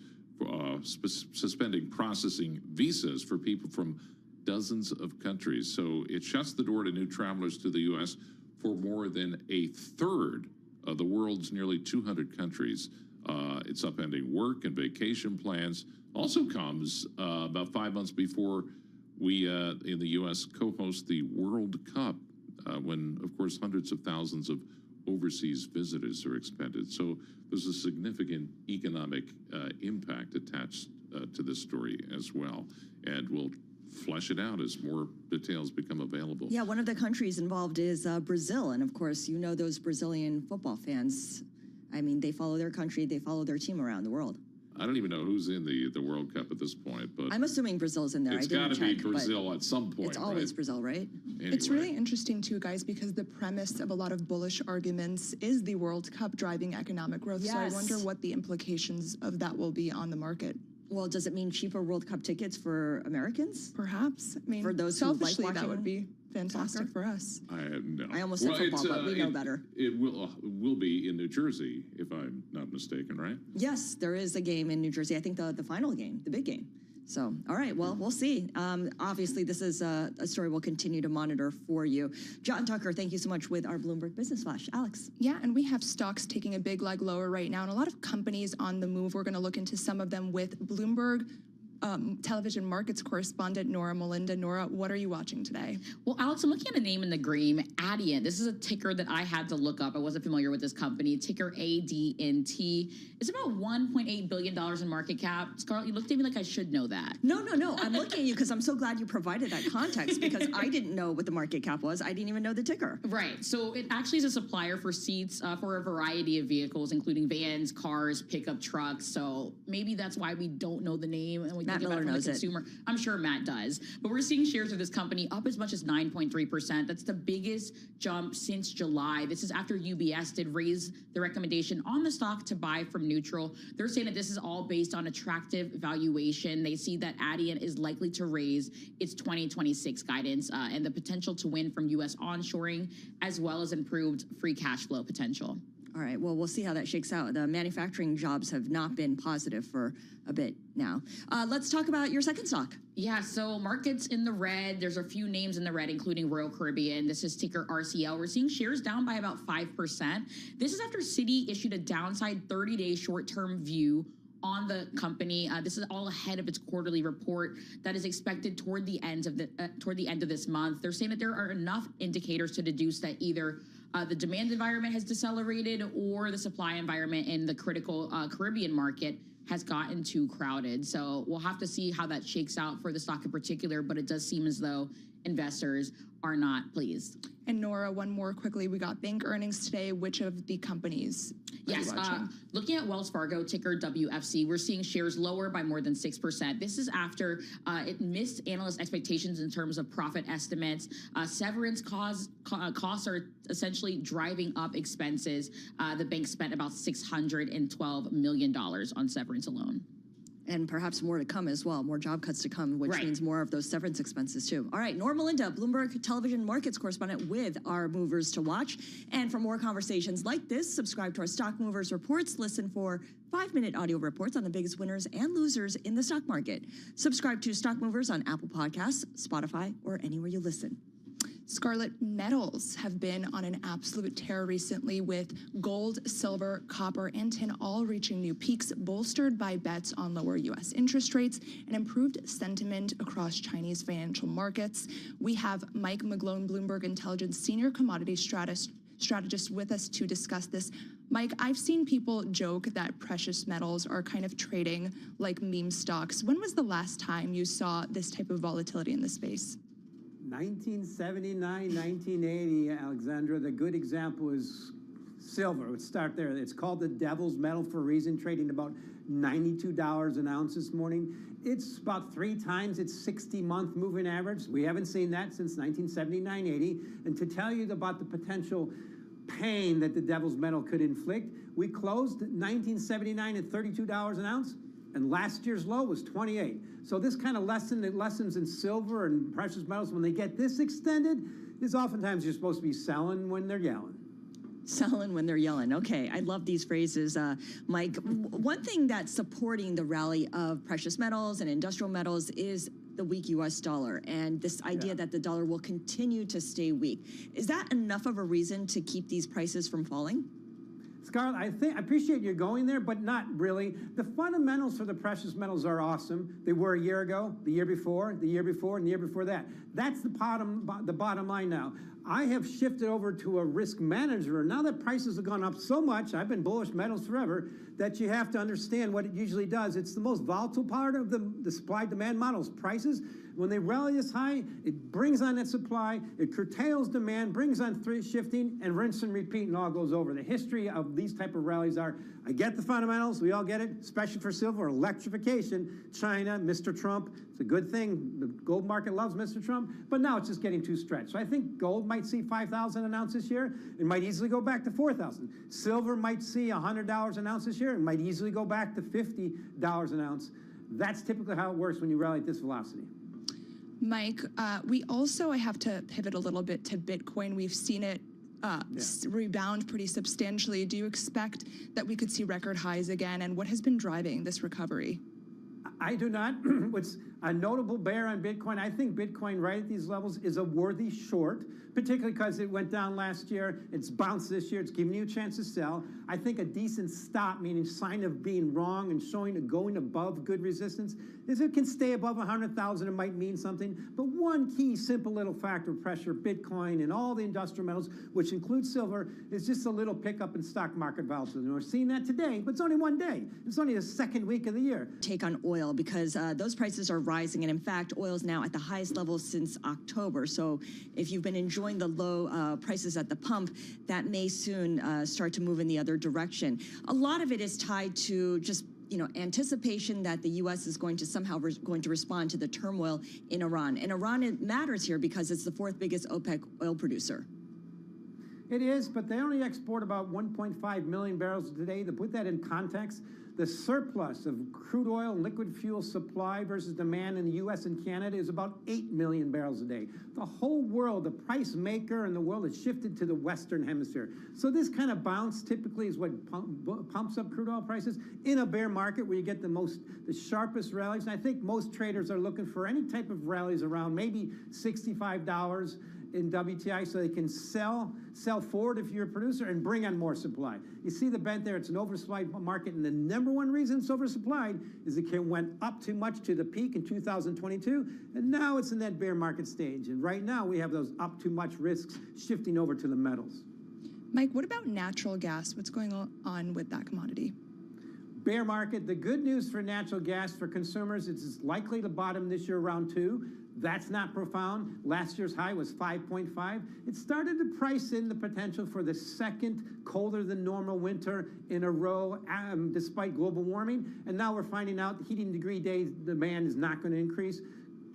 for people from dozens of countries. So it shuts the door to new travelers to the U.S. for more than a third of the world's nearly 200 countries. It's upending work and vacation plans. Also comes about 5 months before we in the U.S. co-host the World Cup, when, of course, hundreds of thousands of overseas visitors are expected. So there's a significant economic impact attached to this story as well. And we'll flesh it out as more details become available. Yeah, one of the countries involved is Brazil. And of course, you know those Brazilian football fans. I mean, they follow their country, they follow their team around the world. I don't even know who's in the World Cup at this point, but I'm assuming Brazil's in there. It's got to be Brazil at some point. It's always Brazil, right? Anyway. It's really interesting too, guys, because the premise of a lot of bullish arguments is the World Cup driving economic growth. Yes. So I wonder what the implications of that will be on the market. Well, does it mean cheaper World Cup tickets for Americans? Perhaps. I mean, for those who like selfishly, watching, that would be fantastic soccer? for us. I almost said football, but we know better. It will be in New Jersey, if I'm not mistaken, right? Yes, there is a game in New Jersey. I think the final game, the big game. So, all right, well, we'll see. Obviously, this is a story we'll continue to monitor for you. John Tucker, thank you so much with our Bloomberg Business Flash. Alex. Yeah, and we have stocks taking a big leg lower right now, and a lot of companies on the move. We're going to look into some of them with Bloomberg television markets correspondent Nora Melinda. Nora, what are you watching today? Well, Alex, I'm looking at a name in the green, Adient. This is a ticker that I had to look up. I wasn't familiar with this company. Ticker ADNT. It's about $1.8 billion in market cap. Scarlett, you looked at me like I should know that. No. I'm looking at you because I'm so glad you provided that context, because I didn't know what the market cap was. I didn't even know the ticker. Right. So it actually is a supplier for seats for a variety of vehicles, including vans, cars, pickup trucks. So maybe that's why we don't know the name and we Matt think about Miller it from the knows it. consumer. I'm sure Matt does. But we're seeing shares of this company up as much as 9.3%. That's the biggest jump since July. This is after UBS did raise the recommendation on the stock to buy from neutral. They're saying that this is all based on attractive valuation. They see that Adyen is likely to raise its 2026 guidance and the potential to win from U.S. onshoring, as well as improved free cash flow potential. All right, well, we'll see how that shakes out. The manufacturing jobs have not been positive for a bit now. Let's talk about your second stock. Yeah, so markets in the red. There's a few names in the red, including Royal Caribbean. This is ticker RCL. We're seeing shares down by about 5%. This is after Citi issued a downside 30-day short-term view on the company. This is all ahead of its quarterly report that is expected toward the end of this month. They're saying that there are enough indicators to deduce that either the demand environment has decelerated or the supply environment in the critical Caribbean market has gotten too crowded. So we'll have to see how that shakes out for the stock in particular, but it does seem as though investors are not pleased. And Nora, one more quickly. We got bank earnings today. Which of the companies are you watching? Looking at Wells Fargo, ticker WFC, we're seeing shares lower by more than 6%. This is after it missed analyst expectations in terms of profit estimates. Severance costs are essentially driving up expenses. The bank spent about $612 million on severance alone. And perhaps more to come as well, more job cuts to come, which means more of those severance expenses too. All right, Nora Melinda, Bloomberg Television Markets correspondent with our movers to watch. And for more conversations like this, subscribe to our Stock Movers Reports. Listen for 5-minute audio reports on the biggest winners and losers in the stock market. Subscribe to Stock Movers on Apple Podcasts, Spotify, or anywhere you listen. Scarlet, metals have been on an absolute tear recently, with gold, silver, copper, and tin all reaching new peaks, bolstered by bets on lower U.S. interest rates and improved sentiment across Chinese financial markets. We have Mike McGlone, Bloomberg Intelligence Senior Commodity Strategist, with us to discuss this. Mike, I've seen people joke that precious metals are kind of trading like meme stocks. When was the last time you saw this type of volatility in the space? 1979, 1980, Alexandra. The good example is silver. Let's start there. It's called the devil's metal for a reason, trading about $92 an ounce this morning. It's about 3 times its 60-month moving average. We haven't seen that since 1979-80. And to tell you about the potential pain that the devil's metal could inflict, we closed 1979 at $32 an ounce, and last year's low was 28. So this kind of lessons in silver and precious metals, when they get this extended, is oftentimes you're supposed to be selling when they're yelling. Selling when they're yelling. Okay, I love these phrases, Mike. One thing that's supporting the rally of precious metals and industrial metals is the weak U.S. dollar and this idea that the dollar will continue to stay weak. Is that enough of a reason to keep these prices from falling? Scarlett, I appreciate you going there, but not really. The fundamentals for the precious metals are awesome. They were a year ago, the year before, and the year before that. That's the bottom line now. I have shifted over to a risk manager. Now that prices have gone up so much, I've been bullish metals forever, that you have to understand what it usually does. It's the most volatile part of the supply-demand models. Prices, when they rally this high, it brings on that supply, it curtails demand, brings on shifting, and rinse and repeat, and all goes over. The history of these type of rallies are, I get the fundamentals, we all get it, especially for silver, electrification, China, Mr. Trump. It's a good thing. The gold market loves Mr. Trump, but now it's just getting too stretched. So I think gold might see 5,000 an ounce this year. It might easily go back to 4,000. Silver might see $100 an ounce this year. It might easily go back to $50 an ounce. That's typically how it works when you rally at this velocity. Mike, I have to pivot a little bit to Bitcoin. We've seen it rebound pretty substantially. Do you expect that we could see record highs again? And what has been driving this recovery? I do not. What's a notable bear on Bitcoin, I think Bitcoin right at these levels is a worthy short, particularly because it went down last year. It's bounced this year. It's giving you a chance to sell. I think a decent stop, meaning sign of being wrong and going above good resistance, is it can stay above 100,000, it might mean something. But one key, simple little factor of pressure, Bitcoin and all the industrial metals, which includes silver, is just a little pickup in stock market volatility. And we're seeing that today, but it's only one day. It's only the second week of the year. Take on oil, because those prices are rising. And in fact, oil is now at the highest level since October. So if you've been enjoying the low prices at the pump, that may soon start to move in the other direction. A lot of it is tied to just anticipation that the U.S. is going to somehow going to respond to the turmoil in Iran. And Iran, it matters here because it's the fourth biggest OPEC oil producer. It is, but they only export about 1.5 million barrels today. To put that in context, the surplus of crude oil and liquid fuel supply versus demand in the U.S. and Canada is about 8 million barrels a day. The whole world, the price maker in the world, has shifted to the Western Hemisphere. So this kind of bounce typically is what pumps up crude oil prices in a bear market where you get the sharpest rallies. And I think most traders are looking for any type of rallies around maybe $65 in WTI so they can sell forward if you're a producer and bring on more supply. You see the bent there, it's an oversupplied market, and the number one reason it's oversupplied is it went up too much to the peak in 2022, and now it's in that bear market stage. And right now we have those up too much risks shifting over to the metals. Mike, what about natural gas? What's going on with that commodity? Bear market. The good news for natural gas for consumers is it's likely to bottom this year around 2. That's not profound. Last year's high was 5.5. It started to price in the potential for the second colder than normal winter in a row, despite global warming. And now we're finding out heating degree days demand is not going to increase.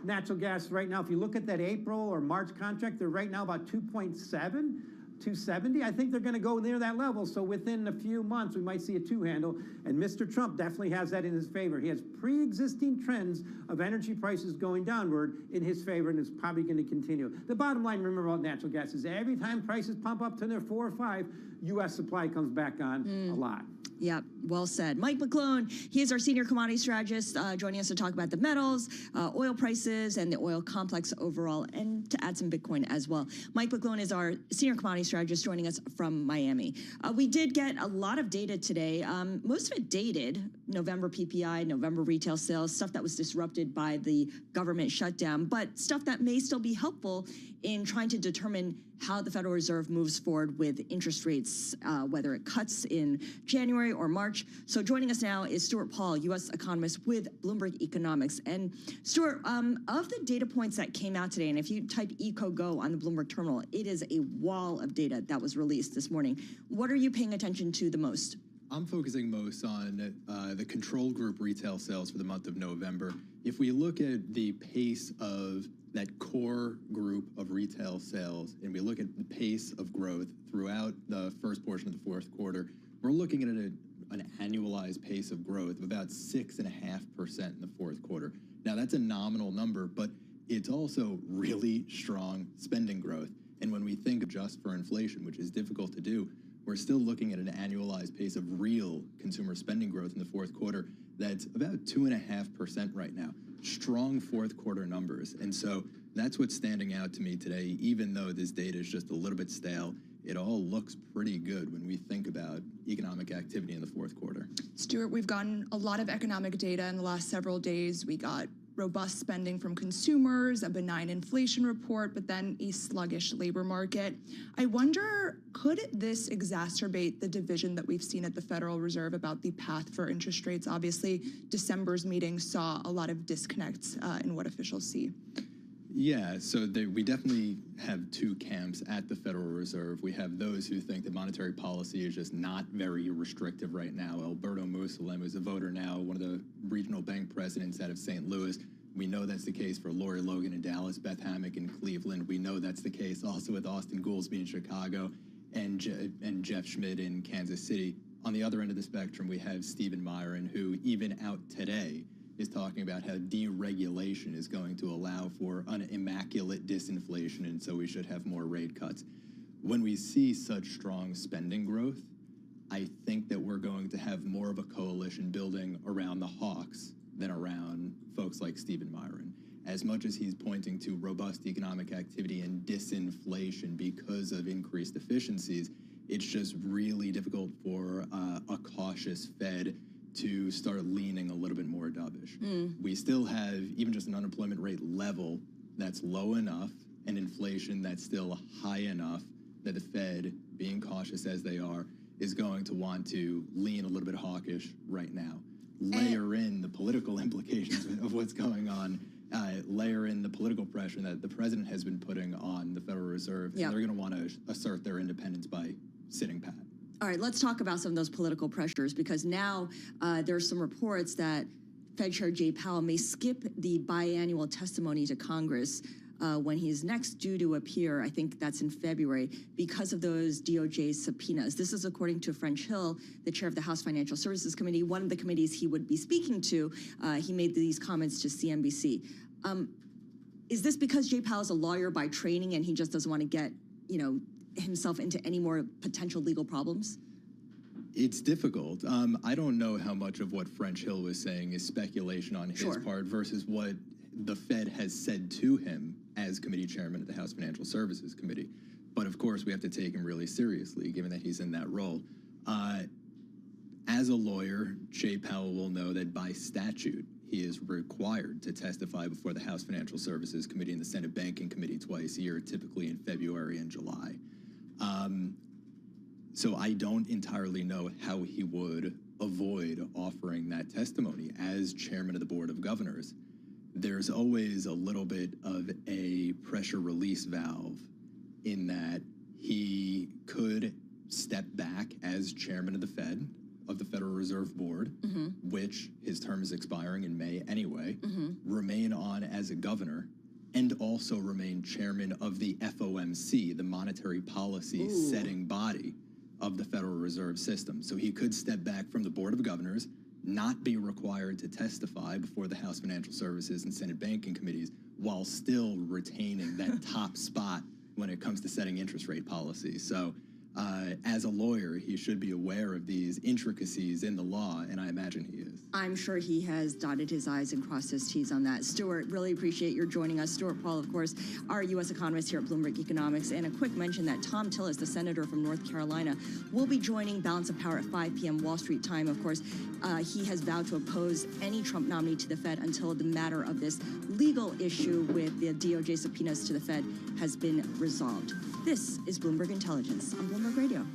Natural gas right now, if you look at that April or March contract, they're right now about 2.7. 270. I think they're going to go near that level. So within a few months, we might see a 2 handle. And Mr. Trump definitely has that in his favor. He has pre-existing trends of energy prices going downward in his favor, and it's probably going to continue. The bottom line, remember about natural gas, is every time prices pump up to their 4 or 5, U.S. supply comes back on a lot. Yep, well said. Mike McClone, he is our senior commodity strategist, joining us to talk about the metals, oil prices, and the oil complex overall, and to add some Bitcoin as well. Mike McClone is our senior commodity strategist joining us from Miami. We did get a lot of data today, most of it dated, November PPI, November retail sales, stuff that was disrupted by the government shutdown, but stuff that may still be helpful in trying to determine how the Federal Reserve moves forward with interest rates, whether it cuts in January or March. So joining us now is StartupPal, U.S. economist with Bloomberg Economics. And Stuart, of the data points that came out today, and if you type EcoGo on the Bloomberg terminal, it is a wall of data that was released this morning. What are you paying attention to the most? I'm focusing most on the control group retail sales for the month of November. If we look at the pace of that core group of retail sales, and we look at the pace of growth throughout the first portion of the fourth quarter, we're looking at an annualized pace of growth of about 6.5% in the fourth quarter. Now, that's a nominal number, but it's also really strong spending growth. And when we think of just for inflation, which is difficult to do, we're still looking at an annualized pace of real consumer spending growth in the fourth quarter that's about 2.5% right now. Strong fourth quarter numbers. And so that's what's standing out to me today. Even though this data is just a little bit stale, it all looks pretty good when we think about economic activity in the fourth quarter. Stuart, we've gotten a lot of economic data in the last several days. We got robust spending from consumers, a benign inflation report, but then a sluggish labor market. I wonder, could this exacerbate the division that we've seen at the Federal Reserve about the path for interest rates? Obviously, December's meeting saw a lot of disconnects in what officials see. Yeah, so we definitely have two camps at the Federal Reserve. We have those who think that monetary policy is just not very restrictive right now. Alberto Musalem is a voter now, one of the regional bank presidents out of St. Louis. We know that's the case for Lori Logan in Dallas, Beth Hammock in Cleveland. We know that's the case also with Austin Goolsbee in Chicago and Jeff Schmidt in Kansas City. On the other end of the spectrum, we have Stephen Myron, who even out today is talking about how deregulation is going to allow for an immaculate disinflation, and so we should have more rate cuts. When we see such strong spending growth, I think that we're going to have more of a coalition building around the hawks than around folks like Stephen Myron. As much as he's pointing to robust economic activity and disinflation because of increased efficiencies, it's just really difficult for a cautious Fed to start leaning a little bit more dovish. We still have even just an unemployment rate level that's low enough and inflation that's still high enough that the Fed, being cautious as they are, is going to want to lean a little bit hawkish right now. Layer in the political implications of what's going on, layer in the political pressure that the president has been putting on the Federal Reserve, and they're going to want to assert their independence by sitting pat. All right, let's talk about some of those political pressures, because now there are some reports that Fed Chair Jay Powell may skip the biannual testimony to Congress when he's next due to appear. I think that's in February, because of those DOJ subpoenas. This is according to French Hill, the chair of the House Financial Services Committee, one of the committees he would be speaking to. He made these comments to CNBC. Is this because Jay Powell's a lawyer by training and he just doesn't want to get, himself into any more potential legal problems? It's difficult. I don't know how much of what French Hill was saying is speculation on his part versus what the Fed has said to him as committee chairman of the House Financial Services Committee. But of course, we have to take him really seriously, given that he's in that role. As a lawyer, Jay Powell will know that by statute, he is required to testify before the House Financial Services Committee and the Senate Banking Committee twice a year, typically in February and July. So I don't entirely know how he would avoid offering that testimony as chairman of the Board of Governors. There's always a little bit of a pressure release valve in that he could step back as chairman of the Fed, of the Federal Reserve Board, which his term is expiring in May anyway, remain on as a governor, and also remain chairman of the FOMC, the monetary policy setting body of the Federal Reserve System. So he could step back from the Board of Governors, not be required to testify before the House Financial Services and Senate Banking Committees, while still retaining that top spot when it comes to setting interest rate policy. So as a lawyer, he should be aware of these intricacies in the law, and I imagine he is. I'm sure he has dotted his I's and crossed his T's on that. Stuart, really appreciate your joining us. Stuart Paul, of course, our U.S. economist here at Bloomberg Economics. And a quick mention that Tom Tillis, the senator from North Carolina, will be joining Balance of Power at 5 p.m. Wall Street time. Of course, he has vowed to oppose any Trump nominee to the Fed until the matter of this legal issue with the DOJ subpoenas to the Fed has been resolved. This is Bloomberg Intelligence on Bloomberg Radio.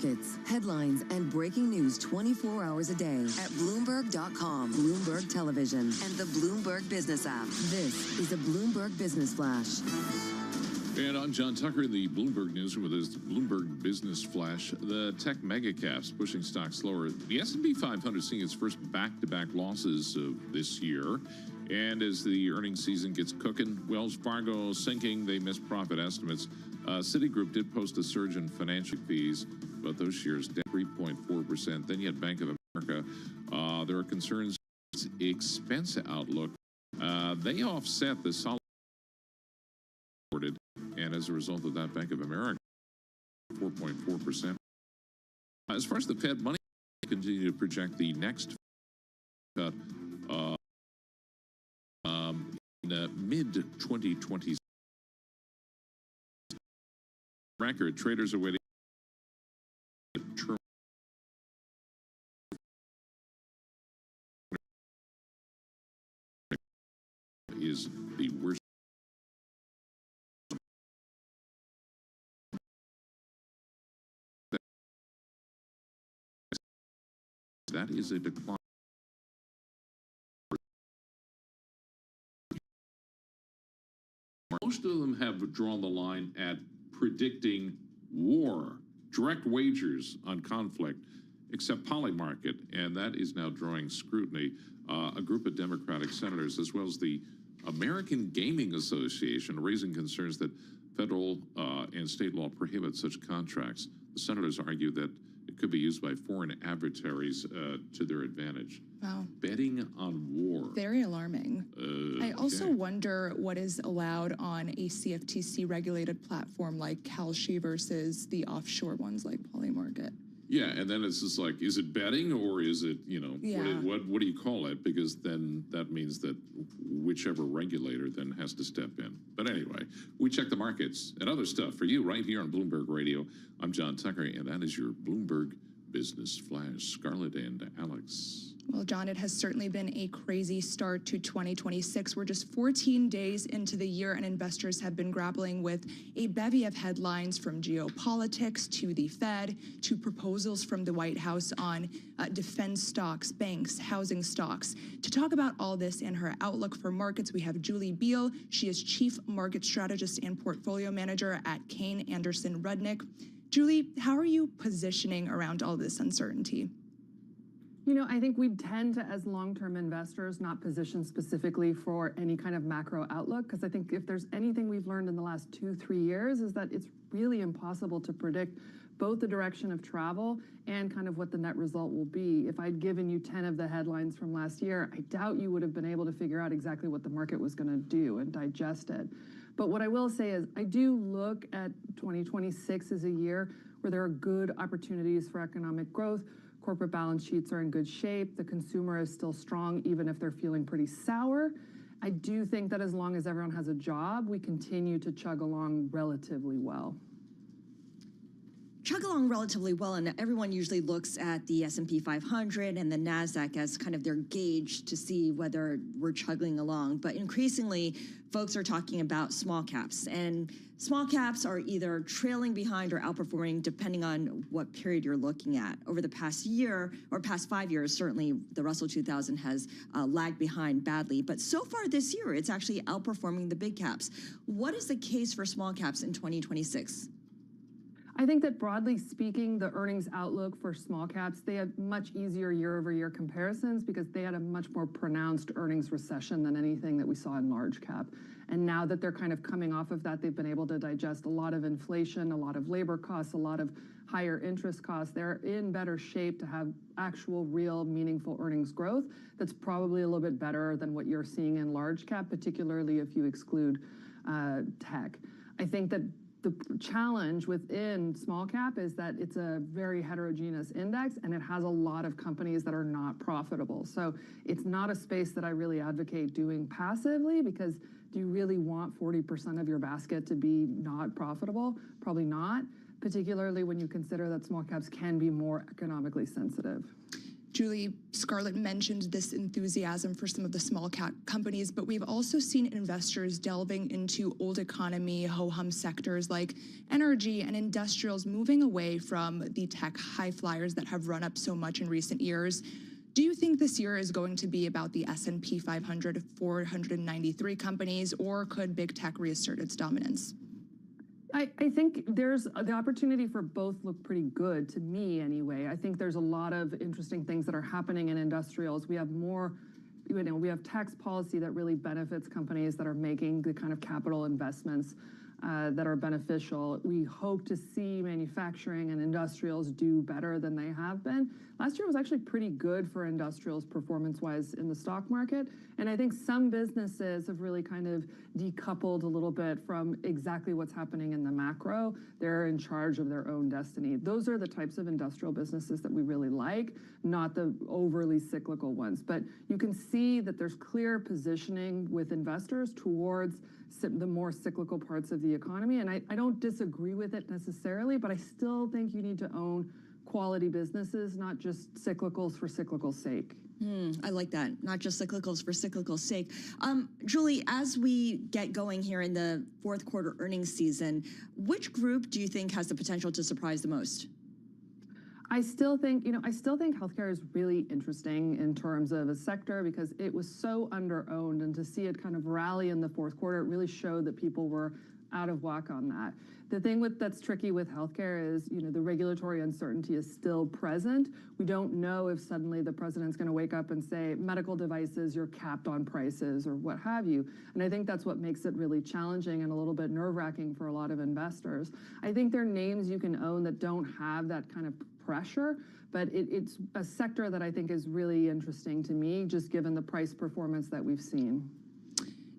markets, headlines, and breaking news 24 hours a day at Bloomberg.com, Bloomberg Television, and the Bloomberg Business app. This is a Bloomberg Business Flash. And I'm John Tucker in the Bloomberg Newsroom with this Bloomberg Business Flash. The tech mega caps pushing stocks lower. The S&P 500 seeing its first back-to-back losses of this year. And as the earnings season gets cooking, Wells Fargo sinking. They missed profit estimates. Citigroup did post a surge in financial fees, but those shares down 3.4%. Then you had Bank of America. There are concerns with its expense outlook. They offset the solid. And as a result of that, Bank of America, 4.4%. As far as the Fed money, continue to project the next cut in mid-2020. Record traders are waiting. Is the worst. That is a decline. Most of them have drawn the line at predicting war, direct wagers on conflict, except Polymarket, and that is now drawing scrutiny. A group of Democratic senators, as well as the American Gaming Association, raising concerns that federal and state law prohibit such contracts. The senators argue that it could be used by foreign adversaries to their advantage. Wow. Betting on war. Very alarming. I also okay. wonder what is allowed on a CFTC-regulated platform like Kalshi versus the offshore ones like Polymarket. Yeah, and then it's just like, is it betting or is it, you know, Yeah. what do you call it? Because then that means that whichever regulator then has to step in. But anyway, we check the markets and other stuff for you right here on Bloomberg Radio. I'm John Tucker, and that is your Bloomberg Business Flash. Scarlett and Alex. Well, John, it has certainly been a crazy start to 2026. We're just 14 days into the year, and investors have been grappling with a bevy of headlines from geopolitics to the Fed to proposals from the White House on defense stocks, banks, housing stocks. To talk about all this and her outlook for markets, we have Julie Beal. She is Chief Market Strategist and Portfolio Manager at Kane Anderson Rudnick. Julie, how are you positioning around all this uncertainty? You know, I think we tend to, as long-term investors, not position specifically for any kind of macro outlook, because I think if there's anything we've learned in the last 2-3 years is that it's really impossible to predict both the direction of travel and kind of what the net result will be. If I'd given you 10 of the headlines from last year, I doubt you would have been able to figure out exactly what the market was going to do and digest it. But what I will say is I do look at 2026 as a year where there are good opportunities for economic growth. Corporate balance sheets are in good shape. The consumer is still strong, even if they're feeling pretty sour. I do think that as long as everyone has a job, we continue to chug along relatively well. Chug along relatively well, and everyone usually looks at the S&P 500 and the NASDAQ as kind of their gauge to see whether we're chugging along. But increasingly, folks are talking about small caps, and small caps are either trailing behind or outperforming depending on what period you're looking at. Over the past year, or past 5 years, certainly the Russell 2000 has lagged behind badly. But so far this year, it's actually outperforming the big caps. What is the case for small caps in 2026? I think that broadly speaking, the earnings outlook for small caps, they have much easier year-over-year comparisons because they had a much more pronounced earnings recession than anything that we saw in large cap. And now that they're kind of coming off of that, they've been able to digest a lot of inflation, a lot of labor costs, a lot of higher interest costs. They're in better shape to have actual, real, meaningful earnings growth that's probably a little bit better than what you're seeing in large cap, particularly if you exclude tech. I think that the challenge within small cap is that it's a very heterogeneous index and it has a lot of companies that are not profitable. So it's not a space that I really advocate doing passively, because do you really want 40% of your basket to be not profitable? Probably not, particularly when you consider that small caps can be more economically sensitive. Julie, Scarlett mentioned this enthusiasm for some of the small cap companies, but we've also seen investors delving into old economy, ho-hum sectors like energy and industrials, moving away from the tech high flyers that have run up so much in recent years. Do you think this year is going to be about the S&P 500, 493 companies, or could big tech reassert its dominance? I think there's the opportunity for both look pretty good to me anyway. I think there's a lot of interesting things that are happening in industrials. We have more, we have tax policy that really benefits companies that are making the kind of capital investments that are beneficial. We hope to see manufacturing and industrials do better than they have been. Last year was actually pretty good for industrials performance-wise in the stock market. And I think some businesses have really kind of decoupled a little bit from exactly what's happening in the macro. They're in charge of their own destiny. Those are the types of industrial businesses that we really like, not the overly cyclical ones. But you can see that there's clear positioning with investors towards the more cyclical parts of the economy. And I don't disagree with it necessarily, but I still think you need to own quality businesses, not just cyclicals for cyclical's sake. I like that. Not just cyclicals for cyclical's sake. Julie, as we get going here in the fourth quarter earnings season, which group do you think has the potential to surprise the most? I still think healthcare is really interesting in terms of a sector because it was so under-owned, and to see it kind of rally in the fourth quarter, it really showed that people were out of whack on that. The thing that's tricky with healthcare is, the regulatory uncertainty is still present. We don't know if suddenly the president's going to wake up and say, medical devices, you're capped on prices or what have you. And I think that's what makes it really challenging and a little bit nerve-wracking for a lot of investors. I think there are names you can own that don't have that kind of pressure, but it's a sector that I think is really interesting to me, just given the price performance that we've seen.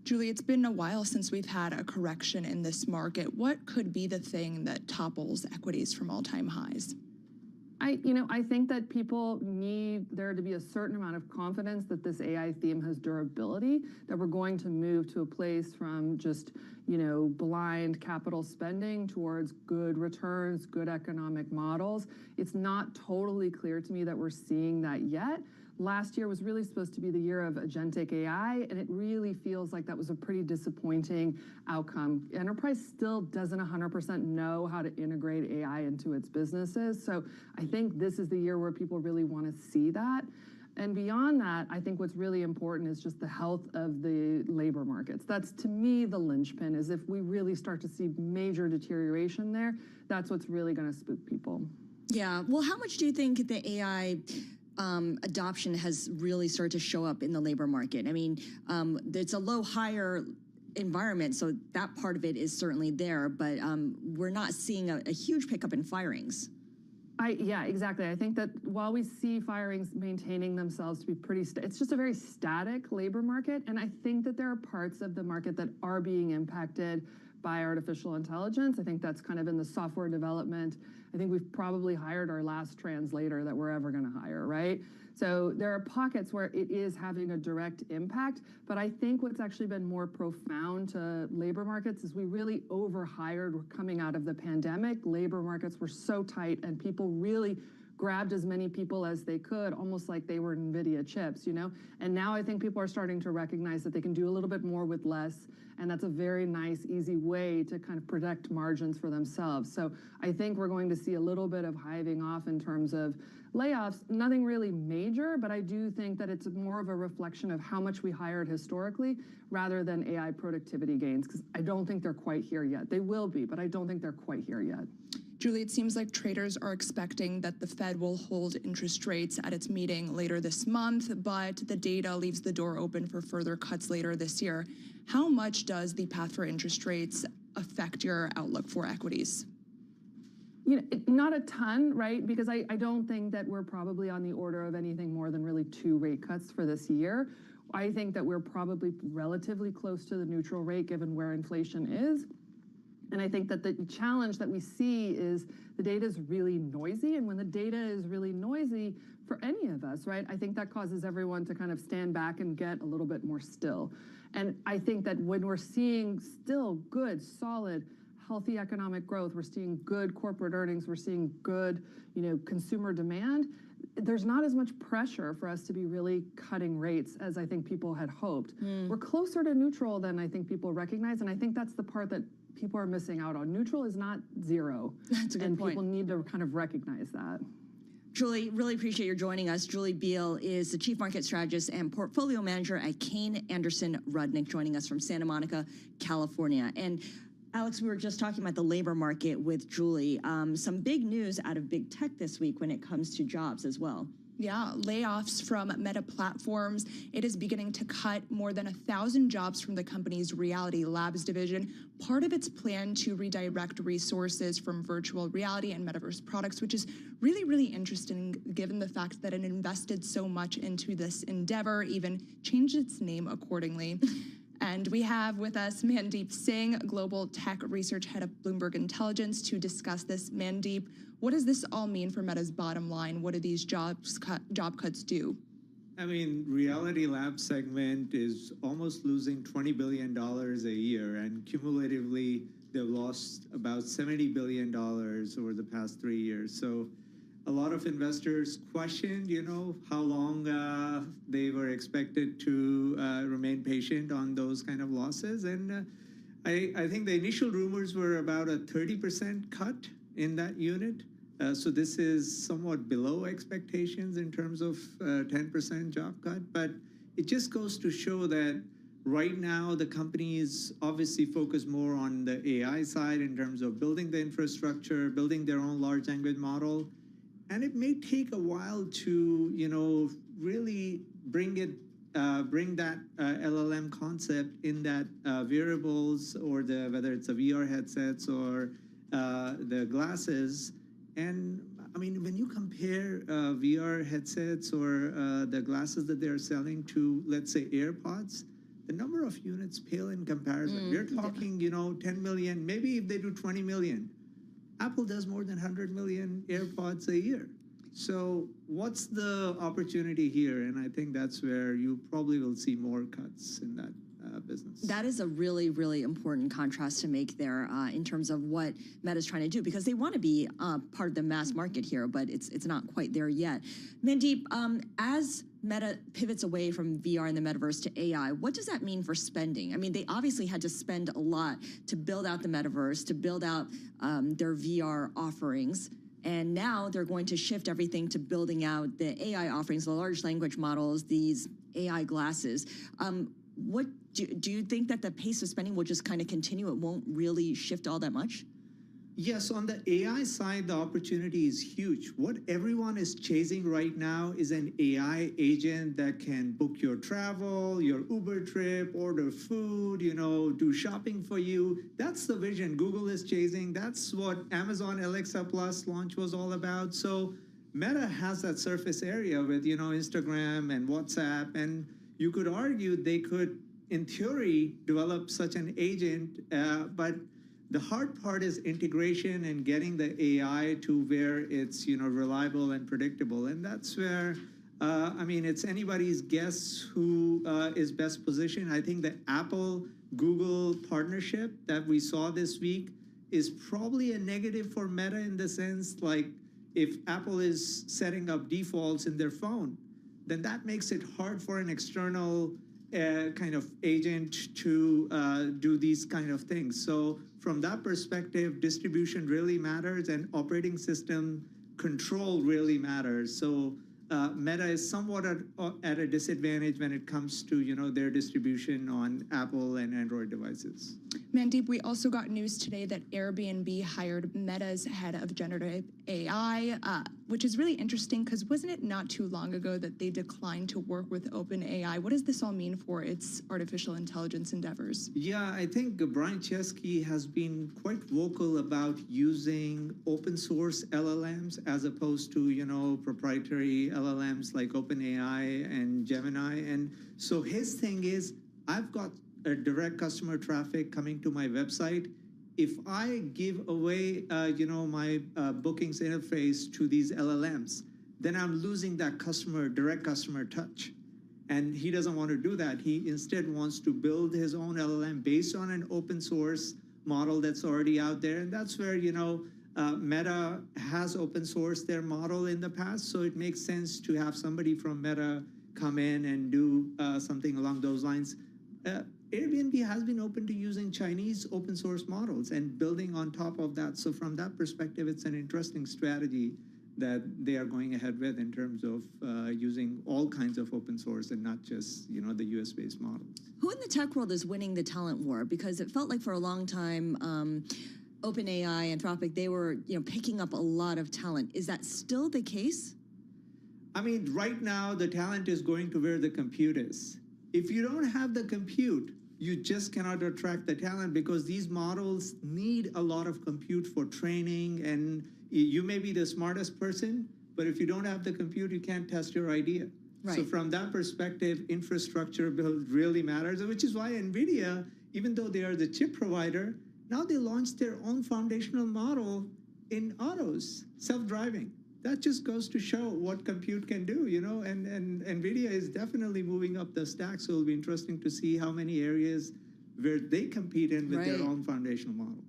Julie, it's been a while since we've had a correction in this market. What could be the thing that topples equities from all-time highs? I think that people need there to be a certain amount of confidence that this AI theme has durability, that we're going to move to a place from just, blind capital spending towards good returns, good economic models. It's not totally clear to me that we're seeing that yet. Last year was really supposed to be the year of agentic AI, and it really feels like that was a pretty disappointing outcome. Enterprise still doesn't 100% know how to integrate AI into its businesses. So I think this is the year where people really want to see that. And beyond that, I think what's really important is just the health of the labor markets. That's, to me, the linchpin, is if we really start to see major deterioration there, that's what's really going to spook people. Yeah. Well, how much do you think the AI adoption has really started to show up in the labor market? I mean, it's a low-hire environment, so that part of it is certainly there, but we're not seeing a huge pickup in firings. Yeah, exactly. I think that while we see firings maintaining themselves to be pretty, it's just a very static labor market, and I think that there are parts of the market that are being impacted by artificial intelligence. I think that's kind of in the software development. I think we've probably hired our last translator that we're ever going to hire, right? So there are pockets where it is having a direct impact, but I think what's actually been more profound to labor markets is we really overhired coming out of the pandemic. Labor markets were so tight, and people really grabbed as many people as they could, almost like they were NVIDIA chips, And now I think people are starting to recognize that they can do a little bit more with less, and that's a very nice, easy way to kind of protect margins for themselves. So I think we're going to see a little bit of hiving off in terms of layoffs, nothing really major, but I do think that it's more of a reflection of how much we hired historically rather than AI productivity gains, because I don't think they're quite here yet. They will be, but I don't think they're quite here yet. Julie, it seems like traders are expecting that the Fed will hold interest rates at its meeting later this month, but the data leaves the door open for further cuts later this year. How much does the path for interest rates affect your outlook for equities? Not a ton, right? Because I don't think that we're probably on the order of anything more than really 2 rate cuts for this year. I think that we're probably relatively close to the neutral rate given where inflation is. And I think that the challenge that we see is the data is really noisy. And when the data is really noisy for any of us, right, I think that causes everyone to kind of stand back and get a little bit more still. And I think that when we're seeing still good, solid, healthy economic growth, we're seeing good corporate earnings, we're seeing good, consumer demand, there's not as much pressure for us to be really cutting rates as I think people had hoped. We're closer to neutral than I think people recognize, and I think that's the part that people are missing out on. Neutral is not zero. That's a good and point. people need to kind of recognize that. Julie, really appreciate your joining us. Julie Beal is the Chief Market Strategist and Portfolio Manager at Kane Anderson Rudnick, joining us from Santa Monica, California. And Alex, we were just talking about the labor market with Julie. Some big news out of big tech this week when it comes to jobs as well. Yeah, layoffs from Meta Platforms. It is beginning to cut more than 1,000 jobs from the company's Reality Labs division. Part of its plan to redirect resources from virtual reality and metaverse products, which is really, really interesting given the fact that it invested so much into this endeavor, even changed its name accordingly. And we have with us Mandeep Singh, Global Tech Research Head of Bloomberg Intelligence, to discuss this. Mandeep, what does this all mean for Meta's bottom line? What do these job cuts do? I mean, Reality Labs segment is almost losing $20 billion a year, and cumulatively, they've lost about $70 billion over the past 3 years. So a lot of investors questioned, how long they were expected to remain patient on those kind of losses. And I think the initial rumors were about a 30% cut in that unit. So this is somewhat below expectations in terms of 10% job cut. But it just goes to show that right now the company is obviously focused more on the AI side in terms of building the infrastructure, building their own large language model. And it may take a while to, really bring that LLM concept in that wearables or whether it's the VR headsets or the glasses. And I mean, when you compare VR headsets or the glasses that they're selling to, let's say, AirPods, the number of units pale in comparison. We're talking, 10 million, maybe if they do 20 million. Apple does more than 100 million AirPods a year. So what's the opportunity here? And I think that's where you probably will see more cuts in that business. That is a really, really important contrast to make there in terms of what Meta's trying to do, because they want to be part of the mass market here, but it's not quite there yet. Mandeep, as Meta pivots away from VR and the metaverse to AI, what does that mean for spending? I mean, they obviously had to spend a lot to build out the metaverse, to build out their VR offerings. And now they're going to shift everything to building out the AI offerings, the large language models, these AI glasses. What do you think that the pace of spending will just kind of continue? It won't really shift all that much? Yes, on the AI side, the opportunity is huge. What everyone is chasing right now is an AI agent that can book your travel, your Uber trip, order food, do shopping for you. That's the vision Google is chasing. That's what Amazon Alexa Plus launch was all about. So Meta has that surface area with, Instagram and WhatsApp. And you could argue they could, in theory, develop such an agent, but the hard part is integration and getting the AI to where it's, reliable and predictable. And that's where, it's anybody's guess who is best positioned. I think the Apple-Google partnership that we saw this week is probably a negative for Meta in the sense, like, if Apple is setting up defaults in their phone, then that makes it hard for an external kind of agent to do these kind of things. So from that perspective, distribution really matters and operating system control really matters. So Meta is somewhat at a disadvantage when it comes to, their distribution on Apple and Android devices. Mandeep, we also got news today that Airbnb hired Meta's head of generative AI, which is really interesting because wasn't it not too long ago that they declined to work with OpenAI? What does this all mean for its artificial intelligence endeavors? Yeah, I think Brian Chesky has been quite vocal about using open source LLMs as opposed to, proprietary LLMs like OpenAI and Gemini. And so his thing is, I've got a direct customer traffic coming to my website. If I give away, my bookings interface to these LLMs, then I'm losing that direct customer touch. And he doesn't want to do that. He instead wants to build his own LLM based on an open source model that's already out there. And that's where, Meta has open sourced their model in the past, so it makes sense to have somebody from Meta come in and do something along those lines. Airbnb has been open to using Chinese open source models and building on top of that. So from that perspective, it's an interesting strategy that they are going ahead with in terms of using all kinds of open source and not just, the US-based models. Who in the tech world is winning the talent war? Because it felt like for a long time, OpenAI, Anthropic, they were, picking up a lot of talent. Is that still the case? I mean, right now, the talent is going to where the compute is. If you don't have the compute, you just cannot attract the talent because these models need a lot of compute for training, and you may be the smartest person, but if you don't have the compute, you can't test your idea. Right. So from that perspective, infrastructure build really matters, which is why NVIDIA, even though they are the chip provider, now they launched their own foundational model in autos, self-driving. That just goes to show what compute can do, and NVIDIA is definitely moving up the stack, so it'll be interesting to see how many areas where they compete in with their own foundational model.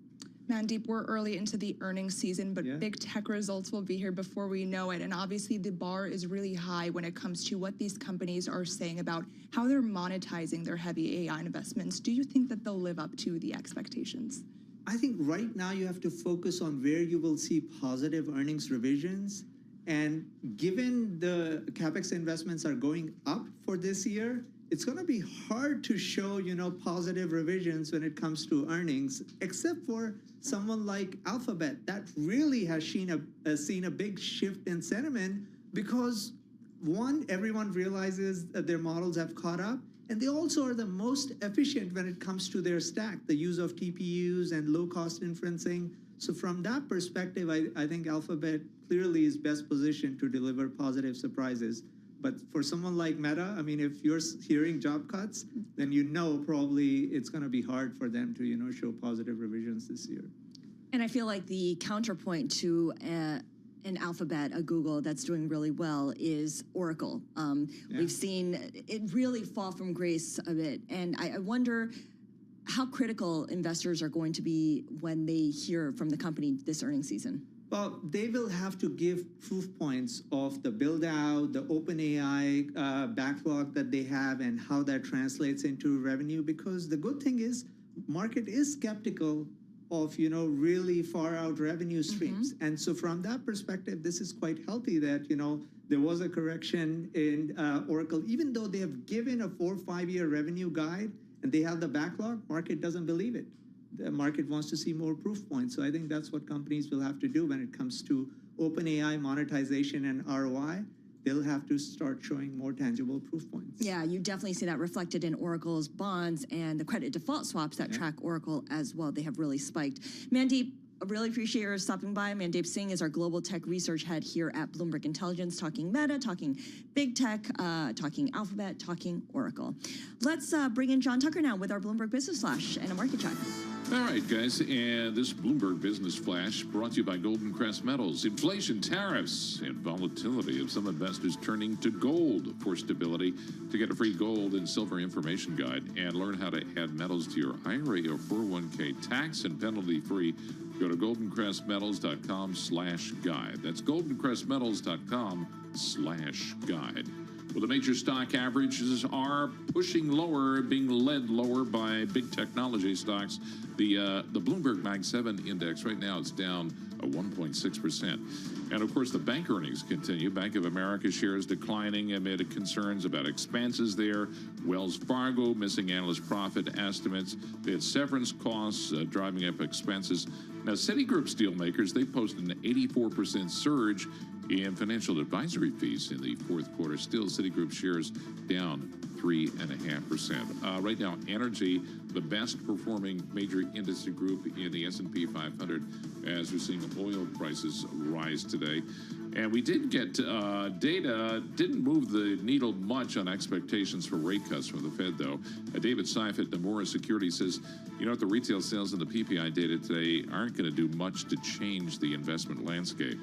Mandeep, we're early into the earnings season, but big tech results will be here before we know it. And obviously the bar is really high when it comes to what these companies are saying about how they're monetizing their heavy AI investments. Do you think that they'll live up to the expectations? I think right now you have to focus on where you will see positive earnings revisions. And given the CapEx investments are going up for this year, it's going to be hard to show, positive revisions when it comes to earnings, except for someone like Alphabet that really has seen a big shift in sentiment because, one, everyone realizes that their models have caught up, and they also are the most efficient when it comes to their stack, the use of TPUs and low-cost inferencing. So from that perspective, I think Alphabet clearly is best positioned to deliver positive surprises. But for someone like Meta, I mean, if you're hearing job cuts, then probably it's going to be hard for them to, show positive revisions this year. And I feel like the counterpoint to an Alphabet, a Google that's doing really well is Oracle. We've seen it really fall from grace a bit. And I wonder how critical investors are going to be when they hear from the company this earnings season. Well, they will have to give proof points of the build out, the OpenAI backlog that they have and how that translates into revenue, because the good thing is market is skeptical of, really far out revenue streams. And so from that perspective, this is quite healthy that, there was a correction in Oracle, even though they have given a 4 or 5 year revenue guide and they have the backlog, market doesn't believe it. The market wants to see more proof points. So I think that's what companies will have to do when it comes to OpenAI monetization and ROI. They'll have to start showing more tangible proof points. Yeah, you definitely see that reflected in Oracle's bonds and the credit default swaps that track Oracle as well. They have really spiked. Mandeep, I really appreciate your stopping by. Mandeep Singh is our global tech research head here at Bloomberg Intelligence, talking Meta, talking big tech, talking Alphabet, talking Oracle. Let's bring in John Tucker now with our Bloomberg Business Flash and a market check. All right, guys, and this Bloomberg Business Flash brought to you by Golden Crest Metals. Inflation, tariffs, and volatility of some investors turning to gold for stability. To get a free gold and silver information guide and learn how to add metals to your IRA or 401k tax and penalty free, go to goldencrestmetals.com/guide. That's goldencrestmetals.com/guide. Well, the major stock averages are pushing lower, being led lower by big technology stocks. The Bloomberg Mag 7 index right now it's down 1.6%. And of course, the bank earnings continue. Bank of America shares declining amid concerns about expenses there. Wells Fargo missing analyst profit estimates. They had severance costs driving up expenses. Now, Citigroup steelmakers, they posted an 84% surge in financial advisory fees in the fourth quarter. Still, Citigroup shares down 3.5%. Right now, energy, the best performing major industry group in the S&P 500, as we're seeing oil prices rise today. And we did get data, didn't move the needle much on expectations for rate cuts from the Fed, though. David Seif at Nomura Security says, the retail sales and the PPI data today aren't going to do much to change the investment landscape.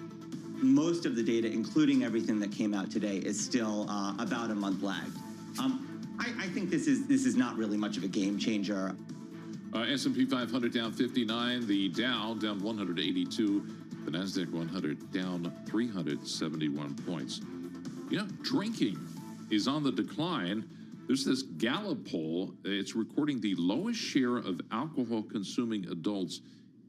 Most of the data, including everything that came out today, is still about a month lagged. I think this is not really much of a game changer. S&P 500 down 59, the Dow down 182. The NASDAQ 100 down 371 points. You know, drinking is on the decline. There's this Gallup poll. It's recording the lowest share of alcohol-consuming adults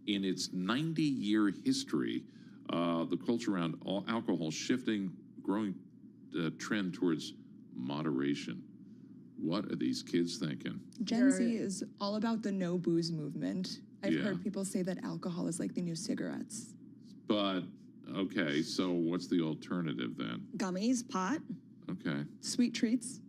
in its 90-year history. The culture around alcohol shifting, growing trend towards moderation. What are these kids thinking? Gen Z is all about the no booze movement. I've Yeah. heard people say that alcohol is like the new cigarettes. But, okay, so what's the alternative then? Gummies, pot, Okay, Sweet treats,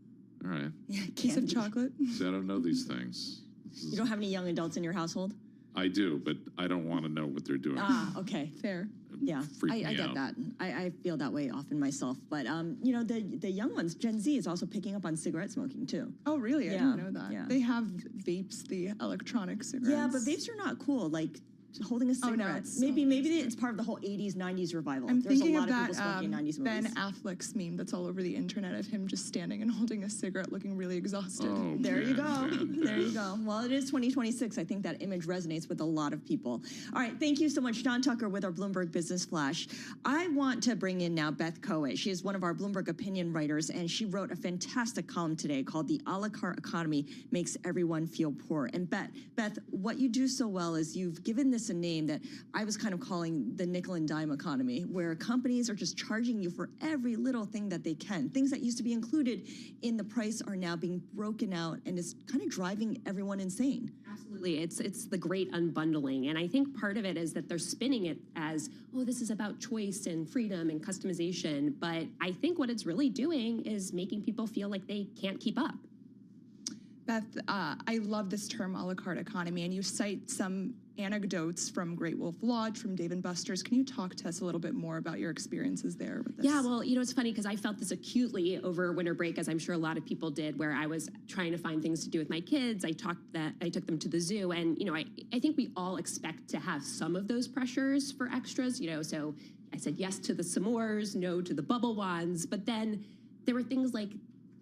all right. piece of chocolate. See, I don't know these things. You don't have any young adults in your household? I do, but I don't want to know what they're doing. Ah, okay. Fair. Yeah, Freak I me get out. that. I feel that way often myself. But, you know, the young ones, Gen Z is also picking up on cigarette smoking too. Oh, really? I Yeah, didn't know that. yeah. They have vapes, the electronic cigarettes. Yeah, but vapes are not cool. Like holding a Oh, no, cigarette. it's maybe it's part of the whole 80s, 90s revival. I'm There's thinking a lot of of people that smoking 90s Ben movies. Affleck's meme that's all over the internet of him just standing and holding a cigarette looking really exhausted. Oh, There you Ben, go. Ben, There you Ben. go. Well, it is 2026. I think that image resonates with a lot of people. All right. Thank you so much, Don Tucker, with our Bloomberg Business Flash. I want to bring in now Beth Coe. She is one of our Bloomberg opinion writers, and she wrote a fantastic column today called "The a la carte economy makes everyone feel poor." And Beth, what you do so well is you've given this a name that I was kind of calling the nickel and dime economy, where companies are just charging you for every little thing that they can. Things that used to be included in the price are now being broken out, and it's kind of driving everyone insane. Absolutely. It's the great unbundling. And I think part of it is that they're spinning it as, oh, this is about choice and freedom and customization. But I think what it's really doing is making people feel like they can't keep up. Beth, I love this term a la carte economy, and you cite some anecdotes from Great Wolf Lodge, from Dave & Buster's. Can you talk to us a little bit more about your experiences there with this? Yeah, well, you know, it's funny because I felt this acutely over winter break, as I'm sure a lot of people did, where I was trying to find things to do with my kids. I took them to the zoo, and, you know, I think we all expect to have some of those pressures for extras, you know, so I said yes to the s'mores, no to the bubble wands, but then there were things like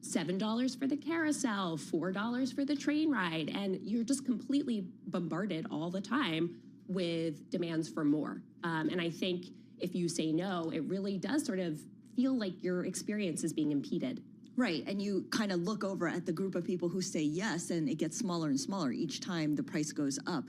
$7 for the carousel, $4 for the train ride, and you're just completely bombarded all the time with demands for more. And I think if you say no, it really does sort of feel like your experience is being impeded. Right, and you kind of look over at the group of people who say yes, and it gets smaller and smaller each time the price goes up.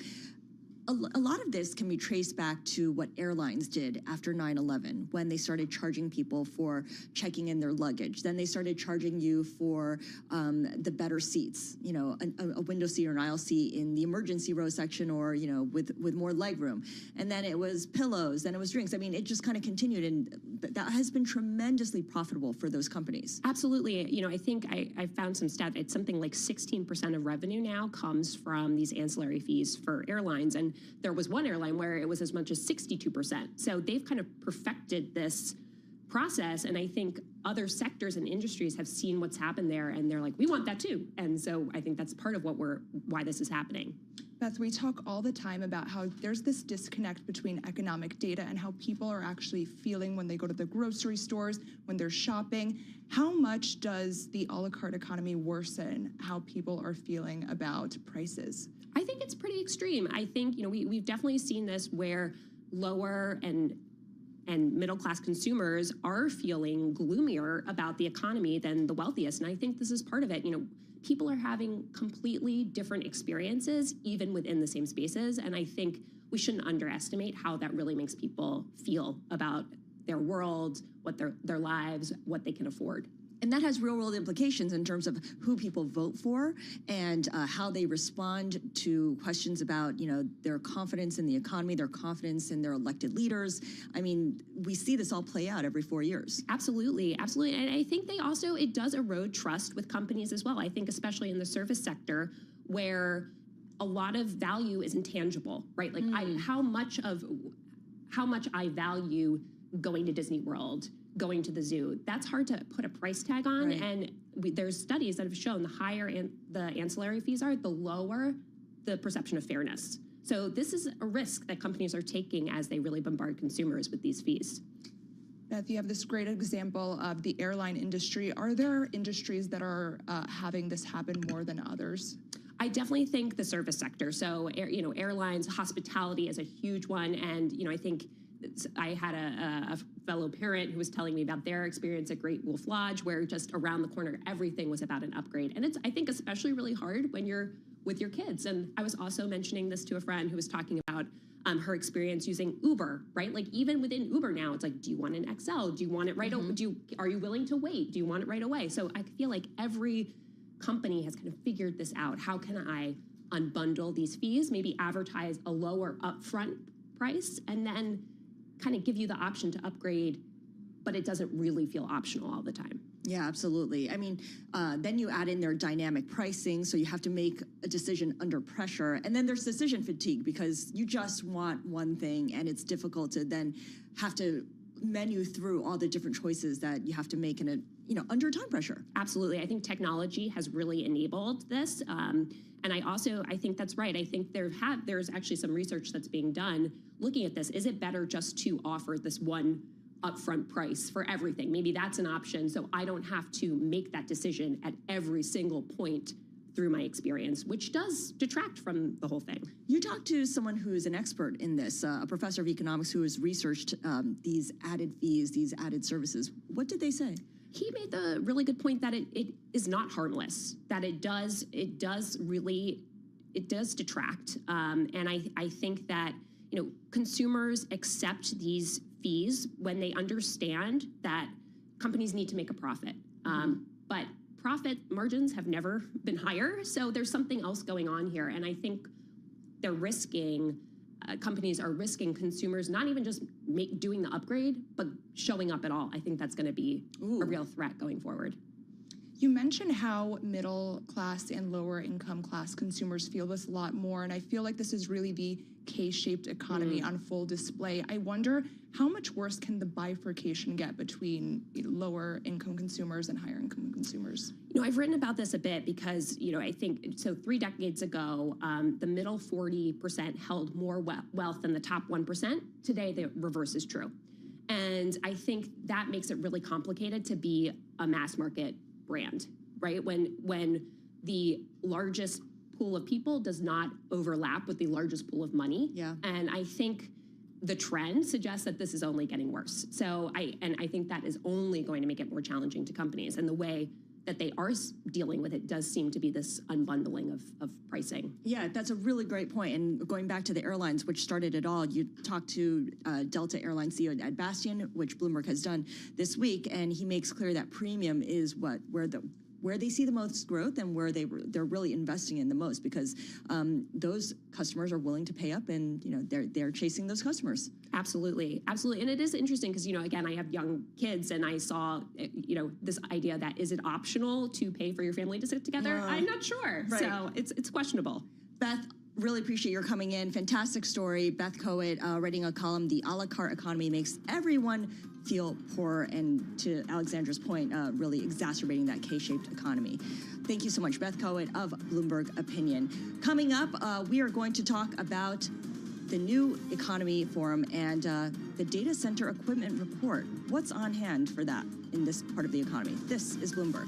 A lot of this can be traced back to what airlines did after 9/11, when they started charging people for checking in their luggage. Then they started charging you for the better seats, you know, a window seat or an aisle seat in the emergency row section, or, you know, with more leg room. And then it was pillows, then it was drinks. I mean, it just kind of continued, and that has been tremendously profitable for those companies. Absolutely. You know, I think I found some stat. It's something like 16% of revenue now comes from these ancillary fees for airlines. And there was one airline where it was as much as 62%. So they've kind of perfected this process. And I think other sectors and industries have seen what's happened there, and they're like, we want that too. And so I think that's part of why this is happening. Beth, we talk all the time about how there's this disconnect between economic data and how people are actually feeling when they go to the grocery stores, when they're shopping. How much does the a la carte economy worsen how people are feeling about prices? I think it's pretty extreme. I think, you know, we've definitely seen this where lower and middle class consumers are feeling gloomier about the economy than the wealthiest. And I think this is part of it. You know, people are having completely different experiences, even within the same spaces. And I think we shouldn't underestimate how that really makes people feel about their world, what their lives, what they can afford. And that has real world implications in terms of who people vote for, and how they respond to questions about, you know, their confidence in the economy, their confidence in their elected leaders. I mean, we see this all play out every 4 years. Absolutely, absolutely. And I think it does erode trust with companies as well. I think especially in the service sector, where a lot of value is intangible, right? Like how much I value going to Disney World, going to the zoo, that's hard to put a price tag on. Right. And there's studies that have shown the higher the ancillary fees are, the lower the perception of fairness. So this is a risk that companies are taking as they really bombard consumers with these fees. Beth, you have this great example of the airline industry. Are there industries that are having this happen more than others? I definitely think the service sector. So, you know, airlines, hospitality is a huge one. And, you know, I think I had a fellow parent who was telling me about their experience at Great Wolf Lodge, where just around the corner, everything was about an upgrade. And it's, I think, especially really hard when you're with your kids. And I was also mentioning this to a friend who was talking about her experience using Uber, right? Like even within Uber now, it's like, do you want an XL? Do you want it right away? Are you willing to wait? Do you want it right away? So I feel like every company has kind of figured this out. How can I unbundle these fees, maybe advertise a lower upfront price, and then kind of give you the option to upgrade, but it doesn't really feel optional all the time. Yeah, absolutely. I mean, then you add in their dynamic pricing, so you have to make a decision under pressure. And then there's decision fatigue because you just want one thing and it's difficult to then have to menu through all the different choices that you have to make in a, under time pressure. Absolutely. I think technology has really enabled this. And I think that's right. I think there's actually some research that's being done looking at this. Is it better just to offer this one upfront price for everything? Maybe that's an option, so I don't have to make that decision at every single point through my experience, which does detract from the whole thing. You talked to someone who's an expert in this, a professor of economics who has researched these added fees, these added services. What did they say? He made the really good point that it is not harmless, that it does detract. And I think that, consumers accept these fees when they understand that companies need to make a profit. But profit margins have never been higher, so there's something else going on here. And I think they're risking, companies are risking consumers not even just doing the upgrade, but showing up at all. I think that's going to be a real threat going forward. You mentioned how middle class and lower income class consumers feel this a lot more, and I feel like this is really the K-shaped economy on full display. I wonder how much worse can the bifurcation get between lower income consumers and higher income consumers? I've written about this a bit because, I think, so 3 decades ago, the middle 40% held more wealth than the top 1%. Today, the reverse is true. And I think that makes it really complicated to be a mass market brand, right? When the largest pool of people does not overlap with the largest pool of money. Yeah. And I think the trend suggests that this is only getting worse. So I think that is only going to make it more challenging to companies. And the way that they are dealing with it does seem to be this unbundling of pricing. Yeah, that's a really great point. And going back to the airlines, which started it all, you talked to Delta Airlines CEO Ed Bastian, which Bloomberg has done this week, and he makes clear that premium is where they see the most growth and where they're really investing in the most, because those customers are willing to pay up, and they're chasing those customers. Absolutely, absolutely. And it is interesting because again, I have young kids, and I saw this idea that is it optional to pay for your family to sit together? I'm not sure. Right. So it's questionable. Beth, really appreciate your coming in. Fantastic story. Beth Coet writing a column, "The a la carte economy makes everyone feel poor," and to Alexandra's point, really exacerbating that K-shaped economy. Thank you so much, Beth Coet of Bloomberg Opinion. Coming up, we are going to talk about the new economy forum and the data center equipment report. What's on hand for that in this part of the economy? This is Bloomberg.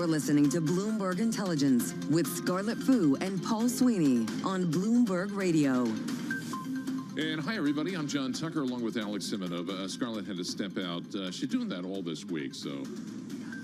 listening to Bloomberg Intelligence with Scarlett Fu and Paul Sweeney on Bloomberg Radio. And hi, everybody. I'm John Tucker, along with Alex Simonova. Scarlett had to step out. She's doing that all this week, so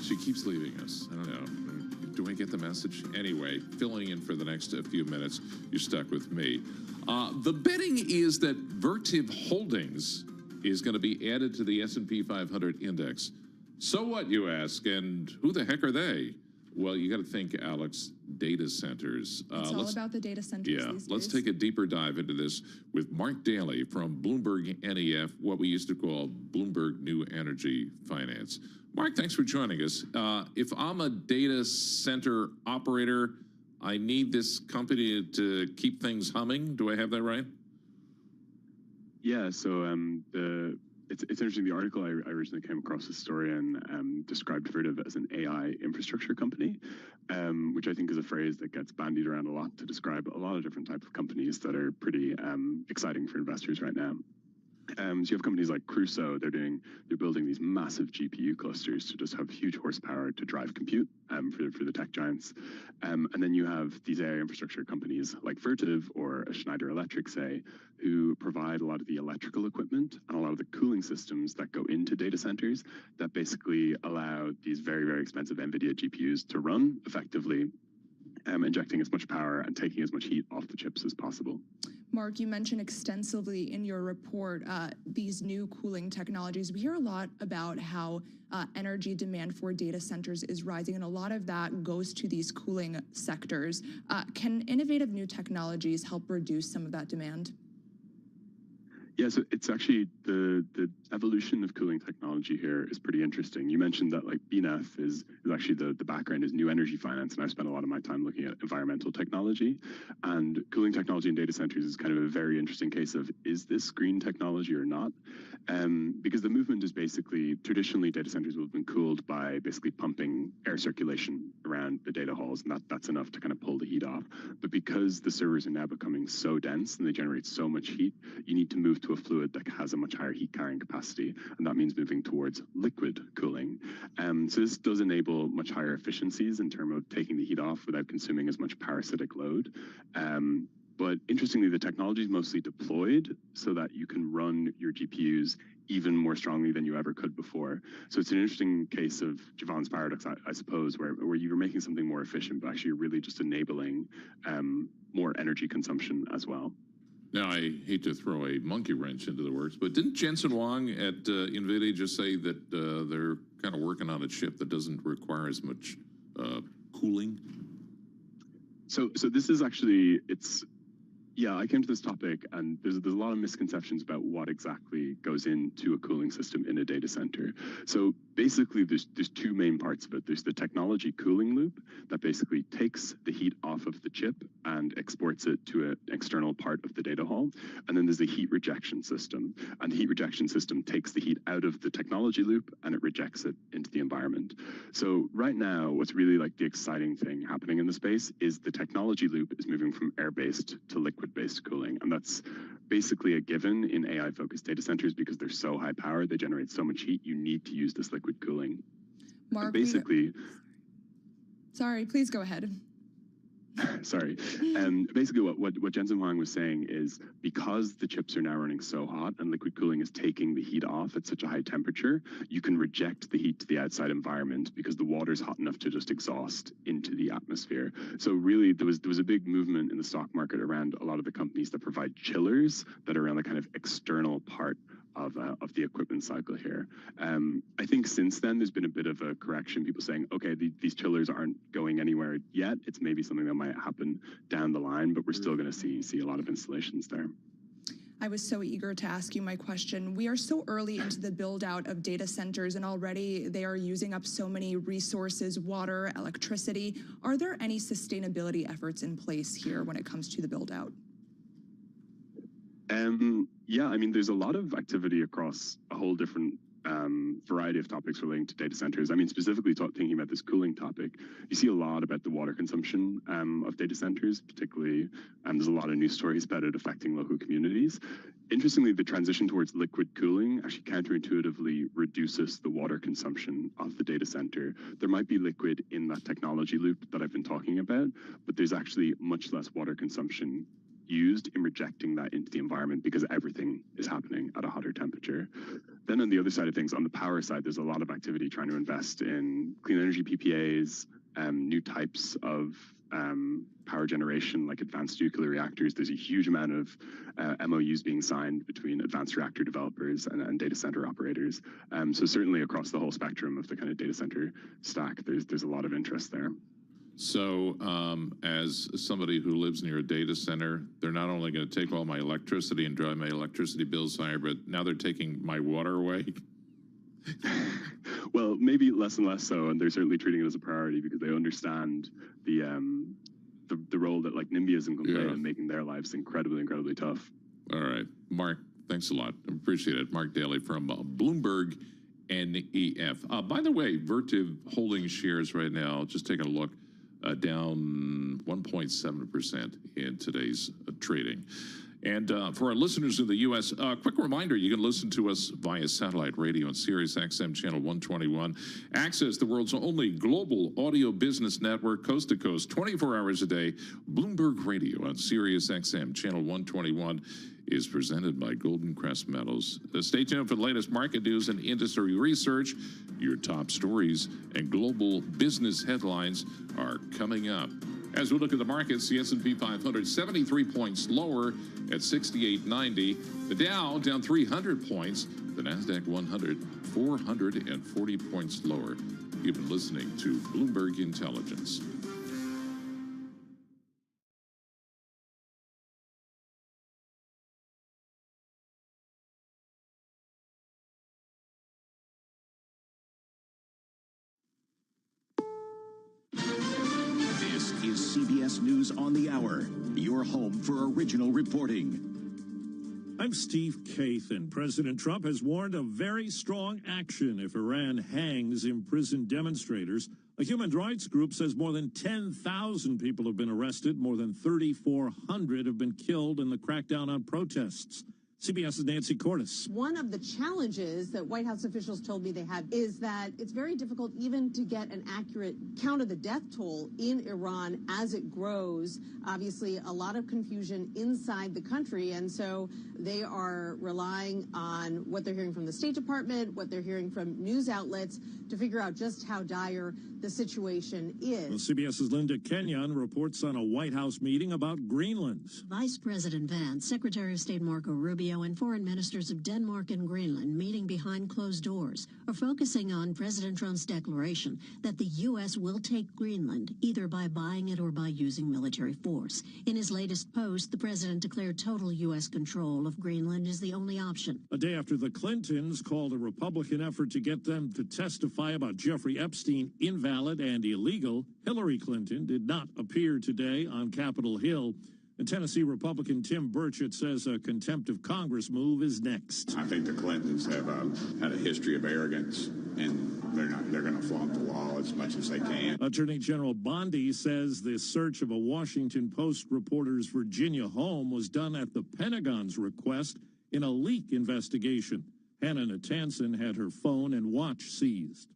she keeps leaving us. I don't know. Do I get the message? Anyway, filling in for the next few minutes. You're stuck with me. The betting is that Vertiv Holdings is going to be added to the S&P 500 index. So what, you ask, and who the heck are they? Well, you got to think, Alex, data centers. It's all about the data centers Yeah, these let's days. take a deeper dive into this with Mark Daly from Bloomberg NEF, what we used to call Bloomberg New Energy Finance. Mark, thanks for joining us. If I'm a data center operator, I need this company to keep things humming. Do I have that right? Yeah, so it's interesting. The article I originally came across, this story and described Vertiv as an AI infrastructure company, which I think is a phrase that gets bandied around a lot to describe a lot of different types of companies that are pretty exciting for investors right now. So you have companies like Crusoe. They're building these massive GPU clusters to just have huge horsepower to drive compute for the tech giants. And then you have these AI infrastructure companies like Vertiv or a Schneider Electric, say, who provide a lot of the electrical equipment and a lot of the cooling systems that go into data centers that basically allow these very, very expensive NVIDIA GPUs to run effectively, injecting as much power and taking as much heat off the chips as possible. Mark, you mentioned extensively in your report these new cooling technologies. We hear a lot about how energy demand for data centers is rising, and a lot of that goes to these cooling sectors. Can innovative new technologies help reduce some of that demand? Yeah, so it's actually the evolution of cooling technology here is pretty interesting. You mentioned that like BNEF is actually the background is new energy finance, and I've spent a lot of my time looking at environmental technology. And cooling technology in data centers is kind of a very interesting case of, is this green technology or not? Because the movement is basically, traditionally data centers will have been cooled by basically pumping air circulation around the data halls, and that's enough to kind of pull the heat off. But because the servers are now becoming so dense and they generate so much heat, you need to move to a fluid that has a much higher heat carrying capacity, and that means moving towards liquid cooling. So this does enable much higher efficiencies in terms of taking the heat off without consuming as much parasitic load. But interestingly, the technology is mostly deployed so that you can run your GPUs even more strongly than you ever could before. So it's an interesting case of Javon's paradox, I suppose, where you're making something more efficient, but actually you're really just enabling more energy consumption as well. Now, I hate to throw a monkey wrench into the works, but didn't Jensen Huang at NVIDIA just say that they're kind of working on a chip that doesn't require as much cooling? So this is actually, yeah, I came to this topic, and there's a lot of misconceptions about what exactly goes into a cooling system in a data center. So basically, there's two main parts of it. There's the technology cooling loop that basically takes the heat off of the chip and exports it to an external part of the data hall. And then there's the heat rejection system. And the heat rejection system takes the heat out of the technology loop and it rejects it into the environment. So right now, what's really like the exciting thing happening in the space is the technology loop is moving from air-based to liquid-based cooling. And that's basically a given in AI-focused data centers because they're so high power, they generate so much heat, you need to use this liquid cooling. Mark, basically, sorry, please go ahead. Sorry. Basically, what Jensen Huang was saying is because the chips are now running so hot and liquid cooling is taking the heat off at such a high temperature, you can reject the heat to the outside environment because the water's hot enough to just exhaust into the atmosphere. So really, there was a big movement in the stock market around a lot of the companies that provide chillers that are around the kind of external part of the equipment cycle here. I think since then, there's been a bit of a correction, people saying, okay, these chillers aren't going anywhere yet. It's maybe something that might happen down the line, but we're still going to see a lot of installations there. I was so eager to ask you my question. We are so early into the build out of data centers, and already they are using up so many resources, water, electricity. Are there any sustainability efforts in place here when it comes to the build out? Yeah, I mean, there's a lot of activity across a whole different variety of topics relating to data centers. I mean, specifically thinking about this cooling topic, you see a lot about the water consumption of data centers, particularly, there's a lot of news stories about it affecting local communities. Interestingly, the transition towards liquid cooling actually counterintuitively reduces the water consumption of the data center. There might be liquid in that technology loop that I've been talking about, but there's actually much less water consumption used in rejecting that into the environment because everything is happening at a hotter temperature. Then on the other side of things, on the power side, there's a lot of activity trying to invest in clean energy PPAs, new types of power generation like advanced nuclear reactors. There's a huge amount of MOUs being signed between advanced reactor developers and data center operators. So certainly across the whole spectrum of the kind of data center stack, there's a lot of interest there. So as somebody who lives near a data center, they're not only going to take all my electricity and drive my electricity bills higher, but now they're taking my water away? Well, maybe less and less so, and they're certainly treating it as a priority because they understand the role that like NIMBYism can play in making their lives incredibly tough. All right, Mark, thanks a lot. Appreciate it. Mark Daly from Bloomberg NEF. By the way, Vertiv holding shares right now, just taking a look, down 1.7% in today's trading. And for our listeners in the U.S., quick reminder, you can listen to us via satellite radio on Sirius XM Channel 121. Access the world's only global audio business network, coast to coast, 24 hours a day. Bloomberg Radio on Sirius XM Channel 121 is presented by Golden Crest Metals. Stay tuned for the latest market news and industry research. Your top stories and global business headlines are coming up. As we look at the markets, the S&P 500, 73 points lower at 6890. The Dow down 300 points. The NASDAQ 100, 440 points lower. You've been listening to Bloomberg Intelligence. This is CBS News on the Hour, your home for original reporting. I'm Steve Kathan. President Trump has warned of very strong action if Iran hangs imprisoned demonstrators. A human rights group says more than 10,000 people have been arrested. More than 3,400 have been killed in the crackdown on protests. CBS's Nancy Cordes. One of the challenges that White House officials told me they have is that it's very difficult even to get an accurate count of the death toll in Iran as it grows. Obviously, a lot of confusion inside the country, and so they are relying on what they're hearing from the State Department, what they're hearing from news outlets to figure out just how dire the situation is. Well, CBS's Linda Kenyon reports on a White House meeting about Greenland. Vice President Vance, Secretary of State Marco Rubio, and foreign ministers of Denmark and Greenland meeting behind closed doors are focusing on President Trump's declaration that the U.S. will take Greenland either by buying it or by using military force. In his latest post, the president declared total U.S. control of Greenland is the only option. A day after the Clintons called a Republican effort to get them to testify about Jeffrey Epstein invalid and illegal, Hillary Clinton did not appear today on Capitol Hill. And Tennessee Republican Tim Burchett says a contempt of Congress move is next. I think the Clintons have had a history of arrogance, and they're going to flaunt the law as much as they can. Attorney General Bondi says the search of a Washington Post reporter's Virginia home was done at the Pentagon's request in a leak investigation. Hannah Natanson had her phone and watch seized.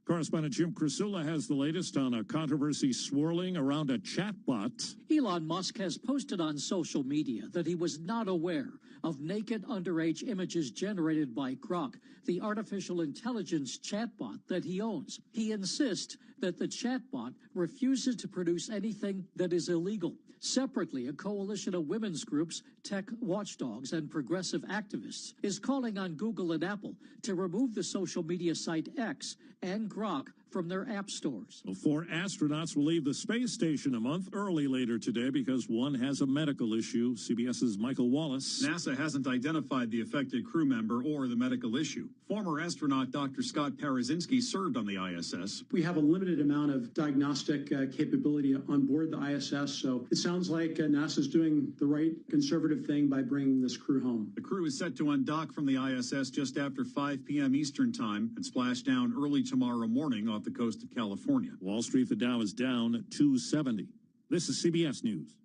Correspondent Jim Krasula has the latest on a controversy swirling around a chatbot. Elon Musk has posted on social media that he was not aware of naked underage images generated by Grok, the artificial intelligence chatbot that he owns. He insists that the chatbot refuses to produce anything that is illegal. Separately, a coalition of women's groups, tech watchdogs, and progressive activists is calling on Google and Apple to remove the social media site X and Grok from their app stores. Well, 4 astronauts will leave the space station a month early later today because one has a medical issue. CBS's Michael Wallace. NASA hasn't identified the affected crew member or the medical issue. Former astronaut Dr. Scott Parazynski served on the ISS. We have a limited amount of diagnostic capability on board the ISS, so it sounds like NASA's doing the right conservative thing by bringing this crew home. The crew is set to undock from the ISS just after 5 p.m. Eastern Time and splash down early tomorrow morning off the coast of California. Wall Street, the Dow is down at 270. This is CBS News.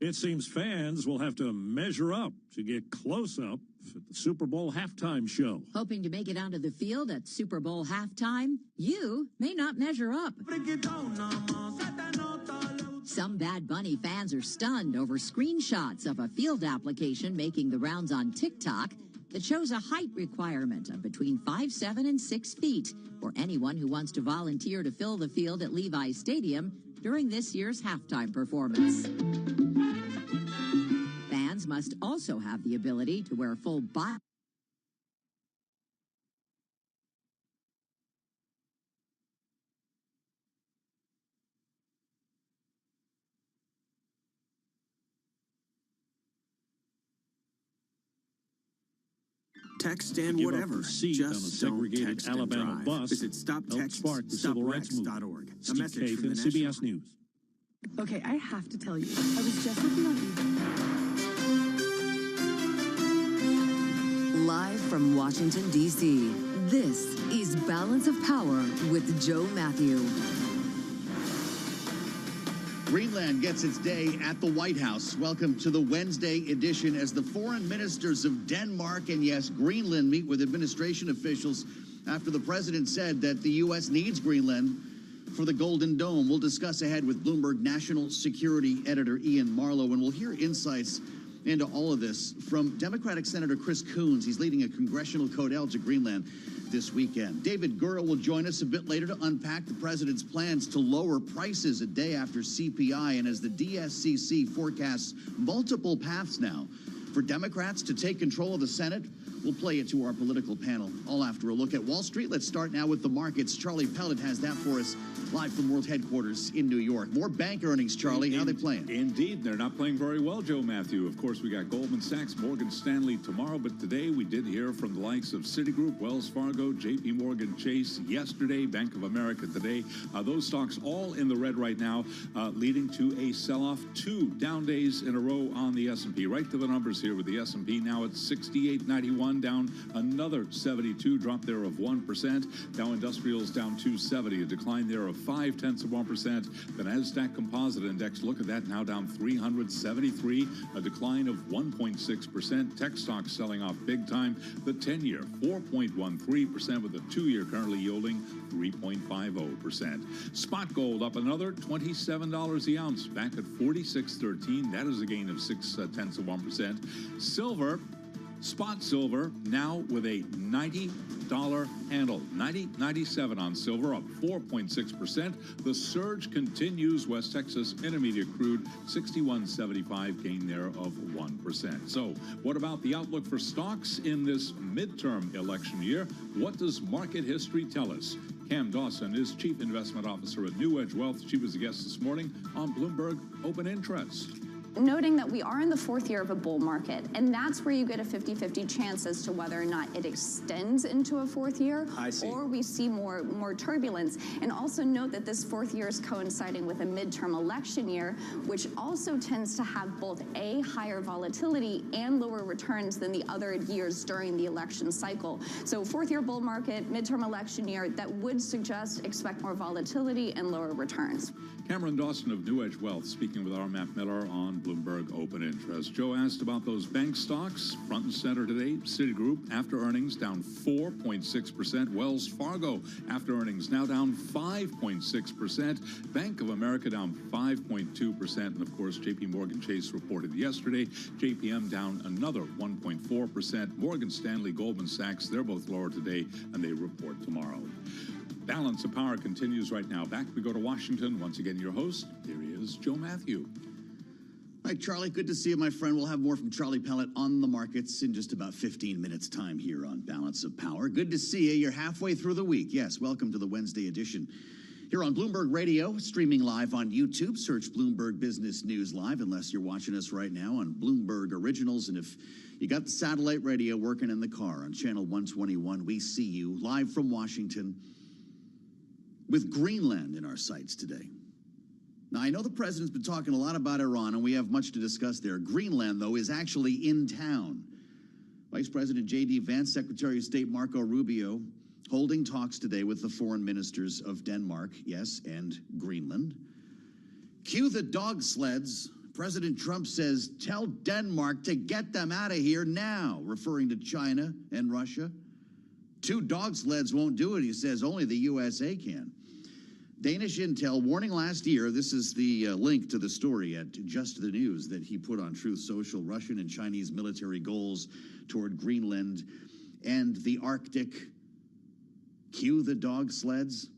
It seems fans will have to measure up to get close up at the Super Bowl halftime show. Hoping to make it onto the field at Super Bowl halftime? You may not measure up. Some Bad Bunny fans are stunned over screenshots of a field application making the rounds on TikTok that shows a height requirement of between 5'7" and 6 feet for anyone who wants to volunteer to fill the field at Levi's Stadium during this year's halftime performance. Fans must also have the ability to wear full body. Text and Give up whatever. your seat on a Just don't segregated text and Alabama drive. bus Visit helped spark the civil rights movement. stoprex.org. A Steve message from Kathan, the CBS News. Okay, I have to tell you. I was just looking on Live from Washington, D.C., this is Balance of Power with Joe Matthew. Greenland gets its day at the White House. Welcome to the Wednesday edition as the foreign ministers of Denmark and, yes, Greenland meet with administration officials after the president said that the U.S. needs Greenland for the Golden Dome. We'll discuss ahead with Bloomberg National Security Editor Ian Marlowe, and we'll hear insights into all of this from Democratic Senator Chris Coons. He's leading a congressional codel to Greenland this weekend. David Gura will join us a bit later to unpack the president's plans to lower prices a day after CPI, and as the DSCC forecasts multiple paths now for Democrats to take control of the Senate. We'll play it to our political panel, all after a look at Wall Street. Let's start now with the markets. Charlie Pellet has that for us live from World Headquarters in New York. More bank earnings, Charlie. How are they playing? Indeed, they're not playing very well, Joe Matthew. Of course, we got Goldman Sachs, Morgan Stanley tomorrow, but today we did hear from the likes of Citigroup, Wells Fargo, JP Morgan Chase yesterday, Bank of America today. Those stocks all in the red right now, leading to a sell-off. 2 down days in a row on the S&P. Right to the numbers here with the S&P now at 68.91, down another 72, drop there of 1%. Dow Industrials down 270, a decline there of 0.5%. The NASDAQ Composite Index, look at that, now down 373, a decline of 1.6%. Tech stocks selling off big time. The 10-year, 4.13%, with the 2-year currently yielding 3.50%. Spot gold up another $27 the ounce, back at 46.13. That is a gain of 0.6%. Silver, spot silver now with a $90 handle, 90.97 on silver, up 4.6%. The surge continues. West Texas Intermediate crude 61.75, gain there of 1%. So what about the outlook for stocks in this midterm election year? What does market history tell us? Cam Dawson is Chief Investment Officer at New Edge Wealth. She was a guest this morning on Bloomberg Open Interest. Noting that we are in the fourth year of a bull market, and that's where you get a 50-50 chance as to whether or not it extends into a fourth year, or we see more turbulence. And also note that this fourth year is coinciding with a midterm election year, which also tends to have both a higher volatility and lower returns than the other years during the election cycle. So fourth year bull market, midterm election year, that would suggest expect more volatility and lower returns. Cameron Dawson of New Edge Wealth speaking with our Matt Miller on Bloomberg Open Interest. Joe asked about those bank stocks front and center today. Citigroup after earnings down 4.6%. Wells Fargo after earnings now down 5.6%. Bank of America down 5.2%. And of course, JP Morgan Chase reported yesterday. JPM down another 1.4%. Morgan Stanley, Goldman Sachs, they're both lower today, and they report tomorrow. Balance of Power continues right now. Back we go to Washington. Once again, your host, here he is, Joe Matthew. Hi, Charlie. Good to see you, my friend. We'll have more from Charlie Pellet on the markets in just about 15 minutes' time here on Balance of Power. Good to see you. You're halfway through the week. Yes, welcome to the Wednesday edition here on Bloomberg Radio, streaming live on YouTube. Search Bloomberg Business News Live, unless you're watching us right now on Bloomberg Originals. And if you got the satellite radio working in the car on Channel 121, we see you live from Washington with Greenland in our sights today. Now, I know the president's been talking a lot about Iran, and we have much to discuss there. Greenland, though, is actually in town. Vice President J.D. Vance, Secretary of State Marco Rubio, holding talks today with the foreign ministers of Denmark, yes, and Greenland. Cue the dog sleds. President Trump says, tell Denmark to get them out of here now, referring to China and Russia. 2 dog sleds won't do it, he says. Only the USA can. Danish intel warning last year, this is the link to the story at Just the News that he put on Truth Social, Russian and Chinese military goals toward Greenland and the Arctic. Cue the dog sleds.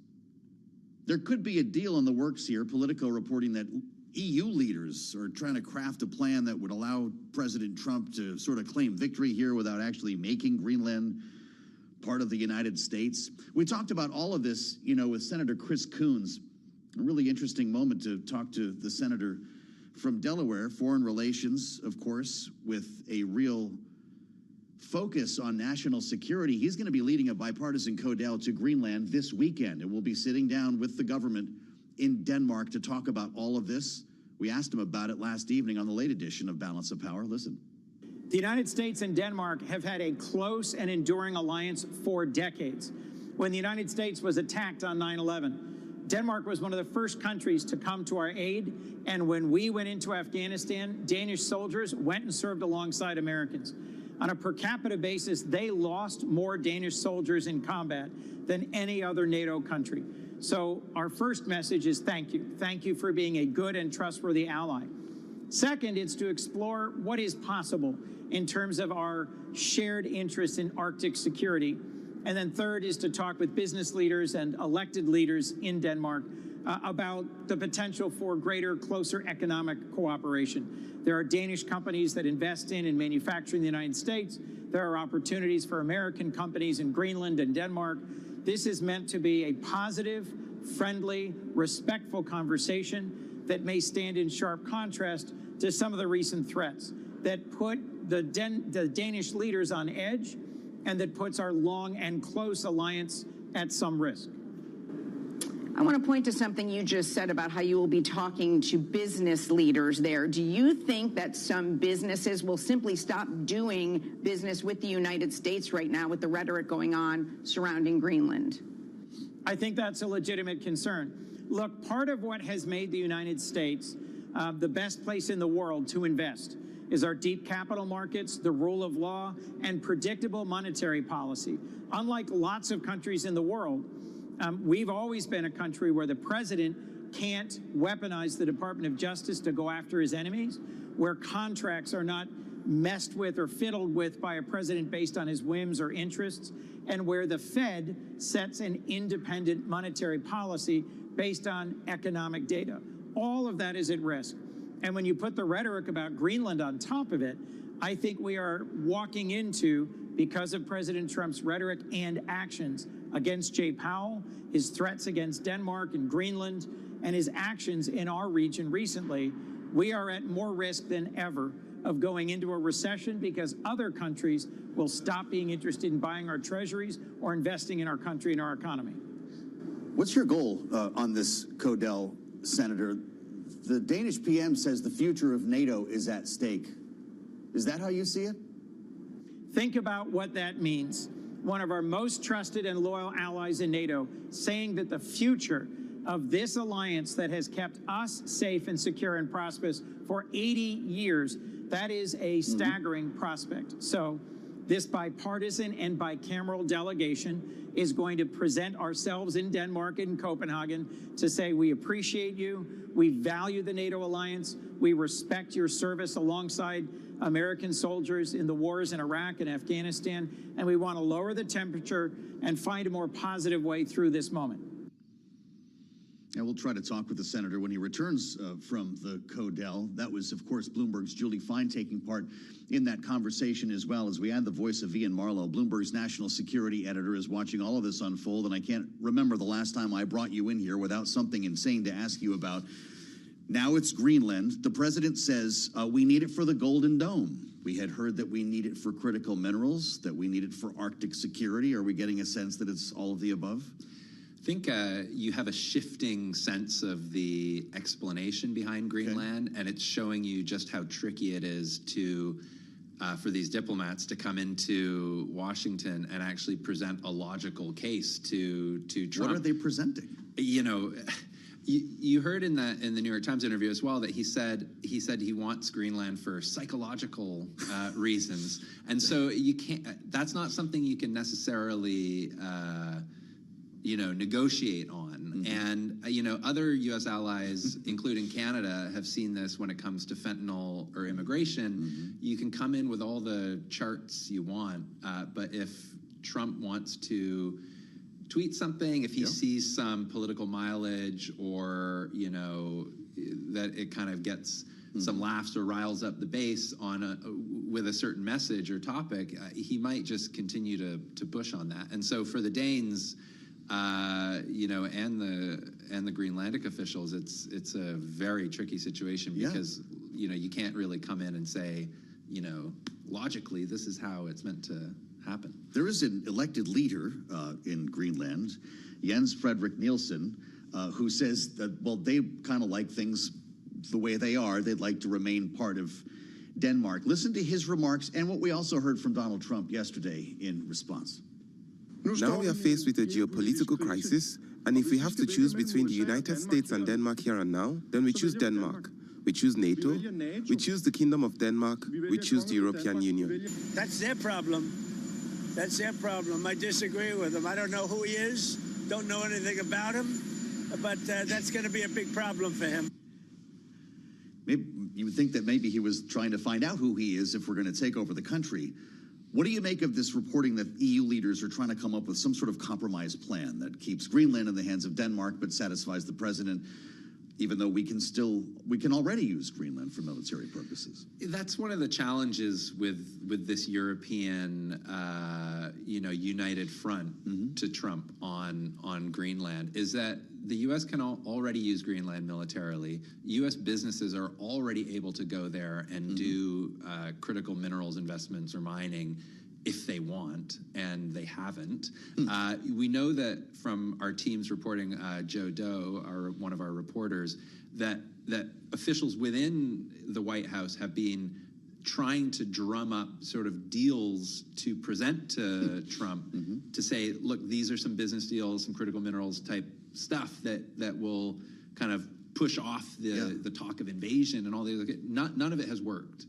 There could be a deal in the works here. Politico reporting that EU leaders are trying to craft a plan that would allow President Trump to sort of claim victory here without actually making Greenland part of the United States. We talked about all of this, with Senator Chris Coons. A really interesting moment to talk to the senator from Delaware, foreign relations, of course, with a real focus on national security. He's going to be leading a bipartisan codel to Greenland this weekend, and we'll be sitting down with the government in Denmark to talk about all of this. We asked him about it last evening on the late edition of Balance of Power. Listen. The United States and Denmark have had a close and enduring alliance for decades. When the United States was attacked on 9/11, Denmark was one of the first countries to come to our aid, and when we went into Afghanistan, Danish soldiers went and served alongside Americans. On a per capita basis, they lost more Danish soldiers in combat than any other NATO country. So our first message is thank you. Thank you for being a good and trustworthy ally. Second, it's to explore what is possible in terms of our shared interest in Arctic security. And then third is to talk with business leaders and elected leaders in Denmark about the potential for greater, closer economic cooperation. There are Danish companies that invest in and manufacture in the United States. There are opportunities for American companies in Greenland and Denmark. This is meant to be a positive, friendly, respectful conversation that may stand in sharp contrast to some of the recent threats that put the Danish leaders on edge and that puts our long and close alliance at some risk. I want to point to something you just said about how you will be talking to business leaders there. Do you think that some businesses will simply stop doing business with the United States right now with the rhetoric going on surrounding Greenland? I think that's a legitimate concern. Look, part of what has made the United States the best place in the world to invest is our deep capital markets, the rule of law, and predictable monetary policy. Unlike lots of countries in the world, we've always been a country where the president can't weaponize the Department of Justice to go after his enemies, where contracts are not messed with or fiddled with by a president based on his whims or interests, and where the Fed sets an independent monetary policy based on economic data. All of that is at risk. And when you put the rhetoric about Greenland on top of it, I think we are walking into because of President Trump's rhetoric and actions against Jay Powell, his threats against Denmark and Greenland, and his actions in our region recently, we are at more risk than ever of going into a recession because other countries will stop being interested in buying our treasuries or investing in our country and our economy. What's your goal on this, Codell, Senator? The Danish PM says the future of NATO is at stake. Is that how you see it? Think about what that means. One of our most trusted and loyal allies in NATO saying that the future of this alliance that has kept us safe and secure and prosperous for 80 years, that is a staggering prospect. So this bipartisan and bicameral delegation is going to present ourselves in Denmark and Copenhagen to say we appreciate you, we value the NATO alliance, we respect your service alongside American soldiers in the wars in Iraq and Afghanistan, and we want to lower the temperature and find a more positive way through this moment. And we'll try to talk with the senator when he returns from the Codell. That was, of course, Bloomberg's Julie Fine taking part in that conversation, as well as we add the voice of Ian Marlowe. Bloomberg's national security editor is watching all of this unfold, and I can't remember the last time I brought you in here without something insane to ask you about. Now it's Greenland. The president says we need it for the Golden Dome. We had heard that we need it for critical minerals, that we need it for Arctic security. Are we getting a sense that it's all of the above? I think you have a shifting sense of the explanation behind Greenland, and it's showing you just how tricky it is to for these diplomats to come into Washington and actually present a logical case to Trump. What are they presenting? You know, you heard in the New York Times interview as well that he said he wants Greenland for psychological reasons, and so you can't. That's not something you can necessarily. Negotiate on. And, other U.S. allies, including Canada, have seen this when it comes to fentanyl or immigration. You can come in with all the charts you want, but if Trump wants to tweet something, if he sees some political mileage or, that it kind of gets some laughs or riles up the base with a certain message or topic, he might just continue to push on that. And so for the Danes, and the Greenlandic officials, it's a very tricky situation because you can't really come in and say, logically this is how it's meant to happen. There is an elected leader in Greenland, Jens Fredrik Nielsen, who says that they kind of like things the way they are. They'd like to remain part of Denmark. Listen to his remarks and what we also heard from Donald Trump yesterday in response. Now we are faced with a geopolitical crisis, and if we have to choose between the United States and Denmark here and now, then we choose Denmark. We choose NATO, we choose the Kingdom of Denmark, we choose the European Union. That's their problem. That's their problem. I disagree with him. I don't know who he is, don't know anything about him, but that's going to be a big problem for him. Maybe you would think that maybe he was trying to find out who he is if we're going to take over the country. What do you make of this reporting that EU leaders are trying to come up with some sort of compromise plan that keeps Greenland in the hands of Denmark but satisfies the president, even though we can already use Greenland for military purposes? That's one of the challenges with this European, united front to Trump on Greenland is that the U.S. can already use Greenland militarily. U.S. businesses are already able to go there and do critical minerals investments or mining if they want, and they haven't. We know that from our team's reporting, Joe Doe, one of our reporters, that officials within the White House have been trying to drum up sort of deals to present to Trump to say, look, these are some business deals, some critical minerals type stuff that will kind of push off the talk of invasion and all the other. None of it has worked.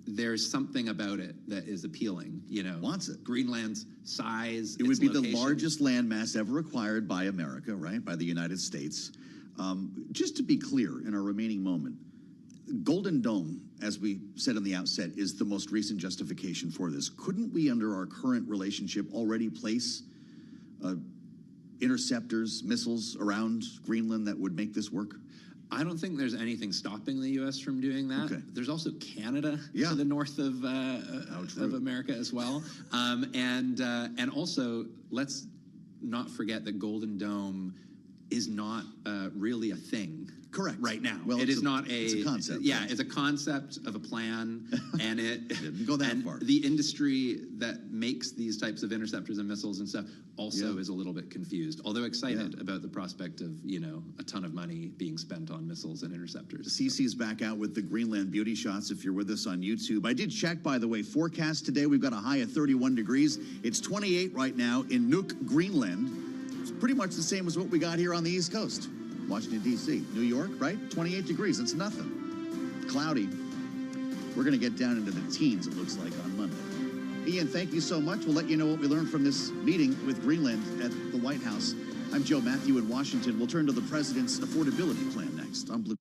There's something about it that is appealing. Wants it. Greenland's size. It would be the largest landmass ever acquired by America, right? By the United States. Just to be clear, in our remaining moment, Golden Dome, as we said in the outset, is the most recent justification for this. Couldn't we, under our current relationship, already place interceptors, missiles around Greenland that would make this work? I don't think there's anything stopping the U.S. from doing that. Okay. There's also Canada to the north of America as well. And also, let's not forget that Golden Dome is not really a thing. Correct. Right now. Well, It's a concept. Yeah, it's a concept of a plan, and it didn't go that far. The industry that makes these types of interceptors and missiles and stuff also is a little bit confused, although excited about the prospect of, a ton of money being spent on missiles and interceptors. CC's back out with the Greenland beauty shots if you're with us on YouTube. I did check, by the way, forecast today. We've got a high of 31 degrees. It's 28 right now in Nuuk, Greenland. It's pretty much the same as what we got here on the East Coast. Washington, D.C. New York, right? 28 degrees. It's nothing. Cloudy. We're going to get down into the teens, it looks like, on Monday. Ian, thank you so much. We'll let you know what we learned from this meeting with Greenland at the White House. I'm Joe Matthew in Washington. We'll turn to the president's affordability plan next on Blue.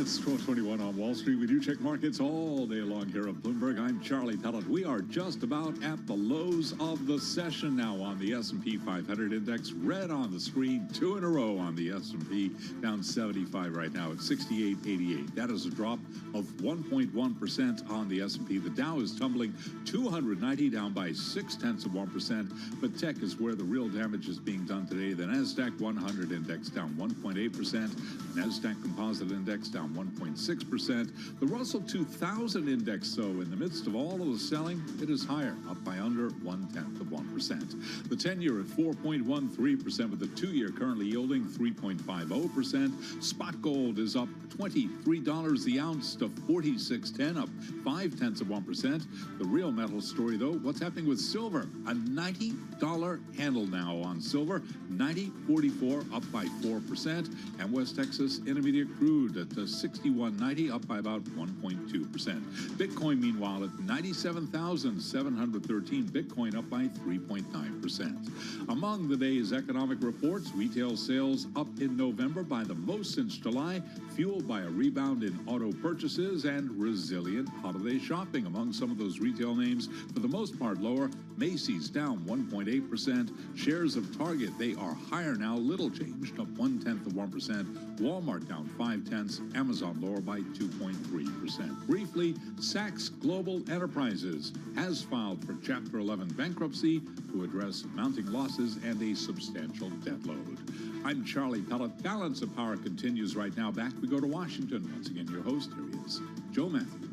It's 12:21 on Wall Street. We do check markets all day long here at Bloomberg. I'm Charlie Pellet. We are just about at the lows of the session now on the S&P 500 index. Red on the screen, 2 in a row on the S&P, down 75 right now at 68.88. That is a drop of 1.1% on the S&P. The Dow is tumbling 290, down by 0.6%. But tech is where the real damage is being done today. The Nasdaq 100 index down 1.8%. Nasdaq Composite Index down 1.6%. The Russell 2000 Index, so in the midst of all of the selling, it is higher, up by under 0.1%. The 10-year at 4.13%, with the 2-year currently yielding 3.50%. Spot gold is up $23 the ounce to $46.10, up 0.5%. The real metal story, though, what's happening with silver? A $90 handle now on silver, 90.44, up by 4%. And West Texas Intermediate crude at 61.90, up by about 1.2%. Bitcoin, meanwhile, at 97,713. Bitcoin up by 3.9%. Among the day's economic reports, retail sales up in November by the most since July, fueled by a rebound in auto purchases and resilient holiday shopping. Among some of those retail names, for the most part lower. Macy's down 1.8%. Shares of Target, they are higher now, little changed, up 0.1%. Walmart down 0.5. Amazon lower by 2.3%. Briefly, Saks Global Enterprises has filed for Chapter 11 bankruptcy to address mounting losses and a substantial debt load. I'm Charlie Pellet. Balance of Power continues right now. Back we go to Washington. Once again, your host, here he is, Joe Matthew.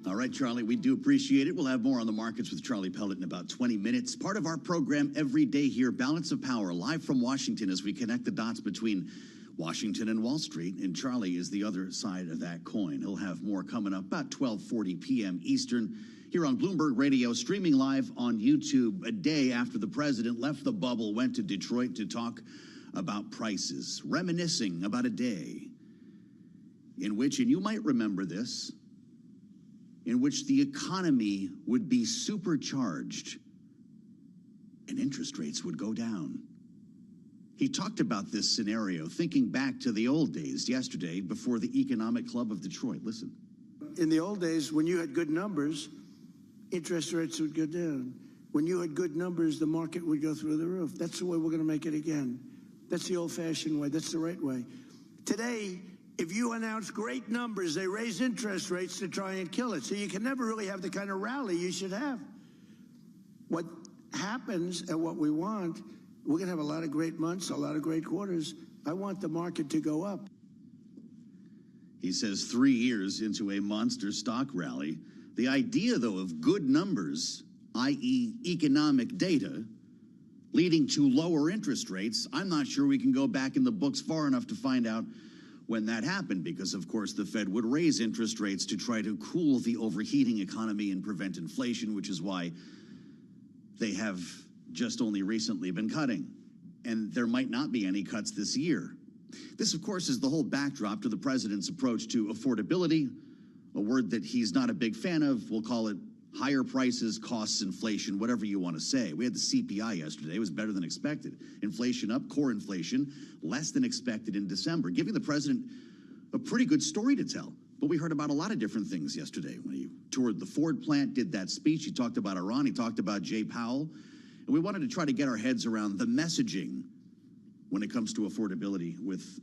All right, Charlie, we do appreciate it. We'll have more on the markets with Charlie Pellet in about 20 minutes. Part of our program every day here, Balance of Power, live from Washington as we connect the dots between Washington and Wall Street, and Charlie is the other side of that coin. He'll have more coming up about 12:40 p.m. Eastern here on Bloomberg Radio, streaming live on YouTube a day after the president left the bubble, went to Detroit to talk about prices, reminiscing about a day in which, and you might remember this, in which the economy would be supercharged and interest rates would go down. He talked about this scenario, thinking back to the old days yesterday before the Economic Club of Detroit. Listen. In the old days, when you had good numbers, interest rates would go down. When you had good numbers, the market would go through the roof. That's the way we're going to make it again. That's the old-fashioned way. That's the right way. Today, if you announce great numbers, they raise interest rates to try and kill it. So you can never really have the kind of rally you should have. What happens and what we want, we're going to have a lot of great months, a lot of great quarters. I want the market to go up. He says 3 years into a monster stock rally. The idea, though, of good numbers, i.e. economic data, leading to lower interest rates, I'm not sure we can go back in the books far enough to find out when that happened, because, of course, the Fed would raise interest rates to try to cool the overheating economy and prevent inflation, which is why they have just only recently been cutting. And there might not be any cuts this year. This, of course, is the whole backdrop to the president's approach to affordability, a word that he's not a big fan of. We'll call it higher prices, costs, inflation, whatever you want to say. We had the CPI yesterday. It was better than expected. Inflation up, core inflation, less than expected in December, giving the president a pretty good story to tell. But we heard about a lot of different things yesterday. When he toured the Ford plant, did that speech, he talked about Iran, he talked about Jay Powell. And we wanted to try to get our heads around the messaging when it comes to affordability with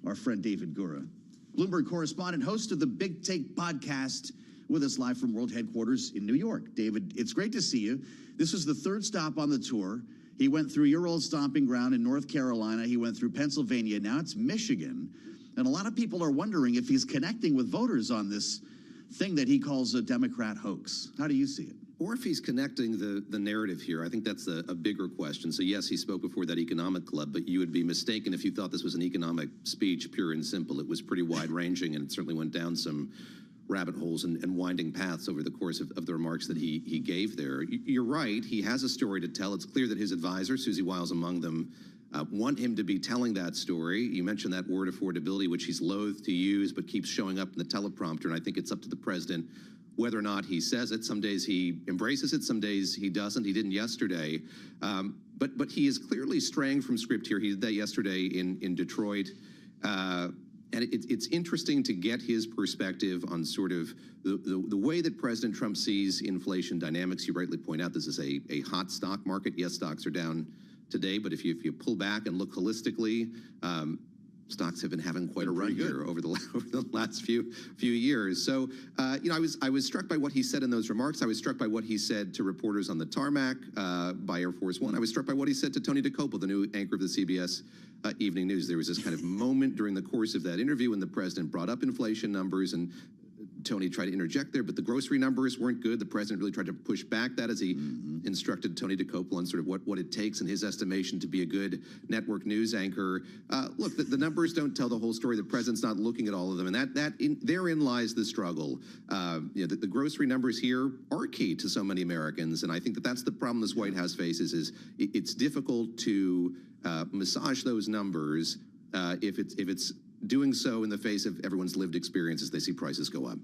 our friend David Gura, Bloomberg correspondent, host of the Big Take podcast, with us live from world headquarters in New York. David, it's great to see you. This is the third stop on the tour. He went through your old stomping ground in North Carolina. He went through Pennsylvania. Now it's Michigan. And a lot of people are wondering if he's connecting with voters on this thing that he calls a Democrat hoax. How do you see it? Or if he's connecting the narrative here. I think that's a bigger question. So, yes, he spoke before that economic club, but you would be mistaken if you thought this was an economic speech, pure and simple. It was pretty wide-ranging, and it certainly went down some rabbit holes and winding paths over the course of the remarks that he gave there. You're right. He has a story to tell. It's clear that his advisor, Susie Wiles among them, want him to be telling that story. You mentioned that word affordability, which he's loath to use, but keeps showing up in the teleprompter, and I think it's up to the president whether or not he says it. Some days he embraces it, some days he doesn't. He didn't yesterday. But he is clearly straying from script here. He did that yesterday in Detroit. And it's interesting to get his perspective on sort of the way that President Trump sees inflation dynamics. You rightly point out this is a hot stock market. Yes, stocks are down today, but if you pull back and look holistically, stocks have been having quite a run here over the last few years. So, I was struck by what he said in those remarks. I was struck by what he said to reporters on the tarmac by Air Force One. I was struck by what he said to Tony DeCopel, the new anchor of the CBS Evening News. There was this kind of moment during the course of that interview when the president brought up inflation numbers, and Tony tried to interject there, but the grocery numbers weren't good. The president really tried to push back that as he instructed Tony DeCopel on sort of what it takes in his estimation to be a good network news anchor. Look, the numbers don't tell the whole story. The president's not looking at all of them, and therein lies the struggle. The grocery numbers here are key to so many Americans, and I think that's the problem this White House faces. Is it's difficult to massage those numbers if it's doing so in the face of everyone's lived experience as they see prices go up.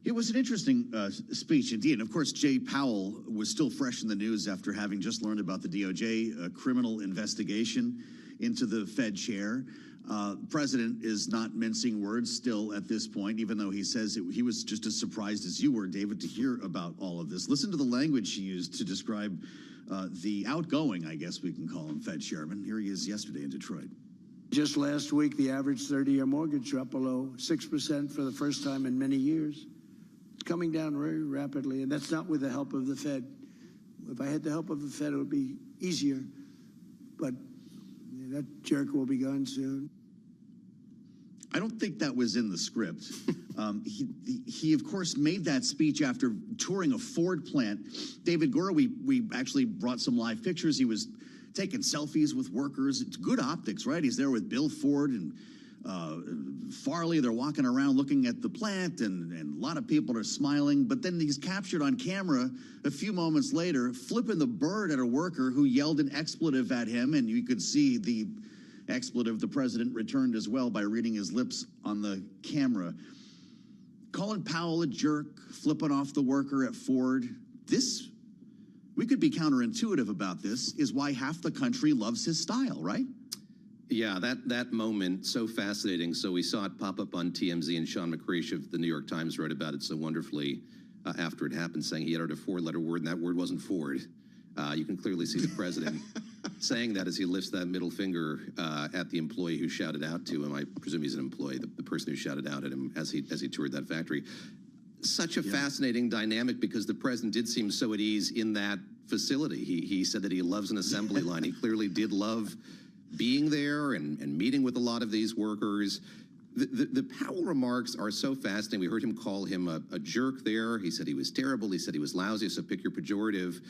It was an interesting speech indeed. And of course, Jay Powell was still fresh in the news after having just learned about the DOJ criminal investigation into the Fed chair. The president is not mincing words still at this point, even though he says he was just as surprised as you were, David, to hear about all of this. Listen to the language he used to describe the outgoing, I guess we can call him, Fed chairman. Here he is yesterday in Detroit. Just last week, the average 30-year mortgage dropped below 6% for the first time in many years. It's coming down very rapidly, and that's not with the help of the Fed. If I had the help of the Fed, it would be easier, but that jerk will be gone soon. I don't think that was in the script. He of course, made that speech after touring a Ford plant. David Gore, we actually brought some live pictures. He was taking selfies with workers. It's good optics, right? He's there with Bill Ford and Farley. They're walking around looking at the plant, and a lot of people are smiling. But then he's captured on camera a few moments later, flipping the bird at a worker who yelled an expletive at him, and you could see the expletive the president returned as well by reading his lips on the camera. Calling Powell a jerk, flipping off the worker at Ford. We could be counterintuitive about this, is why half the country loves his style, right? Yeah, that moment, so fascinating. So we saw it pop up on TMZ, and Sean McCreish of the New York Times wrote about it so wonderfully after it happened, saying he uttered a four-letter word, and that word wasn't Ford. You can clearly see the president saying that as he lifts that middle finger at the employee who shouted out to him. I presume he's an employee, the person who shouted out at him as he toured that factory. Such a fascinating dynamic, because the president did seem so at ease in that facility. He said that he loves an assembly line. He clearly did love being there and meeting with a lot of these workers. The Powell remarks are so fascinating. We heard him call him a jerk there. He said he was terrible. He said he was lousy, so pick your pejorative.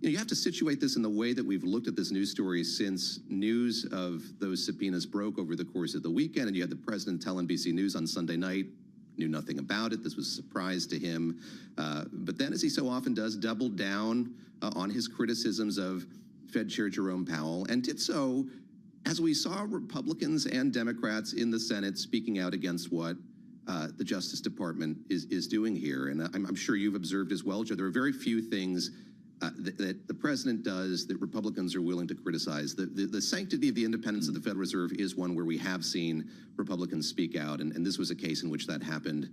You have to situate this in the way that we've looked at this news story since news of those subpoenas broke over the course of the weekend, and you had the president tell NBC News on Sunday night, knew nothing about it. This was a surprise to him. But then, as he so often does, doubled down on his criticisms of Fed Chair Jerome Powell, and did so as we saw Republicans and Democrats in the Senate speaking out against what the Justice Department is doing here. And I'm sure you've observed as well, Joe, there are very few things that the president does that Republicans are willing to criticize. The sanctity of the independence of the Federal Reserve is one where we have seen Republicans speak out, and this was a case in which that happened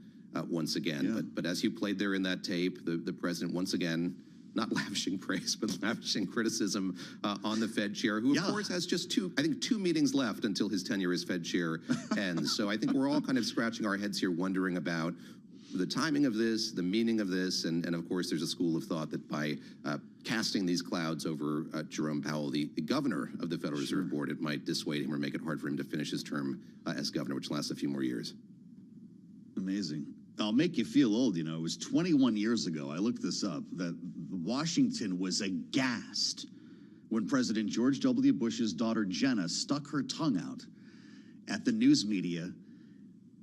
once again. Yeah. But as you played there in that tape, the president once again, not lavishing praise, but lavishing criticism on the Fed chair, who of course has just two meetings left until his tenure as Fed chair ends. So I think we're all kind of scratching our heads here, wondering about the timing of this, the meaning of this, and of course there's a school of thought that by casting these clouds over Jerome Powell, the governor of the Federal Reserve Board, it might dissuade him or make it hard for him to finish his term as governor, which lasts a few more years. Amazing. I'll make you feel old, It was 21 years ago, I looked this up, that Washington was aghast when President George W. Bush's daughter Jenna stuck her tongue out at the news media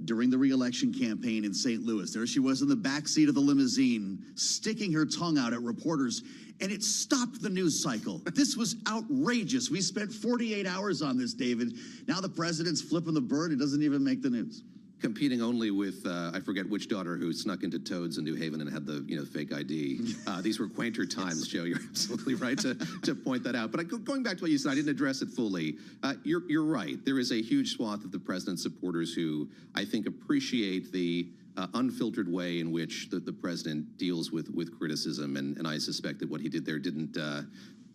during the re-election campaign in St. Louis. There she was in the backseat of the limousine, sticking her tongue out at reporters, and it stopped the news cycle. This was outrageous. We spent 48 hours on this, David. Now the president's flipping the bird. It doesn't even make the news. competing only with, I forget which daughter who snuck into Toads in New Haven and had the fake ID. These were quainter times, Joe. You're absolutely right to point that out. But going back to what you said, I didn't address it fully. You're right. There is a huge swath of the president's supporters who I think appreciate the unfiltered way in which the president deals with criticism. And I suspect that what he did there didn't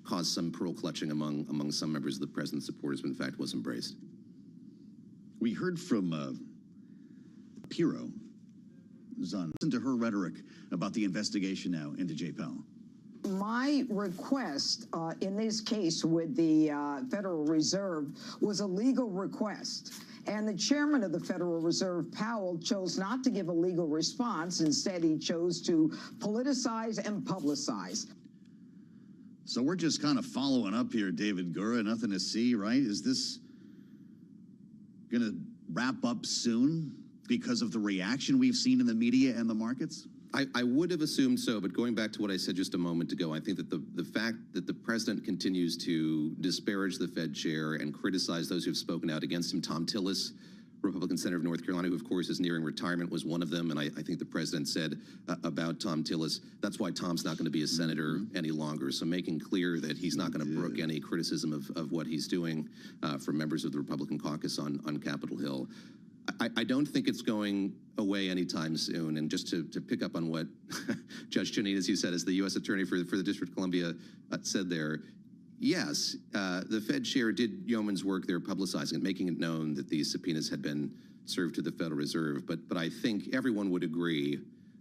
cause some pearl clutching among some members of the president's supporters, but in fact was embraced. We heard from Pirro. Listen to her rhetoric about the investigation now into Jay Powell. My request in this case with the Federal Reserve was a legal request. And the chairman of the Federal Reserve, Powell, chose not to give a legal response. Instead, he chose to politicize and publicize. So we're just kind of following up here, David Gura. Nothing to see, right? Is this going to wrap up soon because of the reaction we've seen in the media and the markets? I would have assumed so, but going back to what I said just a moment ago, I think that the fact that the president continues to disparage the Fed chair and criticize those who have spoken out against him, Tom Tillis, Republican senator of North Carolina, who of course is nearing retirement, was one of them. And I think the president said about Tom Tillis, that's why Tom's not going to be a senator any longer. So making clear that he's not going to brook any criticism of what he's doing from members of the Republican caucus on Capitol Hill. I don't think it's going away anytime soon. And just to pick up on what Judge Cheney, as you said, as the U.S. Attorney for the District of Columbia said there, yes, the Fed chair did yeoman's work there publicizing it, making it known that these subpoenas had been served to the Federal Reserve. But I think everyone would agree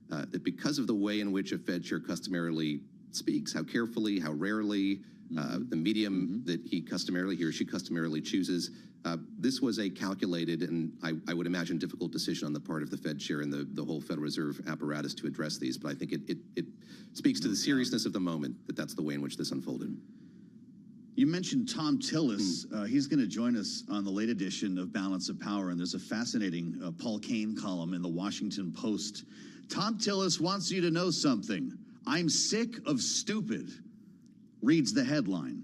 that because of the way in which a Fed chair customarily speaks, how carefully, how rarely, the medium that he or she customarily chooses, this was a calculated and I would imagine difficult decision on the part of the Fed chair and the whole Federal Reserve apparatus to address these. But I think it speaks to the seriousness of the moment that that's the way in which this unfolded. You mentioned Tom Tillis. He's going to join us on the late edition of Balance of Power, and there's a fascinating Paul Kane column in the Washington Post. Tom Tillis wants you to know something. I'm sick of stupid, reads the headline.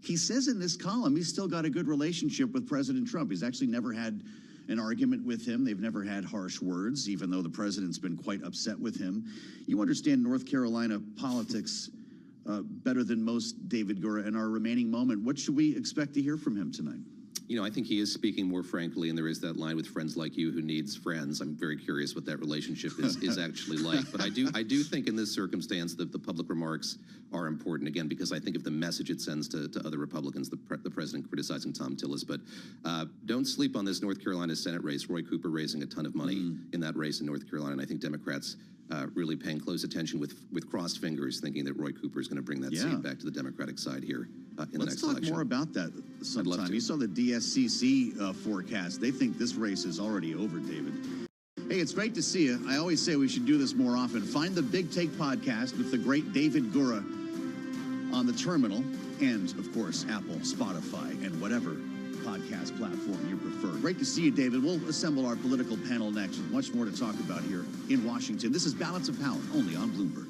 He says in this column he's still got a good relationship with President Trump. He's actually never had an argument with him. They've never had harsh words, even though the president's been quite upset with him. You understand North Carolina politics better than most, David Gura. In our remaining moment, what should we expect to hear from him tonight? I think he is speaking more frankly, and there is that line with friends like you who needs friends. I'm very curious what that relationship is actually like. But I do think in this circumstance that the public remarks are important, again, because I think of the message it sends to other Republicans, the president criticizing Tom Tillis. But don't sleep on this North Carolina Senate race. Roy Cooper raising a ton of money in that race in North Carolina, and I think Democrats really paying close attention with crossed fingers, thinking that Roy Cooper is going to bring that seat back to the Democratic side here in the next election. Let's talk more about that sometime. You saw the DSCC forecast. They think this race is already over, David. Hey, it's great to see you. I always say we should do this more often. Find the Big Take podcast with the great David Gura on the terminal and, of course, Apple, Spotify, and whatever podcast platform you prefer. Great to see you, David. We'll assemble our political panel next with much more to talk about here in Washington. This is Balance of Power, only on Bloomberg.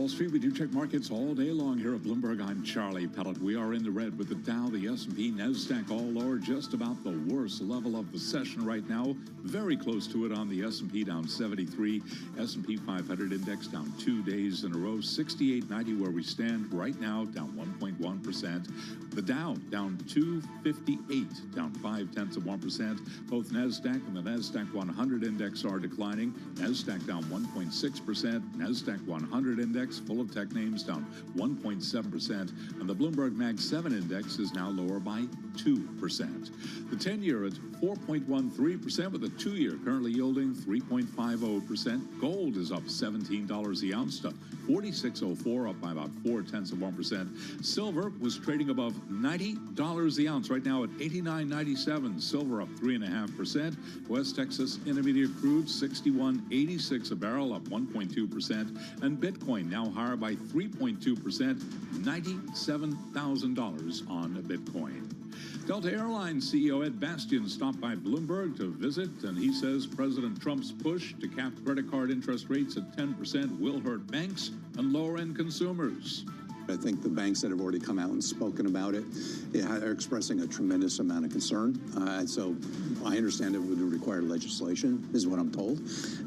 Wall Street. We do check markets all day long here at Bloomberg. I'm Charlie Pellet. We are in the red with the Dow, the S&P, NASDAQ all lower, just about the worst level of the session right now. Very close to it on the S&P, down 73. S&P 500 index down 2 days in a row, 68.90 where we stand right now, down 1.1%. The Dow down 258, down 0.5%. Both NASDAQ and the NASDAQ 100 index are declining. NASDAQ down 1.6%. NASDAQ 100 index, full of tech names, down 1.7%. And the Bloomberg Mag 7 index is now lower by 2%. The 10-year at 4.13%, with the 2-year currently yielding 3.50%. Gold is up $17 the ounce to $46.04, up by about 0.4%. Silver was trading above $90 the ounce, right now at $89.97. Silver up 3.5%. West Texas Intermediate crude 61.86 a barrel, up 1.2%. And Bitcoin now higher by 3.2%, $97,000 on Bitcoin. Delta Airlines CEO Ed Bastian stopped by Bloomberg to visit, and he says President Trump's push to cap credit card interest rates at 10% will hurt banks and lower-end consumers. I think the banks that have already come out and spoken about it are expressing a tremendous amount of concern. So I understand it would require legislation, is what I'm told.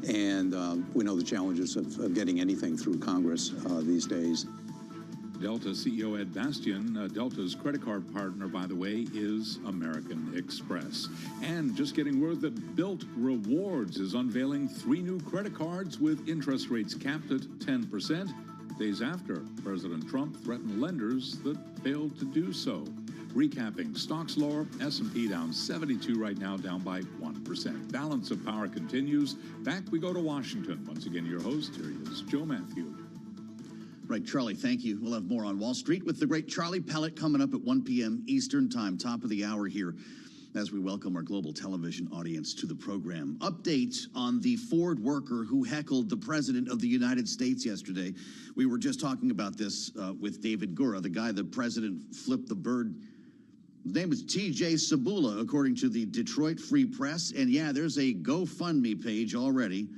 And we know the challenges of getting anything through Congress these days. Delta CEO Ed Bastian, Delta's credit card partner, by the way, is American Express. And just getting word that Bilt Rewards is unveiling 3 new credit cards with interest rates capped at 10%, days after President Trump threatened lenders that failed to do so. Recapping, stocks lower, S&P down 72 right now, down by 1%. Balance of power continues. Back we go to Washington. Once again, your host, here he is, Joe Matthew. Right, Charlie, thank you. We'll have more on Wall Street with the great Charlie Pellet coming up at 1 p.m. Eastern Time, top of the hour here, as we welcome our global television audience to the program. Update on the Ford worker who heckled the President of the United States yesterday. We were just talking about this with David Gura, the guy the President flipped the bird. His name is T.J. Sabula, according to the Detroit Free Press. And yeah, there's a GoFundMe page already,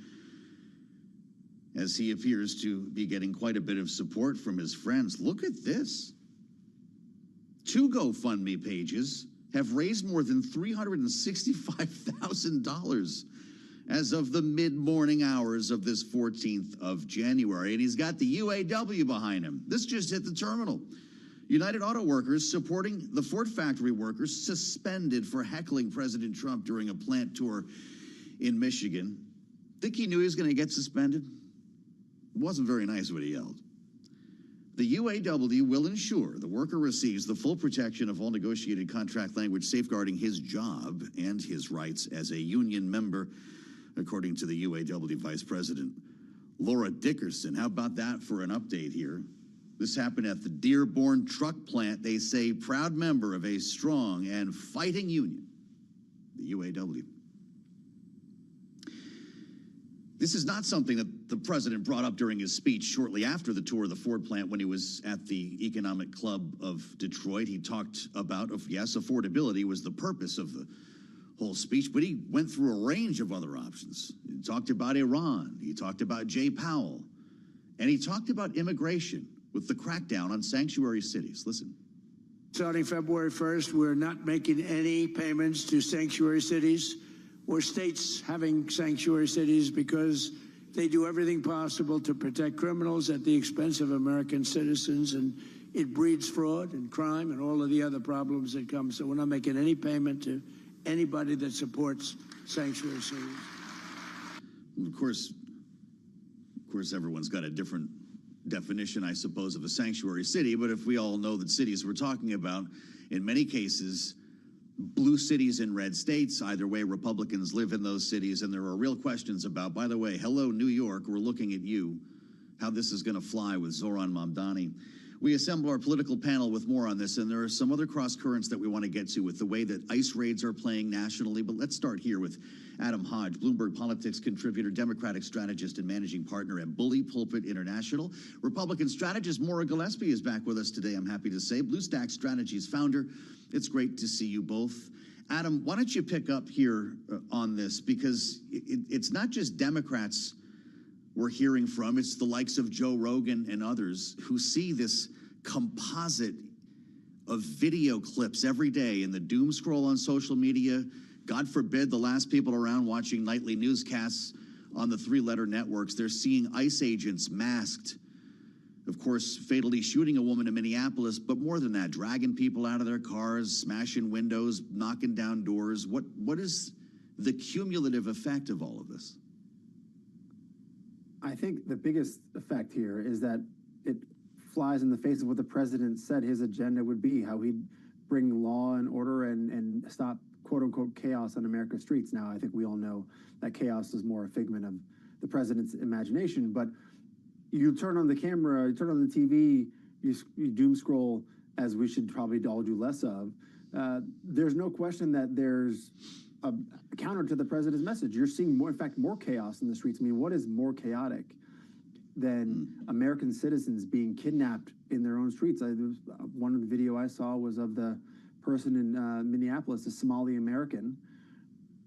as he appears to be getting quite a bit of support from his friends. Look at this. 2 GoFundMe pages have raised more than $365,000 as of the mid-morning hours of this 14th of January. And he's got the UAW behind him. This just hit the terminal. United Auto Workers supporting the Ford factory workers suspended for heckling President Trump during a plant tour in Michigan. Think he knew he was going to get suspended? It wasn't very nice what he yelled. The UAW will ensure the worker receives the full protection of all negotiated contract language safeguarding his job and his rights as a union member, according to the UAW Vice President, Laura Dickerson. How about that for an update here? This happened at the Dearborn Truck Plant. They say proud member of a strong and fighting union, the UAW. This is not something that the president brought up during his speech shortly after the tour of the Ford plant when he was at the Economic Club of Detroit. He talked about, yes, affordability was the purpose of the whole speech, but he went through a range of other options. He talked about Iran. He talked about Jay Powell. And he talked about immigration with the crackdown on sanctuary cities. Listen. Starting February 1st, we're not making any payments to sanctuary cities or states having sanctuary cities because they do everything possible to protect criminals at the expense of American citizens, and it breeds fraud and crime and all of the other problems that come. So we're not making any payment to anybody that supports sanctuary cities. Of course, everyone's got a different definition, I suppose, of a sanctuary city, but if we all know that cities we're talking about, in many cases, blue cities in red states. Either way, Republicans live in those cities, and there are real questions about, by the way, hello, New York, we're looking at you, how this is going to fly with Zohran Mamdani. We assemble our political panel with more on this, and there are some other cross currents that we want to get to with the way that ICE raids are playing nationally. But let's start here with Adam Hodge, Bloomberg Politics contributor, Democratic strategist, and managing partner at Bully Pulpit International. Republican strategist Maura Gillespie is back with us today, I'm happy to say. Blue Stack Strategies founder. It's great to see you both. Adam, why don't you pick up here on this? Because it's not just Democrats we're hearing from. It's the likes of Joe Rogan and others who see this composite of video clips every day in the doom scroll on social media. God forbid the last people around watching nightly newscasts on the three-letter networks. They're seeing ICE agents masked, of course, fatally shooting a woman in Minneapolis, but more than that, dragging people out of their cars, smashing windows, knocking down doors. What is the cumulative effect of all of this? I think the biggest effect here is that it flies in the face of what the president said his agenda would be, how he'd bring law and order and stop quote-unquote chaos on America's streets. Now, I think we all know that chaos is more a figment of the president's imagination, but you turn on the camera, you turn on the TV, you doom scroll, as we should probably all do less of. There's no question that there's a counter to the president's message. You're seeing more, in fact, more chaos in the streets. I mean, what is more chaotic than American citizens being kidnapped in their own streets? One of the video I saw was of the person in Minneapolis, a Somali American,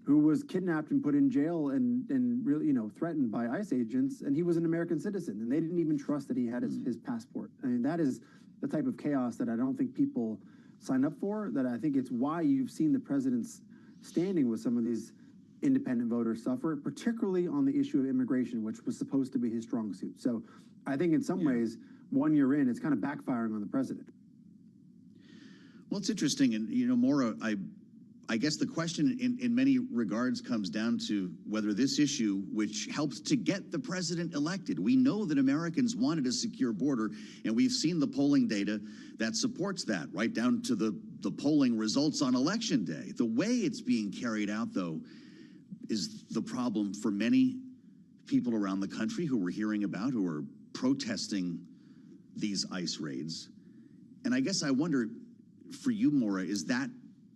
who was kidnapped and put in jail and really, threatened by ICE agents, and he was an American citizen, and they didn't even trust that he had his passport. I mean, that is the type of chaos that I don't think people sign up for, that I think it's why you've seen the president's standing with some of these independent voters suffer, particularly on the issue of immigration, which was supposed to be his strong suit. So I think in some ways, 1 year in, it's kind of backfiring on the president. Well, it's interesting, and Maura, I guess the question in many regards comes down to whether this issue, which helped to get the president elected, we know that Americans wanted a secure border, and we've seen the polling data that supports that, right down to the polling results on Election Day. The way it's being carried out, though, is the problem for many people around the country who we're hearing about, who are protesting these ICE raids. And I guess I wonder, for you, Maura, is that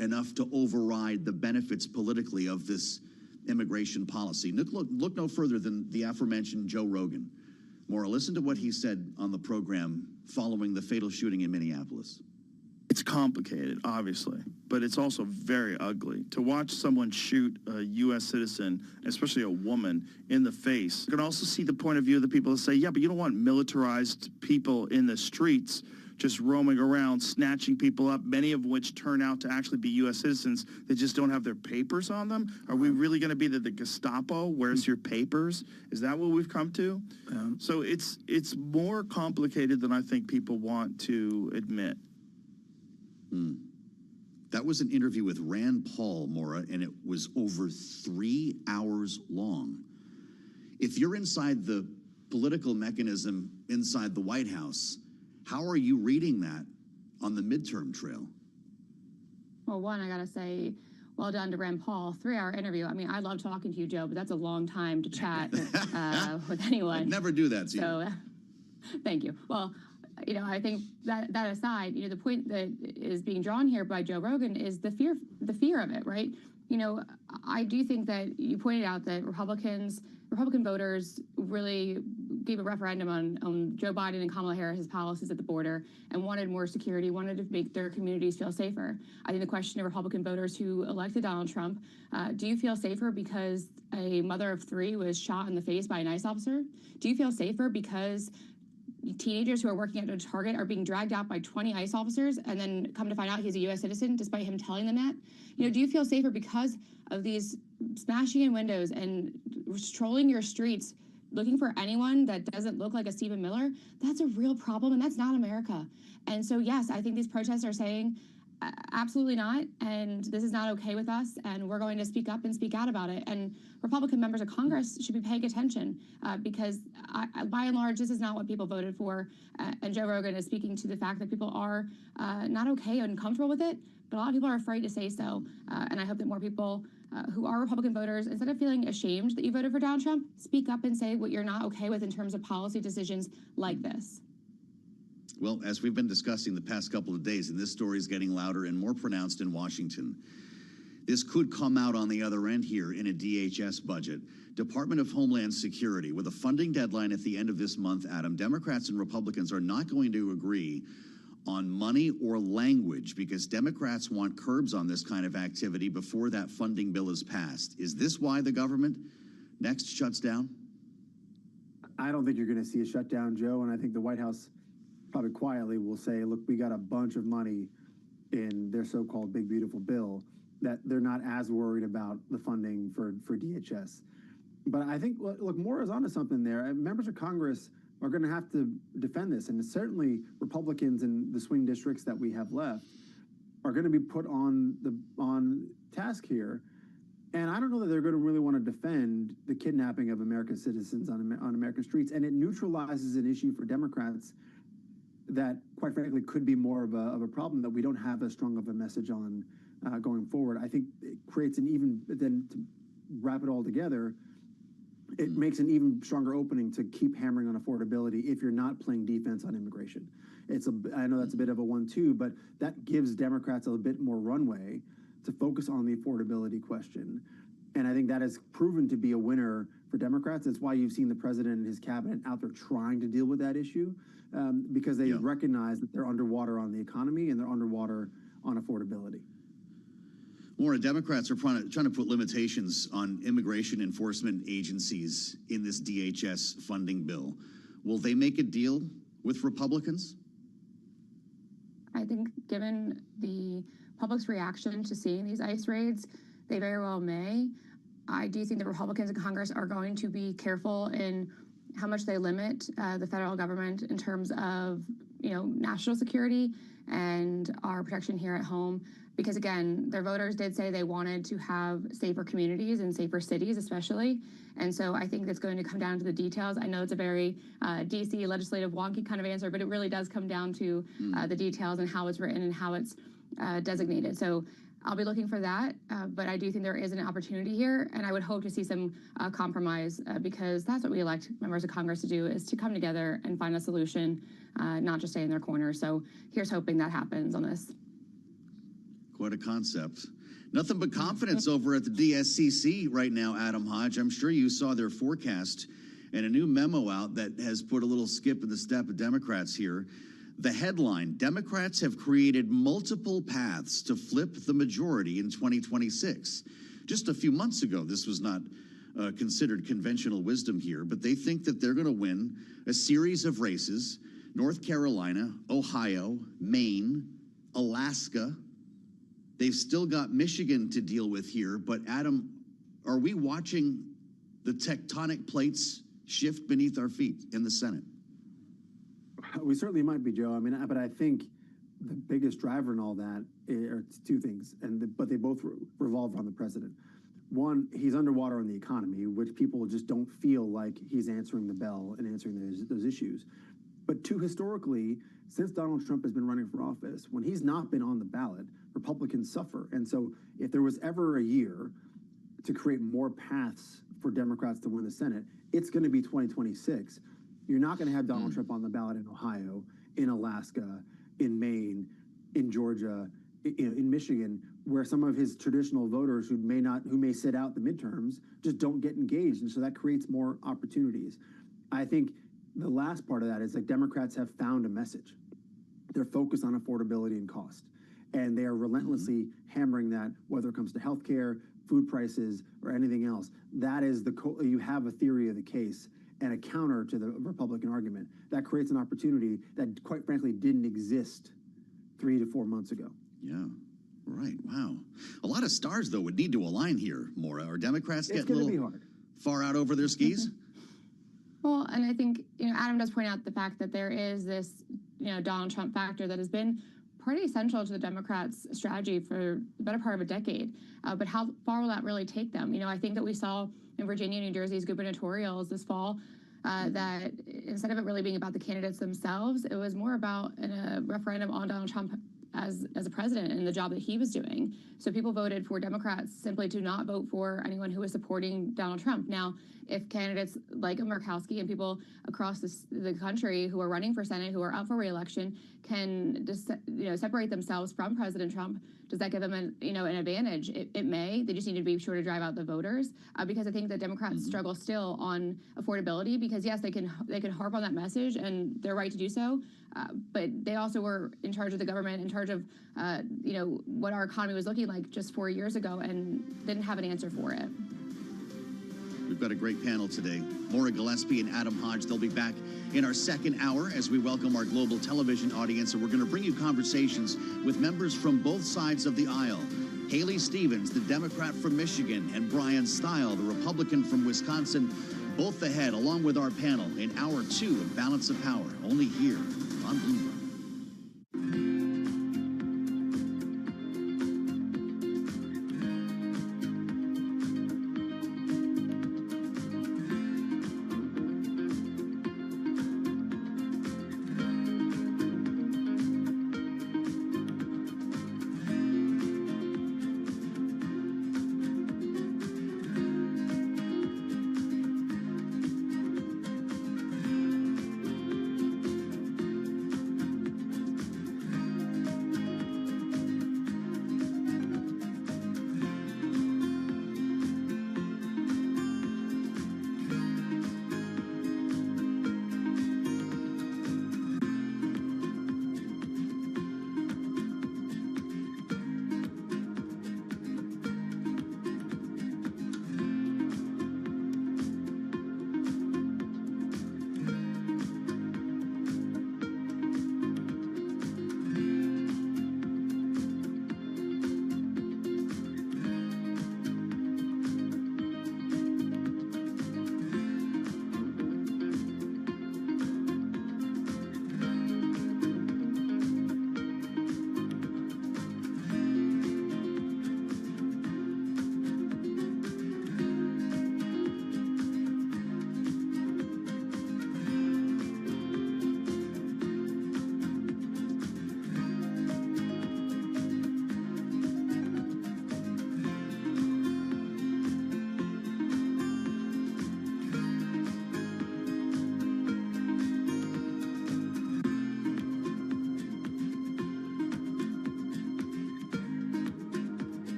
enough to override the benefits politically of this immigration policy? Look no further than the aforementioned Joe Rogan. Maura, listen to what he said on the program following the fatal shooting in Minneapolis. It's complicated, obviously, but it's also very ugly. To watch someone shoot a U.S. citizen, especially a woman, in the face. You can also see the point of view of the people that say, yeah, but you don't want militarized people in the streets just roaming around, snatching people up, many of which turn out to actually be U.S. citizens that just don't have their papers on them. Are we really going to be the Gestapo? Where's your papers? Is that what we've come to? So it's more complicated than I think people want to admit. That was an interview with Rand Paul, Maura, and it was over 3 hours long. If you're inside the political mechanism inside the White House, how are you reading that on the midterm trail? Well, one, I got to say, well done to Rand Paul. 3-hour interview. I mean, I love talking to you, Joe, but that's a long time to chat with anyone. I'd never do that to you. So, thank you. Well, I think that aside, the point that is being drawn here by Joe Rogan is the fear of it, right? I do think that you pointed out that Republican voters really gave a referendum on Joe Biden and Kamala Harris's policies at the border and wanted more security, wanted to make their communities feel safer. I think the question of Republican voters who elected Donald Trump, do you feel safer because a mother of 3 was shot in the face by an ICE officer? Do you feel safer because teenagers who are working at a Target are being dragged out by 20 ICE officers and then come to find out he's a U.S. citizen despite him telling them that? Do you feel safer because of these smashing in windows and strolling your streets looking for anyone that doesn't look like a Stephen Miller? That's a real problem, and that's not America. And so, yes, I think these protests are saying absolutely not, and this is not okay with us, and we're going to speak up and speak out about it. And Republican members of Congress should be paying attention because, by and large, this is not what people voted for. And Joe Rogan is speaking to the fact that people are not okay and comfortable with it, but a lot of people are afraid to say so. And I hope that more people who are Republican voters, instead of feeling ashamed that you voted for Donald Trump, speak up and say what you're not okay with in terms of policy decisions like this. Well, as we've been discussing the past couple of days, and this story is getting louder and more pronounced in Washington, this could come out on the other end here in a DHS budget. Department of Homeland Security, with a funding deadline at the end of this month, Adam, Democrats and Republicans are not going to agree on money or language because Democrats want curbs on this kind of activity before that funding bill is passed. Is this why the government next shuts down? I don't think you're going to see a shutdown, Joe, and I think the White House probably quietly will say, look, we got a bunch of money in their so-called big, beautiful bill, that they're not as worried about the funding for DHS. But I think, look, Maura's onto something there. Members of Congress are going to have to defend this, and certainly Republicans in the swing districts that we have left are going to be put on task here. And I don't know that they're going to really want to defend the kidnapping of American citizens on American streets. And it neutralizes an issue for Democrats that, quite frankly, could be more of a problem that we don't have as strong of a message on going forward. I think it creates an even, then to wrap it all together, it makes an even stronger opening to keep hammering on affordability if you're not playing defense on immigration. I know that's a bit of a 1-2, but that gives Democrats a bit more runway to focus on the affordability question. And I think that has proven to be a winner for Democrats. That's why you've seen the president and his cabinet out there trying to deal with that issue, because they recognize that they're underwater on the economy and they're underwater on affordability. Maura, Democrats are trying to put limitations on immigration enforcement agencies in this DHS funding bill. Will they make a deal with Republicans? I think given the public's reaction to seeing these ICE raids, they very well may. I do think the Republicans in Congress are going to be careful in how much they limit the federal government in terms of, national security and our protection here at home. Because again, their voters did say they wanted to have safer communities and safer cities, especially. And so I think that's going to come down to the details. I know it's a very DC legislative wonky kind of answer, but it really does come down to the details and how it's written and how it's designated. So I'll be looking for that, but I do think there is an opportunity here, and I would hope to see some compromise because that's what we elect members of Congress to do, is to come together and find a solution, not just stay in their corner. So here's hoping that happens on this. Quite a concept. Nothing but confidence over at the DSCC right now, Adam Hodge. I'm sure you saw their forecast and a new memo out that has put a little skip in the step of Democrats here. The headline, Democrats have created multiple paths to flip the majority in 2026. Just a few months ago, this was not considered conventional wisdom here, but they think that they're going to win a series of races: North Carolina, Ohio, Maine, Alaska. They've still got Michigan to deal with here. But Adam, are we watching the tectonic plates shift beneath our feet in the Senate? We certainly might be, Joe. But I think the biggest driver in all that are two things, but they both revolve around the president. One, he's underwater on the economy, which people just don't feel like he's answering the bell and answering those issues. But two, historically, since Donald Trump has been running for office, when he's not been on the ballot, Republicans suffer. And so if there was ever a year to create more paths for Democrats to win the Senate, it's going to be 2026. You're not going to have Donald Trump on the ballot in Ohio, in Alaska, in Maine, in Georgia, in Michigan, where some of his traditional voters who may sit out the midterms just don't get engaged. And so that creates more opportunities. I think the last part of that is like Democrats have found a message. They're focused on affordability and cost. And they are relentlessly hammering that, whether it comes to healthcare, food prices, or anything else. That is you have a theory of the case and a counter to the Republican argument. That creates an opportunity that, quite frankly, didn't exist 3 to 4 months ago. Yeah, right. Wow. A lot of stars, though, would need to align here, Maura. Are Democrats getting a little far out over their skis? Well, and I think, Adam does point out the fact that there is this, Donald Trump factor that has been pretty essential to the Democrats' strategy for the better part of a decade. But how far will that really take them? I think that we saw in Virginia and New Jersey's gubernatorials this fall that instead of it really being about the candidates themselves, it was more about a referendum on Donald Trump as a president and the job that he was doing. So people voted for Democrats simply to not vote for anyone who was supporting Donald Trump. Now, if candidates like Murkowski and people across the country who are running for Senate, who are up for re-election, can just, separate themselves from President Trump, does that give them an advantage? It may. They just need to be sure to drive out the voters because I think that Democrats struggle still on affordability because, yes, they can harp on that message and they're right to do so, but they also were in charge of the government, in charge of, what our economy was looking like just 4 years ago and didn't have an answer for it. We've got a great panel today. Maura Gillespie and Adam Hodge, they'll be back in our second hour as we welcome our global television audience, and we're going to bring you conversations with members from both sides of the aisle. Haley Stevens, the Democrat from Michigan, and Brian Stile, the Republican from Wisconsin, both ahead, along with our panel in Hour 2 of Balance of Power, only here on Bloomberg.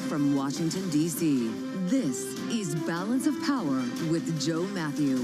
From Washington, D.C., this is Balance of Power with Joe Matthew.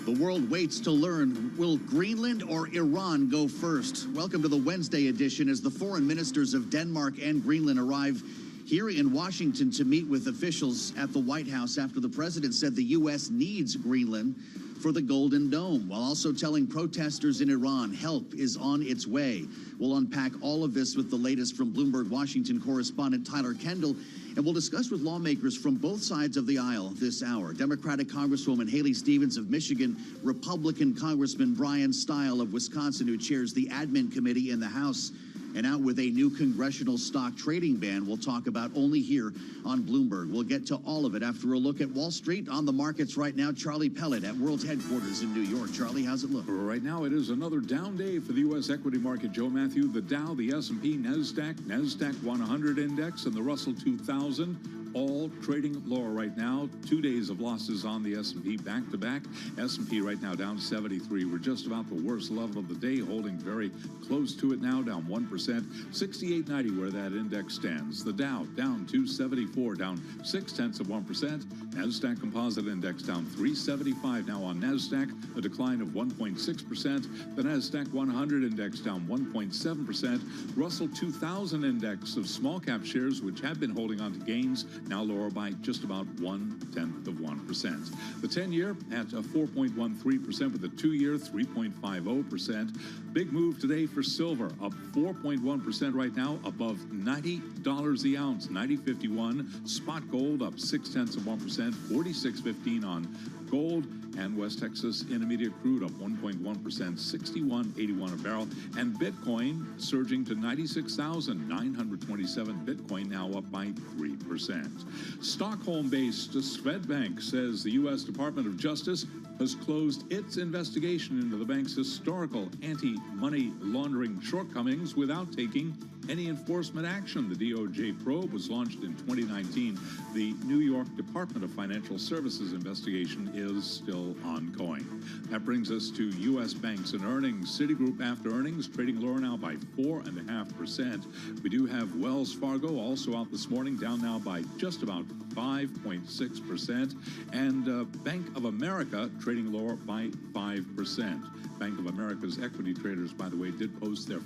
The world waits to learn, will Greenland or Iran go first? Welcome to the Wednesday edition as the foreign ministers of Denmark and Greenland arrive here in Washington to meet with officials at the White House after the president said the U.S. needs Greenland for the Golden Dome, while also telling protesters in Iran help is on its way. We'll unpack all of this with the latest from Bloomberg Washington correspondent Tyler Kendall, and we'll discuss with lawmakers from both sides of the aisle this hour. Democratic Congresswoman Haley Stevens of Michigan, Republican Congressman Brian Stile of Wisconsin, who chairs the Admin Committee in the House. And out with a new congressional stock trading ban we'll talk about only here on Bloomberg. We'll get to all of it after a look at Wall Street. On the markets right now, Charlie Pellet at World Headquarters in New York. Charlie, how's it look? Right now, it is another down day for the U.S. equity market. Joe Matthew, the Dow, the S&P, NASDAQ 100 index, and the Russell 2000. All trading lower right now. 2 days of losses on the S&P back-to-back. S&P right now down 73. We're just about the worst level of the day, holding very close to it now, down 1%. 68.90 where that index stands. The Dow down 274, down 0.6%. NASDAQ Composite Index down 375 now on NASDAQ, a decline of 1.6%. The NASDAQ 100 Index down 1.7%. Russell 2000 Index of small cap shares, which have been holding on to gains, now lower by just about 0.1%. The 10-year at 4.13%, with the 2-year 3.50%. Big move today for silver, up 4.1% right now, above $90 the ounce, 90.51. Spot gold up 0.6%, 46.15 on gold. And West Texas Intermediate crude up 1.1%, 61.81 a barrel. And Bitcoin surging to 96,927. Bitcoin now up by 3%. Stockholm-based Swedbank says the U.S. Department of Justice has closed its investigation into the bank's historical anti-money laundering shortcomings without taking any enforcement action. The DOJ probe was launched in 2019. The New York Department of Financial Services investigation is still ongoing. That brings us to U.S. banks and earnings. Citigroup after earnings trading lower now by 4.5%. We do have Wells Fargo also out this morning, down now by just about 5.6%. And Bank of America trading lower by 5%. Bank of America's equity traders, by the way, did post their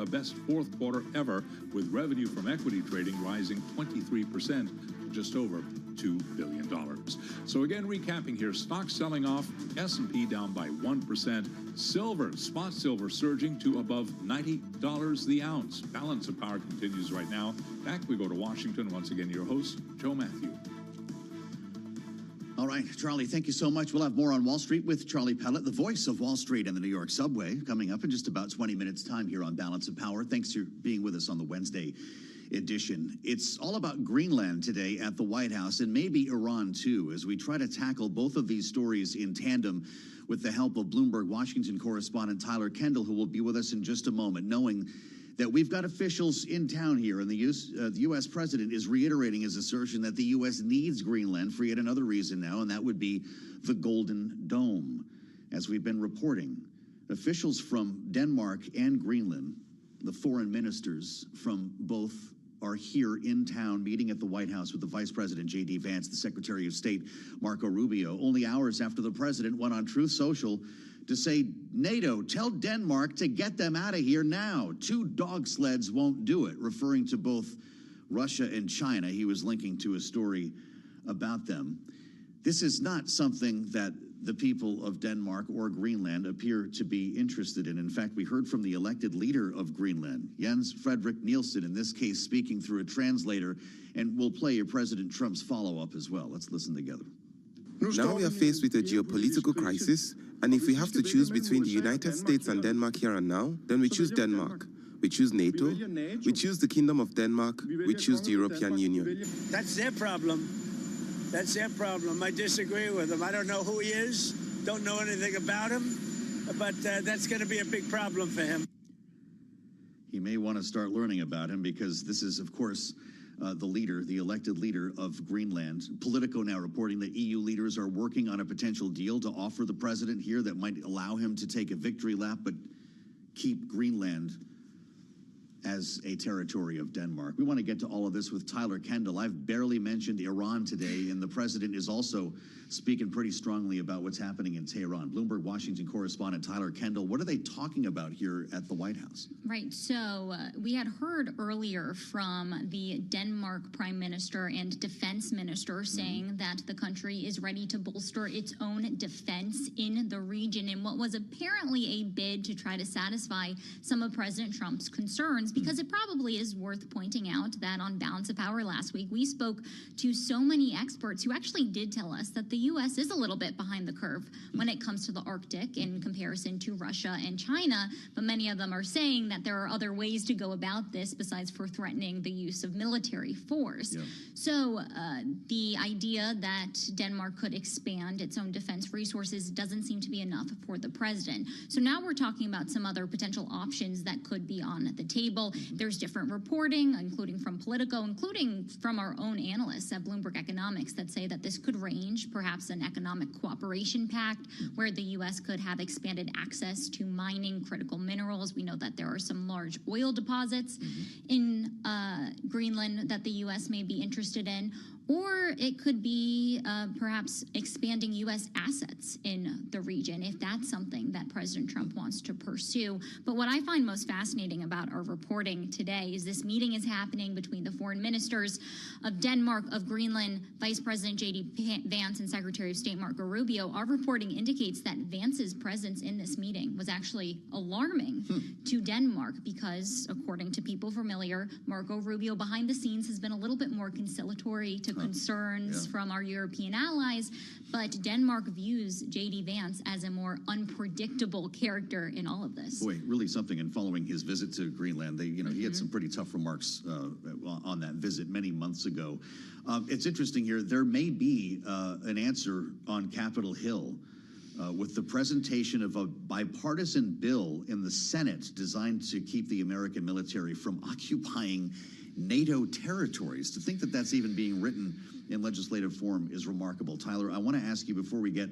best fourth quarter ever, with revenue from equity trading rising 23%, just over $2 billion. So again, recapping here, stocks selling off, S&P down by 1%. Silver, spot silver surging to above $90 the ounce. Balance of power continues right now. Back we go to Washington. Once again, your host, Joe Matthew. All right, Charlie, thank you so much. We'll have more on Wall Street with Charlie Pellet, the voice of Wall Street and the New York subway, coming up in just about 20 minutes' time here on Balance of Power. Thanks for being with us on the Wednesday edition. It's all about Greenland today at the White House, and maybe Iran, too, as we try to tackle both of these stories in tandem with the help of Bloomberg Washington correspondent Tyler Kendall, who will be with us in just a moment, knowing that we've got officials in town here, and the U.S. president is reiterating his assertion that the U.S. needs Greenland for yet another reason now, and that would be the Golden Dome. As we've been reporting, officials from Denmark and Greenland, the foreign ministers from both, are here in town meeting at the White House with the Vice President J.D. Vance, the Secretary of State Marco Rubio, only hours after the president went on Truth Social to say, NATO, tell Denmark to get them out of here now. 2 dog sleds won't do it, referring to both Russia and China. He was linking to a story about them. This is not something that the people of Denmark or Greenland appear to be interested in. In fact, we heard from the elected leader of Greenland, Jens Frederik Nielsen, in this case speaking through a translator, and we'll play your President Trump's follow-up as well. Let's listen together. Now we are faced with a geopolitical crisis, and if we have to choose between the United States and Denmark here and now, then we choose Denmark. We choose NATO, we choose the Kingdom of Denmark, we choose the European Union. That's their problem. That's their problem. I disagree with him. I don't know who he is, don't know anything about him, but that's going to be a big problem for him. He may want to start learning about him, because this is, of course, the elected leader of Greenland. Politico now reporting that EU leaders are working on a potential deal to offer the president here that might allow him to take a victory lap, but keep Greenland as a territory of Denmark. We want to get to all of this with Tyler Kendall. I've barely mentioned Iran today, and the president is also speaking pretty strongly about what's happening in Tehran. Bloomberg Washington correspondent Tyler Kendall, what are they talking about here at the White House? Right. So we had heard earlier from the Denmark Prime Minister and Defense Minister saying that the country is ready to bolster its own defense in the region in what was apparently a bid to try to satisfy some of President Trump's concerns, because it probably is worth pointing out that on Balance of Power last week, we spoke to so many experts who actually did tell us that the U.S. is a little bit behind the curve when it comes to the Arctic in comparison to Russia and China, but many of them are saying that there are other ways to go about this besides for threatening the use of military force. So the idea that Denmark could expand its own defense resources doesn't seem to be enough for the president. So now we're talking about some other potential options that could be on the table. There's different reporting, including from Politico, including from our own analysts at Bloomberg Economics, that say that this could range perhaps an economic cooperation pact where the U.S. could have expanded access to mining critical minerals. We know that there are some large oil deposits in Greenland that the U.S. may be interested in. Or it could be perhaps expanding U.S. assets in the region, if that's something that President Trump wants to pursue. But what I find most fascinating about our reporting today is this meeting is happening between the foreign ministers of Denmark, of Greenland, Vice President J.D. Vance, and Secretary of State Marco Rubio. Our reporting indicates that Vance's presence in this meeting was actually alarming to Denmark because, according to people familiar, Marco Rubio behind the scenes has been a little bit more conciliatory to concerns from our European allies, but Denmark views J.D. Vance as a more unpredictable character in all of this. Boy, really something. And following his visit to Greenland, he had some pretty tough remarks on that visit many months ago. It's interesting here. There may be an answer on Capitol Hill with the presentation of a bipartisan bill in the Senate designed to keep the American military from occupying NATO territories. To think that that's even being written in legislative form is remarkable. Tyler, I want to ask you before we get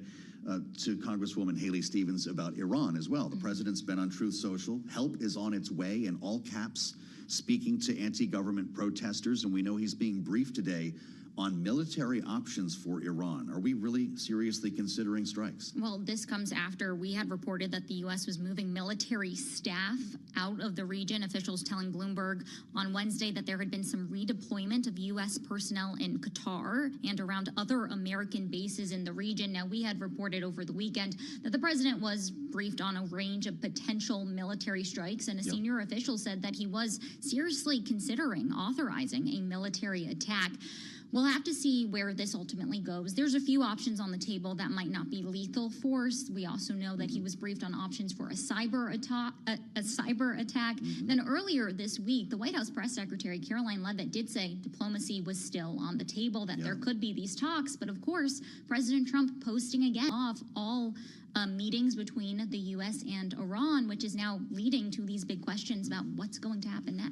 to Congresswoman Haley Stevens about Iran as well. The president's been on Truth Social. Help is on its way, in all caps, speaking to anti-government protesters, and we know he's being briefed today on military options for Iran. Are we really seriously considering strikes? Well, this comes after we had reported that the U.S. was moving military staff out of the region. Officials telling Bloomberg on Wednesday that there had been some redeployment of U.S. personnel in Qatar and around other American bases in the region. Now, we had reported over the weekend that the president was briefed on a range of potential military strikes, and a senior official said that he was seriously considering authorizing a military attack. We'll have to see where this ultimately goes. There's a few options on the table that might not be lethal force. We also know that he was briefed on options for a cyber attack. Then earlier this week, the White House press secretary, Caroline Leavitt, did say diplomacy was still on the table, that there could be these talks. But of course, President Trump posting again off all meetings between the U.S. and Iran, which is now leading to these big questions about what's going to happen next.